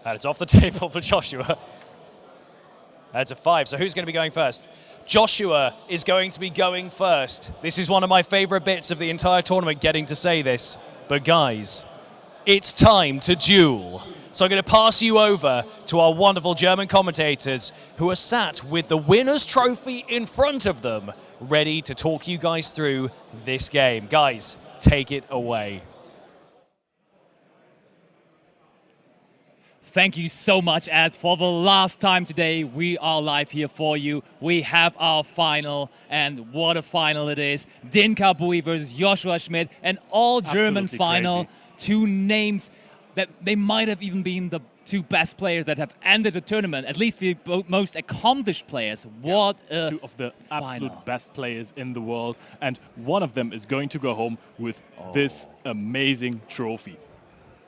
And it's off the table for Joshua. That's a 5, so who's going to be going first? Joshua is going to be going first. This is one of my favorite bits of the entire tournament, getting to say this. But guys, it's time to duel. So I'm going to pass you over to our wonderful German commentators who are sat with the winner's trophy in front of them, ready to talk you guys through this game. Guys, take it away. Thank you so much, Ed. For the last time today, we are live here for you. We have our final, and what a final it is. Dinkar Bui versus Joshua Schmidt, an all-German final. Crazy. Two names that they might have even been the two best players that have ended the tournament, at least the most accomplished players. What a two of the final. absolute best players in the world, and one of them is going to go home with this amazing trophy.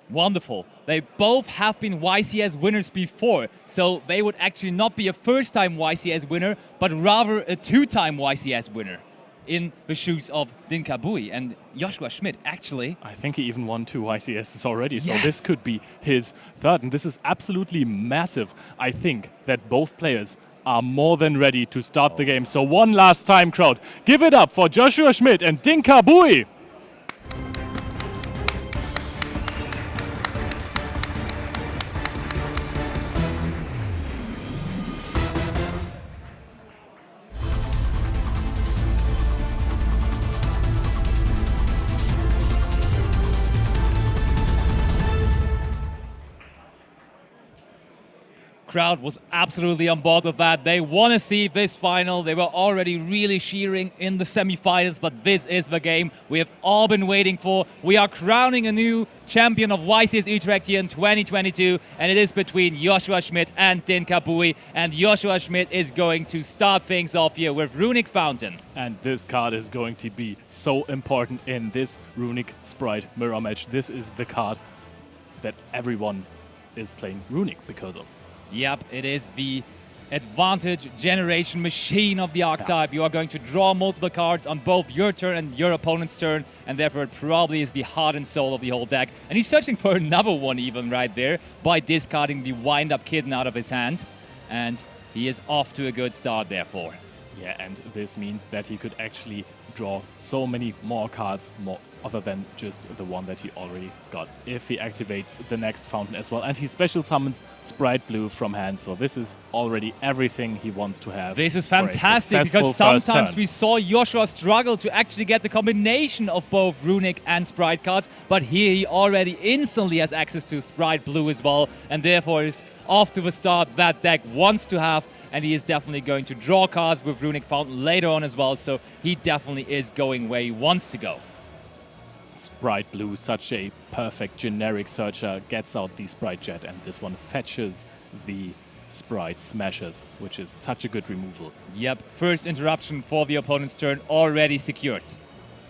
Wonderful. They both have been YCS winners before, so they would actually not be a first-time YCS winner, but rather a two-time YCS winner in the shoes of Dinkar Bui. And Joshua Schmidt, actually... I think he even won 2 YCSs already, so Yes. this could be his third, and this is absolutely massive. I think that both players are more than ready to start the game. So one last time, crowd, give it up for Joshua Schmidt and Dinkar Bui. Crowd was absolutely on board with that. They want to see this final. They were already really cheering in the semifinals, but this is the game we have all been waiting for. We are crowning a new champion of YCS Utrecht here in 2022, and it is between Joshua Schmidt and Dinkar Bui. And Joshua Schmidt is going to start things off here with Runic Fountain. And this card is going to be so important in this Runic Sprite mirror match. This is the card that everyone is playing Runic because of. Yep, it is the advantage generation machine of the archetype. You are going to draw multiple cards on both your turn and your opponent's turn, and therefore it probably is the heart and soul of the whole deck. And he's searching for another one even right there by discarding the wind-up kitten out of his hand. And he is off to a good start therefore. Yeah, and this means that he could actually draw so many more cards, other than just the one that he already got, if he activates the next fountain as well. And he special summons Sprite Blue from hand, so this is already everything he wants to have. This is fantastic, because sometimes we saw Joshua struggle to actually get the combination of both Runic and Sprite cards, but here he already instantly has access to Sprite Blue as well, and therefore is off to the start that deck wants to have, and he is definitely going to draw cards with Runic Fountain later on as well, so he definitely is going where he wants to go. Sprite Blue, such a perfect generic searcher, gets out the Sprite Jet, and this one fetches the Sprite Smashers, which is such a good removal. Yep, first interruption for the opponent's turn already secured.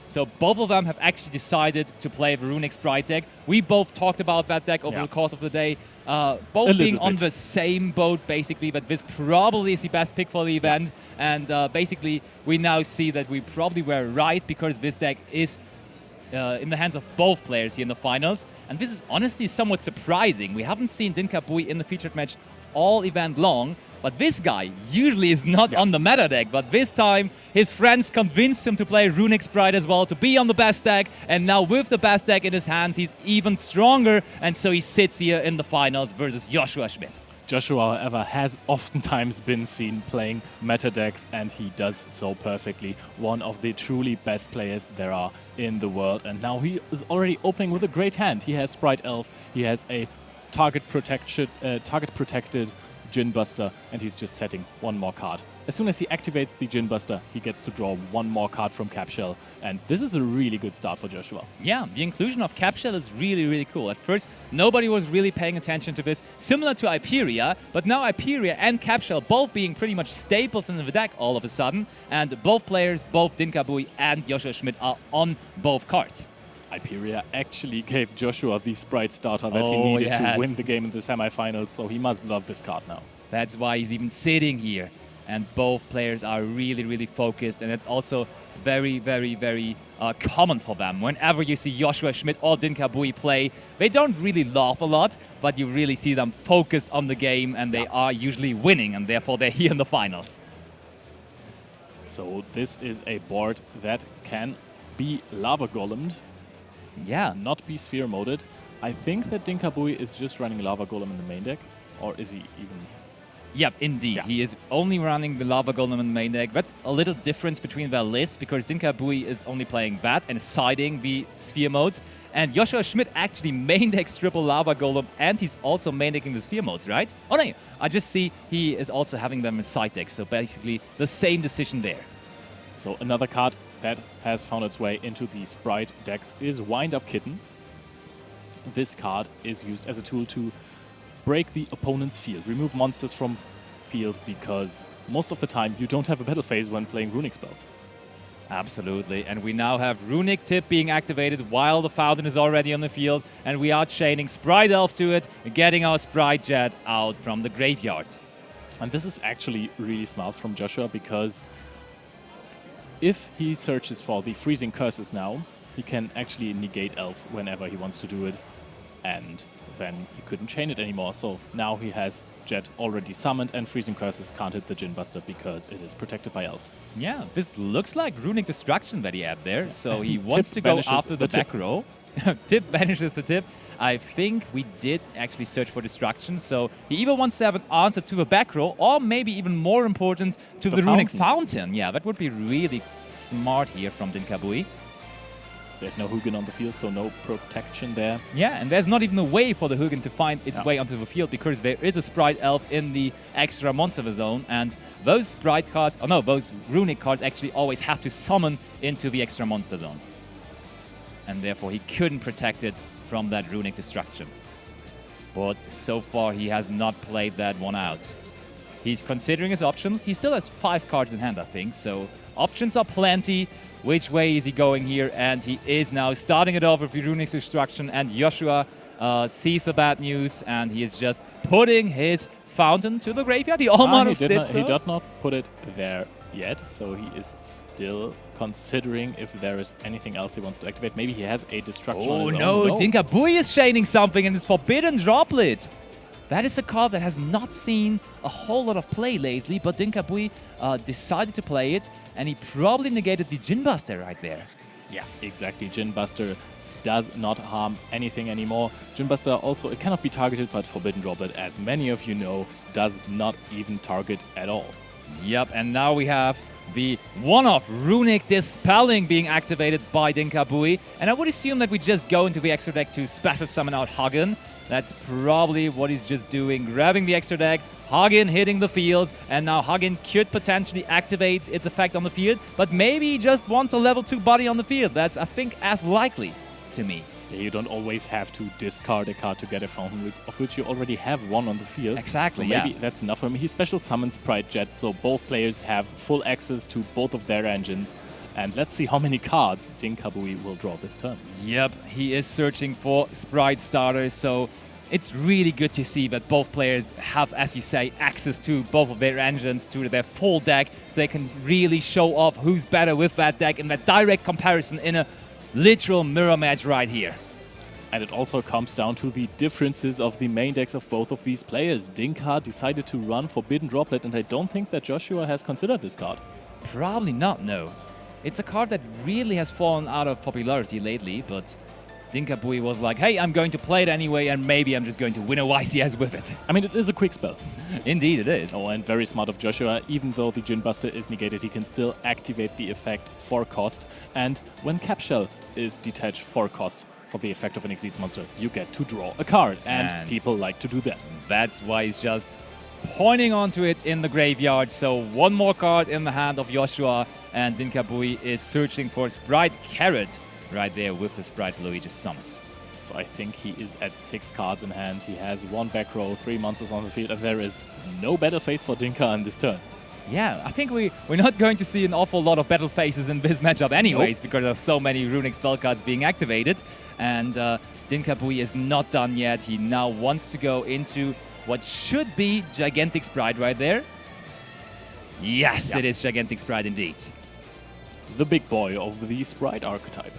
So both of them have actually decided to play the Runic Sprite deck. We both talked about that deck over the course of the day, both being on the same boat basically, but this probably is the best pick for the event. And basically we now see that we probably were right, because this deck is in the hands of both players here in the finals. And this is honestly somewhat surprising. We haven't seen Dinkar Bui in the featured match all event long, but this guy usually is not on the meta deck. But this time, his friends convinced him to play Runic Sprite as well, to be on the best deck. And now with the best deck in his hands, he's even stronger. And so he sits here in the finals versus Joshua Schmidt. Joshua, however, has oftentimes been seen playing meta decks, and he does so perfectly. One of the truly best players there are in the world, and now he is already opening with a great hand. He has Sprite Elf, he has a target protected Djinn Buster, and he's just setting one more card. As soon as he activates the Djinn Buster, he gets to draw one more card from Capshell, and this is a really good start for Joshua. Yeah, the inclusion of Capshell is really, really cool. At first, nobody was really paying attention to this, similar to Iperia, but now Iperia and Capshell both being pretty much staples in the deck all of a sudden, and both players, both Dinkabui and Joshua Schmidt, are on both cards. Iperia actually gave Joshua the Sprite starter that he needed to win the game in the semifinals, so he must love this card now. That's why he's even sitting here. And both players are really, really focused, and it's also very, very common for them. Whenever you see Joshua Schmidt or Dinkabui play, they don't really laugh a lot, but you really see them focused on the game, and they are usually winning, and therefore they're here in the finals. So this is a board that can be Lava Golemed. Yeah. Not be Sphere moded. I think that Dinkabui is just running Lava Golem in the main deck, or is he even... Yep, indeed. Yeah. He is only running the Lava Golem in the main deck. That's a little difference between their lists, because Dinkabui is only playing that and siding the Sphere modes. And Joshua Schmidt actually main decks triple Lava Golem, and he's also main decking the Sphere modes, right? Oh no, I just see he is also having them in side decks, so basically the same decision there. So another card that has found its way into the Sprite decks is Wind Up Kitten. This card is used as a tool to break the opponent's field, remove monsters from field, because most of the time you don't have a battle phase when playing runic spells. Absolutely, and we now have Runic Tip being activated while the Fountain is already on the field, and we are chaining Sprite Elf to it, getting our Sprite Jet out from the graveyard. And this is actually really smart from Joshua, because if he searches for the Freezing Curses now, he can actually negate Elf whenever he wants to do it, and then he couldn't chain it anymore. So now he has Jet already summoned, and Freezing Curses can't hit the Djinn Buster because it is protected by Elf. Yeah, this looks like Runic Destruction that he had there. So he wants to go after the back row. Tip banishes the Tip. I think we did actually search for Destruction. So he either wants to have an answer to the back row, or maybe even more important, to the Runic Fountain. Yeah, that would be really smart here from Dinkabui. There's no Hugin on the field, so no protection there. Yeah, and there's not even a way for the Hugin to find its way onto the field, because there is a Sprite Elf in the extra monster zone, and those Sprite cards, oh no, those Runic cards actually always have to summon into the extra monster zone. And therefore he couldn't protect it from that Runic Destruction. But so far he has not played that one out. He's considering his options. He still has 5 cards in hand, I think, so options are plenty. Which way is he going here? And he is now starting it off with the Runic Destruction, and Joshua sees the bad news, and he is just putting his Fountain to the graveyard. He almost did so. He did not put it there yet, so he is still considering if there is anything else he wants to activate. Maybe he has a Destruction on his own. No, Dinkabui is chaining something, and it's Forbidden Droplet. That is a card that has not seen a whole lot of play lately, but Dinkabui decided to play it, and he probably negated the Djinn Buster right there. Yeah, exactly. Djinn Buster does not harm anything anymore. Djinn Buster also, it cannot be targeted, but Forbidden Droplet, as many of you know, does not even target at all. Yep, and now we have the one-off Runic Dispelling being activated by Dinkabui, and I would assume that we just go into the extra deck to special summon out Hugin. That's probably what he's just doing, grabbing the extra deck, Hugin hitting the field, and now Hugin could potentially activate its effect on the field, but maybe he just wants a level 2 body on the field. That's, I think, as likely to me. Yeah, you don't always have to discard a card to get a Fountain, of which you already have one on the field. Exactly, so maybe that's enough for him. He special summons Sprite Jet, so both players have full access to both of their engines. And let's see how many cards Dinkabui will draw this turn. Yep, he is searching for Sprite starters, so it's really good to see that both players have, as you say, access to both of their engines, to their full deck, so they can really show off who's better with that deck in that direct comparison in a literal mirror match right here. And it also comes down to the differences of the main decks of both of these players. Dinka decided to run Forbidden Droplet, and I don't think that Joshua has considered this card. Probably not, no. It's a card that really has fallen out of popularity lately, but Dinkabui was like, hey, I'm going to play it anyway, and maybe I'm just going to win a YCS with it. I mean, it is a quick spell. Indeed, it is. Oh, and very smart of Joshua. Even though the Djinn Buster is negated, he can still activate the effect for cost. And when Capshell is detached for cost for the effect of an Exceeds monster, you get to draw a card. And people like to do that. That's why he's just pointing onto it in the graveyard. So one more card in the hand of Joshua, and Dinkabui is searching for Sprite Carrot right there with the Sprite Luigi Summit. So I think he is at 6 cards in hand. He has 1 back row, 3 monsters on the field, and there is no better face for Dinka in this turn. Yeah, I think we're not going to see an awful lot of battle phases in this matchup anyways, because there's so many runic spell cards being activated. And Dinkabui is not done yet. He now wants to go into what should be Gigantic Sprite right there. Yes, Yeah. it is Gigantic Sprite indeed. The big boy of the Sprite archetype.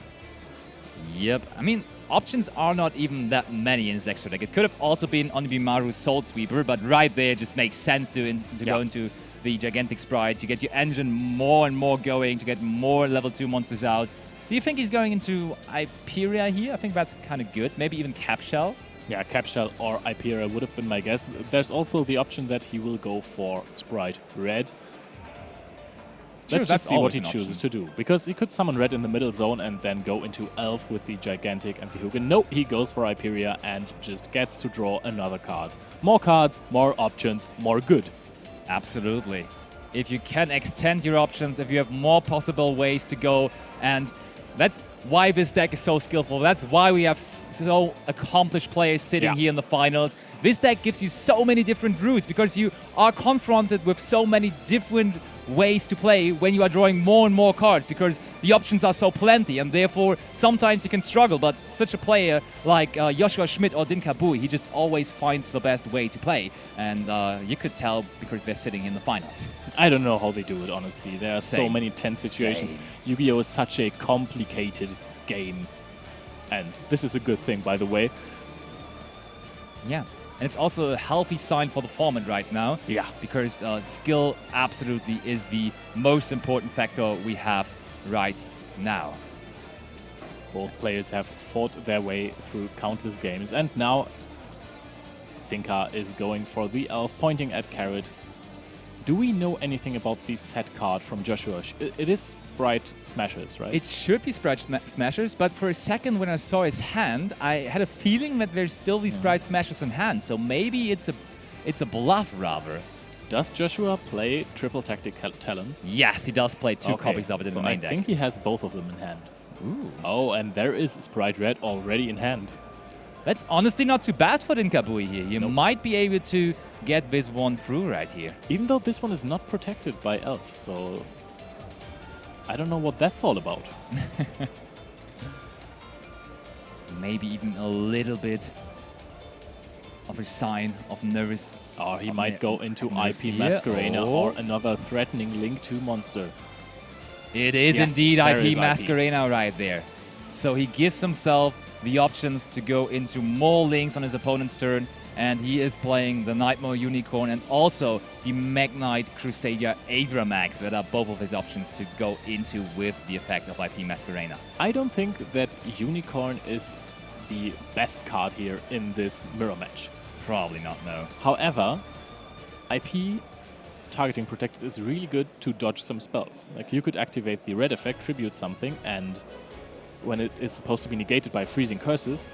Yep, I mean, options are not even that many in this extra deck. It could have also been Onibimaru Soul Sweeper, but right there it just makes sense to go into the Gigantic Sprite, to get your engine more and more going, to get more level 2 monsters out. Do you think he's going into Hyperia here? I think that's kind of good. Maybe even Capshell? Yeah, Capshell or Hyperia would have been my guess. There's also the option that he will go for Sprite Red. Sure, Let's that's just see what always he an chooses option. to do. Because he could summon Red in the middle zone and then go into Elf with the Gigantic and the Hugin. No, he goes for Hyperia and just gets to draw another card. More cards, more options, more good. Absolutely. If you can extend your options, if you have more possible ways to go, and that's why this deck is so skillful. That's why we have so accomplished players sitting here in the finals. This deck gives you so many different routes because you are confronted with so many different ways to play when you are drawing more and more cards, because the options are so plenty, and therefore sometimes you can struggle. But such a player like Joshua Schmidt or Dinkabui, he just always finds the best way to play, and you could tell because they're sitting in the finals. I don't know how they do it, honestly. There are so Same. many tense situations. Same. Yu-Gi-Oh! Is such a complicated game. And this is a good thing, by the way. Yeah. And it's also a healthy sign for the format right now. Yeah. Because skill absolutely is the most important factor we have right now. Both players have fought their way through countless games. And now Dinka is going for the Elf, pointing at Carrot. Do we know anything about the set card from Joshua? It is Sprite Smashers, right? It should be Sprite Smashers, but for a second when I saw his hand, I had a feeling that there's still these Sprite Smashers in hand, so maybe it's a bluff rather. Does Joshua play triple tactic talents? Yes, he does play 2 copies of it in the main deck. I think he has both of them in hand. Ooh. Oh, and there is Sprite Red already in hand. That's honestly not too bad for Dinkabui here. You might be able to get this one through right here. Even though this one is not protected by Elf, so I don't know what that's all about. Maybe even a little bit of a sign of nervous. Or he might go into IP Masquerena or another threatening Link 2 monster. It is indeed IP Masquerena right there. So he gives himself the options to go into more links on his opponent's turn, and he is playing the Nightmare Unicorn and also the Magnite Crusader Avramax, that are both of his options to go into with the effect of IP Masquerena. I don't think that Unicorn is the best card here in this mirror match. Probably not, no. However, IP targeting protected is really good to dodge some spells. Like you could activate the red effect, tribute something, and when it is supposed to be negated by freezing curses,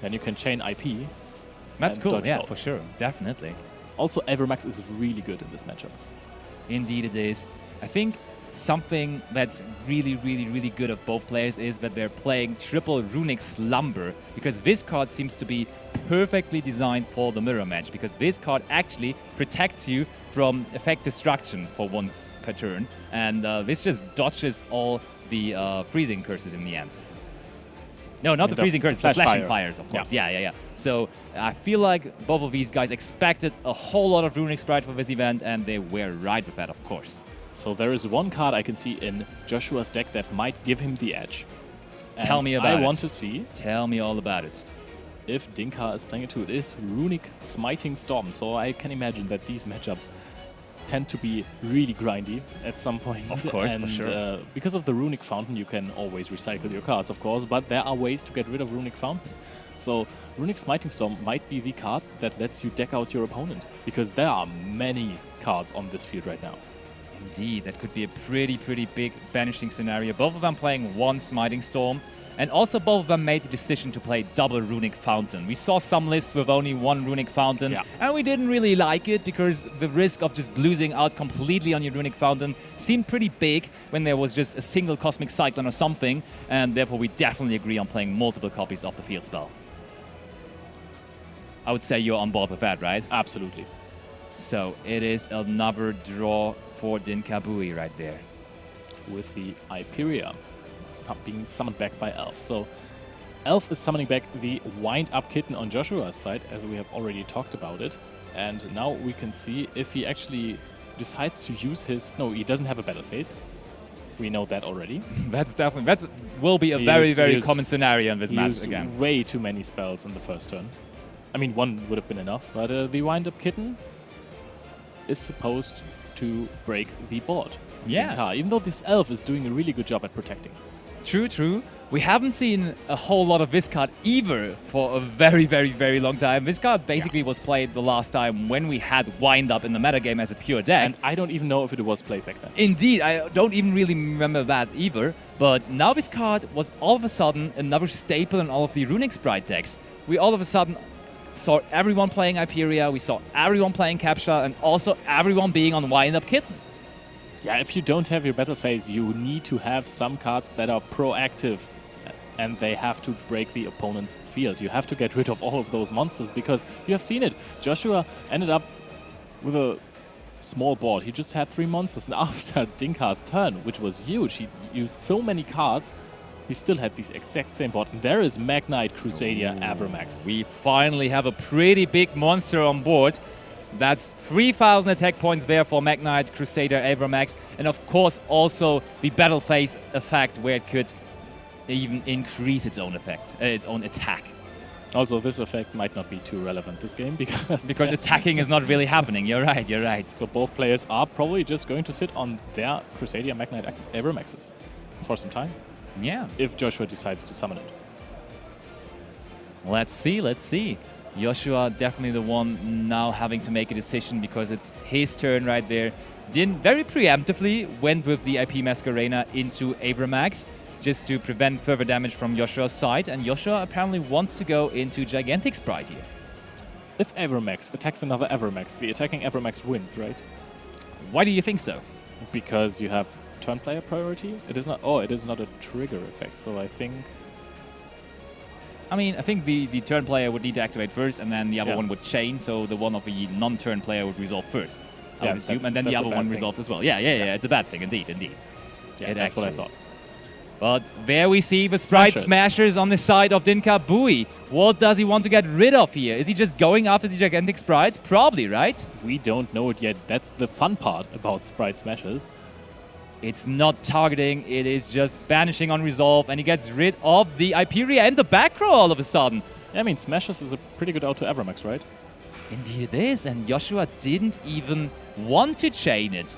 then you can chain IP. That's cool, yeah, those. for sure, definitely. Also, Avramax is really good in this matchup. Indeed it is. I think something that's really, really, really good of both players is that they're playing triple Runic Slumber, because this card seems to be perfectly designed for the mirror match, because this card actually protects you from effect destruction for once per turn, and this just dodges all the freezing curses in the end. No, not the freezing curses, the flashing fires, of course. Yeah. So I feel like both of these guys expected a whole lot of Runic Sprite for this event, and they were right with that, of course. So there is one card I can see in Joshua's deck that might give him the edge. Tell me about it. I want to see. Tell me all about it. If Dinka is playing it too, it is Runic Smiting Storm. So I can imagine that these matchups tend to be really grindy at some point. Of course, and, for sure. Because of the Runic Fountain, you can always recycle your cards, of course, but there are ways to get rid of Runic Fountain. So Runic Smiting Storm might be the card that lets you deck out your opponent, because there are many cards on this field right now. Indeed, that could be a pretty big banishing scenario. Both of them playing one Smiting Storm, And also both of them made the decision to play double Runic Fountain. We saw some lists with only one Runic Fountain, and we didn't really like it because the risk of just losing out completely on your Runic Fountain seemed pretty big when there was just a single Cosmic Cyclone or something, and therefore we definitely agree on playing multiple copies of the field spell. I would say you're on board with that, right? Absolutely. So it is another draw for Dinkabui right there. With the Hyperia being summoned back by Elf. So Elf is summoning back the wind-up kitten on Joshua's side, as we have already talked about it. And now we can see if he actually decides to use his... No, he doesn't have a battle phase. We know that already. That's definitely... will be a very common scenario in this match again. Way too many spells in the first turn. I mean, one would have been enough, but the wind-up kitten is supposed to break the board. Yeah. Even though this Elf is doing a really good job at protecting. True, true. We haven't seen a whole lot of this card either for a very long time. This card basically was played the last time when we had Wind Up in the metagame as a pure deck. And I don't even know if it was played back then. Indeed, I don't even really remember that either. But now this card was all of a sudden another staple in all of the Runic Sprite decks. We all of a sudden saw everyone playing Hyperia, we saw everyone playing Capture, and also everyone being on Wind Up Kitten. Yeah, if you don't have your battle phase, you need to have some cards that are proactive and they have to break the opponent's field. You have to get rid of all of those monsters because you have seen it. Joshua ended up with a small board. He just had 3 monsters, and after Dinka's turn, which was huge, he used so many cards, he still had this exact same board. And there is Magnite Crusadia Avramax. We finally have a pretty big monster on board. That's 3,000 attack points there for Magnite Crusader Avramax, and of course also the battle phase effect where it could even increase its own effect, its own attack. Also, this effect might not be too relevant this game because attacking is not really happening. You're right, you're right. So both players are probably just going to sit on their Crusadia Magnite Avramaxes for some time. Yeah. If Joshua decides to summon it. Let's see, let's see. Joshua definitely the one now having to make a decision because it's his turn right there. Jin very preemptively went with the IP Masquerena into Avramax just to prevent further damage from Joshua's side, and Joshua apparently wants to go into Gigantic Sprite here. If Avramax attacks another Avramax, the attacking Avramax wins, right? Why do you think so? Because you have turn player priority? It is not. Oh, it is not a trigger effect, so I think... I mean, I think the turn player would need to activate first, and then the other one would chain, so the one of the non-turn player would resolve first. I would assume, and then the other one resolves as well. Yeah, it's a bad thing, indeed. Yeah, that's what I thought. But there we see the Sprite Smashers on the side of Dinkabui. What does he want to get rid of here? Is he just going after the Gigantic Sprite? Probably, right? We don't know it yet. That's the fun part about Sprite Smashers. It's not targeting, it is just banishing on resolve, and he gets rid of the Hyperia and the back row all of a sudden. Yeah, I mean, Smashers is a pretty good out to Avramax, right? Indeed it is, and Joshua didn't even want to chain it.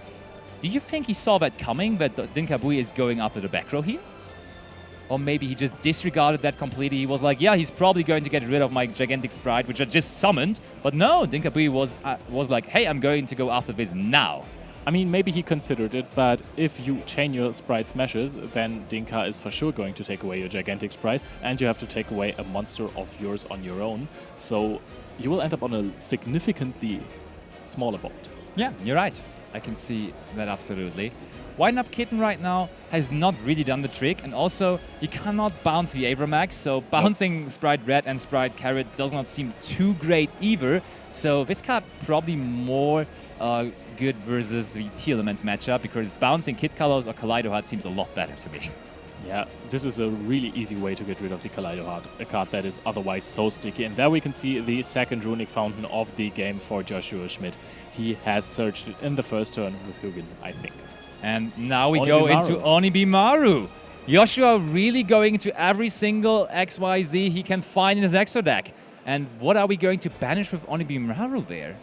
Do you think he saw that coming, that Dinkabui is going after the back row here? Or maybe he just disregarded that completely. He was like, yeah, he's probably going to get rid of my Gigantic Sprite, which I just summoned. But no, Dinkabui was like, hey, I'm going to go after this now. I mean, maybe he considered it, but if you chain your Sprite Smashes, then Dinka is for sure going to take away your Gigantic Sprite, and you have to take away a monster of yours on your own. So you will end up on a significantly smaller board. Yeah, you're right. I can see that absolutely. Wind Up Kitten right now has not really done the trick, and also you cannot bounce the Avramax, so bouncing Sprite Red and Sprite Carrot does not seem too great either. So this card probably more good versus the T-Elements matchup, because bouncing Kit Colors or Kaleido Heart seems a lot better to me. Yeah, this is a really easy way to get rid of the Kaleido Heart, a card that is otherwise so sticky. And there we can see the second Runic Fountain of the game for Joshua Schmidt. He has searched it in the first turn with Hugin, I think. And now we go into Onibimaru. Joshua really going into every single XYZ he can find in his extra deck. And what are we going to banish with Onibimaru there?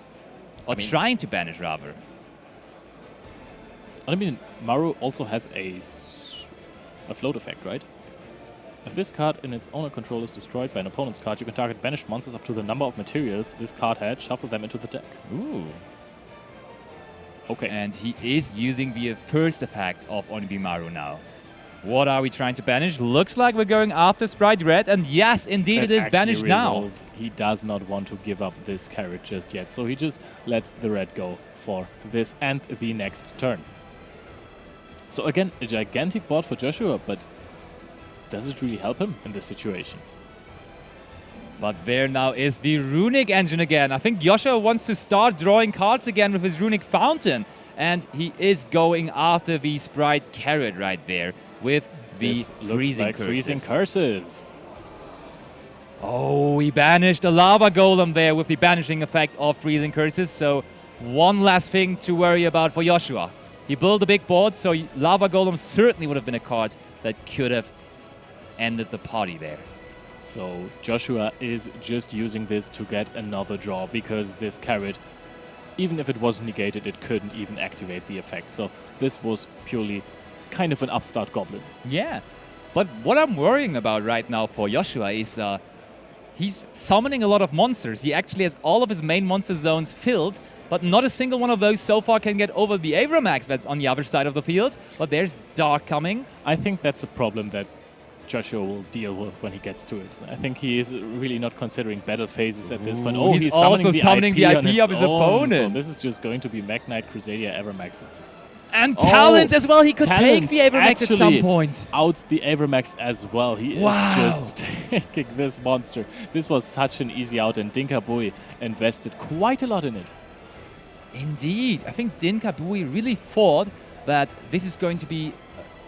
Or trying to banish, rather. Onibimaru also has a float effect, right? If this card in its owner control is destroyed by an opponent's card, you can target banished monsters up to the number of materials this card had, shuffle them into the deck. Ooh. Okay. And he is using the first effect of Onibimaru now. What are we trying to banish? Looks like we're going after Sprite Red, and yes, indeed it is banished now. He does not want to give up this carrot just yet, so he just lets the red go for this and the next turn. So again, a gigantic board for Joshua, but does it really help him in this situation? But there now is the Runic Engine again. I think Joshua wants to start drawing cards again with his Runic Fountain. And he is going after the Sprite Carrot right there with the freezing curses. Oh, he banished a Lava Golem there with the banishing effect of freezing curses. So one last thing to worry about for Joshua. He built a big board, so Lava Golem certainly would have been a card that could have ended the party there. So Joshua is just using this to get another draw, because this carrot, even if it wasn't negated, it couldn't even activate the effect. So this was purely kind of an upstart goblin. Yeah, but what I'm worrying about right now for Joshua is he's summoning a lot of monsters. He actually has all of his main monster zones filled, but not a single one of those so far can get over the Avramax that's on the other side of the field. But there's Dark coming. I think that's a problem that Joshua will deal with when he gets to it. I think he is really not considering battle phases at this point. Oh, he's also summoning the IP of his opponent. So this is just going to be Mech Knight Crusadia Avramax. And Talons as well. He could take the Avramax at some point. Out the Avramax as well. He is just taking this monster. This was such an easy out, and Dinkabui invested quite a lot in it. Indeed. I think Dinkabui really thought that this is going to be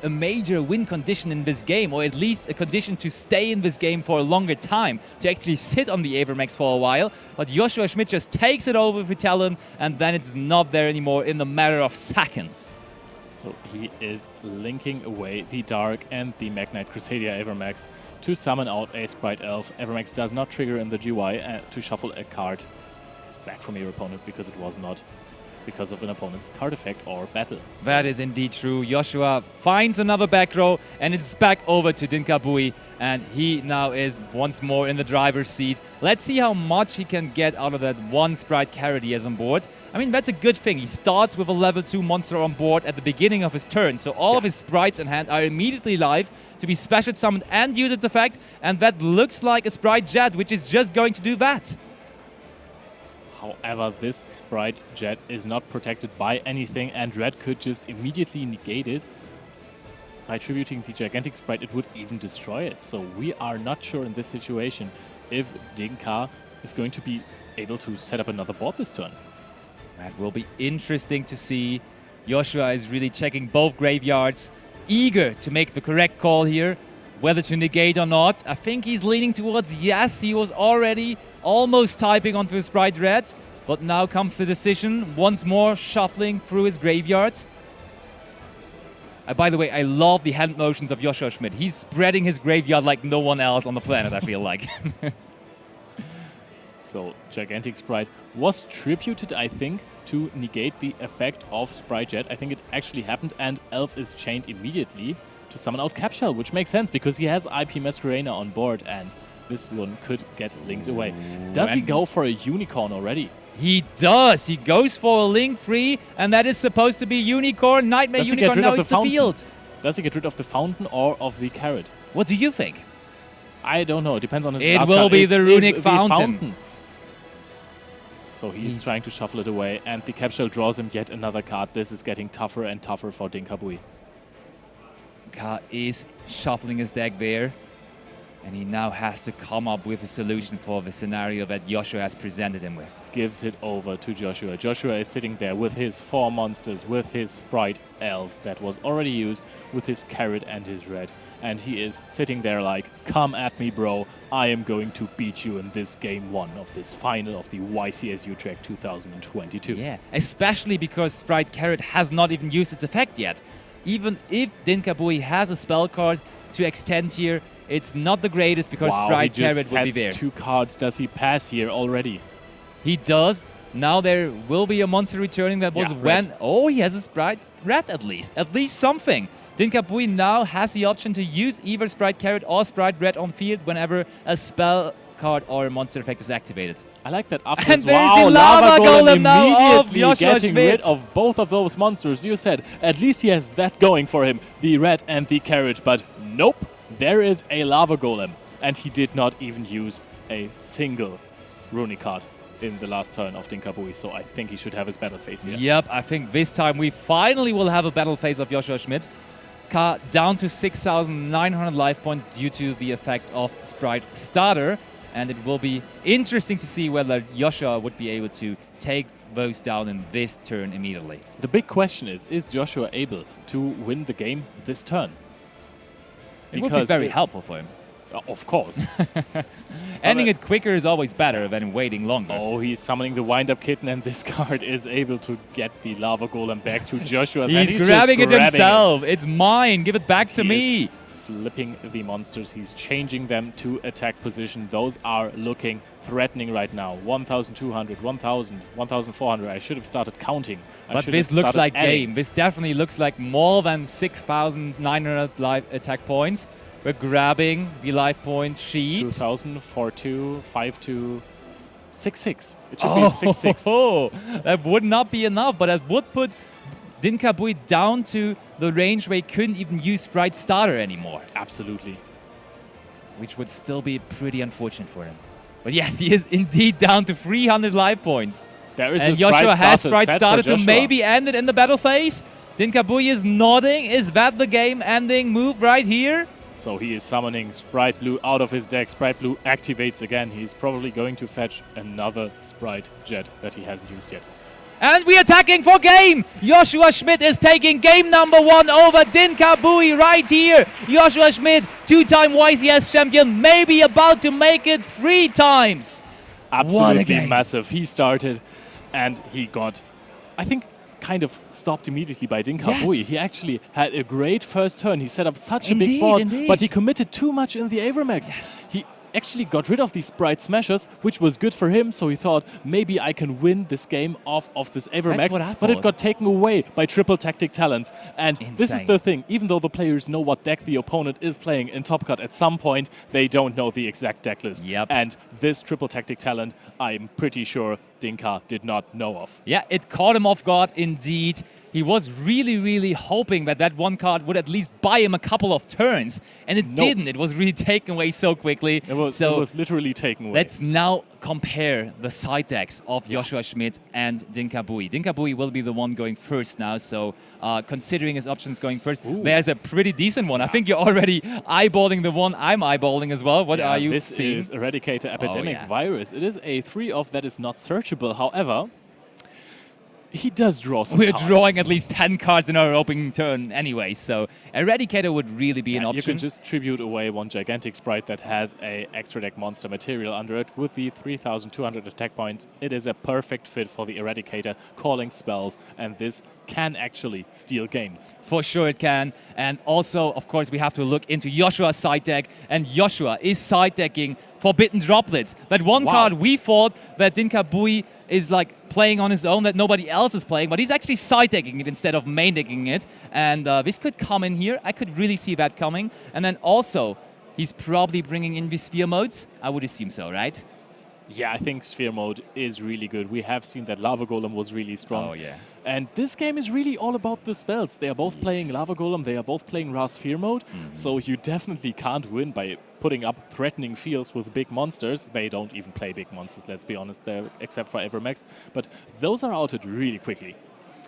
a major win condition in this game, or at least a condition to stay in this game for a longer time, to actually sit on the Avramax for a while. But Joshua Schmidt just takes it over with Talon, and then it's not there anymore in a matter of seconds. So he is linking away the Dark and the Mech Knight Crusadia Avramax to summon out a Sprite Elf. Avramax does not trigger in the GUI to shuffle a card back from your opponent, because it was not because of an opponent's card effect or battle. That is indeed true. Joshua finds another back row, and it's back over to Dinkabui, and he now is once more in the driver's seat. Let's see how much he can get out of that one Sprite Carrot he has on board. I mean, that's a good thing. He starts with a level 2 monster on board at the beginning of his turn, so all of his sprites in hand are immediately live to be special summoned and use its effect, and that looks like a Sprite Jet, which is just going to do that. However, this Sprite Jet is not protected by anything, and Red could just immediately negate it. By tributing the gigantic Sprite, it would even destroy it. So we are not sure in this situation if Dinka is going to be able to set up another board this turn. That will be interesting to see. Joshua is really checking both graveyards, eager to make the correct call here, whether to negate or not. I think he's leaning towards yes. He was already almost typing onto his Sprite Red, but now comes the decision, once more shuffling through his graveyard. By the way, I love the hand motions of Joshua Schmidt. He's spreading his graveyard like no one else on the planet, I feel like. So, Gigantic Sprite was tributed, I think, to negate the effect of Sprite Jet. I think it actually happened, and Elf is chained immediately to summon out Capshell, which makes sense because he has IP Masquerena on board, and this one could get linked away. Does he go for a Unicorn already? He does. He goes for a Link free, and that is supposed to be Unicorn. Nightmare Unicorn now hits the field. Does he get rid of the Fountain or of the Carrot? What do you think? I don't know. It depends on his It last will card. be the Runic Fountain. So he's trying to shuffle it away, and the Capshell draws him yet another card. This is getting tougher and tougher for Dinkabui. Ka is shuffling his deck there, and he now has to come up with a solution for the scenario that Joshua has presented him with. Gives it over to Joshua. Joshua is sitting there with his 4 monsters, with his Sprite Elf that was already used, with his Carrot and his Red. And he is sitting there like, come at me, bro. I am going to beat you in this game 1 of this final of the YCS Utrecht 2022. Yeah, especially because Sprite Carrot has not even used its effect yet. Even if Dinkabui has a spell card to extend here, it's not the greatest because Sprite Carrot will be there. 2 cards. Does he pass here already? He does. Now there will be a monster returning that was when... Oh, he has a Sprite Red at least. At least something. Dinkabui now has the option to use either Sprite Carrot or Sprite Red on field whenever a spell card or monster effect is activated. I like that after And this, there's wow, the Lava Golem now of immediately Joshua getting Schmidt. rid of both of those monsters. You said at least he has that going for him, the red and the carrot, but nope, there is a Lava Golem, and he did not even use a single runic card in the last turn of Dinkabui, so I think he should have his battle phase here. Yep, I think this time we finally will have a battle phase of Joshua Schmidt. Down to 6,900 life points due to the effect of Sprite Starter, and it will be interesting to see whether Joshua would be able to take those down in this turn immediately. The big question is Joshua able to win the game this turn? It would be very helpful for him. Of course. Ending it quicker is always better than waiting longer. Oh, he's summoning the Wind-Up Kitten, and this card is able to get the Lava Golem back to Joshua's hand. He's grabbing it himself. It's mine. Give it back to me. Flipping the monsters. He's changing them to attack position. Those are looking threatening right now. 1,200, 1,000, 1,400. I should have started counting. But this looks like game. This definitely looks like more than 6,900 life attack points. We're grabbing the life point sheet. 2,000, 4,2, 5,2, 6,6. It should be 6,6. Oh, that would not be enough, but that would put Dinkabui down to the range where he couldn't even use Sprite Starter anymore. Absolutely. Which would still be pretty unfortunate for him. But yes, he is indeed down to 300 life points. There is and a Sprite Joshua has Starter Sprite set Starter for to Joshua. maybe end it in the battle phase. Dinkabui is nodding. Is that the game-ending move right here? So he is summoning Sprite Blue out of his deck. Sprite Blue activates again. He's probably going to fetch another Sprite Jet that he hasn't used yet. And we're attacking for game! Joshua Schmidt is taking game number 1 over Dinkabui right here. Joshua Schmidt, 2-time YCS champion, maybe about to make it 3 times. Absolutely massive. He started and he got, I think, kind of stopped immediately by Dinkabui. Yes. He actually had a great first turn. He set up such a big board, but he committed too much in the Avermax. Yes. He actually got rid of these Sprite Smashers, which was good for him, so he thought, maybe I can win this game off of this Avermax, but it got taken away by triple tactic talents. And this is the thing, even though the players know what deck the opponent is playing in Top Cut, at some point, they don't know the exact deck list. Yep. And this triple tactic talent, I'm pretty sure Dinka did not know of. Yeah, it caught him off guard indeed. He was really, really hoping that that one card would at least buy him a couple of turns, and it didn't. It was really taken away so quickly. It was literally taken away. Let's now compare the side decks of Joshua Schmidt and Dinkabui. Dinkabui will be the one going first now, so considering his options going first, there's a pretty decent one. I think you're already eyeballing the one I'm eyeballing as well. What are you seeing? This is Eradicator Epidemic Virus. It is a 3-off that is not searchable. However, he does draw some We're cards. drawing at least 10 cards in our opening turn anyway, so Eradicator would really be an option. You can just tribute away one gigantic Sprite that has a extra deck monster material under it with the 3,200 attack points. It is a perfect fit for the Eradicator, calling spells, and this can actually steal games. For sure it can. And also, of course, we have to look into Joshua's side deck, and Joshua is side decking Forbidden Droplets. That one card we thought that Dinkabui is like playing on his own, that nobody else is playing, but he's actually side decking it instead of main decking it. And this could come in here. I could really see that coming. And then also, he's probably bringing in the sphere modes. I would assume so, right? Yeah, I think Sphere Mode is really good. We have seen that Lava Golem was really strong. Oh, yeah. And this game is really all about the spells. They are both playing Lava Golem, they are both playing Ra Sphere Mode, so you definitely can't win by putting up threatening fields with big monsters. They don't even play big monsters, let's be honest, except for Avermax. But those are outed really quickly.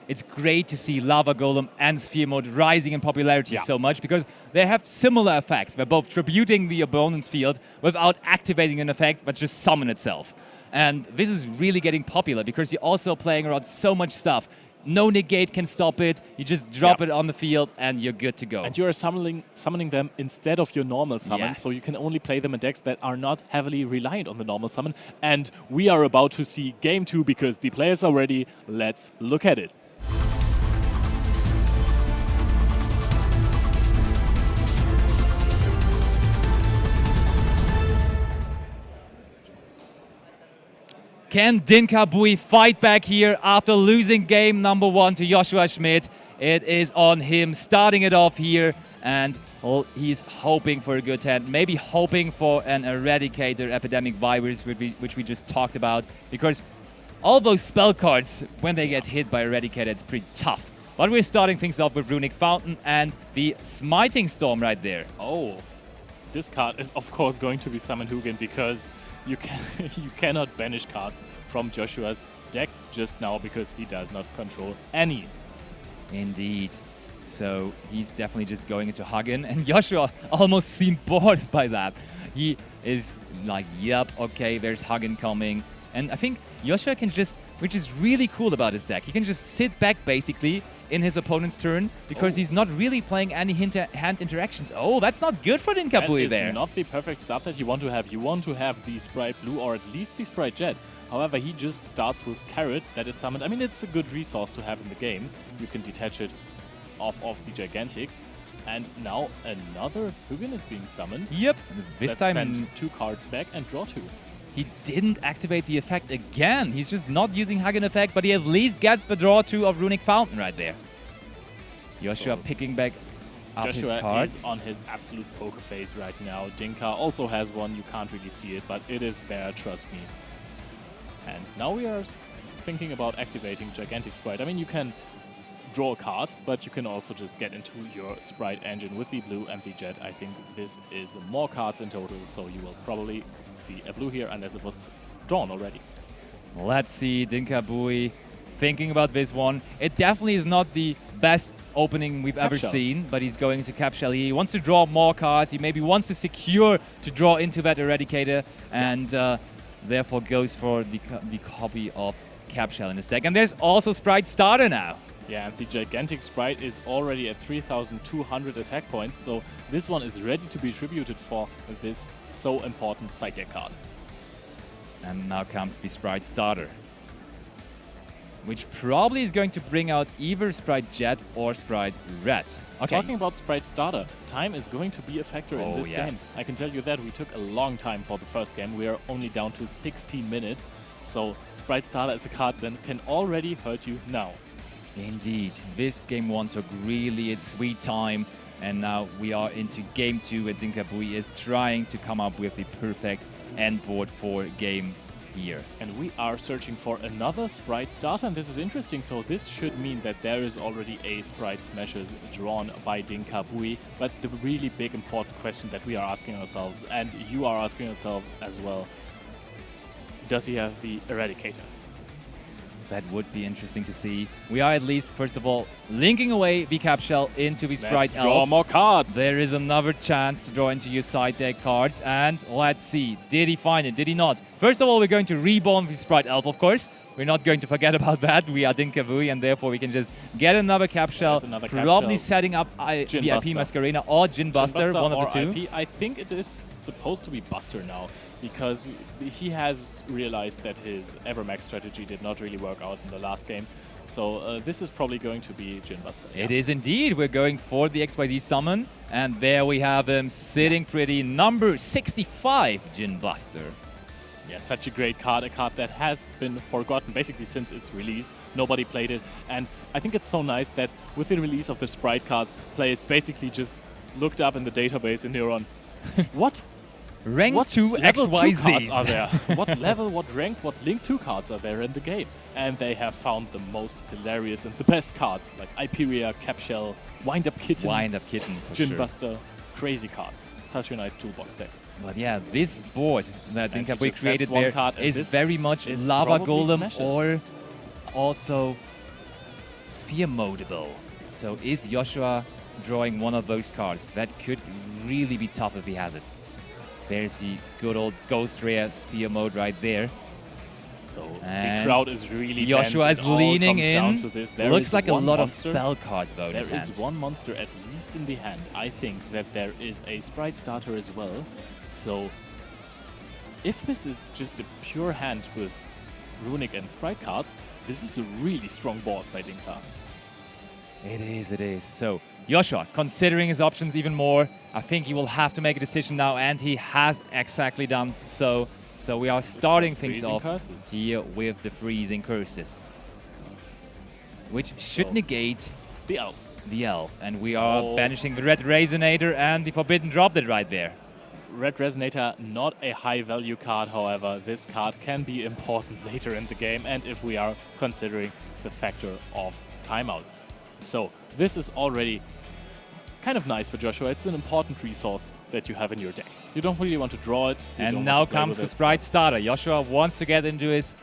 It's great to see Lava Golem and Sphere Mode rising in popularity so much because they have similar effects. They're both tributing the opponent's field without activating an effect, but just summon itself. And this is really getting popular because you're also playing around so much stuff. No negate can stop it. You just drop it on the field and you're good to go. And you're summoning them instead of your normal summon, so you can only play them in decks that are not heavily reliant on the normal summon. And we are about to see Game 2 because the players are ready. Let's look at it. Can Dinkabui fight back here after losing game number 1 to Joshua Schmidt? It is on him, starting it off here, and well, he's hoping for a good hand, maybe hoping for an Eradicator Epidemic Virus, which we just talked about, because all those spell cards, when they get hit by Eradicator, it's pretty tough. But we're starting things off with Runic Fountain and the Smiting Storm right there. Oh, this card is of course going to be Summon Hugin, because you cannot banish cards from Joshua's deck just now because he does not control any. Indeed. So he's definitely just going into Hugin, and Joshua almost seemed bored by that. He is like, yep, okay, there's Hugin coming. And I think Joshua can just, which is really cool about his deck, he can just sit back basically in his opponent's turn because he's not really playing any hand interactions. Oh, that's not good for Dinkabui there. That is not the perfect start that you want to have. You want to have the Sprite Blue or at least the Sprite Jet. However, he just starts with Carrot that is summoned. I mean, it's a good resource to have in the game. You can detach it off of the Gigantic. And now another Hugin is being summoned. Yep. This Let's time send 2 cards back and draw 2. He didn't activate the effect again. He's just not using Hugin effect, but he at least gets the draw 2 of Runic Fountain right there. Joshua picking back up his cards. Is on his absolute poker face right now. Dinka also has one. You can't really see it, but it is there, trust me. And now we are thinking about activating Gigantic Sprite. I mean, you can draw a card, but you can also just get into your Sprite engine with the blue and the jet. I think this is more cards in total, so you will probably see a blue here unless it was drawn already. Let's see Dinkabui thinking about this one. It definitely is not the best opening we've ever seen, but he's going to Cap Shell. He wants to draw more cards. He maybe wants to secure to draw into that Eradicator, and therefore goes for the copy of Cap Shell in his deck. And there's also Sprite Starter now. Yeah, and the Gigantic Sprite is already at 3,200 attack points, so this one is ready to be tributed for this so important side deck card. And now comes the Sprite Starter, which probably is going to bring out either Sprite Jet or Sprite Red. Okay. Talking about Sprite Starter, time is going to be a factor in this game. I can tell you that. We took a long time for the first game. We are only down to 16 minutes, so Sprite Starter is a card that can already hurt you now. Indeed. This game 1 took really its sweet time, and now we are into game 2, and Dinkabui is trying to come up with the perfect end board for game here. And we are searching for another Sprite Starter, and this is interesting. So this should mean that there is already a Sprite Smashers drawn by Dinkabui. But the really big important question that we are asking ourselves, and you are asking yourself as well, does he have the Eradicator? That would be interesting to see. We are at least, first of all, linking away the Cap Shell into the Sprite Elf. Draw more cards. There is another chance to draw into your side deck cards. And let's see, did he find it? Did he not? First of all, we're going to reborn the Sprite Elf, of course. We're not going to forget about that. We are Dinkabui, and therefore we can just get another Cap Shell, probably setting up VIP Masquerena or Jin Buster, one of the two. IP. I think it is supposed to be Buster now, because he has realized that his Evermax strategy did not really work out in the last game. So this is probably going to be Jin Buster. It is indeed. We're going for the XYZ summon, and there we have him sitting pretty. Number 65, Jin Buster. Yeah, such a great card, a card that has been forgotten basically since its release. Nobody played it, and I think it's so nice that with the release of the Sprite cards, players basically just looked up in the database in Neuron. What? Rank 2 XYZs cards are there? What level, what rank, what Link 2 cards are there in the game? And they have found the most hilarious and the best cards, like Iperia, Capshell, Wind Up Kitten, for Jin sure. Buster. Crazy cards. Such a nice toolbox deck. But yeah, this board that Dinkabui created there is very much is Lava probably Golem Smashes. or also Sphere Modable. So is Joshua drawing one of those cards? That could really be tough if he has it. There's the good old Ghost Rare Sphere Mode right there. So the crowd is really Joshua tense. is It all leaning comes down in. to this. There Looks is like a one lot monster. of spell cards though in his There hand. is one monster at least in the hand. I think that there is a Sprite Starter as well. So if this is just a pure hand with Runic and Sprite cards, this is a really strong board by Dinka. It is. So Joshua, considering his options even more, I think he will have to make a decision now, and he has exactly done so. So we are starting things off here with the Freezing Curses, which should negate The Elf. The Elf. And we are banishing the Red Resonator and the Forbidden Droplet right there. Red Resonator, not a high-value card, however. This card can be important later in the game, and if we are considering the factor of timeout. So, this is already kind of nice for Joshua. It's an important resource that you have in your deck. You don't really want to draw it. And now comes the Sprite starter. Joshua wants to get into his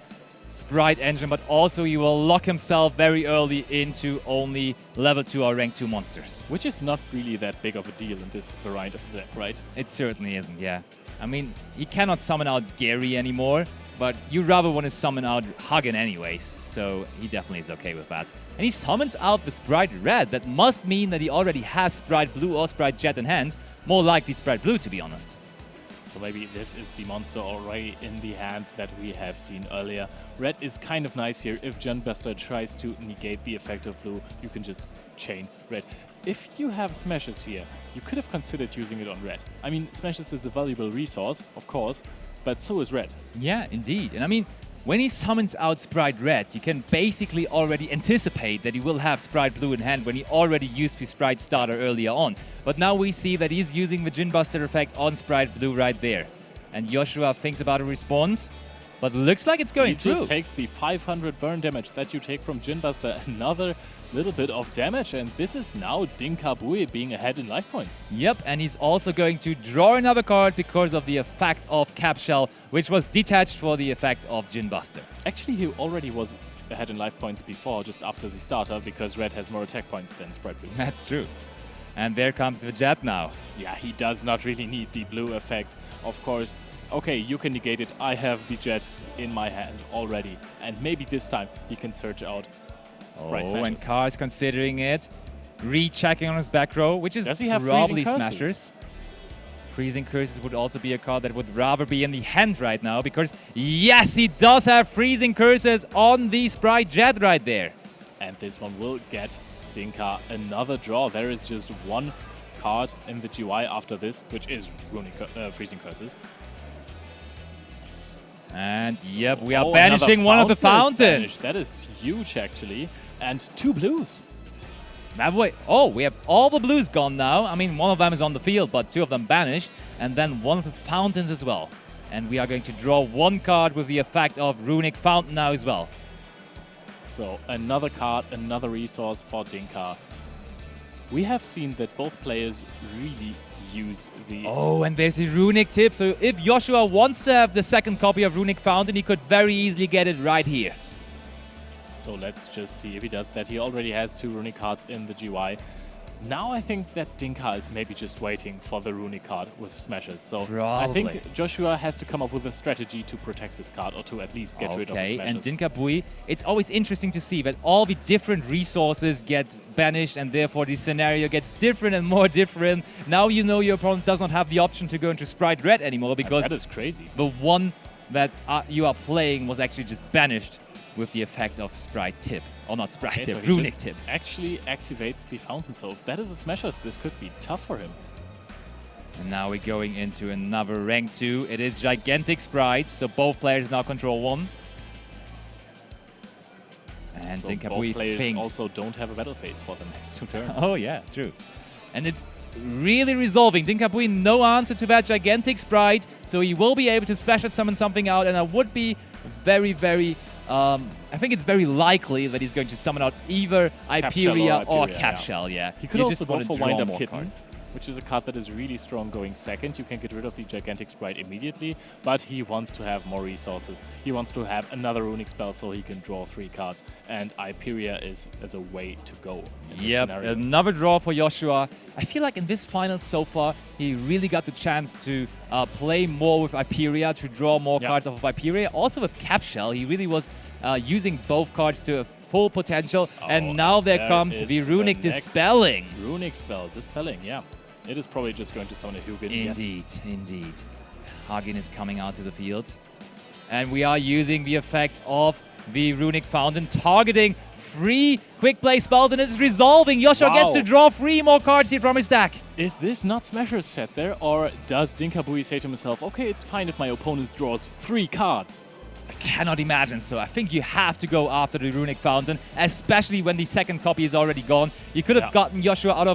Sprite engine, but also he will lock himself very early into only level 2 or rank 2 monsters. Which is not really that big of a deal in this variant of the deck, right? It certainly isn't, yeah. I mean, he cannot summon out Gary anymore, but you rather want to summon out Hagen anyways, so he definitely is okay with that. And he summons out the Sprite Red. That must mean that he already has Sprite Blue or Sprite Jet in hand. More likely Sprite Blue, to be honest. So maybe this is the monster already in the hand that we have seen earlier. Red is kind of nice here. If Gunbuster tries to negate the effect of blue, you can just chain red. If you have Smashes here, you could have considered using it on red. I mean, Smashes is a valuable resource, of course, but so is red. Yeah, indeed. And I mean, when he summons out Sprite Red, you can basically already anticipate that he will have Sprite Blue in hand when he already used the Sprite starter earlier on. But now we see that he's using the Gunbuster effect on Sprite Blue right there. And Joshua thinks about a response, but looks like it's going through. He just takes the 500 burn damage that you take from Gunbuster. Another little bit of damage, and this is now Dinkabui being ahead in life points. Yep, and he's also going to draw another card because of the effect of Cap Shell, which was detached for the effect of Gunbuster. Actually, he already was ahead in life points before, just after the starter, because Red has more attack points than Sprite Blue. That's true. And there comes the Jet now. Yeah, he does not really need the blue effect, of course. Okay, you can negate it. I have the Jet in my hand already. And maybe this time he can search out Sprite Smashes. And Carr is considering it. Rechecking on his back row, which is Does he have probably Freezing Smashers. Curses? Freezing Curses would also be a card that would rather be in the hand right now, because yes, he does have Freezing Curses on the Sprite Jet right there. And this one will get Dinka another draw. There is just one card in the GUI after this, which is Freezing Curses. And yep, we are banishing one of the fountains. That is huge, actually. And 2 blues. We have all the blues gone now. I mean, one of them is on the field, but 2 of them banished. And then one of the fountains as well. And we are going to draw 1 card with the effect of Runic Fountain now as well. So another card, another resource for Dinka. We have seen that both players really use the... And there's a Runic tip. So if Joshua wants to have the second copy of Runic Fountain, he could very easily get it right here. So let's just see if he does that. He already has 2 Runic cards in the GUI. Now I think that Dinka is maybe just waiting for the Runic card with Smashes. So I think Joshua has to come up with a strategy to protect this card, or to at least get rid of the Smashes. And Dinkabui, it's always interesting to see that all the different resources get banished, and therefore the scenario gets different and more different. Now you know your opponent does not have the option to go into Sprite Red anymore, because that is crazy. The one that you are playing was actually just banished with the effect of Sprite Tip. Or not Sprite Tip, so Runic Tip. Actually activates the fountain. So if that is a Smashers, this could be tough for him. And now we're going into another rank 2. It is Gigantic Sprites, so both players now control 1. And so Dinkabui both players thinks. also don't have a battle phase for the next 2 turns. Oh yeah, true. And it's really resolving. Dinkabui, no answer to that Gigantic Sprite, so he will be able to special summon something out, and I would be very, very... I think it's very likely that he's going to summon out either Hyperia or Cap Shell, yeah. He could also go for Wind Up more Kitten, cards. which is a card that is really strong going second. You can get rid of the Gigantic Sprite immediately, but he wants to have more resources. He wants to have another Runic spell so he can draw 3 cards, and Hyperia is the way to go in this scenario. Another draw for Joshua. I feel like in this final so far, he really got the chance to play more with Hyperia, to draw more cards off of Hyperia. Also with Cap Shell, he really was using both cards to a full potential, and now there comes the Runic Dispelling. Runic spell, Dispelling, yeah. It is probably just going to summon a Hugin. Indeed, indeed. Hagen is coming out to the field. And we are using the effect of the Runic Fountain, targeting 3 quick play spells, and it's resolving. Joshua gets to draw 3 more cards here from his deck. Is this not Smashers set there, or does Dinkabui say to himself, okay, it's fine if my opponent draws 3 cards? I cannot imagine so. I think you have to go after the Runic Fountain, especially when the second copy is already gone. You could have gotten Joshua out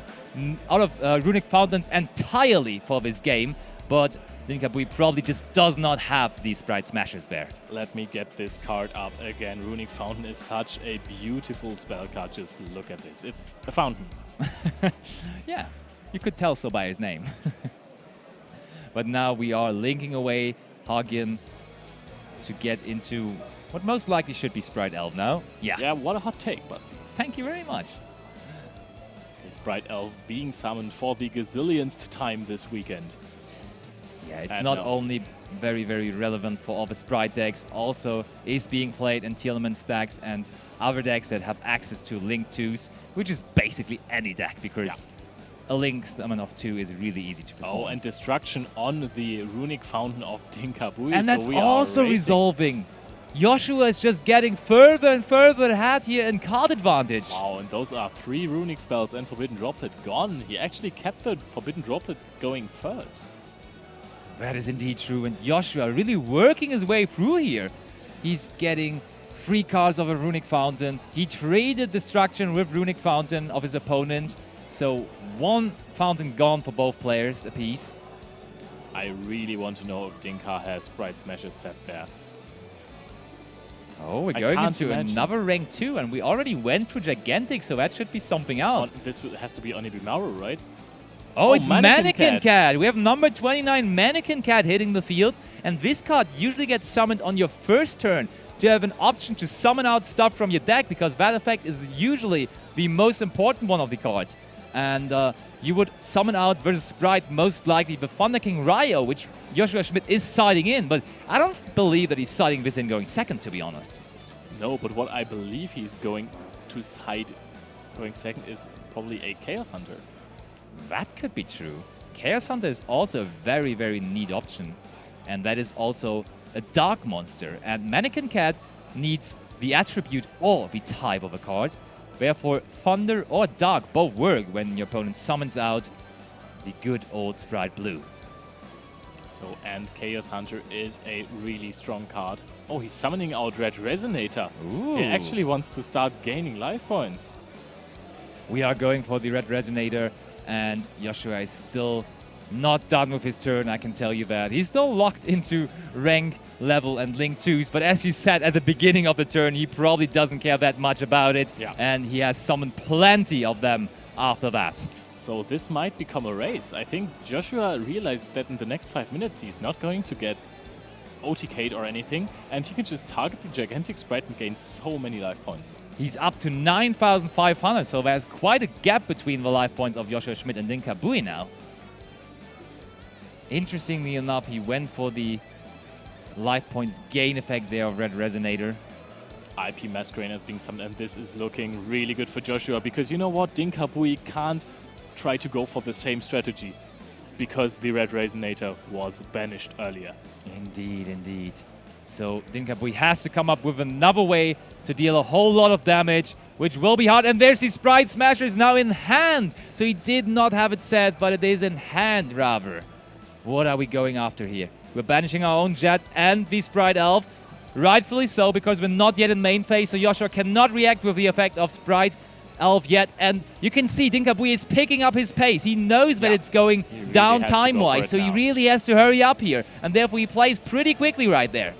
of Runic Fountains entirely for this game, but Dinkabui probably just does not have these Sprite Smashers there. Let me get this card up again. Runic Fountain is such a beautiful spell card. Just look at this. It's a fountain. Yeah, you could tell so by his name. But now we are linking away Hagen to get into what most likely should be Sprite Elf now. Yeah. Yeah, what a hot take, Basti. Thank you very much. Sprite Elf being summoned for the gazillionth time this weekend. Yeah, it's not only very, very relevant for all the Sprite decks, also is being played in Teal'c stacks and other decks that have access to Link 2s, which is basically any deck, because a Link summon of 2 is really easy to perform. Oh, and destruction on the Runic Fountain of Dinkabui. And that's also resolving. Joshua is just getting further and further ahead here in card advantage. Wow, and those are 3 Runic spells and Forbidden Droplet gone. He actually kept the Forbidden Droplet going first. That is indeed true, and Joshua really working his way through here. He's getting 3 cards of a Runic Fountain. He traded Destruction with Runic Fountain of his opponent, so 1 Fountain gone for both players apiece. I really want to know if Dinka has Sprite Smashers set there. Oh, we're going into another rank 2, and we already went through Gigantic, so that should be something else. This has to be Onibimaru, right? Oh, it's Mannequin Cat. We have number 29 Mannequin Cat hitting the field, and this card usually gets summoned on your first turn to have an option to summon out stuff from your deck, because that effect is usually the most important one of the cards. And you would summon out versus Sprite most likely the Thunder King Ryo, which Joshua Schmidt is siding in, but I don't believe that he's siding this in going second, to be honest. No, but what I believe he's going to side going second is probably a Chaos Hunter. That could be true. Chaos Hunter is also a very, very neat option. And that is also a dark monster. And Mannequin Cat needs the attribute or the type of a card. Therefore, Thunder or Dark both work when your opponent summons out the good old Sprite Blue. So, and Chaos Hunter is a really strong card. Oh, he's summoning out Red Resonator. Ooh. He actually wants to start gaining life points. We are going for the Red Resonator. And Joshua is still not done with his turn, I can tell you that. He's still locked into rank, level, and Link 2s, but as you said at the beginning of the turn, he probably doesn't care that much about it, and he has summoned plenty of them after that. So this might become a race. I think Joshua realizes that in the next 5 minutes he's not going to get OTK'd or anything, and he can just target the Gigantic Sprite and gain so many life points. He's up to 9,500, so there's quite a gap between the life points of Joshua Schmidt and Dinkabui now. Interestingly enough, he went for the life points gain effect there of Red Resonator. IP Masquerade is being summoned, and this is looking really good for Joshua, because you know what? Dinkabui can't try to go for the same strategy, because the Red Resonator was banished earlier. Indeed, indeed. So Dinkabui has to come up with another way to deal a whole lot of damage, which will be hard. And there's the Sprite Smashers now in hand. So he did not have it set, but it is in hand, rather. What are we going after here? We're banishing our own Jet and the Sprite Elf. Rightfully so, because we're not yet in main phase, so Joshua cannot react with the effect of Sprite Elf yet. And you can see Dinkabui is picking up his pace. He knows that it's going down time-wise, so he really has to hurry up here. And therefore he plays pretty quickly right there.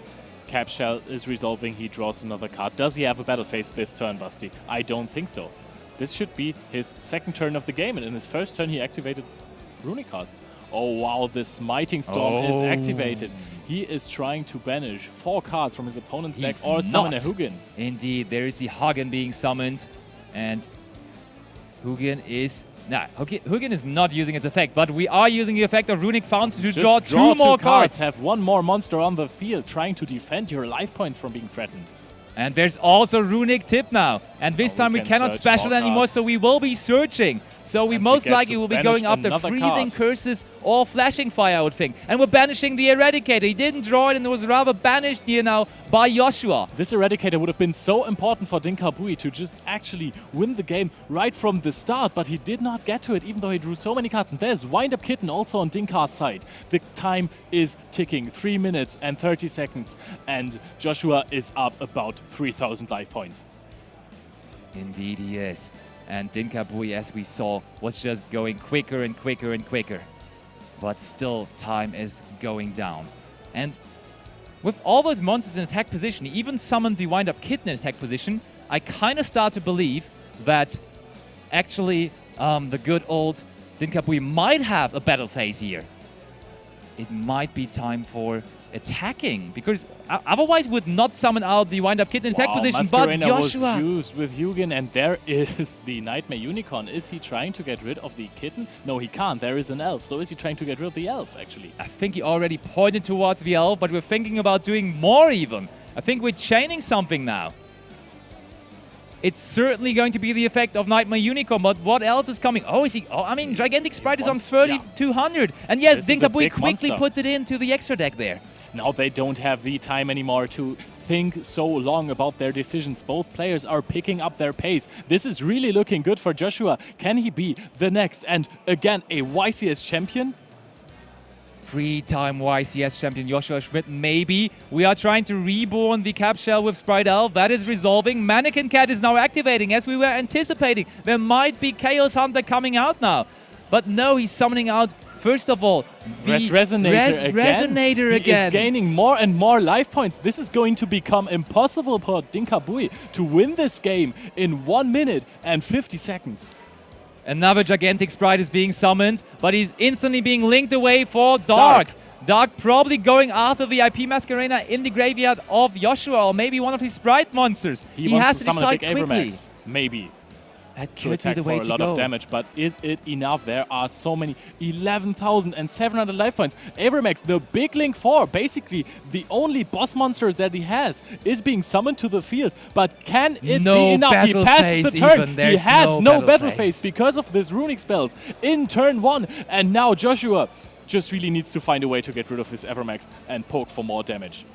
Cap Shell is resolving, he draws another card. Does he have a battle phase this turn, Basti? I don't think so. This should be his second turn of the game, and in his first turn he activated Runic cards. Oh wow, the Smiting Storm is activated. He is trying to banish 4 cards from his opponent's deck or summon a Hugin. Indeed, there is the Hugin being summoned, and Hugin is... Nah, Hugin is not using its effect, but we are using the effect of Runic Fountain to draw 2 more cards. Have 1 more monster on the field, trying to defend your life points from being threatened. And there's also Runic Tip now. And this time we cannot special anymore, so we will be searching So we And most get likely to will be banish going after another freezing card. curses or flashing fire, I would think. And we're banishing the Eradicator. He didn't draw it and it was rather banished here now by Joshua. This Eradicator would have been so important for Dinkabui to just actually win the game right from the start, but he did not get to it, even though he drew so many cards. And there's Wind Up Kitten also on Dinkar's side. The time is ticking, 3 minutes and 30 seconds, and Joshua is up about 3,000 life points. Indeed he is. And Dinkabui, as we saw, was just going quicker and quicker and quicker. But still, time is going down. And with all those monsters in attack position, he even summoned the Wind Up Kitten in attack position, I kind of start to believe that actually the good old Dinkabui might have a battle phase here. It might be time for attacking, because otherwise would not summon out the Wind Up Kitten in attack position, but Masquerena Joshua was used with Hugin, and there is the Nightmare Unicorn. Is he trying to get rid of the kitten? No, he can't. There is an elf. So is he trying to get rid of the elf, actually? I think he already pointed towards the elf, but we're thinking about doing more even. I think we're chaining something now. It's certainly going to be the effect of Nightmare Unicorn, but what else is coming? Oh, is he? Oh, I mean, Gigantic Sprite is on 3,200. And yes, Dinkabui quickly puts it into the extra deck there. Now they don't have the time anymore to think so long about their decisions. Both players are picking up their pace. This is really looking good for Joshua. Can he be the next and again a YCS champion? 3-time YCS champion Joshua Schmidt, maybe. We are trying to reborn the cap shell with Sprite Elf. That is resolving. Mannequin Cat is now activating, as we were anticipating. There might be Chaos Hunter coming out now. But no, he's summoning out, first of all, the Resonator again. He is gaining more and more life points. This is going to become impossible for Dinkabui to win this game in 1 minute and 50 seconds. Another Gigantic Sprite is being summoned, but he's instantly being linked away for Dark. Dark probably going after the IP Masquerena in the graveyard of Joshua, or maybe one of his Sprite monsters. He has to summon decide a big quickly. Avermax, maybe. That To could be attack the way for a to lot go. of damage, but is it enough? There are so many, 11,700 life points. Avermax, the big Link 4, basically the only boss monster that he has, is being summoned to the field. But can it be enough? He passed the turn. He had no battle phase because of this runic spells in turn 1. And now Joshua just really needs to find a way to get rid of this Avermax and poke for more damage.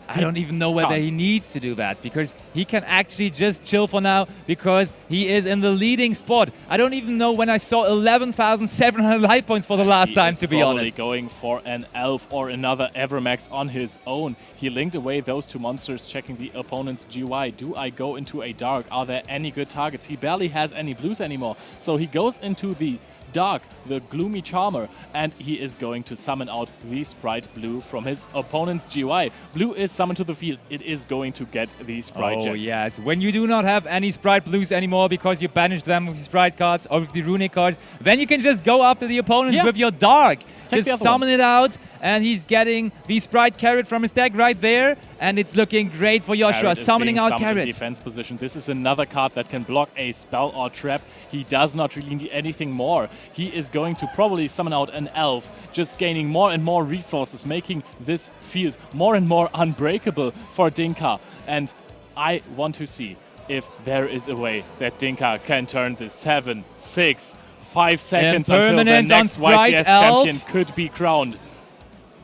I don't even know whether he needs to do that, because he can actually just chill for now, because he is in the leading spot. I don't even know when I saw 11,700 life points for the last time, to be honest. He's probably going for an elf or another Avermax on his own. He linked away those two monsters, checking the opponent's GY. Do I go into a dark? Are there any good targets? He barely has any blues anymore. So he goes into the Dark, the Gloomy Charmer, and he is going to summon out the Sprite Blue from his opponent's GY. Blue is summoned to the field. It is going to get the Sprite Jet. Yes. When you do not have any Sprite Blues anymore because you banished them with Sprite cards or with the Runic cards, then you can just go after the opponents with your Dark. Just summon it out, and he's getting the Sprite Carrot from his deck right there, and it's looking great for Joshua, summoning out Carrot. Defense position. This is another card that can block a spell or trap. He does not really need anything more. He is going to probably summon out an elf, just gaining more and more resources, making this field more and more unbreakable for Dinka. And I want to see if there is a way that Dinka can turn the 7, 6, 5 seconds until the next YCS champion could be crowned.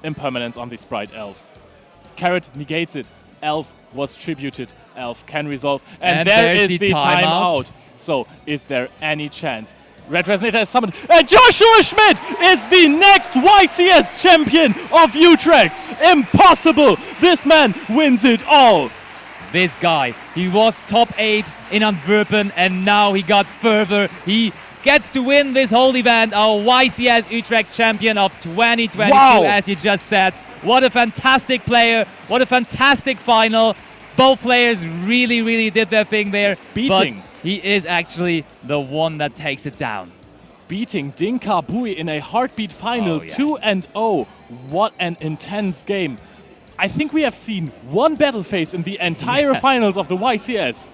Impermanence on the Sprite Elf. Carrot negates it. Elf was tributed. Elf can resolve. And there is the timeout. So, is there any chance? Red Resonator is summoned. And Joshua Schmidt is the next YCS champion of Utrecht. Impossible. This man wins it all. This guy, he was top 8 in Antwerpen, and now he got further. He gets to win this whole event, our YCS Utrecht champion of 2022, as you just said. What a fantastic player. What a fantastic final. Both players really, really did their thing there. But he is actually the one that takes it down. Beating Dinkabui in a heartbeat final, 2-0. What an intense game. I think we have seen one battle phase in the entire finals of the YCS.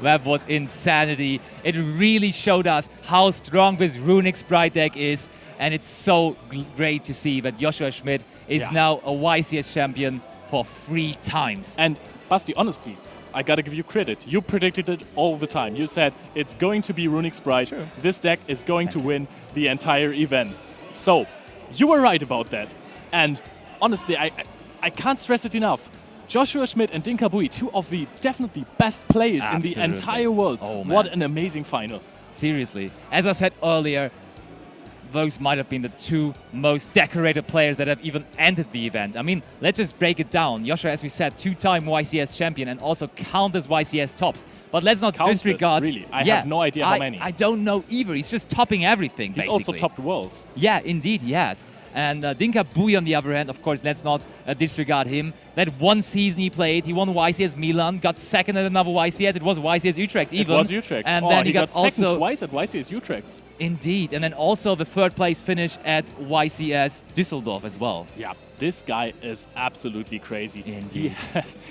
That was insanity. It really showed us how strong this Runic Sprite deck is, and it's so great to see that Joshua Schmidt is now a YCS champion for 3 times. And Basti, honestly, I gotta give you credit. You predicted it all the time. You said it's going to be Runic Sprite. Sure. This deck is going to win the entire event. So, you were right about that. And honestly, I can't stress it enough. Joshua Schmidt and Dinka Bui, two of the definitely best players in the entire world. Oh, what an amazing final. Seriously. As I said earlier, those might have been the two most decorated players that have even entered the event. I mean, let's just break it down. Joshua, as we said, two-time YCS champion and also countless YCS tops. But let's not disregard... Really? I have no idea how many. I don't know either. He's just topping everything, He's basically. also topped worlds. Yeah, indeed, he has. And Dinka Bui, on the other hand, of course, let's not disregard him. That one season he played, he won YCS Milan, got second at another YCS. It was YCS Utrecht even. It was Utrecht. And then he got second also twice at YCS Utrecht. Indeed, and then also the third place finish at YCS Düsseldorf as well. Yeah, this guy is absolutely crazy. Indeed.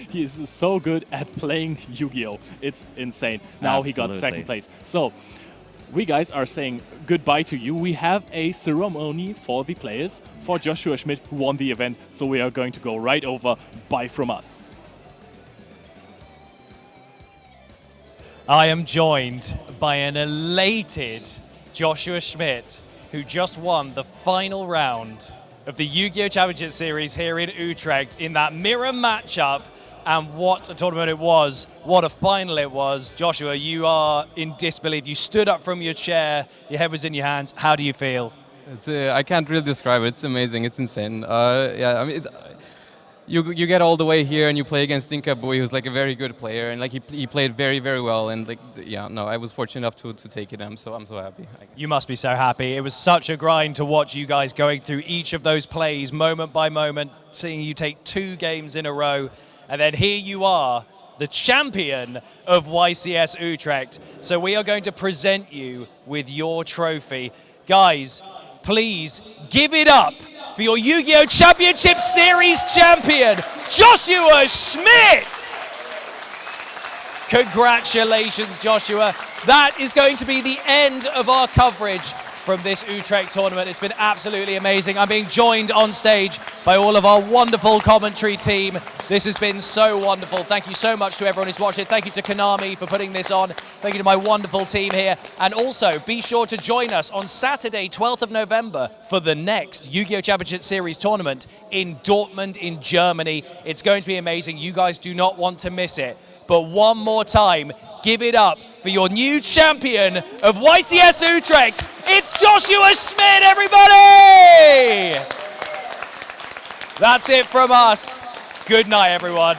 He is so good at playing Yu-Gi-Oh! It's insane. Now he got second place. So, we guys are saying goodbye to you. We have a ceremony for the players, for Joshua Schmidt, who won the event. So we are going to go right over. Bye from us. I am joined by an elated Joshua Schmidt, who just won the final round of the Yu-Gi-Oh! Championship Series here in Utrecht in that mirror matchup. And what a tournament it was. What a final it was. Joshua, you are in disbelief. You stood up from your chair. Your head was in your hands. How do you feel? It's, I can't really describe it. It's amazing. It's insane. Yeah, I mean, you get all the way here and you play against Dinka Bui, who's like a very good player, and like he played very, very well. And like, yeah, no, I was fortunate enough to take it. I'm so happy. You must be so happy. It was such a grind to watch you guys going through each of those plays, moment by moment, seeing you take 2 games in a row. And then here you are, the champion of YCS Utrecht. So we are going to present you with your trophy. Guys, please give it up for your Yu-Gi-Oh! Championship Series champion, Joshua Schmidt! Congratulations, Joshua. That is going to be the end of our coverage from this Utrecht tournament. It's been absolutely amazing. I'm being joined on stage by all of our wonderful commentary team. This has been so wonderful. Thank you so much to everyone who's watched it. Thank you to Konami for putting this on. Thank you to my wonderful team here. And also, be sure to join us on Saturday, 12th of November for the next Yu-Gi-Oh! Championship Series tournament in Dortmund in Germany. It's going to be amazing. You guys do not want to miss it. But one more time, give it up for your new champion of YCS Utrecht. It's Joshua Schmidt, everybody! That's it from us. Good night, everyone.